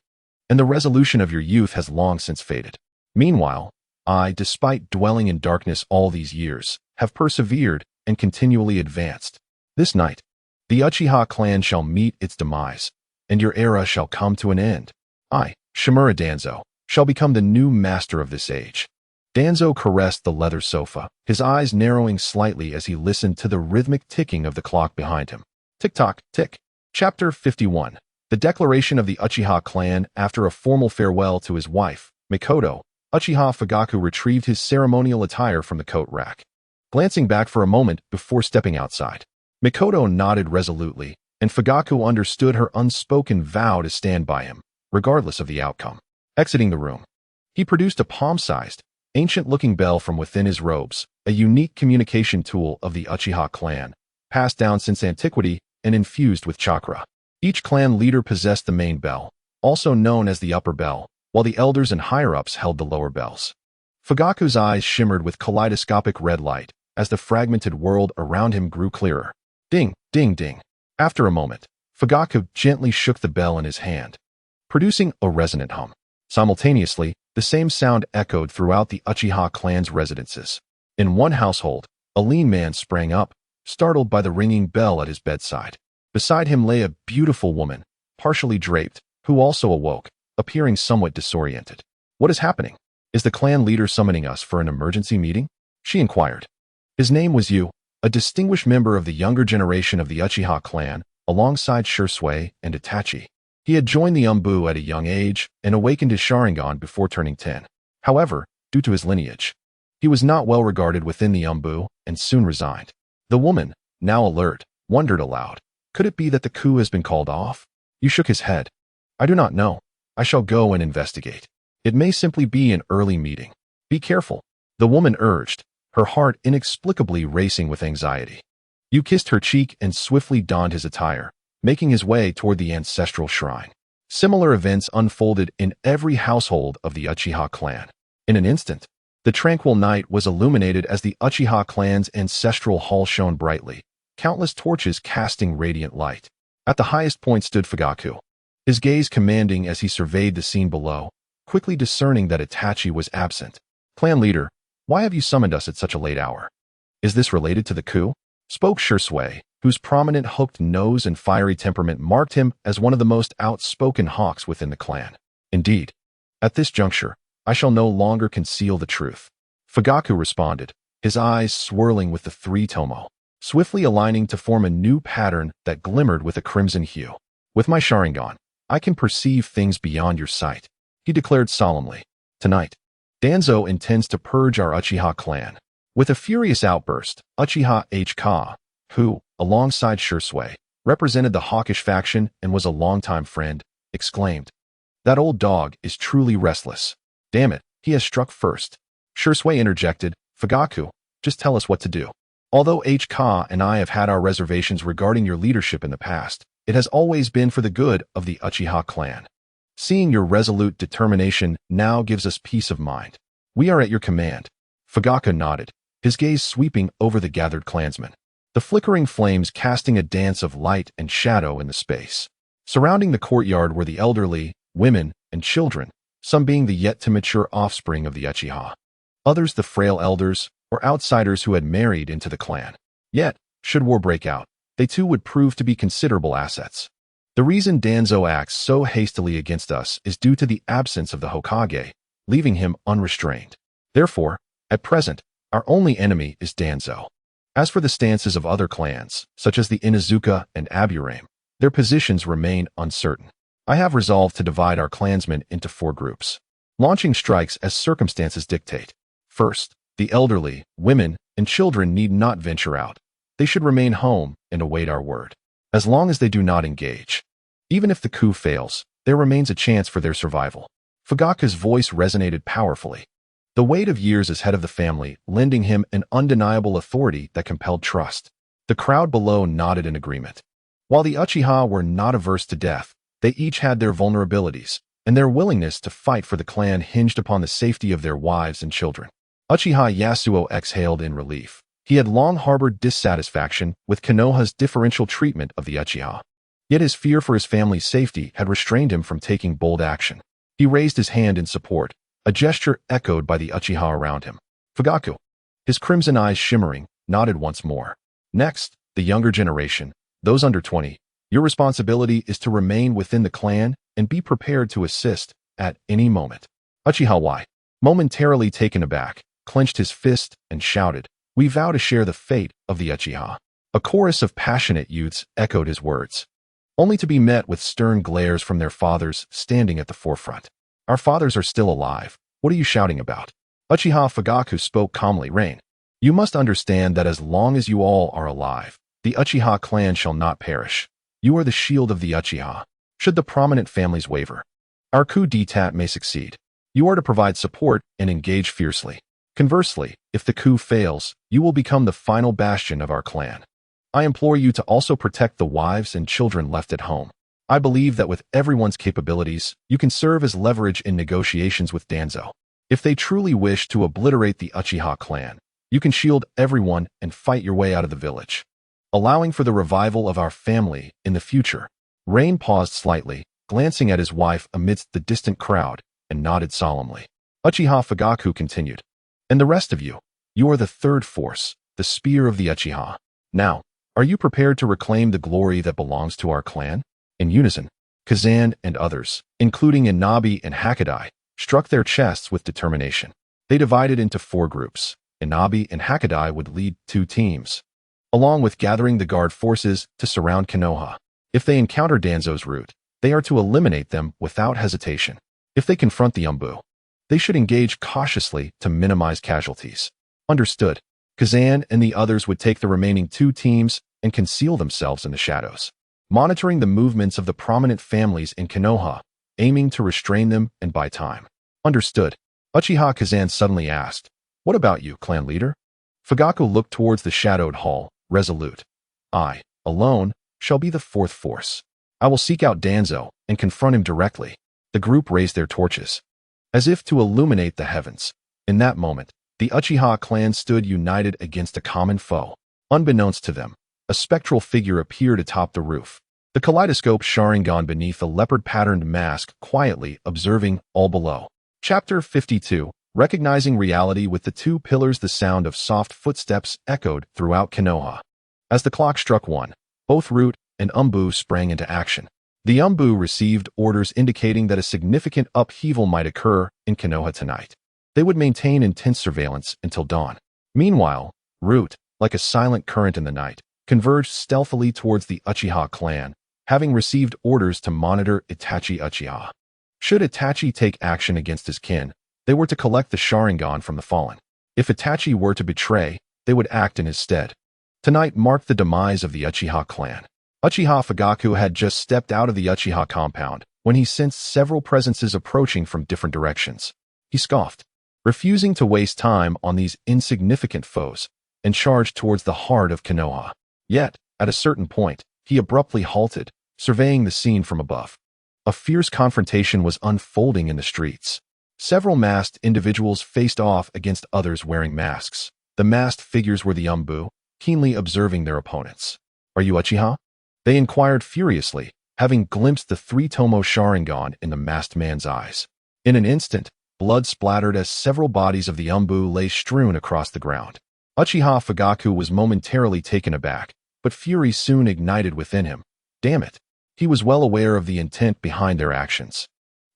S1: and the resolution of your youth has long since faded. Meanwhile, I, despite dwelling in darkness all these years, have persevered and continually advanced. This night, the Uchiha clan shall meet its demise, and your era shall come to an end. I, Shimura Danzo, shall become the new master of this age. Danzo caressed the leather sofa, his eyes narrowing slightly as he listened to the rhythmic ticking of the clock behind him. Tick-tock, tick. Chapter 51. The declaration of the Uchiha clan after a formal farewell to his wife, Mikoto, Uchiha Fugaku retrieved his ceremonial attire from the coat rack, glancing back for a moment before stepping outside. Mikoto nodded resolutely, and Fugaku understood her unspoken vow to stand by him, regardless of the outcome. Exiting the room, he produced a palm-sized, ancient-looking bell from within his robes, a unique communication tool of the Uchiha clan, passed down since antiquity and infused with chakra. Each clan leader possessed the main bell, also known as the upper bell, while the elders and higher-ups held the lower bells. Fugaku's eyes shimmered with kaleidoscopic red light as the fragmented world around him grew clearer. Ding, ding, ding. After a moment, Fugaku gently shook the bell in his hand, producing a resonant hum. Simultaneously, the same sound echoed throughout the Uchiha clan's residences. In one household, a lean man sprang up, startled by the ringing bell at his bedside. Beside him lay a beautiful woman, partially draped, who also awoke, appearing somewhat disoriented. "What is happening? Is the clan leader summoning us for an emergency meeting?" she inquired. His name was Yu, a distinguished member of the younger generation of the Uchiha clan, alongside Shursui and Itachi. He had joined the Umbu at a young age and awakened his Sharingan before turning 10. However, due to his lineage, he was not well regarded within the Umbu and soon resigned. The woman, now alert, wondered aloud, "Could it be that the coup has been called off?" Yu shook his head. "I do not know. I shall go and investigate. It may simply be an early meeting. Be careful," the woman urged, her heart inexplicably racing with anxiety. Yu kissed her cheek and swiftly donned his attire, making his way toward the ancestral shrine. Similar events unfolded in every household of the Uchiha clan. In an instant, the tranquil night was illuminated as the Uchiha clan's ancestral hall shone brightly, countless torches casting radiant light. At the highest point stood Fugaku, his gaze commanding as he surveyed the scene below, quickly discerning that Itachi was absent. "Clan leader, why have you summoned us at such a late hour? Is this related to the coup?" spoke Shursui, whose prominent hooked nose and fiery temperament marked him as one of the most outspoken hawks within the clan. "Indeed. At this juncture, I shall no longer conceal the truth," Fugaku responded, his eyes swirling with the three tomo, swiftly aligning to form a new pattern that glimmered with a crimson hue. "With my Sharingan, I can perceive things beyond your sight," he declared solemnly. "Tonight, Danzo intends to purge our Uchiha clan." With a furious outburst, Uchiha H-Ka, who, alongside Shursui, represented the hawkish faction and was a longtime friend, exclaimed, "That old dog is truly restless. Damn it, he has struck first." Shursui interjected, "Fugaku, just tell us what to do. Although H-Ka and I have had our reservations regarding your leadership in the past, it has always been for the good of the Uchiha clan. Seeing your resolute determination now gives us peace of mind. We are at your command." Fugaku nodded, his gaze sweeping over the gathered clansmen, the flickering flames casting a dance of light and shadow in the space. Surrounding the courtyard were the elderly, women, and children, some being the yet-to-mature offspring of the Uchiha, others the frail elders or outsiders who had married into the clan. Yet, should war break out, they too would prove to be considerable assets. The reason Danzo acts so hastily against us is due to the absence of the Hokage, leaving him unrestrained. Therefore, at present, our only enemy is Danzo. As for the stances of other clans, such as the Inuzuka and Aburame, their positions remain uncertain. I have resolved to divide our clansmen into 4 groups, launching strikes as circumstances dictate. First, the elderly, women, and children need not venture out. They should remain home and await our word. As long as they do not engage, even if the coup fails, there remains a chance for their survival. Fugaku's voice resonated powerfully, the weight of years as head of the family lending him an undeniable authority that compelled trust. The crowd below nodded in agreement. While the Uchiha were not averse to death, they each had their vulnerabilities, and their willingness to fight for the clan hinged upon the safety of their wives and children. Uchiha Yasuo exhaled in relief. He had long harbored dissatisfaction with Konoha's differential treatment of the Uchiha. Yet his fear for his family's safety had restrained him from taking bold action. He raised his hand in support, a gesture echoed by the Uchiha around him. Fugaku, his crimson eyes shimmering, nodded once more. "Next, the younger generation, those under 20. Your responsibility is to remain within the clan and be prepared to assist at any moment." Uchiha Y, momentarily taken aback, clenched his fist and shouted, "We vow to share the fate of the Uchiha." A chorus of passionate youths echoed his words, only to be met with stern glares from their fathers standing at the forefront. "Our fathers are still alive. What are you shouting about? Uchiha Fugaku spoke calmly. Rain, you must understand that as long as you all are alive, the Uchiha clan shall not perish. You are the shield of the Uchiha. Should the prominent families waver, our coup d'etat may succeed. You are to provide support and engage fiercely. Conversely, if the coup fails, you will become the final bastion of our clan. I implore you to also protect the wives and children left at home. I believe that with everyone's capabilities, you can serve as leverage in negotiations with Danzo. If they truly wish to obliterate the Uchiha clan, you can shield everyone and fight your way out of the village, allowing for the revival of our family in the future. Rain paused slightly, glancing at his wife amidst the distant crowd, and nodded solemnly. Uchiha Fugaku continued. And the rest of you, you are the third force, the spear of the Uchiha. Now, are you prepared to reclaim the glory that belongs to our clan? In unison, Kazan and others, including Inabi and Hakadai, struck their chests with determination. They divided into 4 groups. Inabi and Hakadai would lead 2 teams, along with gathering the guard forces to surround Konoha. If they encounter Danzo's route, they are to eliminate them without hesitation. If they confront the Umbu, they should engage cautiously to minimize casualties. Understood. Kazan and the others would take the remaining 2 teams and conceal themselves in the shadows, monitoring the movements of the prominent families in Konoha, aiming to restrain them and buy time. Understood. Uchiha Kazan suddenly asked, what about you, clan leader? Fugaku looked towards the shadowed hall, resolute. I, alone, shall be the 4th force. I will seek out Danzo and confront him directly. The group raised their torches, as if to illuminate the heavens. In that moment, the Uchiha clan stood united against a common foe. Unbeknownst to them, a spectral figure appeared atop the roof, the kaleidoscope Sharingan beneath a leopard-patterned mask, quietly observing all below. Chapter 52. Recognizing reality. With the 2 pillars, the sound of soft footsteps echoed throughout Konoha. As the clock struck 1, both Root and Umbu sprang into action. The Umbu received orders indicating that a significant upheaval might occur in Konoha tonight. They would maintain intense surveillance until dawn. Meanwhile, Root, like a silent current in the night, converged stealthily towards the Uchiha clan, having received orders to monitor Itachi Uchiha. Should Itachi take action against his kin, they were to collect the Sharingan from the fallen. If Itachi were to betray, they would act in his stead. Tonight marked the demise of the Uchiha clan. Uchiha Fugaku had just stepped out of the Uchiha compound when he sensed several presences approaching from different directions. He scoffed, refusing to waste time on these insignificant foes, and charged towards the heart of Konoha. Yet, at a certain point, he abruptly halted, surveying the scene from above. A fierce confrontation was unfolding in the streets. Several masked individuals faced off against others wearing masks. The masked figures were the Umbu, keenly observing their opponents. Are you Uchiha? They inquired furiously, having glimpsed the 3-tomo Sharingan in the masked man's eyes. In an instant, blood splattered as several bodies of the Umbu lay strewn across the ground. Uchiha Fugaku was momentarily taken aback, but fury soon ignited within him. Damn it! He was well aware of the intent behind their actions.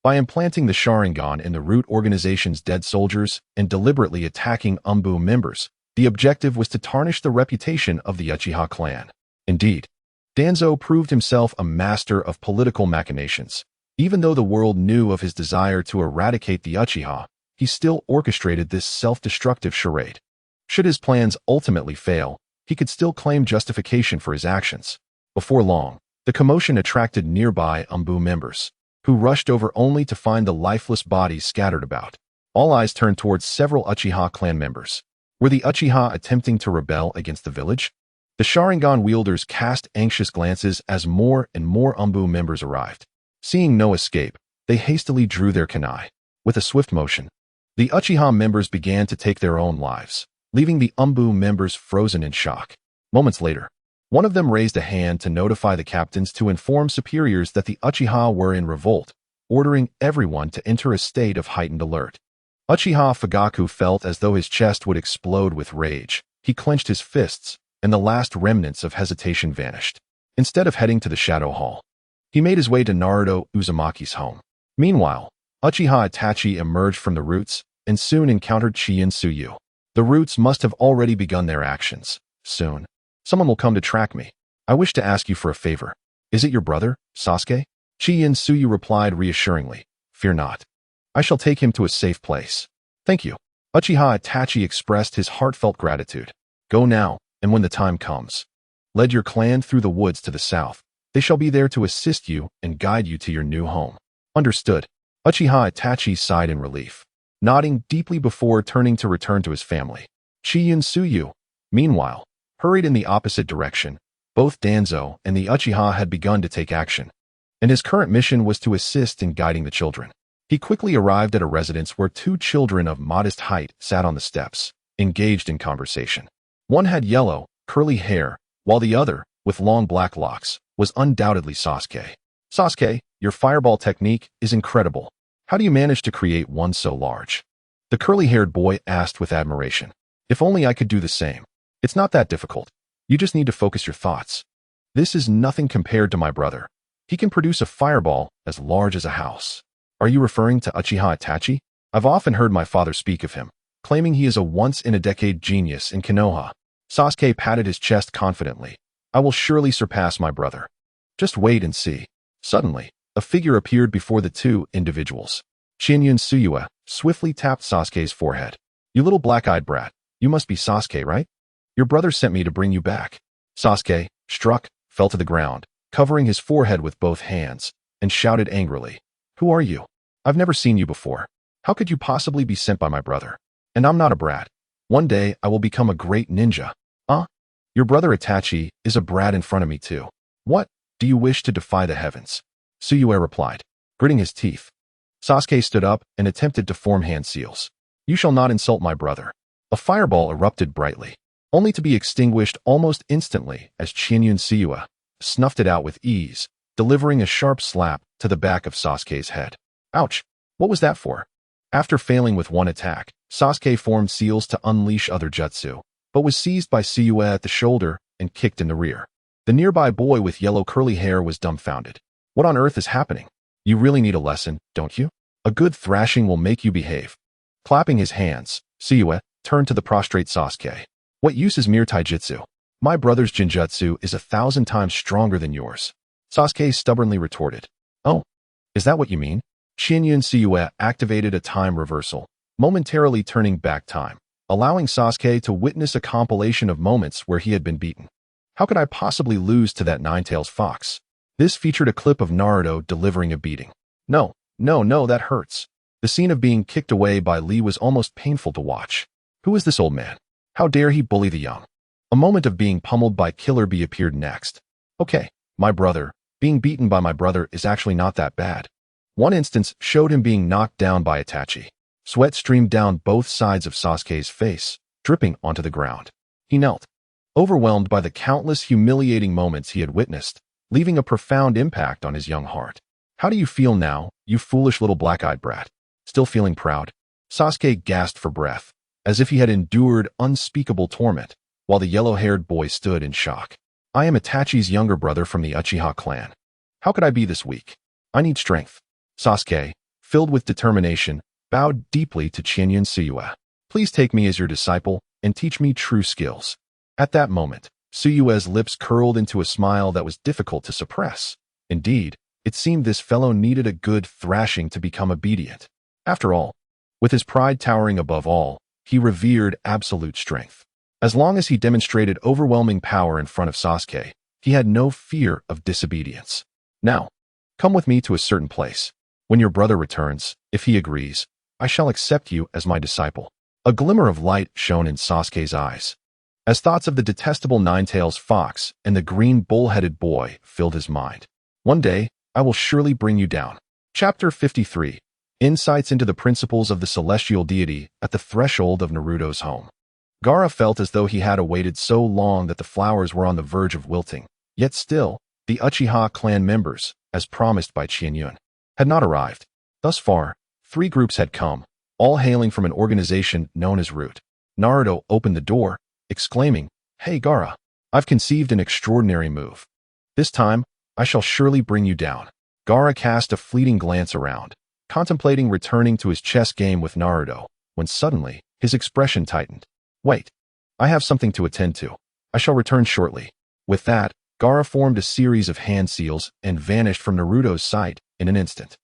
S1: By implanting the Sharingan in the Root organization's dead soldiers and deliberately attacking Umbu members, the objective was to tarnish the reputation of the Uchiha clan. Indeed, Danzo proved himself a master of political machinations. Even though the world knew of his desire to eradicate the Uchiha, he still orchestrated this self-destructive charade. Should his plans ultimately fail, he could still claim justification for his actions. Before long, the commotion attracted nearby Umbu members, who rushed over only to find the lifeless bodies scattered about. All eyes turned towards several Uchiha clan members. Were the Uchiha attempting to rebel against the village? The Sharingan wielders cast anxious glances as more and more Umbu members arrived. Seeing no escape, they hastily drew their kunai. With a swift motion, the Uchiha members began to take their own lives, leaving the Umbu members frozen in shock. Moments later, one of them raised a hand to notify the captains to inform superiors that the Uchiha were in revolt, ordering everyone to enter a state of heightened alert. Uchiha Fugaku felt as though his chest would explode with rage. He clenched his fists, and the last remnants of hesitation vanished. Instead of heading to the Shadow Hall, he made his way to Naruto Uzumaki's home. Meanwhile, Uchiha Itachi emerged from the Roots and soon encountered Chi and Tsuyu. The Roots must have already begun their actions. Soon, someone will come to track me. I wish to ask you for a favor. Is it your brother, Sasuke? Chi and Tsuyu replied reassuringly. Fear not. I shall take him to a safe place. Thank you. Uchiha Itachi expressed his heartfelt gratitude. Go now, and when the time comes, lead your clan through the woods to the south. They shall be there to assist you and guide you to your new home. Understood. Uchiha Itachi sighed in relief, nodding deeply before turning to return to his family. Chiyun Suyu, meanwhile, hurried in the opposite direction. Both Danzo and the Uchiha had begun to take action, and his current mission was to assist in guiding the children. He quickly arrived at a residence where two children of modest height sat on the steps, engaged in conversation. One had yellow, curly hair, while the other, with long black locks, was undoubtedly Sasuke. Sasuke, your fireball technique is incredible. How do you manage to create one so large? The curly-haired boy asked with admiration. If only I could do the same. It's not that difficult. You just need to focus your thoughts. This is nothing compared to my brother. He can produce a fireball as large as a house. Are you referring to Uchiha Itachi? I've often heard my father speak of him, claiming he is a once-in-a-decade genius in Konoha. Sasuke patted his chest confidently. I will surely surpass my brother. Just wait and see. Suddenly, a figure appeared before the two individuals. Shinryun Suyue swiftly tapped Sasuke's forehead. You little black-eyed brat, you must be Sasuke, right? Your brother sent me to bring you back. Sasuke, struck, fell to the ground, covering his forehead with both hands, and shouted angrily. Who are you? I've never seen you before. How could you possibly be sent by my brother? And I'm not a brat. One day I will become a great ninja. Your brother Itachi is a brat in front of me too. What? Do you wish to defy the heavens? Suyue replied, gritting his teeth. Sasuke stood up and attempted to form hand seals. You shall not insult my brother. A fireball erupted brightly, only to be extinguished almost instantly as Shinryun Suyue snuffed it out with ease, delivering a sharp slap to the back of Sasuke's head. Ouch! What was that for? After failing with one attack, Sasuke formed seals to unleash other jutsu, but was seized by Suyue at the shoulder and kicked in the rear. The nearby boy with yellow curly hair was dumbfounded. What on earth is happening? You really need a lesson, don't you? A good thrashing will make you behave. Clapping his hands, Suyue turned to the prostrate Sasuke. What use is mere taijutsu? My brother's jinjutsu is 1,000 times stronger than yours. Sasuke stubbornly retorted. Oh, is that what you mean? Shinryun Suyue activated a time reversal, momentarily turning back time, allowing Sasuke to witness a compilation of moments where he had been beaten. How could I possibly lose to that nine-tails fox? This featured a clip of Naruto delivering a beating. No, that hurts. The scene of being kicked away by Lee was almost painful to watch. Who is this old man? How dare he bully the young? A moment of being pummeled by Killer Bee appeared next. Okay, my brother. Being beaten by my brother is actually not that bad. One instance showed him being knocked down by Itachi. Sweat streamed down both sides of Sasuke's face, dripping onto the ground. He knelt, overwhelmed by the countless humiliating moments he had witnessed, leaving a profound impact on his young heart. How do you feel now, you foolish little black-eyed brat? Still feeling proud? Sasuke gasped for breath, as if he had endured unspeakable torment, while the yellow-haired boy stood in shock. I am Itachi's younger brother from the Uchiha clan. How could I be this weak? I need strength. Sasuke, filled with determination, bowed deeply to Shinryun Suyue. Please take me as your disciple and teach me true skills. At that moment, Suyue's lips curled into a smile that was difficult to suppress. Indeed, it seemed this fellow needed a good thrashing to become obedient. After all, with his pride towering above all, he revered absolute strength. As long as he demonstrated overwhelming power in front of Sasuke, he had no fear of disobedience. Now, come with me to a certain place. When your brother returns, if he agrees, I shall accept you as my disciple. A glimmer of light shone in Sasuke's eyes, as thoughts of the detestable nine-tails fox and the green bull-headed boy filled his mind. One day, I will surely bring you down. Chapter 53. Insights into the principles of the celestial deity at the threshold of Naruto's home. Gaara felt as though he had awaited so long that the flowers were on the verge of wilting, yet still, the Uchiha clan members, as promised by Shinryun, had not arrived. Thus far, 3 groups had come, all hailing from an organization known as Root. Naruto opened the door, exclaiming, Hey Gaara, I've conceived an extraordinary move. This time, I shall surely bring you down. Gaara cast a fleeting glance around, contemplating returning to his chess game with Naruto, when suddenly, his expression tightened. Wait, I have something to attend to. I shall return shortly. With that, Gaara formed a series of hand seals and vanished from Naruto's sight in an instant.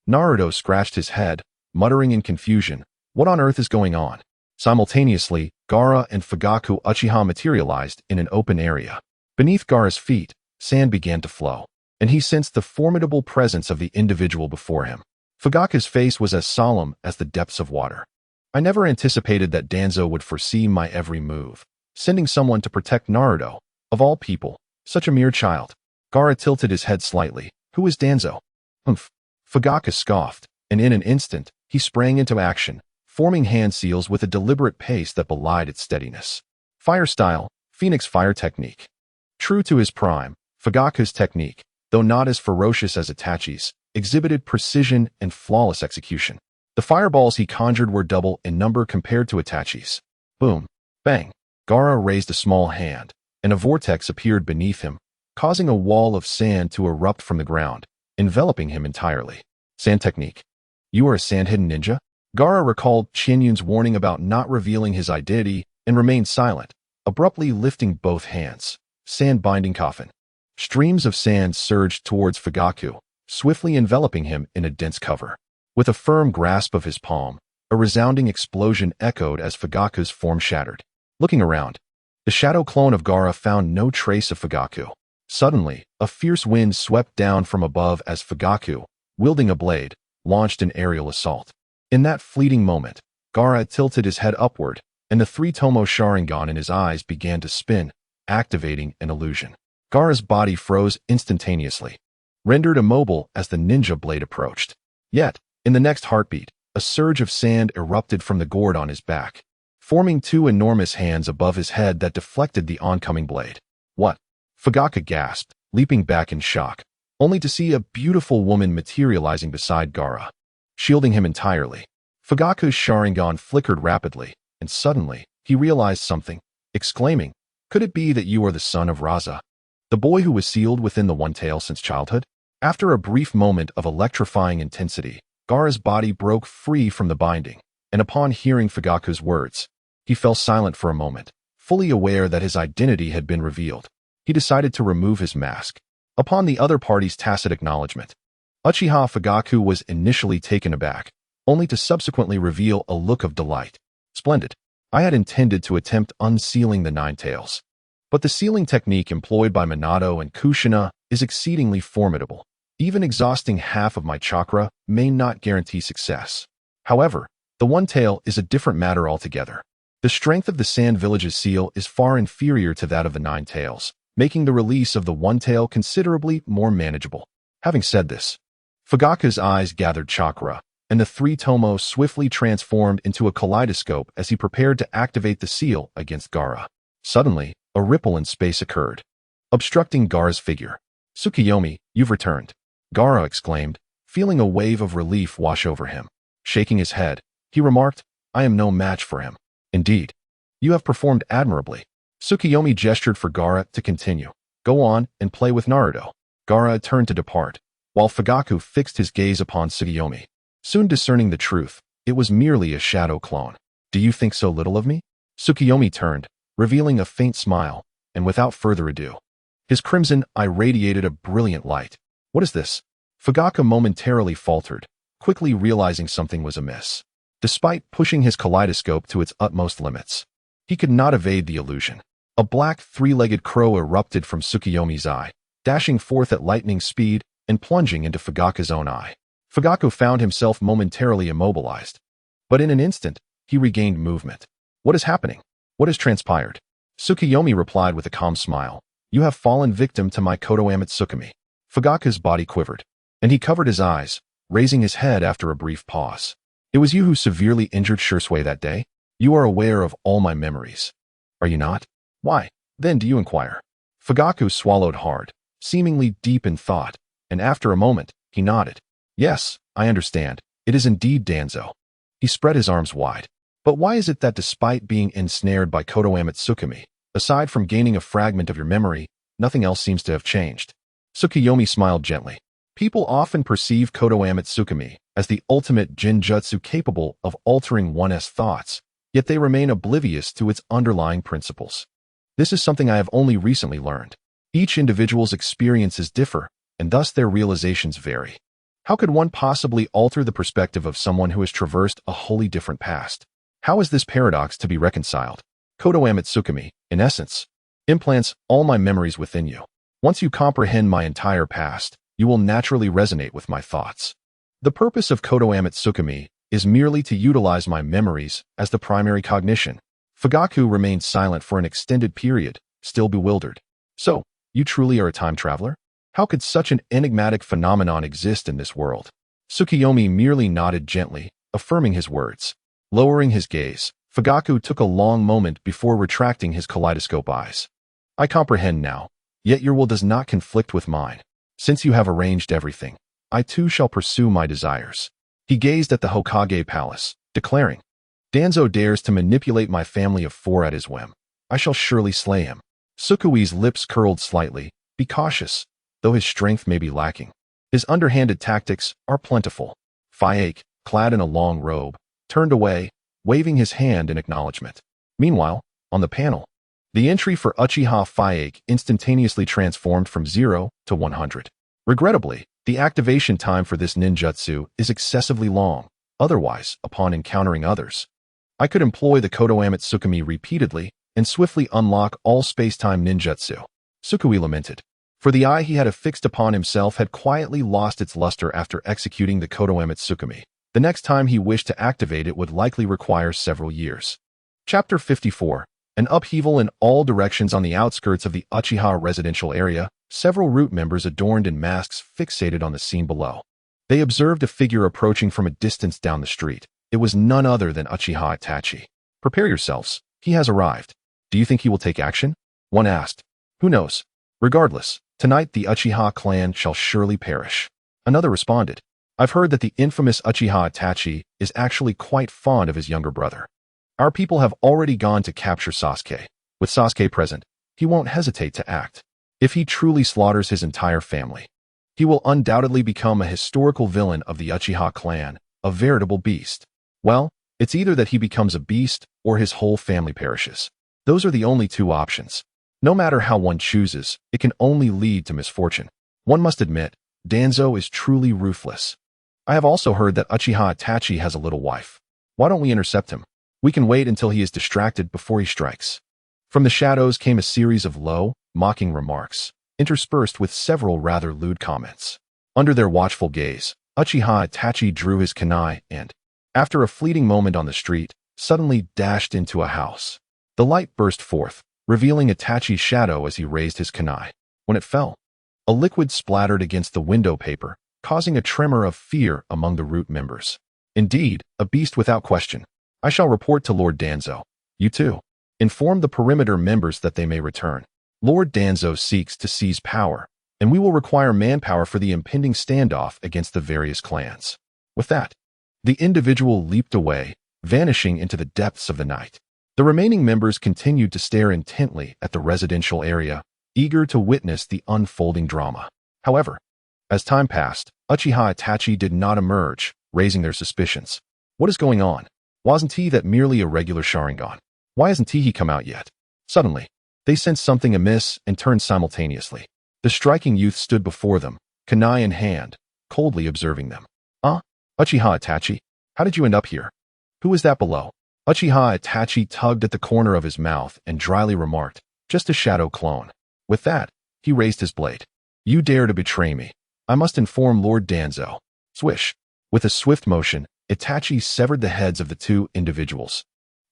S1: Naruto scratched his head, muttering in confusion, "What on earth is going on?" Simultaneously, Gaara and Fugaku Uchiha materialized in an open area. Beneath Gaara's feet, sand began to flow, and he sensed the formidable presence of the individual before him. Fugaku's face was as solemn as the depths of water. "I never anticipated that Danzo would foresee my every move, sending someone to protect Naruto, of all people, such a mere child." Gaara tilted his head slightly. "Who is Danzo?" "Humph." Fugaku scoffed, and in an instant, he sprang into action, forming hand seals with a deliberate pace that belied its steadiness. Fire style, Phoenix Fire technique. True to his prime, Fugaku's technique, though not as ferocious as Itachi's, exhibited precision and flawless execution. The fireballs he conjured were double in number compared to Itachi's. Boom. Bang. Gaara raised a small hand, and a vortex appeared beneath him, causing a wall of sand to erupt from the ground, enveloping him entirely. Sand technique. "You are a sand-hidden ninja?" Gaara recalled Qianyun's warning about not revealing his identity and remained silent, abruptly lifting both hands. Sand binding coffin. Streams of sand surged towards Fugaku, swiftly enveloping him in a dense cover. With a firm grasp of his palm, a resounding explosion echoed as Fugaku's form shattered. Looking around, the shadow clone of Gaara found no trace of Fugaku. Suddenly, a fierce wind swept down from above as Fugaku, wielding a blade, launched an aerial assault. In that fleeting moment, Gaara tilted his head upward, and the three-tomo Sharingan in his eyes began to spin, activating an illusion. Gaara's body froze instantaneously, rendered immobile as the ninja blade approached. Yet, in the next heartbeat, a surge of sand erupted from the gourd on his back, forming two enormous hands above his head that deflected the oncoming blade. "What?" Fugaku gasped, leaping back in shock, only to see a beautiful woman materializing beside Gaara, shielding him entirely. Fugaku's Sharingan flickered rapidly, and suddenly, he realized something, exclaiming, "Could it be that you are the son of Raza, the boy who was sealed within the One Tail since childhood?" After a brief moment of electrifying intensity, Gaara's body broke free from the binding, and upon hearing Fugaku's words, he fell silent for a moment, fully aware that his identity had been revealed. He decided to remove his mask. Upon the other party's tacit acknowledgement, Uchiha Fugaku was initially taken aback, only to subsequently reveal a look of delight. "Splendid. I had intended to attempt unsealing the Nine Tails, but the sealing technique employed by Minato and Kushina is exceedingly formidable. Even exhausting half of my chakra may not guarantee success. However, the One Tail is a different matter altogether. The strength of the Sand Village's seal is far inferior to that of the Nine Tails, making the release of the One Tail considerably more manageable." Having said this, Fugaku's eyes gathered chakra, and the three-tomo swiftly transformed into a kaleidoscope as he prepared to activate the seal against Gaara. Suddenly, a ripple in space occurred, obstructing Gaara's figure. "Tsukuyomi, you've returned," Gaara exclaimed, feeling a wave of relief wash over him. Shaking his head, he remarked, "I am no match for him." "Indeed. You have performed admirably." Tsukuyomi gestured for Gaara to continue. "Go on and play with Naruto." Gaara turned to depart, while Fugaku fixed his gaze upon Tsukuyomi. Soon discerning the truth, it was merely a shadow clone. "Do you think so little of me?" Tsukuyomi turned, revealing a faint smile, and without further ado, his crimson eye radiated a brilliant light. "What is this?" Fugaku momentarily faltered, quickly realizing something was amiss. Despite pushing his kaleidoscope to its utmost limits, he could not evade the illusion. A black three-legged crow erupted from Tsukuyomi's eye, dashing forth at lightning speed and plunging into Fugaku's own eye. Fugaku found himself momentarily immobilized, but in an instant, he regained movement. "What is happening? What has transpired?" Tsukuyomi replied with a calm smile. "You have fallen victim to my Konoha Tsukumi." Fugaku's body quivered, and he covered his eyes, raising his head after a brief pause. "It was you who severely injured Shursui that day? You are aware of all my memories, are you not? Why, then, do you inquire?" Fugaku swallowed hard, seemingly deep in thought, and after a moment, he nodded. "Yes, I understand. It is indeed Danzo." He spread his arms wide. "But why is it that despite being ensnared by Konoha Tsukumi, aside from gaining a fragment of your memory, nothing else seems to have changed?" Tsukuyomi smiled gently. "People often perceive Konoha Tsukumi as the ultimate genjutsu capable of altering one's thoughts, yet they remain oblivious to its underlying principles. This is something I have only recently learned. Each individual's experiences differ, and thus their realizations vary. How could one possibly alter the perspective of someone who has traversed a wholly different past? How is this paradox to be reconciled? Konoha Tsukuyomi, in essence, implants all my memories within you. Once you comprehend my entire past, you will naturally resonate with my thoughts. The purpose of Konoha Tsukuyomi is merely to utilize my memories as the primary cognition. Fugaku remained silent for an extended period, still bewildered. So, you truly are a time traveler? How could such an enigmatic phenomenon exist in this world? Tsukuyomi merely nodded gently, affirming his words. Lowering his gaze, Fugaku took a long moment before retracting his kaleidoscope eyes. I comprehend now, yet your will does not conflict with mine. Since you have arranged everything, I too shall pursue my desires. He gazed at the Hokage palace, declaring, Danzo dares to manipulate my family of 4 at his whim. I shall surely slay him. Tsukuyomi's lips curled slightly. Be cautious, though his strength may be lacking. His underhanded tactics are plentiful. Fayake, clad in a long robe, turned away, waving his hand in acknowledgement. Meanwhile, on the panel, the entry for Uchiha Fayake instantaneously transformed from 0 to 100. Regrettably, the activation time for this ninjutsu is excessively long. Otherwise, upon encountering others, I could employ the Konoha Tsukuyomi repeatedly and swiftly unlock all space-time ninjutsu. Tsukuyomi lamented, for the eye he had affixed upon himself had quietly lost its luster after executing the Konoha Tsukuyomi. The next time he wished to activate it would likely require several years. Chapter 54. An upheaval in all directions on the outskirts of the Uchiha residential area, several root members adorned in masks fixated on the scene below. They observed a figure approaching from a distance down the street. It was none other than Uchiha Itachi. Prepare yourselves. He has arrived. Do you think he will take action? One asked. Who knows? Regardless, tonight the Uchiha clan shall surely perish. Another responded. I've heard that the infamous Uchiha Itachi is actually quite fond of his younger brother. Our people have already gone to capture Sasuke. With Sasuke present, he won't hesitate to act. If he truly slaughters his entire family, he will undoubtedly become a historical villain of the Uchiha clan, a veritable beast. Well, it's either that he becomes a beast or his whole family perishes. Those are the only 2 options. No matter how one chooses, it can only lead to misfortune. One must admit, Danzo is truly ruthless. I have also heard that Uchiha Itachi has a little wife. Why don't we intercept him? We can wait until he is distracted before he strikes. From the shadows came a series of low, mocking remarks, interspersed with several rather lewd comments. Under their watchful gaze, Uchiha Itachi drew his kunai and, after a fleeting moment on the street, suddenly dashed into a house. The light burst forth, revealing Itachi's shadow as he raised his kunai. When it fell, a liquid splattered against the window paper, causing a tremor of fear among the root members. Indeed, a beast without question. I shall report to Lord Danzo. You too. Inform the perimeter members that they may return. Lord Danzo seeks to seize power, and we will require manpower for the impending standoff against the various clans. With that, the individual leaped away, vanishing into the depths of the night. The remaining members continued to stare intently at the residential area, eager to witness the unfolding drama. However, as time passed, Uchiha Itachi did not emerge, raising their suspicions. What is going on? Wasn't he that merely a regular Sharingan? Why hasn't he come out yet? Suddenly, they sensed something amiss and turned simultaneously. The striking youth stood before them, kunai in hand, coldly observing them. Uchiha Itachi, how did you end up here? Who is that below? Uchiha Itachi tugged at the corner of his mouth and dryly remarked, just a shadow clone. With that, he raised his blade. You dare to betray me. I must inform Lord Danzo. Swish. With a swift motion, Itachi severed the heads of the 2 individuals.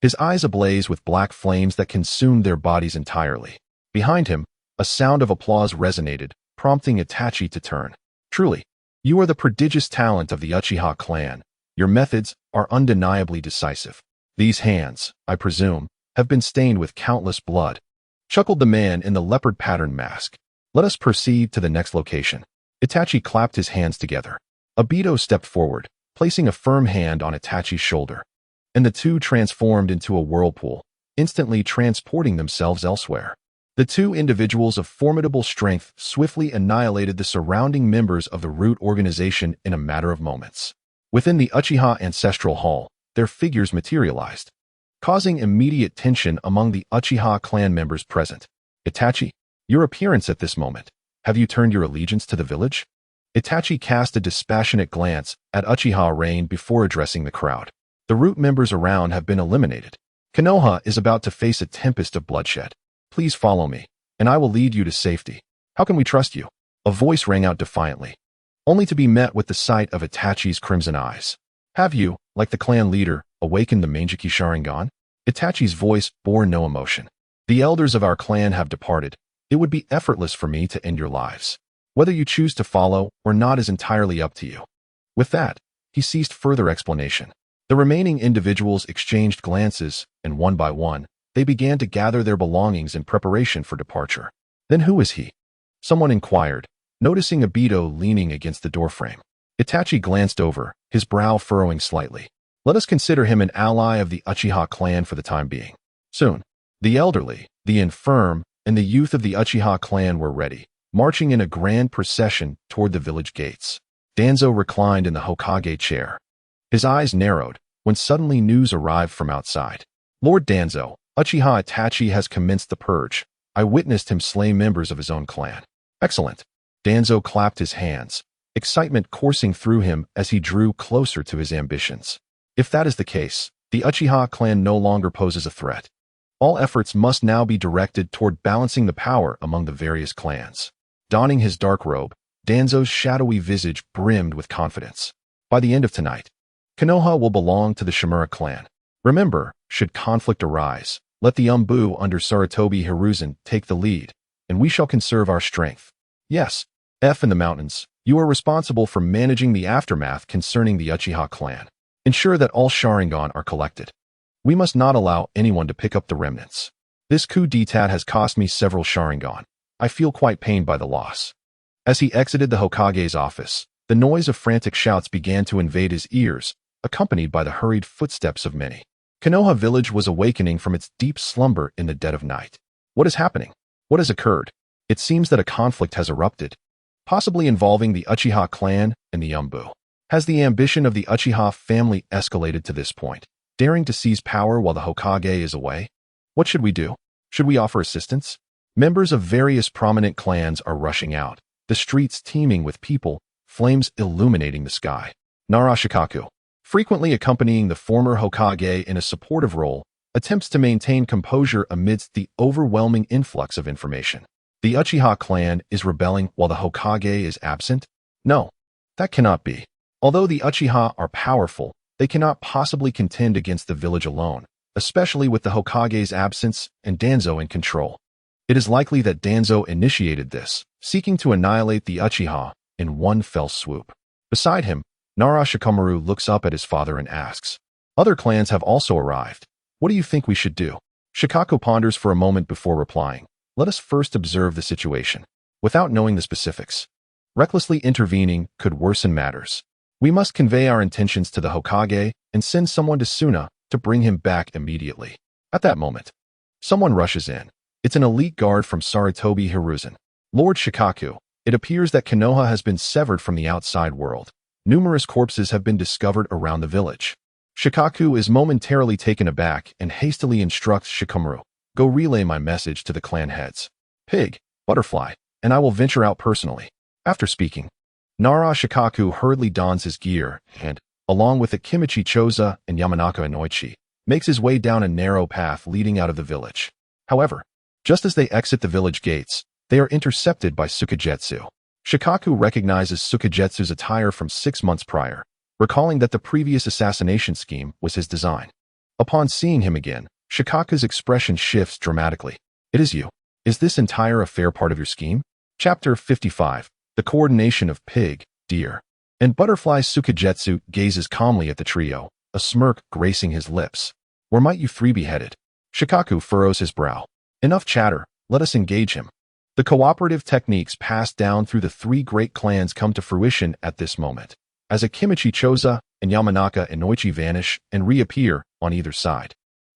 S1: His eyes ablaze with black flames that consumed their bodies entirely. Behind him, a sound of applause resonated, prompting Itachi to turn. Truly, you are the prodigious talent of the Uchiha clan. Your methods are undeniably decisive. These hands, I presume, have been stained with countless blood. Chuckled the man in the leopard-patterned mask. Let us proceed to the next location. Itachi clapped his hands together. Obito stepped forward, placing a firm hand on Itachi's shoulder. And the 2 transformed into a whirlpool, instantly transporting themselves elsewhere. The 2 individuals of formidable strength swiftly annihilated the surrounding members of the root organization in a matter of moments. Within the Uchiha Ancestral Hall, their figures materialized, causing immediate tension among the Uchiha clan members present. Itachi, your appearance at this moment. Have you turned your allegiance to the village? Itachi cast a dispassionate glance at Uchiha Rain before addressing the crowd. The root members around have been eliminated. Konoha is about to face a tempest of bloodshed. Please follow me, and I will lead you to safety. How can we trust you? A voice rang out defiantly, only to be met with the sight of Itachi's crimson eyes. Have you, like the clan leader, awakened the Mangeki Sharingan? Itachi's voice bore no emotion. The elders of our clan have departed. It would be effortless for me to end your lives. Whether you choose to follow or not is entirely up to you. With that, he ceased further explanation. The remaining individuals exchanged glances, and one by one, they began to gather their belongings in preparation for departure. Then who is he? Someone inquired, noticing Obito leaning against the doorframe. Itachi glanced over, his brow furrowing slightly. Let us consider him an ally of the Uchiha clan for the time being. Soon, the elderly, the infirm, and the youth of the Uchiha clan were ready, marching in a grand procession toward the village gates. Danzo reclined in the Hokage chair. His eyes narrowed when suddenly news arrived from outside. Lord Danzo, Uchiha Itachi has commenced the purge. I witnessed him slay members of his own clan. Excellent. Danzo clapped his hands, excitement coursing through him as he drew closer to his ambitions. If that is the case, the Uchiha clan no longer poses a threat. All efforts must now be directed toward balancing the power among the various clans. Donning his dark robe, Danzo's shadowy visage brimmed with confidence. By the end of tonight, Konoha will belong to the Yashamaru clan. Remember, should conflict arise, let the Umbu under Sarutobi Hiruzen take the lead, and we shall conserve our strength. Yes, F in the mountains, you are responsible for managing the aftermath concerning the Uchiha clan. Ensure that all Sharingan are collected. We must not allow anyone to pick up the remnants. This coup d'etat has cost me several Sharingan. I feel quite pained by the loss. As he exited the Hokage's office, the noise of frantic shouts began to invade his ears, accompanied by the hurried footsteps of many. Konoha village was awakening from its deep slumber in the dead of night. What is happening? What has occurred? It seems that a conflict has erupted, possibly involving the Uchiha clan and the Umbu. Has the ambition of the Uchiha family escalated to this point, daring to seize power while the Hokage is away? What should we do? Should we offer assistance? Members of various prominent clans are rushing out, the streets teeming with people, flames illuminating the sky. Nara Shikaku, frequently accompanying the former Hokage in a supportive role, attempts to maintain composure amidst the overwhelming influx of information. The Uchiha clan is rebelling while the Hokage is absent? No, that cannot be. Although the Uchiha are powerful, they cannot possibly contend against the village alone, especially with the Hokage's absence and Danzo in control. It is likely that Danzo initiated this, seeking to annihilate the Uchiha in one fell swoop. Beside him, Nara Shikamaru looks up at his father and asks, "Other clans have also arrived. What do you think we should do?" Shikaku ponders for a moment before replying. Let us first observe the situation. Without knowing the specifics, recklessly intervening could worsen matters. We must convey our intentions to the Hokage and send someone to Suna to bring him back immediately. At that moment, someone rushes in. It's an elite guard from Sarutobi Hiruzen. Lord Shikaku, it appears that Konoha has been severed from the outside world. Numerous corpses have been discovered around the village. Shikaku is momentarily taken aback and hastily instructs Shikamaru, "Go relay my message to the clan heads. Pig, Butterfly, and I will venture out personally." After speaking, Nara Shikaku hurriedly dons his gear and, along with the Kimichi Choza and Yamanaka Inoichi, makes his way down a narrow path leading out of the village. However, just as they exit the village gates, they are intercepted by Tsukujetsu. Shikaku recognizes Tsukujetsu's attire from 6 months prior, recalling that the previous assassination scheme was his design. Upon seeing him again, Shikaku's expression shifts dramatically. "It is you. Is this entire affair part of your scheme?" Chapter 55. The coordination of Pig, Deer, and Butterfly. Tsukujetsu gazes calmly at the trio, a smirk gracing his lips. "Where might you three be headed?" Shikaku furrows his brow. "Enough chatter, let us engage him." The cooperative techniques passed down through the three great clans come to fruition at this moment, as a Kimichi Choza and Yamanaka Inoichi vanish and reappear on either side,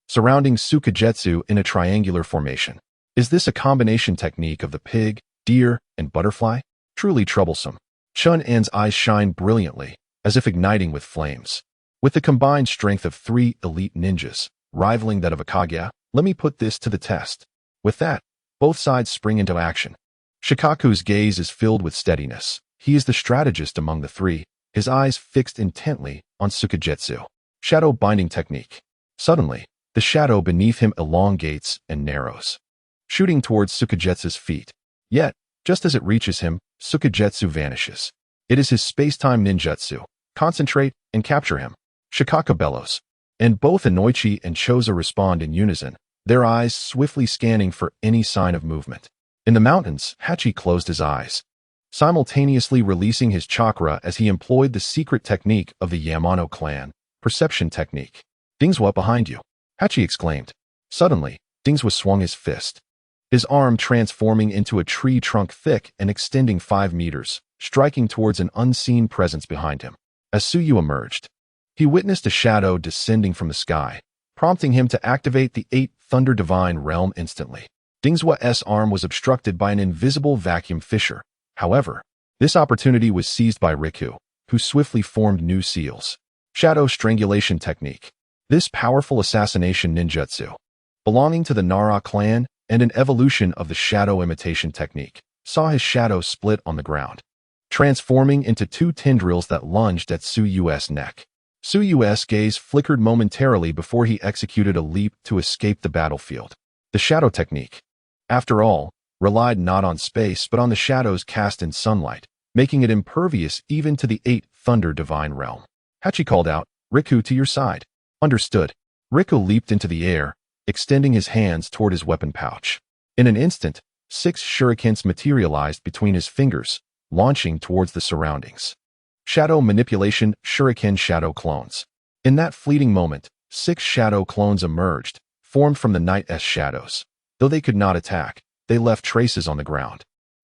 S1: surrounding Tsukujetsu in a triangular formation. Is this a combination technique of the Pig, Deer, and Butterfly? Truly troublesome. Chun-En's eyes shine brilliantly, as if igniting with flames. With the combined strength of 3 elite ninjas, rivaling that of a Kaguya, let me put this to the test. With that, both sides spring into action. Shikaku's gaze is filled with steadiness. He is the strategist among the three, his eyes fixed intently on Tsukugetsu. Shadow binding technique. Suddenly, the shadow beneath him elongates and narrows, shooting towards Tsukugetsu's feet. Yet, just as it reaches him, Tsukugetsu vanishes. It is his space-time ninjutsu. Concentrate and capture him. Shikaka bellows. And both Inoichi and Choza respond in unison, their eyes swiftly scanning for any sign of movement. In the mountains, Hachi closed his eyes, simultaneously releasing his chakra as he employed the secret technique of the Yamano clan, perception technique. "Dingswa behind you," Hachi exclaimed. Suddenly, Dingswa swung his fist, his arm transforming into a tree trunk thick and extending 5 meters, striking towards an unseen presence behind him. As Tsuyu emerged, he witnessed a shadow descending from the sky, prompting him to activate the 8th Thunder Divine Realm instantly. Dingswa's arm was obstructed by an invisible vacuum fissure. However, this opportunity was seized by Riku, who swiftly formed new seals. Shadow Strangulation Technique. This powerful assassination ninjutsu, belonging to the Nara clan and an evolution of the shadow imitation technique, saw his shadow split on the ground, transforming into 2 tendrils that lunged at Tsuyu's neck. Tsuyu's gaze flickered momentarily before he executed a leap to escape the battlefield. The shadow technique, after all, relied not on space but on the shadows cast in sunlight, making it impervious even to the 8th Thunder Divine Realm. Hachi called out, "Riku, to your side." Understood. Riku leaped into the air, extending his hands toward his weapon pouch. In an instant, 6 shurikens materialized between his fingers, launching towards the surroundings. Shadow Manipulation Shuriken Shadow Clones. In that fleeting moment, 6 shadow clones emerged, formed from the night's shadows. Though they could not attack, they left traces on the ground.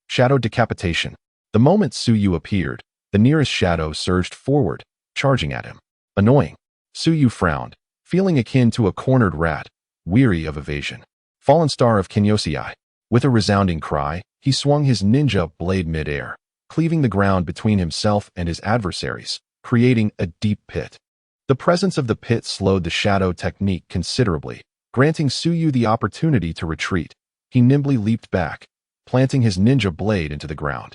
S1: Shadow Decapitation. The moment Tsuyu appeared, the nearest shadow surged forward, charging at him. Annoying. Tsuyu frowned, feeling akin to a cornered rat, weary of evasion. Fallen Star of Kinyosei. With a resounding cry, he swung his ninja blade mid-air, cleaving the ground between himself and his adversaries, creating a deep pit. The presence of the pit slowed the shadow technique considerably, granting Tsuyu the opportunity to retreat. He nimbly leaped back, planting his ninja blade into the ground.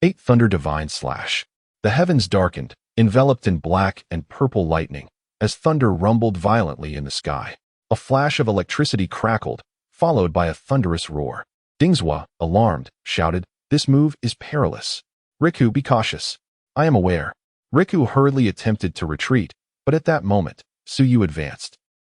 S1: 8th Thunder Divine Slash. The heavens darkened, enveloped in black and purple lightning, as thunder rumbled violently in the sky. A flash of electricity crackled, followed by a thunderous roar. Dingswa, alarmed, shouted, "This move is perilous. Riku, be cautious." "I am aware." Riku hurriedly attempted to retreat, but at that moment, Tsuyu advanced,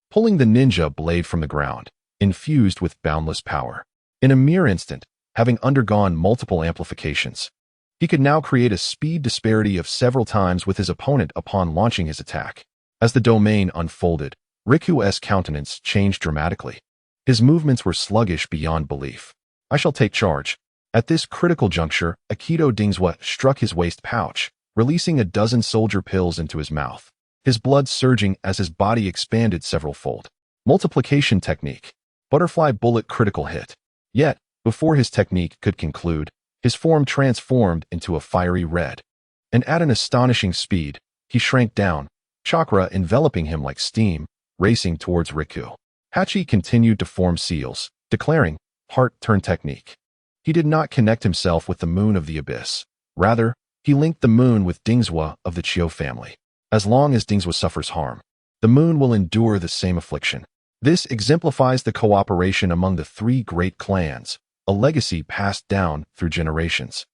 S1: pulling the ninja blade from the ground, infused with boundless power. In a mere instant, having undergone multiple amplifications, he could now create a speed disparity of several times with his opponent upon launching his attack. As the domain unfolded, Riku's countenance changed dramatically. His movements were sluggish beyond belief. "I shall take charge." At this critical juncture, Akito Dingswa struck his waist pouch, releasing a dozen soldier pills into his mouth, his blood surging as his body expanded several-fold. Multiplication Technique. Butterfly Bullet Critical Hit. Yet, before his technique could conclude, his form transformed into a fiery red. And at an astonishing speed, he shrank down, chakra enveloping him like steam, racing towards Riku. Hachi continued to form seals, declaring, "Heart-turn technique." He did not connect himself with the moon of the abyss. Rather, he linked the moon with Dingswa of the Chiyo family. As long as Dingswa suffers harm, the moon will endure the same affliction. This exemplifies the cooperation among the 3 great clans, a legacy passed down through generations,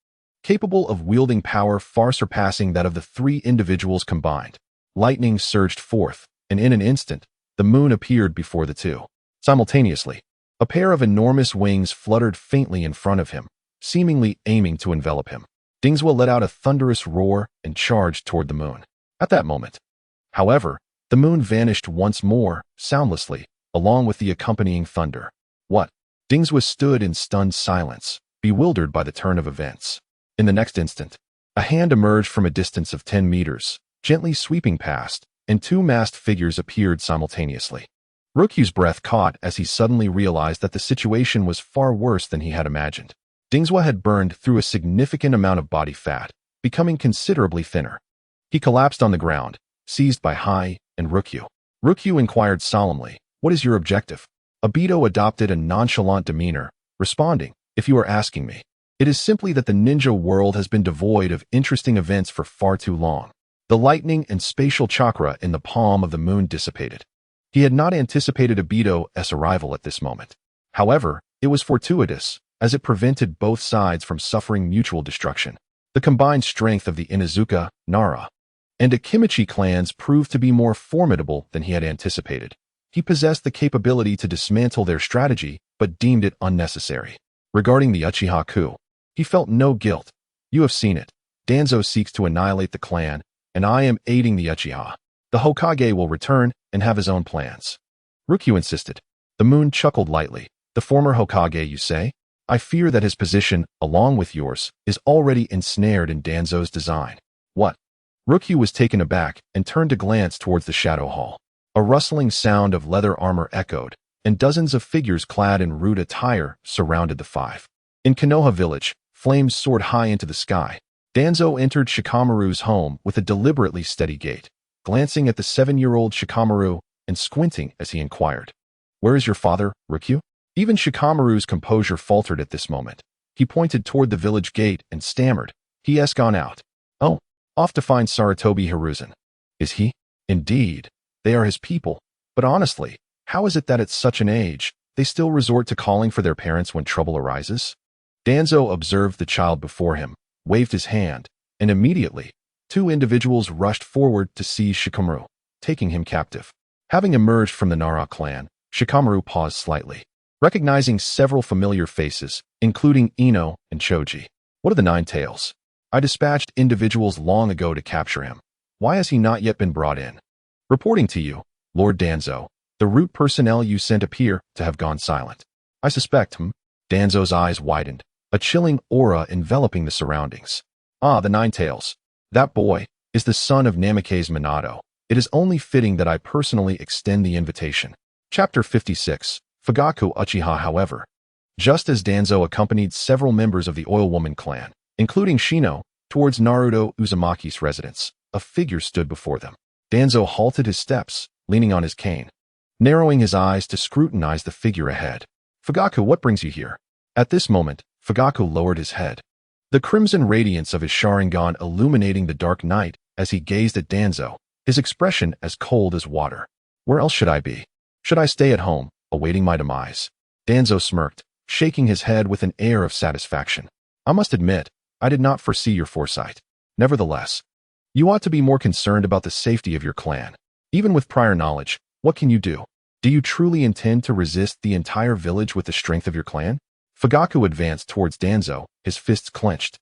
S1: capable of wielding power far surpassing that of the 3 individuals combined. Lightning surged forth, and in an instant, the moon appeared before the 2. Simultaneously, a pair of enormous wings fluttered faintly in front of him, seemingly aiming to envelop him. Dingswa let out a thunderous roar and charged toward the moon. At that moment, however, the moon vanished once more, soundlessly, along with the accompanying thunder. What? Dingswa stood in stunned silence, bewildered by the turn of events. In the next instant, a hand emerged from a distance of 10 meters, gently sweeping past, and 2 masked figures appeared simultaneously. Ryukyu's breath caught as he suddenly realized that the situation was far worse than he had imagined. Dingswa had burned through a significant amount of body fat, becoming considerably thinner. He collapsed on the ground, seized by Hai and Ryukyu. Ryukyu inquired solemnly, "What is your objective?" Obito adopted a nonchalant demeanor, responding, "If you are asking me, It is simply that the ninja world has been devoid of interesting events for far too long. The lightning and spatial chakra in the palm of the moon dissipated. He had not anticipated Obito's arrival at this moment. However, it was fortuitous, as it prevented both sides from suffering mutual destruction. The combined strength of the Inuzuka, Nara, and Akimichi clans proved to be more formidable than he had anticipated. He possessed the capability to dismantle their strategy, but deemed it unnecessary. Regarding the Uchiha coup, he felt no guilt. You have seen it. Danzo seeks to annihilate the clan, and I am aiding the Uchiha. The Hokage will return and have his own plans. Rukyu insisted. The moon chuckled lightly. The former Hokage, you say? I fear that his position, along with yours, is already ensnared in Danzo's design. What? Rukyu was taken aback and turned to glance towards the Shadow Hall. A rustling sound of leather armor echoed, and dozens of figures clad in rude attire surrounded the five. In Konoha village, flames soared high into the sky. Danzo entered Shikamaru's home with a deliberately steady gait, glancing at the 7-year-old Shikamaru and squinting as he inquired, "Where is your father, Rukyu?" Even Shikamaru's composure faltered at this moment. He pointed toward the village gate and stammered, "He has gone out." "Oh, off to find Sarutobi Hiruzen." "Is he?" "Indeed. They are his people. But honestly, how is it that at such an age, they still resort to calling for their parents when trouble arises?" Danzo observed the child before him, waved his hand, and immediately, 2 individuals rushed forward to seize Shikamaru, taking him captive. Having emerged from the Nara clan, Shikamaru paused slightly, recognizing several familiar faces, including Ino and Choji. "What are the 9 tails? I dispatched individuals long ago to capture him. Why has he not yet been brought in?" "Reporting to you, Lord Danzo, the root personnel you sent appear to have gone silent." "I suspect him." Danzo's eyes widened, a chilling aura enveloping the surroundings. "Ah, the 9 tails. That boy is the son of Namikaze Minato. It is only fitting that I personally extend the invitation." Chapter 56. Fugaku Uchiha. However, just as Danzo accompanied several members of the Oil Woman clan, including Shino, towards Naruto Uzumaki's residence, a figure stood before them. Danzo halted his steps, leaning on his cane, narrowing his eyes to scrutinize the figure ahead. "Fugaku, what brings you here?" At this moment, Fugaku lowered his head, the crimson radiance of his Sharingan illuminating the dark night as he gazed at Danzo, his expression as cold as water. "Where else should I be? Should I stay at home, awaiting my demise?" Danzo smirked, shaking his head with an air of satisfaction. "I must admit, I did not foresee your foresight. Nevertheless, you ought to be more concerned about the safety of your clan. Even with prior knowledge, what can you do? Do you truly intend to resist the entire village with the strength of your clan?" Fugaku advanced towards Danzo, his fists clenched,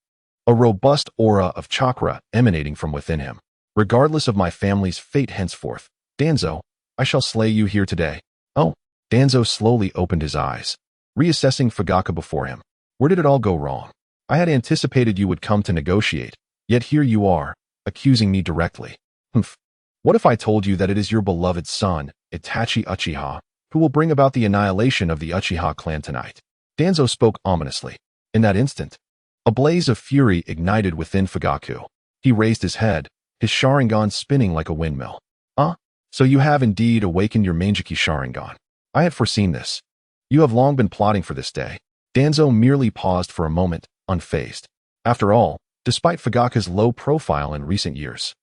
S1: a robust aura of chakra emanating from within him. "Regardless of my family's fate henceforth, Danzo, I shall slay you here today." "Oh." Danzo slowly opened his eyes, reassessing Fugaku before him. "Where did it all go wrong? I had anticipated you would come to negotiate, yet here you are, accusing me directly. Humph. What if I told you that it is your beloved son, Itachi Uchiha, who will bring about the annihilation of the Uchiha clan tonight?" Danzo spoke ominously. In that instant, a blaze of fury ignited within Fugaku. He raised his head, his Sharingan spinning like a windmill. "Ah, so you have indeed awakened your Manjiki Sharingan. I had foreseen this. You have long been plotting for this day." Danzo merely paused for a moment, unfazed. After all, despite Fugaku's low profile in recent years,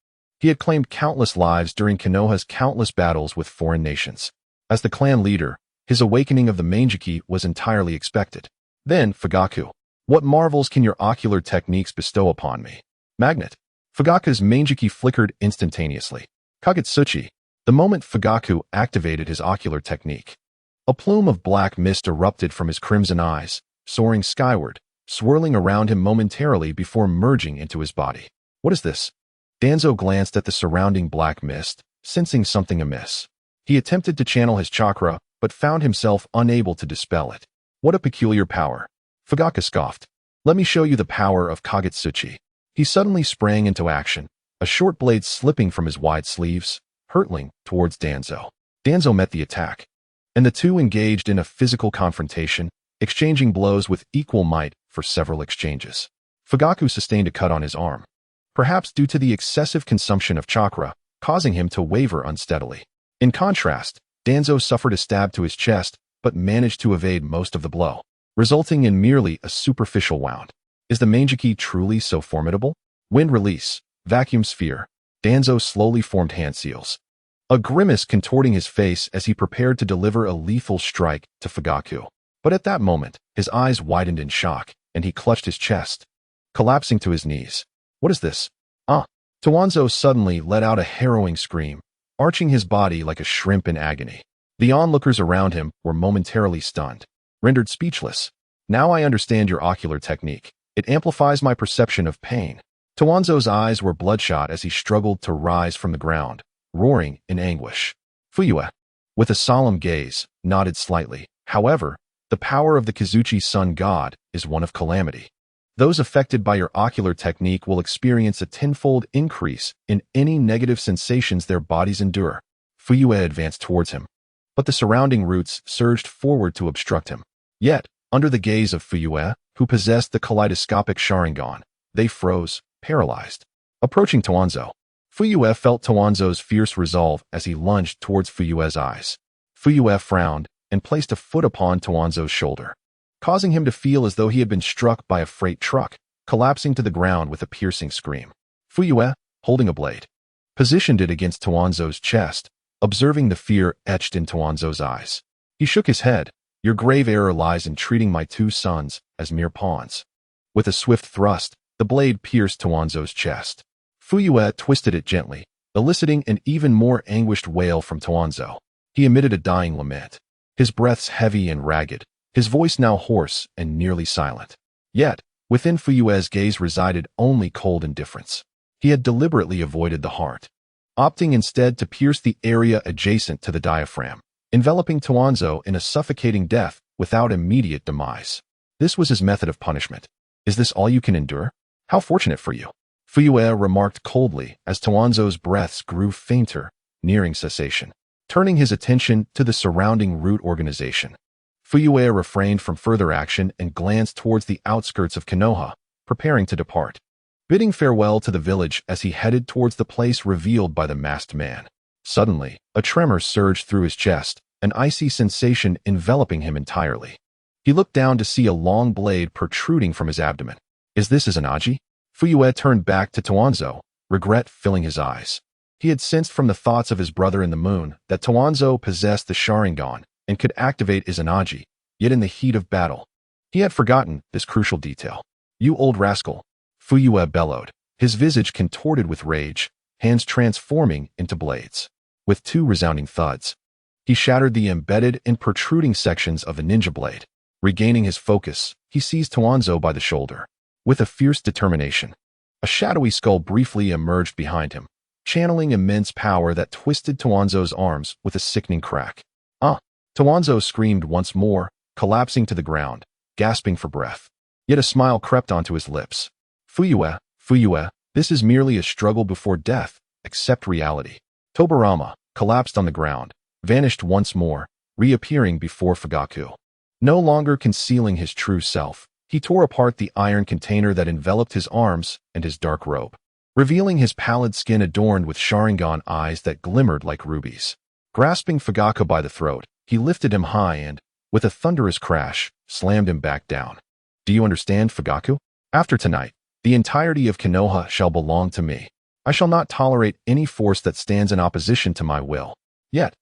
S1: he had claimed countless lives during Konoha's countless battles with foreign nations. As the clan leader, his awakening of the Manjiki was entirely expected. "Then, Fugaku, what marvels can your ocular techniques bestow upon me?" "Magnet." Fugaku's Manjiki flickered instantaneously. "Kagutsuchi." The moment Fugaku activated his ocular technique, a plume of black mist erupted from his crimson eyes, soaring skyward, swirling around him momentarily before merging into his body. "What is this?" Danzo glanced at the surrounding black mist, sensing something amiss. He attempted to channel his chakra, but found himself unable to dispel it. "What a peculiar power." Fugaku scoffed. "Let me show you the power of Kagutsuchi." He suddenly sprang into action, a short blade slipping from his wide sleeves, hurtling towards Danzo. Danzo met the attack, and the two engaged in a physical confrontation, exchanging blows with equal might for several exchanges. Fugaku sustained a cut on his arm, perhaps due to the excessive consumption of chakra, causing him to waver unsteadily. In contrast, Danzo suffered a stab to his chest, but managed to evade most of the blow, resulting in merely a superficial wound. Is the Mangeki truly so formidable? Wind release, vacuum sphere. Danzo slowly formed hand seals, a grimace contorting his face as he prepared to deliver a lethal strike to Fugaku. But at that moment, his eyes widened in shock, and he clutched his chest, collapsing to his knees. What is this? Towanzo suddenly let out a harrowing scream, arching his body like a shrimp in agony. The onlookers around him were momentarily stunned, rendered speechless. Now I understand your ocular technique. It amplifies my perception of pain. Towanzo's eyes were bloodshot as he struggled to rise from the ground, roaring in anguish. Fuyue, with a solemn gaze, nodded slightly. However, the power of the Kazuchi Sun God is one of calamity. Those affected by your ocular technique will experience a tenfold increase in any negative sensations their bodies endure. Fuyue advanced towards him, but the surrounding roots surged forward to obstruct him. Yet, under the gaze of Fuyue, who possessed the kaleidoscopic Sharingan, they froze, paralyzed. Approaching Towanzo, Fuyue felt Towanzo's fierce resolve as he lunged towards Fuyue's eyes. Fuyue frowned and placed a foot upon Towanzo's shoulder, causing him to feel as though he had been struck by a freight truck, collapsing to the ground with a piercing scream. Fuyue, holding a blade, positioned it against Towanzo's chest, observing the fear etched in Towanzo's eyes. He shook his head. Your grave error lies in treating my two sons as mere pawns. With a swift thrust, the blade pierced Towanzo's chest. Fuyue twisted it gently, eliciting an even more anguished wail from Towanzo. He emitted a dying lament, his breaths heavy and ragged, his voice now hoarse and nearly silent. Yet, within Fuyue's gaze resided only cold indifference. He had deliberately avoided the heart, opting instead to pierce the area adjacent to the diaphragm, enveloping Towanzo in a suffocating death without immediate demise. This was his method of punishment. Is this all you can endure? How fortunate for you. Fuyue remarked coldly as Towanzo's breaths grew fainter, nearing cessation. Turning his attention to the surrounding root organization, Fuyue refrained from further action and glanced towards the outskirts of Konoha, preparing to depart, bidding farewell to the village as he headed towards the place revealed by the masked man. Suddenly, a tremor surged through his chest, an icy sensation enveloping him entirely. He looked down to see a long blade protruding from his abdomen. Is this Izanagi? Fuyue turned back to Towanzo, regret filling his eyes. He had sensed from the thoughts of his brother in the moon that Towanzo possessed the Sharingan and could activate Izanagi, yet in the heat of battle, he had forgotten this crucial detail. You old rascal, Fuyue bellowed, his visage contorted with rage, hands transforming into blades. With two resounding thuds, he shattered the embedded and protruding sections of the ninja blade. Regaining his focus, he seized Towanzo by the shoulder. With a fierce determination, a shadowy skull briefly emerged behind him, channeling immense power that twisted Towanzo's arms with a sickening crack. Towanzo screamed once more, collapsing to the ground, gasping for breath. Yet a smile crept onto his lips. Fuyue, this is merely a struggle before death. Accept reality. Tobarama collapsed on the ground, vanished once more, reappearing before Fugaku. No longer concealing his true self, he tore apart the iron container that enveloped his arms and his dark robe, revealing his pallid skin adorned with Sharingan eyes that glimmered like rubies. Grasping Fugaku by the throat, he lifted him high and, with a thunderous crash, slammed him back down. Do you understand, Fugaku? After tonight, the entirety of Konoha shall belong to me. I shall not tolerate any force that stands in opposition to my will. Yet,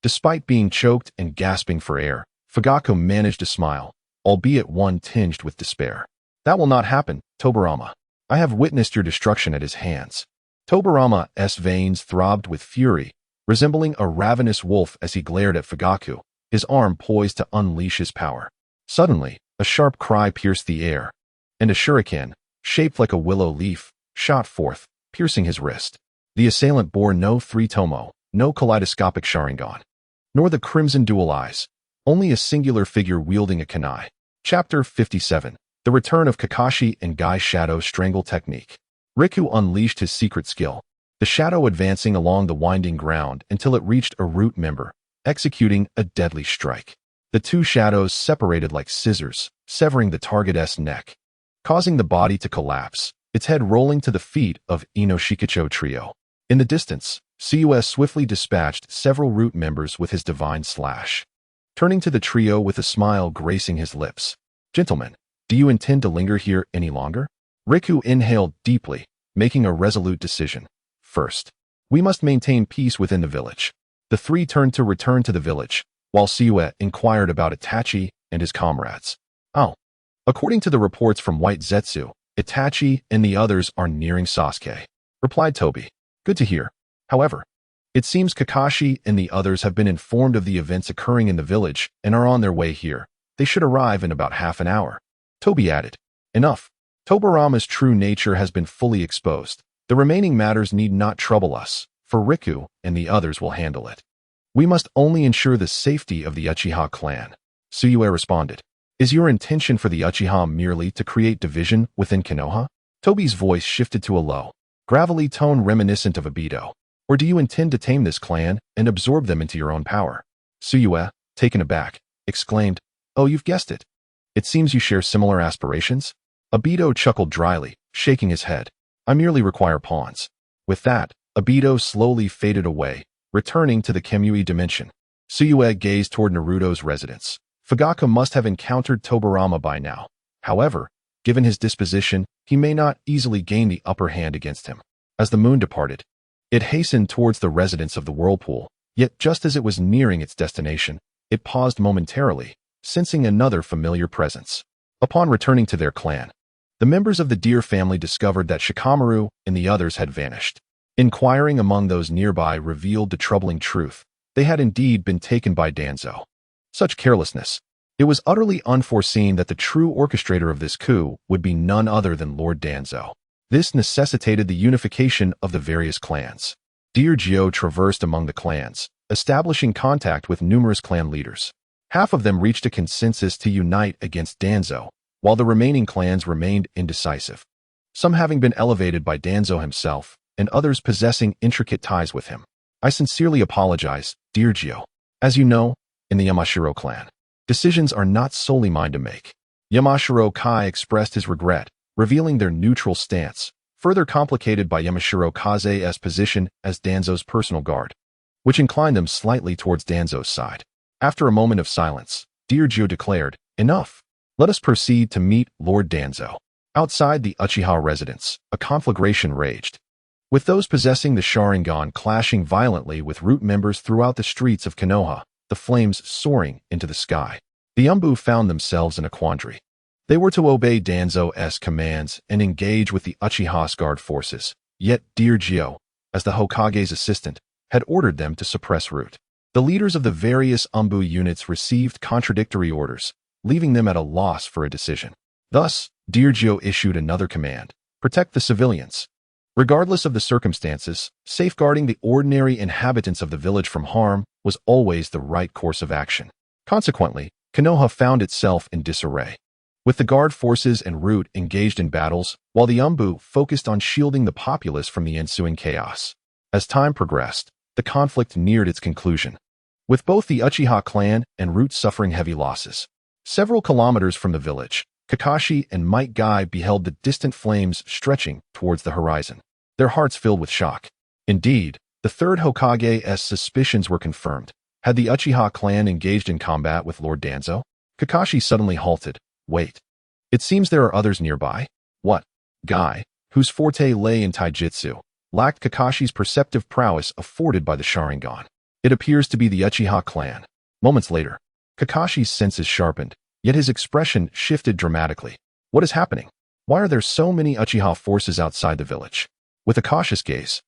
S1: despite being choked and gasping for air, Fugaku managed to smile, albeit one tinged with despair. That will not happen, Tobarama. I have witnessed your destruction at his hands. Tobarama's veins throbbed with fury, resembling a ravenous wolf as he glared at Fugaku, his arm poised to unleash his power. Suddenly, a sharp cry pierced the air, and a shuriken, shaped like a willow leaf, shot forth, piercing his wrist. The assailant bore no three-tomo, no kaleidoscopic Sharingan, nor the crimson dual eyes, only a singular figure wielding a kunai. Chapter 57. The Return of Kakashi and Gai's Shadow Strangle Technique. Riku unleashed his secret skill, the shadow advancing along the winding ground until it reached a root member, executing a deadly strike. The two shadows separated like scissors, severing the target's neck, causing the body to collapse, its head rolling to the feet of Inoshikacho Trio. In the distance, Cus swiftly dispatched several root members with his divine slash. Turning to the trio with a smile gracing his lips. Gentlemen, Do you intend to linger here any longer? Riku inhaled deeply, making a resolute decision. First, we must maintain peace within the village. The three turned to return to the village, while Tsukuyomi inquired about Itachi and his comrades. Oh. According to the reports from White Zetsu, Itachi and the others are nearing Sasuke, replied Toby. Good to hear. However, it seems Kakashi and the others have been informed of the events occurring in the village and are on their way here. They should arrive in about half an hour. Toby added. Enough. Tobirama's true nature has been fully exposed. The remaining matters need not trouble us, for Riku and the others will handle it. We must only ensure the safety of the Uchiha clan. Tsukuyomi responded. Is your intention for the Uchiha merely to create division within Konoha? Toby's voice shifted to a low, gravelly tone reminiscent of Obito. Or do you intend to tame this clan and absorb them into your own power? Tsukuyomi, taken aback, exclaimed, Oh, you've guessed it. It seems you share similar aspirations? Obito chuckled dryly, shaking his head. I merely require pawns. With that, Obito slowly faded away, returning to the Kemui dimension. Tsukuyomi gazed toward Naruto's residence. Fugaku must have encountered Tobirama by now. However, given his disposition, he may not easily gain the upper hand against him. As the moon departed, it hastened towards the residence of the whirlpool, yet just as it was nearing its destination, it paused momentarily, sensing another familiar presence. Upon returning to their clan, the members of the deer family discovered that Shikamaru and the others had vanished. Inquiring among those nearby revealed the troubling truth. They had indeed been taken by Danzo. Such carelessness. It was utterly unforeseen that the true orchestrator of this coup would be none other than Lord Danzo. This necessitated the unification of the various clans. Dear Gyo traversed among the clans, establishing contact with numerous clan leaders. Half of them reached a consensus to unite against Danzo, while the remaining clans remained indecisive. Some having been elevated by Danzo himself, and others possessing intricate ties with him. I sincerely apologize, dear Gyo. As you know, in the Yamashiro clan, decisions are not solely mine to make. Yamashiro Kai expressed his regret, revealing their neutral stance, further complicated by Yamashiro Kaze's position as Danzo's personal guard, which inclined them slightly towards Danzo's side. After a moment of silence, dear Gyo declared, Enough. Let us proceed to meet Lord Danzo. Outside the Uchiha residence, a conflagration raged, with those possessing the Sharingan clashing violently with root members throughout the streets of Konoha, the flames soaring into the sky. The Umbu found themselves in a quandary. They were to obey Danzo's commands and engage with the Uchiha's guard forces, yet dear Gyo, as the Hokage's assistant, had ordered them to suppress root. The leaders of the various Umbu units received contradictory orders, leaving them at a loss for a decision. Thus, dear Gyo issued another command: protect the civilians. Regardless of the circumstances, safeguarding the ordinary inhabitants of the village from harm was always the right course of action. Consequently, Konoha found itself in disarray, with the guard forces and root engaged in battles, while the Umbu focused on shielding the populace from the ensuing chaos. As time progressed, the conflict neared its conclusion, with both the Uchiha clan and root suffering heavy losses. Several kilometers from the village, Kakashi and Might Guy beheld the distant flames stretching towards the horizon, their hearts filled with shock. Indeed, the third Hokage's suspicions were confirmed. Had the Uchiha clan engaged in combat with Lord Danzo? Kakashi suddenly halted. Wait. It seems there are others nearby. What? Guy, whose forte lay in taijutsu, lacked Kakashi's perceptive prowess afforded by the Sharingan. It appears to be the Uchiha clan. Moments later, Kakashi's senses sharpened, yet his expression shifted dramatically. What is happening? Why are there so many Uchiha forces outside the village? With a cautious gaze,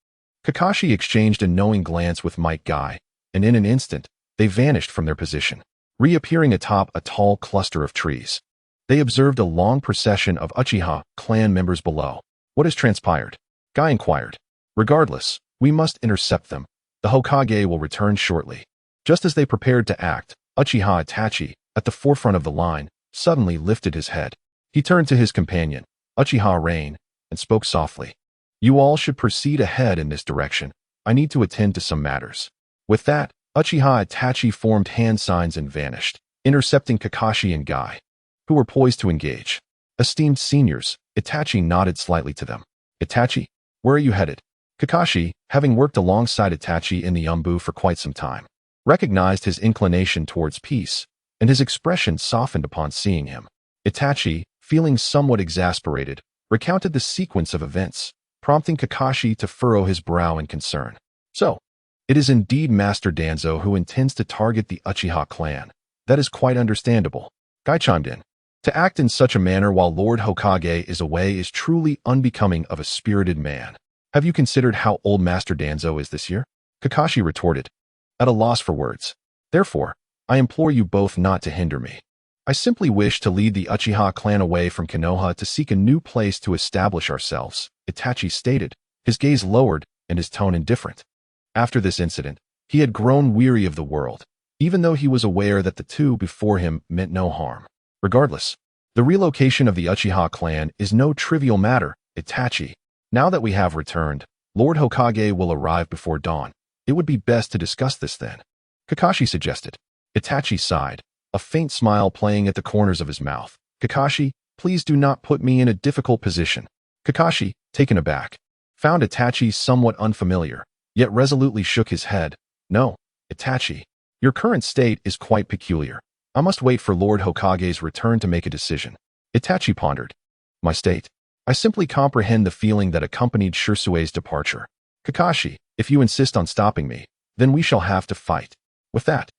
S1: Kakashi exchanged a knowing glance with Might Guy, and in an instant, they vanished from their position, reappearing atop a tall cluster of trees. They observed a long procession of Uchiha clan members below. What has transpired? Guy inquired. Regardless, we must intercept them. The Hokage will return shortly. Just as they prepared to act, Uchiha Itachi, at the forefront of the line, suddenly lifted his head. He turned to his companion, Uchiha Rain, and spoke softly. You all should proceed ahead in this direction. I need to attend to some matters. With that, Uchiha Itachi formed hand signs and vanished, intercepting Kakashi and Guy, who were poised to engage. Esteemed seniors, Itachi nodded slightly to them. Itachi, where are you headed? Kakashi, having worked alongside Itachi in the Umbu for quite some time, recognized his inclination towards peace, and his expression softened upon seeing him. Itachi, feeling somewhat exasperated, recounted the sequence of events, prompting Kakashi to furrow his brow in concern. So, it is indeed Master Danzo who intends to target the Uchiha clan. That is quite understandable. Guy chimed in. To act in such a manner while Lord Hokage is away is truly unbecoming of a spirited man. Have you considered how old Master Danzo is this year? Kakashi retorted, at a loss for words. Therefore, I implore you both not to hinder me. I simply wish to lead the Uchiha clan away from Konoha to seek a new place to establish ourselves, Itachi stated, his gaze lowered and his tone indifferent. After this incident, he had grown weary of the world, even though he was aware that the two before him meant no harm. Regardless, the relocation of the Uchiha clan is no trivial matter, Itachi. Now that we have returned, Lord Hokage will arrive before dawn. It would be best to discuss this then, Kakashi suggested. Itachi sighed, a faint smile playing at the corners of his mouth. Kakashi, please do not put me in a difficult position. Kakashi, taken aback, found Itachi somewhat unfamiliar, yet resolutely shook his head. No, Itachi, your current state is quite peculiar. I must wait for Lord Hokage's return to make a decision. Itachi pondered. My state? I simply comprehend the feeling that accompanied Shirsue's departure. Kakashi, if you insist on stopping me, then we shall have to fight. With that,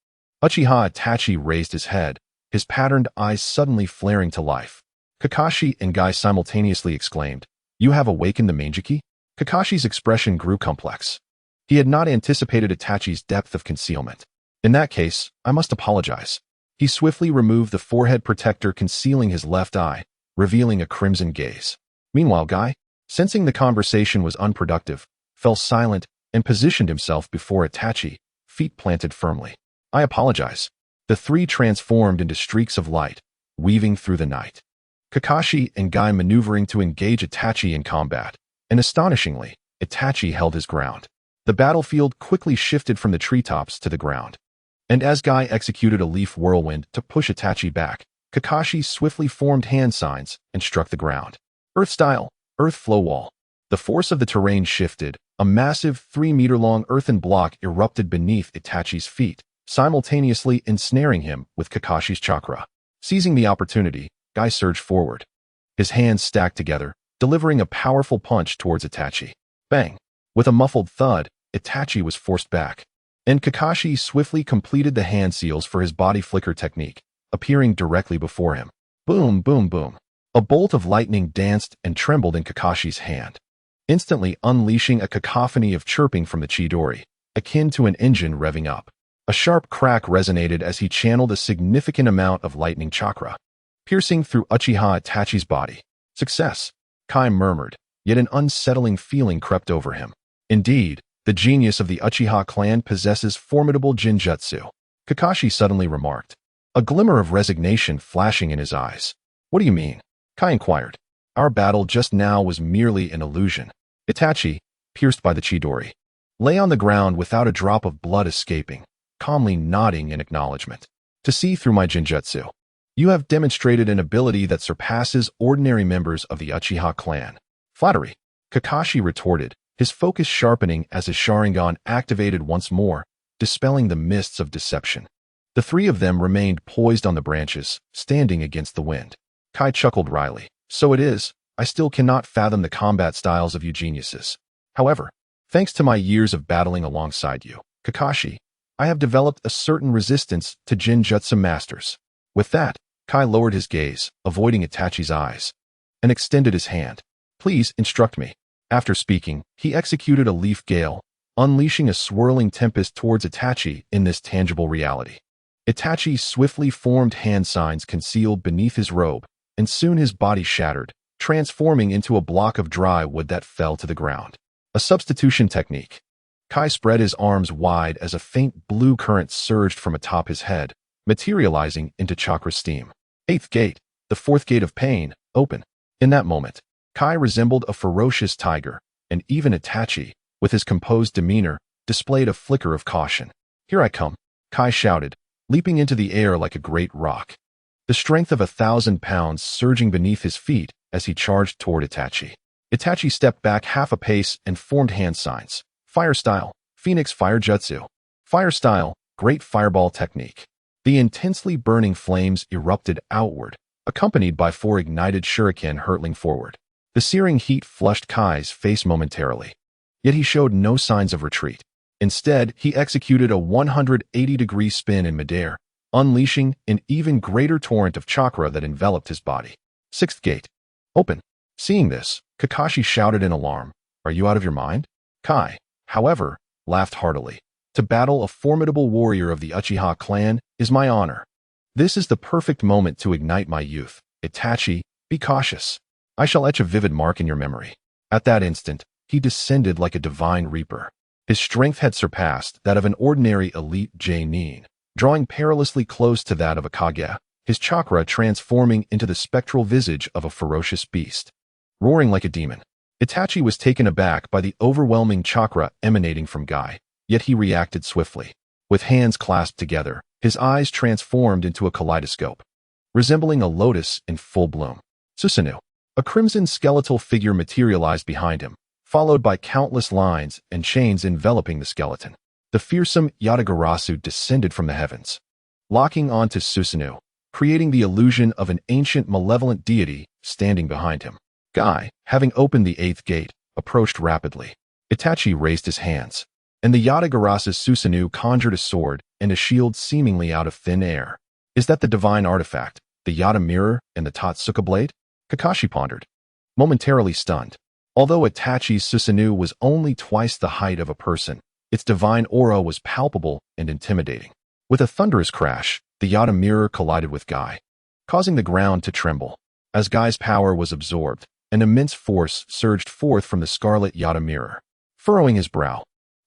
S1: Uchiha Itachi raised his head, his patterned eyes suddenly flaring to life. Kakashi and Guy simultaneously exclaimed, You have awakened the Manjiki? Kakashi's expression grew complex. He had not anticipated Itachi's depth of concealment. In that case, I must apologize. He swiftly removed the forehead protector concealing his left eye, revealing a crimson gaze. Meanwhile, Guy, sensing the conversation was unproductive, fell silent and positioned himself before Itachi, feet planted firmly. I apologize. The three transformed into streaks of light, weaving through the night. Kakashi and Guy maneuvering to engage Itachi in combat, and astonishingly, Itachi held his ground. The battlefield quickly shifted from the treetops to the ground. And as Guy executed a leaf whirlwind to push Itachi back, Kakashi swiftly formed hand signs and struck the ground. Earth style, earth flow wall. The force of the terrain shifted. A massive 3-meter-long earthen block erupted beneath Itachi's feet, simultaneously ensnaring him with Kakashi's chakra. Seizing the opportunity, Guy surged forward. His hands stacked together, delivering a powerful punch towards Itachi. Bang! With a muffled thud, Itachi was forced back. And Kakashi swiftly completed the hand seals for his body flicker technique, appearing directly before him. Boom, boom, boom. A bolt of lightning danced and trembled in Kakashi's hand, instantly unleashing a cacophony of chirping from the Chidori, akin to an engine revving up. A sharp crack resonated as he channeled a significant amount of lightning chakra, piercing through Uchiha Itachi's body. Success, Kai murmured, yet an unsettling feeling crept over him. Indeed, the genius of the Uchiha clan possesses formidable jinjutsu, Kakashi suddenly remarked, a glimmer of resignation flashing in his eyes. What do you mean? Kai inquired. Our battle just now was merely an illusion. Itachi, pierced by the Chidori, lay on the ground without a drop of blood escaping, calmly nodding in acknowledgement. To see through my jinjutsu. You have demonstrated an ability that surpasses ordinary members of the Uchiha clan. Flattery, Kakashi retorted, his focus sharpening as his Sharingan activated once more, dispelling the mists of deception. The three of them remained poised on the branches, standing against the wind. Kai chuckled wryly. So it is, I still cannot fathom the combat styles of you geniuses. However, thanks to my years of battling alongside you, Kakashi, I have developed a certain resistance to Jinjutsu masters. With that, Kai lowered his gaze, avoiding Itachi's eyes, and extended his hand. Please instruct me. After speaking, he executed a leaf gale, unleashing a swirling tempest towards Itachi in this tangible reality. Itachi swiftly formed hand signs concealed beneath his robe, and soon his body shattered, transforming into a block of dry wood that fell to the ground. A substitution technique. Kai spread his arms wide as a faint blue current surged from atop his head, materializing into chakra steam. Eighth gate, the fourth gate of pain, open. In that moment, Kai resembled a ferocious tiger, and even Itachi, with his composed demeanor, displayed a flicker of caution. Here I come, Kai shouted, leaping into the air like a great rock. The strength of 1,000 pounds surging beneath his feet as he charged toward Itachi. Itachi stepped back half a pace and formed hand signs. Fire style, Phoenix Fire Jutsu. Fire style, Great Fireball Technique. The intensely burning flames erupted outward, accompanied by 4 ignited shuriken hurtling forward. The searing heat flushed Kai's face momentarily, yet he showed no signs of retreat. Instead, he executed a 180-degree spin in midair, unleashing an even greater torrent of chakra that enveloped his body. Sixth gate. Open. Seeing this, Kakashi shouted in alarm, "Are you out of your mind?" Kai, however, laughed heartily. "To battle a formidable warrior of the Uchiha clan is my honor. This is the perfect moment to ignite my youth. Itachi, be cautious. I shall etch a vivid mark in your memory." At that instant, he descended like a divine reaper. His strength had surpassed that of an ordinary elite Genin, drawing perilously close to that of a Kage, his chakra transforming into the spectral visage of a ferocious beast. Roaring like a demon, Itachi was taken aback by the overwhelming chakra emanating from Guy, yet he reacted swiftly. With hands clasped together, his eyes transformed into a kaleidoscope, resembling a lotus in full bloom. Susanoo. A crimson skeletal figure materialized behind him, followed by countless lines and chains enveloping the skeleton. The fearsome Yatagarasu descended from the heavens, locking onto Susanoo, creating the illusion of an ancient malevolent deity standing behind him. Guy, having opened the 8th gate, approached rapidly. Itachi raised his hands, and the Yatagarasu Susanoo conjured a sword and a shield seemingly out of thin air. Is that the divine artifact, the Yata mirror and the Totsuka blade? Kakashi pondered, momentarily stunned. Although Itachi's Susanoo was only twice the height of a person, its divine aura was palpable and intimidating. With a thunderous crash, the Yata mirror collided with Guy, causing the ground to tremble. As Guy's power was absorbed, an immense force surged forth from the scarlet Yata mirror. Furrowing his brow,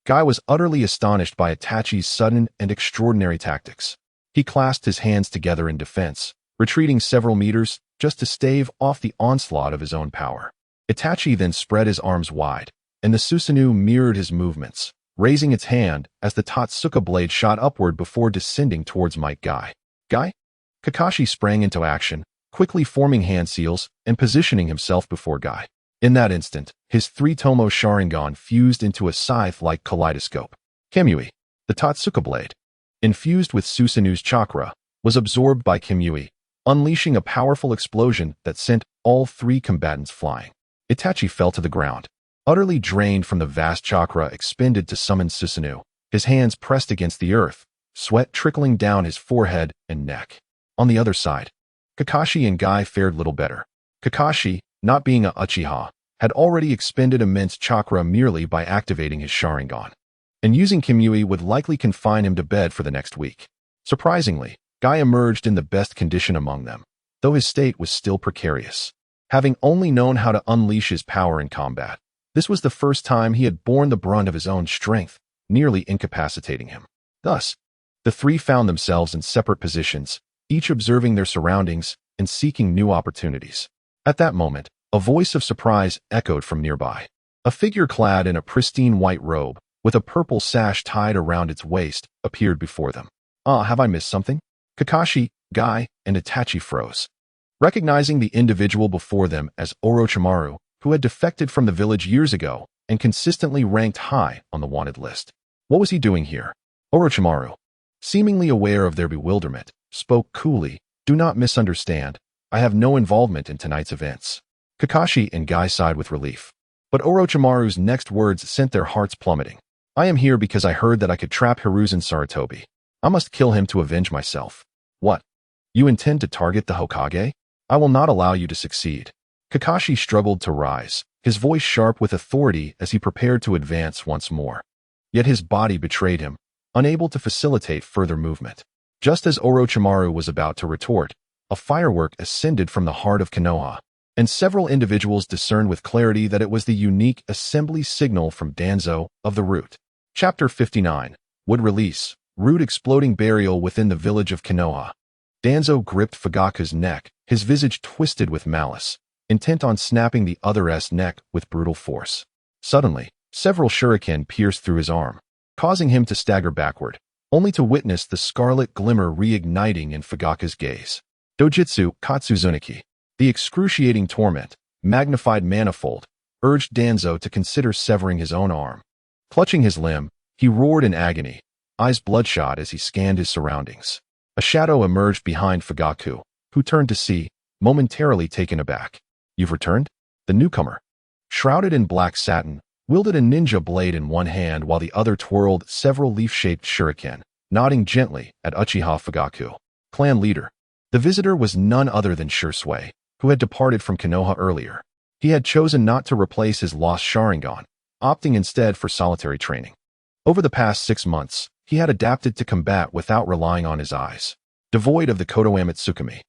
S1: Guy was utterly astonished by Itachi's sudden and extraordinary tactics. He clasped his hands together in defense, retreating several meters just to stave off the onslaught of his own power. Itachi then spread his arms wide, and the Susanoo mirrored his movements, raising its hand as the Totsuka blade shot upward before descending towards Might Guy. Guy? Kakashi sprang into action, quickly forming hand seals and positioning himself before Guy. In that instant, his 3-tomo Sharingan fused into a scythe-like kaleidoscope. Kimui, the Totsuka blade, infused with Susanoo's chakra, was absorbed by Kimui, unleashing a powerful explosion that sent all 3 combatants flying. Itachi fell to the ground, utterly drained from the vast chakra expended to summon Susanoo, his hands pressed against the earth, sweat trickling down his forehead and neck. On the other side, Kakashi and Guy fared little better. Kakashi, not being a Uchiha, had already expended immense chakra merely by activating his Sharingan, and using Kimui would likely confine him to bed for the next week. Surprisingly, Guy emerged in the best condition among them, though his state was still precarious. Having only known how to unleash his power in combat, this was the first time he had borne the brunt of his own strength, nearly incapacitating him. Thus, the 3 found themselves in separate positions, each observing their surroundings and seeking new opportunities. At that moment, a voice of surprise echoed from nearby. A figure clad in a pristine white robe, with a purple sash tied around its waist, appeared before them. "Ah, have I missed something?" Kakashi, Guy, and Itachi froze, recognizing the individual before them as Orochimaru, who had defected from the village years ago and consistently ranked high on the wanted list. What was he doing here? Orochimaru, seemingly aware of their bewilderment, spoke coolly, "Do not misunderstand. I have no involvement in tonight's events." Kakashi and Guy sighed with relief, but Orochimaru's next words sent their hearts plummeting. "I am here because I heard that I could trap Hiruzen Sarutobi. I must kill him to avenge myself." "What? You intend to target the Hokage? I will not allow you to succeed." Kakashi struggled to rise, his voice sharp with authority as he prepared to advance once more. Yet his body betrayed him, unable to facilitate further movement. Just as Orochimaru was about to retort, a firework ascended from the heart of Konoha, and several individuals discerned with clarity that it was the unique assembly signal from Danzo of the Root. Chapter 59. Would release. Root exploding burial within the village of Konoha. Danzo gripped Fugaku's neck, his visage twisted with malice, intent on snapping the other's neck with brutal force. Suddenly, several shuriken pierced through his arm, causing him to stagger backward, only to witness the scarlet glimmer reigniting in Fugaku's gaze. Dojutsu Katsuzuniki. The excruciating torment, magnified manifold, urged Danzo to consider severing his own arm. Clutching his limb, he roared in agony, eyes bloodshot as he scanned his surroundings. A shadow emerged behind Fugaku, who turned to see, momentarily taken aback. "You've returned?" The newcomer, shrouded in black satin, wielded a ninja blade in one hand while the other twirled several leaf-shaped shuriken, nodding gently at Uchiha Fugaku, clan leader. The visitor was none other than Shursui, who had departed from Konoha earlier. He had chosen not to replace his lost Sharingan, opting instead for solitary training. Over the past 6 months, he had adapted to combat without relying on his eyes. Devoid of the Kodoame Tsukuyomi,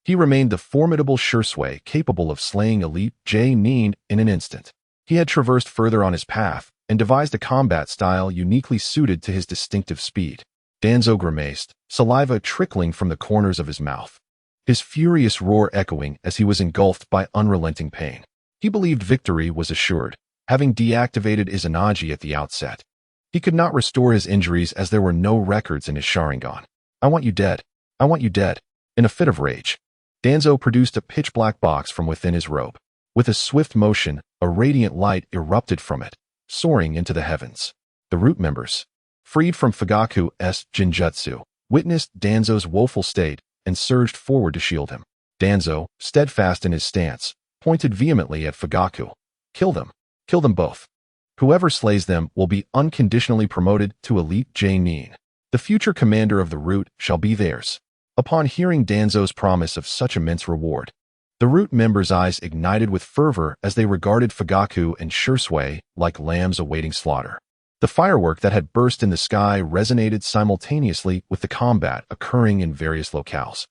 S1: he remained the formidable Shursui capable of slaying elite J-nin in an instant. He had traversed further on his path and devised a combat style uniquely suited to his distinctive speed. Danzo grimaced, saliva trickling from the corners of his mouth, his furious roar echoing as he was engulfed by unrelenting pain. He believed victory was assured, having deactivated Izanagi at the outset. He could not restore his injuries as there were no records in his Sharingan. "I want you dead. I want you dead." In a fit of rage, Danzo produced a pitch-black box from within his robe. With a swift motion, a radiant light erupted from it, soaring into the heavens. The root members, freed from Fugaku's Jinjutsu, witnessed Danzo's woeful state and surged forward to shield him. Danzo, steadfast in his stance, pointed vehemently at Fugaku. "Kill them. Kill them both. Whoever slays them will be unconditionally promoted to elite J-nin. The future commander of the root shall be theirs." Upon hearing Danzo's promise of such immense reward, the root members' eyes ignited with fervor as they regarded Fugaku and Shursui like lambs awaiting slaughter. The firework that had burst in the sky resonated simultaneously with the combat occurring in various locales,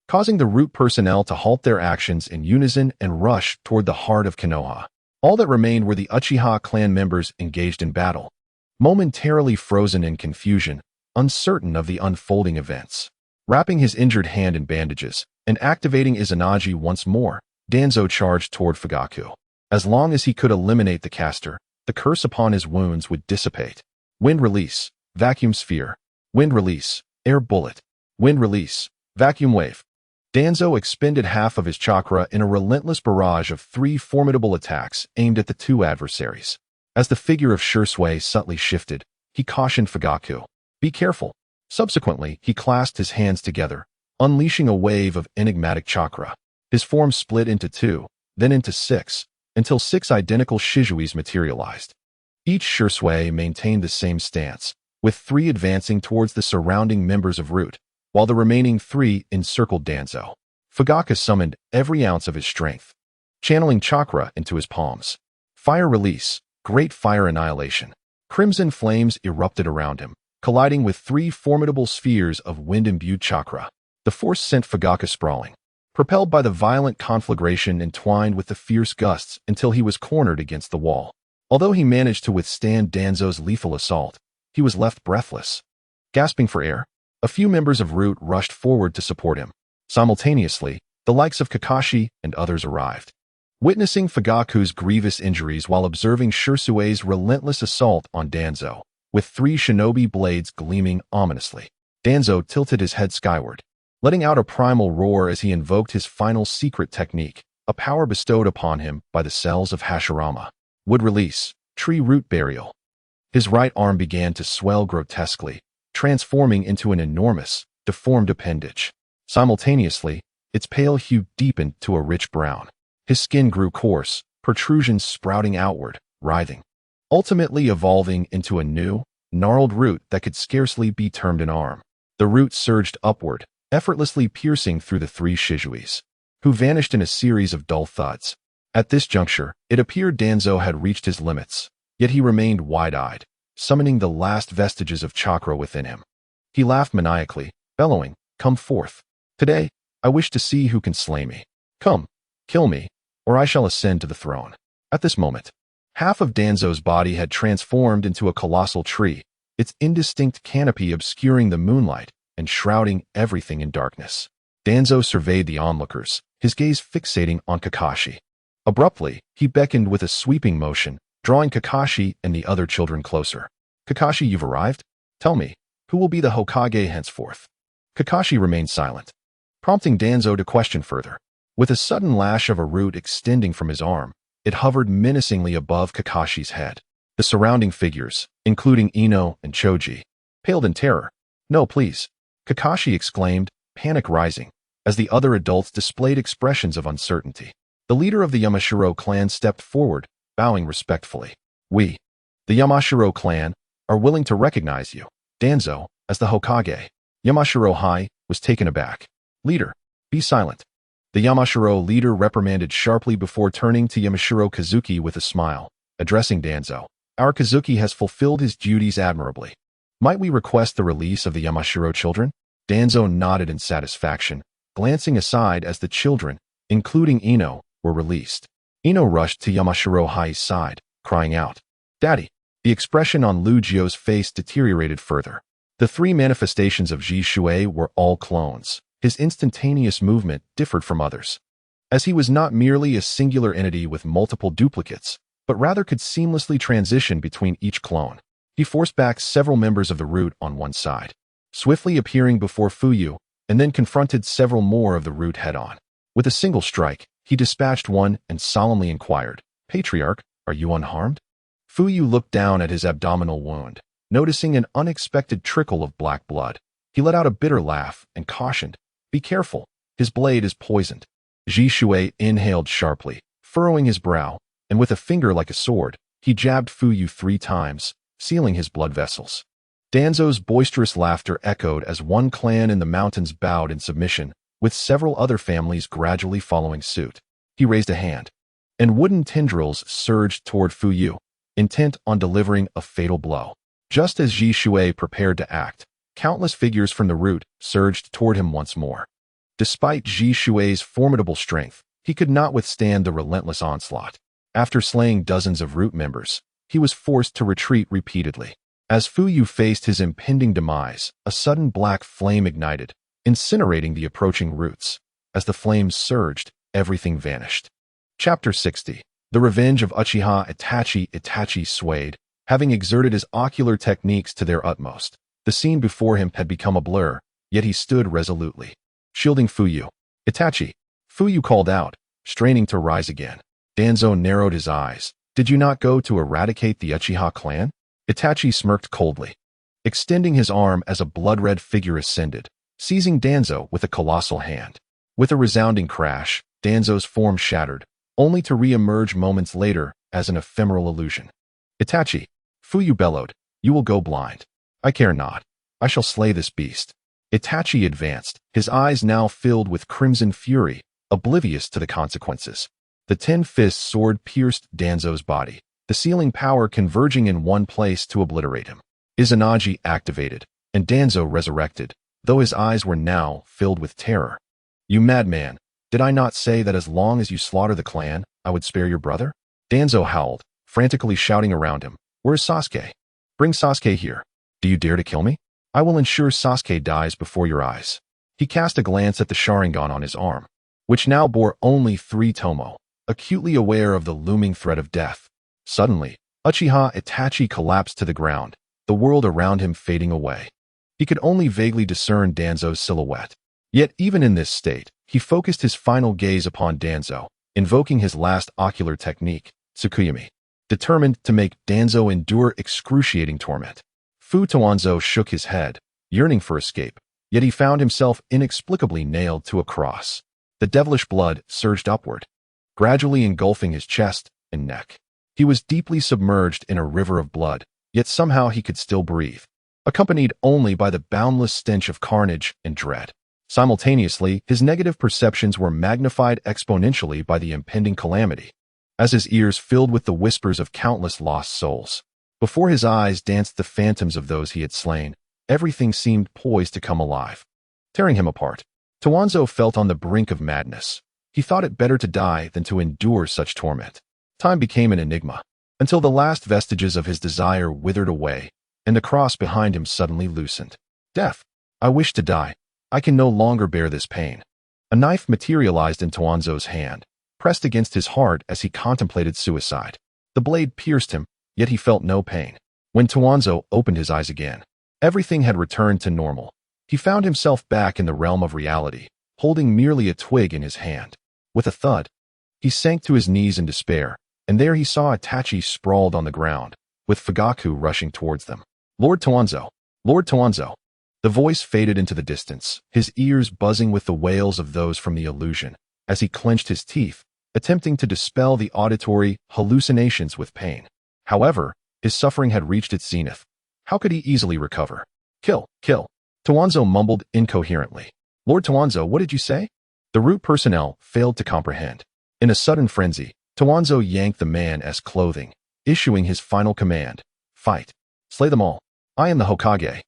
S1: causing the root personnel to halt their actions in unison and rush toward the heart of Konoha. All that remained were the Uchiha clan members engaged in battle, momentarily frozen in confusion, uncertain of the unfolding events. Wrapping his injured hand in bandages and activating Izanagi once more, Danzo charged toward Fugaku. As long as he could eliminate the caster, the curse upon his wounds would dissipate. Wind release, vacuum sphere. Wind release, air bullet. Wind release, vacuum wave. Danzo expended half of his chakra in a relentless barrage of 3 formidable attacks aimed at the 2 adversaries. As the figure of Shursui subtly shifted, he cautioned Fugaku, "Be careful." Subsequently, he clasped his hands together, unleashing a wave of enigmatic chakra. His form split into 2, then into 6, until 6 identical Shizuis materialized. Each Shursui maintained the same stance, with 3 advancing towards the surrounding members of Root, while the remaining 3 encircled Danzo. Fugaku summoned every ounce of his strength, channeling chakra into his palms. Fire release, great fire annihilation. Crimson flames erupted around him, colliding with 3 formidable spheres of wind-imbued chakra. The force sent Fugaku sprawling, propelled by the violent conflagration entwined with the fierce gusts until he was cornered against the wall. Although he managed to withstand Danzo's lethal assault, he was left breathless. Gasping for air, a few members of Root rushed forward to support him. Simultaneously, the likes of Kakashi and others arrived. Witnessing Fugaku's grievous injuries while observing Shursui's relentless assault on Danzo, with 3 shinobi blades gleaming ominously, Danzo tilted his head skyward, letting out a primal roar as he invoked his final secret technique, a power bestowed upon him by the cells of Hashirama. Wood release, tree root burial. His right arm began to swell grotesquely, transforming into an enormous, deformed appendage. Simultaneously, its pale hue deepened to a rich brown. His skin grew coarse, protrusions sprouting outward, writhing, ultimately evolving into a new, gnarled root that could scarcely be termed an arm. The root surged upward, effortlessly piercing through the 3 Shizuis, who vanished in a series of dull thuds. At this juncture, it appeared Danzo had reached his limits, yet he remained wide-eyed, summoning the last vestiges of chakra within him. He laughed maniacally, bellowing, "Come forth. Today, I wish to see who can slay me. Come, kill me, or I shall ascend to the throne." At this moment, half of Danzo's body had transformed into a colossal tree, its indistinct canopy obscuring the moonlight and shrouding everything in darkness. Danzo surveyed the onlookers, his gaze fixating on Kakashi. Abruptly, he beckoned with a sweeping motion, drawing Kakashi and the other children closer. "Kakashi, you've arrived? Tell me, who will be the Hokage henceforth?" Kakashi remained silent, prompting Danzo to question further. With a sudden lash of a root extending from his arm, it hovered menacingly above Kakashi's head. The surrounding figures, including Ino and Choji, paled in terror. "No, please," Kakashi exclaimed, panic rising. as the other adults displayed expressions of uncertainty. The leader of the Yamashiro clan stepped forward, bowing respectfully. "We, the Yamashiro clan, are willing to recognize you, Danzo, as the Hokage." Yamashiro Hai was taken aback. "Leader, be silent." The Yamashiro leader reprimanded sharply before turning to Yamashiro Kazuki with a smile, addressing Danzo. "Our Kazuki has fulfilled his duties admirably. Might we request the release of the Yamashiro children?" Danzo nodded in satisfaction, glancing aside as the children, including Ino, were released. Ino rushed to Yamashiro Hai's side, crying out, "Daddy!" The expression on Lu Jio's face deteriorated further. The three manifestations of Ji Shui were all clones. His instantaneous movement differed from others, as he was not merely a singular entity with multiple duplicates, but rather could seamlessly transition between each clone. He forced back several members of the root on one side, swiftly appearing before Fuyu, and then confronted several more of the root head-on. With a single strike, he dispatched one and solemnly inquired, "Patriarch, are you unharmed?" Fuyu looked down at his abdominal wound, noticing an unexpected trickle of black blood. He let out a bitter laugh and cautioned, "Be careful, his blade is poisoned." Ji Shui inhaled sharply, furrowing his brow, and with a finger like a sword, he jabbed Fuyu 3 times, sealing his blood vessels. Danzo's boisterous laughter echoed as one clan in the mountains bowed in submission, with several other families gradually following suit. He raised a hand, and wooden tendrils surged toward Fuyu, intent on delivering a fatal blow. Just as Ji Shui prepared to act, countless figures from the root surged toward him once more. Despite Ji Shui's formidable strength, he could not withstand the relentless onslaught. After slaying dozens of root members, he was forced to retreat repeatedly. As Fuyu faced his impending demise, a sudden black flame ignited, incinerating the approaching roots. As the flames surged, everything vanished. Chapter 60. The Revenge of Uchiha Itachi. Itachi swayed, having exerted his ocular techniques to their utmost. The scene before him had become a blur, yet he stood resolutely, shielding Fuyu. "Itachi!" Fuyu called out, straining to rise again. Danzo narrowed his eyes. "Did you not go to eradicate the Uchiha clan?" Itachi smirked coldly, extending his arm as a blood-red figure ascended, seizing Danzo with a colossal hand. With a resounding crash, Danzo's form shattered, only to re-emerge moments later as an ephemeral illusion. "Itachi!" Fuyu bellowed, "You will go blind." "I care not. I shall slay this beast." Itachi advanced, his eyes now filled with crimson fury, oblivious to the consequences. The 10-fist sword pierced Danzo's body, the sealing power converging in one place to obliterate him. Izanagi activated, and Danzo resurrected, though his eyes were now filled with terror. "You madman, did I not say that as long as you slaughter the clan, I would spare your brother?" Danzo howled, frantically shouting around him, "Where's Sasuke? Bring Sasuke here. Do you dare to kill me? I will ensure Sasuke dies before your eyes." He cast a glance at the Sharingan on his arm, which now bore only 3 tomo, acutely aware of the looming threat of death. Suddenly, Uchiha Itachi collapsed to the ground, the world around him fading away. He could only vaguely discern Danzo's silhouette. Yet even in this state, he focused his final gaze upon Danzo, invoking his last ocular technique, Tsukuyomi, determined to make Danzo endure excruciating torment. Fu Tuanzo shook his head, yearning for escape, yet he found himself inexplicably nailed to a cross. The devilish blood surged upward, gradually engulfing his chest and neck. He was deeply submerged in a river of blood, yet somehow he could still breathe, accompanied only by the boundless stench of carnage and dread. Simultaneously, his negative perceptions were magnified exponentially by the impending calamity, as his ears filled with the whispers of countless lost souls. Before his eyes danced the phantoms of those he had slain. Everything seemed poised to come alive, tearing him apart. Tuanzo felt on the brink of madness. He thought it better to die than to endure such torment. Time became an enigma, until the last vestiges of his desire withered away, and the cross behind him suddenly loosened. "Death! I wish to die. I can no longer bear this pain." A knife materialized in Tuanzo's hand, pressed against his heart as he contemplated suicide. The blade pierced him, yet he felt no pain. When Tuanzo opened his eyes again, everything had returned to normal. He found himself back in the realm of reality, holding merely a twig in his hand. With a thud, he sank to his knees in despair, and there he saw Itachi sprawled on the ground, with Fugaku rushing towards them. "Lord Tuanzo! Lord Tuanzo!" The voice faded into the distance, his ears buzzing with the wails of those from the illusion, as he clenched his teeth, attempting to dispel the auditory hallucinations with pain. However, his suffering had reached its zenith. How could he easily recover? Kill, kill. Tawanzo mumbled incoherently. Lord Tawanzo, what did you say? The root personnel failed to comprehend. In a sudden frenzy, Tawanzo yanked the man's clothing, issuing his final command. Fight. Slay them all. I am the Hokage.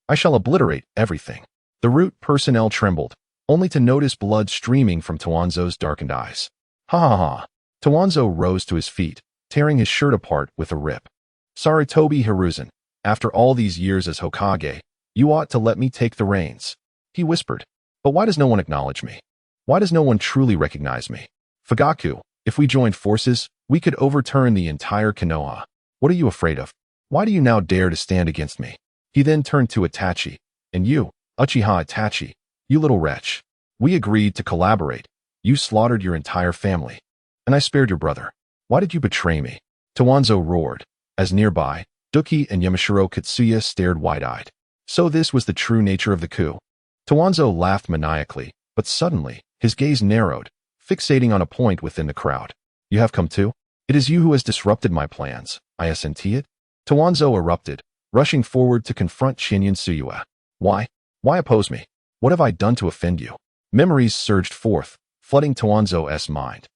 S1: I shall obliterate everything. The root personnel trembled, only to notice blood streaming from Tawanzo's darkened eyes. Ha ha ha. Tawanzo rose to his feet, tearing his shirt apart with a rip. Sarutobi Hiruzen, after all these years as Hokage, you ought to let me take the reins. He whispered. But why does no one acknowledge me? Why does no one truly recognize me? Fugaku, if we joined forces, we could overturn the entire Konoha. What are you afraid of? Why do you now dare to stand against me? He then turned to Itachi. And you, Uchiha Itachi, you little wretch. We agreed to collaborate. You slaughtered your entire family. And I spared your brother. Why did you betray me? Tawanzo roared, as nearby, Duki and Yamashiro Katsuya stared wide-eyed. So this was the true nature of the coup. Tawanzo laughed maniacally, but suddenly, his gaze narrowed, fixating on a point within the crowd. You have come too? It is you who has disrupted my plans. I assent it? Tawanzo erupted, rushing forward to confront Shinyan Suyue. Why? Why oppose me? What have I done to offend you? Memories surged forth, flooding Tawanzo's mind.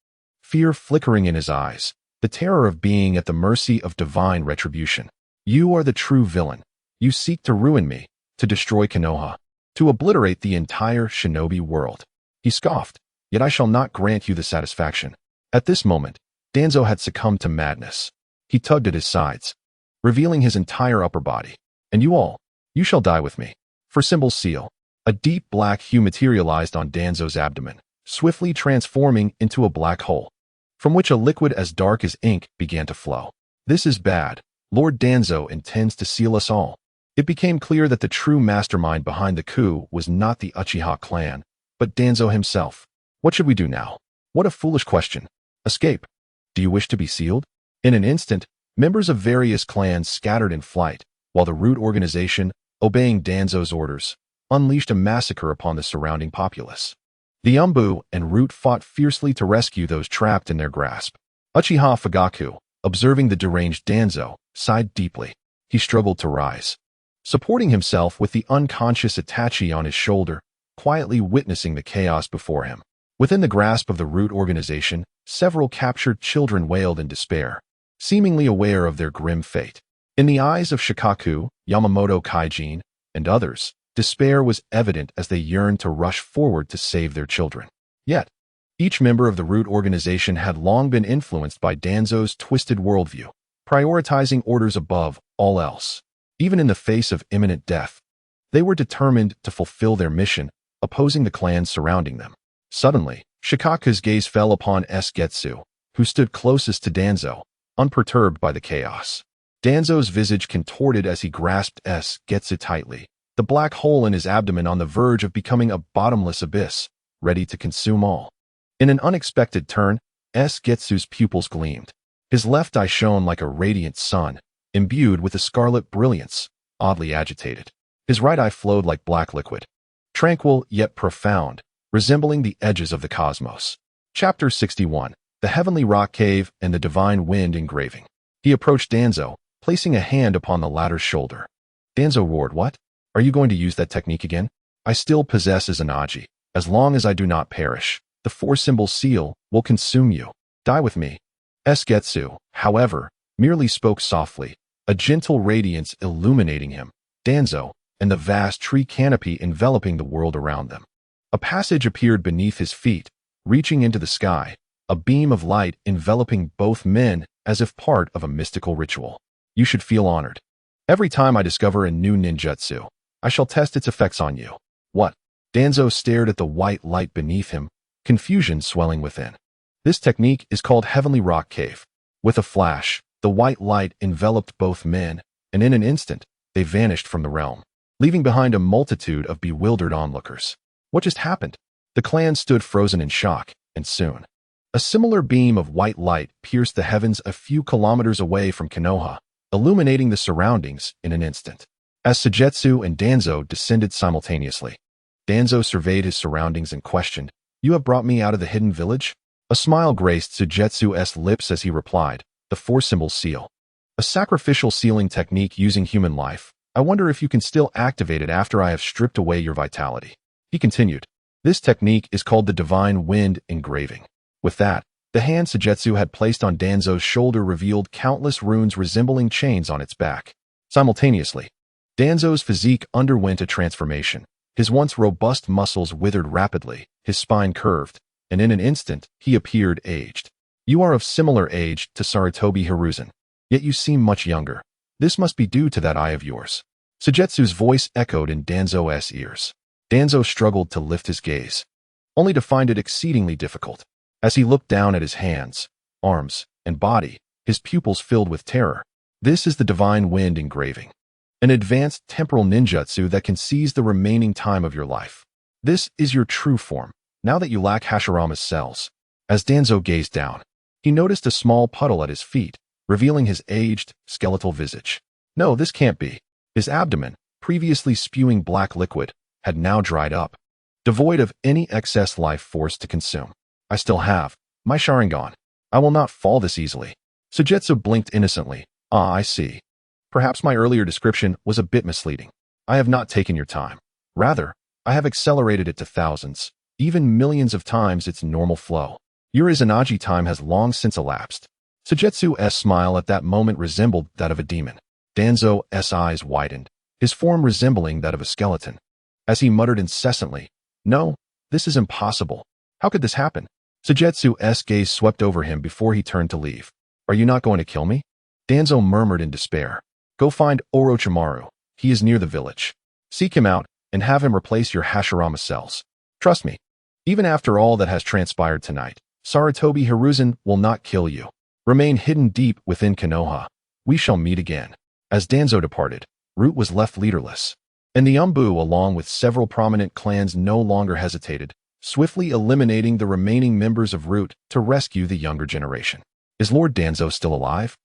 S1: Fear flickering in his eyes, the terror of being at the mercy of divine retribution. You are the true villain. You seek to ruin me, to destroy Konoha, to obliterate the entire shinobi world. He scoffed, yet I shall not grant you the satisfaction. At this moment, Danzo had succumbed to madness. He tugged at his sides, revealing his entire upper body. And you all, you shall die with me. For symbol seal, a deep black hue materialized on Danzo's abdomen, swiftly transforming into a black hole, from which a liquid as dark as ink began to flow. This is bad. Lord Danzo intends to seal us all. It became clear that the true mastermind behind the coup was not the Uchiha clan, but Danzo himself. What should we do now? What a foolish question. Escape. Do you wish to be sealed? In an instant, members of various clans scattered in flight, while the root organization, obeying Danzo's orders, unleashed a massacre upon the surrounding populace. The Umbu and Root fought fiercely to rescue those trapped in their grasp. Uchiha Fugaku, observing the deranged Danzo, sighed deeply. He struggled to rise, supporting himself with the unconscious Itachi on his shoulder, quietly witnessing the chaos before him. Within the grasp of the Root organization, several captured children wailed in despair, seemingly aware of their grim fate. In the eyes of Shikaku, Yamamoto Kaijin, and others, despair was evident as they yearned to rush forward to save their children. Yet, each member of the Root organization had long been influenced by Danzo's twisted worldview, prioritizing orders above all else. Even in the face of imminent death, they were determined to fulfill their mission, opposing the clans surrounding them. Suddenly, Shikaku's gaze fell upon Getsu, who stood closest to Danzo, unperturbed by the chaos. Danzo's visage contorted as he grasped Getsu tightly, the black hole in his abdomen on the verge of becoming a bottomless abyss, ready to consume all. In an unexpected turn, Getsu's pupils gleamed. His left eye shone like a radiant sun, imbued with a scarlet brilliance, oddly agitated. His right eye flowed like black liquid, tranquil yet profound, resembling the edges of the cosmos. Chapter 61, The Heavenly Rock Cave and the Divine Wind Engraving. He approached Danzo, placing a hand upon the latter's shoulder. Danzo roared, What? Are you going to use that technique again? I still possess Izanagi. As long as I do not perish, the four-symbol seal will consume you. Die with me. Getsu, however, merely spoke softly, a gentle radiance illuminating him, Danzo, and the vast tree canopy enveloping the world around them. A passage appeared beneath his feet, reaching into the sky, a beam of light enveloping both men as if part of a mystical ritual. You should feel honored. Every time I discover a new ninjutsu, I shall test its effects on you. What? Danzo stared at the white light beneath him, confusion swelling within. This technique is called Heavenly Rock Cave. With a flash, the white light enveloped both men, and in an instant, they vanished from the realm, leaving behind a multitude of bewildered onlookers. What just happened? The clan stood frozen in shock, and soon, a similar beam of white light pierced the heavens a few kilometers away from Konoha, illuminating the surroundings in an instant. as Sujetsu and Danzo descended simultaneously. Danzo surveyed his surroundings and questioned, "You have brought me out of the hidden village?" A smile graced Sujetsu's lips as he replied, "The four symbol seal. A sacrificial sealing technique using human life. I wonder if you can still activate it after I have stripped away your vitality." He continued, "This technique is called the Divine Wind Engraving." With that, the hand Sujetsu had placed on Danzo's shoulder revealed countless runes resembling chains on its back. Simultaneously, Danzo's physique underwent a transformation. His once robust muscles withered rapidly, his spine curved, and in an instant, he appeared aged. "You are of similar age to Sarutobi Hiruzen, yet you seem much younger. This must be due to that eye of yours." Sujetsu's voice echoed in Danzo's ears. Danzo struggled to lift his gaze, only to find it exceedingly difficult. As he looked down at his hands, arms, and body, his pupils filled with terror. This is the Divine Wind Engraving, an advanced temporal ninjutsu that can seize the remaining time of your life. This is your true form, now that you lack Hashirama's cells. As Danzo gazed down, he noticed a small puddle at his feet, revealing his aged, skeletal visage. No, this can't be. His abdomen, previously spewing black liquid, had now dried up, devoid of any excess life force to consume. "I still have my Sharingan. I will not fall this easily." Sujetsu blinked innocently. "Ah, I see. Perhaps my earlier description was a bit misleading. I have not taken your time. Rather, I have accelerated it to thousands, even millions of times its normal flow. Your Izanagi time has long since elapsed." Sujetsu's smile at that moment resembled that of a demon. Danzo's eyes widened, his form resembling that of a skeleton. As he muttered incessantly, "No, this is impossible. How could this happen?" Sujetsu's gaze swept over him before he turned to leave. "Are you not going to kill me?" Danzo murmured in despair. "Go find Orochimaru. He is near the village. Seek him out and have him replace your Hashirama cells. Trust me, even after all that has transpired tonight, Sarutobi Hiruzen will not kill you. Remain hidden deep within Konoha. We shall meet again." As Danzo departed, Root was left leaderless, and the Umbu, along with several prominent clans, no longer hesitated, swiftly eliminating the remaining members of Root to rescue the younger generation. Is Lord Danzo still alive?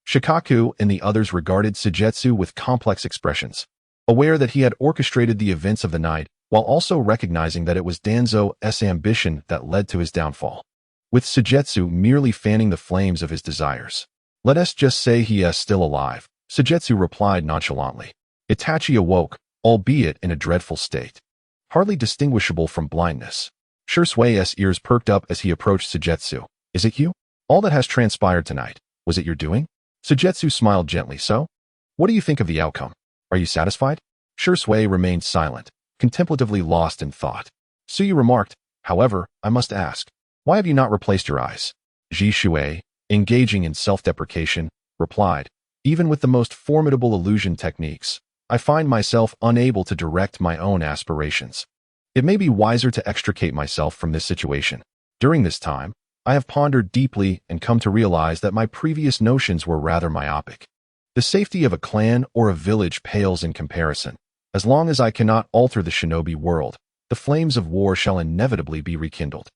S1: Shikaku and the others regarded Sujetsu with complex expressions, aware that he had orchestrated the events of the night, while also recognizing that it was Danzo's ambition that led to his downfall, with Sujetsu merely fanning the flames of his desires. "Let us just say he is still alive," Sujetsu replied nonchalantly. Itachi awoke, albeit in a dreadful state, hardly distinguishable from blindness. Shusui's ears perked up as he approached Sujetsu. "Is it you? All that has transpired tonight, was it your doing?" Sujetsu smiled gently. "So? What do you think of the outcome? Are you satisfied?" Shusui remained silent, contemplatively lost in thought. Suyu remarked, "However, I must ask, why have you not replaced your eyes?" Jishui, engaging in self-deprecation, replied, "Even with the most formidable illusion techniques, I find myself unable to direct my own aspirations. It may be wiser to extricate myself from this situation. During this time, I have pondered deeply and come to realize that my previous notions were rather myopic. The safety of a clan or a village pales in comparison. As long as I cannot alter the shinobi world, the flames of war shall inevitably be rekindled.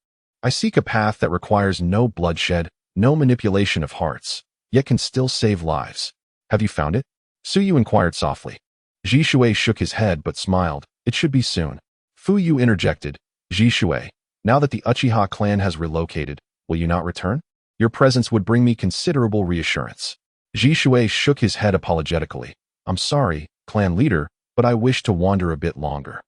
S1: I seek a path that requires no bloodshed, no manipulation of hearts, yet can still save lives. Have you found it?" Suyu inquired softly. Jishui shook his head but smiled. "It should be soon." Fuyu interjected, "Jishui, now that the Uchiha clan has relocated, will you not return? Your presence would bring me considerable reassurance." Jishui shook his head apologetically. "I'm sorry, clan leader, but I wish to wander a bit longer.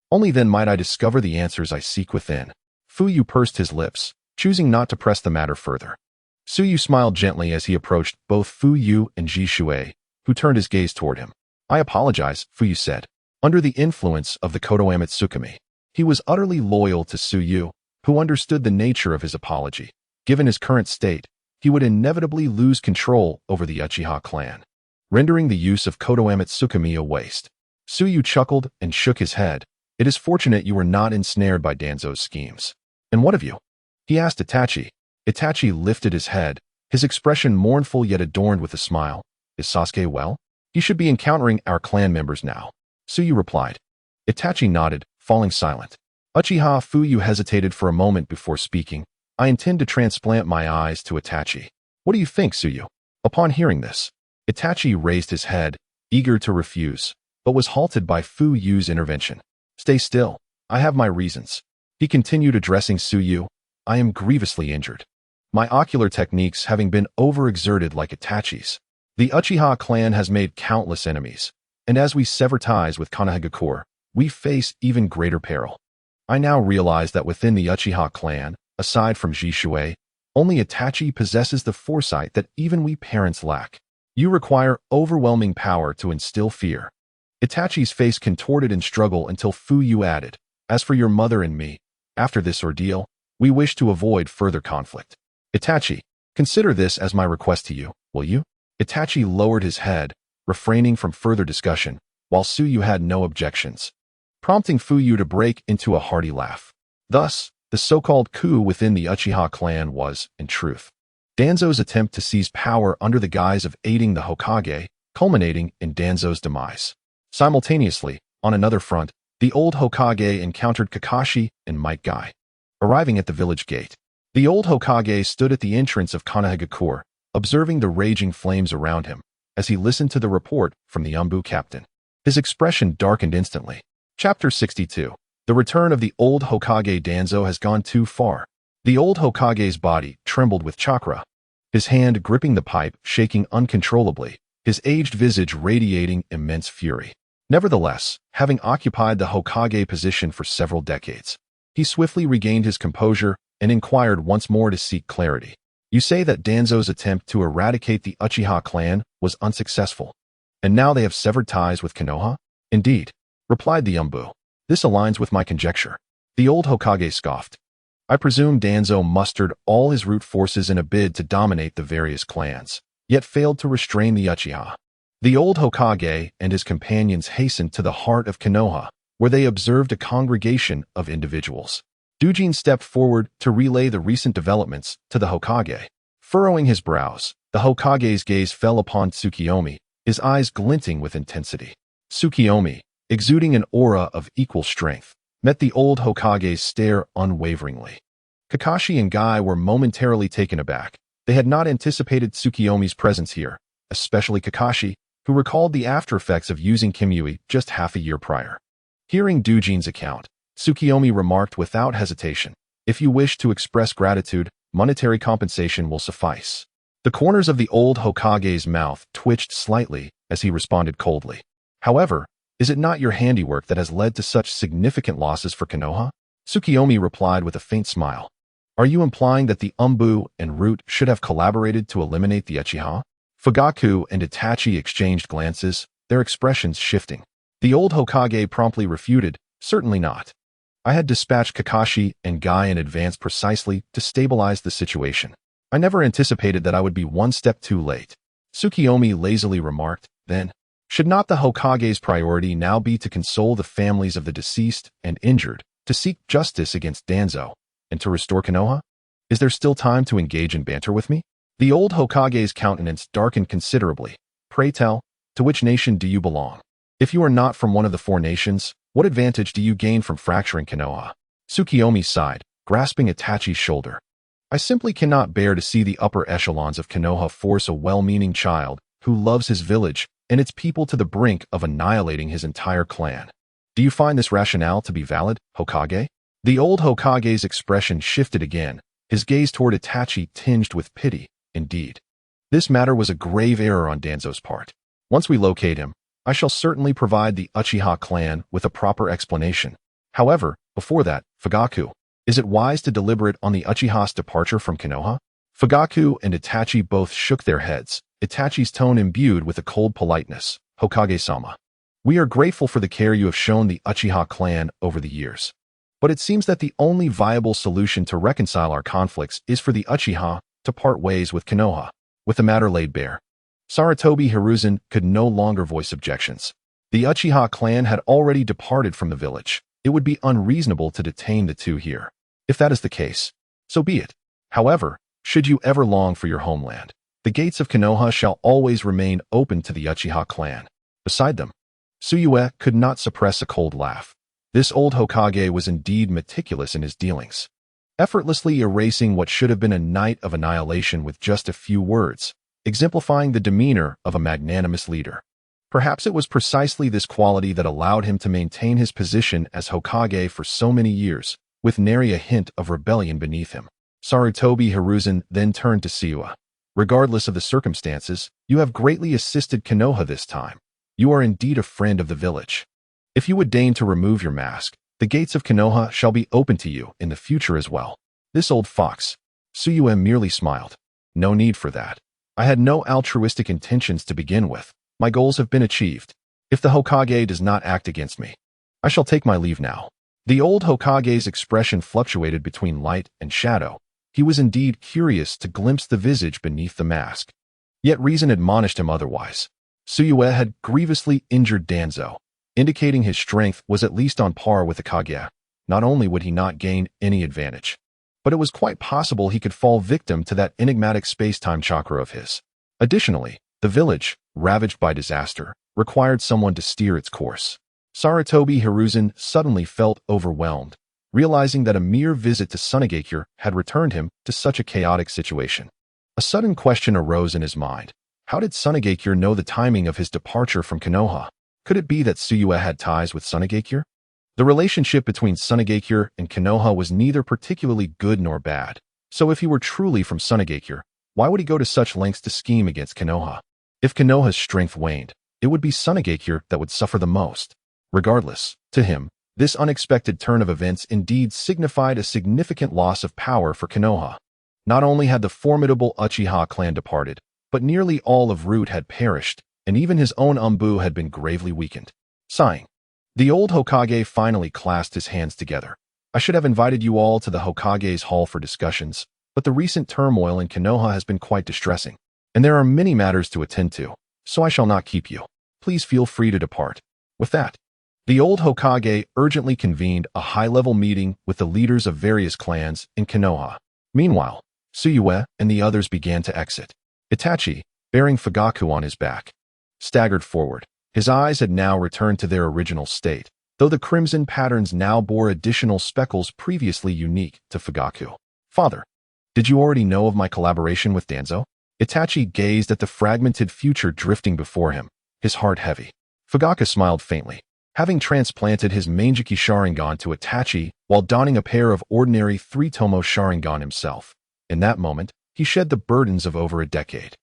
S1: Only then might I discover the answers I seek within." Fuyu pursed his lips, choosing not to press the matter further. Suyu smiled gently as he approached both Fuyu and Jishui, who turned his gaze toward him. "I apologize," Fuyu said. Under the influence of the Konoha Tsukumi, he was utterly loyal to Suyu, who understood the nature of his apology. Given his current state, he would inevitably lose control over the Uchiha clan, rendering the use of Konoha Tsukumi a waste. Suyu chuckled and shook his head. "It is fortunate you were not ensnared by Danzo's schemes." "And what of you?" he asked Itachi. Itachi lifted his head, his expression mournful yet adorned with a smile. "Is Sasuke well? He should be encountering our clan members now." Suyu replied. Itachi nodded, falling silent. Uchiha Fuyu hesitated for a moment before speaking. "I intend to transplant my eyes to Itachi. What do you think, Suyu?" Upon hearing this, Itachi raised his head, eager to refuse, but was halted by Fu Yu's intervention. "Stay still. I have my reasons," he continued, addressing Su Yu. "I am grievously injured, my ocular techniques having been overexerted like Itachi's. The Uchiha clan has made countless enemies, and as we sever ties with Konoha, we face even greater peril. I now realize that within the Uchiha clan, aside from Jishui, only Itachi possesses the foresight that even we parents lack. You require overwhelming power to instill fear." Itachi's face contorted in struggle until Fu Yu added, "As for your mother and me, after this ordeal, we wish to avoid further conflict. Itachi, consider this as my request to you, will you?" Itachi lowered his head, refraining from further discussion, while Su Yu had no objections, prompting Fu Yu to break into a hearty laugh. Thus, the so-called coup within the Uchiha clan was, in truth, Danzo's attempt to seize power under the guise of aiding the Hokage, culminating in Danzo's demise. Simultaneously, on another front, the old Hokage encountered Kakashi and Might Guy. Arriving at the village gate, the old Hokage stood at the entrance of Konoha, observing the raging flames around him as he listened to the report from the Umbu captain. His expression darkened instantly. Chapter 62. The return of the old Hokage. Danzo has gone too far. The old Hokage's body trembled with chakra, his hand gripping the pipe, shaking uncontrollably, his aged visage radiating immense fury. Nevertheless, having occupied the Hokage position for several decades, he swiftly regained his composure and inquired once more to seek clarity. "You say that Danzo's attempt to eradicate the Uchiha clan was unsuccessful, and now they have severed ties with Konoha?" "Indeed," replied the Umbu. "This aligns with my conjecture." The old Hokage scoffed. "I presume Danzo mustered all his root forces in a bid to dominate the various clans, yet failed to restrain the Uchiha." The old Hokage and his companions hastened to the heart of Konoha, where they observed a congregation of individuals. Dujin stepped forward to relay the recent developments to the Hokage. Furrowing his brows, the Hokage's gaze fell upon Tsukuyomi, his eyes glinting with intensity. Tsukuyomi, exuding an aura of equal strength, met the old Hokage's stare unwaveringly. Kakashi and Guy were momentarily taken aback. They had not anticipated Tsukuyomi's presence here, especially Kakashi, who recalled the after-effects of using Kimui just half a year prior. Hearing Dujin's account, Tsukuyomi remarked without hesitation, "If you wish to express gratitude, monetary compensation will suffice." The corners of the old Hokage's mouth twitched slightly as he responded coldly. "However, is it not your handiwork that has led to such significant losses for Konoha?" Tsukuyomi replied with a faint smile. "Are you implying that the Umbu and Root should have collaborated to eliminate the Uchiha?" Fugaku and Itachi exchanged glances, their expressions shifting. The old Hokage promptly refuted, "Certainly not. I had dispatched Kakashi and Guy in advance precisely to stabilize the situation. I never anticipated that I would be one step too late." Tsukuyomi lazily remarked, then, "Should not the Hokage's priority now be to console the families of the deceased and injured, to seek justice against Danzo, and to restore Konoha? Is there still time to engage in banter with me?" The old Hokage's countenance darkened considerably. "Pray tell, to which nation do you belong? If you are not from one of the four nations, what advantage do you gain from fracturing Konoha?" Tsukuyomi sighed, grasping Itachi's shoulder. "I simply cannot bear to see the upper echelons of Konoha force a well-meaning child who loves his village and its people to the brink of annihilating his entire clan. Do you find this rationale to be valid, Hokage?" The old Hokage's expression shifted again, his gaze toward Itachi tinged with pity. "Indeed. This matter was a grave error on Danzo's part. Once we locate him, I shall certainly provide the Uchiha clan with a proper explanation. However, before that, Fugaku, is it wise to deliberate on the Uchiha's departure from Konoha?" Fugaku and Itachi both shook their heads, Itachi's tone imbued with a cold politeness. "Hokage-sama, we are grateful for the care you have shown the Uchiha clan over the years. But it seems that the only viable solution to reconcile our conflicts is for the Uchiha to part ways with Konoha." With the matter laid bare, Sarutobi Hiruzen could no longer voice objections. The Uchiha clan had already departed from the village. It would be unreasonable to detain the two here. If that is the case, so be it. However, should you ever long for your homeland, the gates of Konoha shall always remain open to the Uchiha clan. Beside them, Tsuyue could not suppress a cold laugh. This old Hokage was indeed meticulous in his dealings, effortlessly erasing what should have been a night of annihilation with just a few words, exemplifying the demeanor of a magnanimous leader. Perhaps it was precisely this quality that allowed him to maintain his position as Hokage for so many years, with nary a hint of rebellion beneath him. Sarutobi Hiruzen then turned to Siwa. Regardless of the circumstances, you have greatly assisted Konoha this time. You are indeed a friend of the village. If you would deign to remove your mask, the gates of Konoha shall be open to you in the future as well. This old fox. Suyue merely smiled. No need for that. I had no altruistic intentions to begin with. My goals have been achieved. If the Hokage does not act against me, I shall take my leave now. The old Hokage's expression fluctuated between light and shadow. He was indeed curious to glimpse the visage beneath the mask. Yet reason admonished him otherwise. Suyue had grievously injured Danzo, indicating his strength was at least on par with the Kage. Not only would he not gain any advantage, but it was quite possible he could fall victim to that enigmatic space-time chakra of his. Additionally, the village, ravaged by disaster, required someone to steer its course. Sarutobi Hiruzen suddenly felt overwhelmed, realizing that a mere visit to Sunagakure had returned him to such a chaotic situation. A sudden question arose in his mind. How did Sunagakure know the timing of his departure from Konoha? Could it be that Suyue had ties with Sunagakure? The relationship between Sunagakure and Konoha was neither particularly good nor bad, so if he were truly from Sunagakure, why would he go to such lengths to scheme against Konoha? If Konoha's strength waned, it would be Sunagakure that would suffer the most. Regardless, to him, this unexpected turn of events indeed signified a significant loss of power for Konoha. Not only had the formidable Uchiha clan departed, but nearly all of Root had perished, and even his own Umbu had been gravely weakened. Sighing, the old Hokage finally clasped his hands together. I should have invited you all to the Hokage's hall for discussions, but the recent turmoil in Konoha has been quite distressing, and there are many matters to attend to, so I shall not keep you. Please feel free to depart. With that, the old Hokage urgently convened a high-level meeting with the leaders of various clans in Konoha. Meanwhile, Suyue and the others began to exit. Itachi, bearing Fugaku on his back, staggered forward. His eyes had now returned to their original state, though the crimson patterns now bore additional speckles previously unique to Fugaku. Father, did you already know of my collaboration with Danzo? Itachi gazed at the fragmented future drifting before him, his heart heavy. Fugaku smiled faintly. Having transplanted his Manjiki Sharingan to Itachi while donning a pair of ordinary three-tomo Sharingan himself, in that moment, he shed the burdens of over a decade,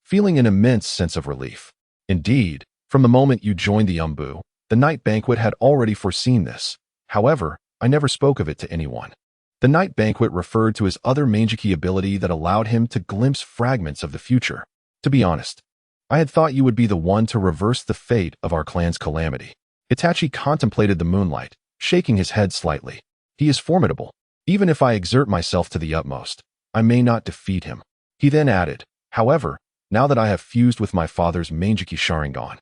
S1: feeling an immense sense of relief. Indeed, from the moment you joined the Umbu, the night banquet had already foreseen this. However, I never spoke of it to anyone. The night banquet referred to his other Manjiki ability that allowed him to glimpse fragments of the future. To be honest, I had thought you would be the one to reverse the fate of our clan's calamity. Itachi contemplated the moonlight, shaking his head slightly. He is formidable. Even if I exert myself to the utmost, I may not defeat him. He then added, however, now that I have fused with my father's Manjiki Sharingan,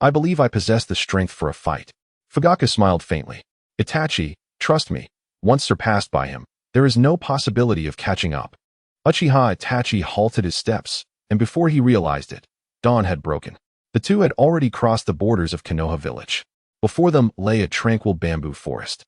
S1: I believe I possess the strength for a fight. Fugaku smiled faintly. Itachi, trust me, once surpassed by him, there is no possibility of catching up. Uchiha Itachi halted his steps, and before he realized it, dawn had broken. The two had already crossed the borders of Konoha village. Before them lay a tranquil bamboo forest,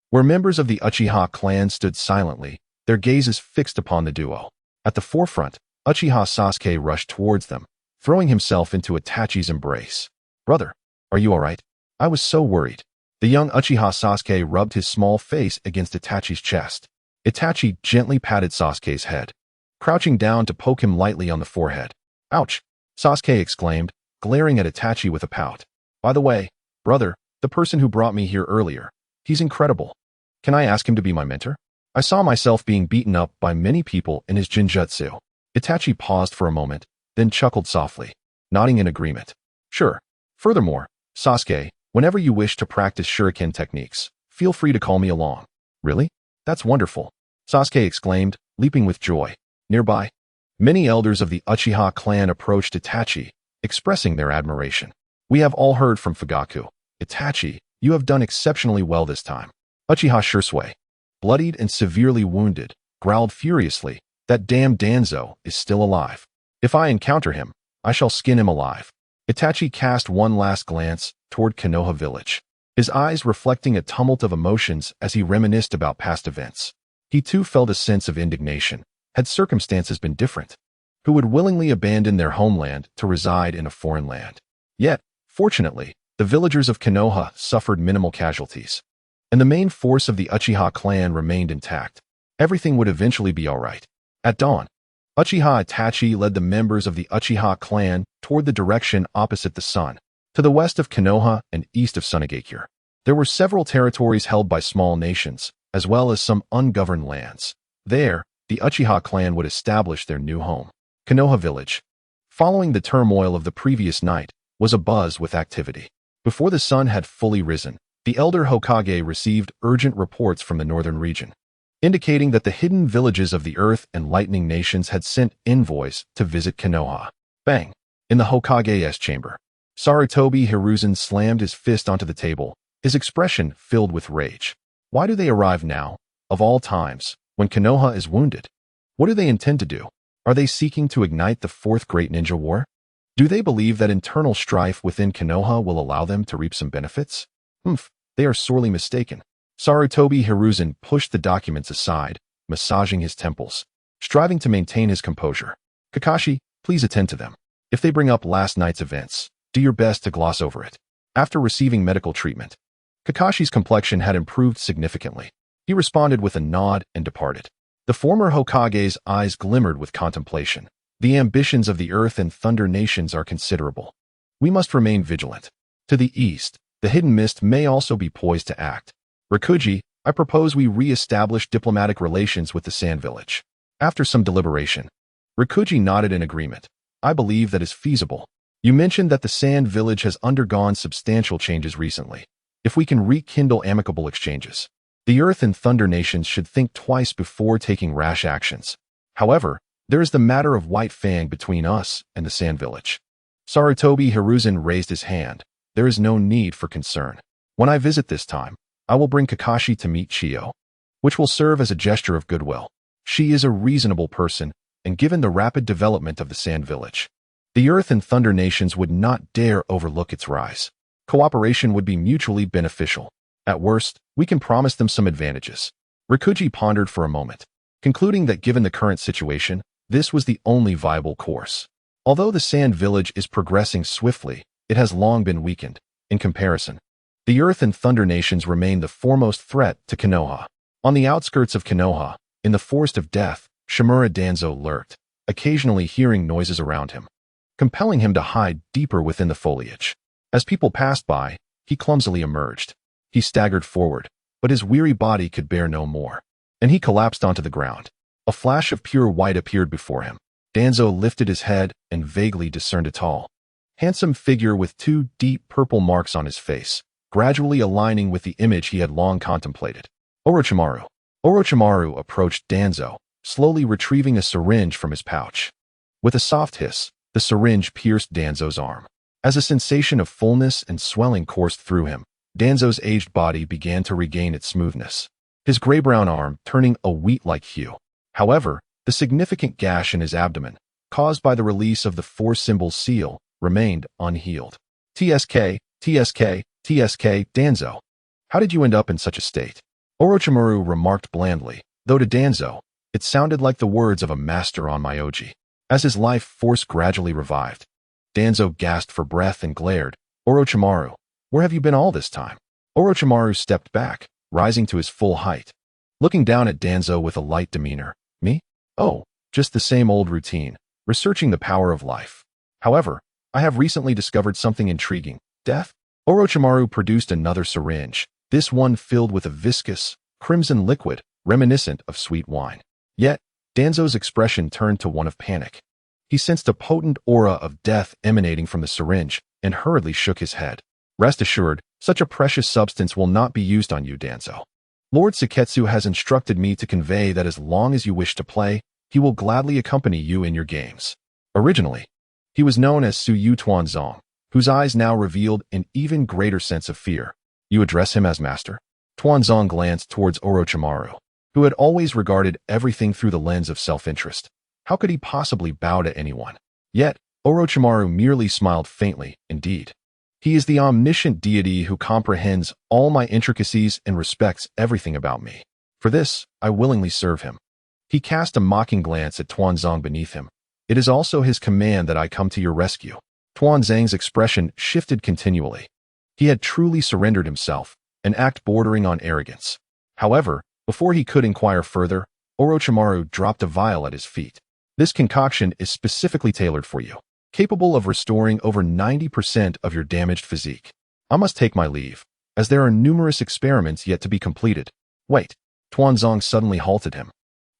S1: where members of the Uchiha clan stood silently, their gazes fixed upon the duo. At the forefront, Uchiha Sasuke rushed towards them, throwing himself into Itachi's embrace. Brother, are you all right? I was so worried. The young Uchiha Sasuke rubbed his small face against Itachi's chest. Itachi gently patted Sasuke's head, crouching down to poke him lightly on the forehead. Ouch! Sasuke exclaimed, glaring at Itachi with a pout. By the way, brother, the person who brought me here earlier, he's incredible. Can I ask him to be my mentor? I saw myself being beaten up by many people in his Jinjutsu. Itachi paused for a moment, then chuckled softly, nodding in agreement. Sure. Furthermore, Sasuke, whenever you wish to practice shuriken techniques, feel free to call me along. Really? That's wonderful. Sasuke exclaimed, leaping with joy. Nearby, many elders of the Uchiha clan approached Itachi, expressing their admiration. We have all heard from Fugaku. Itachi, you have done exceptionally well this time. Uchiha Shursui, bloodied and severely wounded, growled furiously, that damn Danzo is still alive. If I encounter him, I shall skin him alive. Itachi cast one last glance toward Konoha village, his eyes reflecting a tumult of emotions as he reminisced about past events. He too felt a sense of indignation. Had circumstances been different, who would willingly abandon their homeland to reside in a foreign land? Yet, Fortunately, the villagers of Konoha suffered minimal casualties, and the main force of the Uchiha clan remained intact. Everything would eventually be alright. At dawn, Uchiha Itachi led the members of the Uchiha clan toward the direction opposite the sun, to the west of Konoha and east of Sunagakure. There were several territories held by small nations, as well as some ungoverned lands. There, the Uchiha clan would establish their new home. Konoha village, following the turmoil of the previous night, was abuzz with activity. Before the sun had fully risen, the elder Hokage received urgent reports from the northern region, indicating that the hidden villages of the Earth and Lightning nations had sent envoys to visit Konoha. Bang! In the Hokage's chamber, Sarutobi Hiruzen slammed his fist onto the table, his expression filled with rage. Why do they arrive now, of all times, when Konoha is wounded? What do they intend to do? Are they seeking to ignite the Fourth Great Ninja War? Do they believe that internal strife within Konoha will allow them to reap some benefits? They are sorely mistaken. Sarutobi Hiruzen pushed the documents aside, massaging his temples, striving to maintain his composure. Kakashi, please attend to them. If they bring up last night's events, do your best to gloss over it. After receiving medical treatment, Kakashi's complexion had improved significantly. He responded with a nod and departed. The former Hokage's eyes glimmered with contemplation. The ambitions of the Earth and Thunder nations are considerable. We must remain vigilant. To the east, the Hidden Mist may also be poised to act. Rikuji, I propose we re-establish diplomatic relations with the Sand Village. After some deliberation, Rikuji nodded in agreement. I believe that is feasible. You mentioned that the Sand Village has undergone substantial changes recently. If we can rekindle amicable exchanges, the Earth and Thunder nations should think twice before taking rash actions. However, there is the matter of White Fang between us and the Sand Village. Sarutobi Hiruzen raised his hand. There is no need for concern. When I visit this time, I will bring Kakashi to meet Chiyo, which will serve as a gesture of goodwill. She is a reasonable person, and given the rapid development of the Sand Village, the Earth and Thunder nations would not dare overlook its rise. Cooperation would be mutually beneficial. At worst, we can promise them some advantages. Rikuji pondered for a moment, concluding that given the current situation, this was the only viable course. Although the Sand Village is progressing swiftly, it has long been weakened. In comparison, the Earth and Thunder nations remain the foremost threat to Konoha. On the outskirts of Konoha, in the Forest of Death, Shimura Danzo lurked, occasionally hearing noises around him, compelling him to hide deeper within the foliage. As people passed by, he clumsily emerged. He staggered forward, but his weary body could bear no more, and he collapsed onto the ground. A flash of pure white appeared before him. Danzo lifted his head and vaguely discerned a tall, handsome figure with two deep purple marks on his face, gradually aligning with the image he had long contemplated. Orochimaru. Orochimaru approached Danzo, slowly retrieving a syringe from his pouch. With a soft hiss, the syringe pierced Danzo's arm. As a sensation of fullness and swelling coursed through him, Danzo's aged body began to regain its smoothness, his gray-brown arm turning a wheat-like hue. However, the significant gash in his abdomen, caused by the release of the four-symbol seal, remained unhealed. TSK, TSK, TSK, Danzo. How did you end up in such a state? Orochimaru remarked blandly, though to Danzo, it sounded like the words of a master on Myoji. As his life force gradually revived, Danzo gasped for breath and glared. Orochimaru, where have you been all this time? Orochimaru stepped back, rising to his full height, looking down at Danzo with a light demeanor. Me? Oh, just the same old routine, researching the power of life. However, I have recently discovered something intriguing. Death? Orochimaru produced another syringe, this one filled with a viscous, crimson liquid, reminiscent of sweet wine. Yet, Danzo's expression turned to one of panic. He sensed a potent aura of death emanating from the syringe and hurriedly shook his head. Rest assured, such a precious substance will not be used on you, Danzo. Lord Seketsu has instructed me to convey that as long as you wish to play, he will gladly accompany you in your games. Originally, he was known as Suyu Tuanzong, whose eyes now revealed an even greater sense of fear. You address him as master? Tuanzong glanced towards Orochimaru, who had always regarded everything through the lens of self-interest. How could he possibly bow to anyone? Yet, Orochimaru merely smiled faintly, indeed. He is the omniscient deity who comprehends all my intricacies and respects everything about me. For this, I willingly serve him. He cast a mocking glance at Tuanzong beneath him. It is also his command that I come to your rescue. Tuanzang's expression shifted continually. He had truly surrendered himself, an act bordering on arrogance. However, before he could inquire further, Orochimaru dropped a vial at his feet. This concoction is specifically tailored for you, capable of restoring over 90% of your damaged physique. I must take my leave, as there are numerous experiments yet to be completed. Wait, Tuanzang suddenly halted him.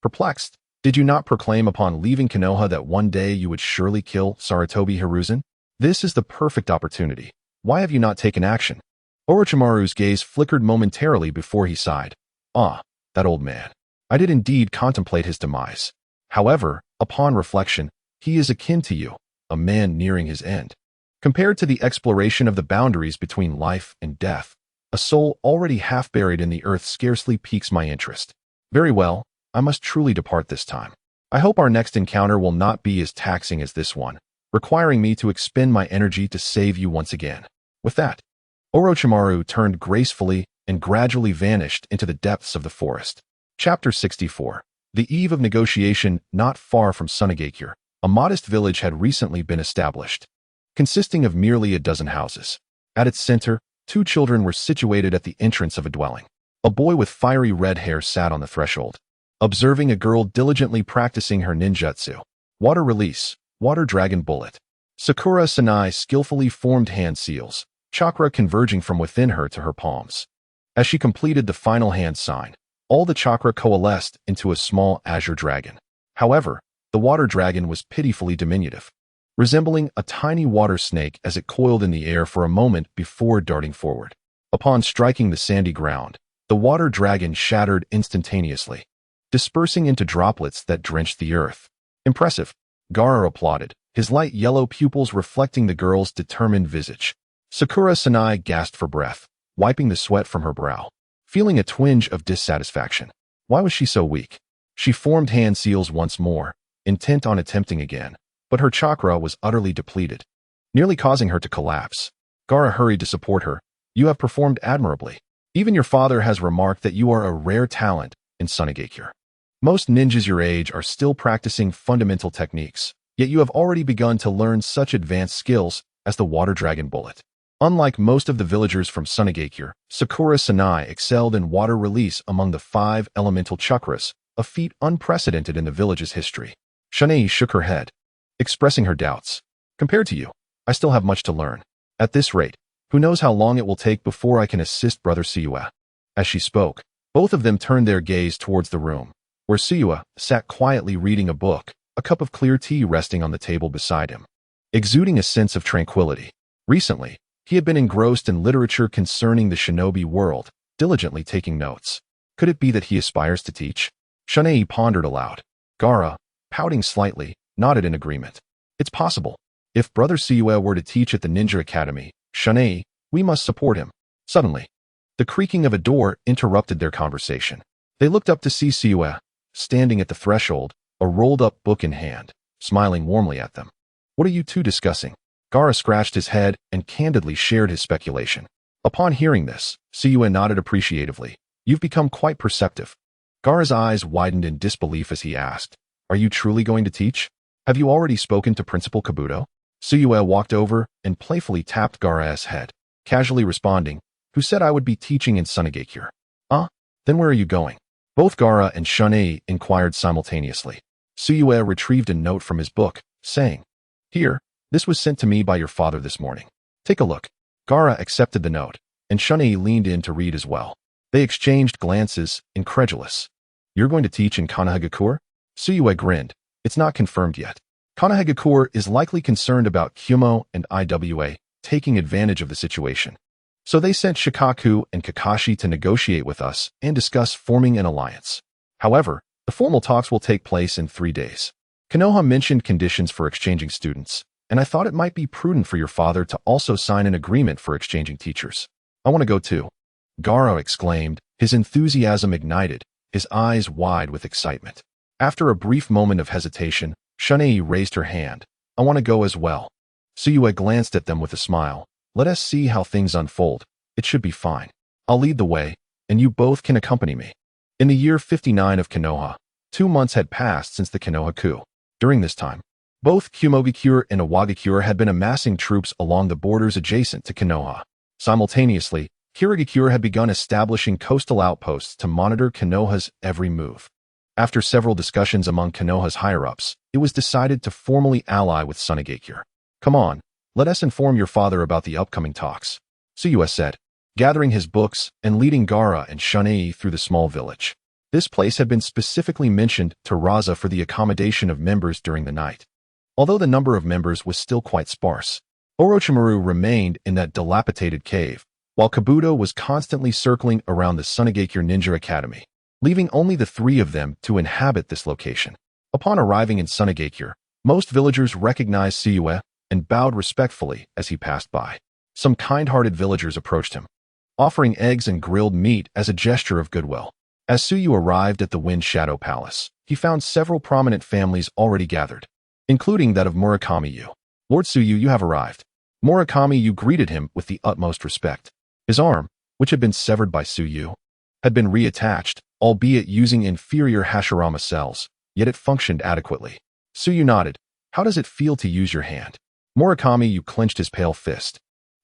S1: Perplexed, did you not proclaim upon leaving Konoha that one day you would surely kill Sarutobi Hiruzen? This is the perfect opportunity. Why have you not taken action? Orochimaru's gaze flickered momentarily before he sighed. Ah, that old man. I did indeed contemplate his demise. However, upon reflection, he is akin to you, a man nearing his end. Compared to the exploration of the boundaries between life and death, a soul already half buried in the earth scarcely piques my interest. Very well, I must truly depart this time. I hope our next encounter will not be as taxing as this one, requiring me to expend my energy to save you once again. With that, Orochimaru turned gracefully and gradually vanished into the depths of the forest. Chapter 64. The eve of negotiation. Not far from Sunagakure, a modest village had recently been established, consisting of merely a dozen houses. At its center, 2 children were situated at the entrance of a dwelling. A boy with fiery red hair sat on the threshold, observing a girl diligently practicing her ninjutsu. Water release, water dragon bullet. Sakura Sanai skillfully formed hand seals, chakra converging from within her to her palms. As she completed the final hand sign, all the chakra coalesced into a small azure dragon. However, the water dragon was pitifully diminutive, resembling a tiny water snake as it coiled in the air for a moment before darting forward. Upon striking the sandy ground, the water dragon shattered instantaneously, dispersing into droplets that drenched the earth. Impressive, Gaara applauded, his light yellow pupils reflecting the girl's determined visage. Sakura Sanai gasped for breath, wiping the sweat from her brow, feeling a twinge of dissatisfaction. Why was she so weak? She formed hand seals once more, intent on attempting again, but her chakra was utterly depleted, nearly causing her to collapse. Gaara hurried to support her. You have performed admirably. Even your father has remarked that you are a rare talent in Sunagakure. Most ninjas your age are still practicing fundamental techniques, yet you have already begun to learn such advanced skills as the water dragon bullet. Unlike most of the villagers from Sunagakure, Sakura Sanai excelled in water release among the 5 elemental chakras, a feat unprecedented in the village's history. Shanei shook her head, expressing her doubts. Compared to you, I still have much to learn. At this rate, who knows how long it will take before I can assist Brother Suyue. As she spoke, both of them turned their gaze towards the room, where Suyue sat quietly reading a book, a cup of clear tea resting on the table beside him, exuding a sense of tranquility. Recently, he had been engrossed in literature concerning the shinobi world, diligently taking notes. Could it be that he aspires to teach? Shanei pondered aloud. Gaara, pouting slightly, nodded in agreement. It's possible. If Brother Suyue were to teach at the Ninja Academy, Shanei, we must support him. Suddenly, the creaking of a door interrupted their conversation. They looked up to see Suyue, standing at the threshold, a rolled-up book in hand, smiling warmly at them. What are you two discussing? Gaara scratched his head and candidly shared his speculation. Upon hearing this, Suyue nodded appreciatively. You've become quite perceptive. Gaara's eyes widened in disbelief as he asked, Are you truly going to teach? Have you already spoken to Principal Kabuto? Suyue walked over and playfully tapped Gaara's head, casually responding, Who said I would be teaching in Sunagakure? Then where are you going? Both Gaara and Shanei inquired simultaneously. Suyue retrieved a note from his book, saying, Here, this was sent to me by your father this morning. Take a look. Gaara accepted the note, and Shanei leaned in to read as well. They exchanged glances, incredulous. You're going to teach in Konohagakure? Suyue grinned. It's not confirmed yet. Konohagakure is likely concerned about Kyumo and Iwa taking advantage of the situation. So they sent Shikaku and Kakashi to negotiate with us and discuss forming an alliance. However, the formal talks will take place in 3 days. Konoha mentioned conditions for exchanging students, and I thought it might be prudent for your father to also sign an agreement for exchanging teachers. I want to go too. Gaara exclaimed, his enthusiasm ignited, his eyes wide with excitement. After a brief moment of hesitation, Shanei raised her hand. I want to go as well. Suyue glanced at them with a smile. Let us see how things unfold. It should be fine. I'll lead the way, and you both can accompany me. In the year 59 of Konoha, 2 months had passed since the Konoha coup. During this time, Both Kumogakure and Iwagakure had been amassing troops along the borders adjacent to Konoha. Simultaneously, Kirigakure had begun establishing coastal outposts to monitor Konoha's every move. After several discussions among Konoha's higher-ups, it was decided to formally ally with Tsunegakure. "Come on, let us inform your father about the upcoming talks," Tsuyu said, gathering his books and leading Gaara and Shunei through the small village. This place had been specifically mentioned to Raza for the accommodation of members during the night. Although the number of members was still quite sparse, Orochimaru remained in that dilapidated cave, while Kabuto was constantly circling around the Tsunegakure Ninja Academy, leaving only the three of them to inhabit this location. Upon arriving in Tsunegakure, most villagers recognized Tsuyu and bowed respectfully as he passed by. Some kind-hearted villagers approached him, offering eggs and grilled meat as a gesture of goodwill. As Tsuyu arrived at the Wind Shadow Palace, he found several prominent families already gathered, including that of Murakami-yu. "Lord Tsuyu, you have arrived." Murakami-yu greeted him with the utmost respect. His arm, which had been severed by Tsuyu, had been reattached, albeit using inferior Hashirama cells, yet it functioned adequately. Tsuyu nodded. "How does it feel to use your hand?" Murakami-yu clenched his pale fist.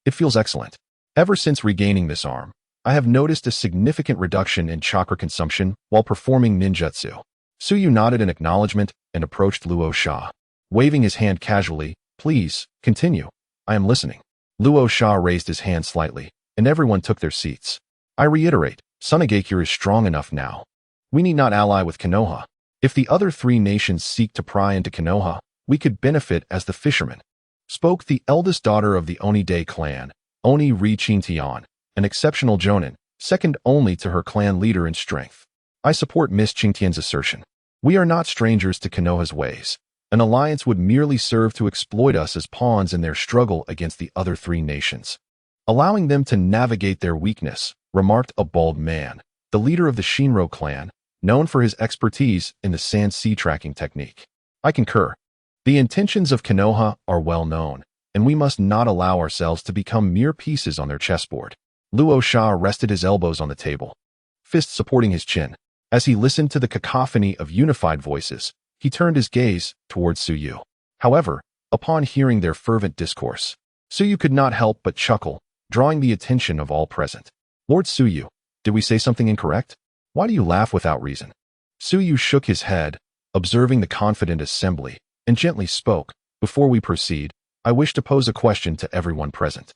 S1: "It feels excellent. Ever since regaining this arm, I have noticed a significant reduction in chakra consumption while performing ninjutsu." Tsuyu nodded in acknowledgement and approached Luo Sha, waving his hand casually. "Please, continue. I am listening." Luo Sha raised his hand slightly, and everyone took their seats. "I reiterate, Tsunegakure is strong enough now. We need not ally with Konoha. If the other three nations seek to pry into Konoha, we could benefit as the fishermen," spoke the eldest daughter of the Onide clan, Oni Ri-Chintian, an exceptional jonin, second only to her clan leader in strength. "I support Miss Qingtian's assertion. We are not strangers to Konoha's ways. An alliance would merely serve to exploit us as pawns in their struggle against the other three nations, allowing them to navigate their weakness," remarked a bald man, the leader of the Shinro clan, known for his expertise in the sand sea tracking technique. "I concur. The intentions of Konoha are well known, and we must not allow ourselves to become mere pieces on their chessboard." Luo Sha rested his elbows on the table, fists supporting his chin. As he listened to the cacophony of unified voices, he turned his gaze towards Tsuyu. However, upon hearing their fervent discourse, Tsuyu could not help but chuckle, drawing the attention of all present. "Lord Tsuyu, did we say something incorrect? Why do you laugh without reason?" Tsuyu shook his head, observing the confident assembly, and gently spoke. "Before we proceed, I wish to pose a question to everyone present.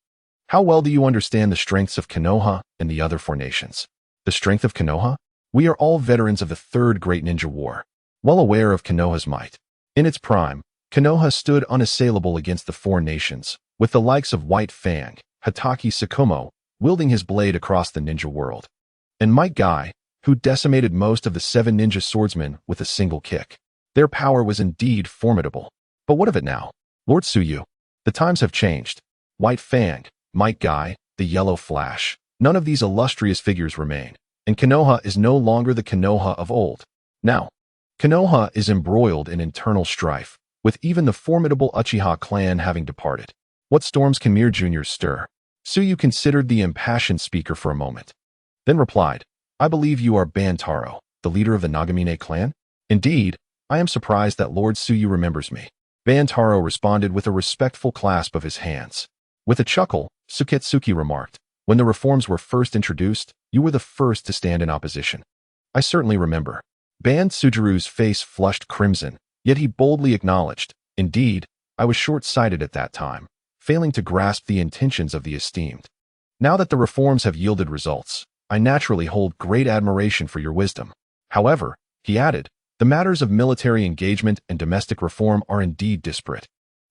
S1: How well do you understand the strengths of Konoha and the other four nations?" "The strength of Konoha? We are all veterans of the Third Great Ninja War, well aware of Konoha's might. In its prime, Konoha stood unassailable against the four nations, with the likes of White Fang, Hatake Tsukuyomi, wielding his blade across the ninja world, and Might Guy, who decimated most of the 7 ninja swordsmen with a single kick. Their power was indeed formidable. But what of it now? Lord Tsuyu, the times have changed. White Fang, Might Guy, the Yellow Flash, none of these illustrious figures remain, and Konoha is no longer the Konoha of old. Now, Konoha is embroiled in internal strife, with even the formidable Uchiha clan having departed. What storms can mere juniors stir?" Tsuyu considered the impassioned speaker for a moment, then replied, "I believe you are Bantaro, the leader of the Nagamine clan?" "Indeed, I am surprised that Lord Tsuyu remembers me." Bantaro responded with a respectful clasp of his hands. With a chuckle, Suketsuki remarked, "When the reforms were first introduced, you were the first to stand in opposition." "I certainly remember." Ban Tsujiru's face flushed crimson, yet he boldly acknowledged, "Indeed, I was short-sighted at that time, failing to grasp the intentions of the esteemed. Now that the reforms have yielded results, I naturally hold great admiration for your wisdom. However," he added, "the matters of military engagement and domestic reform are indeed disparate.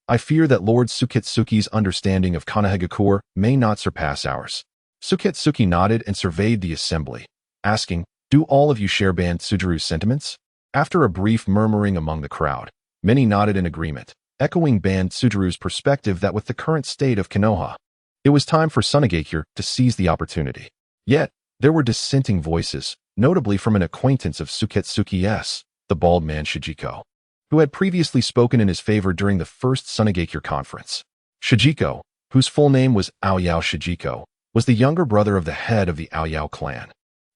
S1: I fear that Lord Suketsuki's understanding of Konohagakure may not surpass ours." Suketsuki nodded and surveyed the assembly, asking, "Do all of you share Ban Tsujiru's sentiments?" After a brief murmuring among the crowd, many nodded in agreement, echoing Ban Tsujiru's perspective that with the current state of Konoha, it was time for Tsunegakure to seize the opportunity. Yet, there were dissenting voices, notably from an acquaintance of Suketsuki's, the bald man Shijiko, who had previously spoken in his favor during the first Tsunegakure conference. Shijiko, whose full name was Aoyao Shijiko, was the younger brother of the head of the Aoyao clan,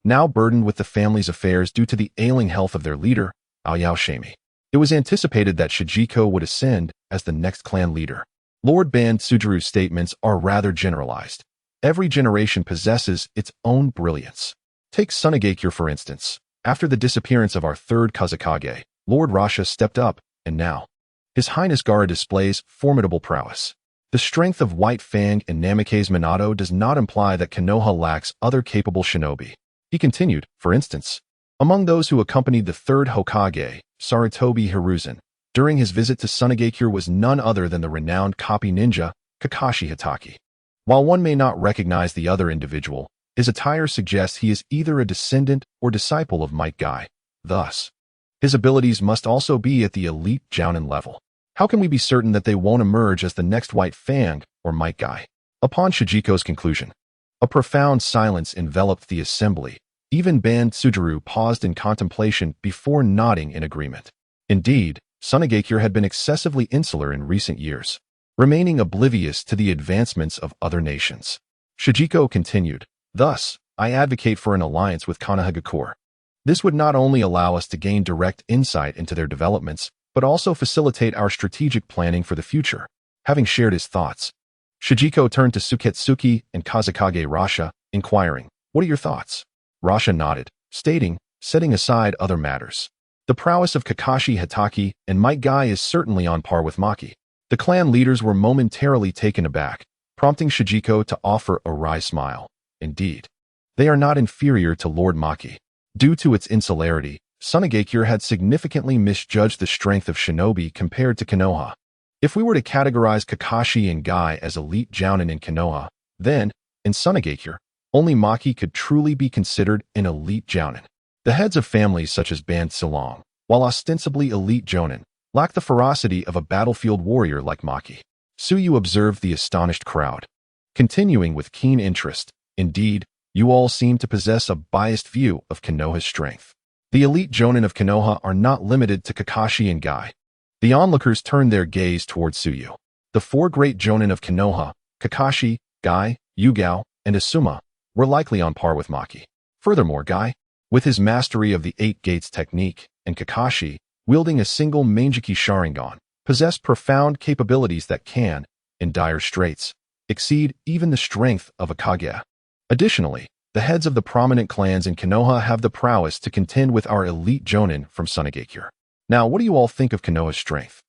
S1: now burdened with the family's affairs due to the ailing health of their leader, Aoyao Shami. It was anticipated that Shijiko would ascend as the next clan leader. Lord Ban Tsujiru's statements are rather generalized. Every generation possesses its own brilliance. Take Tsunagakure for instance. After the disappearance of our third Kazekage, Lord Rasha stepped up, and now His Highness Gaara displays formidable prowess. The strength of White Fang and Namikaze Minato does not imply that Konoha lacks other capable shinobi. He continued, for instance, among those who accompanied the third Hokage, Sarutobi Hiruzen, during his visit to Tsunagakure was none other than the renowned copy ninja, Kakashi Hatake. While one may not recognize the other individual, his attire suggests he is either a descendant or disciple of Might Guy. Thus, his abilities must also be at the elite Jounin level. How can we be certain that they won't emerge as the next White Fang or Might Guy? Upon Shijiko's conclusion, a profound silence enveloped the assembly. Even Ban Tsujiru paused in contemplation before nodding in agreement. Indeed, Tsunagakure had been excessively insular in recent years, remaining oblivious to the advancements of other nations. Shijiko continued, thus, I advocate for an alliance with Konoha. This would not only allow us to gain direct insight into their developments, but also facilitate our strategic planning for the future. Having shared his thoughts, Shijiko turned to Suketsuki and Kazekage Rasha, inquiring, what are your thoughts? Rasha nodded, stating, setting aside other matters, the prowess of Kakashi Hatake and Might Guy is certainly on par with Maki. The clan leaders were momentarily taken aback, prompting Shijiko to offer a wry smile. Indeed, they are not inferior to Lord Maki. Due to its insularity, Tsunagakure had significantly misjudged the strength of shinobi compared to Konoha. If we were to categorize Kakashi and Guy as elite jounin in Konoha, then, in Tsunagakure, only Maki could truly be considered an elite jounin. The heads of families such as Ban Silong, while ostensibly elite jounin, lack the ferocity of a battlefield warrior like Maki. Tsuyu observed the astonished crowd, continuing with keen interest. Indeed, you all seem to possess a biased view of Konoha's strength. The elite jounin of Konoha are not limited to Kakashi and Guy. The onlookers turned their gaze toward Tsuyu. The four great jounin of Konoha, Kakashi, Guy, Yugao, and Asuma, were likely on par with Maki. Furthermore, Guy, with his mastery of the Eight Gates technique, and Kakashi, wielding a single Mangeki Sharingan, possessed profound capabilities that can, in dire straits, exceed even the strength of a Kage. Additionally, the heads of the prominent clans in Konoha have the prowess to contend with our elite jounin from Tsunagakure. Now, what do you all think of Konoha's strength?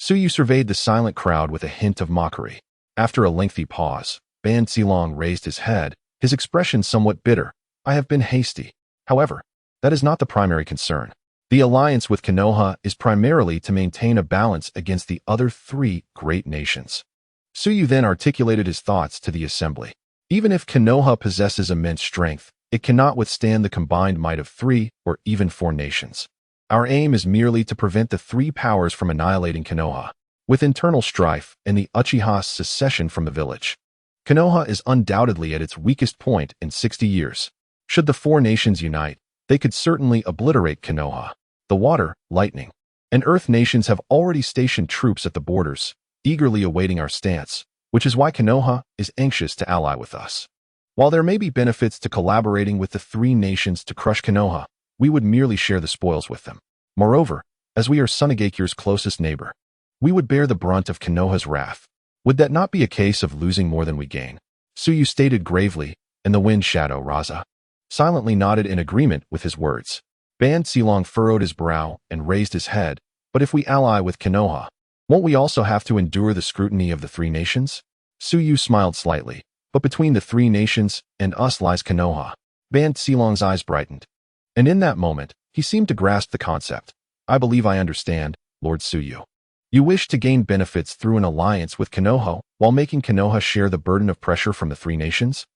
S1: Tsuyu surveyed the silent crowd with a hint of mockery. After a lengthy pause, Ban Silong raised his head, his expression somewhat bitter. I have been hasty. However, that is not the primary concern. The alliance with Konoha is primarily to maintain a balance against the other three great nations. Tsuyu then articulated his thoughts to the assembly. Even if Konoha possesses immense strength, it cannot withstand the combined might of 3 or even 4 nations. Our aim is merely to prevent the 3 powers from annihilating Konoha, with internal strife and the Uchiha's secession from the village. Konoha is undoubtedly at its weakest point in 60 years. Should the 4 nations unite, they could certainly obliterate Konoha. The water, lightning, and earth nations have already stationed troops at the borders, eagerly awaiting our stance, which is why Konoha is anxious to ally with us. While there may be benefits to collaborating with the 3 nations to crush Konoha, we would merely share the spoils with them. Moreover, as we are Tsunagakure's closest neighbor, we would bear the brunt of Konoha's wrath. Would that not be a case of losing more than we gain? Tsuyu stated gravely, and the wind shadow Raza silently nodded in agreement with his words. Ban Silong furrowed his brow and raised his head, but if we ally with Konoha, won't we also have to endure the scrutiny of the 3 nations? Tsuyu smiled slightly, but between the 3 nations and us lies Konoha. Ban Silong's eyes brightened, and in that moment, he seemed to grasp the concept. I believe I understand, Lord Tsuyu. You wish to gain benefits through an alliance with Konoha while making Konoha share the burden of pressure from the 3 nations?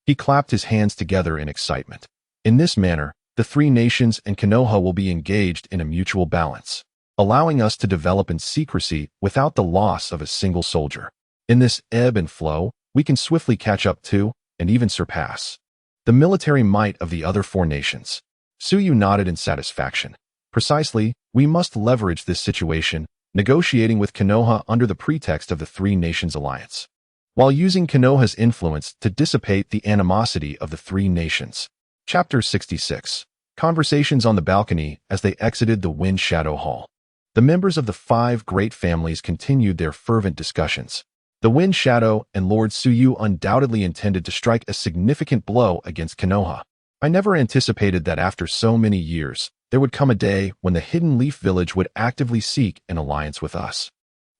S1: He clapped his hands together in excitement. In this manner, the 3 nations and Konoha will be engaged in a mutual balance, allowing us to develop in secrecy without the loss of a single soldier. In this ebb and flow, we can swiftly catch up to, and even surpass, the military might of the other 4 nations. Tsuyu nodded in satisfaction. Precisely, we must leverage this situation, negotiating with Konoha under the pretext of the 3 nations alliance, while using Konoha's influence to dissipate the animosity of the 3 nations. Chapter 66. Conversations on the balcony as they exited the Wind Shadow Hall. The members of the 5 great families continued their fervent discussions. The Wind Shadow and Lord Tsuyu undoubtedly intended to strike a significant blow against Konoha. I never anticipated that after so many years, there would come a day when the Hidden Leaf Village would actively seek an alliance with us.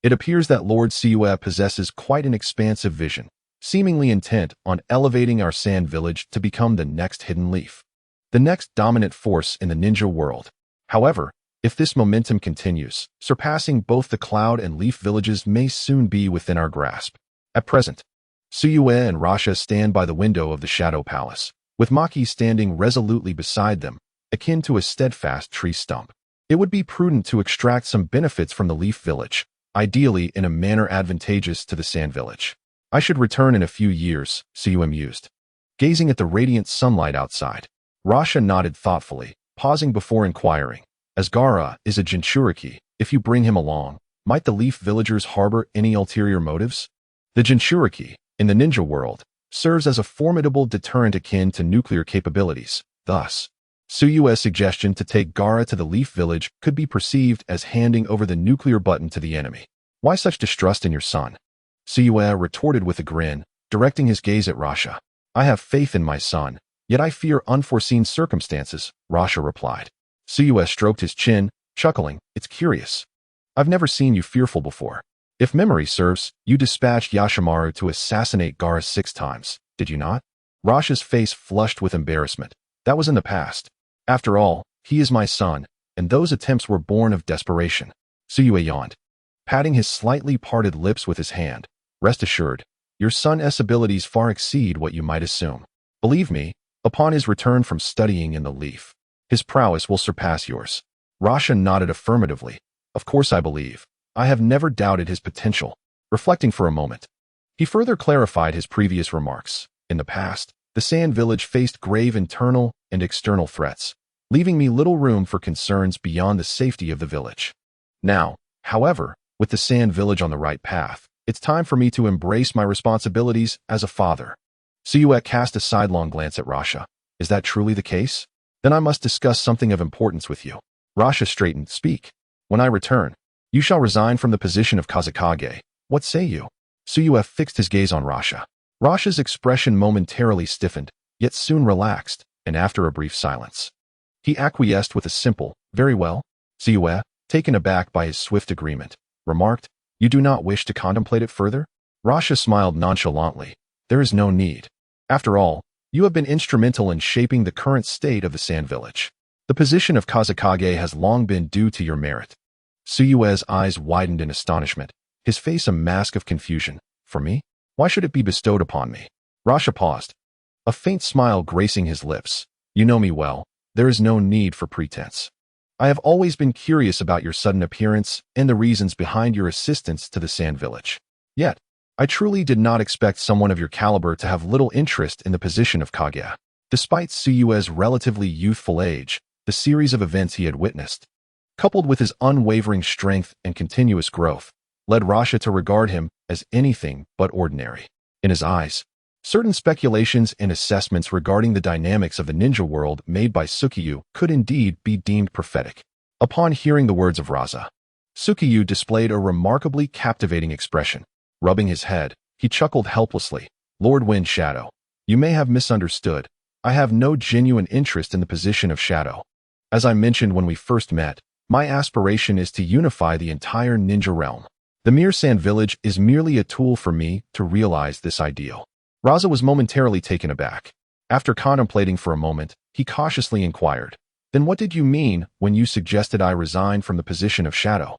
S1: It appears that Lord Tsuyu possesses quite an expansive vision, seemingly intent on elevating our sand village to become the next Hidden Leaf, the next dominant force in the ninja world. However, if this momentum continues, surpassing both the Cloud and Leaf villages may soon be within our grasp. At present, Tsuyu and Rasha stand by the window of the Shadow Palace, with Maki standing resolutely beside them, akin to a steadfast tree stump. It would be prudent to extract some benefits from the Leaf Village, ideally in a manner advantageous to the Sand Village. I should return in a few years, Tsuyu mused. Gazing at the radiant sunlight outside, Rasha nodded thoughtfully, pausing before inquiring. As Gaara is a Jinchuriki, if you bring him along, might the Leaf villagers harbor any ulterior motives? The Jinchuriki, in the ninja world, serves as a formidable deterrent akin to nuclear capabilities. Thus, Tsuyu's suggestion to take Gaara to the Leaf village could be perceived as handing over the nuclear button to the enemy. Why such distrust in your son? Tsuyu retorted with a grin, directing his gaze at Rasha. I have faith in my son, yet I fear unforeseen circumstances, Rasha replied. Tsuyu stroked his chin, chuckling. It's curious. I've never seen you fearful before. If memory serves, you dispatched Yashamaru to assassinate Gaara 6 times, did you not? Rasha's face flushed with embarrassment. That was in the past. After all, he is my son, and those attempts were born of desperation. Tsuyu yawned, patting his slightly parted lips with his hand. Rest assured, your son's abilities far exceed what you might assume. Believe me, upon his return from studying in the Leaf, his prowess will surpass yours. Rasha nodded affirmatively. Of course I believe. I have never doubted his potential. Reflecting for a moment, he further clarified his previous remarks. In the past, the Sand Village faced grave internal and external threats, leaving me little room for concerns beyond the safety of the village. Now, however, with the Sand Village on the right path, it's time for me to embrace my responsibilities as a father. Tsuyu cast a sidelong glance at Rasha. Is that truly the case? Then I must discuss something of importance with you. Rasha straightened. Speak. When I return, you shall resign from the position of Kazekage. What say you? Tsuyu fixed his gaze on Rasha. Rasha's expression momentarily stiffened, yet soon relaxed, and after a brief silence, he acquiesced with a simple, very well. Tsuyu, taken aback by his swift agreement, remarked, You do not wish to contemplate it further? Rasha smiled nonchalantly. There is no need. After all, you have been instrumental in shaping the current state of the Sand Village. The position of Kazekage has long been due to your merit. Tsuyu's eyes widened in astonishment, his face a mask of confusion. For me? Why should it be bestowed upon me? Rasha paused, a faint smile gracing his lips. You know me well. There is no need for pretense. I have always been curious about your sudden appearance and the reasons behind your assistance to the Sand Village. Yet, I truly did not expect someone of your caliber to have little interest in the position of Kage. Despite Tsuyu's relatively youthful age, the series of events he had witnessed, coupled with his unwavering strength and continuous growth, led Rasha to regard him as anything but ordinary. In his eyes, certain speculations and assessments regarding the dynamics of the ninja world made by Tsukuyomi could indeed be deemed prophetic. Upon hearing the words of Rasha, Tsukuyomi displayed a remarkably captivating expression. Rubbing his head, he chuckled helplessly. Lord Wind Shadow, you may have misunderstood. I have no genuine interest in the position of Shadow. As I mentioned when we first met, my aspiration is to unify the entire ninja realm. The mere Sand Village is merely a tool for me to realize this ideal. Rasha was momentarily taken aback. After contemplating for a moment, he cautiously inquired, Then what did you mean when you suggested I resign from the position of Shadow?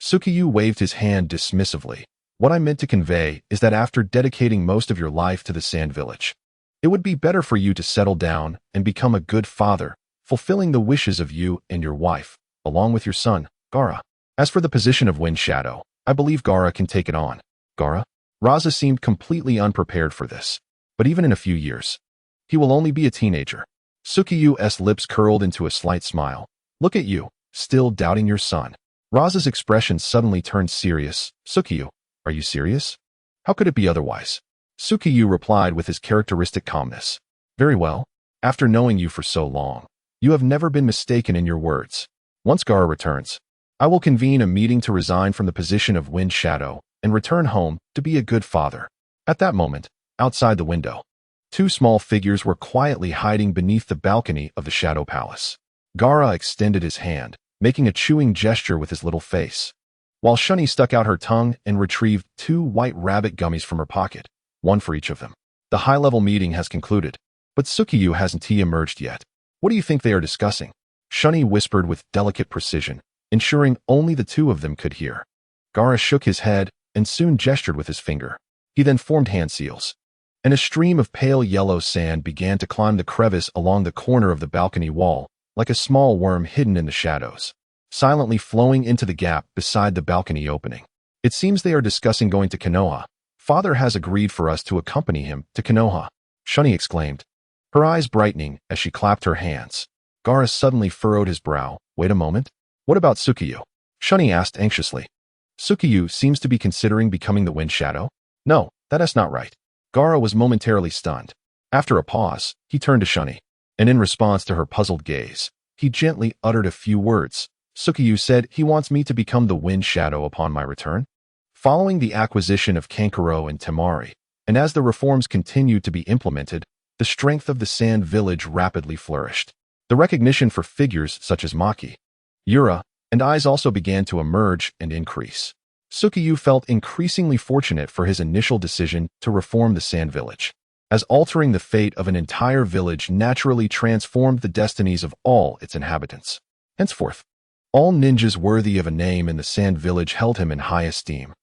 S1: Tsukuyomi waved his hand dismissively. What I meant to convey is that after dedicating most of your life to the Sand Village, it would be better for you to settle down and become a good father, fulfilling the wishes of you and your wife, along with your son, Gaara. As for the position of Wind Shadow, I believe Gaara can take it on. Gaara? Rasha seemed completely unprepared for this. But even in a few years, he will only be a teenager. Tsukuyu's lips curled into a slight smile. Look at you, still doubting your son. Rasha's expression suddenly turned serious. Tsukuyomi, are you serious? How could it be otherwise? Tsukuyomi replied with his characteristic calmness. Very well. After knowing you for so long, you have never been mistaken in your words. Once Gaara returns, I will convene a meeting to resign from the position of Wind Shadow and return home to be a good father. At that moment, outside the window, two small figures were quietly hiding beneath the balcony of the Shadow Palace. Gaara extended his hand, making a chewing gesture with his little face, while Shunny stuck out her tongue and retrieved two white rabbit gummies from her pocket, one for each of them. The high-level meeting has concluded, but Tsukuyomi hasn't emerged yet. What do you think they are discussing? Shunny whispered with delicate precision, ensuring only the two of them could hear. Gaara shook his head and soon gestured with his finger. He then formed hand seals, and a stream of pale yellow sand began to climb the crevice along the corner of the balcony wall, like a small worm hidden in the shadows, silently flowing into the gap beside the balcony opening. It seems they are discussing going to Konoha. Father has agreed for us to accompany him to Konoha, Shunny exclaimed, her eyes brightening as she clapped her hands. Gaara suddenly furrowed his brow. Wait a moment. What about Tsukuyomi? Shunny asked anxiously. Tsukuyomi seems to be considering becoming the Wind Shadow? No, that is not right. Gaara was momentarily stunned. After a pause, he turned to Shunny, and in response to her puzzled gaze, he gently uttered a few words. Tsukuyomi said he wants me to become the Wind Shadow upon my return. Following the acquisition of Kankuro and Temari, and as the reforms continued to be implemented, the strength of the Sand Village rapidly flourished. The recognition for figures such as Maki, Yura, and Eyes also began to emerge and increase. Tsukuyomi felt increasingly fortunate for his initial decision to reform the Sand Village, as altering the fate of an entire village naturally transformed the destinies of all its inhabitants. Henceforth, all ninjas worthy of a name in the Sand Village held him in high esteem,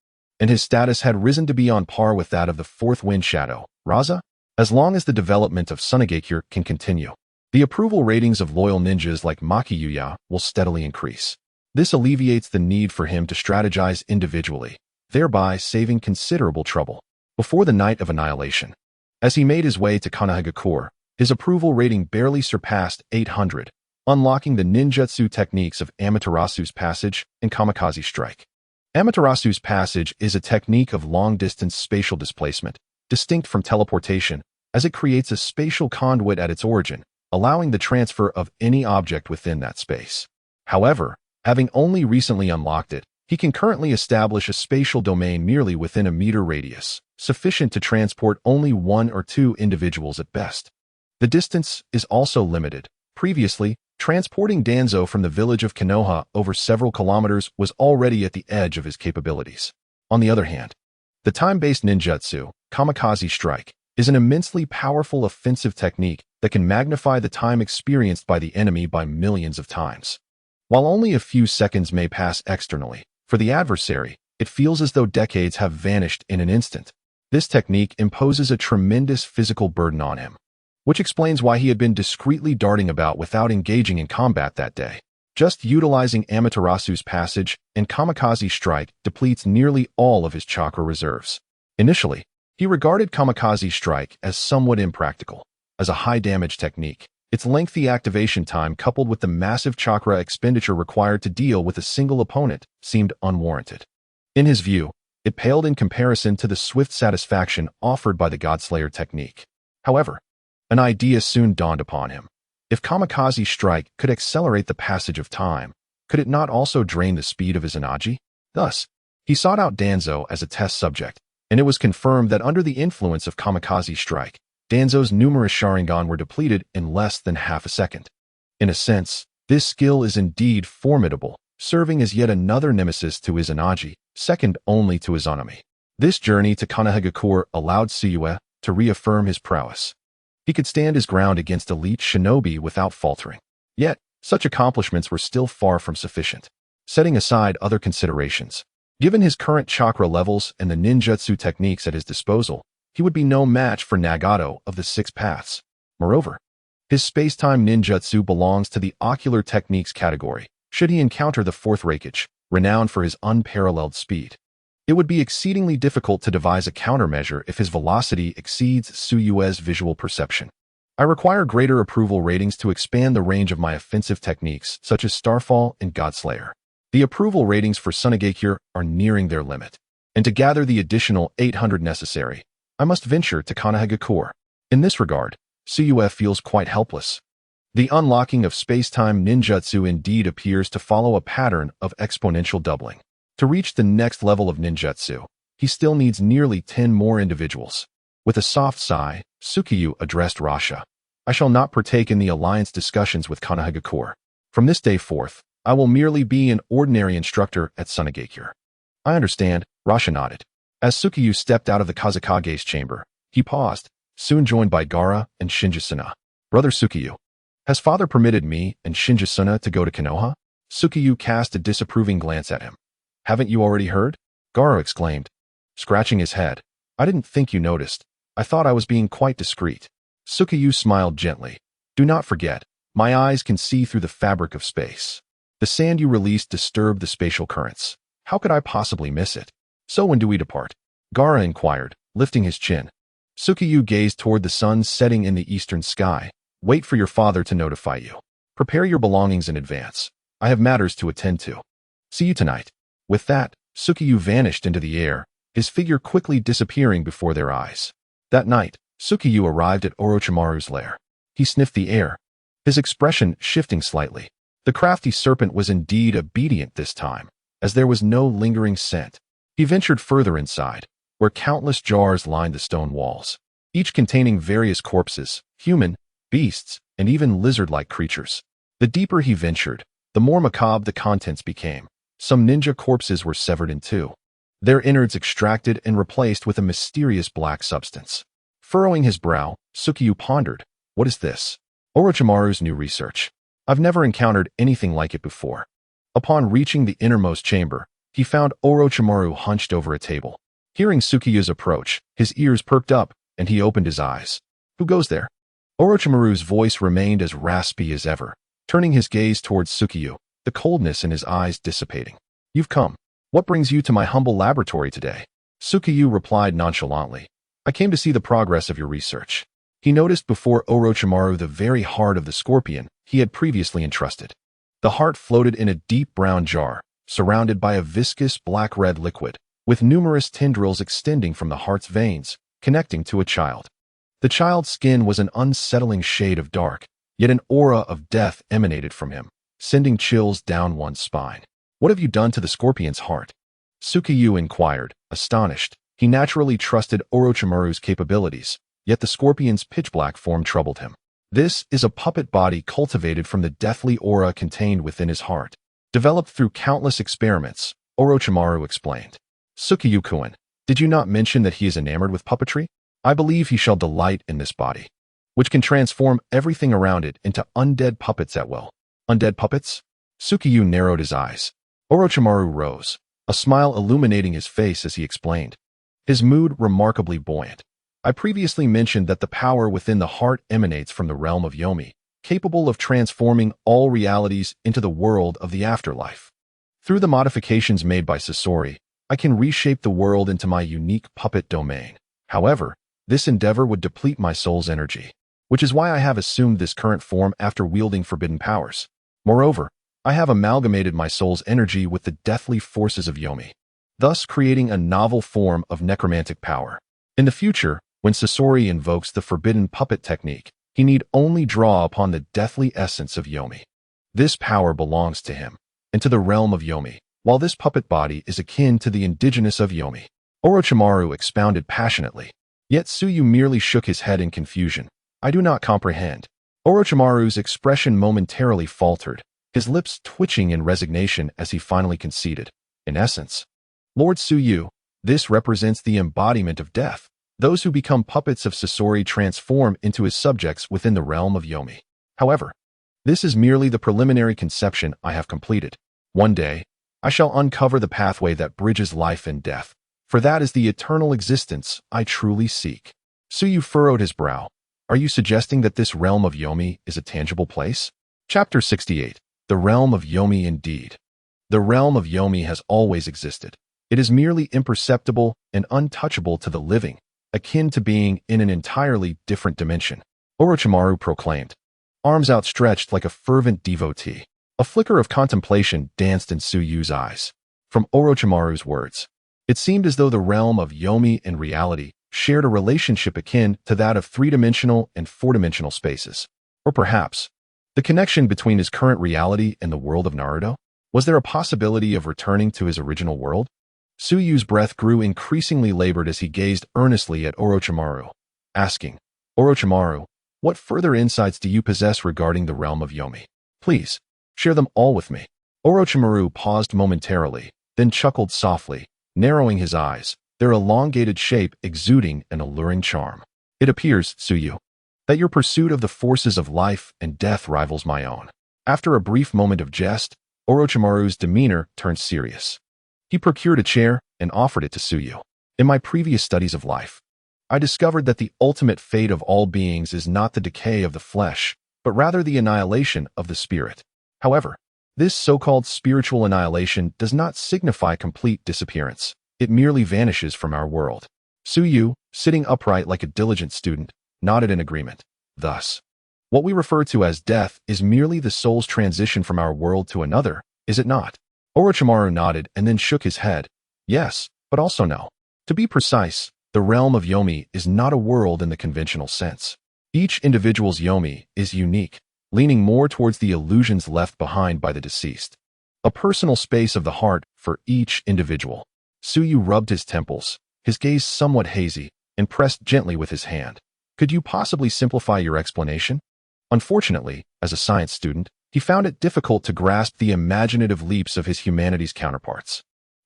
S1: and his status had risen to be on par with that of the fourth Wind Shadow, Raza, as long as the development of Sunagakure can continue. The approval ratings of loyal ninjas like Makiyuya will steadily increase. This alleviates the need for him to strategize individually, thereby saving considerable trouble. Before the Night of Annihilation, as he made his way to Konoha, his approval rating barely surpassed 800, unlocking the ninjutsu techniques of Amaterasu's Passage and Kamikaze Strike. Amaterasu's Passage is a technique of long-distance spatial displacement, distinct from teleportation, as it creates a spatial conduit at its origin, allowing the transfer of any object within that space. However, having only recently unlocked it, he can currently establish a spatial domain merely within a meter radius, sufficient to transport only one or two individuals at best. The distance is also limited. Previously, transporting Danzo from the village of Konoha over several kilometers was already at the edge of his capabilities. On the other hand, the time-based ninjutsu, Kamikaze Strike, is an immensely powerful offensive technique that can magnify the time experienced by the enemy by millions of times. While only a few seconds may pass externally, for the adversary, it feels as though decades have vanished in an instant. This technique imposes a tremendous physical burden on him, which explains why he had been discreetly darting about without engaging in combat that day. Just utilizing Amaterasu's Passage and Kamikaze Strike depletes nearly all of his chakra reserves. Initially, he regarded Kamikaze Strike as somewhat impractical. As a high-damage technique, its lengthy activation time coupled with the massive chakra expenditure required to deal with a single opponent seemed unwarranted. In his view, it paled in comparison to the swift satisfaction offered by the Godslayer technique. However, an idea soon dawned upon him. If Kamikaze Strike could accelerate the passage of time, could it not also drain the speed of his Anaji? Thus, he sought out Danzo as a test subject, and it was confirmed that under the influence of Kamikaze Strike, Danzo's numerous Sharingan were depleted in less than half a second. In a sense, this skill is indeed formidable, serving as yet another nemesis to his Anaji, second only to his Izanami. This journey to Konoha allowed Tsukuyomi to reaffirm his prowess. He could stand his ground against elite shinobi without faltering. Yet, such accomplishments were still far from sufficient. Setting aside other considerations, given his current chakra levels and the ninjutsu techniques at his disposal, he would be no match for Nagato of the Six Paths. Moreover, his space-time ninjutsu belongs to the ocular techniques category, should he encounter the fourth Reikage, renowned for his unparalleled speed. It would be exceedingly difficult to devise a countermeasure if his velocity exceeds Tsuyue's visual perception. I require greater approval ratings to expand the range of my offensive techniques, such as Starfall and Godslayer. The approval ratings for Sunagakure are nearing their limit, and to gather the additional 800 necessary, I must venture to Konoha. In this regard, Tsukuyomi feels quite helpless. The unlocking of space-time ninjutsu indeed appears to follow a pattern of exponential doubling. To reach the next level of ninjutsu, he still needs nearly 10 more individuals. With a soft sigh, Tsukuyomi addressed Rasha. I shall not partake in the alliance discussions with Konoha. From this day forth, I will merely be an ordinary instructor at Sunagakure. I understand, Rasha nodded. As Tsukuyomi stepped out of the Kazakage's chamber, he paused, soon joined by Gaara and Shinjisuna. Brother Tsukuyomi, has father permitted me and Shinjisuna to go to Konoha? Tsukuyomi cast a disapproving glance at him. Haven't you already heard? Gaara exclaimed, scratching his head. I didn't think you noticed. I thought I was being quite discreet. Tsukuyomi smiled gently. Do not forget, my eyes can see through the fabric of space. The sand you released disturbed the spatial currents. How could I possibly miss it? So when do we depart? Gaara inquired, lifting his chin. Tsukuyomi gazed toward the sun setting in the eastern sky. Wait for your father to notify you. Prepare your belongings in advance. I have matters to attend to. See you tonight. With that, Tsukuyomi vanished into the air, his figure quickly disappearing before their eyes. That night, Tsukuyomi arrived at Orochimaru's lair. He sniffed the air, his expression shifting slightly. The crafty serpent was indeed obedient this time, as there was no lingering scent. He ventured further inside, where countless jars lined the stone walls, each containing various corpses, human, beasts, and even lizard-like creatures. The deeper he ventured, the more macabre the contents became. Some ninja corpses were severed in two, their innards extracted and replaced with a mysterious black substance. Furrowing his brow, Tsukuyomi pondered, what is this? Orochimaru's new research. I've never encountered anything like it before. Upon reaching the innermost chamber, he found Orochimaru hunched over a table. Hearing Tsukuyomi's approach, his ears perked up, and he opened his eyes. Who goes there? Orochimaru's voice remained as raspy as ever, turning his gaze towards Tsukuyomi, the coldness in his eyes dissipating. You've come. What brings you to my humble laboratory today? Tsukuyomi replied nonchalantly. I came to see the progress of your research. He noticed before Orochimaru the very heart of the scorpion he had previously entrusted. The heart floated in a deep brown jar, surrounded by a viscous black-red liquid, with numerous tendrils extending from the heart's veins, connecting to a child. The child's skin was an unsettling shade of dark, yet an aura of death emanated from him, sending chills down one's spine. What have you done to the scorpion's heart? Tsukuyomi inquired, astonished. He naturally trusted Orochimaru's capabilities, yet the scorpion's pitch-black form troubled him. This is a puppet body cultivated from the deathly aura contained within his heart. Developed through countless experiments, Orochimaru explained. Tsukuyomi-kun, did you not mention that he is enamored with puppetry? I believe he shall delight in this body, which can transform everything around it into undead puppets at will. Undead puppets? Tsukuyomi narrowed his eyes. Orochimaru rose, a smile illuminating his face as he explained. His mood remarkably buoyant. I previously mentioned that the power within the heart emanates from the realm of Yomi, capable of transforming all realities into the world of the afterlife. Through the modifications made by Sasori, I can reshape the world into my unique puppet domain. However, this endeavor would deplete my soul's energy, which is why I have assumed this current form after wielding forbidden powers. Moreover, I have amalgamated my soul's energy with the deathly forces of Yomi, thus creating a novel form of necromantic power. In the future, when Sasori invokes the forbidden puppet technique, he need only draw upon the deathly essence of Yomi. This power belongs to him, and to the realm of Yomi, while this puppet body is akin to the indigenous of Yomi. Orochimaru expounded passionately, yet Tsukuyomi merely shook his head in confusion. I do not comprehend. Orochimaru's expression momentarily faltered, his lips twitching in resignation as he finally conceded. In essence, Lord Tsukuyomi, this represents the embodiment of death. Those who become puppets of Sasori transform into his subjects within the realm of Yomi. However, this is merely the preliminary conception I have completed. One day, I shall uncover the pathway that bridges life and death, for that is the eternal existence I truly seek. Tsukuyomi furrowed his brow. Are you suggesting that this realm of Yomi is a tangible place? Chapter 68. The realm of Yomi indeed. The realm of Yomi has always existed. It is merely imperceptible and untouchable to the living, akin to being in an entirely different dimension. Orochimaru proclaimed, arms outstretched like a fervent devotee. A flicker of contemplation danced in Tsukuyumi's eyes. From Orochimaru's words, it seemed as though the realm of Yomi and reality shared a relationship akin to that of three-dimensional and four-dimensional spaces. Or perhaps, The connection between his current reality and the world of Naruto? Was there a possibility of returning to his original world? Tsuyu's breath grew increasingly labored as he gazed earnestly at Orochimaru, asking, Orochimaru, what further insights do you possess regarding the realm of Yomi? Please, share them all with me. Orochimaru paused momentarily, then chuckled softly, narrowing his eyes, their elongated shape exuding an alluring charm. It appears, Tsuyu, that your pursuit of the forces of life and death rivals my own. After a brief moment of jest, Orochimaru's demeanor turned serious. He procured a chair and offered it to Tsuyu. In my previous studies of life, I discovered that the ultimate fate of all beings is not the decay of the flesh, but rather the annihilation of the spirit. However, this so-called spiritual annihilation does not signify complete disappearance. It merely vanishes from our world. Tsuyu, sitting upright like a diligent student, nodded in agreement. Thus, what we refer to as death is merely the soul's transition from our world to another, is it not? Orochimaru nodded and then shook his head. Yes, but also no. To be precise, the realm of Yomi is not a world in the conventional sense. Each individual's Yomi is unique, leaning more towards the illusions left behind by the deceased. A personal space of the heart for each individual. Tsuyu rubbed his temples, his gaze somewhat hazy, and pressed gently with his hand. Could you possibly simplify your explanation? Unfortunately, as a science student, he found it difficult to grasp the imaginative leaps of his humanities counterparts.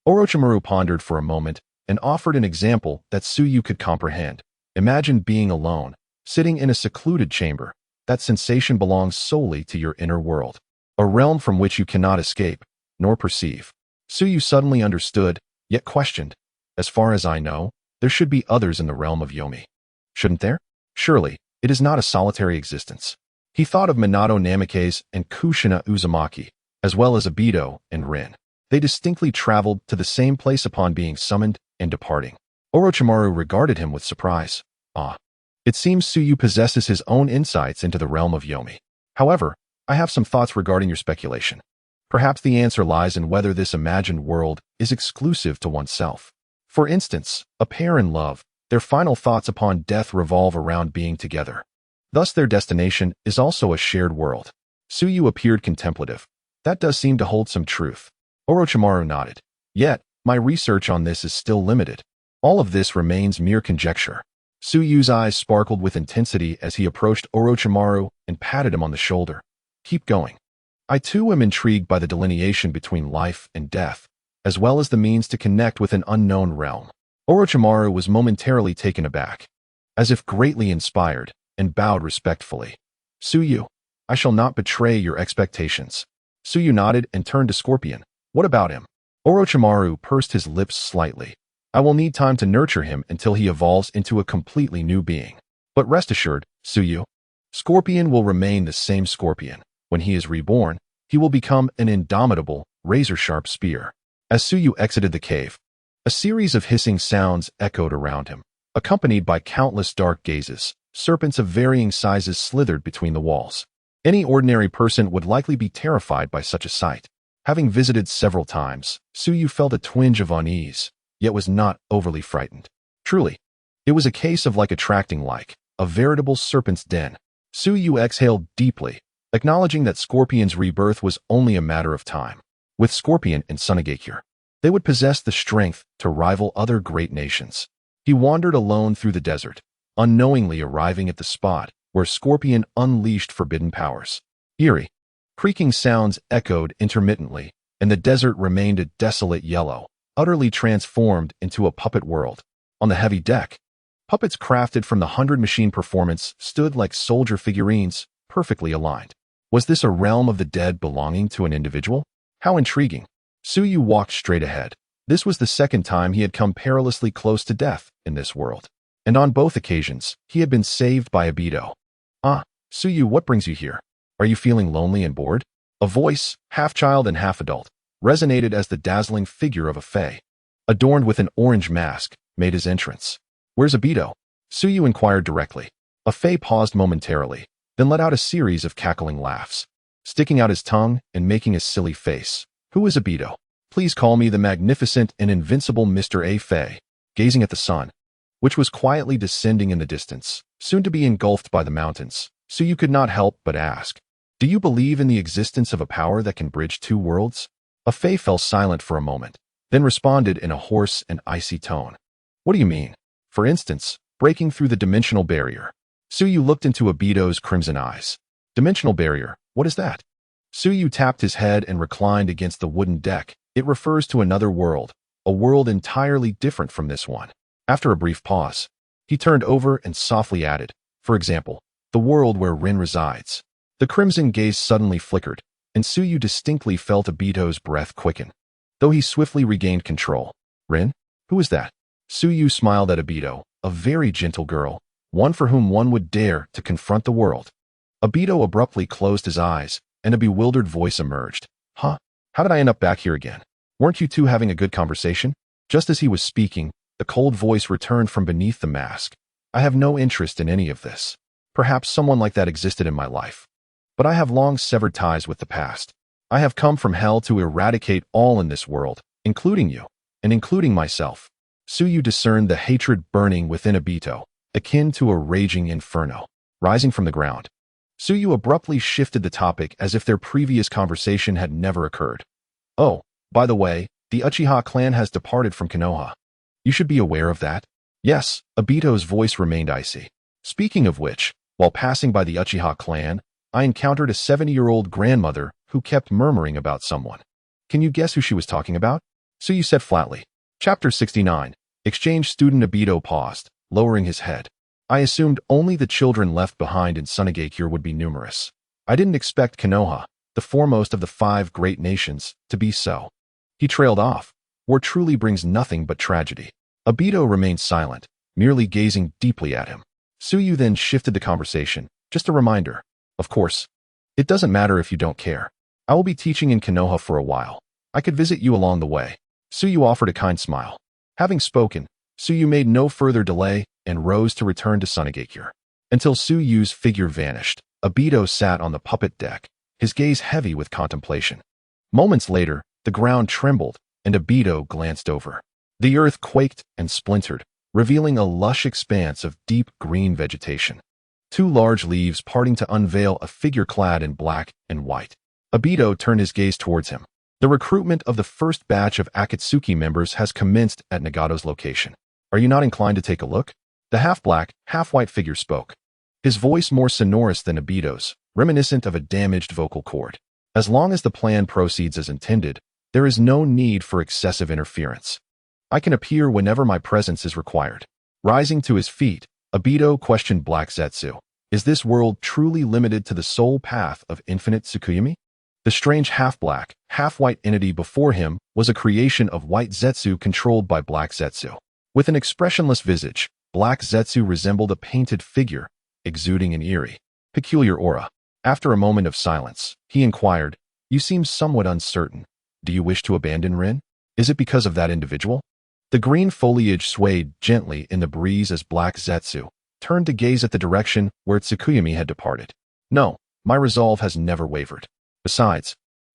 S1: Orochimaru pondered for a moment and offered an example that Tsuyu could comprehend. Imagine being alone, sitting in a secluded chamber. That sensation belongs solely to your inner world, a realm from which you cannot escape, nor perceive. Tsuyu suddenly understood, yet questioned. As far as I know, there should be others in the realm of Yomi. Shouldn't there? Surely, it is not a solitary existence. He thought of Minato Namikaze and Kushina Uzumaki, as well as Obito and Rin. They distinctly traveled to the same place upon being summoned and departing. Orochimaru regarded him with surprise. Ah. It seems Tsuyu possesses his own insights into the realm of Yomi. However, I have some thoughts regarding your speculation. Perhaps the answer lies in whether this imagined world is exclusive to oneself. For instance, a pair in love, their final thoughts upon death revolve around being together. Thus their destination is also a shared world. Tsuyu appeared contemplative. That does seem to hold some truth. Orochimaru nodded. Yet, my research on this is still limited. All of this remains mere conjecture. Tsuyu's eyes sparkled with intensity as he approached Orochimaru and patted him on the shoulder. Keep going. I too am intrigued by the delineation between life and death, as well as the means to connect with an unknown realm. Orochimaru was momentarily taken aback, as if greatly inspired, and bowed respectfully. Tsuyu, I shall not betray your expectations. Tsuyu nodded and turned to Scorpion. What about him? Orochimaru pursed his lips slightly. I will need time to nurture him until he evolves into a completely new being. But rest assured, Tsuyu, Scorpion will remain the same Scorpion. When he is reborn, he will become an indomitable, razor-sharp spear. As Tsuyu exited the cave, a series of hissing sounds echoed around him, accompanied by countless dark gazes. Serpents of varying sizes slithered between the walls. Any ordinary person would likely be terrified by such a sight. Having visited several times, Tsuyu felt a twinge of unease, yet was not overly frightened. Truly, it was a case of like attracting like, a veritable serpent's den. Tsuyu exhaled deeply, acknowledging that Scorpion's rebirth was only a matter of time. With Scorpion and Tsunagakure, they would possess the strength to rival other great nations. He wandered alone through the desert, unknowingly arriving at the spot where Scorpion unleashed forbidden powers. Eerie, creaking sounds echoed intermittently, and the desert remained a desolate yellow, utterly transformed into a puppet world. On the heavy deck, puppets crafted from the 100 machine performance stood like soldier figurines, perfectly aligned. Was this a realm of the dead belonging to an individual? How intriguing. Tsuyu walked straight ahead. This was the second time he had come perilously close to death in this world. And on both occasions, he had been saved by Obito. Ah, Tsuyu, what brings you here? Are you feeling lonely and bored? A voice, half child and half adult, resonated as the dazzling figure of a fae, adorned with an orange mask, made his entrance. Where's Obito? Tsuyu inquired directly. A fae paused momentarily, then let out a series of cackling laughs, sticking out his tongue and making a silly face. Who is Obito? Please call me the magnificent and invincible Mr. A. Fae. Gazing at the sun, which was quietly descending in the distance, soon to be engulfed by the mountains, Tsuyu could not help but ask, Do you believe in the existence of a power that can bridge two worlds? A Fae fell silent for a moment, then responded in a hoarse and icy tone. What do you mean? For instance, breaking through the dimensional barrier. Tsuyu looked into Obito's crimson eyes. Dimensional barrier, what is that? Tsuyu tapped his head and reclined against the wooden deck. It refers to another world, a world entirely different from this one. After a brief pause, he turned over and softly added, for example, the world where Rin resides. The crimson gaze suddenly flickered, and Tsuyu distinctly felt Obito's breath quicken. Though he swiftly regained control. Rin? Who is that? Tsuyu smiled at Obito, a very gentle girl, one for whom one would dare to confront the world. Obito abruptly closed his eyes, and a bewildered voice emerged. Huh? How did I end up back here again? Weren't you two having a good conversation? Just as he was speaking, the cold voice returned from beneath the mask. I have no interest in any of this. Perhaps someone like that existed in my life. But I have long severed ties with the past. I have come from hell to eradicate all in this world, including you, and including myself. Tsuyu discerned the hatred burning within Obito, akin to a raging inferno, rising from the ground. Tsuyu abruptly shifted the topic as if their previous conversation had never occurred. Oh, by the way, the Uchiha clan has departed from Konoha. You should be aware of that. Yes, Obito's voice remained icy. Speaking of which, while passing by the Uchiha clan, I encountered a 70-year-old grandmother who kept murmuring about someone. Can you guess who she was talking about? Tsuyu said flatly. Chapter 69. Exchange student Obito paused, lowering his head. I assumed only the children left behind in Sunagakure would be numerous. I didn't expect Konoha, the foremost of the 5 great nations, to be so. He trailed off. War truly brings nothing but tragedy. Obito remained silent, merely gazing deeply at him. Tsuyu then shifted the conversation. Just a reminder. Of course. It doesn't matter if you don't care. I will be teaching in Konoha for a while. I could visit you along the way. Tsuyu offered a kind smile. Having spoken, Tsuyu made no further delay and rose to return to Sunagakure. Until Tsuyu's figure vanished, Obito sat on the puppet deck, his gaze heavy with contemplation. Moments later, the ground trembled, and Obito glanced over. The earth quaked and splintered, revealing a lush expanse of deep green vegetation. 2 large leaves parting to unveil a figure clad in black and white. Obito turned his gaze towards him. The recruitment of the first batch of Akatsuki members has commenced at Nagato's location. Are you not inclined to take a look? The half-black, half-white figure spoke. His voice more sonorous than Obito's, reminiscent of a damaged vocal cord. As long as the plan proceeds as intended, there is no need for excessive interference. I can appear whenever my presence is required. Rising to his feet, Obito questioned Black Zetsu. Is this world truly limited to the sole path of infinite Tsukuyomi? The strange half-black, half-white entity before him was a creation of white Zetsu controlled by Black Zetsu. With an expressionless visage, Black Zetsu resembled a painted figure, exuding an eerie, peculiar aura. After a moment of silence, he inquired, You seem somewhat uncertain. Do you wish to abandon Rin? Is it because of that individual? The green foliage swayed gently in the breeze as Black Zetsu turned to gaze at the direction where Tsukuyomi had departed. No, my resolve has never wavered. Besides,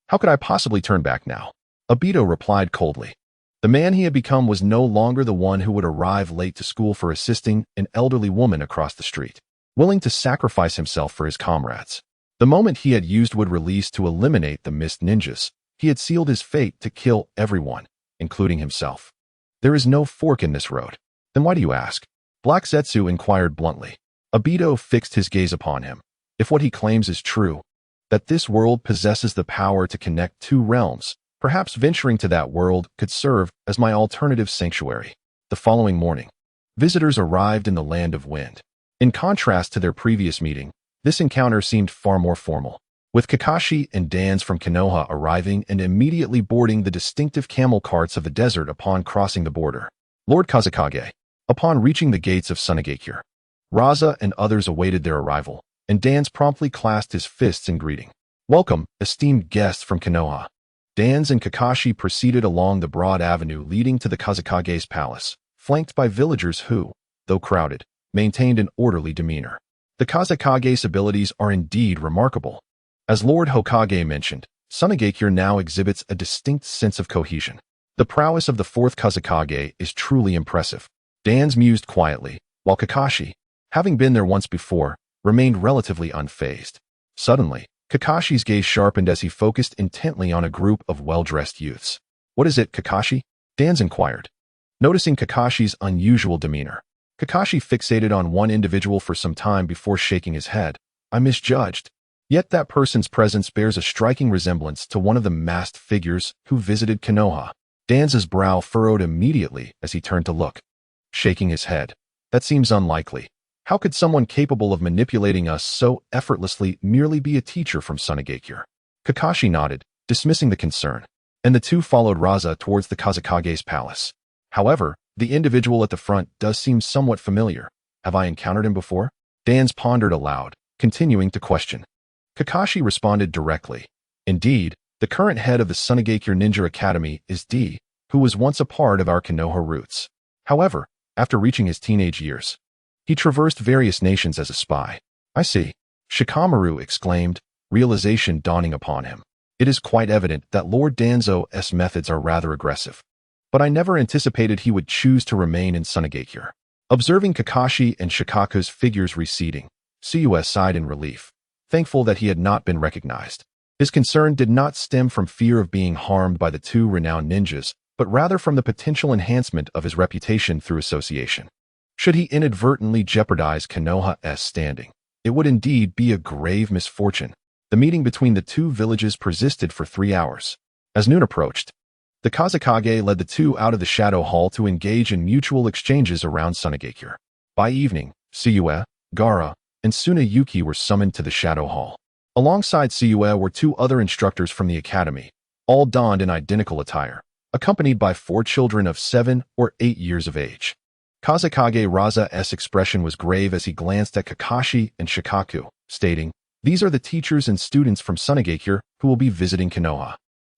S1: how could I possibly turn back now? Obito replied coldly. The man he had become was no longer the one who would arrive late to school for assisting an elderly woman across the street, willing to sacrifice himself for his comrades. The moment he had used would release to eliminate the mist ninjas, he had sealed his fate to kill everyone, including himself. There is no fork in this road. Then why do you ask? Black Zetsu inquired bluntly. Obito fixed his gaze upon him. If what he claims is true, that this world possesses the power to connect 2 realms, perhaps venturing to that world could serve as my alternative sanctuary. The following morning, visitors arrived in the Land of Wind. In contrast to their previous meeting, this encounter seemed far more formal, with Kakashi and Dans from Konoha arriving and immediately boarding the distinctive camel carts of the desert upon crossing the border. Lord Kazekage, upon reaching the gates of Sunagakure, Raza and others awaited their arrival, and Dans promptly clasped his fists in greeting. Welcome, esteemed guests from Konoha. Dans and Kakashi proceeded along the broad avenue leading to the Kazekage's palace, flanked by villagers who, though crowded, maintained an orderly demeanor. The Kazekage's abilities are indeed remarkable. As Lord Hokage mentioned, Sunagakure now exhibits a distinct sense of cohesion. The prowess of the 4th Kazekage is truly impressive. Dans mused quietly, while Kakashi, having been there once before, remained relatively unfazed. Suddenly, Kakashi's gaze sharpened as he focused intently on a group of well-dressed youths. "What is it, Kakashi?" Dan inquired. Noticing Kakashi's unusual demeanor, Kakashi fixated on one individual for some time before shaking his head. "I misjudged. Yet that person's presence bears a striking resemblance to one of the masked figures who visited Konoha." Dan's brow furrowed immediately as he turned to look, shaking his head. "That seems unlikely. How could someone capable of manipulating us so effortlessly merely be a teacher from Sunagakure?" Kakashi nodded, dismissing the concern, and the two followed Raza towards the Kazekage's palace. "However, the individual at the front does seem somewhat familiar. Have I encountered him before?" Dan pondered aloud, continuing to question. Kakashi responded directly. "Indeed, the current head of the Sunagakure Ninja Academy is D, who was once a part of our Konoha roots. However, after reaching his teenage years, he traversed various nations as a spy." "I see," Shikamaru exclaimed, realization dawning upon him. "It is quite evident that Lord Danzo's methods are rather aggressive. But I never anticipated he would choose to remain in Sunagakure." Observing Kakashi and Shikaku's figures receding, Tsukuyomi sighed in relief, thankful that he had not been recognized. His concern did not stem from fear of being harmed by the two renowned ninjas, but rather from the potential enhancement of his reputation through association. Should he inadvertently jeopardize Konoha's standing, it would indeed be a grave misfortune. The meeting between the two villages persisted for 3 hours. As noon approached, the Kazekage led the two out of the Shadow Hall to engage in mutual exchanges around Sunagakure. By evening, Tsukuyomi, Gaara, and Tsuneyuki were summoned to the Shadow Hall. Alongside Tsukuyomi were 2 other instructors from the academy, all donned in identical attire, accompanied by 4 children of 7 or 8 years of age. Kazekage Raza's expression was grave as he glanced at Kakashi and Shikaku, stating, "These are the teachers and students from Sunagakure who will be visiting Konoha,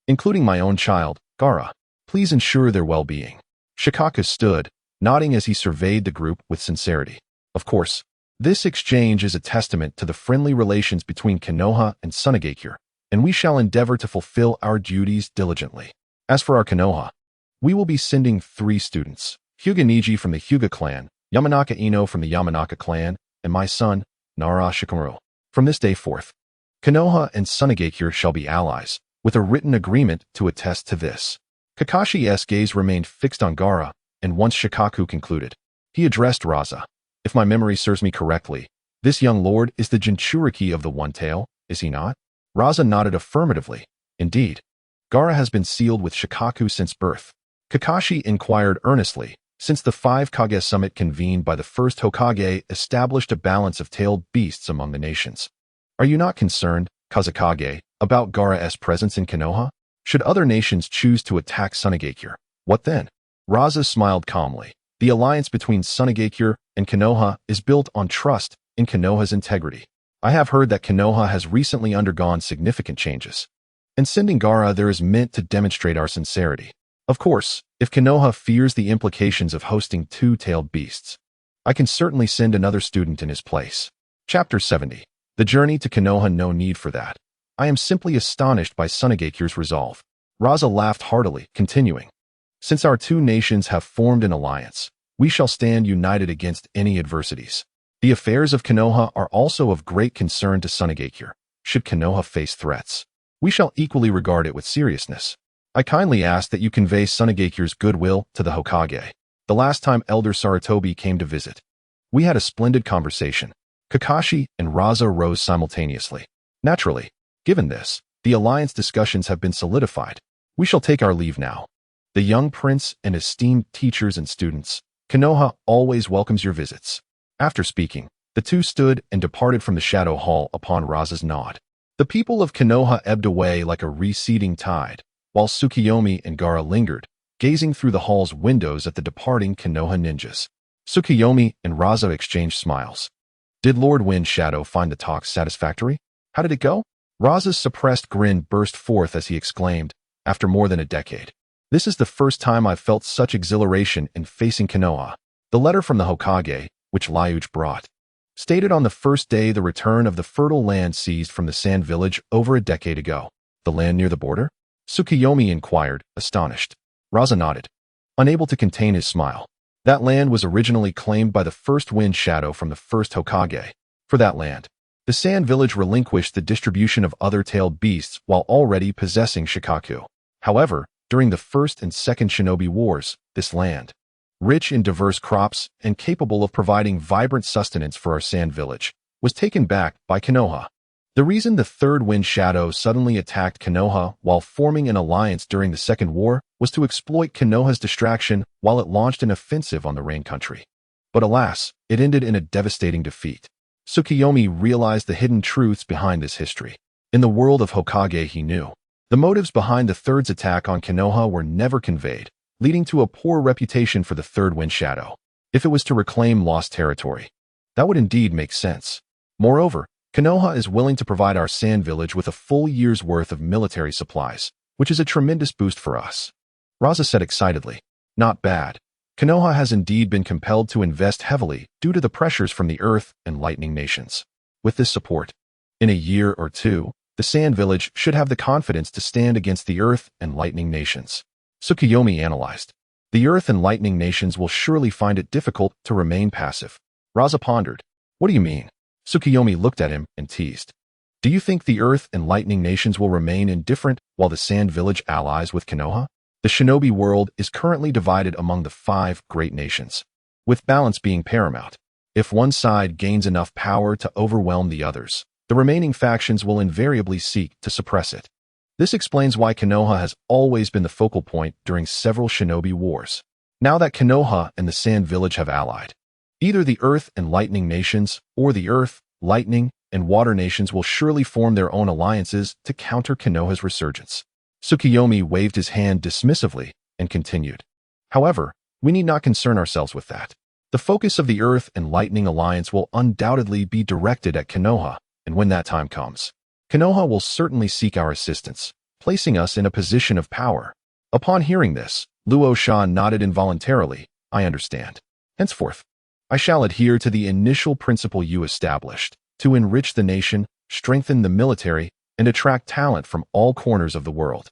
S1: including my own child, Gaara. Please ensure their well-being." Shikaku stood, nodding as he surveyed the group with sincerity. Of course, this exchange is a testament to the friendly relations between Konoha and Sunagakure, and we shall endeavor to fulfill our duties diligently. As for our Konoha, we will be sending 3 students, Hyuga Niji from the Hyuga clan, Yamanaka Ino from the Yamanaka clan, and my son, Nara Shikamaru. From this day forth, Konoha and Sunagakure shall be allies, with a written agreement to attest to this. Kakashi's gaze remained fixed on Gaara, and once Shikaku concluded, he addressed Raza. "If my memory serves me correctly, this young lord is the Jinchuriki of the One Tail, is he not?" Raza nodded affirmatively. "Indeed. Gaara has been sealed with Shikaku since birth." Kakashi inquired earnestly, since the 5 Kage summit convened by the first Hokage established a balance of tailed beasts among the nations. "Are you not concerned, Kazekage, about Gaara's presence in Konoha? Should other nations choose to attack Sunagakure, what then?" Raza smiled calmly. "The alliance between Sunagakure and Konoha is built on trust in Konoha's integrity. I have heard that Konoha has recently undergone significant changes, and sending Gaara there is meant to demonstrate our sincerity. Of course, if Konoha fears the implications of hosting 2-tailed beasts, I can certainly send another student in his place." Chapter 70. The journey to Konoha. No need for that. I am simply astonished by Sunagakure's resolve. Raza laughed heartily, continuing, "Since our 2 nations have formed an alliance, we shall stand united against any adversities. The affairs of Konoha are also of great concern to Sunagakure. Should Konoha face threats, we shall equally regard it with seriousness. I kindly ask that you convey Sunagakure's goodwill to the Hokage. The last time Elder Sarutobi came to visit, we had a splendid conversation." Kakashi and Raza rose simultaneously. "Naturally, given this, the alliance discussions have been solidified. We shall take our leave now. The young prince and esteemed teachers and students, Konoha always welcomes your visits." After speaking, the two stood and departed from the Shadow Hall upon Raza's nod. The people of Konoha ebbed away like a receding tide, while Tsukuyomi and Gaara lingered, gazing through the hall's windows at the departing Konoha ninjas. Tsukuyomi and Raza exchanged smiles. Did Lord Wind Shadow find the talk satisfactory? How did it go? Raza's suppressed grin burst forth as he exclaimed, "After more than a decade, this is the first time I've felt such exhilaration in facing Konoha." The letter from the Hokage, which Liuch brought, stated on the first day the return of the fertile land seized from the Sand Village over a decade ago. "The land near the border?" Tsukuyomi inquired, astonished. Raza nodded, unable to contain his smile. "That land was originally claimed by the first Wind Shadow from the first Hokage. For that land, The Sand Village relinquished the distribution of other-tailed beasts while already possessing Shikaku. However, during the First and Second Shinobi Wars, this land, rich in diverse crops and capable of providing vibrant sustenance for our Sand Village, was taken back by Konoha. The reason the Third Wind Shadow suddenly attacked Konoha while forming an alliance during the Second War was to exploit Konoha's distraction while it launched an offensive on the Rain Country. But alas, it ended in a devastating defeat. Tsukuyomi realized the hidden truths behind this history. In the world of Hokage he knew, the motives behind the Third's attack on Konoha were never conveyed, leading to a poor reputation for the Third Wind Shadow. If it was to reclaim lost territory, that would indeed make sense. Moreover, Konoha is willing to provide our Sand Village with a full year's worth of military supplies, which is a tremendous boost for us. Raza said excitedly. Not bad. Konoha has indeed been compelled to invest heavily due to the pressures from the Earth and Lightning nations. With this support, in a year or two, the Sand Village should have the confidence to stand against the Earth and Lightning nations. Tsukuyomi analyzed. The Earth and Lightning nations will surely find it difficult to remain passive. Raza pondered. What do you mean? Tsukuyomi looked at him and teased. Do you think the Earth and Lightning nations will remain indifferent while the Sand Village allies with Konoha? The shinobi world is currently divided among the 5 great nations, with balance being paramount. If one side gains enough power to overwhelm the others, the remaining factions will invariably seek to suppress it. This explains why Konoha has always been the focal point during several shinobi wars. Now that Konoha and the Sand Village have allied, either the Earth and Lightning nations or the Earth, Lightning, and Water nations will surely form their own alliances to counter Konoha's resurgence. Tsukuyomi waved his hand dismissively and continued. However, we need not concern ourselves with that. The focus of the Earth and Lightning alliance will undoubtedly be directed at Konoha, and when that time comes, Konoha will certainly seek our assistance, placing us in a position of power. Upon hearing this, Luo Sha nodded involuntarily. I understand. Henceforth, I shall adhere to the initial principle you established, to enrich the nation, strengthen the military, and attract talent from all corners of the world.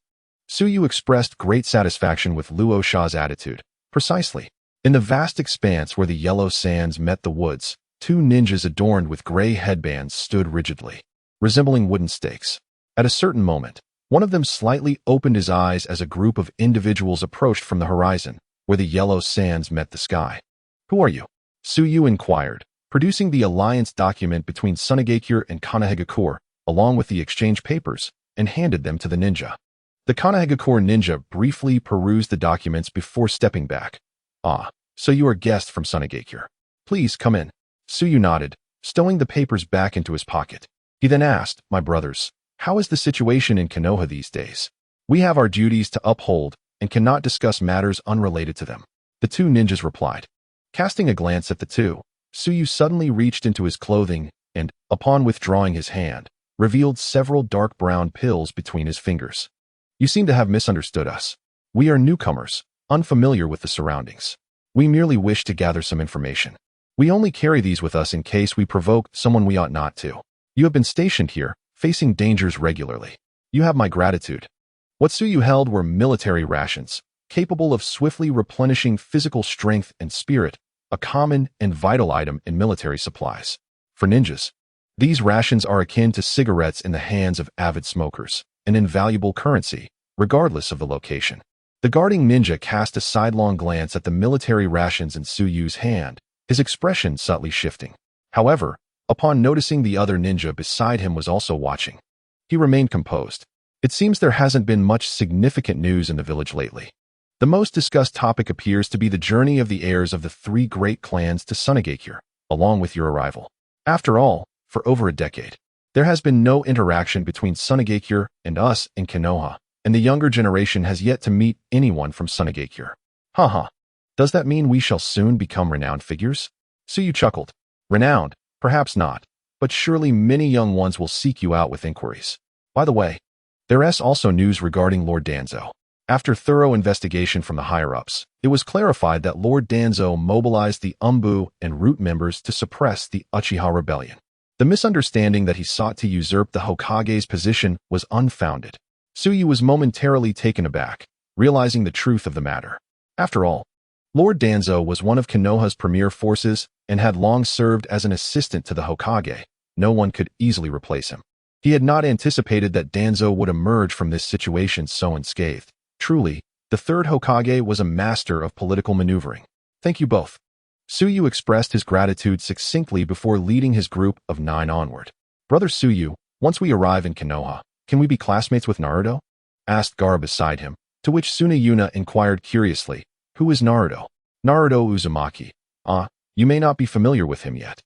S1: Tsuyu expressed great satisfaction with Luo Sha's attitude. Precisely. In the vast expanse where the yellow sands met the woods, 2 ninjas adorned with gray headbands stood rigidly, resembling wooden stakes. At a certain moment, one of them slightly opened his eyes as a group of individuals approached from the horizon, where the yellow sands met the sky. Who are you? Tsuyu inquired, producing the alliance document between Sunagakure and Konohagakure, along with the exchange papers, and handed them to the ninja. The Konohagakure ninja briefly perused the documents before stepping back. Ah, so you are guest from Sunagakure. Please come in. Tsuyu nodded, stowing the papers back into his pocket. He then asked, My brothers, how is the situation in Konoha these days? We have our duties to uphold and cannot discuss matters unrelated to them. The 2 ninjas replied. Casting a glance at the 2, Tsuyu suddenly reached into his clothing and, upon withdrawing his hand, revealed several dark brown pills between his fingers. You seem to have misunderstood us. We are newcomers, unfamiliar with the surroundings. We merely wish to gather some information. We only carry these with us in case we provoke someone we ought not to. You have been stationed here, facing dangers regularly. You have my gratitude. What Tsuyu held were military rations, capable of swiftly replenishing physical strength and spirit, a common and vital item in military supplies. For ninjas, these rations are akin to cigarettes in the hands of avid smokers, an invaluable currency, regardless of the location. The guarding ninja cast a sidelong glance at the military rations in Tsuyu's hand, his expression subtly shifting. However, upon noticing the other ninja beside him was also watching, he remained composed. It seems there hasn't been much significant news in the village lately. The most discussed topic appears to be the journey of the heirs of the 3 great clans to Sunagakure, along with your arrival. After all, for over a decade, there has been no interaction between Sunagakure and us in Konoha, and the younger generation has yet to meet anyone from Sunagakure. Haha. Does that mean we shall soon become renowned figures? Tsuyu chuckled. Renowned? Perhaps not, but surely many young ones will seek you out with inquiries. By the way, there is also news regarding Lord Danzo. After thorough investigation from the higher-ups, it was clarified that Lord Danzo mobilized the Umbu and Root members to suppress the Uchiha rebellion. The misunderstanding that he sought to usurp the Hokage's position was unfounded. Tsuyu was momentarily taken aback, realizing the truth of the matter. After all, Lord Danzo was one of Konoha's premier forces and had long served as an assistant to the Hokage, no one could easily replace him. He had not anticipated that Danzo would emerge from this situation so unscathed. Truly, the third Hokage was a master of political maneuvering. Thank you both. Tsuyu expressed his gratitude succinctly before leading his group of 9 onward. Brother Tsuyu, once we arrive in Konoha, can we be classmates with Naruto? Asked Gaara beside him, to which Tsuneyuna inquired curiously, who is Naruto? Naruto Uzumaki. You may not be familiar with him yet,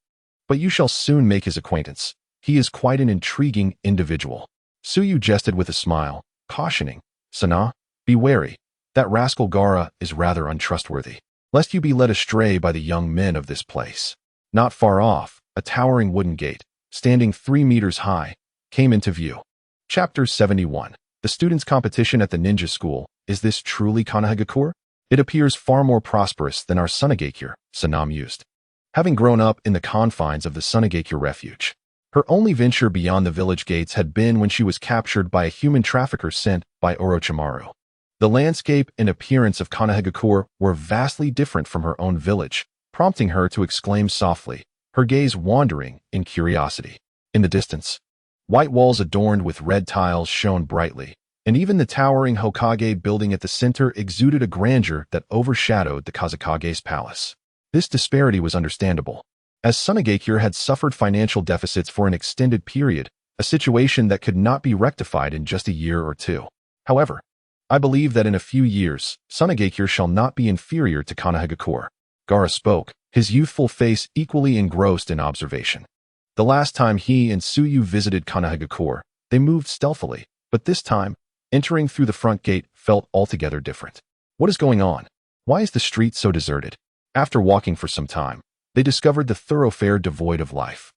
S1: but you shall soon make his acquaintance. He is quite an intriguing individual. Tsuyu jested with a smile, cautioning, Sana, be wary. That rascal Gaara is rather untrustworthy, lest you be led astray by the young men of this place. Not far off, a towering wooden gate, standing 3 meters high, came into view. Chapter 71. The students' competition at the ninja school. Is this truly Konohagakure? It appears far more prosperous than our Sunagakure, Sana mused. Having grown up in the confines of the Sunagakure refuge, her only venture beyond the village gates had been when she was captured by a human trafficker sent by Orochimaru. The landscape and appearance of Konohagakure were vastly different from her own village, prompting her to exclaim softly, her gaze wandering in curiosity. In the distance, white walls adorned with red tiles shone brightly, and even the towering Hokage building at the center exuded a grandeur that overshadowed the Kazekage's palace. This disparity was understandable, as Sunagakure had suffered financial deficits for an extended period, a situation that could not be rectified in just a year or two. However, I believe that in a few years, Sunagakure shall not be inferior to Konohagakure. Gaara spoke, his youthful face equally engrossed in observation. The last time he and Tsuyu visited Konohagakure, they moved stealthily, but this time, entering through the front gate felt altogether different. What is going on? Why is the street so deserted? After walking for some time, they discovered the thoroughfare devoid of life.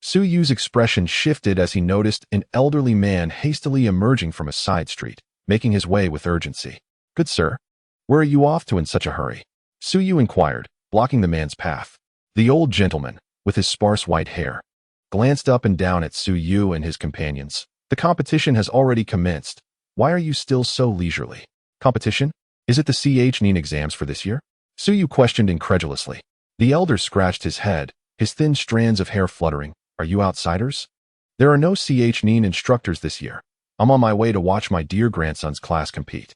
S1: Tsuyu's expression shifted as he noticed an elderly man hastily emerging from a side street, making his way with urgency. Good sir, where are you off to in such a hurry? Tsuyu inquired, blocking the man's path. The old gentleman, with his sparse white hair, glanced up and down at Tsuyu and his companions. The competition has already commenced. Why are you still so leisurely? Competition? Is it the Nin exams for this year? Tsuyu questioned incredulously. The elder scratched his head, his thin strands of hair fluttering. Are you outsiders? There are no Nin instructors this year. I'm on my way to watch my dear grandson's class compete.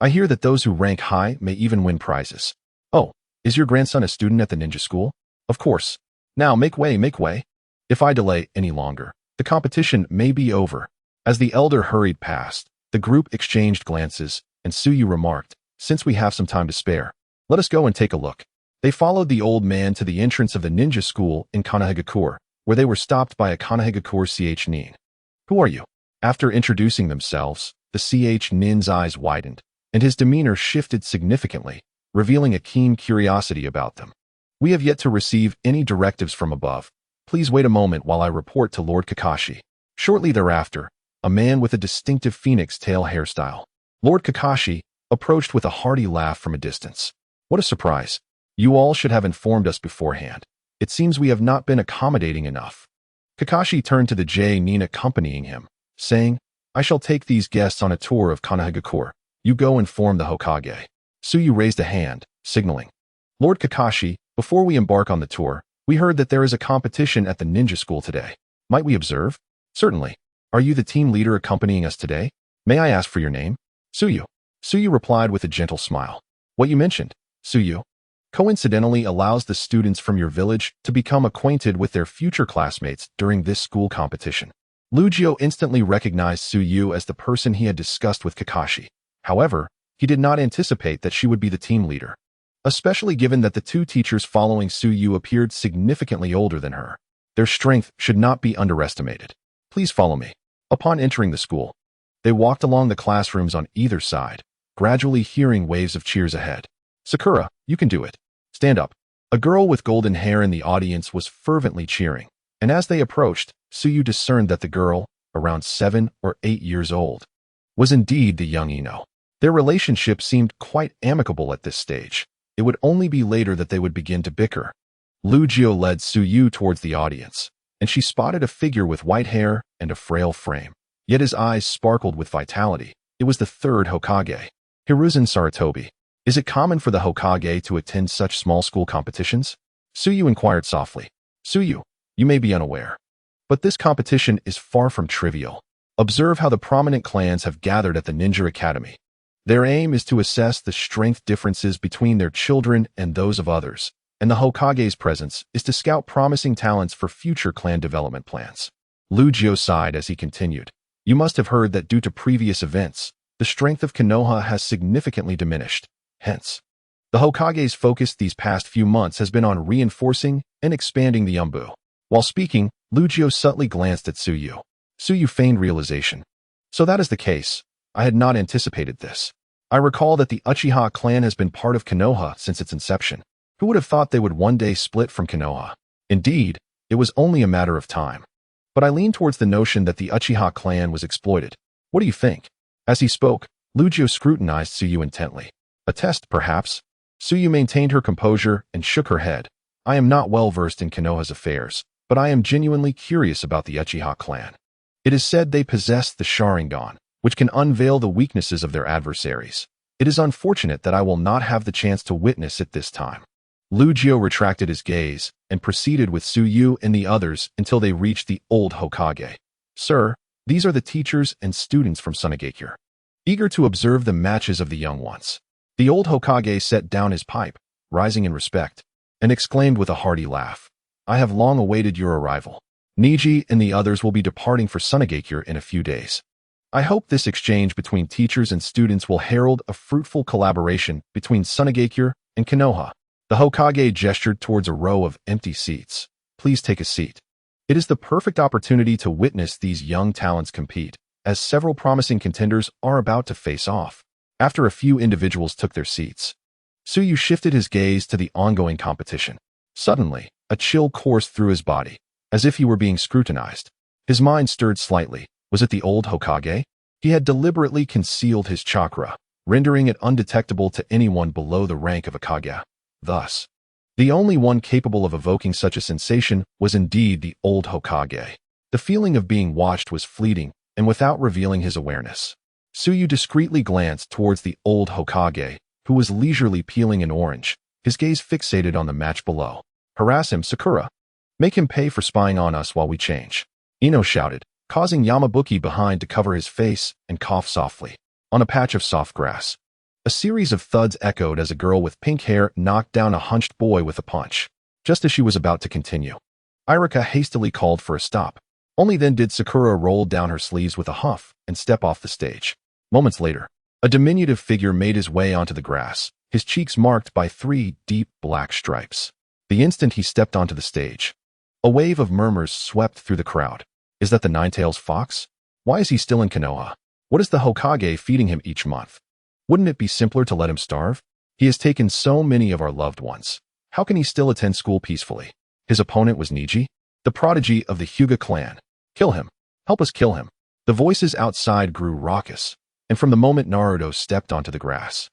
S1: I hear that those who rank high may even win prizes. Oh, is your grandson a student at the ninja school? Of course. Now make way, make way. If I delay any longer, the competition may be over. As the elder hurried past, the group exchanged glances, and Tsuyu remarked, since we have some time to spare, let us go and take a look. They followed the old man to the entrance of the ninja school in Konohagakure, where they were stopped by a Konohagakure Nin. Who are you? After introducing themselves, the Nin's eyes widened, and his demeanor shifted significantly, revealing a keen curiosity about them. We have yet to receive any directives from above. Please wait a moment while I report to Lord Kakashi. Shortly thereafter, a man with a distinctive phoenix tail hairstyle, Lord Kakashi, approached with a hearty laugh from a distance. What a surprise. You all should have informed us beforehand. It seems we have not been accommodating enough. Kakashi turned to the Nin accompanying him, saying, I shall take these guests on a tour of Konohagakure. You go inform the Hokage. Tsuyu raised a hand, signaling. Lord Kakashi, before we embark on the tour, we heard that there is a competition at the ninja school today. Might we observe? Certainly. Are you the team leader accompanying us today? May I ask for your name? Tsuyu. Tsuyu replied with a gentle smile. What you mentioned, Tsuyu, coincidentally allows the students from your village to become acquainted with their future classmates during this school competition. Lugio instantly recognized Tsuyu as the person he had discussed with Kakashi. However, he did not anticipate that she would be the team leader, especially given that the two teachers following Tsuyu appeared significantly older than her. Their strength should not be underestimated. Please follow me. Upon entering the school, they walked along the classrooms on either side, gradually hearing waves of cheers ahead. Sakura, you can do it. Stand up. A girl with golden hair in the audience was fervently cheering, and as they approached, Tsuyu discerned that the girl, around 7 or 8 years old, was indeed the young Ino. Their relationship seemed quite amicable at this stage. It would only be later that they would begin to bicker. Lugio led Tsuyu towards the audience, and she spotted a figure with white hair and a frail frame. Yet his eyes sparkled with vitality. It was the third Hokage, Hiruzen Sarutobi. Is it common for the Hokage to attend such small school competitions? Tsuyu inquired softly. Tsuyu, you may be unaware, But this competition is far from trivial. Observe how the prominent clans have gathered at the Ninja Academy. Their aim is to assess the strength differences between their children and those of others, and the Hokage's presence is to scout promising talents for future clan development plans. Lugio sighed as he continued. You must have heard that due to previous events, the strength of Konoha has significantly diminished. Hence, the Hokage's focus these past few months has been on reinforcing and expanding the Umbu. While speaking, Lugio subtly glanced at Tsuyu. Tsuyu feigned realization. So that is the case. I had not anticipated this. I recall that the Uchiha clan has been part of Konoha since its inception. Who would have thought they would one day split from Konoha? Indeed, it was only a matter of time. But I lean towards the notion that the Uchiha clan was exploited. What do you think? As he spoke, Lugio scrutinized Tsuyu intently. A test, perhaps? Tsuyu maintained her composure and shook her head. I am not well versed in Konoha's affairs, but I am genuinely curious about the Uchiha clan. It is said they possess the Sharingan, which can unveil the weaknesses of their adversaries. It is unfortunate that I will not have the chance to witness it this time. Lugio retracted his gaze and proceeded with Tsuyu and the others until they reached the old Hokage. Sir, these are the teachers and students from Sunagakure. Eager to observe the matches of the young ones. The old Hokage set down his pipe, rising in respect, and exclaimed with a hearty laugh. I have long awaited your arrival. Niji and the others will be departing for Sunagakure in a few days. I hope this exchange between teachers and students will herald a fruitful collaboration between Sunagakure and Konoha. The Hokage gestured towards a row of empty seats. Please take a seat. It is the perfect opportunity to witness these young talents compete, as several promising contenders are about to face off. After a few individuals took their seats, Tsuyu shifted his gaze to the ongoing competition. Suddenly, a chill coursed through his body, as if he were being scrutinized. His mind stirred slightly. Was it the old Hokage? He had deliberately concealed his chakra, rendering it undetectable to anyone below the rank of a Kage. Thus, the only one capable of evoking such a sensation was indeed the old Hokage. The feeling of being watched was fleeting, and without revealing his awareness, Tsuyu discreetly glanced towards the old Hokage, who was leisurely peeling an orange, his gaze fixated on the match below. Harass him, Sakura. Make him pay for spying on us while we change. Ino shouted, causing Yamabuki behind to cover his face and cough softly. On a patch of soft grass, a series of thuds echoed as a girl with pink hair knocked down a hunched boy with a punch. Just as she was about to continue, Irika hastily called for a stop. Only then did Sakura roll down her sleeves with a huff and step off the stage. Moments later, a diminutive figure made his way onto the grass, his cheeks marked by 3 deep black stripes. The instant he stepped onto the stage, a wave of murmurs swept through the crowd. Is that the Nine-Tails Fox? Why is he still in Konoha? What is the Hokage feeding him each month? Wouldn't it be simpler to let him starve? He has taken so many of our loved ones. How can he still attend school peacefully? His opponent was Niji, the prodigy of the Hyuga clan. Kill him. Help us kill him. The voices outside grew raucous, and from the moment Naruto stepped onto the grass,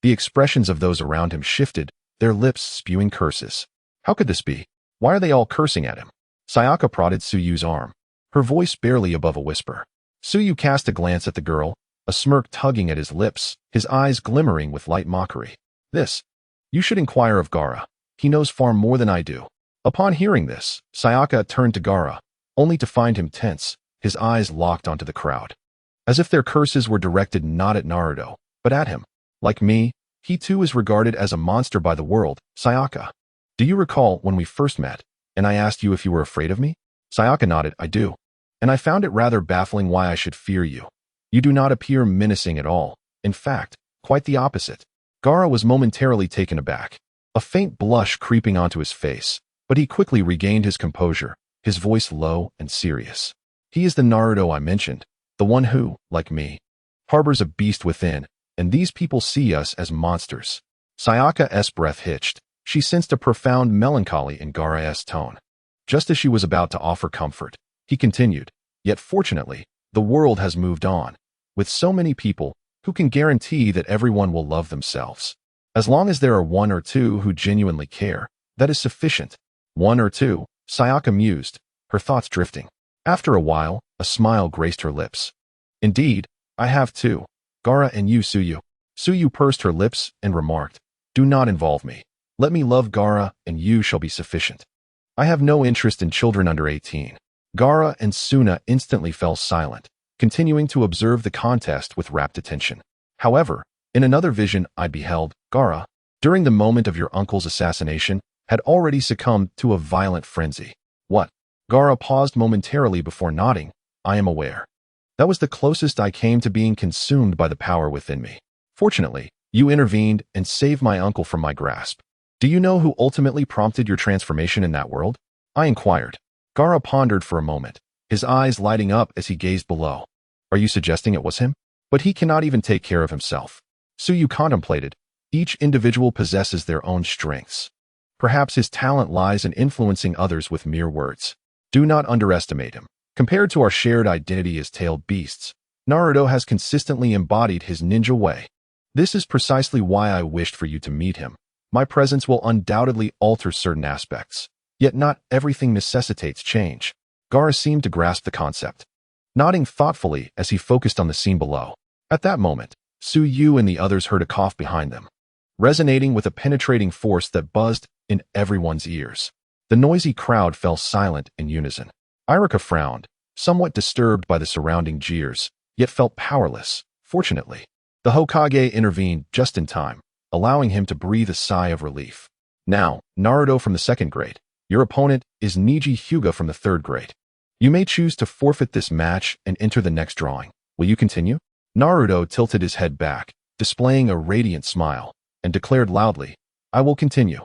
S1: the expressions of those around him shifted, their lips spewing curses. How could this be? Why are they all cursing at him? Sayaka prodded Tsuyu's arm, her voice barely above a whisper. Tsuyu cast a glance at the girl, a smirk tugging at his lips, his eyes glimmering with light mockery. You should inquire of Gaara. He knows far more than I do. Upon hearing this, Sayaka turned to Gaara, only to find him tense, his eyes locked onto the crowd. As if their curses were directed not at Naruto, but at him. Like me, he too is regarded as a monster by the world. Sayaka, do you recall when we first met, and I asked you if you were afraid of me? Sayaka nodded. I do. And I found it rather baffling why I should fear you. You do not appear menacing at all. In fact, quite the opposite. Gaara was momentarily taken aback, a faint blush creeping onto his face, but he quickly regained his composure, his voice low and serious. He is the Naruto I mentioned, the one who, like me, harbors a beast within, and these people see us as monsters. Sayaka's breath hitched. She sensed a profound melancholy in Gaara's tone. Just as she was about to offer comfort, he continued, yet fortunately, the world has moved on. With so many people, who can guarantee that everyone will love themselves? As long as there are 1 or 2 who genuinely care, that is sufficient. 1 or 2, Sayaka mused, her thoughts drifting. After a while, a smile graced her lips. Indeed, I have 2. Gaara and you, Tsuyu. Tsuyu pursed her lips and remarked, do not involve me. Let me love Gaara and you shall be sufficient. I have no interest in children under 18. Gaara and Suna instantly fell silent, continuing to observe the contest with rapt attention. However, in another vision I beheld, Gaara, during the moment of your uncle's assassination, had already succumbed to a violent frenzy. What? Gaara paused momentarily before nodding. I am aware. That was the closest I came to being consumed by the power within me. Fortunately, you intervened and saved my uncle from my grasp. Do you know who ultimately prompted your transformation in that world? I inquired. Gaara pondered for a moment, his eyes lighting up as he gazed below. Are you suggesting it was him? But he cannot even take care of himself. Tsuyu contemplated. Each individual possesses their own strengths. Perhaps his talent lies in influencing others with mere words. Do not underestimate him. Compared to our shared identity as tailed beasts, Naruto has consistently embodied his ninja way. This is precisely why I wished for you to meet him. My presence will undoubtedly alter certain aspects, yet not everything necessitates change. Gaara seemed to grasp the concept, nodding thoughtfully as he focused on the scene below. At that moment, Tsuyu and the others heard a cough behind them, resonating with a penetrating force that buzzed in everyone's ears. The noisy crowd fell silent in unison. Iruka frowned, somewhat disturbed by the surrounding jeers, yet felt powerless. Fortunately, the Hokage intervened just in time, allowing him to breathe a sigh of relief. Now, Naruto from the 2nd grade. Your opponent is Neji Hyuga from the 3rd grade. You may choose to forfeit this match and enter the next drawing. Will you continue? Naruto tilted his head back, displaying a radiant smile, and declared loudly, I will continue.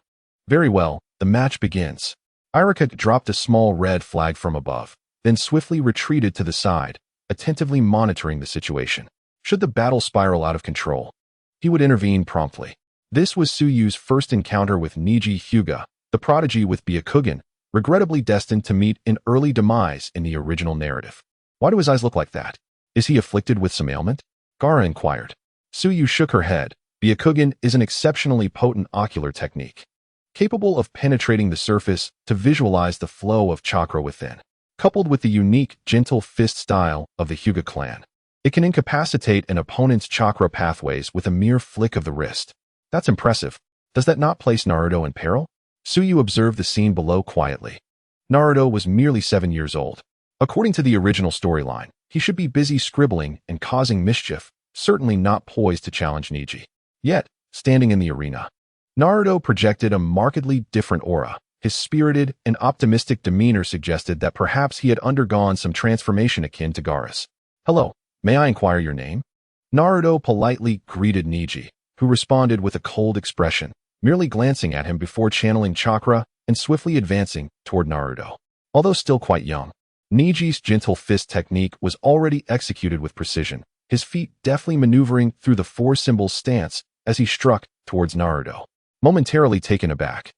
S1: Very well, the match begins. Iruka dropped a small red flag from above, then swiftly retreated to the side, attentively monitoring the situation. Should the battle spiral out of control, he would intervene promptly. This was Tsuyu's first encounter with Neji Hyuga, the prodigy with Byakugan, regrettably destined to meet an early demise in the original narrative. Why do his eyes look like that? Is he afflicted with some ailment? Gaara inquired. Tsuyu shook her head. Byakugan is an exceptionally potent ocular technique, capable of penetrating the surface to visualize the flow of chakra within. Coupled with the unique, gentle fist style of the Hyuga clan, it can incapacitate an opponent's chakra pathways with a mere flick of the wrist. That's impressive. Does that not place Naruto in peril? Tsuyu observed the scene below quietly. Naruto was merely 7 years old. According to the original storyline, he should be busy scribbling and causing mischief, certainly not poised to challenge Neji. Yet, standing in the arena, Naruto projected a markedly different aura. His spirited and optimistic demeanor suggested that perhaps he had undergone some transformation akin to Gaara's. Hello, may I inquire your name? Naruto politely greeted Neji, who responded with a cold expression, merely glancing at him before channeling chakra and swiftly advancing toward Naruto. Although still quite young, Neji's gentle fist technique was already executed with precision, his feet deftly maneuvering through the 4-symbol stance as he struck towards Naruto. Momentarily taken aback,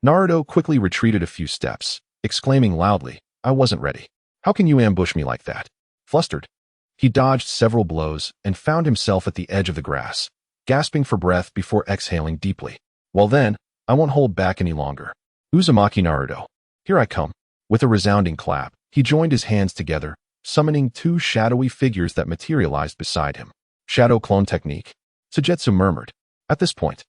S1: Naruto quickly retreated a few steps, exclaiming loudly, I wasn't ready. How can you ambush me like that? Flustered, he dodged several blows and found himself at the edge of the grass, gasping for breath before exhaling deeply. Well then, I won't hold back any longer. Uzumaki Naruto, here I come. With a resounding clap, he joined his hands together, summoning 2 shadowy figures that materialized beside him. Shadow clone technique? Sujetsu murmured. At this point,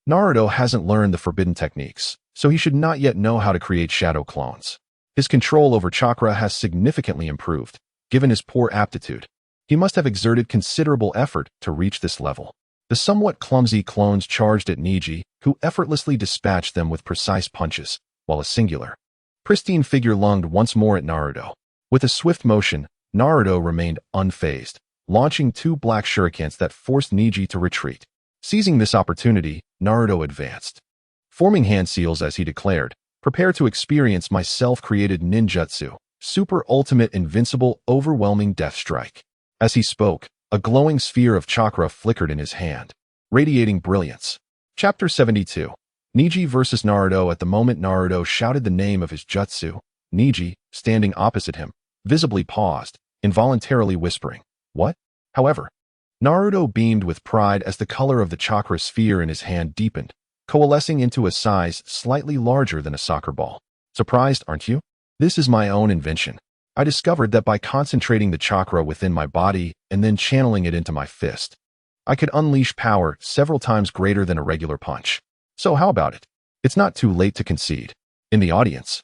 S1: Naruto hasn't learned the forbidden techniques, so he should not yet know how to create shadow clones. His control over chakra has significantly improved, given his poor aptitude. He must have exerted considerable effort to reach this level. The somewhat clumsy clones charged at Neji, who effortlessly dispatched them with precise punches, while a singular, pristine figure lunged once more at Naruto. With a swift motion, Naruto remained unfazed, launching 2 black shurikens that forced Neji to retreat. Seizing this opportunity, Naruto advanced, forming hand seals as he declared, prepare to experience my self-created ninjutsu, super ultimate invincible overwhelming death strike. As he spoke, a glowing sphere of chakra flickered in his hand, radiating brilliance. Chapter 72. Neji vs. Naruto. At the moment Naruto shouted the name of his jutsu, Neji, standing opposite him, visibly paused, involuntarily whispering, What? However, Naruto beamed with pride as the color of the chakra sphere in his hand deepened, coalescing into a size slightly larger than a soccer ball. Surprised, aren't you? This is my own invention. I discovered that by concentrating the chakra within my body and then channeling it into my fist, I could unleash power several times greater than a regular punch. So how about it? It's not too late to concede. In the audience,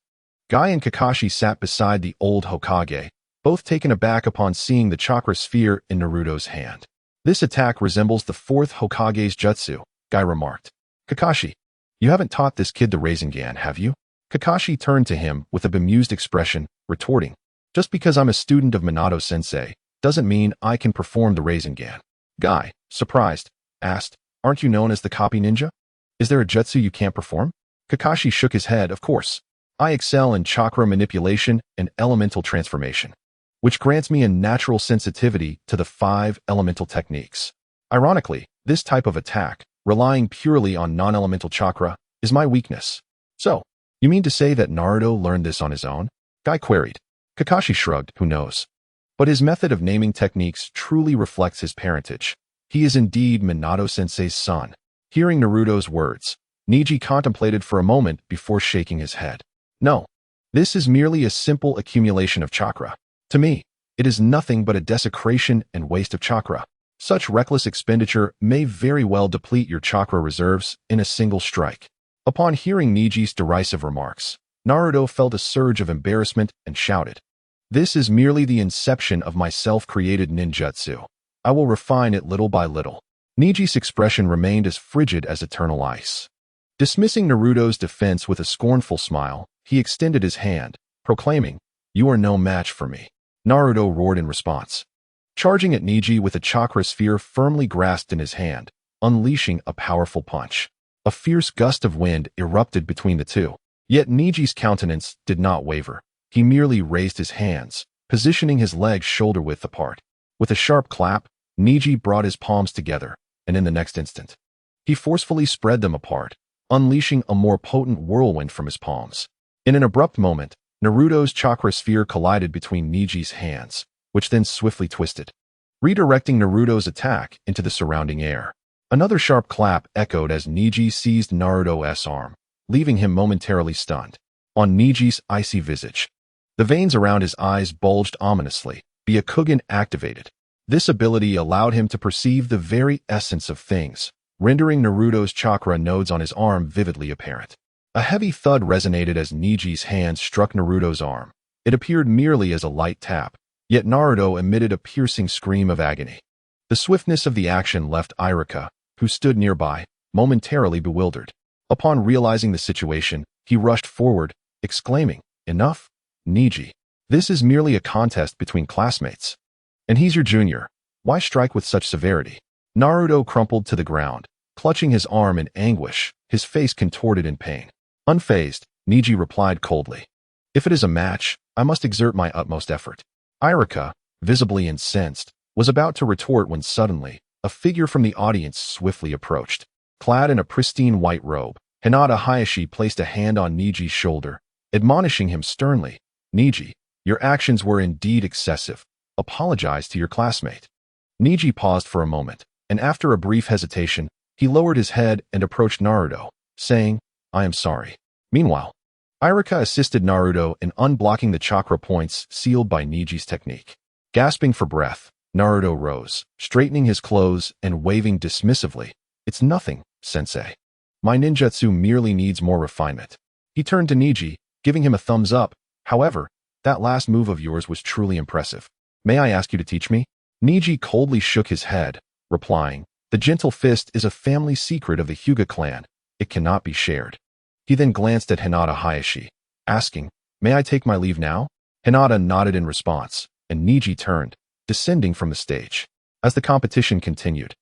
S1: Guy and Kakashi sat beside the old Hokage, both taken aback upon seeing the chakra sphere in Naruto's hand. This attack resembles the fourth Hokage's jutsu, Guy remarked. Kakashi, you haven't taught this kid the Rasengan, have you? Kakashi turned to him with a bemused expression, retorting, just because I'm a student of Minato-sensei, doesn't mean I can perform the Rasengan. Guy, surprised, asked, aren't you known as the copy ninja? Is there a jutsu you can't perform? Kakashi shook his head, of course. I excel in chakra manipulation and elemental transformation, which grants me a natural sensitivity to the 5 elemental techniques. Ironically, this type of attack, relying purely on non-elemental chakra, is my weakness. So, you mean to say that Naruto learned this on his own? Guy queried. Kakashi shrugged, who knows? But his method of naming techniques truly reflects his parentage. He is indeed Minato-sensei's son. Hearing Naruto's words, Neji contemplated for a moment before shaking his head. No, this is merely a simple accumulation of chakra. To me, it is nothing but a desecration and waste of chakra. Such reckless expenditure may very well deplete your chakra reserves in a single strike. Upon hearing Neji's derisive remarks, Naruto felt a surge of embarrassment and shouted, "This is merely the inception of my self-created ninjutsu. I will refine it little by little." Neji's expression remained as frigid as eternal ice. Dismissing Naruto's defense with a scornful smile, he extended his hand, proclaiming, "You are no match for me." Naruto roared in response, charging at Neji with a chakra sphere firmly grasped in his hand, unleashing a powerful punch. A fierce gust of wind erupted between the two. Yet Neji's countenance did not waver. He merely raised his hands, positioning his legs shoulder-width apart. With a sharp clap, Neji brought his palms together, and in the next instant, he forcefully spread them apart, unleashing a more potent whirlwind from his palms. In an abrupt moment, Naruto's chakra sphere collided between Neji's hands, which then swiftly twisted, redirecting Naruto's attack into the surrounding air. Another sharp clap echoed as Neji seized Naruto's arm, leaving him momentarily stunned. On Neji's icy visage, the veins around his eyes bulged ominously. Byakugan activated. This ability allowed him to perceive the very essence of things, rendering Naruto's chakra nodes on his arm vividly apparent. A heavy thud resonated as Neji's hand struck Naruto's arm. It appeared merely as a light tap, yet Naruto emitted a piercing scream of agony. The swiftness of the action left Irika, who stood nearby, momentarily bewildered. Upon realizing the situation, he rushed forward, exclaiming, "Enough, Neji. This is merely a contest between classmates. And he's your junior. Why strike with such severity?" Naruto crumpled to the ground, clutching his arm in anguish, his face contorted in pain. Unfazed, Neji replied coldly, "If it is a match, I must exert my utmost effort." Irika, visibly incensed, was about to retort when suddenly, a figure from the audience swiftly approached. Clad in a pristine white robe, Hinata Hayashi placed a hand on Neji's shoulder, admonishing him sternly, "Neji, your actions were indeed excessive. Apologize to your classmate." Neji paused for a moment, and after a brief hesitation, he lowered his head and approached Naruto, saying, "I am sorry." Meanwhile, Irika assisted Naruto in unblocking the chakra points sealed by Neji's technique. Gasping for breath, Naruto rose, straightening his clothes and waving dismissively, "It's nothing, sensei. My ninjutsu merely needs more refinement." He turned to Neji, giving him a thumbs up. "However, that last move of yours was truly impressive. May I ask you to teach me?" Neji coldly shook his head, replying, "The gentle fist is a family secret of the Hyuga clan. It cannot be shared." He then glanced at Hinata Hayashi, asking, "May I take my leave now?" Hinata nodded in response, and Neji turned, descending from the stage. As the competition continued,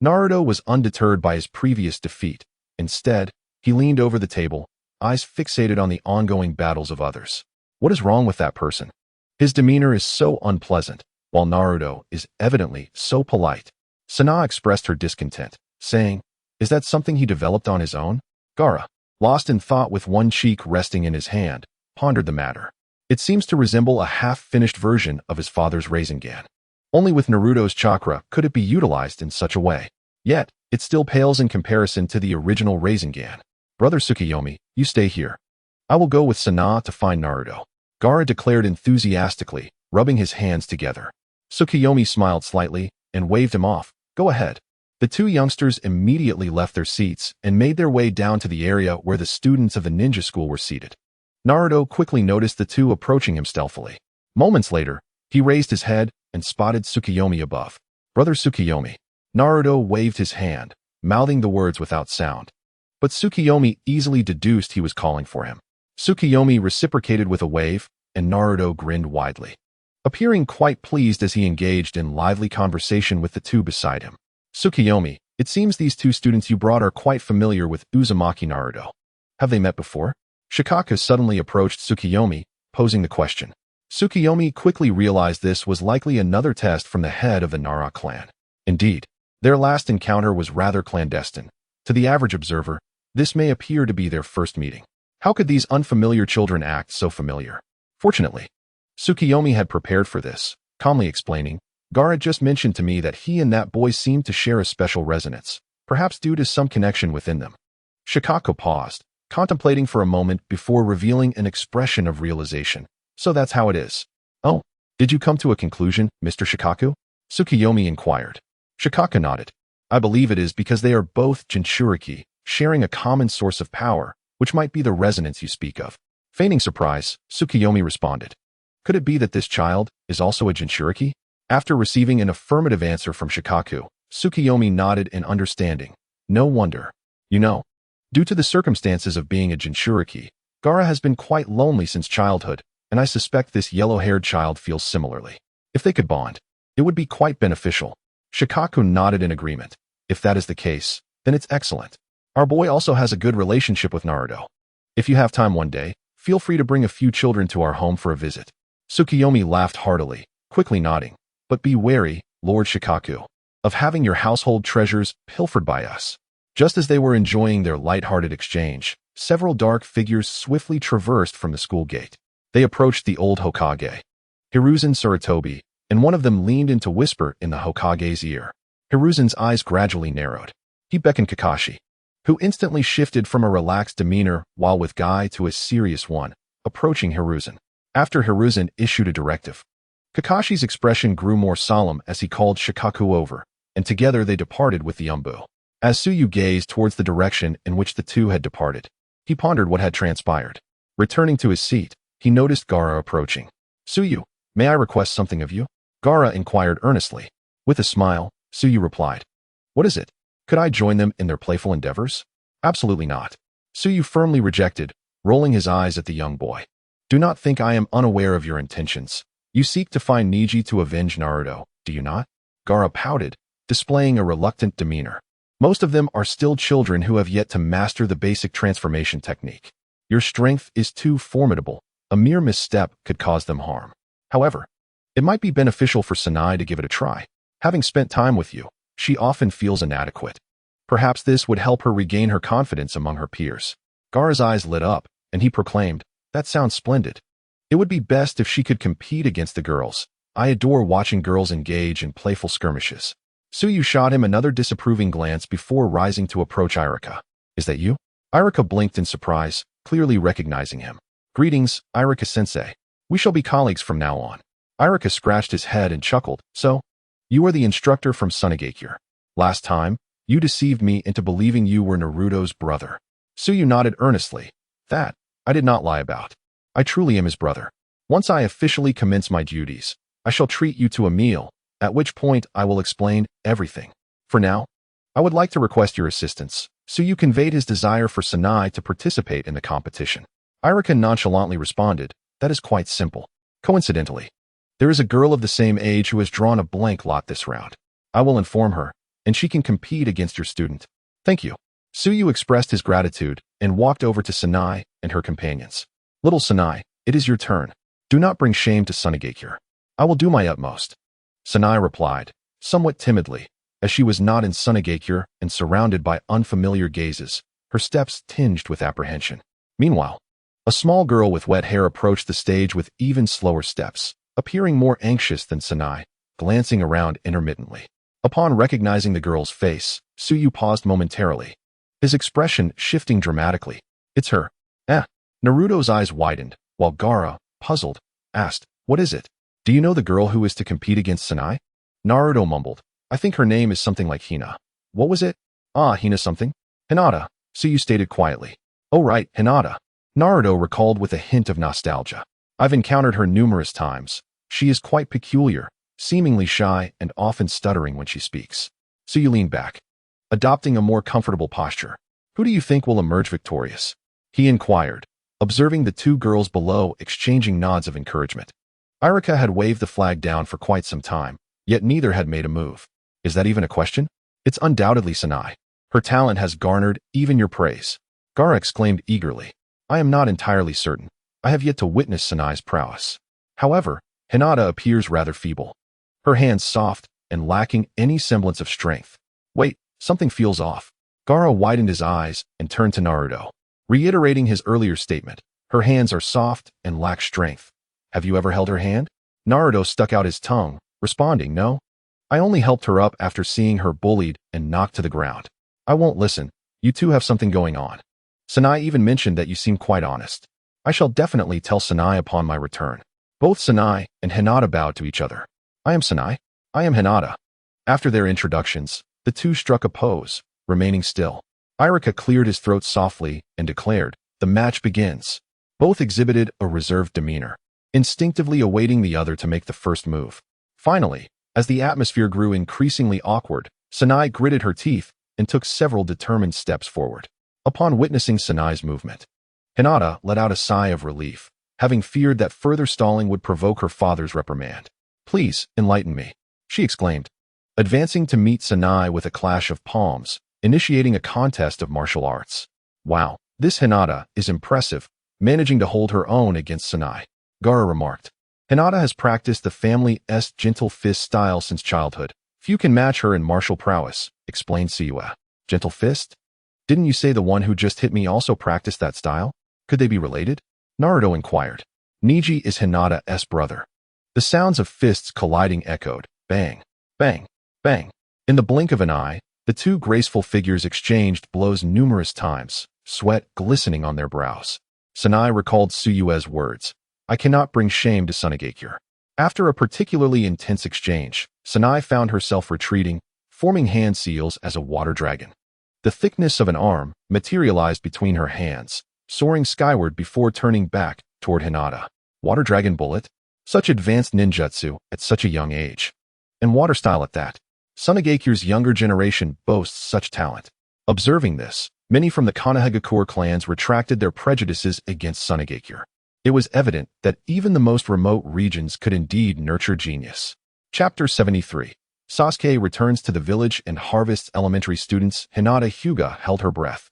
S1: Naruto was undeterred by his previous defeat. Instead, he leaned over the table, eyes fixated on the ongoing battles of others. What is wrong with that person? His demeanor is so unpleasant, while Naruto is evidently so polite. Sana expressed her discontent, saying, "Is that something he developed on his own?" Gaara, lost in thought with one cheek resting in his hand, pondered the matter. It seems to resemble a half-finished version of his father's Rasengan. Only with Naruto's chakra could it be utilized in such a way. Yet, it still pales in comparison to the original Rasengan. "Brother Tsukuyomi, you stay here. I will go with Sana to find Naruto," Gaara declared enthusiastically, rubbing his hands together. Tsukuyomi smiled slightly and waved him off. "Go ahead." The two youngsters immediately left their seats and made their way down to the area where the students of the ninja school were seated. Naruto quickly noticed the two approaching him stealthily. Moments later, he raised his head and spotted Tsukuyomi above. Brother Tsukuyomi. Naruto waved his hand, mouthing the words without sound. But Tsukuyomi easily deduced he was calling for him. Tsukuyomi reciprocated with a wave, and Naruto grinned widely, appearing quite pleased as he engaged in lively conversation with the two beside him. Tsukuyomi, it seems these two students you brought are quite familiar with Uzumaki Naruto. Have they met before? Shikaku suddenly approached Tsukuyomi, posing the question. Tsukuyomi quickly realized this was likely another test from the head of the Nara clan. Indeed, their last encounter was rather clandestine. To the average observer, this may appear to be their first meeting. How could these unfamiliar children act so familiar? Fortunately, Tsukuyomi had prepared for this, calmly explaining, Gaara just mentioned to me that he and that boy seemed to share a special resonance, perhaps due to some connection within them. Shikaku paused, contemplating for a moment before revealing an expression of realization. So that's how it is. Oh, did you come to a conclusion, Mr. Shikaku? Tsukuyomi inquired. Shikaku nodded. I believe it is because they are both Jinchuriki, sharing a common source of power, which might be the resonance you speak of. Feigning surprise, Tsukuyomi responded. Could it be that this child is also a Jinchuriki? After receiving an affirmative answer from Shikaku, Tsukuyomi nodded in understanding. No wonder. You know, due to the circumstances of being a Jinchuriki, Gaara has been quite lonely since childhood, and I suspect this yellow-haired child feels similarly. If they could bond, it would be quite beneficial. Shikaku nodded in agreement. If that is the case, then it's excellent. Our boy also has a good relationship with Naruto. If you have time one day, feel free to bring a few children to our home for a visit. Tsukuyomi laughed heartily, quickly nodding. But be wary, Lord Shikaku, of having your household treasures pilfered by us. Just as they were enjoying their light-hearted exchange, several dark figures swiftly traversed from the school gate. They approached the old Hokage, Hiruzen Sarutobi, and one of them leaned in to whisper in the Hokage's ear. Hiruzen's eyes gradually narrowed. He beckoned Kakashi, who instantly shifted from a relaxed demeanor while with Guy to a serious one, approaching Hiruzen. After Hiruzen issued a directive, Kakashi's expression grew more solemn as he called Shikaku over, and together they departed with the Umbu. As Tsuyu gazed towards the direction in which the two had departed, he pondered what had transpired. Returning to his seat, he noticed Gaara approaching. Tsuyu, may I request something of you? Gaara inquired earnestly. With a smile, Tsuyu replied. What is it? Could I join them in their playful endeavors? Absolutely not. Tsuyu firmly rejected, rolling his eyes at the young boy. Do not think I am unaware of your intentions. You seek to find Niji to avenge Naruto, do you not? Gaara pouted, displaying a reluctant demeanor. Most of them are still children who have yet to master the basic transformation technique. Your strength is too formidable. A mere misstep could cause them harm. However, it might be beneficial for Sanai to give it a try. Having spent time with you, she often feels inadequate. Perhaps this would help her regain her confidence among her peers. Gaara's eyes lit up, and he proclaimed, That sounds splendid. It would be best if she could compete against the girls. I adore watching girls engage in playful skirmishes. Tsuyu shot him another disapproving glance before rising to approach Irika. Is that you? Irika blinked in surprise, clearly recognizing him. Greetings, Irika-sensei. We shall be colleagues from now on. Irika scratched his head and chuckled. So, you are the instructor from Sunagakure. Last time, you deceived me into believing you were Naruto's brother. Tsuyu nodded earnestly. That, I did not lie about. I truly am his brother. Once I officially commence my duties, I shall treat you to a meal, at which point I will explain everything. For now, I would like to request your assistance. Tsuyu conveyed his desire for Sanai to participate in the competition. Irika nonchalantly responded, That is quite simple. Coincidentally, there is a girl of the same age who has drawn a blank lot this round. I will inform her, and she can compete against your student. Thank you. Tsuyu expressed his gratitude and walked over to Sanai and her companions. Little Sanai, it is your turn. Do not bring shame to Sunagakure. I will do my utmost. Sanai replied, somewhat timidly, as she was not in Sunagakure and surrounded by unfamiliar gazes, her steps tinged with apprehension. Meanwhile, a small girl with wet hair approached the stage with even slower steps, appearing more anxious than Sanai, glancing around intermittently. Upon recognizing the girl's face, Tsuyu paused momentarily, his expression shifting dramatically. It's her. Naruto's eyes widened, while Gaara, puzzled, asked, What is it? Do you know the girl who is to compete against Sanai? Naruto mumbled, I think her name is something like Hina. What was it? Hina something? Hinata, Tsuyu stated quietly. Oh right, Hinata. Naruto recalled with a hint of nostalgia. I've encountered her numerous times. She is quite peculiar, seemingly shy and often stuttering when she speaks. So you lean back, adopting a more comfortable posture. Who do you think will emerge victorious? He inquired, observing the two girls below exchanging nods of encouragement. Irika had waved the flag down for quite some time, yet neither had made a move. Is that even a question? It's undoubtedly Sanai. Her talent has garnered even your praise. Gaara exclaimed eagerly. I am not entirely certain. I have yet to witness Sanai's prowess. However, Hinata appears rather feeble. Her hands soft and lacking any semblance of strength. Wait, something feels off. Gaara widened his eyes and turned to Naruto, reiterating his earlier statement. Her hands are soft and lack strength. Have you ever held her hand? Naruto stuck out his tongue, responding, no. I only helped her up after seeing her bullied and knocked to the ground. I won't listen. You two have something going on. Sanai even mentioned that you seem quite honest. I shall definitely tell Sanai upon my return. Both Sanai and Hinata bowed to each other. I am Sanai. I am Hinata. After their introductions, the two struck a pose, remaining still. Irika cleared his throat softly and declared, the match begins. Both exhibited a reserved demeanor, instinctively awaiting the other to make the first move. Finally, as the atmosphere grew increasingly awkward, Sanai gritted her teeth and took several determined steps forward. Upon witnessing Sanai's movement, Hinata let out a sigh of relief, having feared that further stalling would provoke her father's reprimand. Please, enlighten me, she exclaimed, advancing to meet Sanai with a clash of palms, initiating a contest of martial arts. Wow, this Hinata is impressive, managing to hold her own against Sanai, Gaara remarked. Hinata has practiced the family's gentle fist style since childhood. Few can match her in martial prowess, explained Suyue. Gentle fist? Didn't you say the one who just hit me also practiced that style? Could they be related? Naruto inquired. Niji is Hinata's brother. The sounds of fists colliding echoed. Bang, bang, bang. In the blink of an eye, the two graceful figures exchanged blows numerous times, sweat glistening on their brows. Sanai recalled Suyue's words. I cannot bring shame to Sunagakure. After a particularly intense exchange, Sanai found herself retreating, forming hand seals as a water dragon. The thickness of an arm materialized between her hands, soaring skyward before turning back toward Hinata. Water dragon bullet? Such advanced ninjutsu at such a young age. And water style at that. Sunagakure's younger generation boasts such talent. Observing this, many from the Konoha clans retracted their prejudices against Sunagakure. It was evident that even the most remote regions could indeed nurture genius. Chapter 73. Sasuke returns to the village and harvests elementary students. Hinata Hyuga held her breath,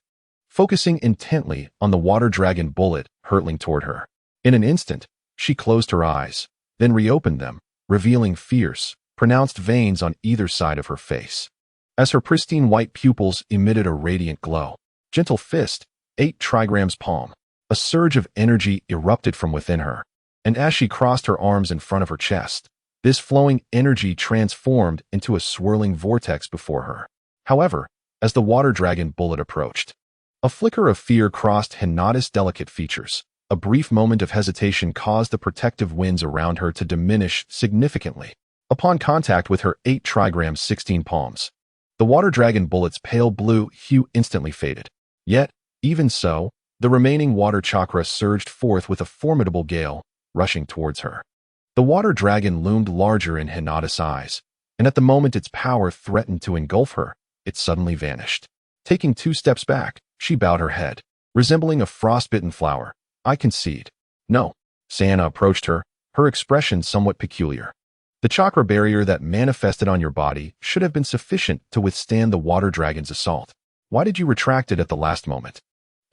S1: focusing intently on the water dragon bullet hurtling toward her. In an instant, she closed her eyes, then reopened them, revealing fierce, pronounced veins on either side of her face. As her pristine white pupils emitted a radiant glow, gentle fist, 8 trigrams palm. A surge of energy erupted from within her, and as she crossed her arms in front of her chest, this flowing energy transformed into a swirling vortex before her. However, as the water dragon bullet approached, a flicker of fear crossed Hinata's delicate features. A brief moment of hesitation caused the protective winds around her to diminish significantly. Upon contact with her 8 trigrams 16 palms, the water dragon bullet's pale blue hue instantly faded. Yet, even so, the remaining water chakra surged forth with a formidable gale, rushing towards her. The water dragon loomed larger in Hinata's eyes, and at the moment its power threatened to engulf her, it suddenly vanished. Taking 2 steps back, she bowed her head, resembling a frostbitten flower. I concede. No. Sana approached her, her expression somewhat peculiar. The chakra barrier that manifested on your body should have been sufficient to withstand the water dragon's assault. Why did you retract it at the last moment?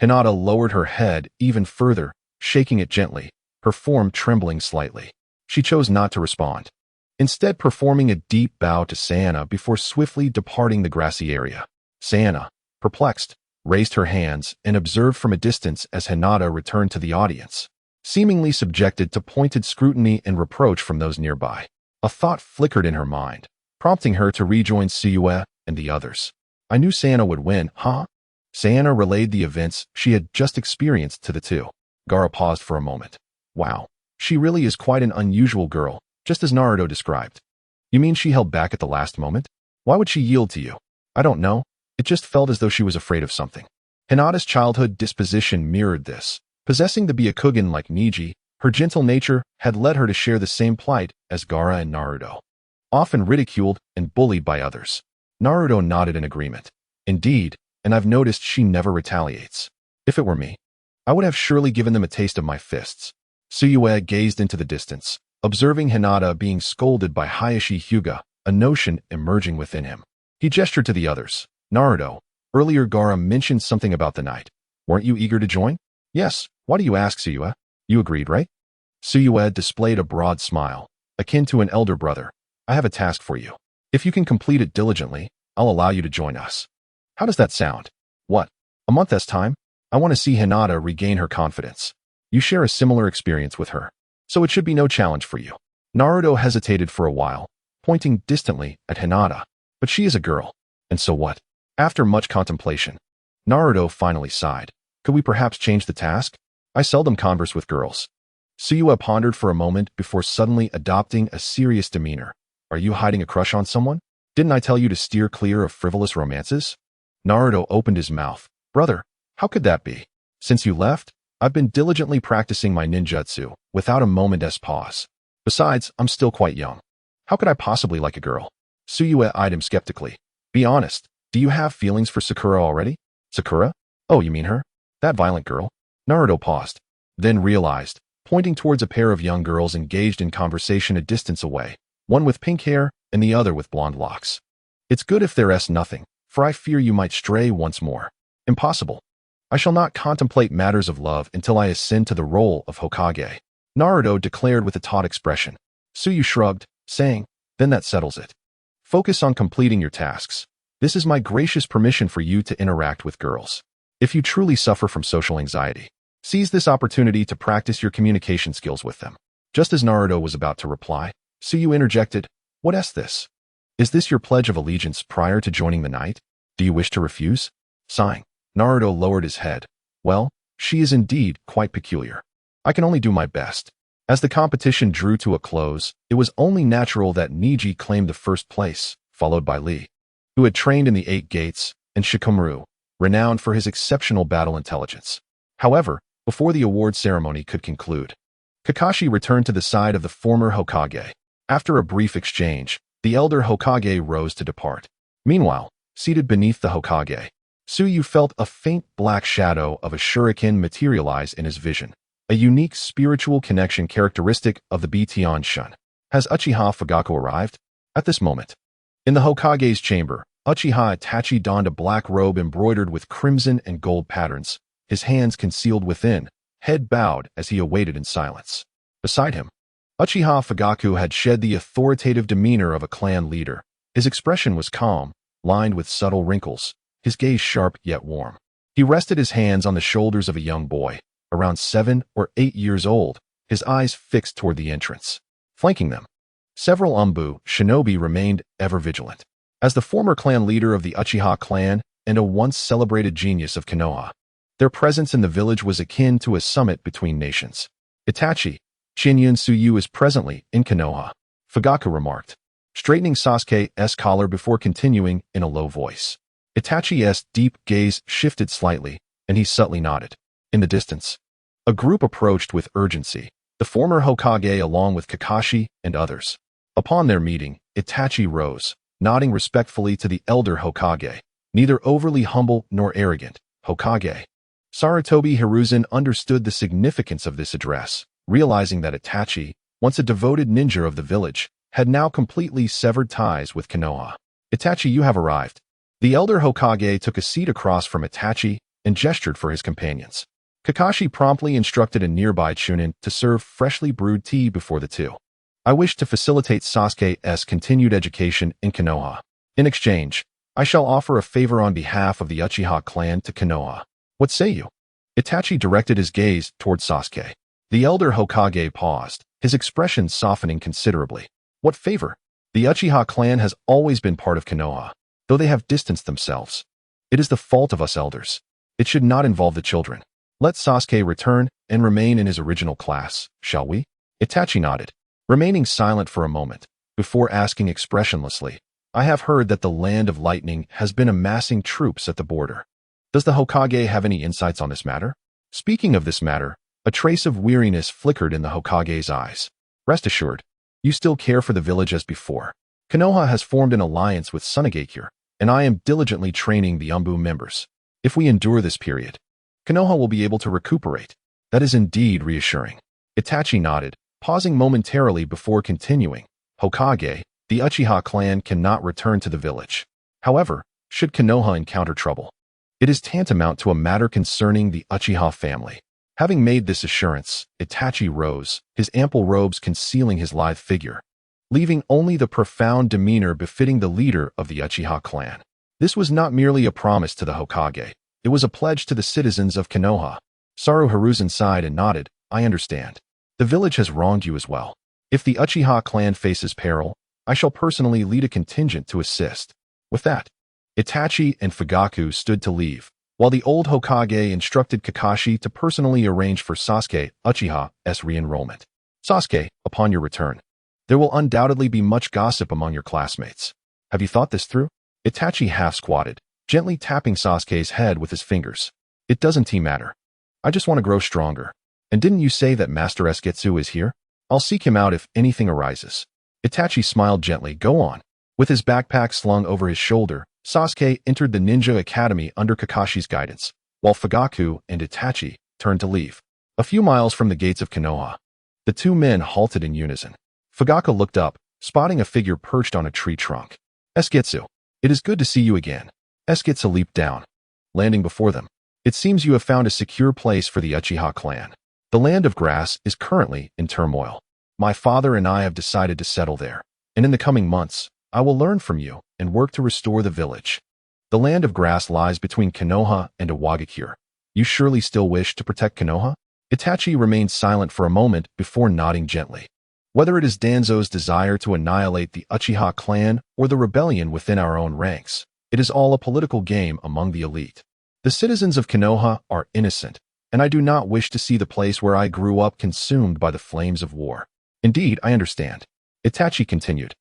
S1: Hinata lowered her head even further, shaking it gently, her form trembling slightly. She chose not to respond, instead performing a deep bow to Sana before swiftly departing the grassy area. Sana, perplexed, raised her hands and observed from a distance as Hinata returned to the audience, seemingly subjected to pointed scrutiny and reproach from those nearby. A thought flickered in her mind, prompting her to rejoin Suyue and the others. I knew Sana would win, huh? Sana relayed the events she had just experienced to the two. Gaara paused for a moment. Wow, she really is quite an unusual girl, just as Naruto described. You mean she held back at the last moment? Why would she yield to you? I don't know. It just felt as though she was afraid of something. Hinata's childhood disposition mirrored this, Possessing the Byakugan like Niji, her gentle nature had led her to share the same plight as Gaara and Naruto. Often ridiculed and bullied by others, Naruto nodded in agreement. Indeed, and I've noticed she never retaliates. If it were me, I would have surely given them a taste of my fists. Tsukuyomi gazed into the distance, observing Hinata being scolded by Hayashi Hyuga, a notion emerging within him. He gestured to the others. Naruto, earlier Gaara mentioned something about the night. Weren't you eager to join? Yes. Why do you ask, Tsukuyomi? You agreed, right? Tsukuyomi displayed a broad smile, akin to an elder brother. I have a task for you. If you can complete it diligently, I'll allow you to join us. How does that sound? What? A month's time? I want to see Hinata regain her confidence. You share a similar experience with her, so it should be no challenge for you. Naruto hesitated for a while, pointing distantly at Hinata. But she is a girl, and so what? After much contemplation, Naruto finally sighed. Could we perhaps change the task? I seldom converse with girls. Tsukuyomi pondered for a moment before suddenly adopting a serious demeanor. Are you hiding a crush on someone? Didn't I tell you to steer clear of frivolous romances? Naruto opened his mouth. Brother, how could that be? Since you left, I've been diligently practicing my ninjutsu, without a moment's pause. Besides, I'm still quite young. How could I possibly like a girl? Tsukuyomi eyed him skeptically. Be honest, do you have feelings for Sakura already? Sakura? Oh, you mean her? That violent girl? Naruto paused, then realized, pointing towards a pair of young girls engaged in conversation a distance away, one with pink hair and the other with blonde locks. It's good if there's nothing, for I fear you might stray once more. Impossible. I shall not contemplate matters of love until I ascend to the role of Hokage, Naruto declared with a taut expression. Tsukuyomi shrugged, saying, then that settles it. Focus on completing your tasks. This is my gracious permission for you to interact with girls. If you truly suffer from social anxiety, seize this opportunity to practice your communication skills with them. Just as Naruto was about to reply, Tsukuyomi interjected, what is this? Is this your pledge of allegiance prior to joining the knight? Do you wish to refuse? Sighing, Naruto lowered his head. Well, she is indeed quite peculiar. I can only do my best. As the competition drew to a close, it was only natural that Niji claimed the first place, followed by Lee, who had trained in the Eight Gates, and Shikamaru, renowned for his exceptional battle intelligence. However, before the award ceremony could conclude, Kakashi returned to the side of the former Hokage. After a brief exchange, the elder Hokage rose to depart. Meanwhile, seated beneath the Hokage, Tsukuyomi felt a faint black shadow of a shuriken materialize in his vision, a unique spiritual connection characteristic of the Bition Shun. Has Uchiha Fugaku arrived? At this moment, in the Hokage's chamber, Uchiha Itachi donned a black robe embroidered with crimson and gold patterns, his hands concealed within, head bowed as he awaited in silence. Beside him, Uchiha Fugaku had shed the authoritative demeanor of a clan leader. His expression was calm, lined with subtle wrinkles, his gaze sharp yet warm. He rested his hands on the shoulders of a young boy, around 7 or 8 years old, his eyes fixed toward the entrance. Flanking them, several Umbu shinobi remained ever vigilant. As the former clan leader of the Uchiha clan and a once celebrated genius of Konoha, their presence in the village was akin to a summit between nations. Itachi, Shinyan Tsuyu is presently in Konoha, Fugaku remarked, straightening Sasuke's collar before continuing in a low voice. Itachi's deep gaze shifted slightly, and he subtly nodded. In the distance, a group approached with urgency, the former Hokage along with Kakashi and others. Upon their meeting, Itachi rose, nodding respectfully to the elder Hokage, neither overly humble nor arrogant. Hokage. Sarutobi Hiruzen understood the significance of this address, realizing that Itachi, once a devoted ninja of the village, had now completely severed ties with Konoha. Itachi, you have arrived. The elder Hokage took a seat across from Itachi and gestured for his companions. Kakashi promptly instructed a nearby Chunin to serve freshly brewed tea before the two. I wish to facilitate Sasuke's continued education in Konoha. In exchange, I shall offer a favor on behalf of the Uchiha clan to Konoha. What say you? Itachi directed his gaze toward Sasuke. The elder Hokage paused, his expression softening considerably. What favor? The Uchiha clan has always been part of Konoha, though they have distanced themselves. It is the fault of us elders. It should not involve the children. Let Sasuke return and remain in his original class, shall we? Itachi nodded, remaining silent for a moment, before asking expressionlessly, I have heard that the Land of Lightning has been amassing troops at the border. Does the Hokage have any insights on this matter? Speaking of this matter, a trace of weariness flickered in the Hokage's eyes. Rest assured, you still care for the village as before. Konoha has formed an alliance with Sunagakure, and I am diligently training the Umbu members. If we endure this period, Konoha will be able to recuperate. That is indeed reassuring. Itachi nodded, pausing momentarily before continuing. Hokage, the Uchiha clan cannot return to the village. However, should Konoha encounter trouble, it is tantamount to a matter concerning the Uchiha family. Having made this assurance, Itachi rose, his ample robes concealing his lithe figure, leaving only the profound demeanor befitting the leader of the Uchiha clan. This was not merely a promise to the Hokage, it was a pledge to the citizens of Konoha. Saru Hiruzen sighed and nodded, I understand. The village has wronged you as well. If the Uchiha clan faces peril, I shall personally lead a contingent to assist. With that, Itachi and Fugaku stood to leave, while the old Hokage instructed Kakashi to personally arrange for Sasuke Uchiha's re-enrollment. Sasuke, upon your return, there will undoubtedly be much gossip among your classmates. Have you thought this through? Itachi half-squatted, gently tapping Sasuke's head with his fingers. It doesn't matter. I just want to grow stronger. And didn't you say that Master Esketsu is here? I'll seek him out if anything arises. Itachi smiled gently. Go on. With his backpack slung over his shoulder, Sasuke entered the ninja academy under Kakashi's guidance, while Fugaku and Itachi turned to leave. A few miles from the gates of Konoha, the two men halted in unison. Fugaku looked up, spotting a figure perched on a tree trunk. Esketsu, it is good to see you again. Esketsu leaped down, landing before them. It seems you have found a secure place for the Uchiha clan. The land of grass is currently in turmoil. My father and I have decided to settle there, and in the coming months, I will learn from you and work to restore the village. The land of grass lies between Konoha and Iwagakure. You surely still wish to protect Konoha? Itachi remained silent for a moment before nodding gently. Whether it is Danzo's desire to annihilate the Uchiha clan or the rebellion within our own ranks, it is all a political game among the elite. The citizens of Konoha are innocent, and I do not wish to see the place where I grew up consumed by the flames of war. Indeed, I understand. Itachi continued.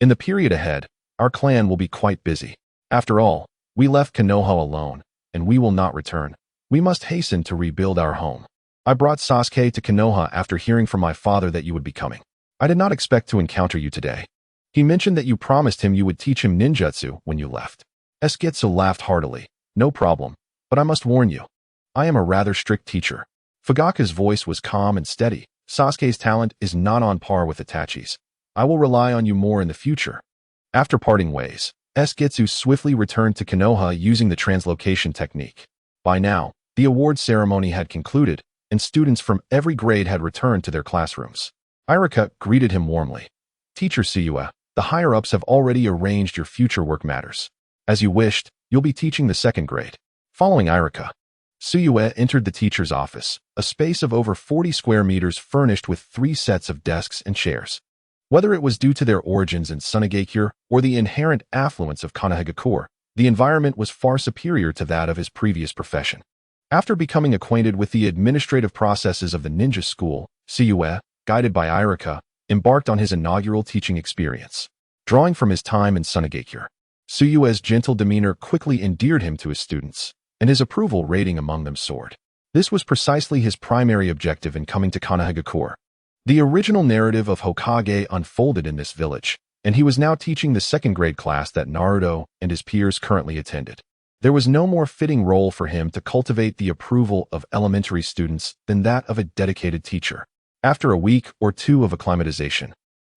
S1: In the period ahead, our clan will be quite busy. After all, we left Konoha alone, and we will not return. We must hasten to rebuild our home. I brought Sasuke to Konoha after hearing from my father that you would be coming. I did not expect to encounter you today. He mentioned that you promised him you would teach him ninjutsu when you left. Esketsu laughed heartily. No problem, but I must warn you. I am a rather strict teacher. Fugaku's voice was calm and steady. Sasuke's talent is not on par with Itachi's. I will rely on you more in the future. After parting ways, Esketsu swiftly returned to Konoha using the translocation technique. By now, the award ceremony had concluded, and students from every grade had returned to their classrooms. Irika greeted him warmly. Teacher Tsuyue, the higher-ups have already arranged your future work matters. As you wished, you'll be teaching the second grade. Following Irika, Tsuyue entered the teacher's office, a space of over 40 square meters furnished with 3 sets of desks and chairs. Whether it was due to their origins in Sunagakure or the inherent affluence of Konohagakure, the environment was far superior to that of his previous profession. After becoming acquainted with the administrative processes of the ninja school, Tsuyue, guided by Irika, embarked on his inaugural teaching experience. Drawing from his time in Sunagakure, Tsuyue's gentle demeanor quickly endeared him to his students, and his approval rating among them soared. This was precisely his primary objective in coming to Konohagakure. The original narrative of Hokage unfolded in this village, and he was now teaching the second grade class that Naruto and his peers currently attended. There was no more fitting role for him to cultivate the approval of elementary students than that of a dedicated teacher. After a week or two of acclimatization,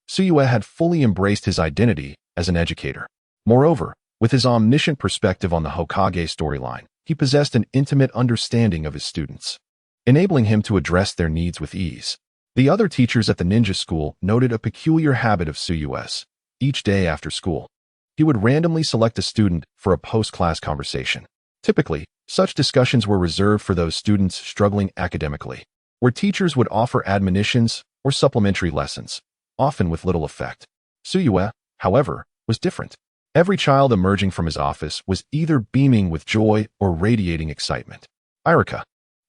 S1: Tsuyue had fully embraced his identity as an educator. Moreover, with his omniscient perspective on the Hokage storyline, he possessed an intimate understanding of his students, enabling him to address their needs with ease. The other teachers at the ninja school noted a peculiar habit of Tsuyue's. Each day after school, he would randomly select a student for a post-class conversation. Typically, such discussions were reserved for those students struggling academically, where teachers would offer admonitions or supplementary lessons, often with little effect. Tsuyue, however, was different. Every child emerging from his office was either beaming with joy or radiating excitement. Irika,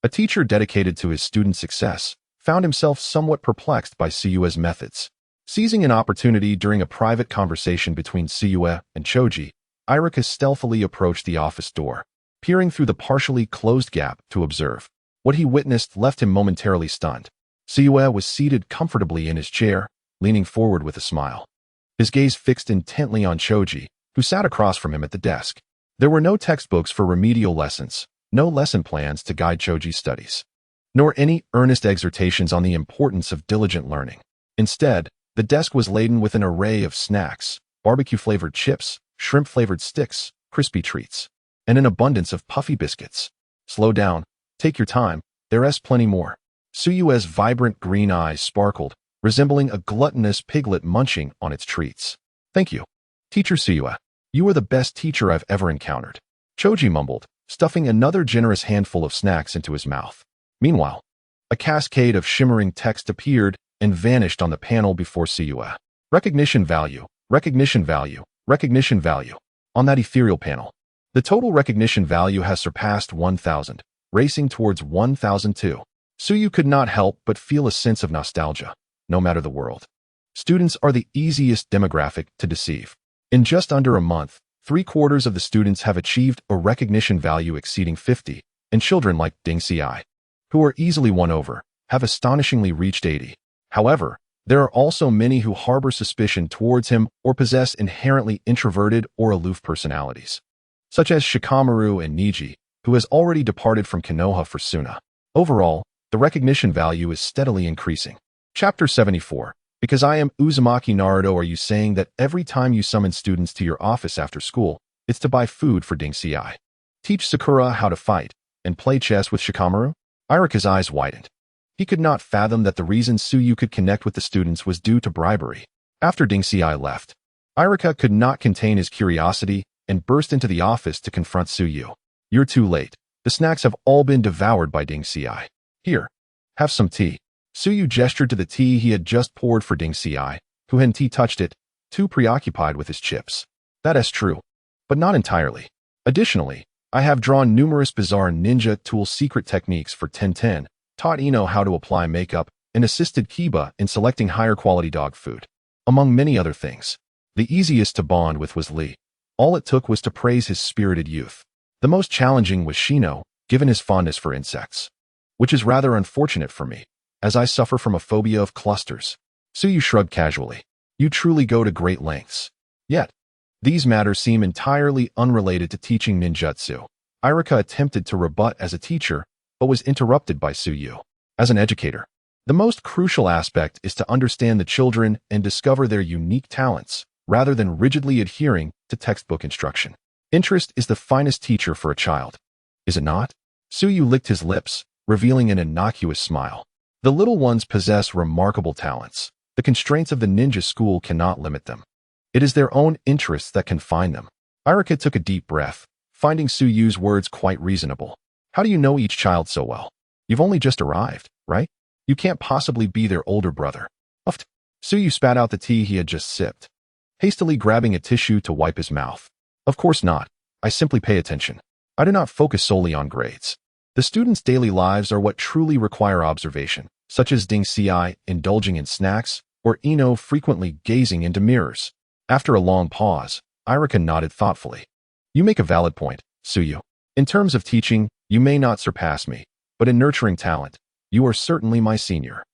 S1: a teacher dedicated to his students' success, found himself somewhat perplexed by Tsuyue's methods. Seizing an opportunity during a private conversation between Tsuyue and Choji, Irika stealthily approached the office door, peering through the partially closed gap to observe. What he witnessed left him momentarily stunned. Tsukuyomi was seated comfortably in his chair, leaning forward with a smile. His gaze fixed intently on Choji, who sat across from him at the desk. There were no textbooks for remedial lessons, no lesson plans to guide Choji's studies, nor any earnest exhortations on the importance of diligent learning. Instead, the desk was laden with an array of snacks, barbecue-flavored chips, shrimp-flavored sticks, crispy treats, and an abundance of puffy biscuits. Slow down, take your time, there's plenty more. Tsuyue's vibrant green eyes sparkled, resembling a gluttonous piglet munching on its treats. Thank you, Teacher Tsukuyomi. You are the best teacher I've ever encountered. Choji mumbled, stuffing another generous handful of snacks into his mouth. Meanwhile, a cascade of shimmering text appeared and vanished on the panel before Tsukuyomi. Recognition value, recognition value, recognition value. On that ethereal panel, the total recognition value has surpassed 1,000, racing towards 1,002. Tsukuyomi could not help but feel a sense of nostalgia, no matter the world. Students are the easiest demographic to deceive. In just under a month, 3/4 of the students have achieved a recognition value exceeding 50, and children like Ding Xi, who are easily won over, have astonishingly reached 80. However, there are also many who harbor suspicion towards him or possess inherently introverted or aloof personalities, such as Shikamaru and Niji, who has already departed from Konoha for Suna. Overall, the recognition value is steadily increasing. Chapter 74. Because I am Uzumaki Naruto, are you saying that every time you summon students to your office after school, it's to buy food for Ding Xi? Teach Sakura how to fight and play chess with Shikamaru? Irika's eyes widened. He could not fathom that the reason Tsukuyomi could connect with the students was due to bribery. After Ding Xi left, Irika could not contain his curiosity and burst into the office to confront Tsukuyomi. You're too late. The snacks have all been devoured by Ding Xi. Here, have some tea. Tsukuyomi gestured to the tea he had just poured for Ding Xi, who hadn't touched it, too preoccupied with his chips. That is true, but not entirely. Additionally, I have drawn numerous bizarre ninja tool secret techniques for Tenten, taught Ino how to apply makeup, and assisted Kiba in selecting higher quality dog food. Among many other things, the easiest to bond with was Lee. All it took was to praise his spirited youth. The most challenging was Shino, given his fondness for insects, which is rather unfortunate for me, as I suffer from a phobia of clusters. Tsukuyomi shrugged casually. You truly go to great lengths. Yet, these matters seem entirely unrelated to teaching ninjutsu. Irika attempted to rebut as a teacher, but was interrupted by Tsukuyomi. As an educator, the most crucial aspect is to understand the children and discover their unique talents, rather than rigidly adhering to textbook instruction. Interest is the finest teacher for a child. Is it not? Tsukuyomi licked his lips, revealing an innocuous smile. The little ones possess remarkable talents. The constraints of the ninja school cannot limit them. It is their own interests that confine them. Irika took a deep breath, finding Tsukuyumi's words quite reasonable. How do you know each child so well? You've only just arrived, right? You can't possibly be their older brother. Uffed. Tsukuyomi spat out the tea he had just sipped, hastily grabbing a tissue to wipe his mouth. Of course not. I simply pay attention. I do not focus solely on grades. The students' daily lives are what truly require observation, such as Ding Xi indulging in snacks or Ino frequently gazing into mirrors. After a long pause, Irika nodded thoughtfully. You make a valid point, Tsukuyomi. In terms of teaching, you may not surpass me, but in nurturing talent, you are certainly my senior.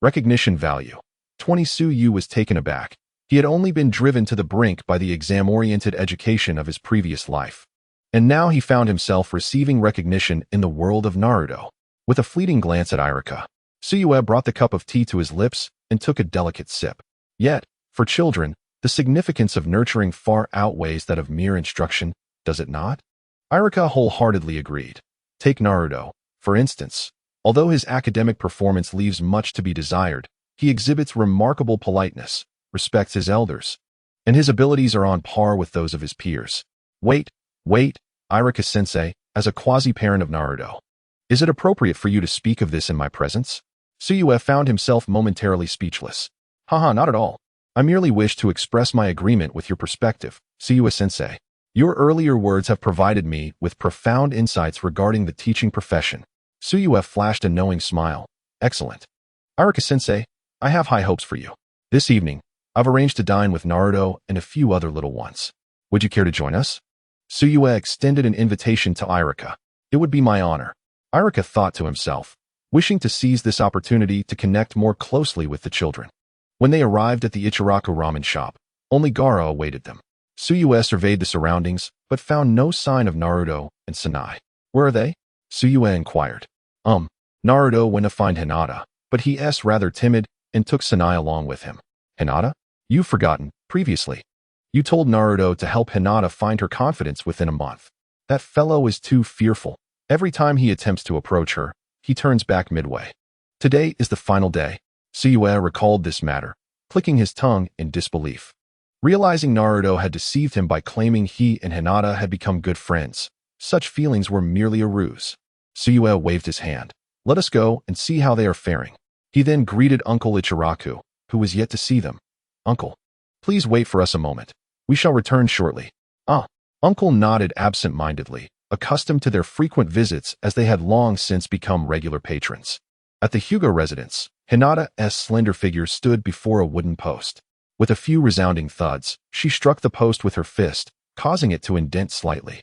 S1: Recognition value. 20. Tsukuyomi was taken aback. He had only been driven to the brink by the exam-oriented education of his previous life. And now he found himself receiving recognition in the world of Naruto. With a fleeting glance at Irika, Tsukuyomi brought the cup of tea to his lips and took a delicate sip. Yet, for children, the significance of nurturing far outweighs that of mere instruction, does it not? Irika wholeheartedly agreed. Take Naruto, for instance. Although his academic performance leaves much to be desired, he exhibits remarkable politeness, respects his elders, and his abilities are on par with those of his peers. Wait, Irika-sensei, as a quasi-parent of Naruto. Is it appropriate for you to speak of this in my presence? Tsukuyomi found himself momentarily speechless. Haha, not at all. I merely wish to express my agreement with your perspective, Tsukuyomi-sensei. Your earlier words have provided me with profound insights regarding the teaching profession. Tsukuyomi flashed a knowing smile. Excellent. Irika-sensei, I have high hopes for you. This evening, I've arranged to dine with Naruto and a few other little ones. Would you care to join us? Tsukuyomi extended an invitation to Irika. It would be my honor. Irika thought to himself, wishing to seize this opportunity to connect more closely with the children. When they arrived at the Ichiraku ramen shop, only Gaara awaited them. Tsuyue surveyed the surroundings, but found no sign of Naruto and Sanai. Where are they? Tsuyue inquired. Naruto went to find Hinata, but he's rather timid and took Sanai along with him. Hinata? You've forgotten, previously. You told Naruto to help Hinata find her confidence within a month. That fellow is too fearful. Every time he attempts to approach her, he turns back midway. Today is the final day. Tsuyue recalled this matter, clicking his tongue in disbelief. Realizing Naruto had deceived him by claiming he and Hinata had become good friends, such feelings were merely a ruse. Tsuyue waved his hand. Let us go and see how they are faring. He then greeted Uncle Ichiraku, who was yet to see them. Uncle, please wait for us a moment. We shall return shortly. Uncle nodded absent-mindedly, accustomed to their frequent visits as they had long since become regular patrons. At the Hyuga residence, Hinata's slender figure stood before a wooden post. With a few resounding thuds, she struck the post with her fist, causing it to indent slightly.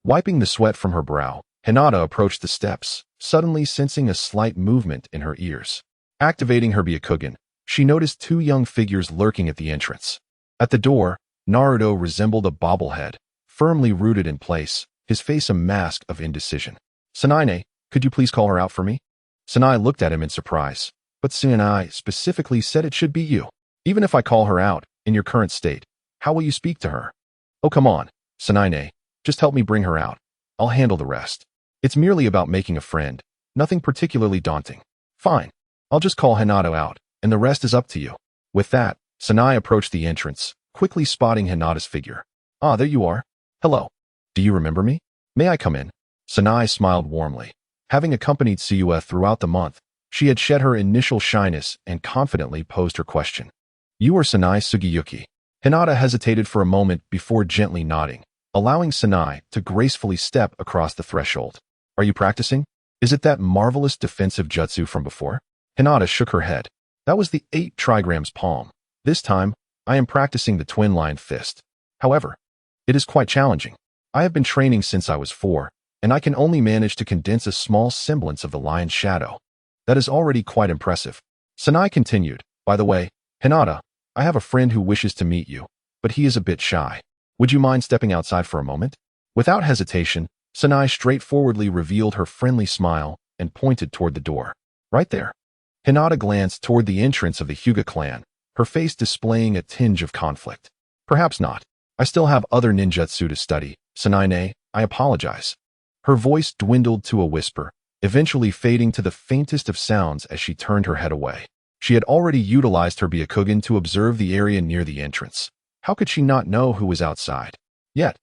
S1: Wiping the sweat from her brow, Hinata approached the steps, suddenly sensing a slight movement in her ears. Activating her Byakugan, she noticed two young figures lurking at the entrance. At the door, Naruto resembled a bobblehead, firmly rooted in place, his face a mask of indecision. Sanai, could you please call her out for me? Sanai looked at him in surprise. But Sanai specifically said it should be you. Even if I call her out, in your current state, how will you speak to her? Oh, come on, Sanai, just help me bring her out. I'll handle the rest. It's merely about making a friend, nothing particularly daunting. Fine, I'll just call Hinata out, and the rest is up to you. With that, Sanai approached the entrance, quickly spotting Hinata's figure. Ah, there you are. Hello. Do you remember me? May I come in? Sanai smiled warmly. Having accompanied Tsuyue throughout the month, she had shed her initial shyness and confidently posed her question. You are Sanai Sugiyuki. Hinata hesitated for a moment before gently nodding, allowing Sanai to gracefully step across the threshold. Are you practicing? Is it that marvelous defensive jutsu from before? Hinata shook her head. That was the 8 trigrams palm. This time, I am practicing the twin line fist. However, it is quite challenging. I have been training since I was 4, and I can only manage to condense a small semblance of the lion's shadow. That is already quite impressive. Sanai continued, by the way, Hinata, I have a friend who wishes to meet you, but he is a bit shy. Would you mind stepping outside for a moment? Without hesitation, Sanai straightforwardly revealed her friendly smile and pointed toward the door. Right there. Hinata glanced toward the entrance of the Hyuga clan, her face displaying a tinge of conflict. Perhaps not. I still have other ninjutsu to study. Sanai, I apologize. Her voice dwindled to a whisper, eventually fading to the faintest of sounds as she turned her head away. She had already utilized her Byakugan to observe the area near the entrance. How could she not know who was outside? Yet,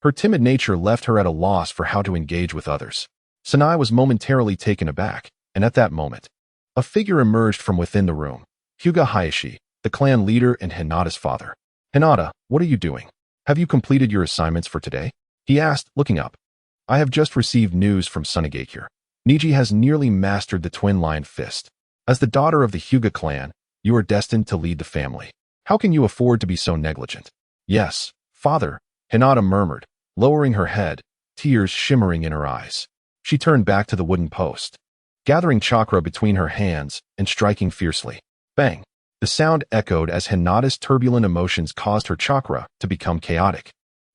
S1: her timid nature left her at a loss for how to engage with others. Sanai was momentarily taken aback, and at that moment, a figure emerged from within the room. Hyuga Hayashi, the clan leader and Hinata's father. Hinata, what are you doing? Have you completed your assignments for today? He asked, looking up. I have just received news from Sunagakure. Niji has nearly mastered the twin line fist. As the daughter of the Hyuga clan, you are destined to lead the family. How can you afford to be so negligent? Yes, father, Hinata murmured, lowering her head, tears shimmering in her eyes. She turned back to the wooden post, gathering chakra between her hands and striking fiercely. Bang! The sound echoed as Hinata's turbulent emotions caused her chakra to become chaotic,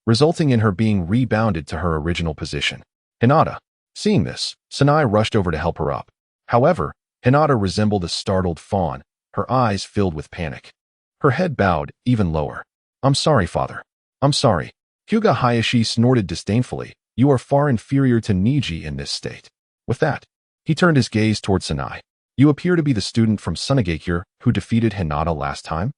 S1: resulting in her being rebounded to her original position. Hinata. Seeing this, Sanai rushed over to help her up. However, Hinata resembled a startled fawn, her eyes filled with panic. Her head bowed even lower. I'm sorry, father. I'm sorry. Hyuga Hayashi snorted disdainfully. You are far inferior to Niji in this state. With that, he turned his gaze toward Sanai. You appear to be the student from Sunagakure who defeated Hinata last time.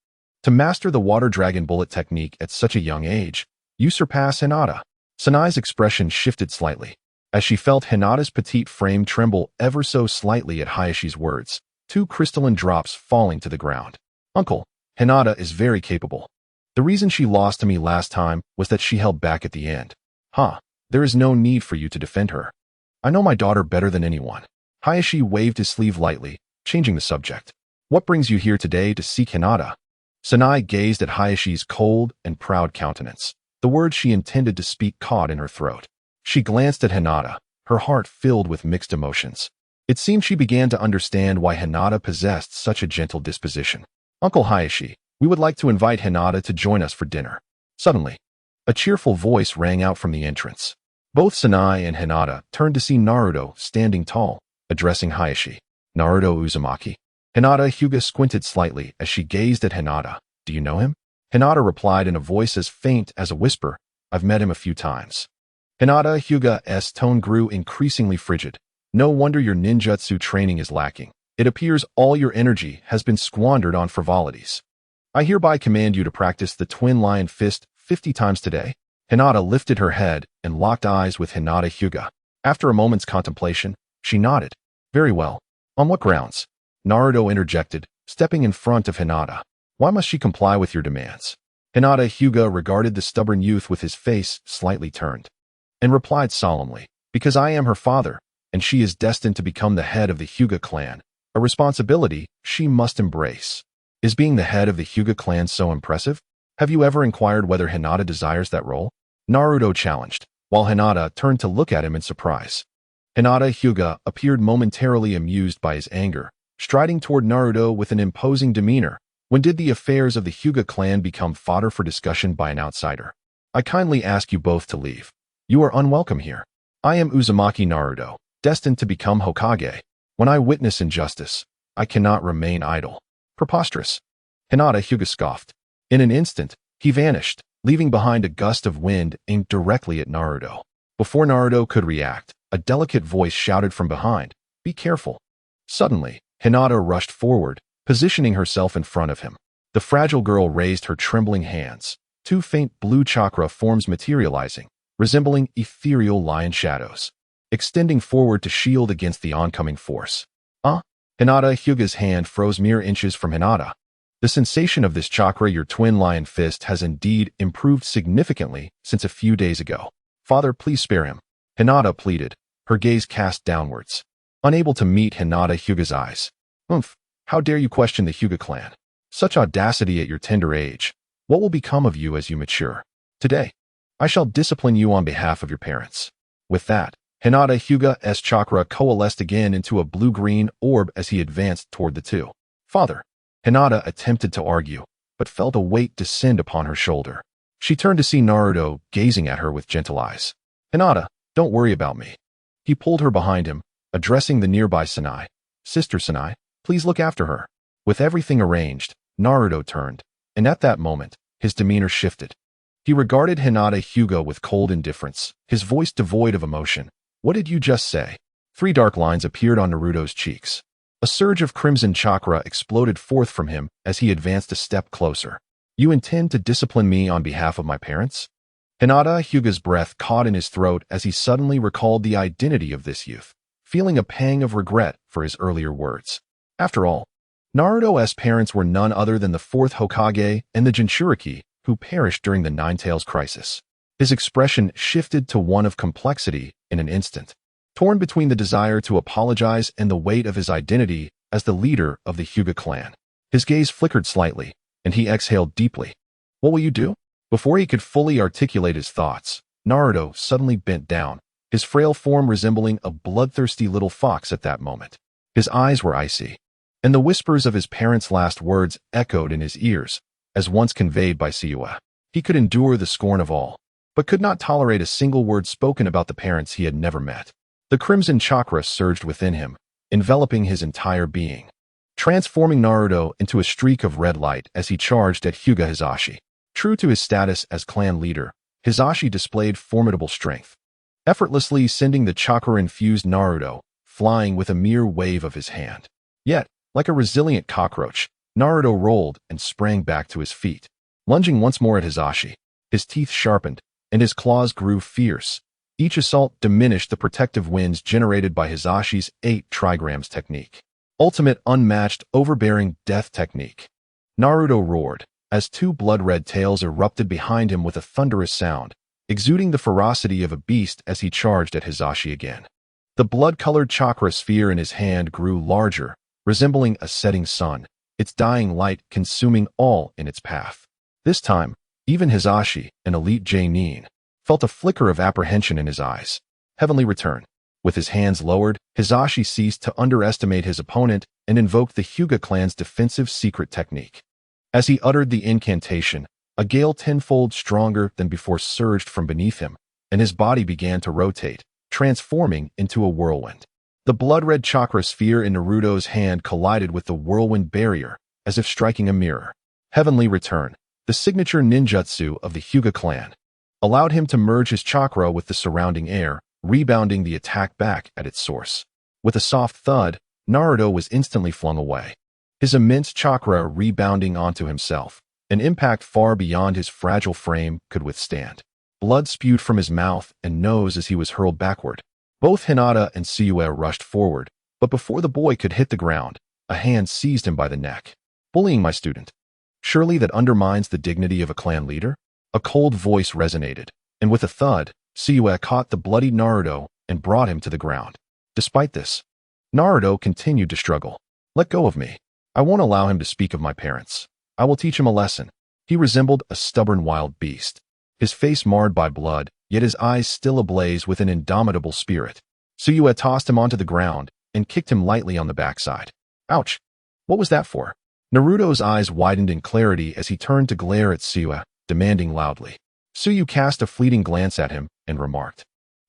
S1: To master the water dragon bullet technique at such a young age, you surpass Hinata. Sanai's expression shifted slightly, as she felt Hinata's petite frame tremble ever so slightly at Hayashi's words, 2 crystalline drops falling to the ground. Uncle, Hinata is very capable. The reason she lost to me last time was that she held back at the end. There is no need for you to defend her. I know my daughter better than anyone. Hayashi waved his sleeve lightly, changing the subject. What brings you here today to seek Hinata? Sanai gazed at Hayashi's cold and proud countenance. The words she intended to speak caught in her throat. She glanced at Hinata, her heart filled with mixed emotions. It seemed she began to understand why Hinata possessed such a gentle disposition. "Uncle Hayashi, we would like to invite Hinata to join us for dinner." Suddenly, a cheerful voice rang out from the entrance. Both Sanai and Hinata turned to see Naruto standing tall, addressing Hayashi. "Naruto Uzumaki?" Hinata Hyuga squinted slightly as she gazed at Hinata. "Do you know him?" Hinata replied in a voice as faint as a whisper, "I've met him a few times." Hinata Hyuga's tone grew increasingly frigid. "No wonder your ninjutsu training is lacking. It appears all your energy has been squandered on frivolities. I hereby command you to practice the twin lion fist 50 times today." Hinata lifted her head and locked eyes with Hinata Hyuga. After a moment's contemplation, she nodded. "Very well. On what grounds?" Naruto interjected, stepping in front of Hinata. "Why must she comply with your demands?" Hinata Hyuga regarded the stubborn youth with his face slightly turned, and replied solemnly, "Because I am her father, and she is destined to become the head of the Hyuga clan, a responsibility she must embrace." "Is being the head of the Hyuga clan so impressive? Have you ever inquired whether Hinata desires that role?" Naruto challenged, while Hinata turned to look at him in surprise. Hinata Hyuga appeared momentarily amused by his anger, striding toward Naruto with an imposing demeanor. "When did the affairs of the Hyuga clan become fodder for discussion by an outsider? I kindly ask you both to leave. You are unwelcome here. I am Uzumaki Naruto, destined to become Hokage. When I witness injustice, I cannot remain idle." "Preposterous." Hinata Hyuga scoffed. In an instant, he vanished, leaving behind a gust of wind aimed directly at Naruto. Before Naruto could react, a delicate voice shouted from behind, "Be careful." Suddenly, Hinata rushed forward, positioning herself in front of him. The fragile girl raised her trembling hands, two faint blue chakra forms materializing, resembling ethereal lion shadows, extending forward to shield against the oncoming force. Hinata Hyuga's hand froze mere inches from Hinata. "The sensation of this chakra, your twin lion fist, has indeed improved significantly since a few days ago. Father, please spare him." Hinata pleaded, her gaze cast downwards, unable to meet Hinata Hyuga's eyes. "Humph, how dare you question the Hyuga clan? Such audacity at your tender age. What will become of you as you mature? Today, I shall discipline you on behalf of your parents." With that, Hinata Hyuga's chakra coalesced again into a blue-green orb as he advanced toward the two. "Father." Hinata attempted to argue, but felt a weight descend upon her shoulder. She turned to see Naruto gazing at her with gentle eyes. "Hinata, don't worry about me." He pulled her behind him, addressing the nearby Sanai. "Sister Sanai, please look after her." With everything arranged, Naruto turned, and at that moment, his demeanor shifted. He regarded Hinata Hyuga with cold indifference, his voice devoid of emotion. "What did you just say?" 3 dark lines appeared on Naruto's cheeks. A surge of crimson chakra exploded forth from him as he advanced a step closer. "You intend to discipline me on behalf of my parents?" Hinata Hyuga's breath caught in his throat as he suddenly recalled the identity of this youth, feeling a pang of regret for his earlier words. After all, Naruto's parents were none other than the 4th Hokage and the Jinchuriki, who perished during the Nine Tails crisis. His expression shifted to one of complexity in an instant, torn between the desire to apologize and the weight of his identity as the leader of the Hyuga clan. His gaze flickered slightly, and he exhaled deeply. "What will you do?" Before he could fully articulate his thoughts, Naruto suddenly bent down, his frail form resembling a bloodthirsty little fox at that moment. His eyes were icy, and the whispers of his parents' last words echoed in his ears, as once conveyed by Siua. He could endure the scorn of all, but could not tolerate a single word spoken about the parents he had never met. The crimson chakra surged within him, enveloping his entire being, transforming Naruto into a streak of red light as he charged at Hyuga Hisashi. True to his status as clan leader, Hisashi displayed formidable strength, effortlessly sending the chakra-infused Naruto flying with a mere wave of his hand. Yet, like a resilient cockroach, Naruto rolled and sprang back to his feet. Lunging once more at Hisashi, his teeth sharpened, and his claws grew fierce. Each assault diminished the protective winds generated by Hisashi's 8 trigrams technique. Ultimate unmatched overbearing death technique. Naruto roared, as 2 blood-red tails erupted behind him with a thunderous sound, exuding the ferocity of a beast as he charged at Hisashi again. The blood-colored chakra sphere in his hand grew larger, resembling a setting sun, its dying light consuming all in its path. This time, even Hisashi, an elite Genin, felt a flicker of apprehension in his eyes. Heavenly return. With his hands lowered, Hisashi ceased to underestimate his opponent and invoked the Hyuga clan's defensive secret technique. As he uttered the incantation, a gale tenfold stronger than before surged from beneath him, and his body began to rotate, transforming into a whirlwind. The blood-red chakra sphere in Naruto's hand collided with the whirlwind barrier, as if striking a mirror. Heavenly Return, the signature ninjutsu of the Hyuga clan, allowed him to merge his chakra with the surrounding air, rebounding the attack back at its source. With a soft thud, Naruto was instantly flung away, his immense chakra rebounding onto himself, an impact far beyond his fragile frame could withstand. Blood spewed from his mouth and nose as he was hurled backward. Both Hinata and Tsukuyomi rushed forward, but before the boy could hit the ground, a hand seized him by the neck. "Bullying my student. Surely that undermines the dignity of a clan leader?" A cold voice resonated, and with a thud, Tsukuyomi caught the bloodied Naruto and brought him to the ground. Despite this, Naruto continued to struggle. "Let go of me. I won't allow him to speak of my parents. I will teach him a lesson." He resembled a stubborn wild beast, his face marred by blood, yet his eyes still ablaze with an indomitable spirit. Tsukuyomi tossed him onto the ground and kicked him lightly on the backside. "Ouch! What was that for?" Naruto's eyes widened in clarity as he turned to glare at Tsukuyomi, demanding loudly. Tsukuyomi cast a fleeting glance at him and remarked,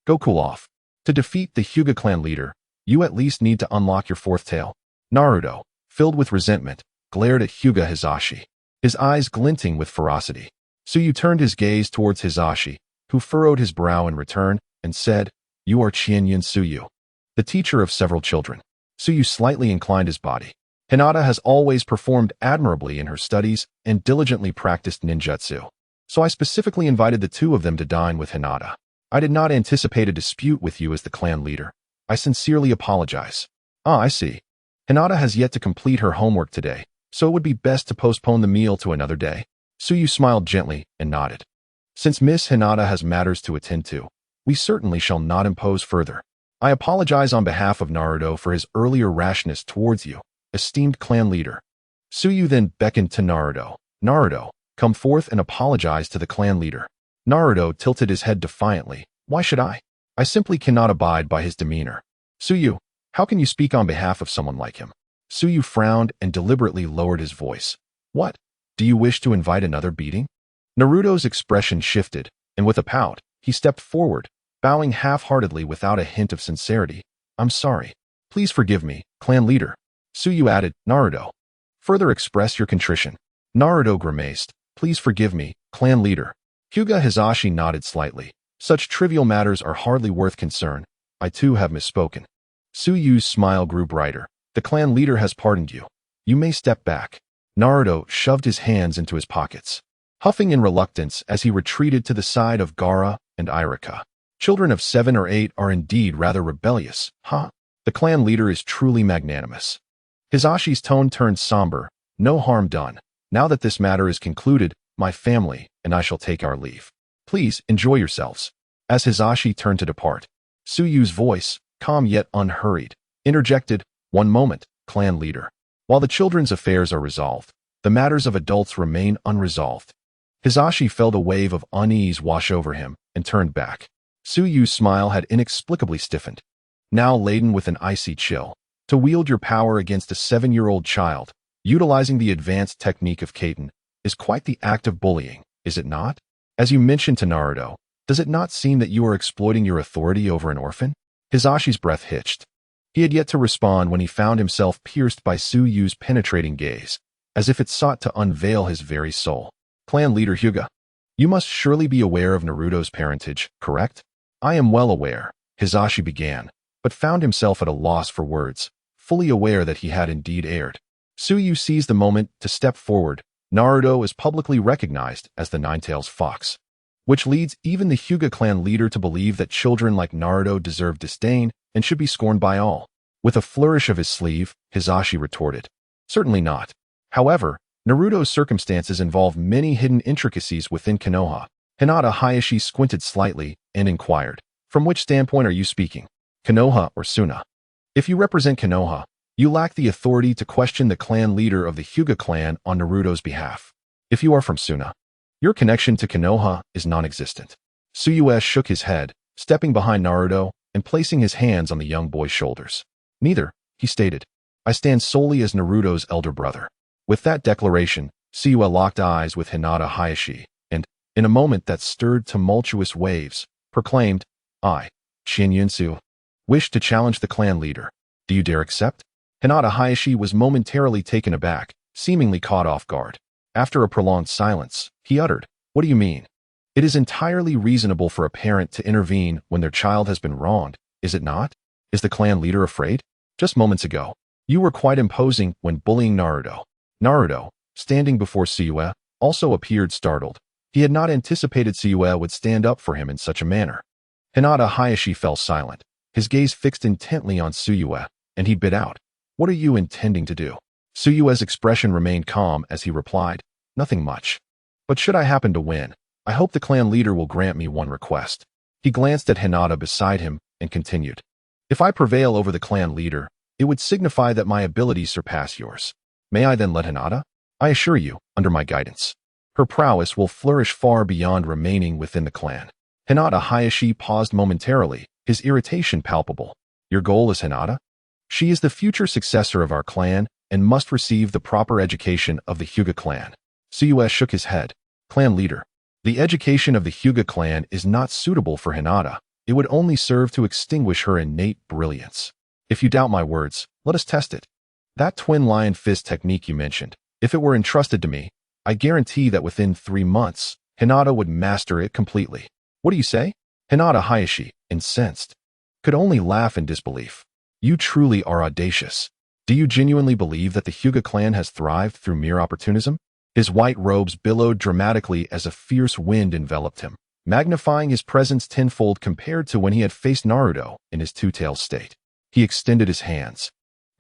S1: "Go cool off. To defeat the Hyuga clan leader, you at least need to unlock your fourth tail." Naruto, filled with resentment, glared at Hyuga Hisashi, his eyes glinting with ferocity. Tsukuyomi turned his gaze towards Hisashi, who furrowed his brow in return, and said, "You are Chinyan Tsukuyomi, the teacher of several children." Tsukuyomi slightly inclined his body. "Hinata has always performed admirably in her studies and diligently practiced ninjutsu. So I specifically invited the two of them to dine with Hinata. I did not anticipate a dispute with you as the clan leader. I sincerely apologize." "Ah, I see. Hinata has yet to complete her homework today, so it would be best to postpone the meal to another day." Tsukuyomi smiled gently and nodded. "Since Miss Hinata has matters to attend to, we certainly shall not impose further. I apologize on behalf of Naruto for his earlier rashness towards you, esteemed clan leader." Tsukuyomi then beckoned to Naruto. "Naruto, come forth and apologize to the clan leader." Naruto tilted his head defiantly. "Why should I? I simply cannot abide by his demeanor." "Tsukuyomi, how can you speak on behalf of someone like him?" Tsukuyomi frowned and deliberately lowered his voice. "What? Do you wish to invite another beating?" Naruto's expression shifted, and with a pout, he stepped forward, bowing half-heartedly without a hint of sincerity. "I'm sorry. Please forgive me, clan leader." Tsukuyomi added, "Naruto, further express your contrition." Naruto grimaced. "Please forgive me, clan leader." Hyuga Hisashi nodded slightly. "Such trivial matters are hardly worth concern. I too have misspoken." Tsukuyomi's smile grew brighter. "The clan leader has pardoned you. You may step back." Naruto shoved his hands into his pockets, huffing in reluctance as he retreated to the side of Gaara and Irika. Children of 7 or 8 are indeed rather rebellious, huh? The clan leader is truly magnanimous. Hisashi's tone turned somber. "No harm done. Now that this matter is concluded, my family and I shall take our leave. Please enjoy yourselves." As Hisashi turned to depart, Tsukuyumi's voice, calm yet unhurried, interjected, "One moment, clan leader. While the children's affairs are resolved, the matters of adults remain unresolved." Hisashi felt a wave of unease wash over him and turned back. Tsukuyumi's smile had inexplicably stiffened, now laden with an icy chill. To wield your power against a 7-year-old child, utilizing the advanced technique of Kaiten, is quite the act of bullying, is it not? As you mentioned to Naruto, does it not seem that you are exploiting your authority over an orphan? Hisashi's breath hitched. He had yet to respond when he found himself pierced by Tsukuyumi's penetrating gaze, as if it sought to unveil his very soul. "Clan leader Hyuga, you must surely be aware of Naruto's parentage, correct?" "I am well aware," Hisashi began, but found himself at a loss for words, fully aware that he had indeed erred. Tsukuyomi seized the moment to step forward. Naruto is publicly recognized as the Nine-Tails Fox, which leads even the Hyuga clan leader to believe that children like Naruto deserve disdain and should be scorned by all. With a flourish of his sleeve, Hisashi retorted, "Certainly not. However, Naruto's circumstances involve many hidden intricacies within Konoha." Hinata Hayashi squinted slightly and inquired, "From which standpoint are you speaking? Konoha or Suna? If you represent Konoha, you lack the authority to question the clan leader of the Hyuga clan on Naruto's behalf. If you are from Suna, your connection to Konoha is non-existent." Tsukuyomi shook his head, stepping behind Naruto and placing his hands on the young boy's shoulders. Neither, he stated. I stand solely as Naruto's elder brother. With that declaration, Seiwa locked eyes with Hinata Hayashi, and, in a moment that stirred tumultuous waves, proclaimed, I, Shin Yunsu, wish to challenge the clan leader. Do you dare accept? Hinata Hayashi was momentarily taken aback, seemingly caught off guard. After a prolonged silence, he uttered, What do you mean? It is entirely reasonable for a parent to intervene when their child has been wronged, is it not? Is the clan leader afraid? Just moments ago, you were quite imposing when bullying Naruto. Naruto, standing before Seiwa, also appeared startled. He had not anticipated Seiwa would stand up for him in such a manner. Hinata Hayashi fell silent, his gaze fixed intently on Seiwa, and he bit out, What are you intending to do? Seiwa's expression remained calm as he replied, Nothing much. But should I happen to win, I hope the clan leader will grant me one request. He glanced at Hinata beside him and continued, If I prevail over the clan leader, it would signify that my abilities surpass yours. May I then let Hinata? I assure you, under my guidance, her prowess will flourish far beyond remaining within the clan. Hinata Hayashi paused momentarily, his irritation palpable. Your goal is Hinata? She is the future successor of our clan and must receive the proper education of the Hyuga clan. Seiwa shook his head. Clan leader. The education of the Hyuga clan is not suitable for Hinata. It would only serve to extinguish her innate brilliance. If you doubt my words, let us test it. That twin lion fist technique you mentioned, if it were entrusted to me, I guarantee that within 3 months, Hinata would master it completely. What do you say? Hinata Hayashi, incensed, could only laugh in disbelief. You truly are audacious. Do you genuinely believe that the Hyuga clan has thrived through mere opportunism? His white robes billowed dramatically as a fierce wind enveloped him, magnifying his presence tenfold compared to when he had faced Naruto in his two-tailed state. He extended his hands,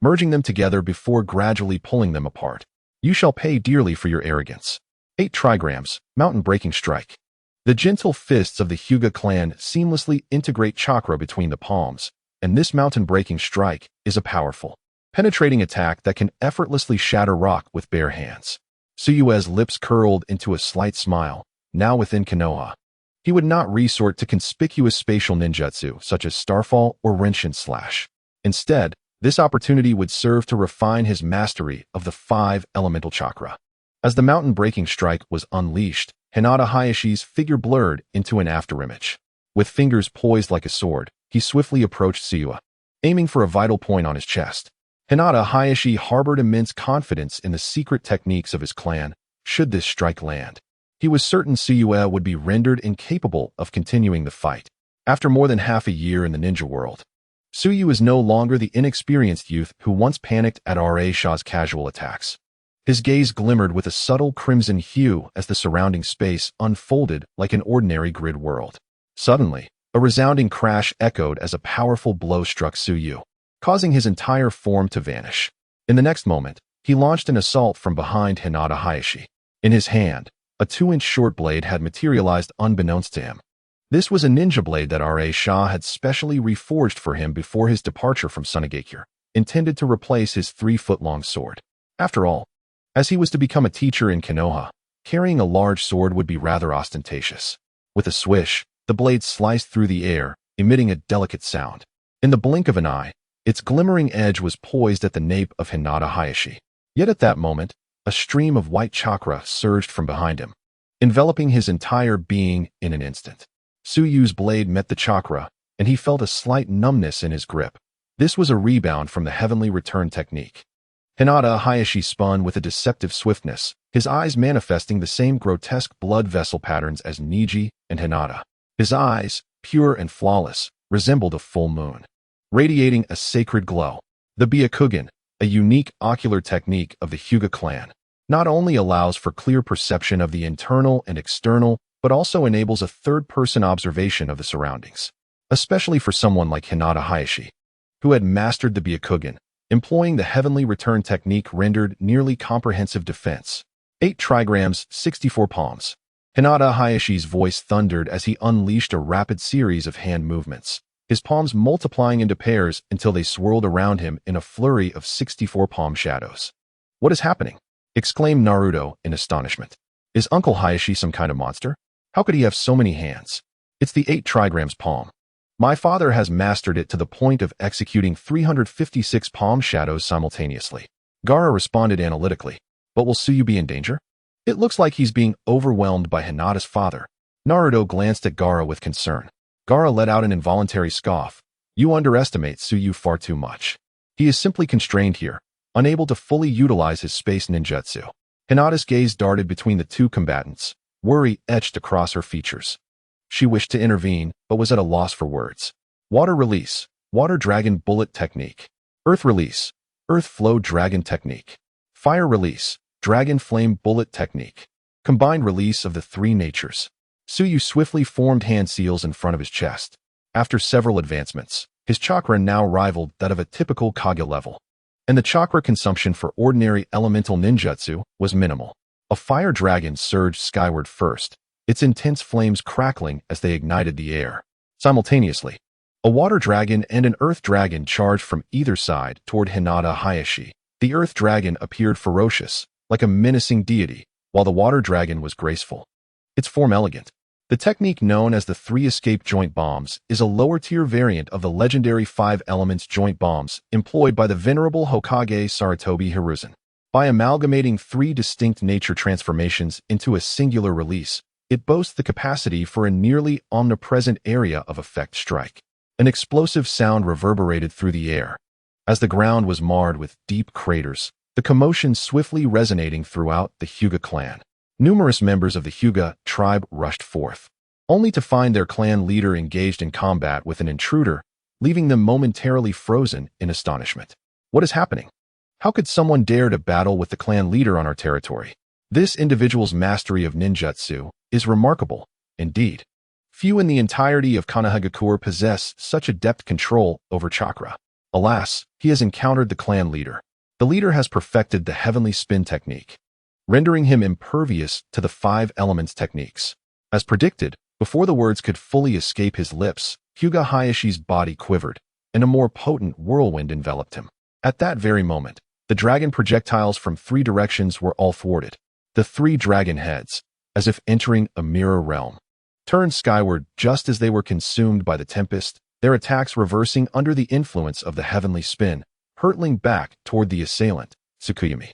S1: merging them together before gradually pulling them apart. You shall pay dearly for your arrogance. 8 trigrams, mountain-breaking strike. The gentle fists of the Hyuga clan seamlessly integrate chakra between the palms, and this mountain-breaking strike is a powerful, penetrating attack that can effortlessly shatter rock with bare hands. Seiwa's lips curled into a slight smile, now within Konoha. He would not resort to conspicuous spatial ninjutsu such as Starfall or Renshin Slash. Instead, this opportunity would serve to refine his mastery of the 5 elemental chakra. As the mountain-breaking strike was unleashed, Hinata Hayashi's figure blurred into an afterimage. With fingers poised like a sword, he swiftly approached Seiwa, aiming for a vital point on his chest. Hinata Hayashi harbored immense confidence in the secret techniques of his clan, should this strike land. He was certain Seiwa would be rendered incapable of continuing the fight. After more than half a year in the ninja world, Tsuyu is no longer the inexperienced youth who once panicked at R.A. Shaw's casual attacks. His gaze glimmered with a subtle crimson hue as the surrounding space unfolded like an ordinary grid world. Suddenly, a resounding crash echoed as a powerful blow struck Tsuyu, causing his entire form to vanish. In the next moment, he launched an assault from behind Hinata Hayashi. In his hand, a 2-inch short blade had materialized unbeknownst to him. This was a ninja blade that R.A. Shaw had specially reforged for him before his departure from Sunagakure, intended to replace his 3-foot-long sword. After all, as he was to become a teacher in Konoha, carrying a large sword would be rather ostentatious. With a swish, the blade sliced through the air, emitting a delicate sound. In the blink of an eye, its glimmering edge was poised at the nape of Hinata Hayashi. Yet at that moment, a stream of white chakra surged from behind him, enveloping his entire being in an instant. Tsuyu's blade met the chakra, and he felt a slight numbness in his grip. This was a rebound from the heavenly return technique. Hinata Hayashi spun with a deceptive swiftness, his eyes manifesting the same grotesque blood vessel patterns as Niji and Hinata. His eyes, pure and flawless, resembled a full moon, radiating a sacred glow. The Byakugan, a unique ocular technique of the Hyuga clan, not only allows for clear perception of the internal and external, but also enables a third-person observation of the surroundings, especially for someone like Hinata Hayashi, who had mastered the Byakugan, employing the heavenly return technique rendered nearly comprehensive defense. 8 trigrams, 64 palms. Hinata Hayashi's voice thundered as he unleashed a rapid series of hand movements, his palms multiplying into pairs until they swirled around him in a flurry of 64 palm shadows. What is happening? Exclaimed Naruto in astonishment. Is Uncle Hayashi some kind of monster? How could he have so many hands? It's the 8 trigrams palm. My father has mastered it to the point of executing 356 palm shadows simultaneously. Gaara responded analytically. But will Tsuyu be in danger? It looks like he's being overwhelmed by Hinata's father. Naruto glanced at Gaara with concern. Gaara let out an involuntary scoff. You underestimate Tsuyu far too much. He is simply constrained here, unable to fully utilize his space ninjutsu. Hinata's gaze darted between the two combatants. Worry etched across her features. She wished to intervene, but was at a loss for words. Water release, water dragon bullet technique. Earth release, earth flow dragon technique. Fire release, dragon flame bullet technique. Combined release of the three natures. Tsuyu swiftly formed hand seals in front of his chest. After several advancements, his chakra now rivaled that of a typical Kage level. And the chakra consumption for ordinary elemental ninjutsu was minimal. A fire dragon surged skyward first, its intense flames crackling as they ignited the air. Simultaneously, a water dragon and an earth dragon charged from either side toward Hinata Hayashi. The earth dragon appeared ferocious, like a menacing deity, while the water dragon was graceful. Its form elegant. The technique known as the three escape joint bombs is a lower-tier variant of the legendary 5 elements joint bombs employed by the venerable Hokage Sarutobi Hiruzen. By amalgamating 3 distinct nature transformations into a singular release, it boasts the capacity for a nearly omnipresent area of effect strike. An explosive sound reverberated through the air. As the ground was marred with deep craters, the commotion swiftly resonating throughout the Hyuga clan. Numerous members of the Hyuga tribe rushed forth, only to find their clan leader engaged in combat with an intruder, leaving them momentarily frozen in astonishment. What is happening? How could someone dare to battle with the clan leader on our territory? This individual's mastery of ninjutsu is remarkable, indeed. Few in the entirety of Konohagakure possess such adept control over chakra. Alas, he has encountered the clan leader. The leader has perfected the heavenly spin technique, rendering him impervious to the 5 elements techniques. As predicted, before the words could fully escape his lips, Hyuga Hayashi's body quivered, and a more potent whirlwind enveloped him. At that very moment, the dragon projectiles from 3 directions were all thwarted. The 3 dragon heads, as if entering a mirror realm, turned skyward just as they were consumed by the tempest, their attacks reversing under the influence of the heavenly spin, hurtling back toward the assailant, Tsukuyomi.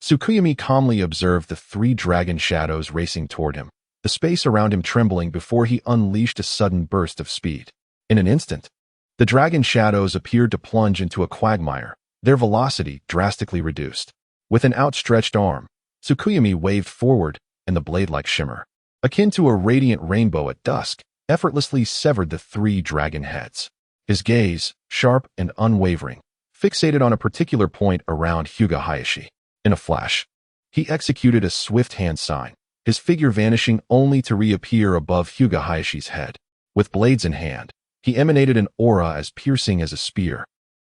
S1: Tsukuyomi calmly observed the 3 dragon shadows racing toward him, the space around him trembling before he unleashed a sudden burst of speed. In an instant, the dragon shadows appeared to plunge into a quagmire, their velocity drastically reduced. With an outstretched arm, Tsukuyomi waved forward, and the blade-like shimmer, akin to a radiant rainbow at dusk, effortlessly severed the 3 dragon heads. His gaze, sharp and unwavering, fixated on a particular point around Hyuga Hayashi. In a flash, he executed a swift hand sign, his figure vanishing only to reappear above Hyuga Hayashi's head. With blades in hand, he emanated an aura as piercing as a spear,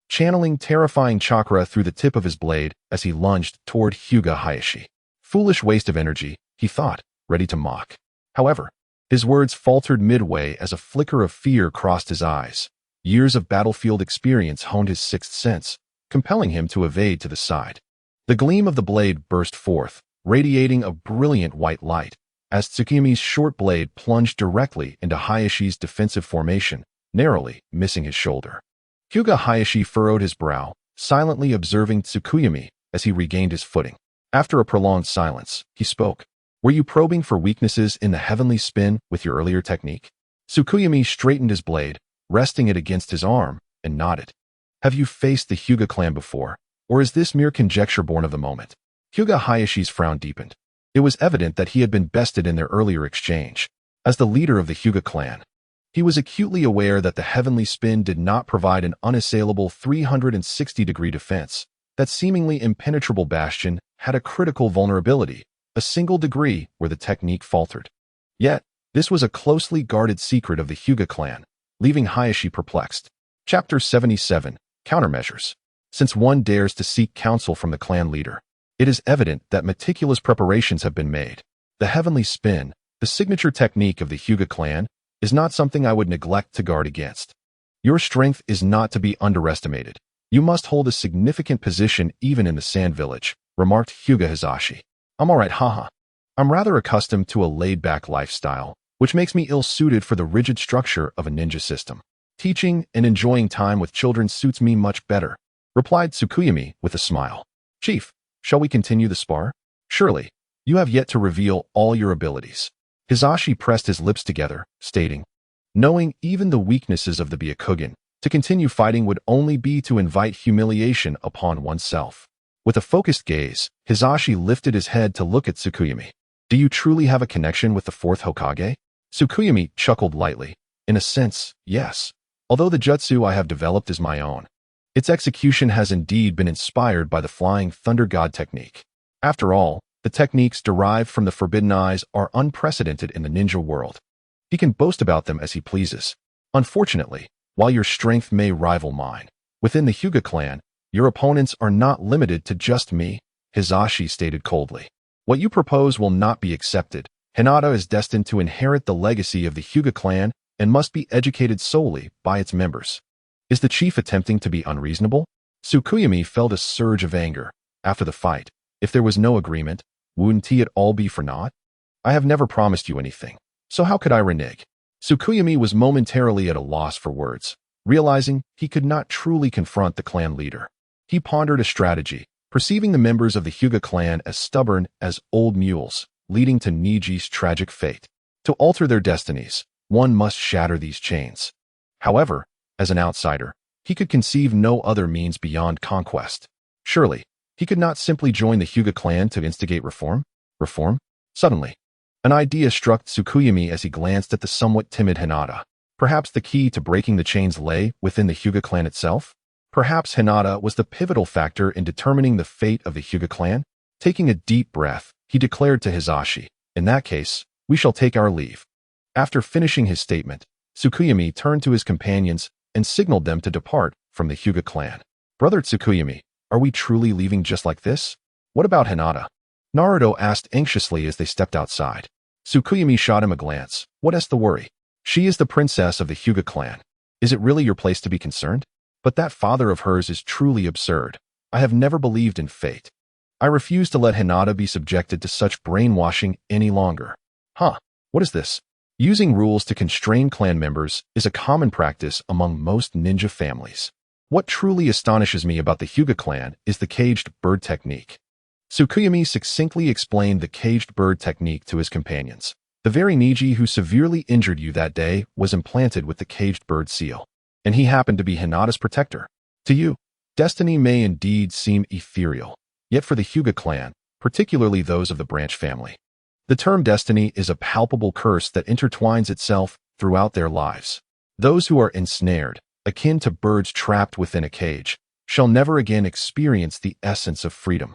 S1: channeling terrifying chakra through the tip of his blade as he lunged toward Hyuga Hayashi. Foolish waste of energy, he thought, ready to mock. However, his words faltered midway as a flicker of fear crossed his eyes. Years of battlefield experience honed his 6th sense, compelling him to evade to the side. The gleam of the blade burst forth, radiating a brilliant white light, as Tsukuyomi's short blade plunged directly into Hayashi's defensive formation, narrowly missing his shoulder. Hyuga Hayashi furrowed his brow, silently observing Tsukuyomi as he regained his footing. After a prolonged silence, he spoke. Were you probing for weaknesses in the heavenly spin with your earlier technique? Tsukuyomi straightened his blade, resting it against his arm, and nodded. Have you faced the Hyuga clan before, or is this mere conjecture born of the moment? Hyuga Hayashi's frown deepened. It was evident that he had been bested in their earlier exchange. As the leader of the Hyuga clan, he was acutely aware that the heavenly spin did not provide an unassailable 360-degree defense. That seemingly impenetrable bastion had a critical vulnerability, a single degree where the technique faltered. Yet, this was a closely guarded secret of the Hyuga clan, leaving Hayashi perplexed. Chapter 77, Countermeasures. Since one dares to seek counsel from the clan leader, it is evident that meticulous preparations have been made. The heavenly spin, the signature technique of the Hyuga clan, is not something I would neglect to guard against. Your strength is not to be underestimated. You must hold a significant position even in the Sand Village, remarked Hyuga Hizashi. I'm alright, haha. I'm rather accustomed to a laid-back lifestyle, which makes me ill-suited for the rigid structure of a ninja system. Teaching and enjoying time with children suits me much better, replied Tsukuyomi with a smile. Chief, shall we continue the spar? Surely, you have yet to reveal all your abilities. Hisashi pressed his lips together, stating, knowing even the weaknesses of the Byakugan, to continue fighting would only be to invite humiliation upon oneself. With a focused gaze, Hisashi lifted his head to look at Tsukuyomi. Do you truly have a connection with the fourth Hokage? Tsukuyomi chuckled lightly. In a sense, yes. Although the jutsu I have developed is my own. Its execution has indeed been inspired by the Flying Thunder God technique. After all, the techniques derived from the Forbidden Eyes are unprecedented in the ninja world. He can boast about them as he pleases. Unfortunately, while your strength may rival mine, within the Hyuga clan, your opponents are not limited to just me, Hisashi stated coldly. What you propose will not be accepted. Hinata is destined to inherit the legacy of the Hyuga clan and must be educated solely by its members. Is the chief attempting to be unreasonable? Tsukuyomi felt a surge of anger. After the fight, if there was no agreement, wouldn't it all be for naught? I have never promised you anything, so how could I renege? Tsukuyomi was momentarily at a loss for words, realizing he could not truly confront the clan leader. He pondered a strategy, perceiving the members of the Hyuga clan as stubborn as old mules, leading to Niji's tragic fate. To alter their destinies, one must shatter these chains. However, as an outsider, he could conceive no other means beyond conquest. Surely, he could not simply join the Hyuga clan to instigate reform? Reform? Suddenly, an idea struck Tsukuyomi as he glanced at the somewhat timid Hinata. Perhaps the key to breaking the chains lay within the Hyuga clan itself? Perhaps Hinata was the pivotal factor in determining the fate of the Hyuga clan? Taking a deep breath, he declared to Hisashi, in that case, we shall take our leave. After finishing his statement, Tsukuyomi turned to his companions and signaled them to depart from the Hyuga clan. Brother Tsukuyomi, are we truly leaving just like this? What about Hinata? Naruto asked anxiously as they stepped outside. Tsukuyomi shot him a glance. What is the worry? She is the princess of the Hyuga clan. Is it really your place to be concerned? But that father of hers is truly absurd. I have never believed in fate. I refuse to let Hinata be subjected to such brainwashing any longer. Huh, what is this? Using rules to constrain clan members is a common practice among most ninja families. What truly astonishes me about the Hyuga clan is the caged bird technique. Tsukuyomi succinctly explained the caged bird technique to his companions. The very Niji who severely injured you that day was implanted with the caged bird seal, and he happened to be Hinata's protector. To you, destiny may indeed seem ethereal, yet for the Hyuga clan, particularly those of the branch family, the term destiny is a palpable curse that intertwines itself throughout their lives. Those who are ensnared, akin to birds trapped within a cage, shall never again experience the essence of freedom.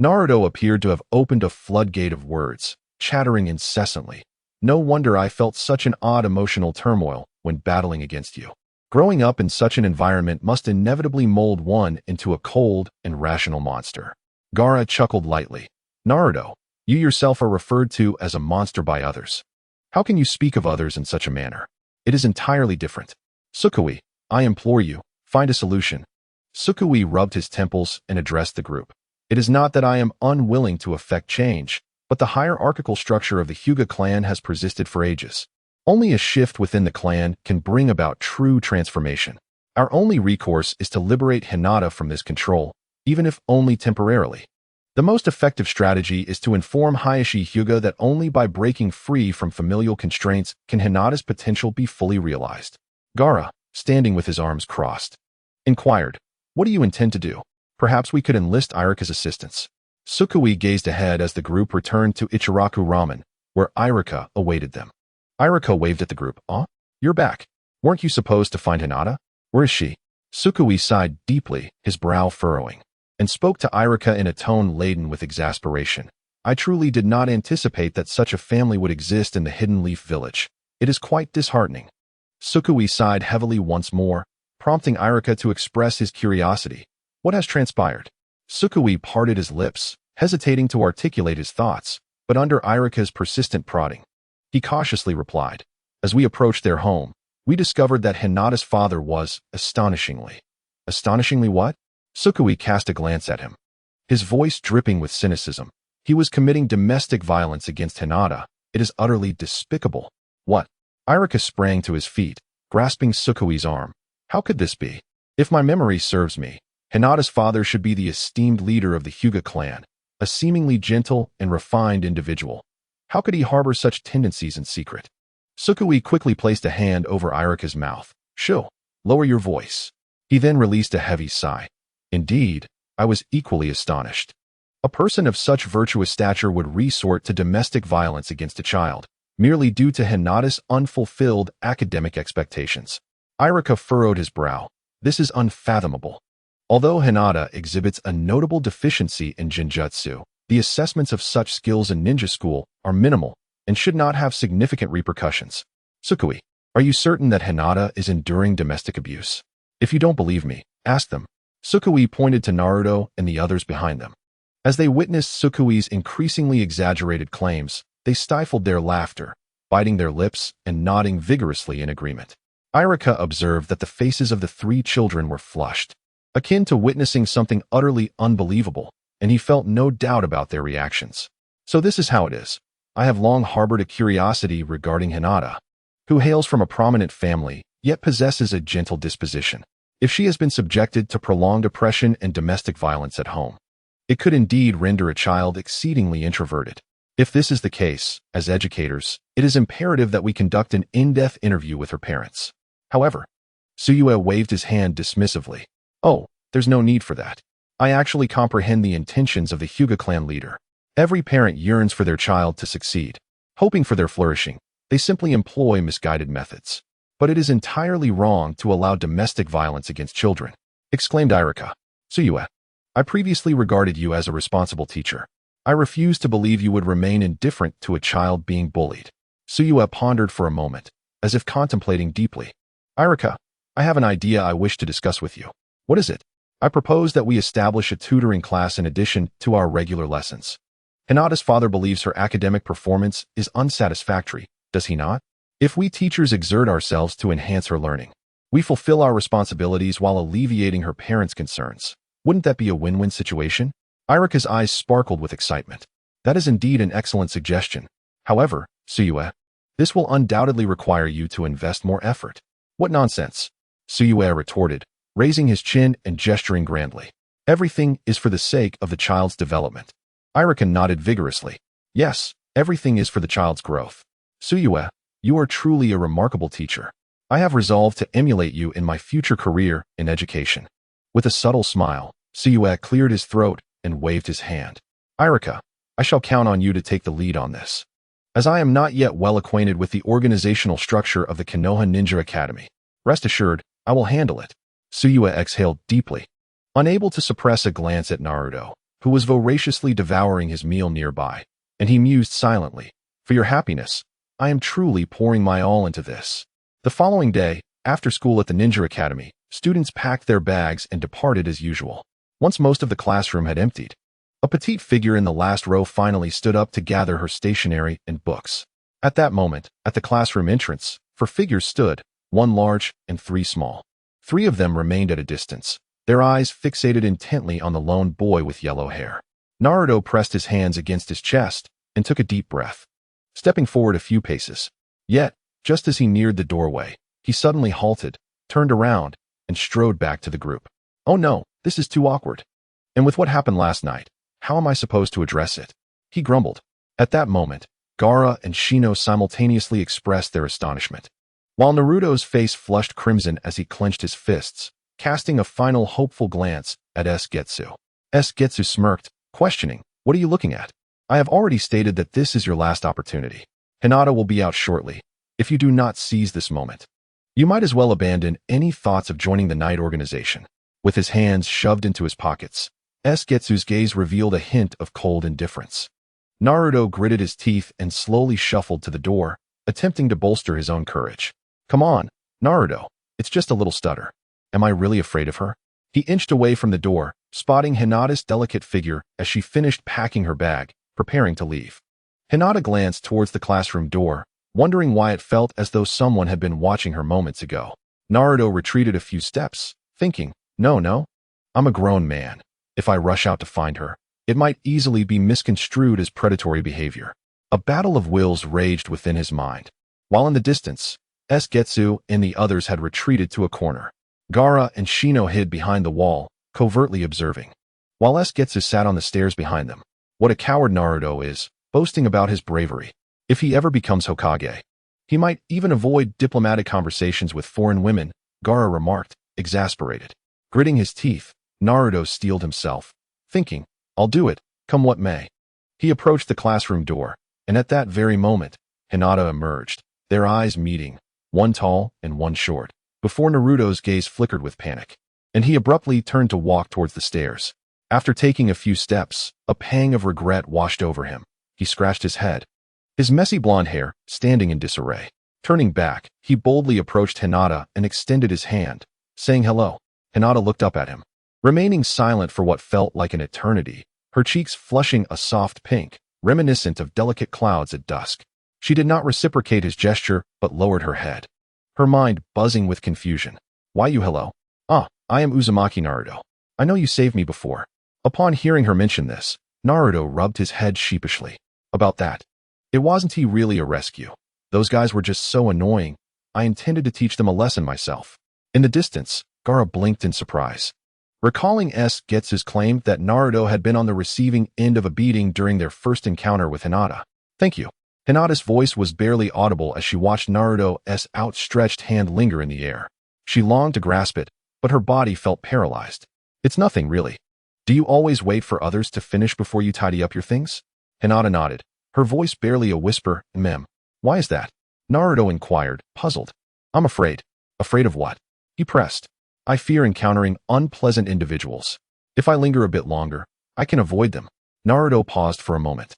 S1: Naruto appeared to have opened a floodgate of words, chattering incessantly. No wonder I felt such an odd emotional turmoil when battling against you. Growing up in such an environment must inevitably mold one into a cold and rational monster. Gaara chuckled lightly. Naruto, you yourself are referred to as a monster by others. How can you speak of others in such a manner? It is entirely different. Tsukui, I implore you, find a solution. Tsukui rubbed his temples and addressed the group. It is not that I am unwilling to effect change, but the hierarchical structure of the Hyuga clan has persisted for ages. Only a shift within the clan can bring about true transformation. Our only recourse is to liberate Hinata from this control, even if only temporarily. The most effective strategy is to inform Hayashi Hyuga that only by breaking free from familial constraints can Hinata's potential be fully realized. Gaara, standing with his arms crossed, inquired, what do you intend to do? Perhaps we could enlist Irika's assistance. Tsukui gazed ahead as the group returned to Ichiraku Ramen, where Irika awaited them. Irika waved at the group. You're back. Weren't you supposed to find Hinata? Where is she? Tsukui sighed deeply, his brow furrowing, and spoke to Irika in a tone laden with exasperation. I truly did not anticipate that such a family would exist in the Hidden Leaf Village. It is quite disheartening. Tsukui sighed heavily once more, prompting Irika to express his curiosity. What has transpired? Tsukui parted his lips, hesitating to articulate his thoughts, but under Irika's persistent prodding, he cautiously replied. As we approached their home, we discovered that Hinata's father was, astonishingly what? Tsukui cast a glance at him, his voice dripping with cynicism. He was committing domestic violence against Hinata. It is utterly despicable. What? Irika sprang to his feet, grasping Tsukuyomi's arm. How could this be? If my memory serves me, Hinata's father should be the esteemed leader of the Hyuga clan, a seemingly gentle and refined individual. How could he harbor such tendencies in secret? Tsukuyomi quickly placed a hand over Irika's mouth. Shoo, lower your voice. He then released a heavy sigh. Indeed, I was equally astonished. A person of such virtuous stature would resort to domestic violence against a child, merely due to Hinata's unfulfilled academic expectations. Irika furrowed his brow. This is unfathomable. Although Hinata exhibits a notable deficiency in genjutsu, the assessments of such skills in ninja school are minimal and should not have significant repercussions. Tsukuyomi, are you certain that Hinata is enduring domestic abuse? If you don't believe me, ask them. Tsukuyomi pointed to Naruto and the others behind them. As they witnessed Tsukuyomi's increasingly exaggerated claims, they stifled their laughter, biting their lips and nodding vigorously in agreement. Irika observed that the faces of the three children were flushed, akin to witnessing something utterly unbelievable, and he felt no doubt about their reactions. So this is how it is. I have long harbored a curiosity regarding Hinata, who hails from a prominent family, yet possesses a gentle disposition. If she has been subjected to prolonged oppression and domestic violence at home, it could indeed render a child exceedingly introverted. If this is the case, as educators, it is imperative that we conduct an in-depth interview with her parents. However, Tsukuyomi waved his hand dismissively. Oh, there's no need for that. I actually comprehend the intentions of the Hyuga clan leader. Every parent yearns for their child to succeed. Hoping for their flourishing, they simply employ misguided methods. But it is entirely wrong to allow domestic violence against children, exclaimed Irika. Tsukuyomi, I previously regarded you as a responsible teacher. I refuse to believe you would remain indifferent to a child being bullied. Tsukuyomi pondered for a moment, as if contemplating deeply. Irika, I have an idea I wish to discuss with you. What is it? I propose that we establish a tutoring class in addition to our regular lessons. Hinata's father believes her academic performance is unsatisfactory, does he not? If we teachers exert ourselves to enhance her learning, we fulfill our responsibilities while alleviating her parents' concerns. Wouldn't that be a win-win situation? Irika's eyes sparkled with excitement. That is indeed an excellent suggestion. However, Tsukuyomi, this will undoubtedly require you to invest more effort. What nonsense? Tsukuyomi retorted, raising his chin and gesturing grandly. Everything is for the sake of the child's development. Irika nodded vigorously. Yes, everything is for the child's growth. Tsukuyomi, you are truly a remarkable teacher. I have resolved to emulate you in my future career in education. With a subtle smile, Tsukuyomi cleared his throat and waved his hand. Irika, I shall count on you to take the lead on this. As I am not yet well acquainted with the organizational structure of the Konoha Ninja Academy, rest assured, I will handle it. Tsukuyomi exhaled deeply, unable to suppress a glance at Naruto, who was voraciously devouring his meal nearby, and he mused silently. For your happiness, I am truly pouring my all into this. The following day, after school at the Ninja Academy, students packed their bags and departed as usual. Once most of the classroom had emptied, a petite figure in the last row finally stood up to gather her stationery and books. At that moment, at the classroom entrance, 4 figures stood, 1 large and 3 small. 3 of them remained at a distance, their eyes fixated intently on the lone boy with yellow hair. Naruto pressed his hands against his chest and took a deep breath, stepping forward a few paces. Yet, just as he neared the doorway, he suddenly halted, turned around, and strode back to the group. Oh no, this is too awkward. And with what happened last night, how am I supposed to address it? He grumbled. At that moment, Gaara and Shino simultaneously expressed their astonishment, while Naruto's face flushed crimson as he clenched his fists, casting a final hopeful glance at Getsu. Getsu smirked, questioning, what are you looking at? I have already stated that this is your last opportunity. Hinata will be out shortly. If you do not seize this moment, you might as well abandon any thoughts of joining the night organization. With his hands shoved into his pockets, Getsu's gaze revealed a hint of cold indifference. Naruto gritted his teeth and slowly shuffled to the door, attempting to bolster his own courage. Come on, Naruto, it's just a little stutter. Am I really afraid of her? He inched away from the door, spotting Hinata's delicate figure as she finished packing her bag, preparing to leave. Hinata glanced towards the classroom door, wondering why it felt as though someone had been watching her moments ago. Naruto retreated a few steps, thinking, no, I'm a grown man. If I rush out to find her, it might easily be misconstrued as predatory behavior. A battle of wills raged within his mind. While in the distance, Getsu and the others had retreated to a corner. Gaara and Shino hid behind the wall, covertly observing, while Getsu sat on the stairs behind them. What a coward Naruto is, boasting about his bravery. If he ever becomes Hokage, he might even avoid diplomatic conversations with foreign women, Gaara remarked, exasperated. Gritting his teeth, Naruto steeled himself, thinking, I'll do it, come what may. He approached the classroom door, and at that very moment, Hinata emerged, their eyes meeting, one tall and one short, before Naruto's gaze flickered with panic, and he abruptly turned to walk towards the stairs. After taking a few steps, a pang of regret washed over him. He scratched his head, his messy blonde hair standing in disarray. Turning back, he boldly approached Hinata and extended his hand, saying hello. Hinata looked up at him, remaining silent for what felt like an eternity, her cheeks flushing a soft pink, reminiscent of delicate clouds at dusk. She did not reciprocate his gesture, but lowered her head, her mind buzzing with confusion. Why you hello? Ah, I am Uzumaki Naruto. I know you saved me before. Upon hearing her mention this, Naruto rubbed his head sheepishly. About that. It wasn't he really a rescue. Those guys were just so annoying. I intended to teach them a lesson myself. In the distance, Gaara blinked in surprise, recalling Getsu's claim that Naruto had been on the receiving end of a beating during their first encounter with Hinata. Thank you. Hinata's voice was barely audible as she watched Naruto's outstretched hand linger in the air. She longed to grasp it, but her body felt paralyzed. It's nothing, really. Do you always wait for others to finish before you tidy up your things? Hinata nodded, her voice barely a whisper. Why is that? Naruto inquired, puzzled. I'm afraid. Afraid of what? He pressed. I fear encountering unpleasant individuals. If I linger a bit longer, I can avoid them. Naruto paused for a moment,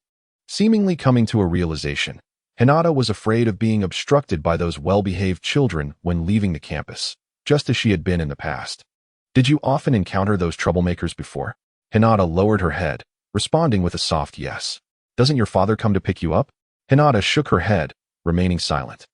S1: seemingly coming to a realization. Hinata was afraid of being obstructed by those well-behaved children when leaving the campus, just as she had been in the past. Did you often encounter those troublemakers before? Hinata lowered her head, responding with a soft yes. Doesn't your father come to pick you up? Hinata shook her head, remaining silent.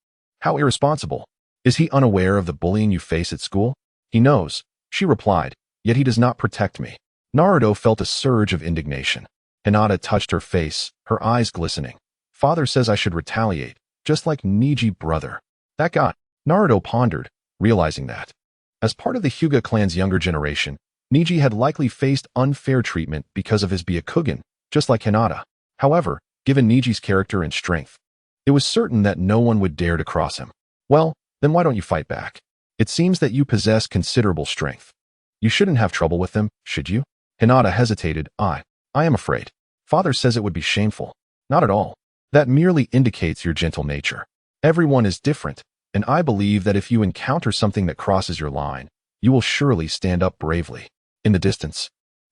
S1: How irresponsible. Is he unaware of the bullying you face at school? He knows, she replied, yet he does not protect me. Naruto felt a surge of indignation. Hinata touched her face, her eyes glistening. Father says I should retaliate, just like Neji brother. That guy. Naruto pondered, realizing that, as part of the Hyuga clan's younger generation, Neji had likely faced unfair treatment because of his Byakugan, just like Hinata. However, given Neji's character and strength, it was certain that no one would dare to cross him. Well, then why don't you fight back? It seems that you possess considerable strength. You shouldn't have trouble with them, should you? Hinata hesitated. I am afraid. Father says it would be shameful. Not at all. That merely indicates your gentle nature. Everyone is different, and I believe that if you encounter something that crosses your line, you will surely stand up bravely. In the distance,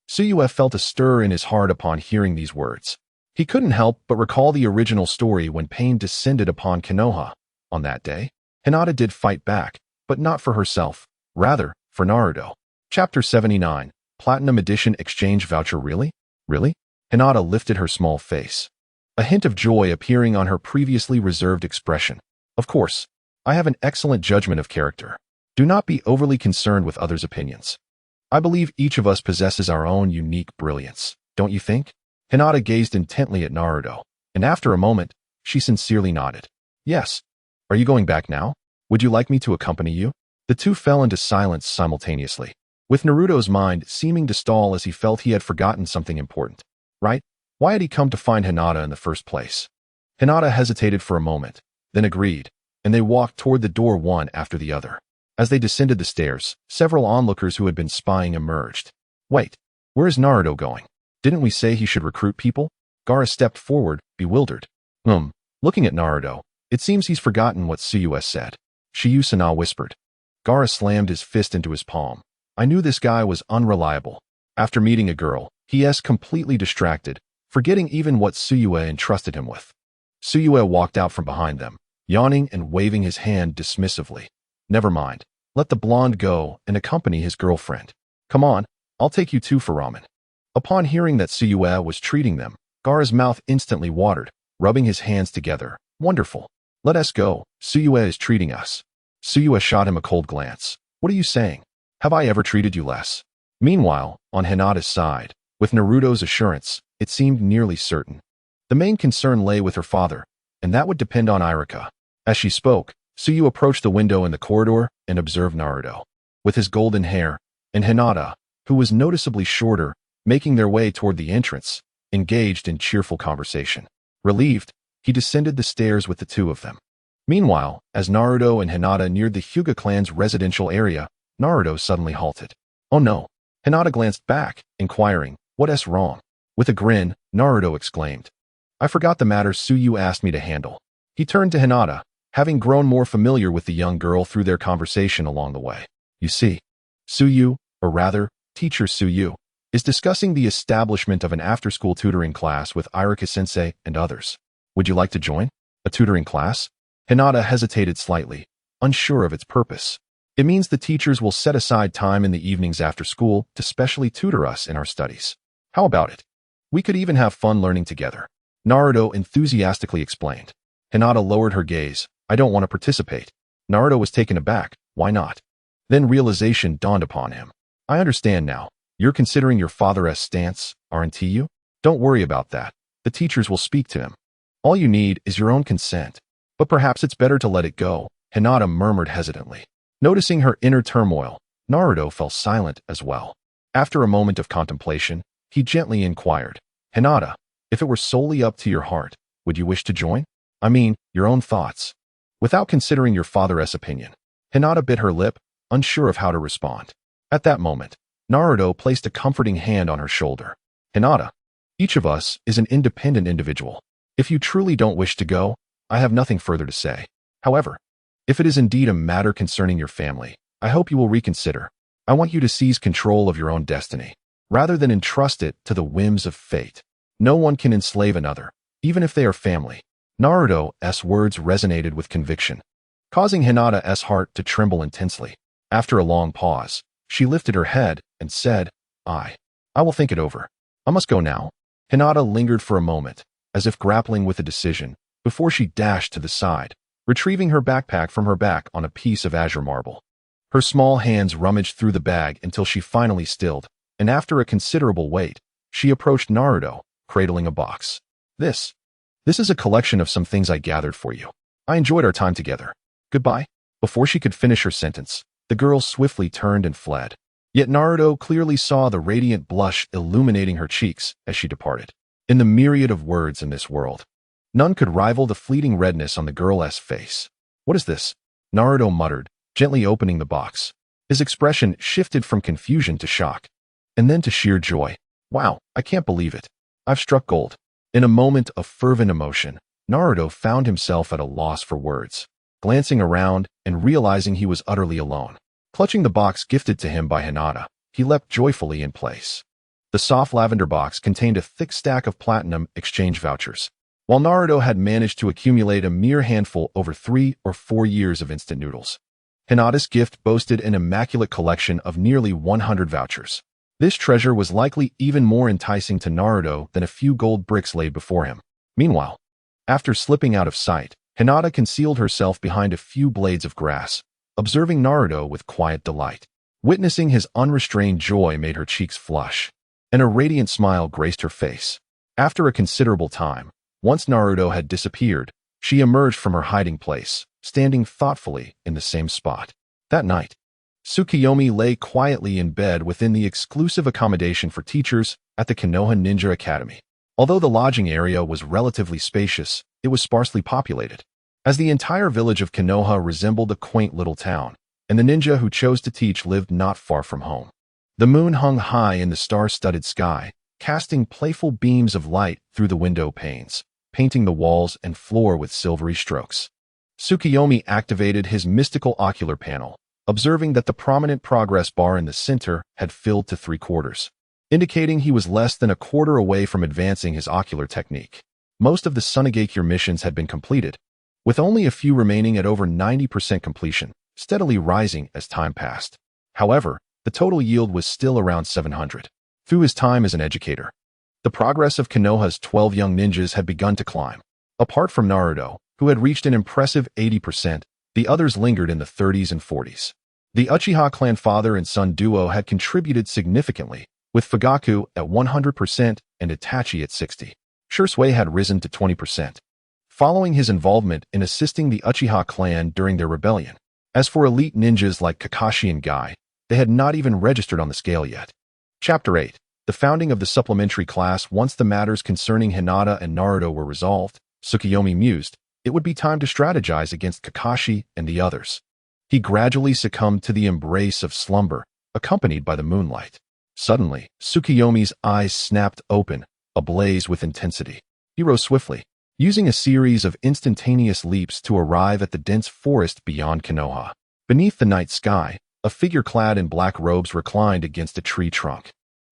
S1: Tsukuyomi felt a stir in his heart upon hearing these words. He couldn't help but recall the original story when pain descended upon Konoha. On that day, Hinata did fight back, but not for herself, rather, for Naruto. Chapter 79, Platinum Edition Exchange Voucher. Really? Really? Hinata lifted her small face, a hint of joy appearing on her previously reserved expression. Of course, I have an excellent judgment of character. Do not be overly concerned with others' opinions. I believe each of us possesses our own unique brilliance, don't you think? Hinata gazed intently at Naruto, and after a moment, she sincerely nodded. Yes. Are you going back now? Would you like me to accompany you? The two fell into silence simultaneously, with Naruto's mind seeming to stall as he felt he had forgotten something important. Right? Why had he come to find Hinata in the first place? Hinata hesitated for a moment, then agreed, and they walked toward the door one after the other. As they descended the stairs, several onlookers who had been spying emerged. Wait, where is Naruto going? Didn't we say he should recruit people? Gaara stepped forward, bewildered. Looking at Naruto, it seems he's forgotten what Tsukuyomi said. Shiyusana whispered. Gaara slammed his fist into his palm. I knew this guy was unreliable. After meeting a girl, he's completely distracted, forgetting even what Tsukuyomi entrusted him with. Tsukuyomi walked out from behind them, yawning and waving his hand dismissively. Never mind. Let the blonde go and accompany his girlfriend. Come on, I'll take you two for ramen. Upon hearing that Tsukuyomi was treating them, Gaara's mouth instantly watered, rubbing his hands together. Wonderful. Let us go. Tsukuyomi is treating us. Tsukuyomi shot him a cold glance. What are you saying? Have I ever treated you less? Meanwhile, on Hinata's side, with Naruto's assurance, it seemed nearly certain. The main concern lay with her father, and that would depend on Irika. As she spoke, Tsuyu approached the window in the corridor and observed Naruto, with his golden hair, and Hinata, who was noticeably shorter, making their way toward the entrance, engaged in cheerful conversation. Relieved, he descended the stairs with the two of them. Meanwhile, as Naruto and Hinata neared the Hyuga clan's residential area, Naruto suddenly halted. Oh no! Hinata glanced back, inquiring, "What's wrong?" With a grin, Naruto exclaimed, "I forgot the matter Tsuyu asked me to handle." He turned to Hinata, having grown more familiar with the young girl through their conversation along the way. You see, Tsuyu, or rather, teacher Tsuyu, is discussing the establishment of an after-school tutoring class with Irika-sensei and others. Would you like to join? A tutoring class? Hinata hesitated slightly, unsure of its purpose. It means the teachers will set aside time in the evenings after school to specially tutor us in our studies. How about it? We could even have fun learning together. Naruto enthusiastically explained. Hinata lowered her gaze. I don't want to participate. Naruto was taken aback. Why not? Then realization dawned upon him. I understand now. You're considering your father's stance, aren't you? Don't worry about that. The teachers will speak to him. All you need is your own consent. But perhaps it's better to let it go, Hinata murmured hesitantly. Noticing her inner turmoil, Naruto fell silent as well. After a moment of contemplation, he gently inquired, Hinata, if it were solely up to your heart, would you wish to join? I mean, your own thoughts. Without considering your father's opinion. Hinata bit her lip, unsure of how to respond. At that moment, Naruto placed a comforting hand on her shoulder. Hinata, each of us is an independent individual. If you truly don't wish to go, I have nothing further to say. However, if it is indeed a matter concerning your family, I hope you will reconsider. I want you to seize control of your own destiny, rather than entrust it to the whims of fate. No one can enslave another, even if they are family. Naruto's words resonated with conviction, causing Hinata's heart to tremble intensely. After a long pause, she lifted her head and said, I will think it over. I must go now. Hinata lingered for a moment, as if grappling with a decision, before she dashed to the side, retrieving her backpack from her back on a piece of azure marble. Her small hands rummaged through the bag until she finally stilled, and after a considerable wait, she approached Naruto, cradling a box. This is a collection of some things I gathered for you. I enjoyed our time together. Goodbye. Before she could finish her sentence, the girl swiftly turned and fled. Yet Naruto clearly saw the radiant blush illuminating her cheeks as she departed. In the myriad of words in this world, none could rival the fleeting redness on the girl's face. What is this? Naruto muttered, gently opening the box. His expression shifted from confusion to shock, and then to sheer joy. Wow, I can't believe it. I've struck gold. In a moment of fervent emotion, Naruto found himself at a loss for words. Glancing around and realizing he was utterly alone, clutching the box gifted to him by Hinata, he leapt joyfully in place. The soft lavender box contained a thick stack of platinum exchange vouchers, while Naruto had managed to accumulate a mere handful over 3 or 4 years of instant noodles. Hinata's gift boasted an immaculate collection of nearly 100 vouchers. This treasure was likely even more enticing to Naruto than a few gold bricks laid before him. Meanwhile, after slipping out of sight, Hinata concealed herself behind a few blades of grass, observing Naruto with quiet delight. Witnessing his unrestrained joy made her cheeks flush, and a radiant smile graced her face. After a considerable time, once Naruto had disappeared, she emerged from her hiding place, standing thoughtfully in the same spot. That night, Tsukuyomi lay quietly in bed within the exclusive accommodation for teachers at the Konoha Ninja Academy. Although the lodging area was relatively spacious, it was sparsely populated, as the entire village of Konoha resembled a quaint little town, and the ninja who chose to teach lived not far from home. The moon hung high in the star-studded sky, casting playful beams of light through the window panes, painting the walls and floor with silvery strokes. Tsukuyomi activated his mystical ocular panel, observing that the prominent progress bar in the center had filled to 3/4, indicating he was less than a quarter away from advancing his ocular technique. Most of the Sunagakure missions had been completed, with only a few remaining at over 90% completion, steadily rising as time passed. However, the total yield was still around 700. Through his time as an educator, the progress of Konoha's 12 young ninjas had begun to climb. Apart from Naruto, who had reached an impressive 80%, the others lingered in the 30s and 40s. The Uchiha clan father and son duo had contributed significantly, with Fugaku at 100% and Itachi at 60%. Shursui had risen to 20%. following his involvement in assisting the Uchiha clan during their rebellion. As for elite ninjas like Kakashi and Guy, they had not even registered on the scale yet. Chapter 8. The founding of the supplementary class. Once the matters concerning Hinata and Naruto were resolved, Tsukuyomi mused, it would be time to strategize against Kakashi and the others. He gradually succumbed to the embrace of slumber, accompanied by the moonlight. Suddenly, Tsukuyomi's eyes snapped open, ablaze with intensity. He rose swiftly, using a series of instantaneous leaps to arrive at the dense forest beyond Konoha. Beneath the night sky, a figure clad in black robes reclined against a tree trunk.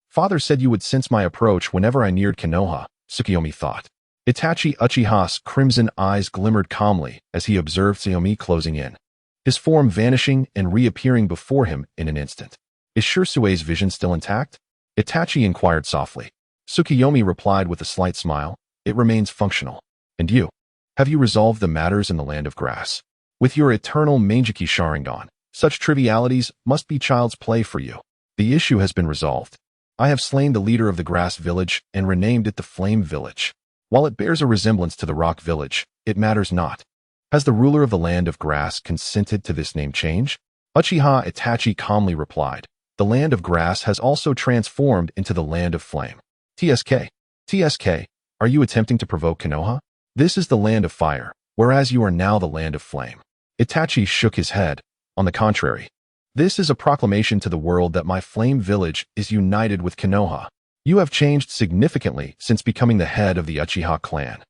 S1: Father said you would sense my approach whenever I neared Konoha, Tsukuyomi thought. Itachi Uchiha's crimson eyes glimmered calmly as he observed Tsukuyomi closing in, his form vanishing and reappearing before him in an instant. Is Shirsue's vision still intact? Itachi inquired softly. Tsukuyomi replied with a slight smile, it remains functional. And you? Have you resolved the matters in the land of grass? With your eternal Mangeki Sharingan, such trivialities must be child's play for you. The issue has been resolved. I have slain the leader of the grass village and renamed it the Flame Village. While it bears a resemblance to the Rock Village, it matters not. Has the ruler of the land of grass consented to this name change? Uchiha Itachi calmly replied, the land of grass has also transformed into the land of flame. TSK, are you attempting to provoke Konoha? This is the land of fire, whereas you are now the land of flame. Itachi shook his head. On the contrary, this is a proclamation to the world that my Flame Village is united with Konoha. You have changed significantly since becoming the head of the Uchiha clan.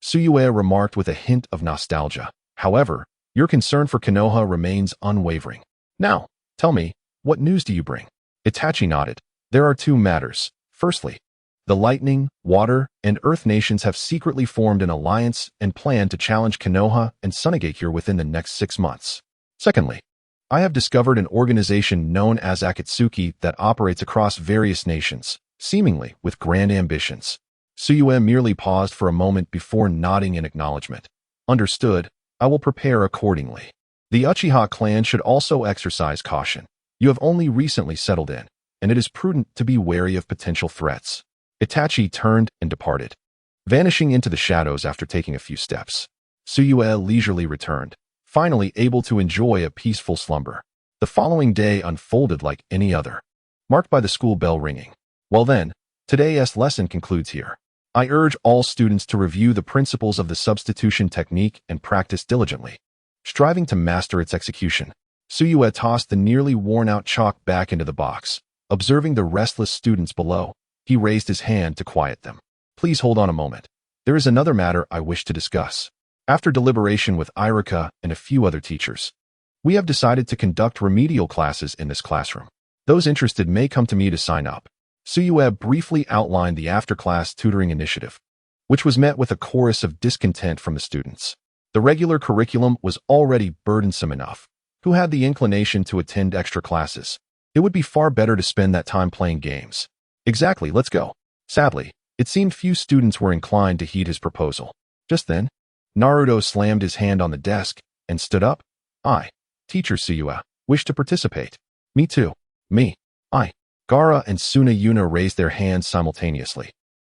S1: Tsukuyomi remarked with a hint of nostalgia. However, your concern for Konoha remains unwavering. Now, tell me, what news do you bring? Itachi nodded. There are two matters. Firstly, the Lightning, Water, and Earth nations have secretly formed an alliance and plan to challenge Konoha and Sunagakure within the next 6 months. Secondly, I have discovered an organization known as Akatsuki that operates across various nations, seemingly with grand ambitions. Tsukuyomi merely paused for a moment before nodding in acknowledgement. Understood, I will prepare accordingly. The Uchiha clan should also exercise caution. You have only recently settled in, and it is prudent to be wary of potential threats. Itachi turned and departed, vanishing into the shadows after taking a few steps. Tsukuyomi leisurely returned, finally able to enjoy a peaceful slumber. The following day unfolded like any other, marked by the school bell ringing. Well then, today's lesson concludes here. I urge all students to review the principles of the substitution technique and practice diligently, striving to master its execution. Tsukuyomi tossed the nearly worn-out chalk back into the box. Observing the restless students below, he raised his hand to quiet them. Please hold on a moment. There is another matter I wish to discuss. After deliberation with Irika and a few other teachers, we have decided to conduct remedial classes in this classroom. Those interested may come to me to sign up. Tsukuyomi briefly outlined the after-class tutoring initiative, which was met with a chorus of discontent from the students. The regular curriculum was already burdensome enough. Who had the inclination to attend extra classes? It would be far better to spend that time playing games. Exactly, let's go. Sadly, it seemed few students were inclined to heed his proposal. Just then, Naruto slammed his hand on the desk and stood up. I, Teacher Tsukuyomi, wish to participate. Me too. Me. I. Gaara and Tsunayuna raised their hands simultaneously.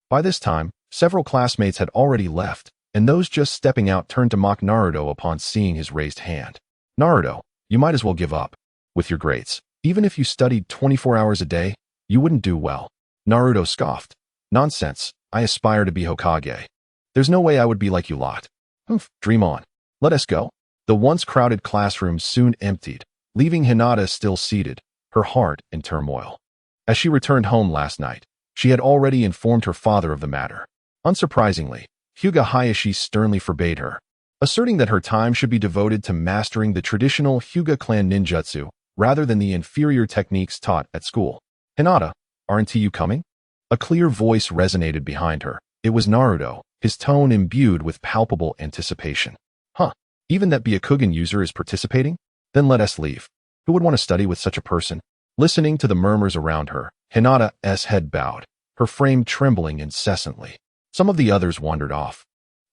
S1: By this time, several classmates had already left, and those just stepping out turned to mock Naruto upon seeing his raised hand. Naruto, you might as well give up. With your grades, even if you studied 24 hours a day, you wouldn't do well. Naruto scoffed. Nonsense, I aspire to be Hokage. There's no way I would be like you lot. Dream on. Let us go. The once crowded classroom soon emptied, leaving Hinata still seated, her heart in turmoil. As she returned home last night, she had already informed her father of the matter. Unsurprisingly, Hyuga Hayashi sternly forbade her, asserting that her time should be devoted to mastering the traditional Hyuga clan ninjutsu rather than the inferior techniques taught at school. Hinata, aren't you coming? A clear voice resonated behind her. It was Naruto, his tone imbued with palpable anticipation. Even that Byakugan user is participating? Then let us leave. Who would want to study with such a person? Listening to the murmurs around her, Hinata's head bowed, her frame trembling incessantly. Some of the others wandered off.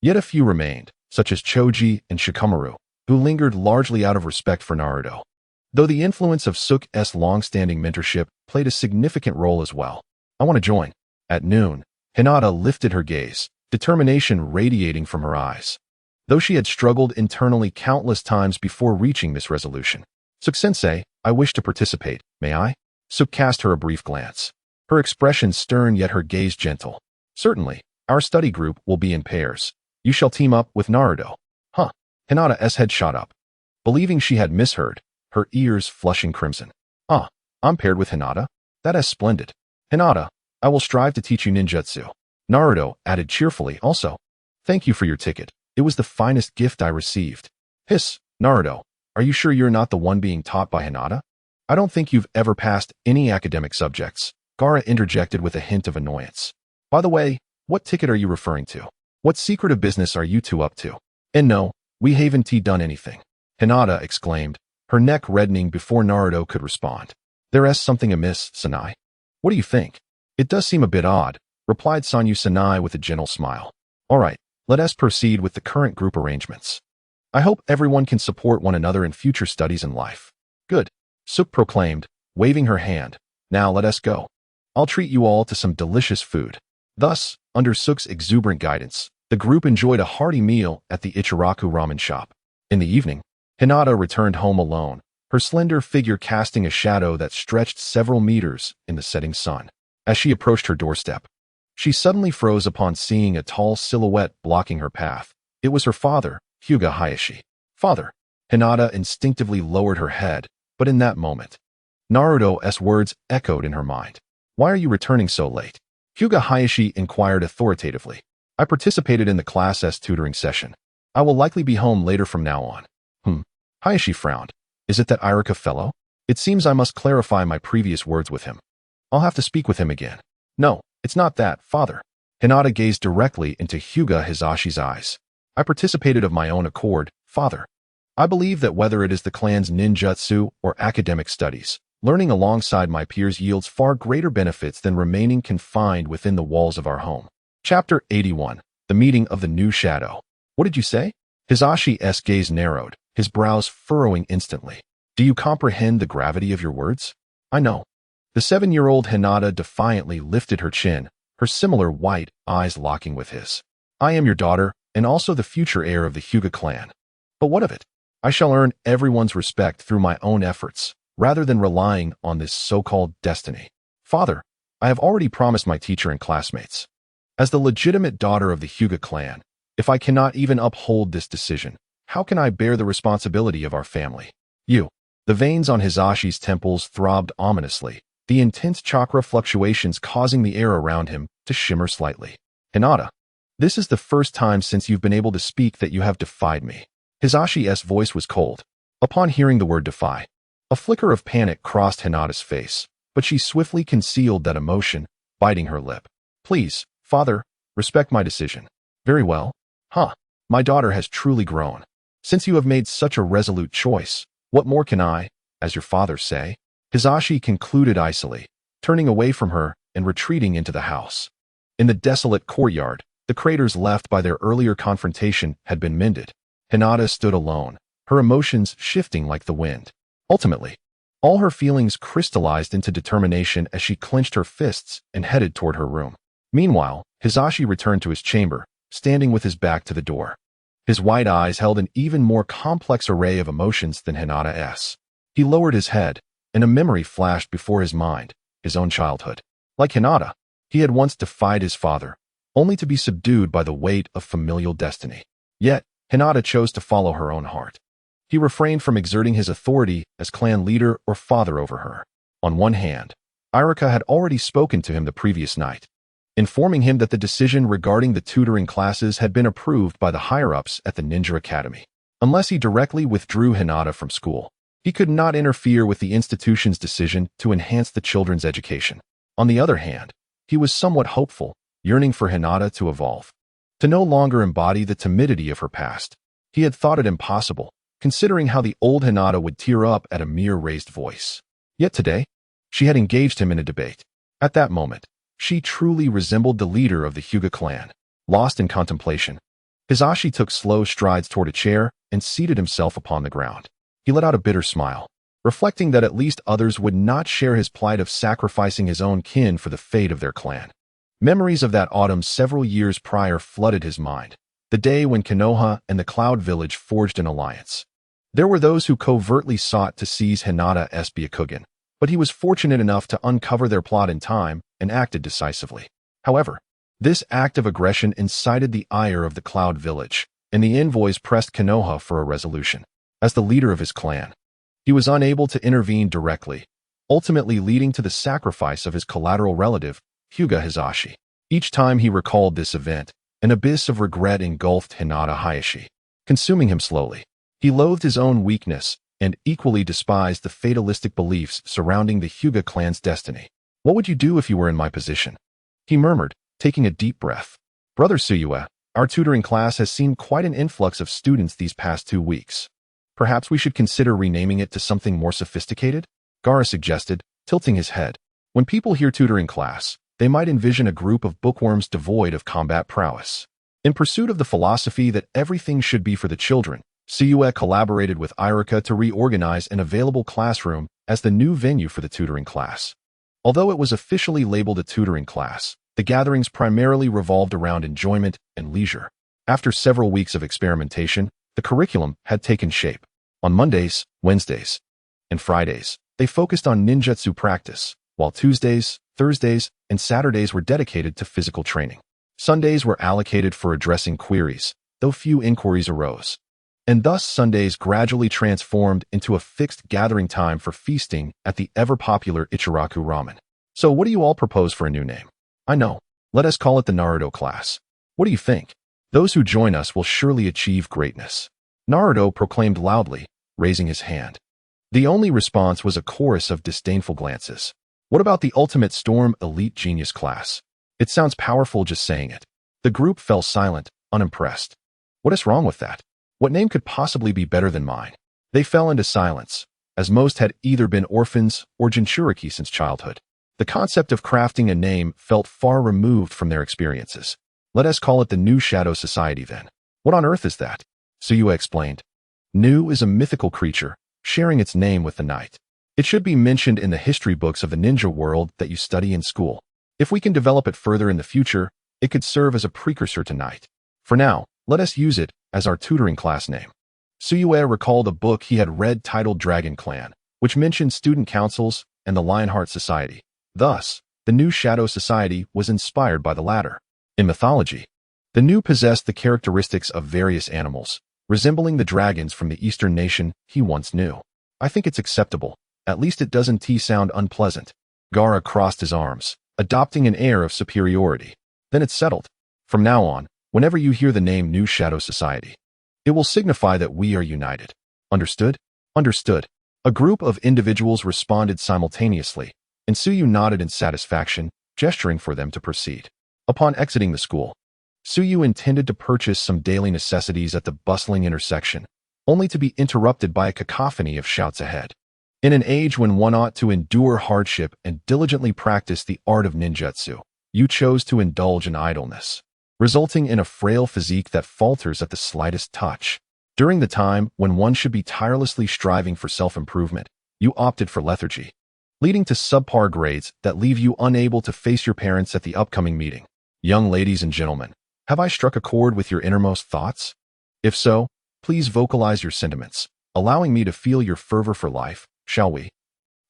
S1: Yet a few remained, such as Choji and Shikamaru, who lingered largely out of respect for Naruto. Though the influence of Suk's long-standing mentorship played a significant role as well. I want to join. At noon, Hinata lifted her gaze, determination radiating from her eyes. though she had struggled internally countless times before reaching this resolution. "Suk-sensei, I wish to participate, may I?" Suk cast her a brief glance. Her expression stern yet her gaze gentle. "Certainly, our study group will be in pairs. You shall team up with Naruto." "Huh." Hinata's head shot up. Believing she had misheard, her ears flushing crimson. "Ah, I'm paired with Hinata? That is splendid. Hinata, I will strive to teach you ninjutsu." Naruto added cheerfully also. "Thank you for your ticket. It was the finest gift I received." "Hiss, Naruto, are you sure you're not the one being taught by Hinata? I don't think you've ever passed any academic subjects," Gaara interjected with a hint of annoyance. "By the way, what ticket are you referring to? What secretive business are you two up to?" "And no, we haven't done anything," Hinata exclaimed, her neck reddening before Naruto could respond. "There's something amiss, Sanai." "What do you think?" "It does seem a bit odd," replied Sanyu Sanai with a gentle smile. "All right, let us proceed with the current group arrangements. I hope everyone can support one another in future studies and life." "Good," Suk proclaimed, waving her hand. "Now let us go. I'll treat you all to some delicious food." Thus, under Suk's exuberant guidance, the group enjoyed a hearty meal at the Ichiraku ramen shop. In the evening, Hinata returned home alone, her slender figure casting a shadow that stretched several meters in the setting sun. As she approached her doorstep, she suddenly froze upon seeing a tall silhouette blocking her path. It was her father, Hyuga Hayashi. "Father." Hinata instinctively lowered her head, but in that moment, Naruto's words echoed in her mind. "Why are you returning so late?" Hyuga Hayashi inquired authoritatively. "I participated in the class's tutoring session. I will likely be home later from now on." Hayashi frowned. "Is it that Irika fellow? It seems I must clarify my previous words with him. I'll have to speak with him again." "No, it's not that, father." Hinata gazed directly into Hyuga Hizashi's eyes. "I participated of my own accord, father. I believe that whether it is the clan's ninjutsu or academic studies, learning alongside my peers yields far greater benefits than remaining confined within the walls of our home." Chapter 81. The Meeting of the New Shadow. "What did you say?" Hizashi's gaze narrowed, his brows furrowing instantly. "Do you comprehend the gravity of your words?" "I know." The 7-year-old Hinata defiantly lifted her chin, her similar white eyes locking with his. "I am your daughter, and also the future heir of the Hyuga clan. But what of it? I shall earn everyone's respect through my own efforts, rather than relying on this so-called destiny. Father, I have already promised my teacher and classmates. As the legitimate daughter of the Hyuga clan, if I cannot even uphold this decision, how can I bear the responsibility of our family?" "You." The veins on Hizashi's temples throbbed ominously, the intense chakra fluctuations causing the air around him to shimmer slightly. "Hinata, this is the first time since you've been able to speak that you have defied me." Hizashi's voice was cold. Upon hearing the word defy, a flicker of panic crossed Hinata's face, but she swiftly concealed that emotion, biting her lip. "Please, father, respect my decision." "Very well." My daughter has truly grown. Since you have made such a resolute choice, what more can I, as your father, say?" Hizashi concluded icily, turning away from her and retreating into the house. In the desolate courtyard, the craters left by their earlier confrontation had been mended. Hinata stood alone, her emotions shifting like the wind. Ultimately, all her feelings crystallized into determination as she clenched her fists and headed toward her room. Meanwhile, Hizashi returned to his chamber, standing with his back to the door. His wide eyes held an even more complex array of emotions than Hinata's. He lowered his head, and a memory flashed before his mind, his own childhood. Like Hinata, he had once defied his father, only to be subdued by the weight of familial destiny. Yet, Hinata chose to follow her own heart. He refrained from exerting his authority as clan leader or father over her. On one hand, Irika had already spoken to him the previous night, informing him that the decision regarding the tutoring classes had been approved by the higher-ups at the Ninja Academy. Unless he directly withdrew Hinata from school, he could not interfere with the institution's decision to enhance the children's education. On the other hand, he was somewhat hopeful, yearning for Hinata to evolve, to no longer embody the timidity of her past. He had thought it impossible, considering how the old Hinata would tear up at a mere raised voice. Yet today, she had engaged him in a debate. At that moment, she truly resembled the leader of the Hyuga clan. Lost in contemplation, Hizashi took slow strides toward a chair and seated himself upon the ground. He let out a bitter smile, reflecting that at least others would not share his plight of sacrificing his own kin for the fate of their clan. Memories of that autumn several years prior flooded his mind, the day when Konoha and the Cloud Village forged an alliance. There were those who covertly sought to seize Hinata's Byakugan, but he was fortunate enough to uncover their plot in time and acted decisively. However, this act of aggression incited the ire of the Cloud Village, and the envoys pressed Konoha for a resolution. As the leader of his clan, he was unable to intervene directly, ultimately leading to the sacrifice of his collateral relative, Hyuga Hisashi. Each time he recalled this event, an abyss of regret engulfed Hinata Hayashi, consuming him slowly. He loathed his own weakness and equally despised the fatalistic beliefs surrounding the Hyuga clan's destiny. "What would you do if you were in my position?" he murmured, taking a deep breath. "Brother Tsukuyomi, our tutoring class has seen quite an influx of students these past 2 weeks. Perhaps we should consider renaming it to something more sophisticated?" Gaara suggested, tilting his head. When people hear tutoring class, they might envision a group of bookworms devoid of combat prowess. In pursuit of the philosophy that everything should be for the children, Tsukuyomi collaborated with Irika to reorganize an available classroom as the new venue for the tutoring class. Although it was officially labeled a tutoring class, the gatherings primarily revolved around enjoyment and leisure. After several weeks of experimentation, the curriculum had taken shape. On Mondays, Wednesdays, and Fridays, they focused on ninjutsu practice, while Tuesdays, Thursdays, and Saturdays were dedicated to physical training. Sundays were allocated for addressing queries, though few inquiries arose. And thus Sundays gradually transformed into a fixed gathering time for feasting at the ever-popular Ichiraku Ramen. "So what do you all propose for a new name?" "I know. Let us call it the Naruto class. What do you think? Those who join us will surely achieve greatness." Naruto proclaimed loudly, raising his hand. The only response was a chorus of disdainful glances. "What about the Ultimate Storm Elite Genius class? It sounds powerful just saying it." The group fell silent, unimpressed. "What is wrong with that? What name could possibly be better than mine?" They fell into silence, as most had either been orphans or Jinchuriki since childhood. The concept of crafting a name felt far removed from their experiences. "Let us call it the New Shadow Society then." "What on earth is that?" Tsukuyomi explained. "New is a mythical creature, sharing its name with the night. It should be mentioned in the history books of the ninja world that you study in school. If we can develop it further in the future, it could serve as a precursor to night. For now, let us use it as our tutoring class name." Tsukuyomi recalled a book he had read titled Dragon Clan, which mentioned student councils and the Lionheart Society. Thus, the New Shadow Society was inspired by the latter. In mythology, the New possessed the characteristics of various animals, resembling the dragons from the Eastern nation he once knew. "I think it's acceptable. At least it doesn't sound unpleasant." Gaara crossed his arms, adopting an air of superiority. "Then it's settled. From now on, whenever you hear the name New Shadow Society, it will signify that we are united. Understood?" "Understood." A group of individuals responded simultaneously, and Tsukuyomi nodded in satisfaction, gesturing for them to proceed. Upon exiting the school, Tsukuyomi intended to purchase some daily necessities at the bustling intersection, only to be interrupted by a cacophony of shouts ahead. In an age when one ought to endure hardship and diligently practice the art of ninjutsu, you chose to indulge in idleness, resulting in a frail physique that falters at the slightest touch. During the time when one should be tirelessly striving for self-improvement, you opted for lethargy, leading to subpar grades that leave you unable to face your parents at the upcoming meeting. Young ladies and gentlemen, have I struck a chord with your innermost thoughts? If so, please vocalize your sentiments, allowing me to feel your fervor for life, shall we?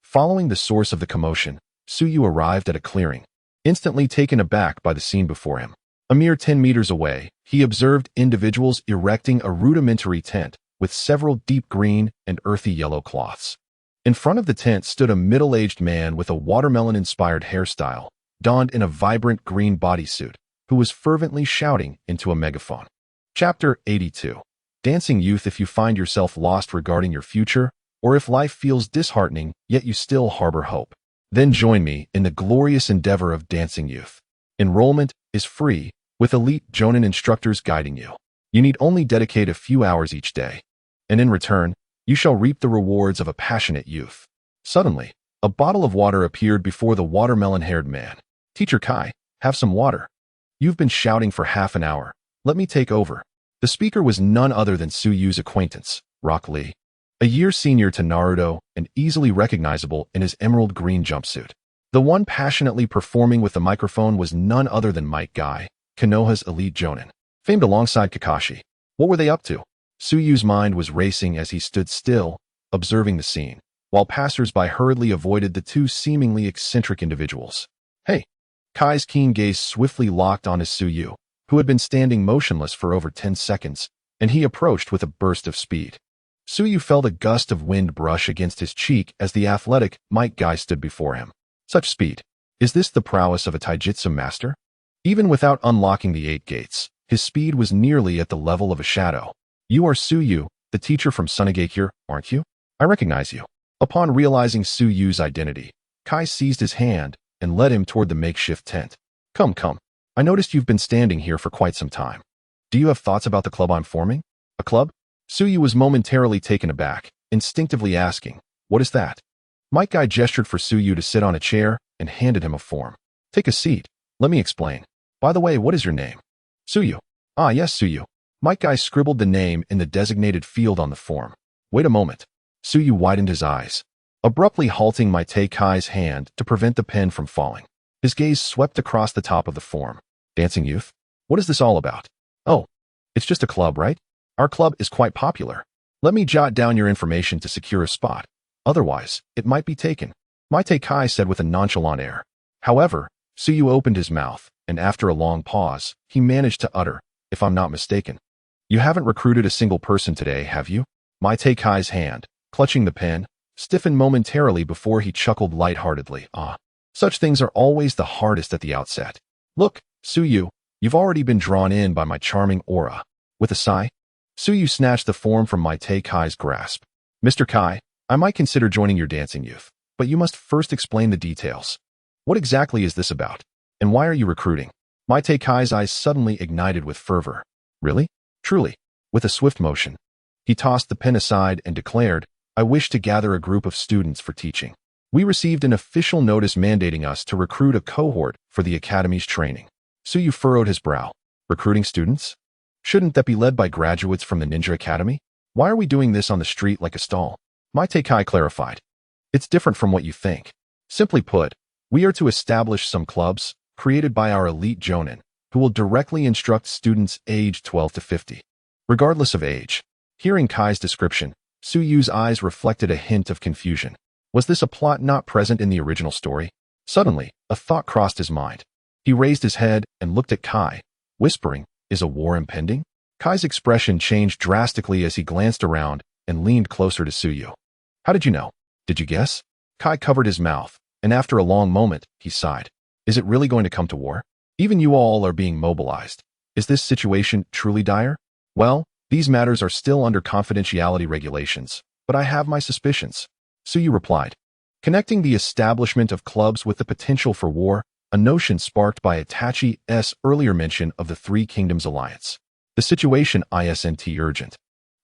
S1: Following the source of the commotion, Tsukuyomi arrived at a clearing, instantly taken aback by the scene before him. A mere 10 meters away, he observed individuals erecting a rudimentary tent with several deep green and earthy yellow cloths. In front of the tent stood a middle-aged man with a watermelon-inspired hairstyle, donned in a vibrant green bodysuit, who was fervently shouting into a megaphone. Chapter 82. Dancing Youth. If you find yourself lost regarding your future, or if life feels disheartening yet you still harbor hope, then join me in the glorious endeavor of Dancing Youth. Enrollment is free, with elite Jonin instructors guiding you. You need only dedicate a few hours each day, and in return, you shall reap the rewards of a passionate youth. Suddenly, a bottle of water appeared before the watermelon-haired man. "Teacher Kai, have some water. You've been shouting for half an hour. Let me take over." The speaker was none other than Tsukuyomi's acquaintance, Rock Lee, a year senior to Naruto and easily recognizable in his emerald green jumpsuit. The one passionately performing with the microphone was none other than Might Guy, Konoha's elite Jonin. famed alongside Kakashi. What were they up to? Tsuyu's mind was racing as he stood still, observing the scene, while passers-by hurriedly avoided the two seemingly eccentric individuals. Hey! Kai's keen gaze swiftly locked on his Tsuyu, who had been standing motionless for over 10 seconds, and he approached with a burst of speed. Tsuyu felt a gust of wind brush against his cheek as the athletic Might Guy stood before him. Such speed. Is this the prowess of a taijutsu master? Even without unlocking the 8 gates, his speed was nearly at the level of a shadow. You are Tsuyu, the teacher from Sunagakure, aren't you? I recognize you. Upon realizing Tsuyu's identity, Kai seized his hand and led him toward the makeshift tent. Come. I noticed you've been standing here for quite some time. Do you have thoughts about the club I'm forming? A club? Tsuyu was momentarily taken aback, instinctively asking, what is that? Might Guy gestured for Tsuyu to sit on a chair and handed him a form. Take a seat. Let me explain. By the way, what is your name? Tsuyu. Ah, yes, Tsuyu. Might Guy scribbled the name in the designated field on the form. Wait a moment. Tsuyu widened his eyes, abruptly halting Might Kai's hand to prevent the pen from falling. His gaze swept across the top of the form. Dancing youth? What is this all about? Oh, it's just a club, right? Our club is quite popular. Let me jot down your information to secure a spot. Otherwise, it might be taken. Might Kai said with a nonchalant air. However, Tsuyu opened his mouth, and after a long pause, he managed to utter, if I'm not mistaken. You haven't recruited a single person today, have you? Might Kai's hand, clutching the pen, stiffened momentarily before he chuckled lightheartedly. Such things are always the hardest at the outset. Look, Tsuyu, you've already been drawn in by my charming aura. With a sigh, Tsuyu snatched the form from Might Kai's grasp. Mr. Kai, I might consider joining your dancing youth, but you must first explain the details. What exactly is this about? And why are you recruiting? Might Kai's eyes suddenly ignited with fervor. Really? Truly? With a swift motion, he tossed the pen aside and declared, I wish to gather a group of students for teaching. We received an official notice mandating us to recruit a cohort for the academy's training. Tsuyu furrowed his brow. Recruiting students? Shouldn't that be led by graduates from the Ninja Academy? Why are we doing this on the street like a stall? Might Kai clarified. It's different from what you think. Simply put, we are to establish some clubs, created by our elite jonin, who will directly instruct students aged 12 to 50. Regardless of age. Hearing Kai's description, Tsuyu's eyes reflected a hint of confusion. Was this a plot not present in the original story? Suddenly, a thought crossed his mind. He raised his head and looked at Kai, whispering, is a war impending? Kai's expression changed drastically as he glanced around and leaned closer to Tsuyu. How did you know? Did you guess? Kai covered his mouth, and after a long moment, he sighed. Is it really going to come to war? Even you all are being mobilized. Is this situation truly dire? Well, these matters are still under confidentiality regulations, but I have my suspicions. Tsuyu replied. Connecting the establishment of clubs with the potential for war, a notion sparked by Itachi's earlier mention of the Three Kingdoms Alliance. The situation isn't urgent,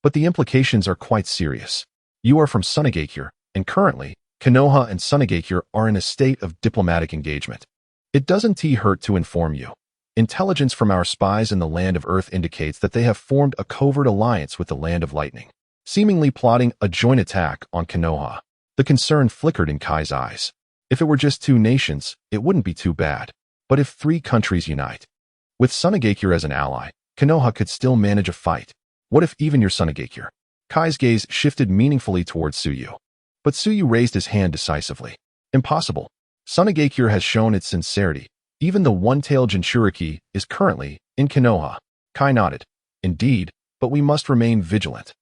S1: but the implications are quite serious. You are from Sunagakure, and currently, Konoha and Sunagakure are in a state of diplomatic engagement. It doesn't hurt to inform you. Intelligence from our spies in the Land of Earth indicates that they have formed a covert alliance with the Land of Lightning, seemingly plotting a joint attack on Konoha. The concern flickered in Kai's eyes. If it were just 2 nations, it wouldn't be too bad. But if 3 countries unite, with Sunagakure as an ally, Konoha could still manage a fight. What if even your Sunagakure? Kai's gaze shifted meaningfully towards Tsuyu. But Tsuyu raised his hand decisively. Impossible. Sunagakure has shown its sincerity. Even the one-tailed Jinchuriki is currently in Konoha. Kai nodded. Indeed, but we must remain vigilant.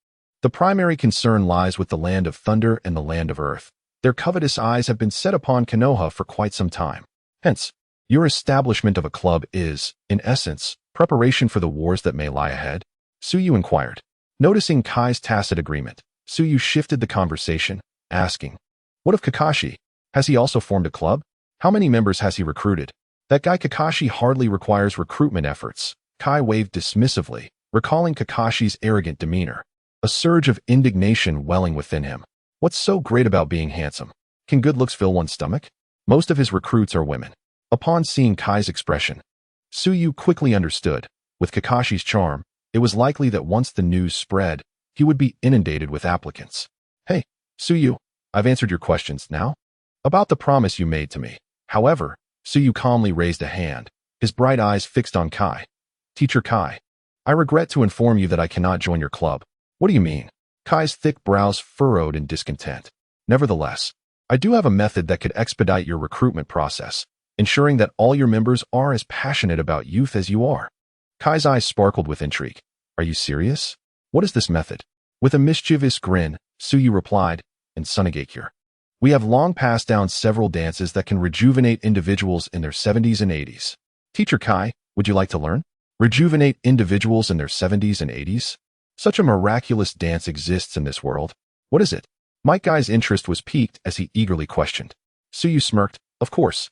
S1: The primary concern lies with the Land of Thunder and the Land of Earth. Their covetous eyes have been set upon Konoha for quite some time. Hence, your establishment of a club is, in essence, preparation for the wars that may lie ahead? Tsuyu inquired. Noticing Kai's tacit agreement, Tsuyu shifted the conversation, asking, what of Kakashi? Has he also formed a club? How many members has he recruited? That guy Kakashi hardly requires recruitment efforts. Kai waved dismissively, recalling Kakashi's arrogant demeanor. A surge of indignation welling within him. What's so great about being handsome? Can good looks fill one's stomach? Most of his recruits are women. Upon seeing Kai's expression, Tsuyu quickly understood. With Kakashi's charm, it was likely that once the news spread, he would be inundated with applicants. Hey, Tsuyu, I've answered your questions now. About the promise you made to me. However, Tsuyu calmly raised a hand, his bright eyes fixed on Kai. Teacher Kai, I regret to inform you that I cannot join your club. What do you mean? Kai's thick brows furrowed in discontent. Nevertheless, I do have a method that could expedite your recruitment process, ensuring that all your members are as passionate about youth as you are. Kai's eyes sparkled with intrigue. Are you serious? What is this method? With a mischievous grin, Tsuyu replied, in Sunagakure. We have long passed down several dances that can rejuvenate individuals in their 70s and 80s. Teacher Kai, would you like to learn? Rejuvenate individuals in their 70s and 80s? Such a miraculous dance exists in this world. What is it? Mike Guy's interest was piqued as he eagerly questioned. Tsuyu smirked. Of course.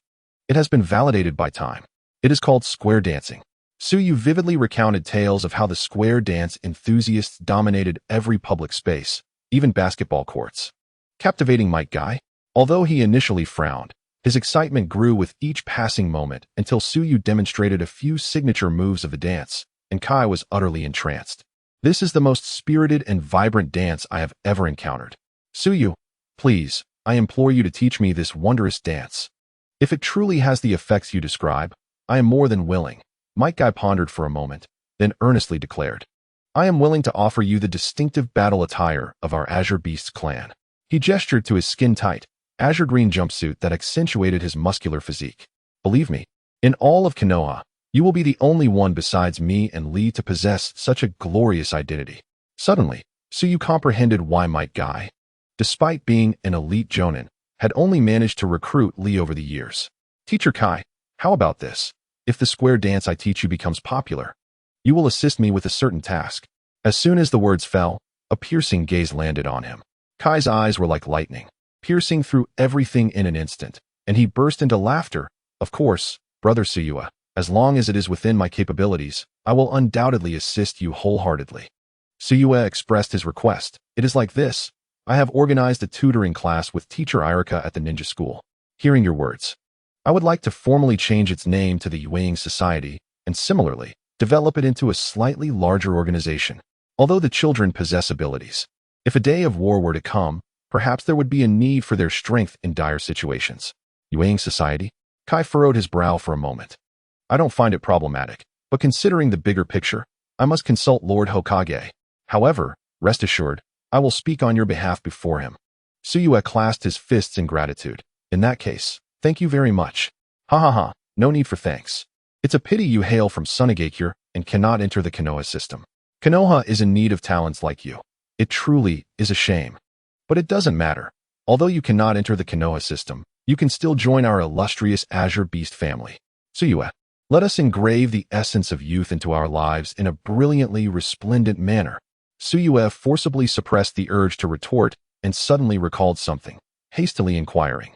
S1: It has been validated by time. It is called square dancing. Tsuyu vividly recounted tales of how the square dance enthusiasts dominated every public space, even basketball courts. Captivating Mike Guy, although he initially frowned, his excitement grew with each passing moment until Tsuyu demonstrated a few signature moves of the dance, and Kai was utterly entranced. This is the most spirited and vibrant dance I have ever encountered. Tsuyu, please, I implore you to teach me this wondrous dance. If it truly has the effects you describe, I am more than willing. Mike Guy pondered for a moment, then earnestly declared, I am willing to offer you the distinctive battle attire of our Azure Beasts clan. He gestured to his skin-tight, azure green jumpsuit that accentuated his muscular physique. Believe me, in all of Konoha, you will be the only one besides me and Lee to possess such a glorious identity. Suddenly, Tsuyu comprehended why Mike Guy, despite being an elite jonin, had only managed to recruit Lee over the years. Teacher Kai, how about this? If the square dance I teach you becomes popular, you will assist me with a certain task. As soon as the words fell, a piercing gaze landed on him. Kai's eyes were like lightning, piercing through everything in an instant, and he burst into laughter. Of course, brother Tsuyu, as long as it is within my capabilities, I will undoubtedly assist you wholeheartedly. Tsuyu expressed his request. It is like this. I have organized a tutoring class with teacher Irika at the ninja school. Hearing your words, I would like to formally change its name to the Yueying Society, and similarly, develop it into a slightly larger organization. Although the children possess abilities, if a day of war were to come, perhaps there would be a need for their strength in dire situations. Yueying Society? Kai furrowed his brow for a moment. I don't find it problematic, but considering the bigger picture, I must consult Lord Hokage. However, rest assured, I will speak on your behalf before him. Tsuyu clasped his fists in gratitude. In that case, thank you very much. Ha ha ha, no need for thanks. It's a pity you hail from Sunagakure and cannot enter the Konoha system. Konoha is in need of talents like you. It truly is a shame. But it doesn't matter. Although you cannot enter the Konoha system, you can still join our illustrious Azure Beast family. Tsuyu, let us engrave the essence of youth into our lives in a brilliantly resplendent manner. Tsuyu forcibly suppressed the urge to retort and suddenly recalled something, hastily inquiring.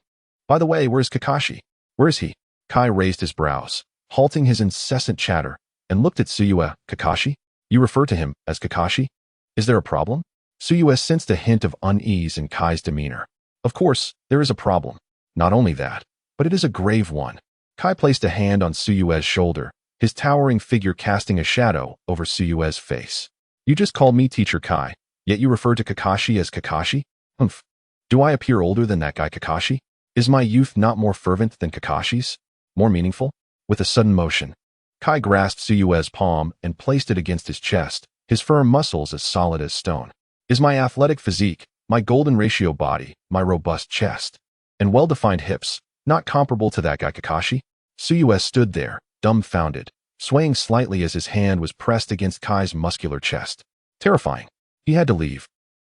S1: By the way, where's Kakashi? Where is he? Kai raised his brows, halting his incessant chatter, and looked at Tsuyu. Kakashi? You refer to him as Kakashi? Is there a problem? Tsuyu sensed a hint of unease in Kai's demeanor. Of course, there is a problem. Not only that, but it is a grave one. Kai placed a hand on Tsuyu's shoulder, his towering figure casting a shadow over Tsuyu's face. You just called me Teacher Kai, yet you refer to Kakashi as Kakashi? Humph. Do I appear older than that guy Kakashi? Is my youth not more fervent than Kakashi's? More meaningful? With a sudden motion, Kai grasped Tsuyu's palm and placed it against his chest, his firm muscles as solid as stone. Is my athletic physique, my golden ratio body, my robust chest, and well-defined hips, not comparable to that guy Kakashi? Tsuyu stood there, dumbfounded, swaying slightly as his hand was pressed against Kai's muscular chest. Terrifying. He had to leave.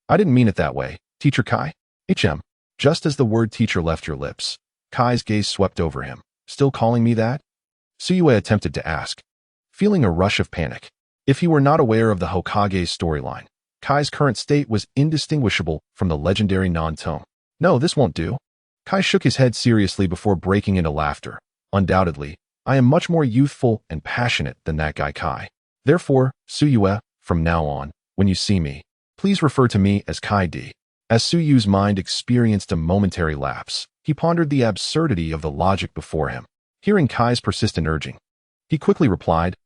S1: I didn't mean it that way, Teacher Kai. HM. Just as the word teacher left your lips, Kai's gaze swept over him. Still calling me that? Tsuyu attempted to ask, feeling a rush of panic. If he were not aware of the Hokage's storyline, Kai's current state was indistinguishable from the legendary non-tome. No, this won't do. Kai shook his head seriously before breaking into laughter. Undoubtedly, I am much more youthful and passionate than that guy Kai. Therefore, Tsuyu, from now on, when you see me, please refer to me as Kai D. As Tsuyu's mind experienced a momentary lapse, he pondered the absurdity of the logic before him. Hearing Kai's persistent urging, he quickly replied,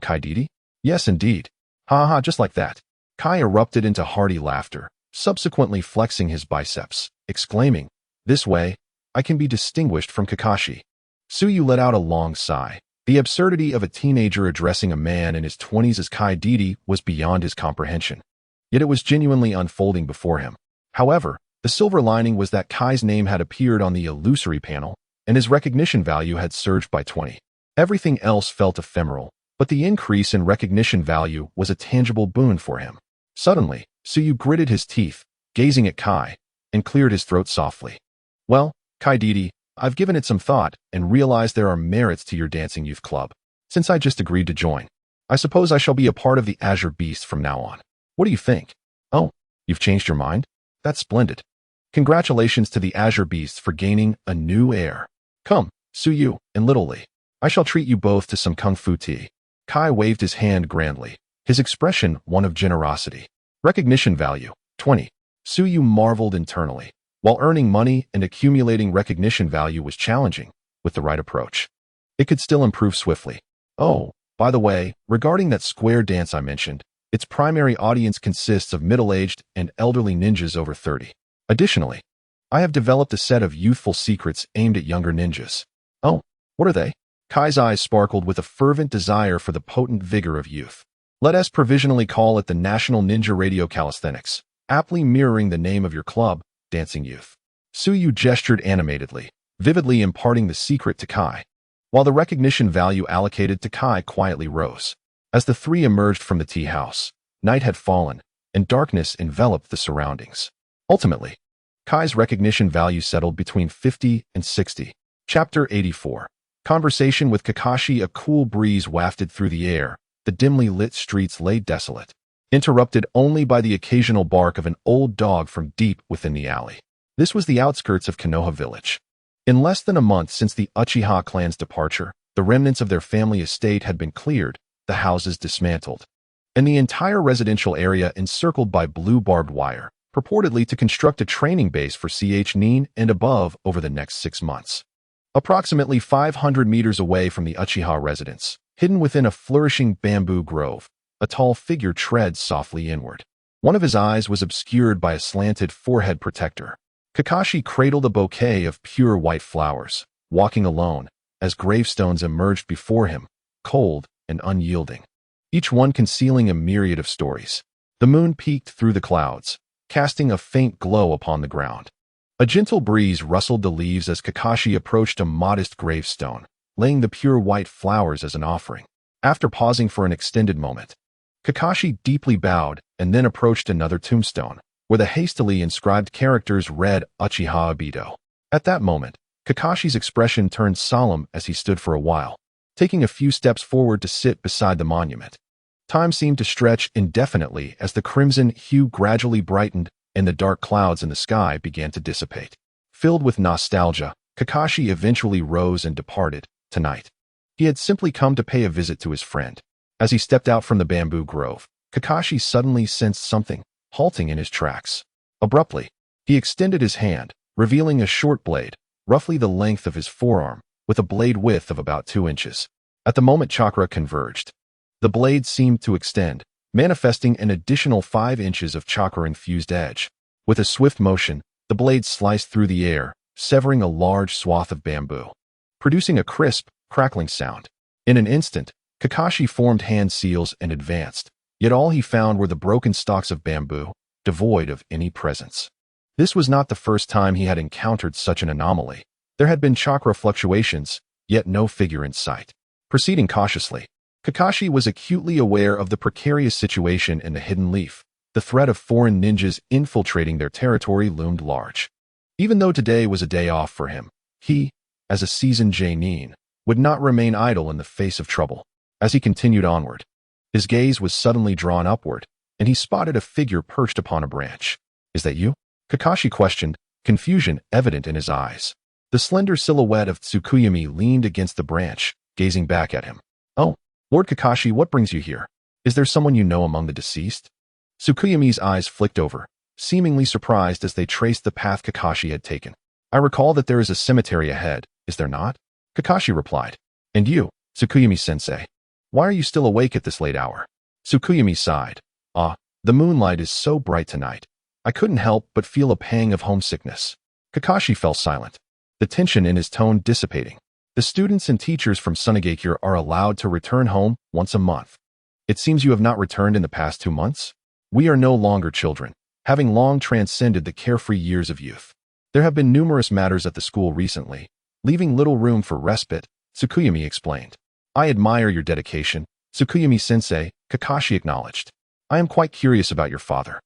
S1: Kai Didi? Yes, indeed. Ha ha, just like that. Kai erupted into hearty laughter, subsequently flexing his biceps, exclaiming, This way, I can be distinguished from Kakashi. Tsuyu let out a long sigh, The absurdity of a teenager addressing a man in his 20s as Kai Didi was beyond his comprehension. Yet it was genuinely unfolding before him. However, the silver lining was that Kai's name had appeared on the illusory panel, and his recognition value had surged by 20. Everything else felt ephemeral, but the increase in recognition value was a tangible boon for him. Suddenly, Tsuyu gritted his teeth, gazing at Kai, and cleared his throat softly. Well, Kai Didi, I've given it some thought and realized there are merits to your dancing youth club. Since I just agreed to join, I suppose I shall be a part of the Azure Beast from now on. What do you think? Oh, you've changed your mind? That's splendid. Congratulations to the Azure Beasts for gaining a new heir. Come, Tsuyu and Little Lee. I shall treat you both to some kung fu tea. Kai waved his hand grandly, his expression one of generosity. Recognition value, 20. Tsuyu marveled internally. While earning money and accumulating recognition value was challenging, with the right approach, it could still improve swiftly. Oh, by the way, regarding that square dance I mentioned, its primary audience consists of middle-aged and elderly ninjas over 30. Additionally, I have developed a set of youthful secrets aimed at younger ninjas. Oh, what are they? Kai's eyes sparkled with a fervent desire for the potent vigor of youth. Let us provisionally call it the National Ninja Radio Calisthenics, aptly mirroring the name of your club, Dancing Youth. Tsuyu gestured animatedly, vividly imparting the secret to Kai, while the recognition value allocated to Kai quietly rose. As the three emerged from the tea house, night had fallen, and darkness enveloped the surroundings. Ultimately, Kai's recognition value settled between 50 and 60. Chapter 84. Conversation with Kakashi. A cool breeze wafted through the air. The dimly lit streets lay desolate, interrupted only by the occasional bark of an old dog from deep within the alley. This was the outskirts of Konoha village. In less than a month since the Uchiha clan's departure, the remnants of their family estate had been cleared, the houses dismantled, and the entire residential area encircled by blue barbed wire, purportedly to construct a training base for Nin and above over the next 6 months. Approximately 500 meters away from the Uchiha residence, hidden within a flourishing bamboo grove, a tall figure treads softly inward. One of his eyes was obscured by a slanted forehead protector. Kakashi cradled a bouquet of pure white flowers, walking alone, as gravestones emerged before him, cold and unyielding, each one concealing a myriad of stories. The moon peeked through the clouds, casting a faint glow upon the ground. A gentle breeze rustled the leaves as Kakashi approached a modest gravestone, laying the pure white flowers as an offering. After pausing for an extended moment, Kakashi deeply bowed and then approached another tombstone, where the hastily inscribed characters read Uchiha Obito. At that moment, Kakashi's expression turned solemn as he stood for a while, taking a few steps forward to sit beside the monument. Time seemed to stretch indefinitely as the crimson hue gradually brightened and the dark clouds in the sky began to dissipate. Filled with nostalgia, Kakashi eventually rose and departed. Tonight, he had simply come to pay a visit to his friend. As he stepped out from the bamboo grove, Kakashi suddenly sensed something, halting in his tracks. Abruptly, he extended his hand, revealing a short blade, roughly the length of his forearm, with a blade width of about 2 inches. At the moment chakra converged, the blade seemed to extend, manifesting an additional 5 inches of chakra-infused edge. With a swift motion, the blade sliced through the air, severing a large swath of bamboo, producing a crisp, crackling sound. In an instant, Kakashi formed hand seals and advanced, yet all he found were the broken stalks of bamboo, devoid of any presence. This was not the first time he had encountered such an anomaly. There had been chakra fluctuations, yet no figure in sight. Proceeding cautiously, Kakashi was acutely aware of the precarious situation in the hidden leaf. The threat of foreign ninjas infiltrating their territory loomed large. Even though today was a day off for him, he, as a seasoned Nin, would not remain idle in the face of trouble. As he continued onward, his gaze was suddenly drawn upward, and he spotted a figure perched upon a branch. "Is that you?" Kakashi questioned, confusion evident in his eyes. The slender silhouette of Tsukuyomi leaned against the branch, gazing back at him. "Oh, Lord Kakashi, what brings you here? Is there someone you know among the deceased?" Tsukuyomi's eyes flicked over, seemingly surprised as they traced the path Kakashi had taken. "I recall that there is a cemetery ahead, is there not?" Kakashi replied. "And you, Tsukuyomi-sensei, why are you still awake at this late hour?" Tsukuyomi sighed. "Ah, the moonlight is so bright tonight. I couldn't help but feel a pang of homesickness." Kakashi fell silent, the tension in his tone dissipating. The students and teachers from Sunagakure are allowed to return home once a month. It seems you have not returned in the past 2 months? We are no longer children, having long transcended the carefree years of youth. There have been numerous matters at the school recently, leaving little room for respite, Tsukuyomi explained. I admire your dedication, Tsukuyomi-sensei, Kakashi acknowledged. I am quite curious about your father.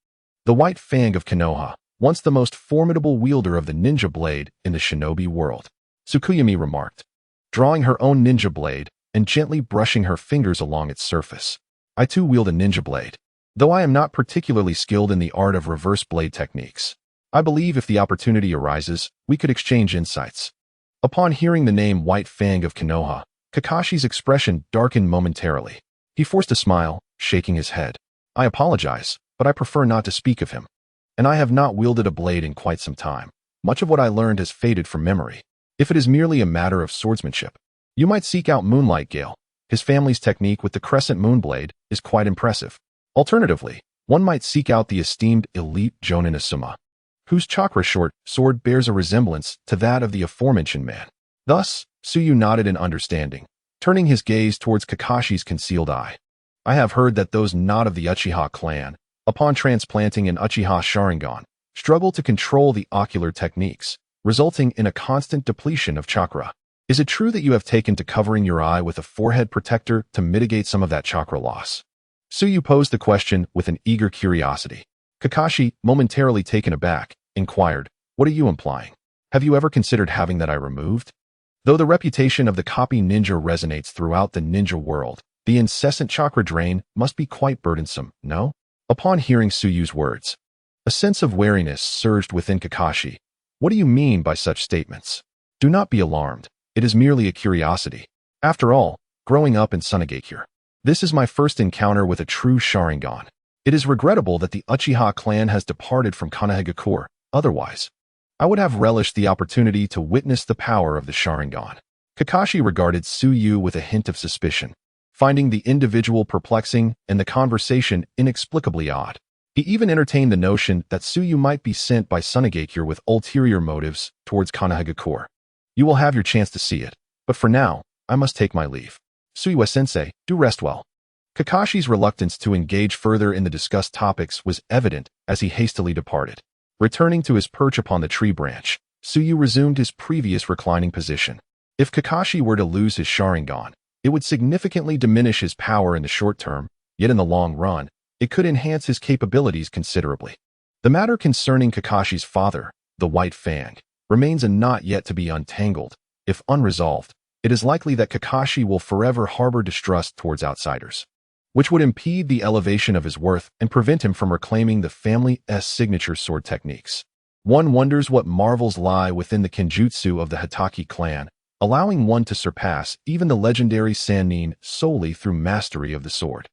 S1: The White Fang of Konoha, once the most formidable wielder of the ninja blade in the shinobi world, Tsukuyomi remarked, drawing her own ninja blade and gently brushing her fingers along its surface. I too wield a ninja blade. Though I am not particularly skilled in the art of reverse blade techniques, I believe if the opportunity arises, we could exchange insights. Upon hearing the name White Fang of Konoha, Kakashi's expression darkened momentarily. He forced a smile, shaking his head. I apologize, but I prefer not to speak of him. And I have not wielded a blade in quite some time. Much of what I learned has faded from memory. If it is merely a matter of swordsmanship, you might seek out Moonlight Gale. His family's technique with the crescent moon blade is quite impressive. Alternatively, one might seek out the esteemed elite Jonin Asuma, whose chakra-short sword bears a resemblance to that of the aforementioned man. Thus, Tsuyu nodded in understanding, turning his gaze towards Kakashi's concealed eye. I have heard that those not of the Uchiha clan, upon transplanting an Uchiha Sharingan, struggle to control the ocular techniques, resulting in a constant depletion of chakra. Is it true that you have taken to covering your eye with a forehead protector to mitigate some of that chakra loss? Tsuyu posed the question with an eager curiosity. Kakashi, momentarily taken aback, inquired, what are you implying? Have you ever considered having that eye removed? Though the reputation of the copy ninja resonates throughout the ninja world, the incessant chakra drain must be quite burdensome, no? Upon hearing Tsuyu's words, a sense of wariness surged within Kakashi. What do you mean by such statements? Do not be alarmed. It is merely a curiosity. After all, growing up in Sunagakure, this is my first encounter with a true Sharingan. It is regrettable that the Uchiha clan has departed from Konohagakure. Otherwise, I would have relished the opportunity to witness the power of the Sharingan. Kakashi regarded Tsuyu with a hint of suspicion, finding the individual perplexing and the conversation inexplicably odd. He even entertained the notion that Tsuyu might be sent by Sunagakure with ulterior motives towards Konohagakure. You will have your chance to see it, but for now, I must take my leave. Tsuyu-sensei, do rest well. Kakashi's reluctance to engage further in the discussed topics was evident as he hastily departed. Returning to his perch upon the tree branch, Tsuyu resumed his previous reclining position. If Kakashi were to lose his Sharingan, it would significantly diminish his power in the short term, yet in the long run, it could enhance his capabilities considerably. The matter concerning Kakashi's father, the White Fang, remains a knot yet to be untangled. If unresolved, it is likely that Kakashi will forever harbor distrust towards outsiders, which would impede the elevation of his worth and prevent him from reclaiming the family's signature sword techniques. One wonders what marvels lie within the kenjutsu of the Hitaki clan, allowing one to surpass even the legendary Sannin solely through mastery of the sword.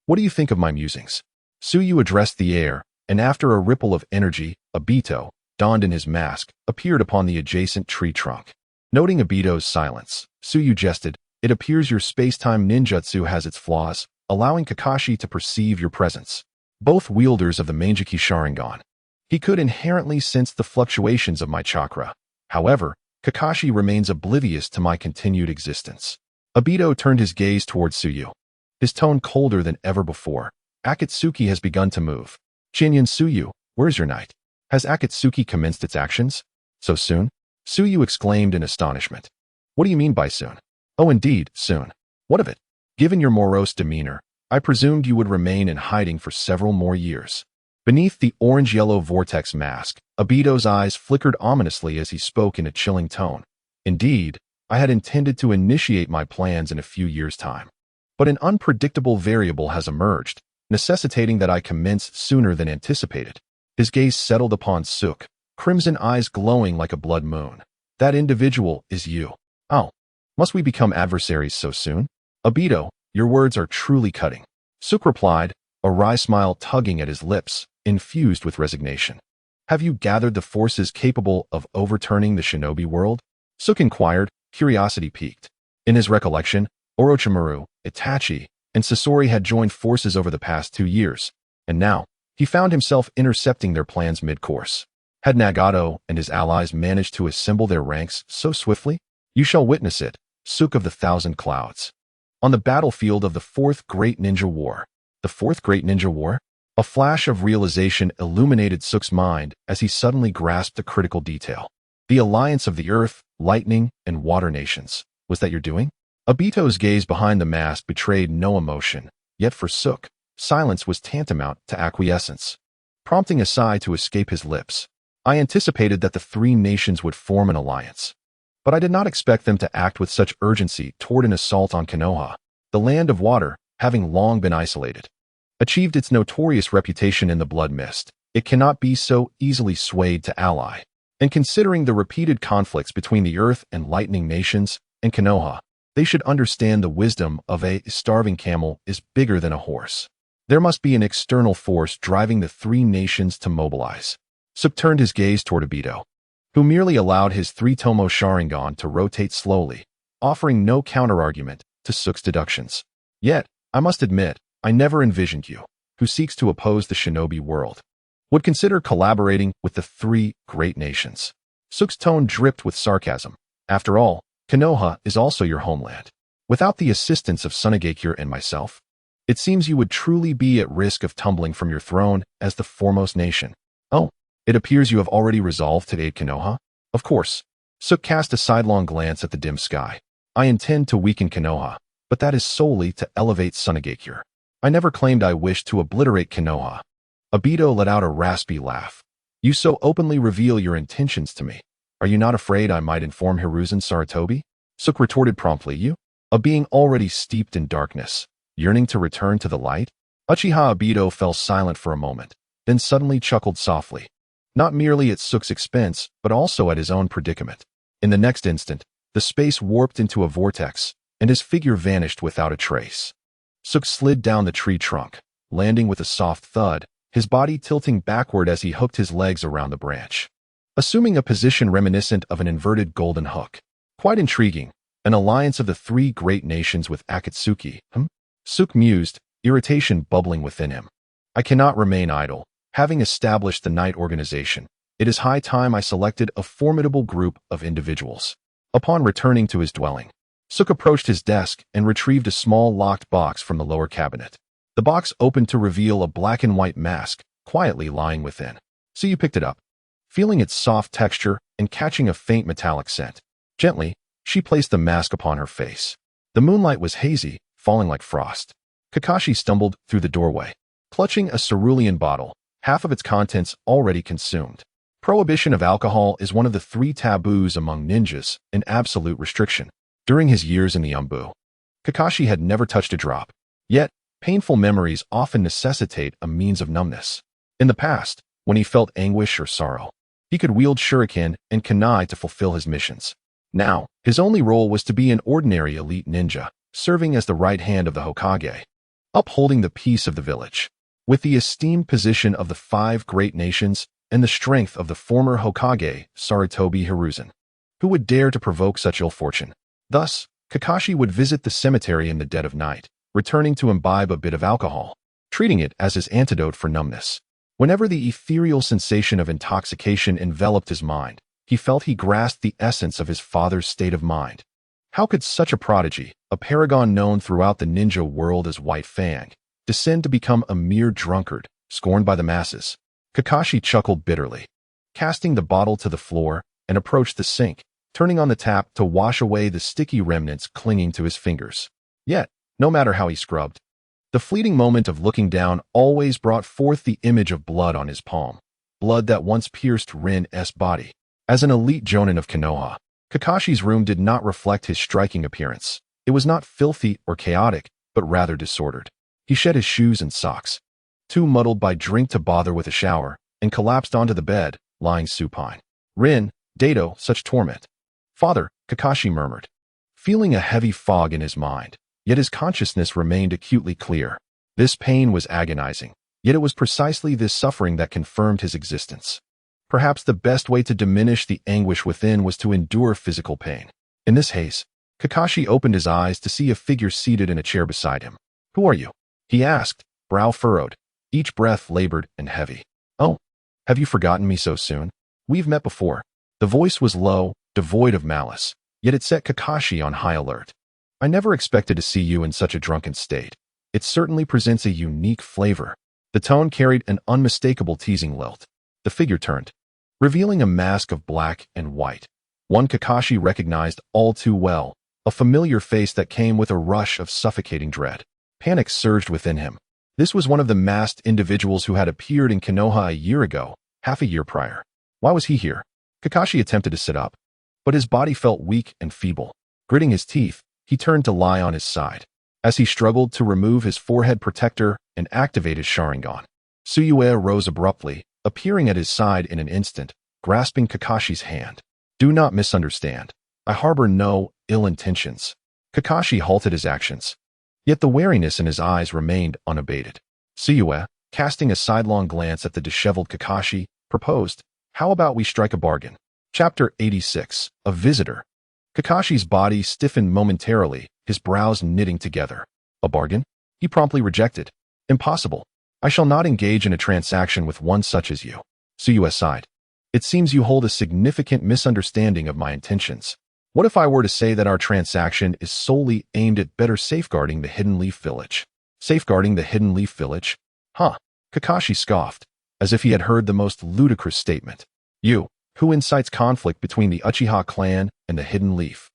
S1: What do you think of my musings? Tsuyu addressed the air, and after a ripple of energy, Obito, donned in his mask, appeared upon the adjacent tree trunk. Noting Obito's silence, Tsuyu jested, it appears your space-time ninjutsu has its flaws, allowing Kakashi to perceive your presence. Both wielders of the Manjiki Sharingan. He could inherently sense the fluctuations of my chakra. However, Kakashi remains oblivious to my continued existence. Obito turned his gaze towards Tsuyu, his tone colder than ever before. Akatsuki has begun to move. Shinyan Tsuyu, where's your knight? Has Akatsuki commenced its actions? So soon? Tsuyu exclaimed in astonishment. What do you mean by soon? Oh indeed, soon. What of it? Given your morose demeanor, I presumed you would remain in hiding for several more years. Beneath the orange-yellow vortex mask, Obito's eyes flickered ominously as he spoke in a chilling tone. Indeed, I had intended to initiate my plans in a few years' time. But an unpredictable variable has emerged, necessitating that I commence sooner than anticipated. His gaze settled upon Suk, crimson eyes glowing like a blood moon. That individual is you. Oh, must we become adversaries so soon? Obito, your words are truly cutting. Suk replied, a wry smile tugging at his lips, infused with resignation. Have you gathered the forces capable of overturning the shinobi world? Suk inquired, curiosity piqued. In his recollection, Orochimaru, Itachi, and Sasori had joined forces over the past 2 years, and now, he found himself intercepting their plans mid-course. Had Nagato and his allies managed to assemble their ranks so swiftly? You shall witness it, Tsukuyomi of the Thousand Clouds. On the battlefield of the Fourth Great Ninja War. The Fourth Great Ninja War? A flash of realization illuminated Tsukuyomi's mind as he suddenly grasped a critical detail. The alliance of the Earth, Lightning, and Water nations. Was that your doing? Obito's gaze behind the mask betrayed no emotion, yet for Tsukuyomi, silence was tantamount to acquiescence, prompting a sigh to escape his lips. I anticipated that the three nations would form an alliance, but I did not expect them to act with such urgency toward an assault on Konoha. The land of water, having long been isolated, achieved its notorious reputation in the blood mist. It cannot be so easily swayed to ally. And considering the repeated conflicts between the Earth and Lightning nations and Konoha, they should understand the wisdom of a starving camel is bigger than a horse. There must be an external force driving the three nations to mobilize. Tsukuyomi turned his gaze toward Obito, who merely allowed his three-tomo Sharingan to rotate slowly, offering no counterargument to Tsukuyomi's deductions. Yet, I must admit, I never envisioned you, who seeks to oppose the shinobi world, would consider collaborating with the three great nations. Tsukuyomi's tone dripped with sarcasm. After all, Konoha is also your homeland. Without the assistance of Tsunagakure and myself, it seems you would truly be at risk of tumbling from your throne as the foremost nation. Oh, it appears you have already resolved to aid Konoha? Of course. Tsukuyomi cast a sidelong glance at the dim sky. I intend to weaken Konoha, but that is solely to elevate Tsunagakure. I never claimed I wished to obliterate Konoha. Obito let out a raspy laugh. You so openly reveal your intentions to me. Are you not afraid I might inform Hiruzen Sarutobi? Tsukuyomi retorted promptly. You? A being already steeped in darkness, yearning to return to the light? Uchiha Obito fell silent for a moment, then suddenly chuckled softly. Not merely at Tsukuyomi's expense, but also at his own predicament. In the next instant, the space warped into a vortex, and his figure vanished without a trace. Tsukuyomi slid down the tree trunk, landing with a soft thud, his body tilting backward as he hooked his legs around the branch, assuming a position reminiscent of an inverted golden hook. Quite intriguing, an alliance of the three great nations with Akatsuki, Tsukuyomi mused, irritation bubbling within him. I cannot remain idle. Having established the Night Organization, it is high time I selected a formidable group of individuals. Upon returning to his dwelling, Tsukuyomi approached his desk and retrieved a small locked box from the lower cabinet. The box opened to reveal a black and white mask, quietly lying within. So you picked it up. Feeling its soft texture and catching a faint metallic scent, gently, she placed the mask upon her face. The moonlight was hazy, falling like frost. Kakashi stumbled through the doorway, clutching a cerulean bottle, half of its contents already consumed. Prohibition of alcohol is one of the three taboos among ninjas, an absolute restriction. During his years in the Umbu, Kakashi had never touched a drop. Yet, painful memories often necessitate a means of numbness. In the past, when he felt anguish or sorrow, he could wield shuriken and kunai to fulfill his missions. Now, his only role was to be an ordinary elite ninja, serving as the right hand of the Hokage, upholding the peace of the village. With the esteemed position of the five great nations and the strength of the former Hokage, Sarutobi Hiruzen, who would dare to provoke such ill fortune? Thus, Kakashi would visit the cemetery in the dead of night, returning to imbibe a bit of alcohol, treating it as his antidote for numbness. Whenever the ethereal sensation of intoxication enveloped his mind, he felt he grasped the essence of his father's state of mind. How could such a prodigy, a paragon known throughout the ninja world as White Fang, descend to become a mere drunkard, scorned by the masses? Kakashi chuckled bitterly, casting the bottle to the floor, and approached the sink, turning on the tap to wash away the sticky remnants clinging to his fingers. Yet, no matter how he scrubbed, the fleeting moment of looking down always brought forth the image of blood on his palm, blood that once pierced Rin's body. As an elite jonin of Konoha, Kakashi's room did not reflect his striking appearance. It was not filthy or chaotic, but rather disordered. He shed his shoes and socks, too muddled by drink to bother with a shower, and collapsed onto the bed, lying supine. Rin, Dato, such torment. Father, Kakashi murmured, feeling a heavy fog in his mind, yet his consciousness remained acutely clear. This pain was agonizing, yet it was precisely this suffering that confirmed his existence. Perhaps the best way to diminish the anguish within was to endure physical pain. In this haze, Kakashi opened his eyes to see a figure seated in a chair beside him. Who are you? He asked, brow furrowed, each breath labored and heavy. Oh, have you forgotten me so soon? We've met before. The voice was low, devoid of malice, yet it set Kakashi on high alert. I never expected to see you in such a drunken state. It certainly presents a unique flavor. The tone carried an unmistakable teasing lilt. The figure turned, revealing a mask of black and white. One Kakashi recognized all too well, a familiar face that came with a rush of suffocating dread. Panic surged within him. This was one of the masked individuals who had appeared in Konoha a year ago, half a year prior. Why was he here? Kakashi attempted to sit up, but his body felt weak and feeble. Gritting his teeth, he turned to lie on his side. As he struggled to remove his forehead protector and activate his Sharingan, Tsukuyomi rose abruptly, appearing at his side in an instant, grasping Kakashi's hand. Do not misunderstand. I harbor no ill intentions. Kakashi halted his actions, yet the wariness in his eyes remained unabated. Tsukuyomi, casting a sidelong glance at the disheveled Kakashi, proposed, "How about we strike a bargain?" Chapter 86. A Visitor. Kakashi's body stiffened momentarily, his brows knitting together. A bargain? He promptly rejected. Impossible. I shall not engage in a transaction with one such as you. Tsukuyomi sighed. It seems you hold a significant misunderstanding of my intentions. What if I were to say that our transaction is solely aimed at better safeguarding the Hidden Leaf Village? Safeguarding the Hidden Leaf Village? Huh. Kakashi scoffed, as if he had heard the most ludicrous statement. You, who incites conflict between the Uchiha clan and the Hidden Leaf,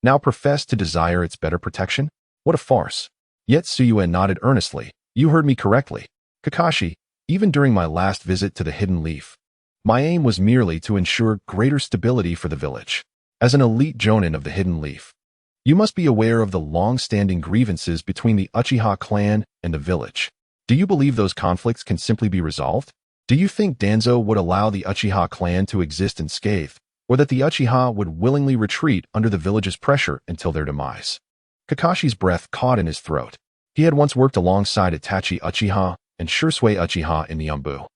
S1: now profess to desire its better protection? What a farce. Yet Tsukuyomi nodded earnestly. You heard me correctly. Kakashi, even during my last visit to the Hidden Leaf, my aim was merely to ensure greater stability for the village. As an elite jonin of the Hidden Leaf, you must be aware of the long-standing grievances between the Uchiha clan and the village. Do you believe those conflicts can simply be resolved? Do you think Danzo would allow the Uchiha clan to exist unscathed, or that the Uchiha would willingly retreat under the village's pressure until their demise? Kakashi's breath caught in his throat. He had once worked alongside Itachi Uchiha and Shursui Uchiha in the Yambu,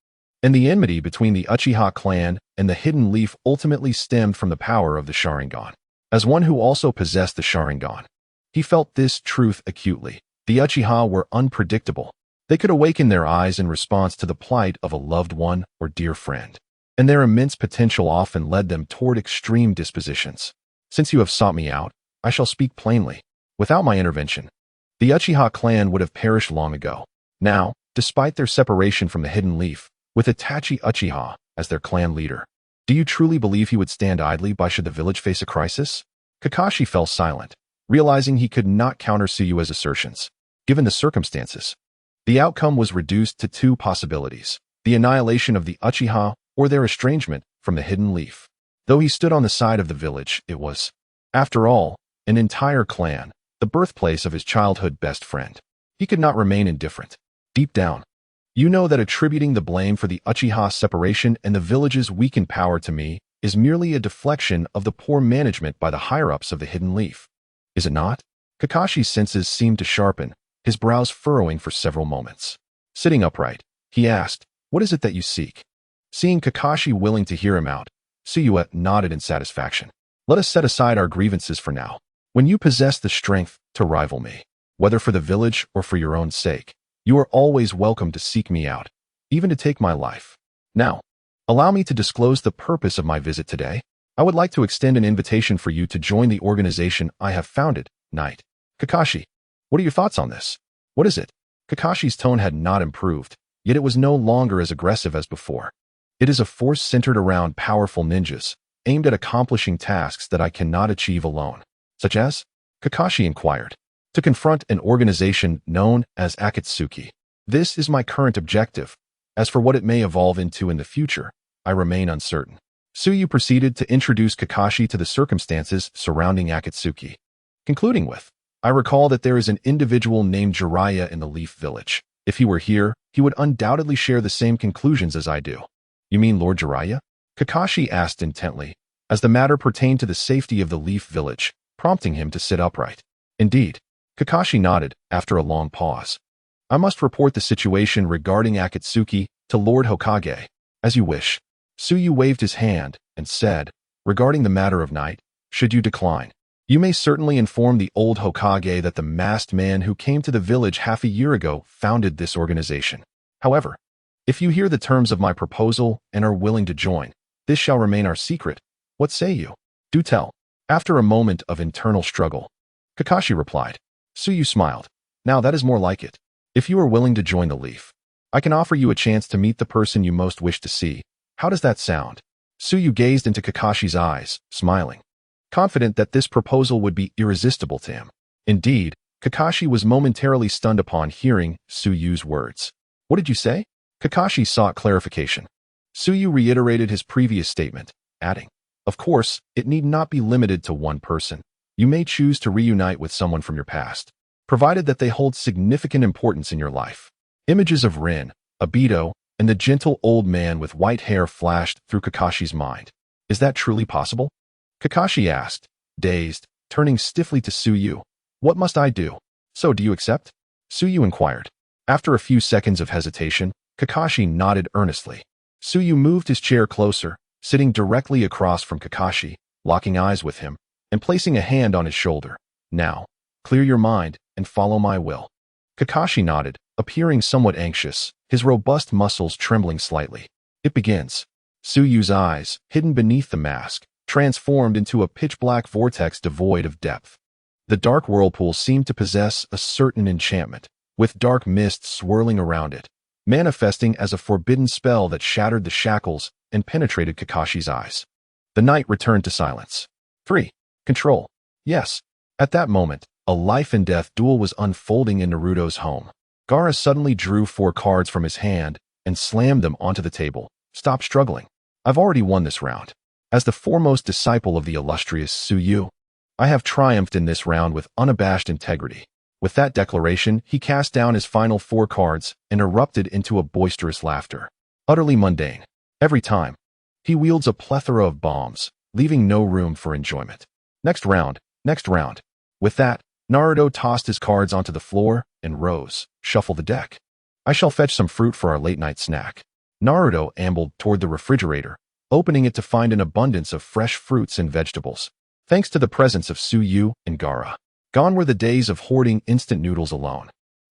S1: and the enmity between the Uchiha clan and the Hidden Leaf ultimately stemmed from the power of the Sharingan. As one who also possessed the Sharingan, he felt this truth acutely. The Uchiha were unpredictable. They could awaken their eyes in response to the plight of a loved one or dear friend, and their immense potential often led them toward extreme dispositions. Since you have sought me out, I shall speak plainly. Without my intervention, the Uchiha clan would have perished long ago. Now, despite their separation from the Hidden Leaf, with Itachi Uchiha as their clan leader, do you truly believe he would stand idly by should the village face a crisis? Kakashi fell silent, realizing he could not counter Tsuyue's assertions. Given the circumstances, the outcome was reduced to two possibilities: the annihilation of the Uchiha or their estrangement from the Hidden Leaf. Though he stood on the side of the village, it was, after all, an entire clan, the birthplace of his childhood best friend. He could not remain indifferent. Deep down, you know that attributing the blame for the Uchiha separation and the village's weakened power to me is merely a deflection of the poor management by the higher-ups of the Hidden Leaf. Is it not? Kakashi's senses seemed to sharpen, his brows furrowing for several moments. Sitting upright, he asked, "What is it that you seek?" Seeing Kakashi willing to hear him out, Tsukuyomi nodded in satisfaction. Let us set aside our grievances for now. When you possess the strength to rival me, whether for the village or for your own sake, you are always welcome to seek me out, even to take my life. Now, allow me to disclose the purpose of my visit today. I would like to extend an invitation for you to join the organization I have founded, Knight. Kakashi, what are your thoughts on this? What is it? Kakashi's tone had not improved, yet it was no longer as aggressive as before. It is a force centered around powerful ninjas, aimed at accomplishing tasks that I cannot achieve alone. Such as? Kakashi inquired. To confront an organization known as Akatsuki. This is my current objective. As for what it may evolve into in the future, I remain uncertain. Tsuyu proceeded to introduce Kakashi to the circumstances surrounding Akatsuki, concluding with, I recall that there is an individual named Jiraiya in the Leaf Village. If he were here, he would undoubtedly share the same conclusions as I do. You mean Lord Jiraiya? Kakashi asked intently, as the matter pertained to the safety of the Leaf Village, prompting him to sit upright. Indeed. Kakashi nodded, after a long pause. I must report the situation regarding Akatsuki to Lord Hokage. As you wish. Tsuyu waved his hand and said, regarding the matter of Night, should you decline, you may certainly inform the old Hokage that the masked man who came to the village half a year ago founded this organization. However, if you hear the terms of my proposal and are willing to join, this shall remain our secret. What say you? Do tell. After a moment of internal struggle, Kakashi replied. Tsuyu smiled. Now that is more like it. If you are willing to join the Leaf, I can offer you a chance to meet the person you most wish to see. How does that sound? Tsuyu gazed into Kakashi's eyes, smiling, confident that this proposal would be irresistible to him. Indeed, Kakashi was momentarily stunned upon hearing Tsuyu's words. What did you say? Kakashi sought clarification. Tsuyu reiterated his previous statement, adding, Of course, it need not be limited to one person. You may choose to reunite with someone from your past, provided that they hold significant importance in your life. Images of Rin, Obito, and the gentle old man with white hair flashed through Kakashi's mind. Is that truly possible? Kakashi asked, dazed, turning stiffly to Tsuyu. What must I do? So do you accept? Tsuyu inquired. After a few seconds of hesitation, Kakashi nodded earnestly. Tsuyu moved his chair closer, sitting directly across from Kakashi, locking eyes with him, and placing a hand on his shoulder. Now, clear your mind and follow my will. Kakashi nodded, appearing somewhat anxious, his robust muscles trembling slightly. It begins. Tsuyu's eyes, hidden beneath the mask, transformed into a pitch-black vortex devoid of depth. The dark whirlpool seemed to possess a certain enchantment, with dark mists swirling around it, manifesting as a forbidden spell that shattered the shackles and penetrated Kakashi's eyes. The night returned to silence. 3. Control. Yes. At that moment, a life-and-death duel was unfolding in Naruto's home. Gaara suddenly drew 4 cards from his hand and slammed them onto the table. Stop struggling. I've already won this round. As the foremost disciple of the illustrious Tsuyu, I have triumphed in this round with unabashed integrity. With that declaration, he cast down his final 4 cards and erupted into a boisterous laughter. Utterly mundane. Every time, he wields a plethora of bombs, leaving no room for enjoyment. Next round, next round. With that, Naruto tossed his cards onto the floor and rose, shuffle the deck. I shall fetch some fruit for our late-night snack. Naruto ambled toward the refrigerator, opening it to find an abundance of fresh fruits and vegetables. Thanks to the presence of Tsuyu and Gaara, gone were the days of hoarding instant noodles alone,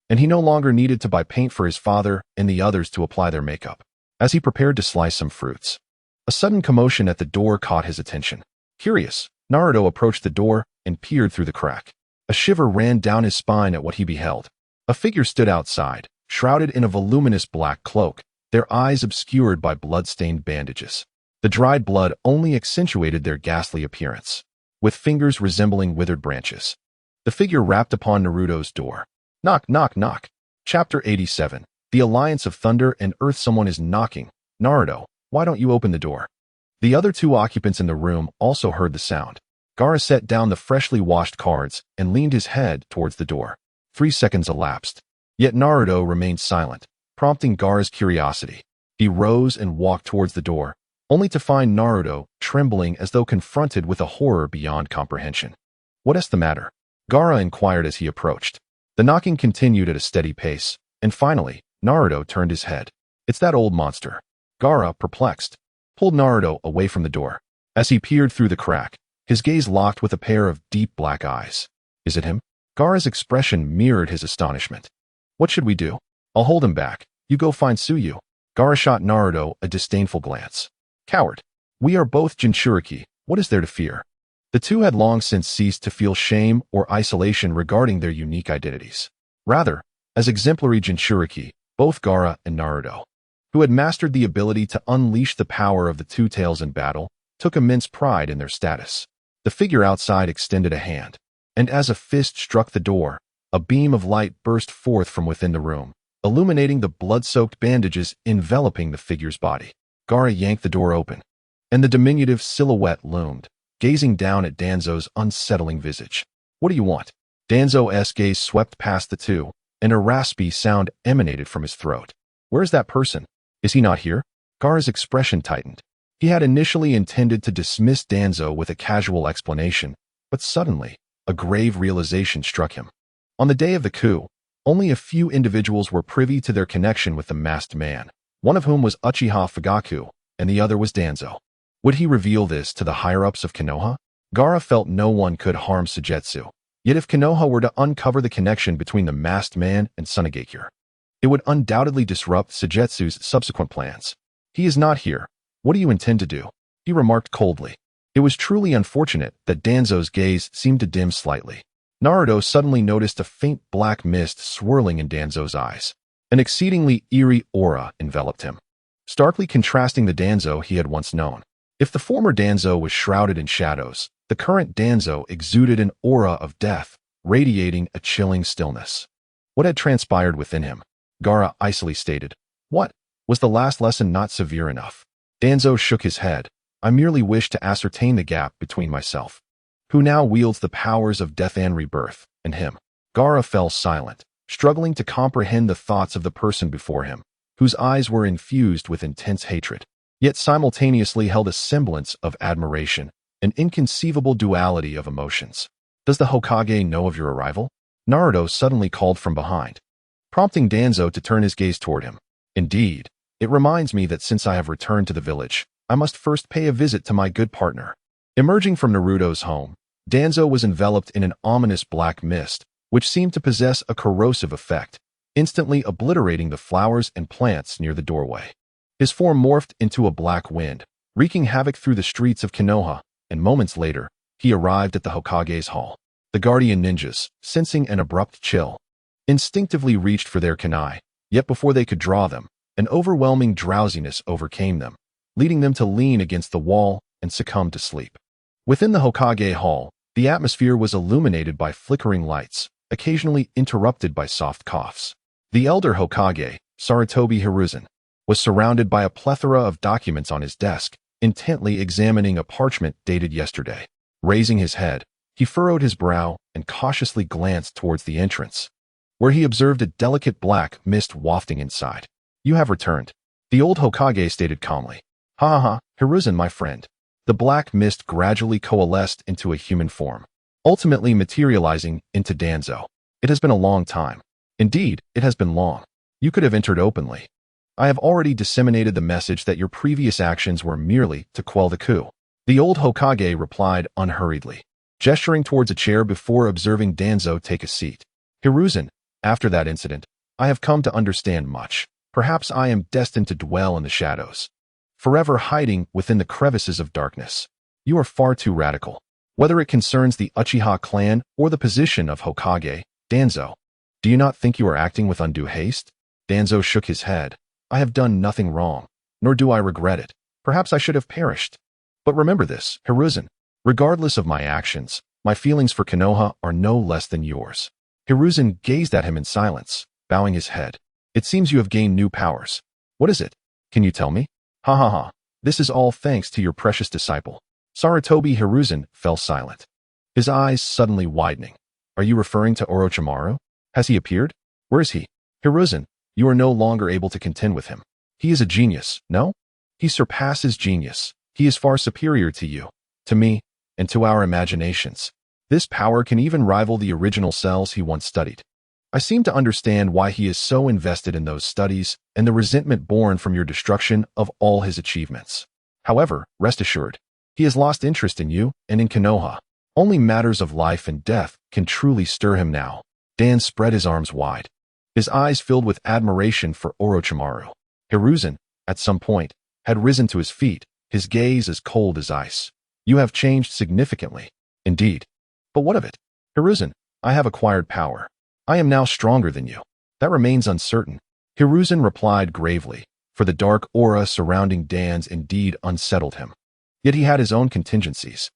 S1: and he no longer needed to buy paint for his father and the others to apply their makeup. As he prepared to slice some fruits, a sudden commotion at the door caught his attention. Curious, Naruto approached the door and peered through the crack. A shiver ran down his spine at what he beheld. A figure stood outside, shrouded in a voluminous black cloak, their eyes obscured by blood-stained bandages. The dried blood only accentuated their ghastly appearance, with fingers resembling withered branches. The figure rapped upon Naruto's door. Knock, knock, knock. Chapter 87. The Alliance of Thunder and Earth. Someone is knocking. Naruto, why don't you open the door? The other 2 occupants in the room also heard the sound. Gaara set down the freshly washed cards and leaned his head towards the door. 3 seconds elapsed. Yet Naruto remained silent, prompting Gaara's curiosity. He rose and walked towards the door, only to find Naruto trembling as though confronted with a horror beyond comprehension. What is the matter? Gaara inquired as he approached. The knocking continued at a steady pace, and finally, Naruto turned his head. It's that old monster. Gaara, perplexed, pulled Naruto away from the door. As he peered through the crack, his gaze locked with a pair of deep black eyes. Is it him? Gaara's expression mirrored his astonishment. What should we do? I'll hold him back. You go find Tsuyu. Gaara shot Naruto a disdainful glance. Coward. We are both Jinchuriki. What is there to fear? The 2 had long since ceased to feel shame or isolation regarding their unique identities. Rather, as exemplary Jinchuriki, both Gaara and Naruto, who had mastered the ability to unleash the power of the 2 tails in battle, took immense pride in their status. The figure outside extended a hand, and as a fist struck the door, a beam of light burst forth from within the room, illuminating the blood-soaked bandages enveloping the figure's body. Gaara yanked the door open, and the diminutive silhouette loomed, gazing down at Danzo's unsettling visage. What do you want? Danzo's gaze swept past the 2, and a raspy sound emanated from his throat. Where's that person? Is he not here? Gaara's expression tightened. He had initially intended to dismiss Danzo with a casual explanation, but suddenly, a grave realization struck him. On the day of the coup, only a few individuals were privy to their connection with the masked man, one of whom was Uchiha Fugaku, and the other was Danzo. Would he reveal this to the higher-ups of Konoha? Gaara felt no one could harm Suigetsu. Yet if Konoha were to uncover the connection between the masked man and Tsunagakure, it would undoubtedly disrupt Suigetsu's subsequent plans. He is not here. What do you intend to do? He remarked coldly. It was truly unfortunate that Danzo's gaze seemed to dim slightly. Naruto suddenly noticed a faint black mist swirling in Danzo's eyes. An exceedingly eerie aura enveloped him, starkly contrasting the Danzo he had once known. If the former Danzo was shrouded in shadows, the current Danzo exuded an aura of death, radiating a chilling stillness. What had transpired within him? Gaara icily stated. What? Was the last lesson not severe enough? Danzo shook his head. I merely wish to ascertain the gap between myself, who now wields the powers of death and rebirth, and him. Gaara fell silent, struggling to comprehend the thoughts of the person before him, whose eyes were infused with intense hatred, yet simultaneously held a semblance of admiration, an inconceivable duality of emotions. Does the Hokage know of your arrival? Naruto suddenly called from behind, prompting Danzo to turn his gaze toward him. Indeed, it reminds me that since I have returned to the village, I must first pay a visit to my good partner. Emerging from Naruto's home, Danzo was enveloped in an ominous black mist, which seemed to possess a corrosive effect, instantly obliterating the flowers and plants near the doorway. His form morphed into a black wind, wreaking havoc through the streets of Konoha, and moments later, he arrived at the Hokage's hall. The guardian ninjas, sensing an abrupt chill, instinctively reached for their kunai, yet before they could draw them, an overwhelming drowsiness overcame them, leading them to lean against the wall and succumb to sleep. Within the Hokage hall, the atmosphere was illuminated by flickering lights, occasionally interrupted by soft coughs. The elder Hokage, Sarutobi Hiruzen, was surrounded by a plethora of documents on his desk, intently examining a parchment dated yesterday. Raising his head, he furrowed his brow and cautiously glanced towards the entrance, where he observed a delicate black mist wafting inside. You have returned, the old Hokage stated calmly. Ha ha ha, Hiruzen, my friend. The black mist gradually coalesced into a human form, ultimately materializing into Danzo. It has been a long time. Indeed, it has been long. You could have entered openly. I have already disseminated the message that your previous actions were merely to quell the coup. The old Hokage replied unhurriedly, gesturing towards a chair before observing Danzo take a seat. Hiruzen, after that incident, I have come to understand much. Perhaps I am destined to dwell in the shadows, forever hiding within the crevices of darkness. You are far too radical. Whether it concerns the Uchiha clan or the position of Hokage, Danzo, do you not think you are acting with undue haste? Danzo shook his head. I have done nothing wrong, nor do I regret it. Perhaps I should have perished. But remember this, Hiruzen, regardless of my actions, my feelings for Konoha are no less than yours. Hiruzen gazed at him in silence, bowing his head. It seems you have gained new powers. What is it? Can you tell me? Ha ha ha. This is all thanks to your precious disciple. Sarutobi Hiruzen fell silent, his eyes suddenly widening. Are you referring to Orochimaru? Has he appeared? Where is he? Hiruzen, you are no longer able to contend with him. He is a genius, no? He surpasses genius. He is far superior to you, to me, and to our imaginations. This power can even rival the original cells he once studied. I seem to understand why he is so invested in those studies and the resentment born from your destruction of all his achievements. However, rest assured, he has lost interest in you and in Konoha. Only matters of life and death can truly stir him now. Dan spread his arms wide, his eyes filled with admiration for Orochimaru. Hiruzen, at some point, had risen to his feet, his gaze as cold as ice. You have changed significantly. Indeed. But what of it? Hiruzen, I have acquired power. I am now stronger than you. That remains uncertain. Hiruzen replied gravely, for the dark aura surrounding Dan's indeed unsettled him. Yet he had his own contingencies.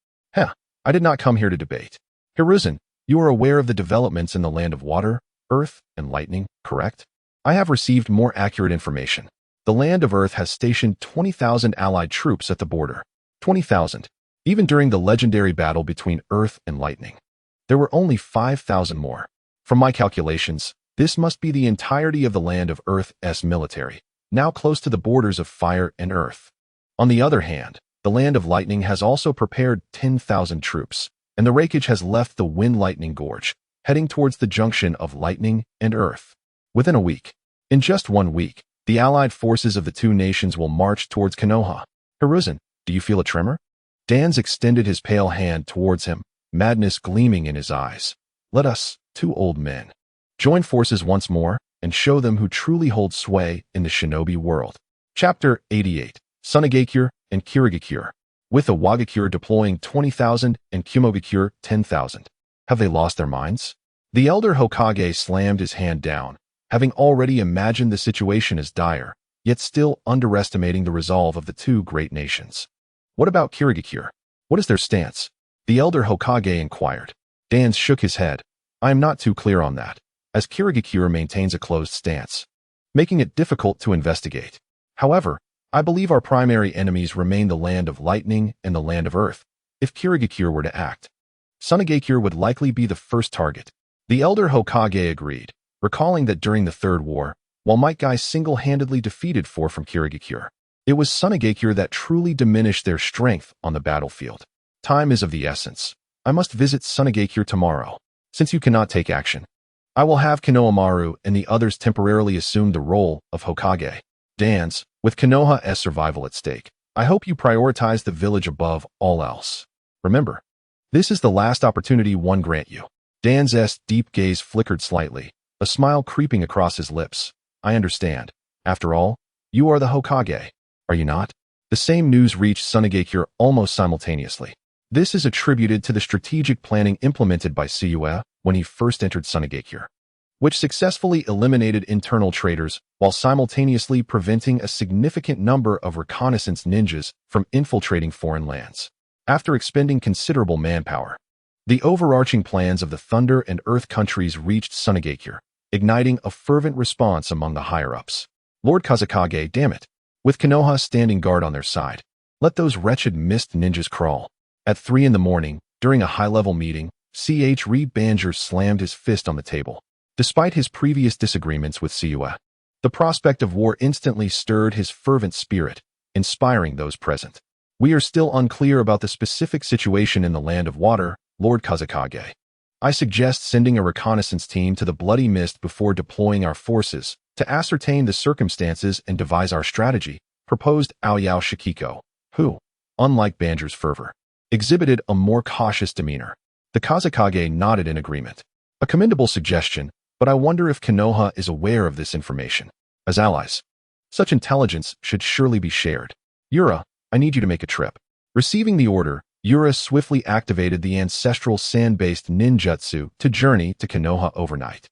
S1: I did not come here to debate. Hiruzen, you are aware of the developments in the land of water, earth, and lightning, correct? I have received more accurate information. The land of Earth has stationed 20,000 allied troops at the border. 20,000. Even during the legendary battle between Earth and Lightning, there were only 5,000 more. From my calculations, this must be the entirety of the land of Earth's military, now close to the borders of Fire and Earth. On the other hand, the land of Lightning has also prepared 10,000 troops, and the Raikage has left the Wind-Lightning Gorge, heading towards the junction of Lightning and Earth. Within a week, in just 1 week, the allied forces of the two nations will march towards Konoha. Hiruzen, do you feel a tremor? Dan's extended his pale hand towards him, madness gleaming in his eyes. Let us, two old men, join forces once more and show them who truly hold sway in the shinobi world. Chapter 88. Sunagakure and Kirigakure. with a Wagakure deploying 20,000 and Kumogakure 10,000. Have they lost their minds? The elder Hokage slammed his hand down, having already imagined the situation as dire, yet still underestimating the resolve of the two great nations. What about Kirigakure? What is their stance? The elder Hokage inquired. Dan shook his head. I am not too clear on that, as Kirigakure maintains a closed stance, making it difficult to investigate. However, I believe our primary enemies remain the Land of Lightning and the Land of Earth. If Kirigakure were to act, Sunagakure would likely be the first target. The elder Hokage agreed, recalling that during the Third War, while Might Guy single-handedly defeated four from Kirigakure, it was Sunagakure that truly diminished their strength on the battlefield. Time is of the essence. I must visit Sunagakure tomorrow. Since you cannot take action, I will have Konohamaru and the others temporarily assume the role of Hokage. Dans, with Konoha's survival at stake, I hope you prioritize the village above all else. Remember, this is the last opportunity one grant you. Dan's deep gaze flickered slightly, a smile creeping across his lips. I understand. After all, you are the Hokage, are you not? The same news reached Sunagakure almost simultaneously. This is attributed to the strategic planning implemented by Tsukuyomi when he first entered Sunagakure, which successfully eliminated internal traitors while simultaneously preventing a significant number of reconnaissance ninjas from infiltrating foreign lands. After expending considerable manpower, the overarching plans of the Thunder and Earth countries reached Sunagakure, igniting a fervent response among the higher-ups. Lord Kazekage, damn it! With Konoha standing guard on their side, let those wretched mist ninjas crawl. At 3 in the morning, during a high-level meeting, Reed Banger slammed his fist on the table. Despite his previous disagreements with Tsukuyomi, the prospect of war instantly stirred his fervent spirit, inspiring those present. We are still unclear about the specific situation in the Land of Water, Lord Kazekage. I suggest sending a reconnaissance team to the Bloody Mist before deploying our forces to ascertain the circumstances and devise our strategy, proposed Aoyao Shikiko, who, unlike Banger's fervor, exhibited a more cautious demeanor. The Kazekage nodded in agreement. A commendable suggestion, but I wonder if Konoha is aware of this information. As allies, such intelligence should surely be shared. Yura, I need you to make a trip. Receiving the order, Yura swiftly activated the ancestral sand-based ninjutsu to journey to Konoha overnight.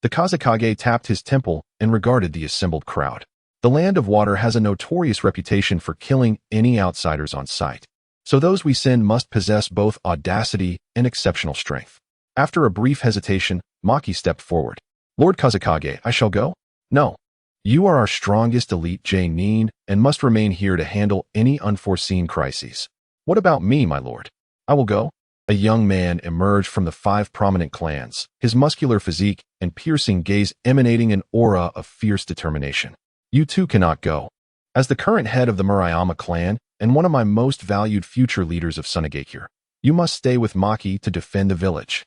S1: The Kazekage tapped his temple and regarded the assembled crowd. The Land of Water has a notorious reputation for killing any outsiders on sight, so those we send must possess both audacity and exceptional strength. After a brief hesitation, Maki stepped forward. Lord Kazekage, I shall go? No. You are our strongest elite J-nin and must remain here to handle any unforeseen crises. What about me, my lord? I will go. A young man emerged from the 5 prominent clans, his muscular physique and piercing gaze emanating an aura of fierce determination. You too cannot go. As the current head of the Murayama clan and one of my most valued future leaders of Sunagakure, you must stay with Maki to defend the village.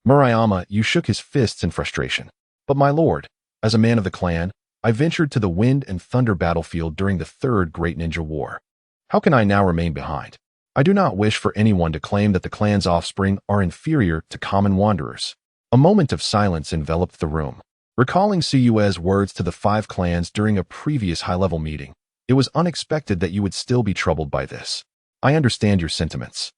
S1: Murayama, you shook his fists in frustration. But my lord, as a man of the clan, I ventured to the Wind and Thunder battlefield during the Third Great Ninja War. How can I now remain behind? I do not wish for anyone to claim that the clan's offspring are inferior to common wanderers. A moment of silence enveloped the room. Recalling Tsuyue's words to the 5 clans during a previous high-level meeting, it was unexpected that you would still be troubled by this. I understand your sentiments,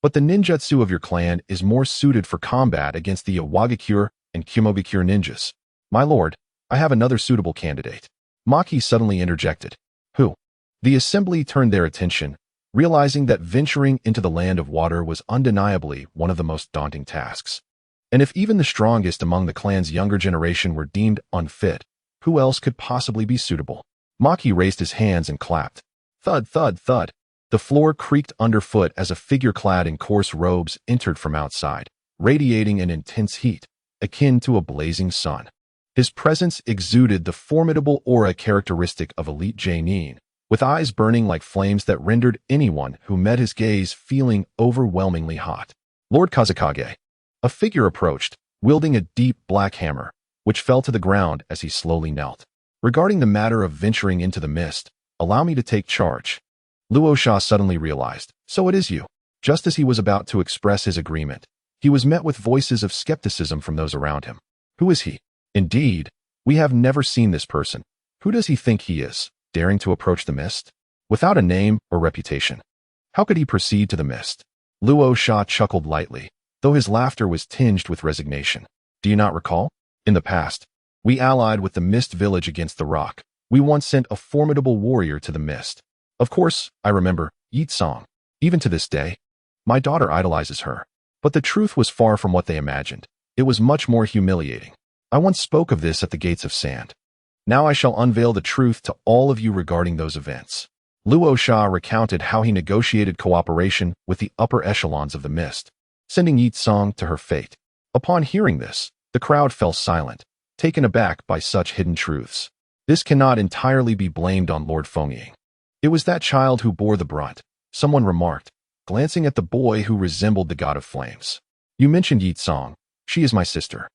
S1: but the ninjutsu of your clan is more suited for combat against the Wagakure and Kumogakure ninjas. My lord, I have another suitable candidate. Maki suddenly interjected. Who? The assembly turned their attention, realizing that venturing into the Land of Water was undeniably one of the most daunting tasks. And if even the strongest among the clan's younger generation were deemed unfit, who else could possibly be suitable? Maki raised his hands and clapped. Thud, thud, thud. The floor creaked underfoot as a figure clad in coarse robes entered from outside, radiating an intense heat, akin to a blazing sun. His presence exuded the formidable aura characteristic of elite J-nin, with eyes burning like flames that rendered anyone who met his gaze feeling overwhelmingly hot. Lord Kazekage. A figure approached, wielding a deep black hammer, which fell to the ground as he slowly knelt. Regarding the matter of venturing into the mist, allow me to take charge. Luosha suddenly realized, so it is you. Just as he was about to express his agreement, he was met with voices of skepticism from those around him. Who is he? Indeed, we have never seen this person. Who does he think he is, daring to approach the mist? Without a name or reputation. How could he proceed to the mist? Luo Sha chuckled lightly, though his laughter was tinged with resignation. Do you not recall? In the past, we allied with the Mist Village against the Rock. We once sent a formidable warrior to the mist. Of course, I remember, Yi Song. Even to this day, my daughter idolizes her. But the truth was far from what they imagined. It was much more humiliating. I once spoke of this at the Gates of Sand. Now I shall unveil the truth to all of you regarding those events. Luo Sha recounted how he negotiated cooperation with the upper echelons of the mist, sending Yi Song to her fate. Upon hearing this, the crowd fell silent, taken aback by such hidden truths. This cannot entirely be blamed on Lord Fengying. It was that child who bore the brunt, someone remarked, glancing at the boy who resembled the god of flames. You mentioned Yi Song. She is my sister.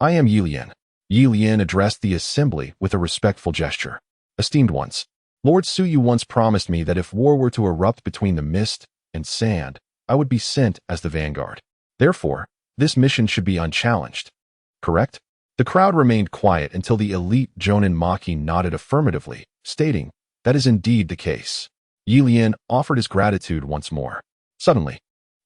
S1: I am Yi Lian. Yi Lian addressed the assembly with a respectful gesture. Esteemed ones, Lord Suyu once promised me that if war were to erupt between the mist and sand, I would be sent as the vanguard. Therefore, this mission should be unchallenged. Correct? The crowd remained quiet until the elite Jonin Maki nodded affirmatively, stating, that is indeed the case. Yi Lian offered his gratitude once more. Suddenly,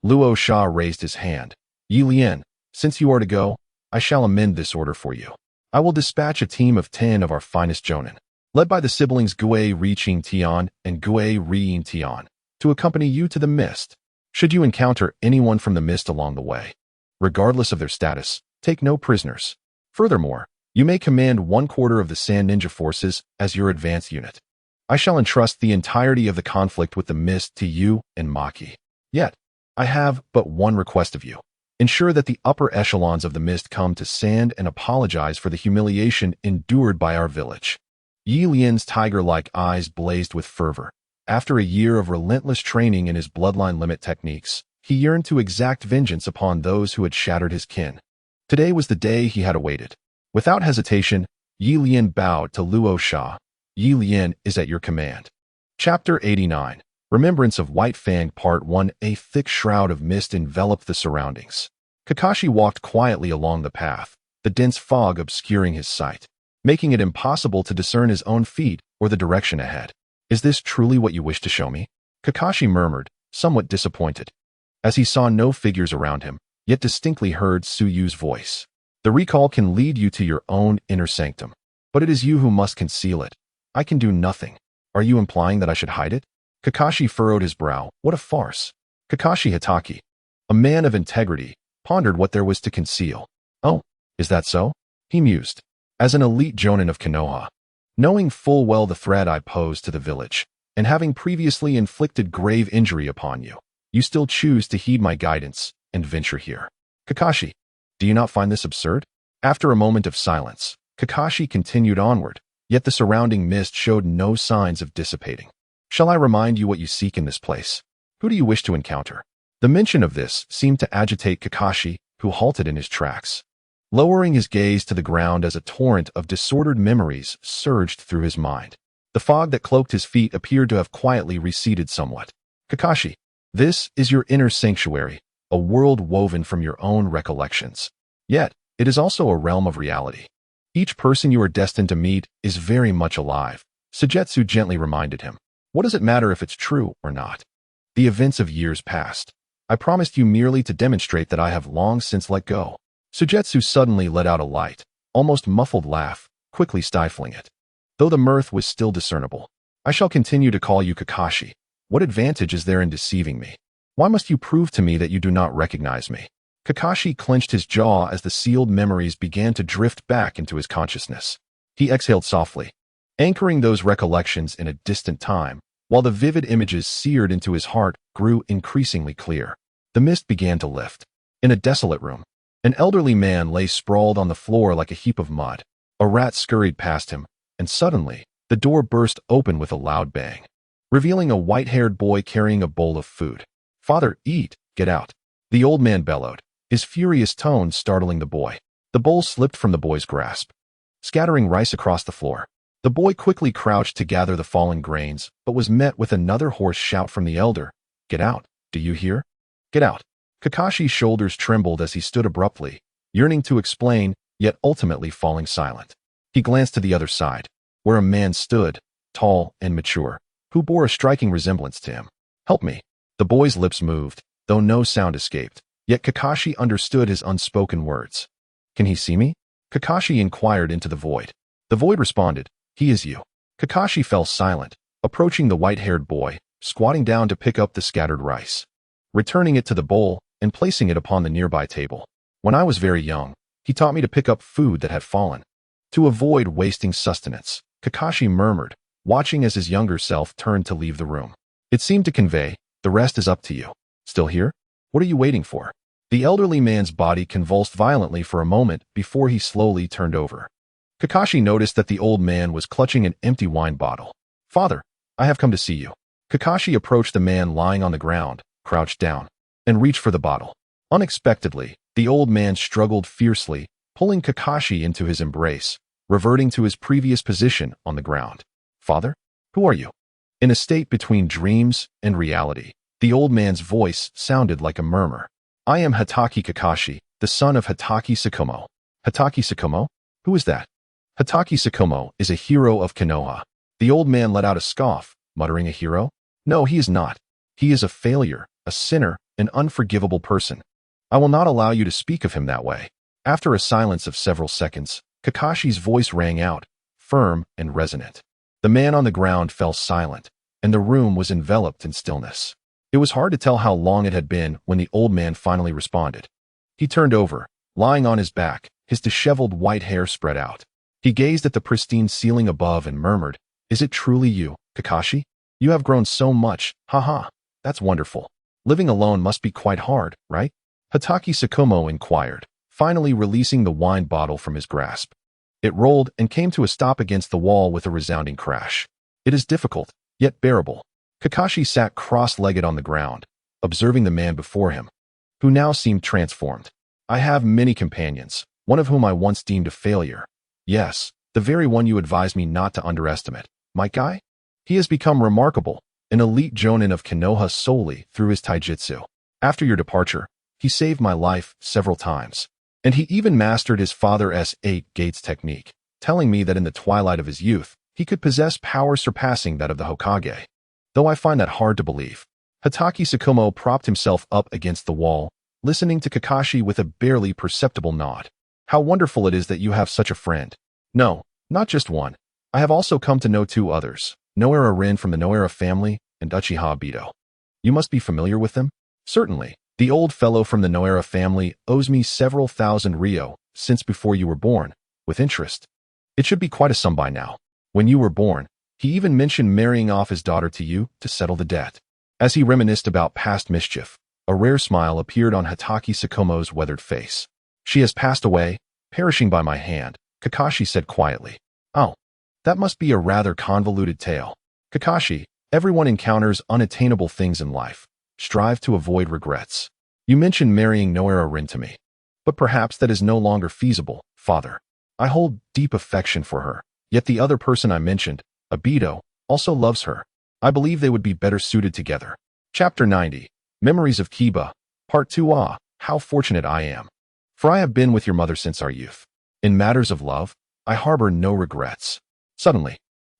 S1: Luo Sha raised his hand. Yi Lian, since you are to go, I shall amend this order for you. I will dispatch a team of 10 of our finest Jonin, led by the siblings Gue Riqing Tian and Gue Riyin Tian, to accompany you to the mist. Should you encounter anyone from the mist along the way, regardless of their status, take no prisoners. Furthermore, you may command 1/4 of the Sand Ninja forces as your advance unit. I shall entrust the entirety of the conflict with the mist to you and Maki. Yet, I have but one request of you. Ensure that the upper echelons of the mist come to Sand and apologize for the humiliation endured by our village. Yi Lian's tiger-like eyes blazed with fervor. After a year of relentless training in his bloodline limit techniques, he yearned to exact vengeance upon those who had shattered his kin. Today was the day he had awaited. Without hesitation, Yi Lian bowed to Luo Sha. Yi Lian is at your command. Chapter 89. Remembrance of White Fang Part 1. A thick shroud of mist enveloped the surroundings. Kakashi walked quietly along the path, the dense fog obscuring his sight, making it impossible to discern his own feet or the direction ahead. Is this truly what you wish to show me? Kakashi murmured, somewhat disappointed, as he saw no figures around him, yet distinctly heard Tsuyu's voice. The recall can lead you to your own inner sanctum, but it is you who must conceal it. I can do nothing. Are you implying that I should hide it? Kakashi furrowed his brow. What a farce. Kakashi Hitaki, a man of integrity, pondered what there was to conceal. Oh, is that so? He mused. As an elite Jonin of Konoha, knowing full well the threat I pose to the village, and having previously inflicted grave injury upon you, you still choose to heed my guidance and venture here. Kakashi, do you not find this absurd? After a moment of silence, Kakashi continued onward, yet the surrounding mist showed no signs of dissipating. Shall I remind you what you seek in this place? Who do you wish to encounter? The mention of this seemed to agitate Kakashi, who halted in his tracks, lowering his gaze to the ground as a torrent of disordered memories surged through his mind. The fog that cloaked his feet appeared to have quietly receded somewhat. Kakashi, this is your inner sanctuary, a world woven from your own recollections. Yet, it is also a realm of reality. Each person you are destined to meet is very much alive, Sujetsu gently reminded him. What does it matter if it's true or not? The events of years past. I promised you merely to demonstrate that I have long since let go. Sujetsu suddenly let out a light, almost muffled laugh, quickly stifling it. Though the mirth was still discernible. I shall continue to call you Kakashi. What advantage is there in deceiving me? Why must you prove to me that you do not recognize me? Kakashi clenched his jaw as the sealed memories began to drift back into his consciousness. He exhaled softly, anchoring those recollections in a distant time, while the vivid images seared into his heart grew increasingly clear. The mist began to lift. In a desolate room, an elderly man lay sprawled on the floor like a heap of mud. A rat scurried past him, and suddenly, the door burst open with a loud bang, revealing a white-haired boy carrying a bowl of food. Father, eat, get out. The old man bellowed, his furious tone startling the boy. The bowl slipped from the boy's grasp, scattering rice across the floor. The boy quickly crouched to gather the fallen grains, but was met with another hoarse shout from the elder. Get out, do you hear? Get out. Kakashi's shoulders trembled as he stood abruptly, yearning to explain, yet ultimately falling silent. He glanced to the other side, where a man stood, tall and mature, who bore a striking resemblance to him. Help me. The boy's lips moved, though no sound escaped. Yet Kakashi understood his unspoken words. Can he see me? Kakashi inquired into the void. The void responded, he is you. Kakashi fell silent, approaching the white-haired boy, squatting down to pick up the scattered rice, returning it to the bowl, and placing it upon the nearby table. When I was very young, he taught me to pick up food that had fallen, to avoid wasting sustenance, Kakashi murmured, watching as his younger self turned to leave the room. It seemed to convey, the rest is up to you. Still here? What are you waiting for? The elderly man's body convulsed violently for a moment before he slowly turned over. Kakashi noticed that the old man was clutching an empty wine bottle. Father, I have come to see you. Kakashi approached the man lying on the ground, crouched down, and reached for the bottle. Unexpectedly, the old man struggled fiercely, pulling Kakashi into his embrace, reverting to his previous position on the ground. Father, who are you? In a state between dreams and reality, the old man's voice sounded like a murmur. I am Hatake Kakashi, the son of Hatake Tsukuyomi. Hatake Tsukuyomi? Who is that? Hatake Tsukuyomi is a hero of Konoha. The old man let out a scoff, muttering a hero? No, he is not. He is a failure, a sinner, an unforgivable person. I will not allow you to speak of him that way. After a silence of several seconds, Kakashi's voice rang out, firm and resonant. The man on the ground fell silent, and the room was enveloped in stillness. It was hard to tell how long it had been when the old man finally responded. He turned over, lying on his back, his disheveled white hair spread out. He gazed at the pristine ceiling above and murmured, Is it truly you, Kakashi? You have grown so much, haha, that's wonderful. Living alone must be quite hard, right? Hatake Tsukuyomi inquired, finally releasing the wine bottle from his grasp. It rolled and came to a stop against the wall with a resounding crash. It is difficult, yet bearable. Kakashi sat cross-legged on the ground, observing the man before him, who now seemed transformed. I have many companions, one of whom I once deemed a failure. Yes, the very one you advised me not to underestimate. My guy? He has become remarkable, an elite jonin of Konoha solely through his taijutsu. After your departure, he saved my life several times. And he even mastered his father's 8 gates technique, telling me that in the twilight of his youth, he could possess power surpassing that of the Hokage. Though I find that hard to believe. Hatake Tsukuyomi propped himself up against the wall, listening to Kakashi with a barely perceptible nod. How wonderful it is that you have such a friend. No, not just one. I have also come to know 2 others, Noara Rin from the Noara family and Uchiha Obito. You must be familiar with them? Certainly. The old fellow from the Noara family owes me several thousand ryo since before you were born, with interest. It should be quite a sum by now. When you were born, he even mentioned marrying off his daughter to you to settle the debt. As he reminisced about past mischief, a rare smile appeared on Hatake Tsukuyomi's weathered face. She has passed away, perishing by my hand, Kakashi said quietly. Oh, that must be a rather convoluted tale. Kakashi, everyone encounters unattainable things in life. Strive to avoid regrets. You mentioned marrying Noara Rin to me. But perhaps that is no longer feasible, father. I hold deep affection for her, yet the other person I mentioned, Obito, also loves her. I believe they would be better suited together. Chapter 90. Memories of Kiba. Part 2. Ah, how fortunate I am. For I have been with your mother since our youth. In matters of love, I harbor no regrets. Suddenly,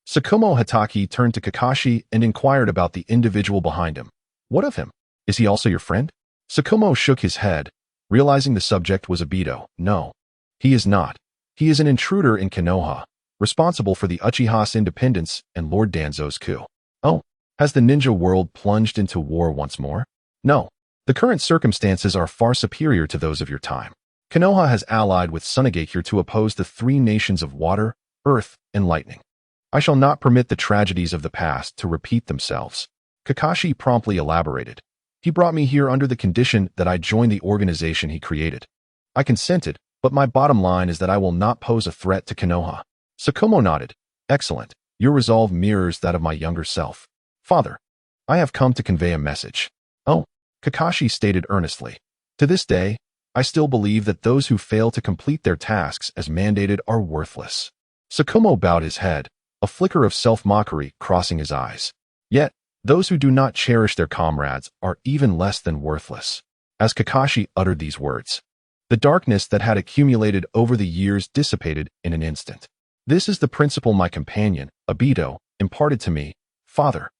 S1: Tsukuyomi Hatake turned to Kakashi and inquired about the individual behind him. What of him? Is he also your friend? Tsukuyomi shook his head, realizing the subject was Obito. No, he is not. He is an intruder in Konoha, responsible for the Uchiha's independence and Lord Danzo's coup. Oh, has the ninja world plunged into war once more? No, the current circumstances are far superior to those of your time. Konoha has allied with Tsunagakure to oppose the 3 nations of water, earth, and lightning. I shall not permit the tragedies of the past to repeat themselves. Kakashi promptly elaborated. He brought me here under the condition that I join the organization he created. I consented, but my bottom line is that I will not pose a threat to Konoha. Tsukuyomi nodded. Excellent. Your resolve mirrors that of my younger self. Father, I have come to convey a message. Oh, Kakashi stated earnestly. To this day, I still believe that those who fail to complete their tasks as mandated are worthless. Tsukuyomi bowed his head, a flicker of self-mockery crossing his eyes. Yet, those who do not cherish their comrades are even less than worthless. As Kakashi uttered these words, the darkness that had accumulated over the years dissipated in an instant. This is the principle my companion, Obito, imparted to me. Father,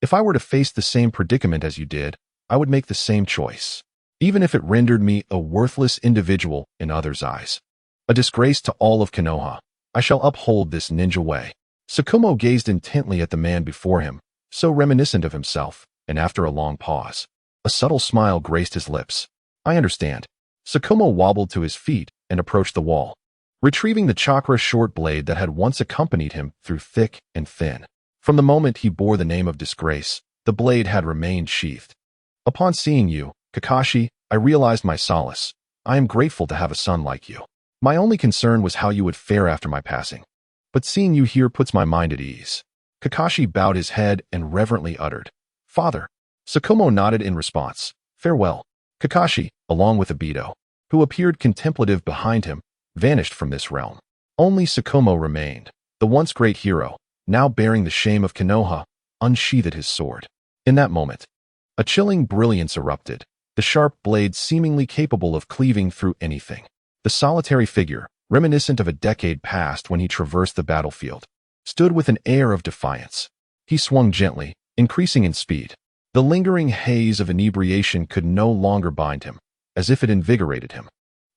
S1: if I were to face the same predicament as you did, I would make the same choice, even if it rendered me a worthless individual in others' eyes. A disgrace to all of Konoha. I shall uphold this ninja way. Tsukuyomi gazed intently at the man before him, so reminiscent of himself, and after a long pause, a subtle smile graced his lips. I understand. Tsukuyomi wobbled to his feet and approached the wall, retrieving the chakra short blade that had once accompanied him through thick and thin. From the moment he bore the name of disgrace, the blade had remained sheathed. Upon seeing you, Kakashi, I realized my solace. I am grateful to have a son like you. My only concern was how you would fare after my passing. But seeing you here puts my mind at ease. Kakashi bowed his head and reverently uttered, Father. Tsukuyomi nodded in response. Farewell. Kakashi, along with Obito, who appeared contemplative behind him, vanished from this realm. Only Tsukuyomi remained, the once great hero, now bearing the shame of Konoha, unsheathed his sword. In that moment, a chilling brilliance erupted, the sharp blade seemingly capable of cleaving through anything. The solitary figure, reminiscent of a decade past when he traversed the battlefield, stood with an air of defiance. He swung gently, increasing in speed. The lingering haze of inebriation could no longer bind him, as if it invigorated him.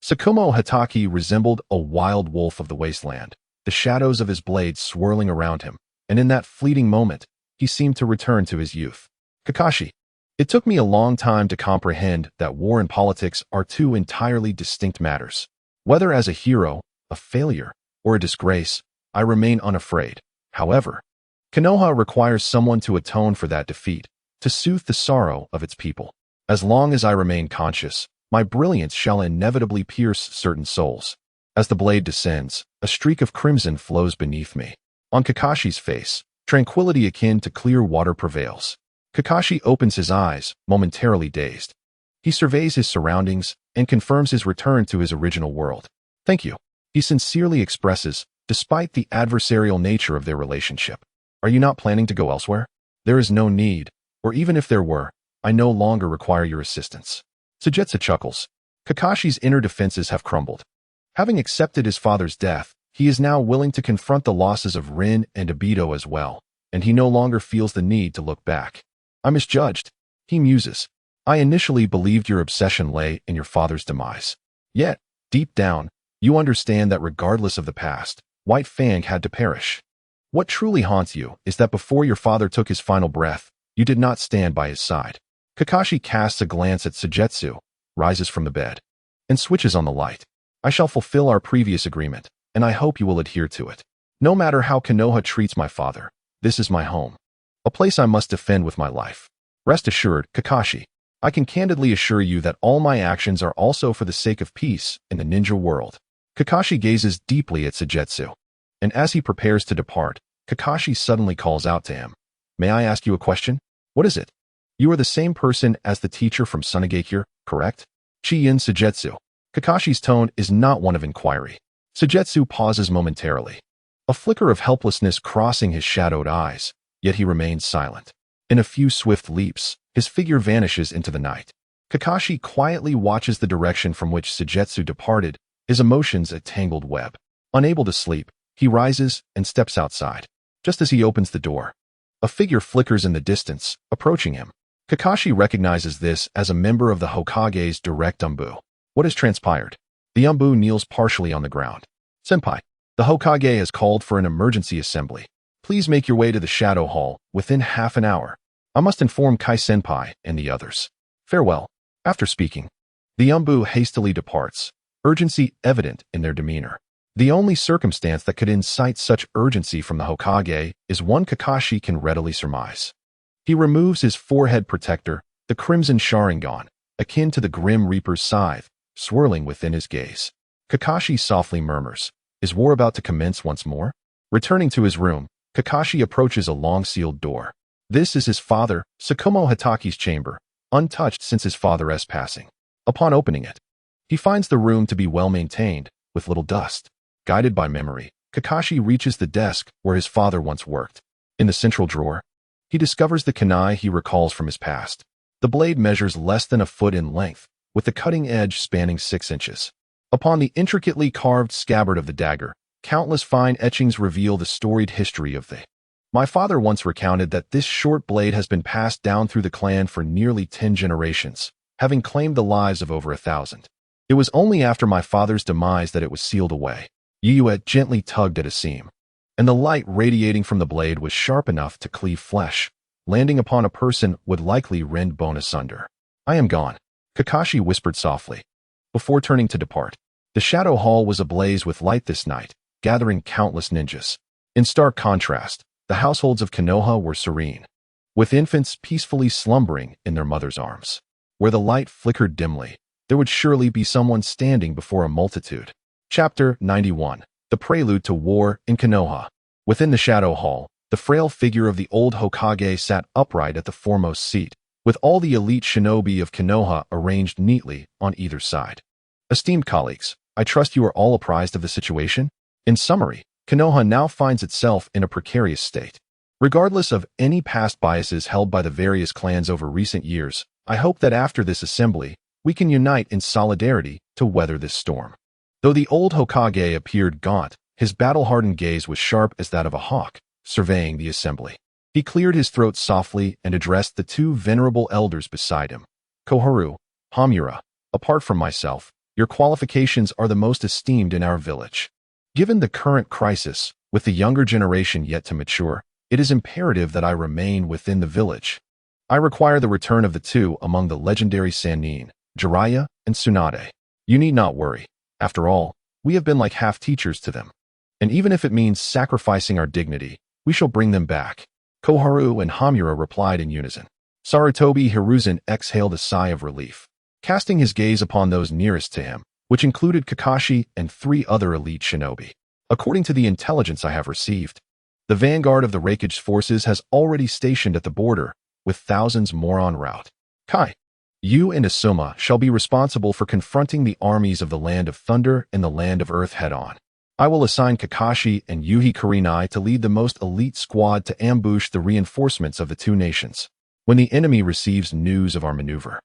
S1: Tsukuyomi Hatake resembled a wild wolf of the wasteland, the shadows of his blade swirling around him, and in that fleeting moment, he seemed to return to his youth. Kakashi. It took me a long time to comprehend that war and politics are two entirely distinct matters. Whether as a hero, a failure, or a disgrace, I remain unafraid. However, Konoha requires someone to atone for that defeat, to soothe the sorrow of its people. As long as I remain conscious, my brilliance shall inevitably pierce certain souls. As the blade descends, a streak of crimson flows beneath me. On Kakashi's face, tranquility akin to clear water prevails. Kakashi opens his eyes, momentarily dazed. He surveys his surroundings and confirms his return to his original world. Thank you, he sincerely expresses, despite the adversarial nature of their relationship. Are you not planning to go elsewhere? There is no need, or even if there were, I no longer require your assistance. Sujetsu chuckles. Kakashi's inner defenses have crumbled. Having accepted his father's death, he is now willing to confront the losses of Rin and Obito as well, and he no longer feels the need to look back. I misjudged, he muses. I initially believed your obsession lay in your father's demise. Yet, deep down, you understand that regardless of the past, White Fang had to perish. What truly haunts you is that before your father took his final breath, you did not stand by his side. Kakashi casts a glance at Sujetsu, rises from the bed, and switches on the light. I shall fulfill our previous agreement, and I hope you will adhere to it. No matter how Konoha treats my father, this is my home. A place I must defend with my life. Rest assured, Kakashi, I can candidly assure you that all my actions are also for the sake of peace in the ninja world. Kakashi gazes deeply at Sujetsu, and as he prepares to depart, Kakashi suddenly calls out to him. May I ask you a question? What is it? You are the same person as the teacher from Sunagakure, correct? Chi-in Sujetsu. Kakashi's tone is not one of inquiry. Sujetsu pauses momentarily, a flicker of helplessness crossing his shadowed eyes, yet he remains silent. In a few swift leaps, his figure vanishes into the night. Kakashi quietly watches the direction from which Sujetsu departed, his emotions a tangled web. Unable to sleep, he rises and steps outside. Just as he opens the door, a figure flickers in the distance, approaching him. Kakashi recognizes this as a member of the Hokage's direct Umbu. What has transpired? The Umbu kneels partially on the ground. Senpai, the Hokage has called for an emergency assembly. Please make your way to the Shadow Hall within half an hour. I must inform Kai-senpai and the others. Farewell. After speaking, the Umbu hastily departs, urgency evident in their demeanor. The only circumstance that could incite such urgency from the Hokage is one Kakashi can readily surmise. He removes his forehead protector, the crimson Sharingan, akin to the Grim Reaper's scythe, swirling within his gaze. Kakashi softly murmurs, is war about to commence once more? Returning to his room, Kakashi approaches a long-sealed door. This is his father, Tsukuyomi Hatake's chamber, untouched since his father's passing. Upon opening it, he finds the room to be well-maintained, with little dust. Guided by memory, Kakashi reaches the desk where his father once worked. In the central drawer, he discovers the kunai he recalls from his past. The blade measures less than a foot in length, with the cutting edge spanning 6 inches. Upon the intricately carved scabbard of the dagger, countless fine etchings reveal the storied history of the My father once recounted that this short blade has been passed down through the clan for nearly 10 generations, having claimed the lives of over 1,000. It was only after my father's demise that it was sealed away. Yuet gently tugged at a seam, and the light radiating from the blade was sharp enough to cleave flesh. Landing upon a person would likely rend bone asunder. I am gone, Kakashi whispered softly, before turning to depart. The Shadow Hall was ablaze with light this night, gathering countless ninjas. In stark contrast, the households of Konoha were serene, with infants peacefully slumbering in their mother's arms. Where the light flickered dimly, there would surely be someone standing before a multitude. Chapter 91. The Prelude to War in Konoha. Within the Shadow Hall, the frail figure of the old Hokage sat upright at the foremost seat, with all the elite shinobi of Konoha arranged neatly on either side. Esteemed colleagues, I trust you are all apprised of the situation. In summary, Konoha now finds itself in a precarious state. Regardless of any past biases held by the various clans over recent years, I hope that after this assembly, we can unite in solidarity to weather this storm. Though the old Hokage appeared gaunt, his battle-hardened gaze was sharp as that of a hawk, surveying the assembly. He cleared his throat softly and addressed the two venerable elders beside him. Koharu, Hamura, apart from myself, your qualifications are the most esteemed in our village. Given the current crisis, with the younger generation yet to mature, it is imperative that I remain within the village. I require the return of the two among the legendary Sannin, Jiraiya and Tsunade. You need not worry. After all, we have been like half-teachers to them. And even if it means sacrificing our dignity, we shall bring them back. Koharu and Hamura replied in unison. Sarutobi Hiruzen exhaled a sigh of relief, casting his gaze upon those nearest to him, which included Kakashi and 3 other elite shinobi. According to the intelligence I have received, the vanguard of the Raikage forces has already stationed at the border, with thousands more en route. Kai, you and Asuma shall be responsible for confronting the armies of the Land of Thunder and the Land of Earth head-on. I will assign Kakashi and Yuhi Kurenai to lead the most elite squad to ambush the reinforcements of the two nations. When the enemy receives news of our maneuver,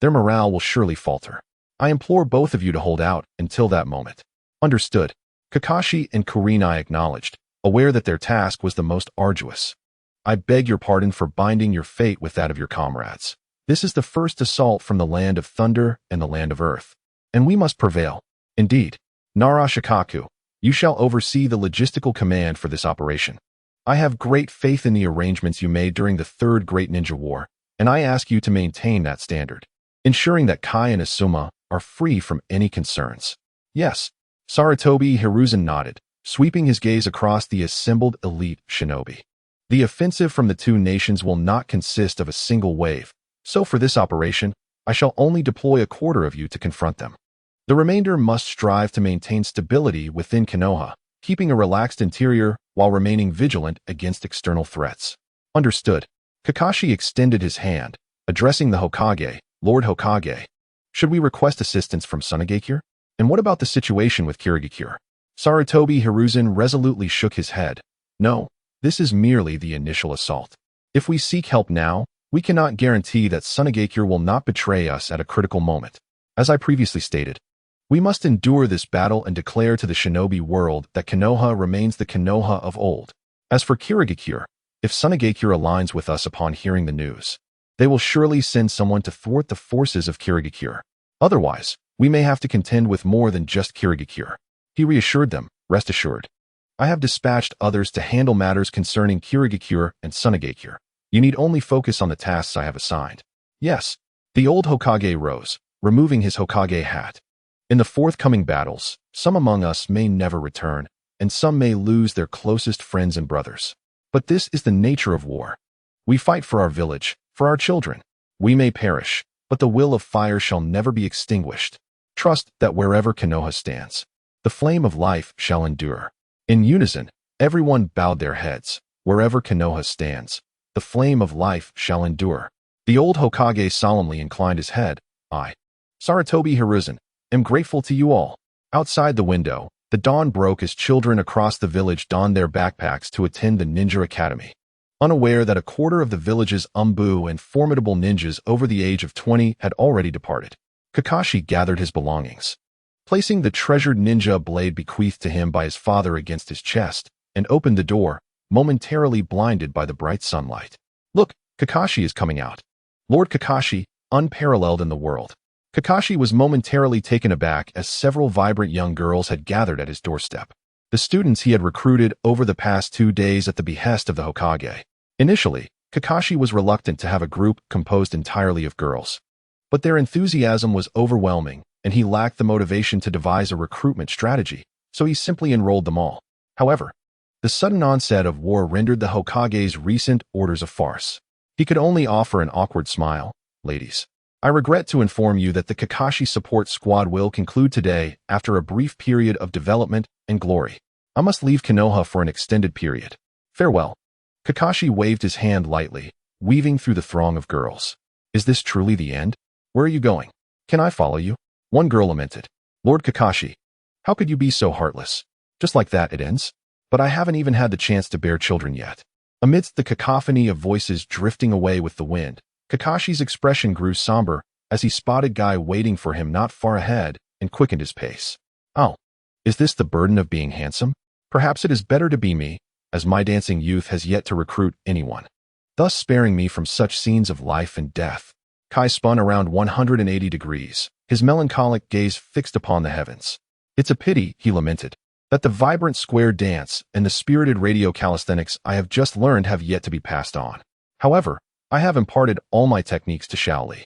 S1: their morale will surely falter. I implore both of you to hold out until that moment. Understood. Kakashi and Kurenai acknowledged, aware that their task was the most arduous. I beg your pardon for binding your fate with that of your comrades. This is the first assault from the Land of Thunder and the Land of Earth, and we must prevail. Indeed. Nara Shikaku, you shall oversee the logistical command for this operation. I have great faith in the arrangements you made during the Third Great Ninja War, and I ask you to maintain that standard, ensuring that Kai and Asuma are free from any concerns. Yes, Sarutobi Hiruzen nodded, sweeping his gaze across the assembled elite shinobi. The offensive from the two nations will not consist of a single wave, so for this operation, I shall only deploy a quarter of you to confront them. The remainder must strive to maintain stability within Konoha, keeping a relaxed interior while remaining vigilant against external threats. Understood. Kakashi extended his hand, addressing the Hokage, Lord Hokage. Should we request assistance from Tsunade? And what about the situation with Kirigakure? Sarutobi Hiruzen resolutely shook his head. No, this is merely the initial assault. If we seek help now, we cannot guarantee that Tsunade will not betray us at a critical moment. As I previously stated, we must endure this battle and declare to the shinobi world that Konoha remains the Konoha of old. As for Kirigakure, if Tsunade aligns with us upon hearing the news, they will surely send someone to thwart the forces of Kirigakure. Otherwise, we may have to contend with more than just Kirigakure. He reassured them, rest assured. I have dispatched others to handle matters concerning Kirigakure and Tsunade. You need only focus on the tasks I have assigned. Yes, the old Hokage rose, removing his Hokage hat. In the forthcoming battles, some among us may never return, and some may lose their closest friends and brothers. But this is the nature of war. We fight for our village, for our children. We may perish, but the will of fire shall never be extinguished. Trust that wherever Konoha stands, the flame of life shall endure. In unison, everyone bowed their heads. Wherever Konoha stands, the flame of life shall endure. The old Hokage solemnly inclined his head. I, Sarutobi Hiruzen, am grateful to you all. Outside the window, the dawn broke as children across the village donned their backpacks to attend the ninja academy. Unaware that a quarter of the village's umbu and formidable ninjas over the age of 20 had already departed, Kakashi gathered his belongings. Placing the treasured ninja blade bequeathed to him by his father against his chest, and opened the door, momentarily blinded by the bright sunlight. Look, Kakashi is coming out. Lord Kakashi, unparalleled in the world. Kakashi was momentarily taken aback as several vibrant young girls had gathered at his doorstep. The students he had recruited over the past 2 days at the behest of the Hokage. Initially, Kakashi was reluctant to have a group composed entirely of girls. But their enthusiasm was overwhelming, and he lacked the motivation to devise a recruitment strategy, so he simply enrolled them all. However, the sudden onset of war rendered the Hokage's recent orders a farce. He could only offer an awkward smile. Ladies, I regret to inform you that the Kakashi support squad will conclude today after a brief period of development and glory. I must leave Konoha for an extended period. Farewell. Kakashi waved his hand lightly, weaving through the throng of girls. Is this truly the end? Where are you going? Can I follow you? One girl lamented. Lord Kakashi, how could you be so heartless? Just like that it ends? But I haven't even had the chance to bear children yet. Amidst the cacophony of voices drifting away with the wind, Kakashi's expression grew somber as he spotted Guy waiting for him not far ahead and quickened his pace. Oh, is this the burden of being handsome? Perhaps it is better to be me, as my dancing youth has yet to recruit anyone, thus sparing me from such scenes of life and death. Kai spun around 180 degrees, his melancholic gaze fixed upon the heavens. It's a pity, he lamented, that the vibrant square dance and the spirited radio calisthenics I have just learned have yet to be passed on. However, I have imparted all my techniques to Shaoli,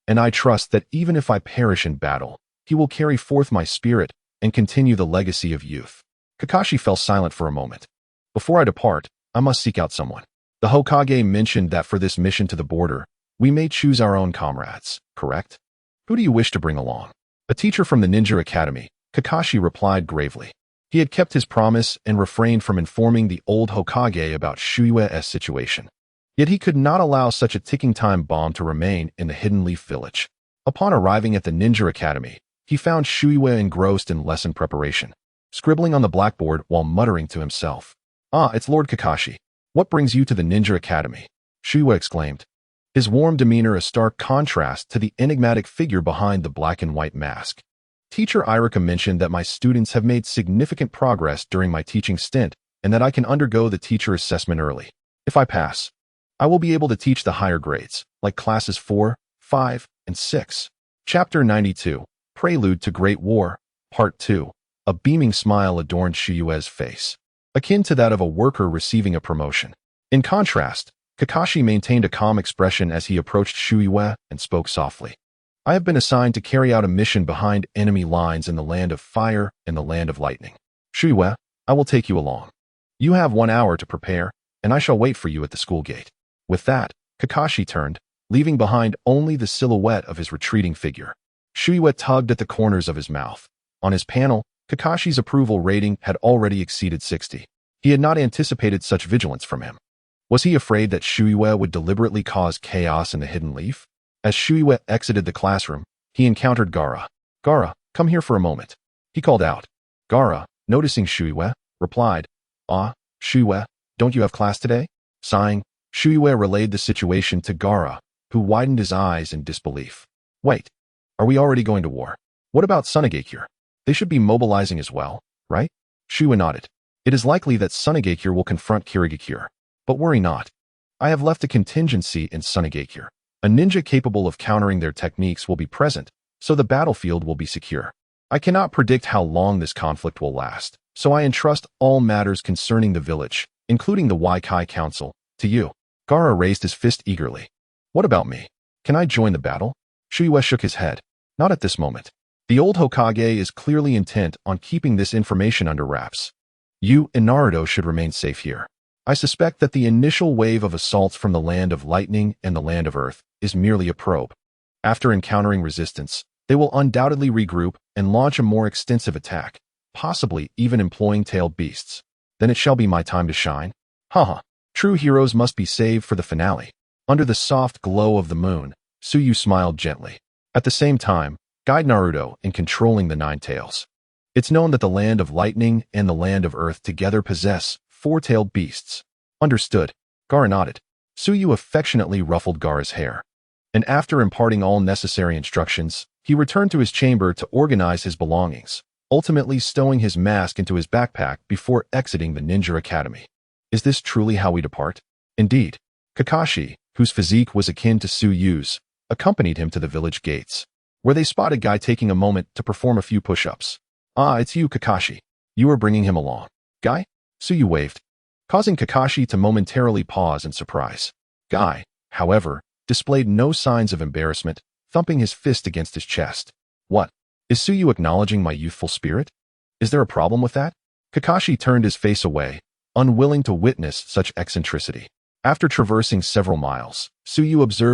S1: and I trust that even if I perish in battle, he will carry forth my spirit and continue the legacy of youth. Kakashi fell silent for a moment. Before I depart, I must seek out someone. The Hokage mentioned that for this mission to the border, we may choose our own comrades, correct? Who do you wish to bring along? A teacher from the Ninja Academy, Kakashi replied gravely. He had kept his promise and refrained from informing the old Hokage about Shuiwa's situation. Yet he could not allow such a ticking time bomb to remain in the Hidden Leaf Village. Upon arriving at the Ninja Academy, he found Shuiwa engrossed in lesson preparation, scribbling on the blackboard while muttering to himself. Ah, it's Lord Kakashi. What brings you to the Ninja Academy? Shuiwa exclaimed, his warm demeanor a stark contrast to the enigmatic figure behind the black and white mask. Teacher Irika mentioned that my students have made significant progress during my teaching stint and that I can undergo the teacher assessment early. If I pass, I will be able to teach the higher grades, like classes 4, 5, and 6. Chapter 92, Prelude to Great War, Part 2. A beaming smile adorned Shuiwa's face, akin to that of a worker receiving a promotion. In contrast, Kakashi maintained a calm expression as he approached Shuiwa and spoke softly. I have been assigned to carry out a mission behind enemy lines in the land of fire and the land of lightning. Shuiwa, I will take you along. You have 1 hour to prepare, and I shall wait for you at the school gate. With that, Kakashi turned, leaving behind only the silhouette of his retreating figure. Shuiwa tugged at the corners of his mouth. On his panel, Kakashi's approval rating had already exceeded 60. He had not anticipated such vigilance from him. Was he afraid that Shuiwa would deliberately cause chaos in the Hidden Leaf? As Shuiwa exited the classroom, he encountered Gaara. Gaara, come here for a moment. He called out. Gaara, noticing Shuiwa, replied, Ah, Shuiwa, don't you have class today? Sighing, Shuiwa relayed the situation to Gaara, who widened his eyes in disbelief. Wait, are we already going to war? What about Sunagakure? They should be mobilizing as well, right? Shuiwa nodded. It is likely that Sunagakure will confront Kirigakure. But worry not. I have left a contingency in Sunagakure. A ninja capable of countering their techniques will be present, so the battlefield will be secure. I cannot predict how long this conflict will last, so I entrust all matters concerning the village, including the Waikai Council, to you. Gaara raised his fist eagerly. What about me? Can I join the battle? Shuiwa shook his head. Not at this moment. The old Hokage is clearly intent on keeping this information under wraps. You and Naruto should remain safe here. I suspect that the initial wave of assaults from the land of lightning and the land of earth is merely a probe. After encountering resistance, they will undoubtedly regroup and launch a more extensive attack, possibly even employing tailed beasts. Then it shall be my time to shine. Haha. True heroes must be saved for the finale. Under the soft glow of the moon, Tsuyu smiled gently. At the same time, guide Naruto in controlling the 9 tails. It's known that the land of lightning and the land of earth together possess 4-tailed beasts. Understood. Gaara nodded. Tsuyu affectionately ruffled Gaara's hair. And after imparting all necessary instructions, he returned to his chamber to organize his belongings, ultimately stowing his mask into his backpack before exiting the Ninja Academy. Is this truly how we depart? Indeed. Kakashi, whose physique was akin to Tsuyu's, accompanied him to the village gates, where they spotted Guy taking a moment to perform a few push-ups. Ah, it's you, Kakashi. You are bringing him along. Guy? Tsuyu waved, causing Kakashi to momentarily pause in surprise. Guy, however, displayed no signs of embarrassment, thumping his fist against his chest. What? Is Tsuyu acknowledging my youthful spirit? Is there a problem with that? Kakashi turned his face away, unwilling to witness such eccentricity. After traversing several miles, Tsuyu observed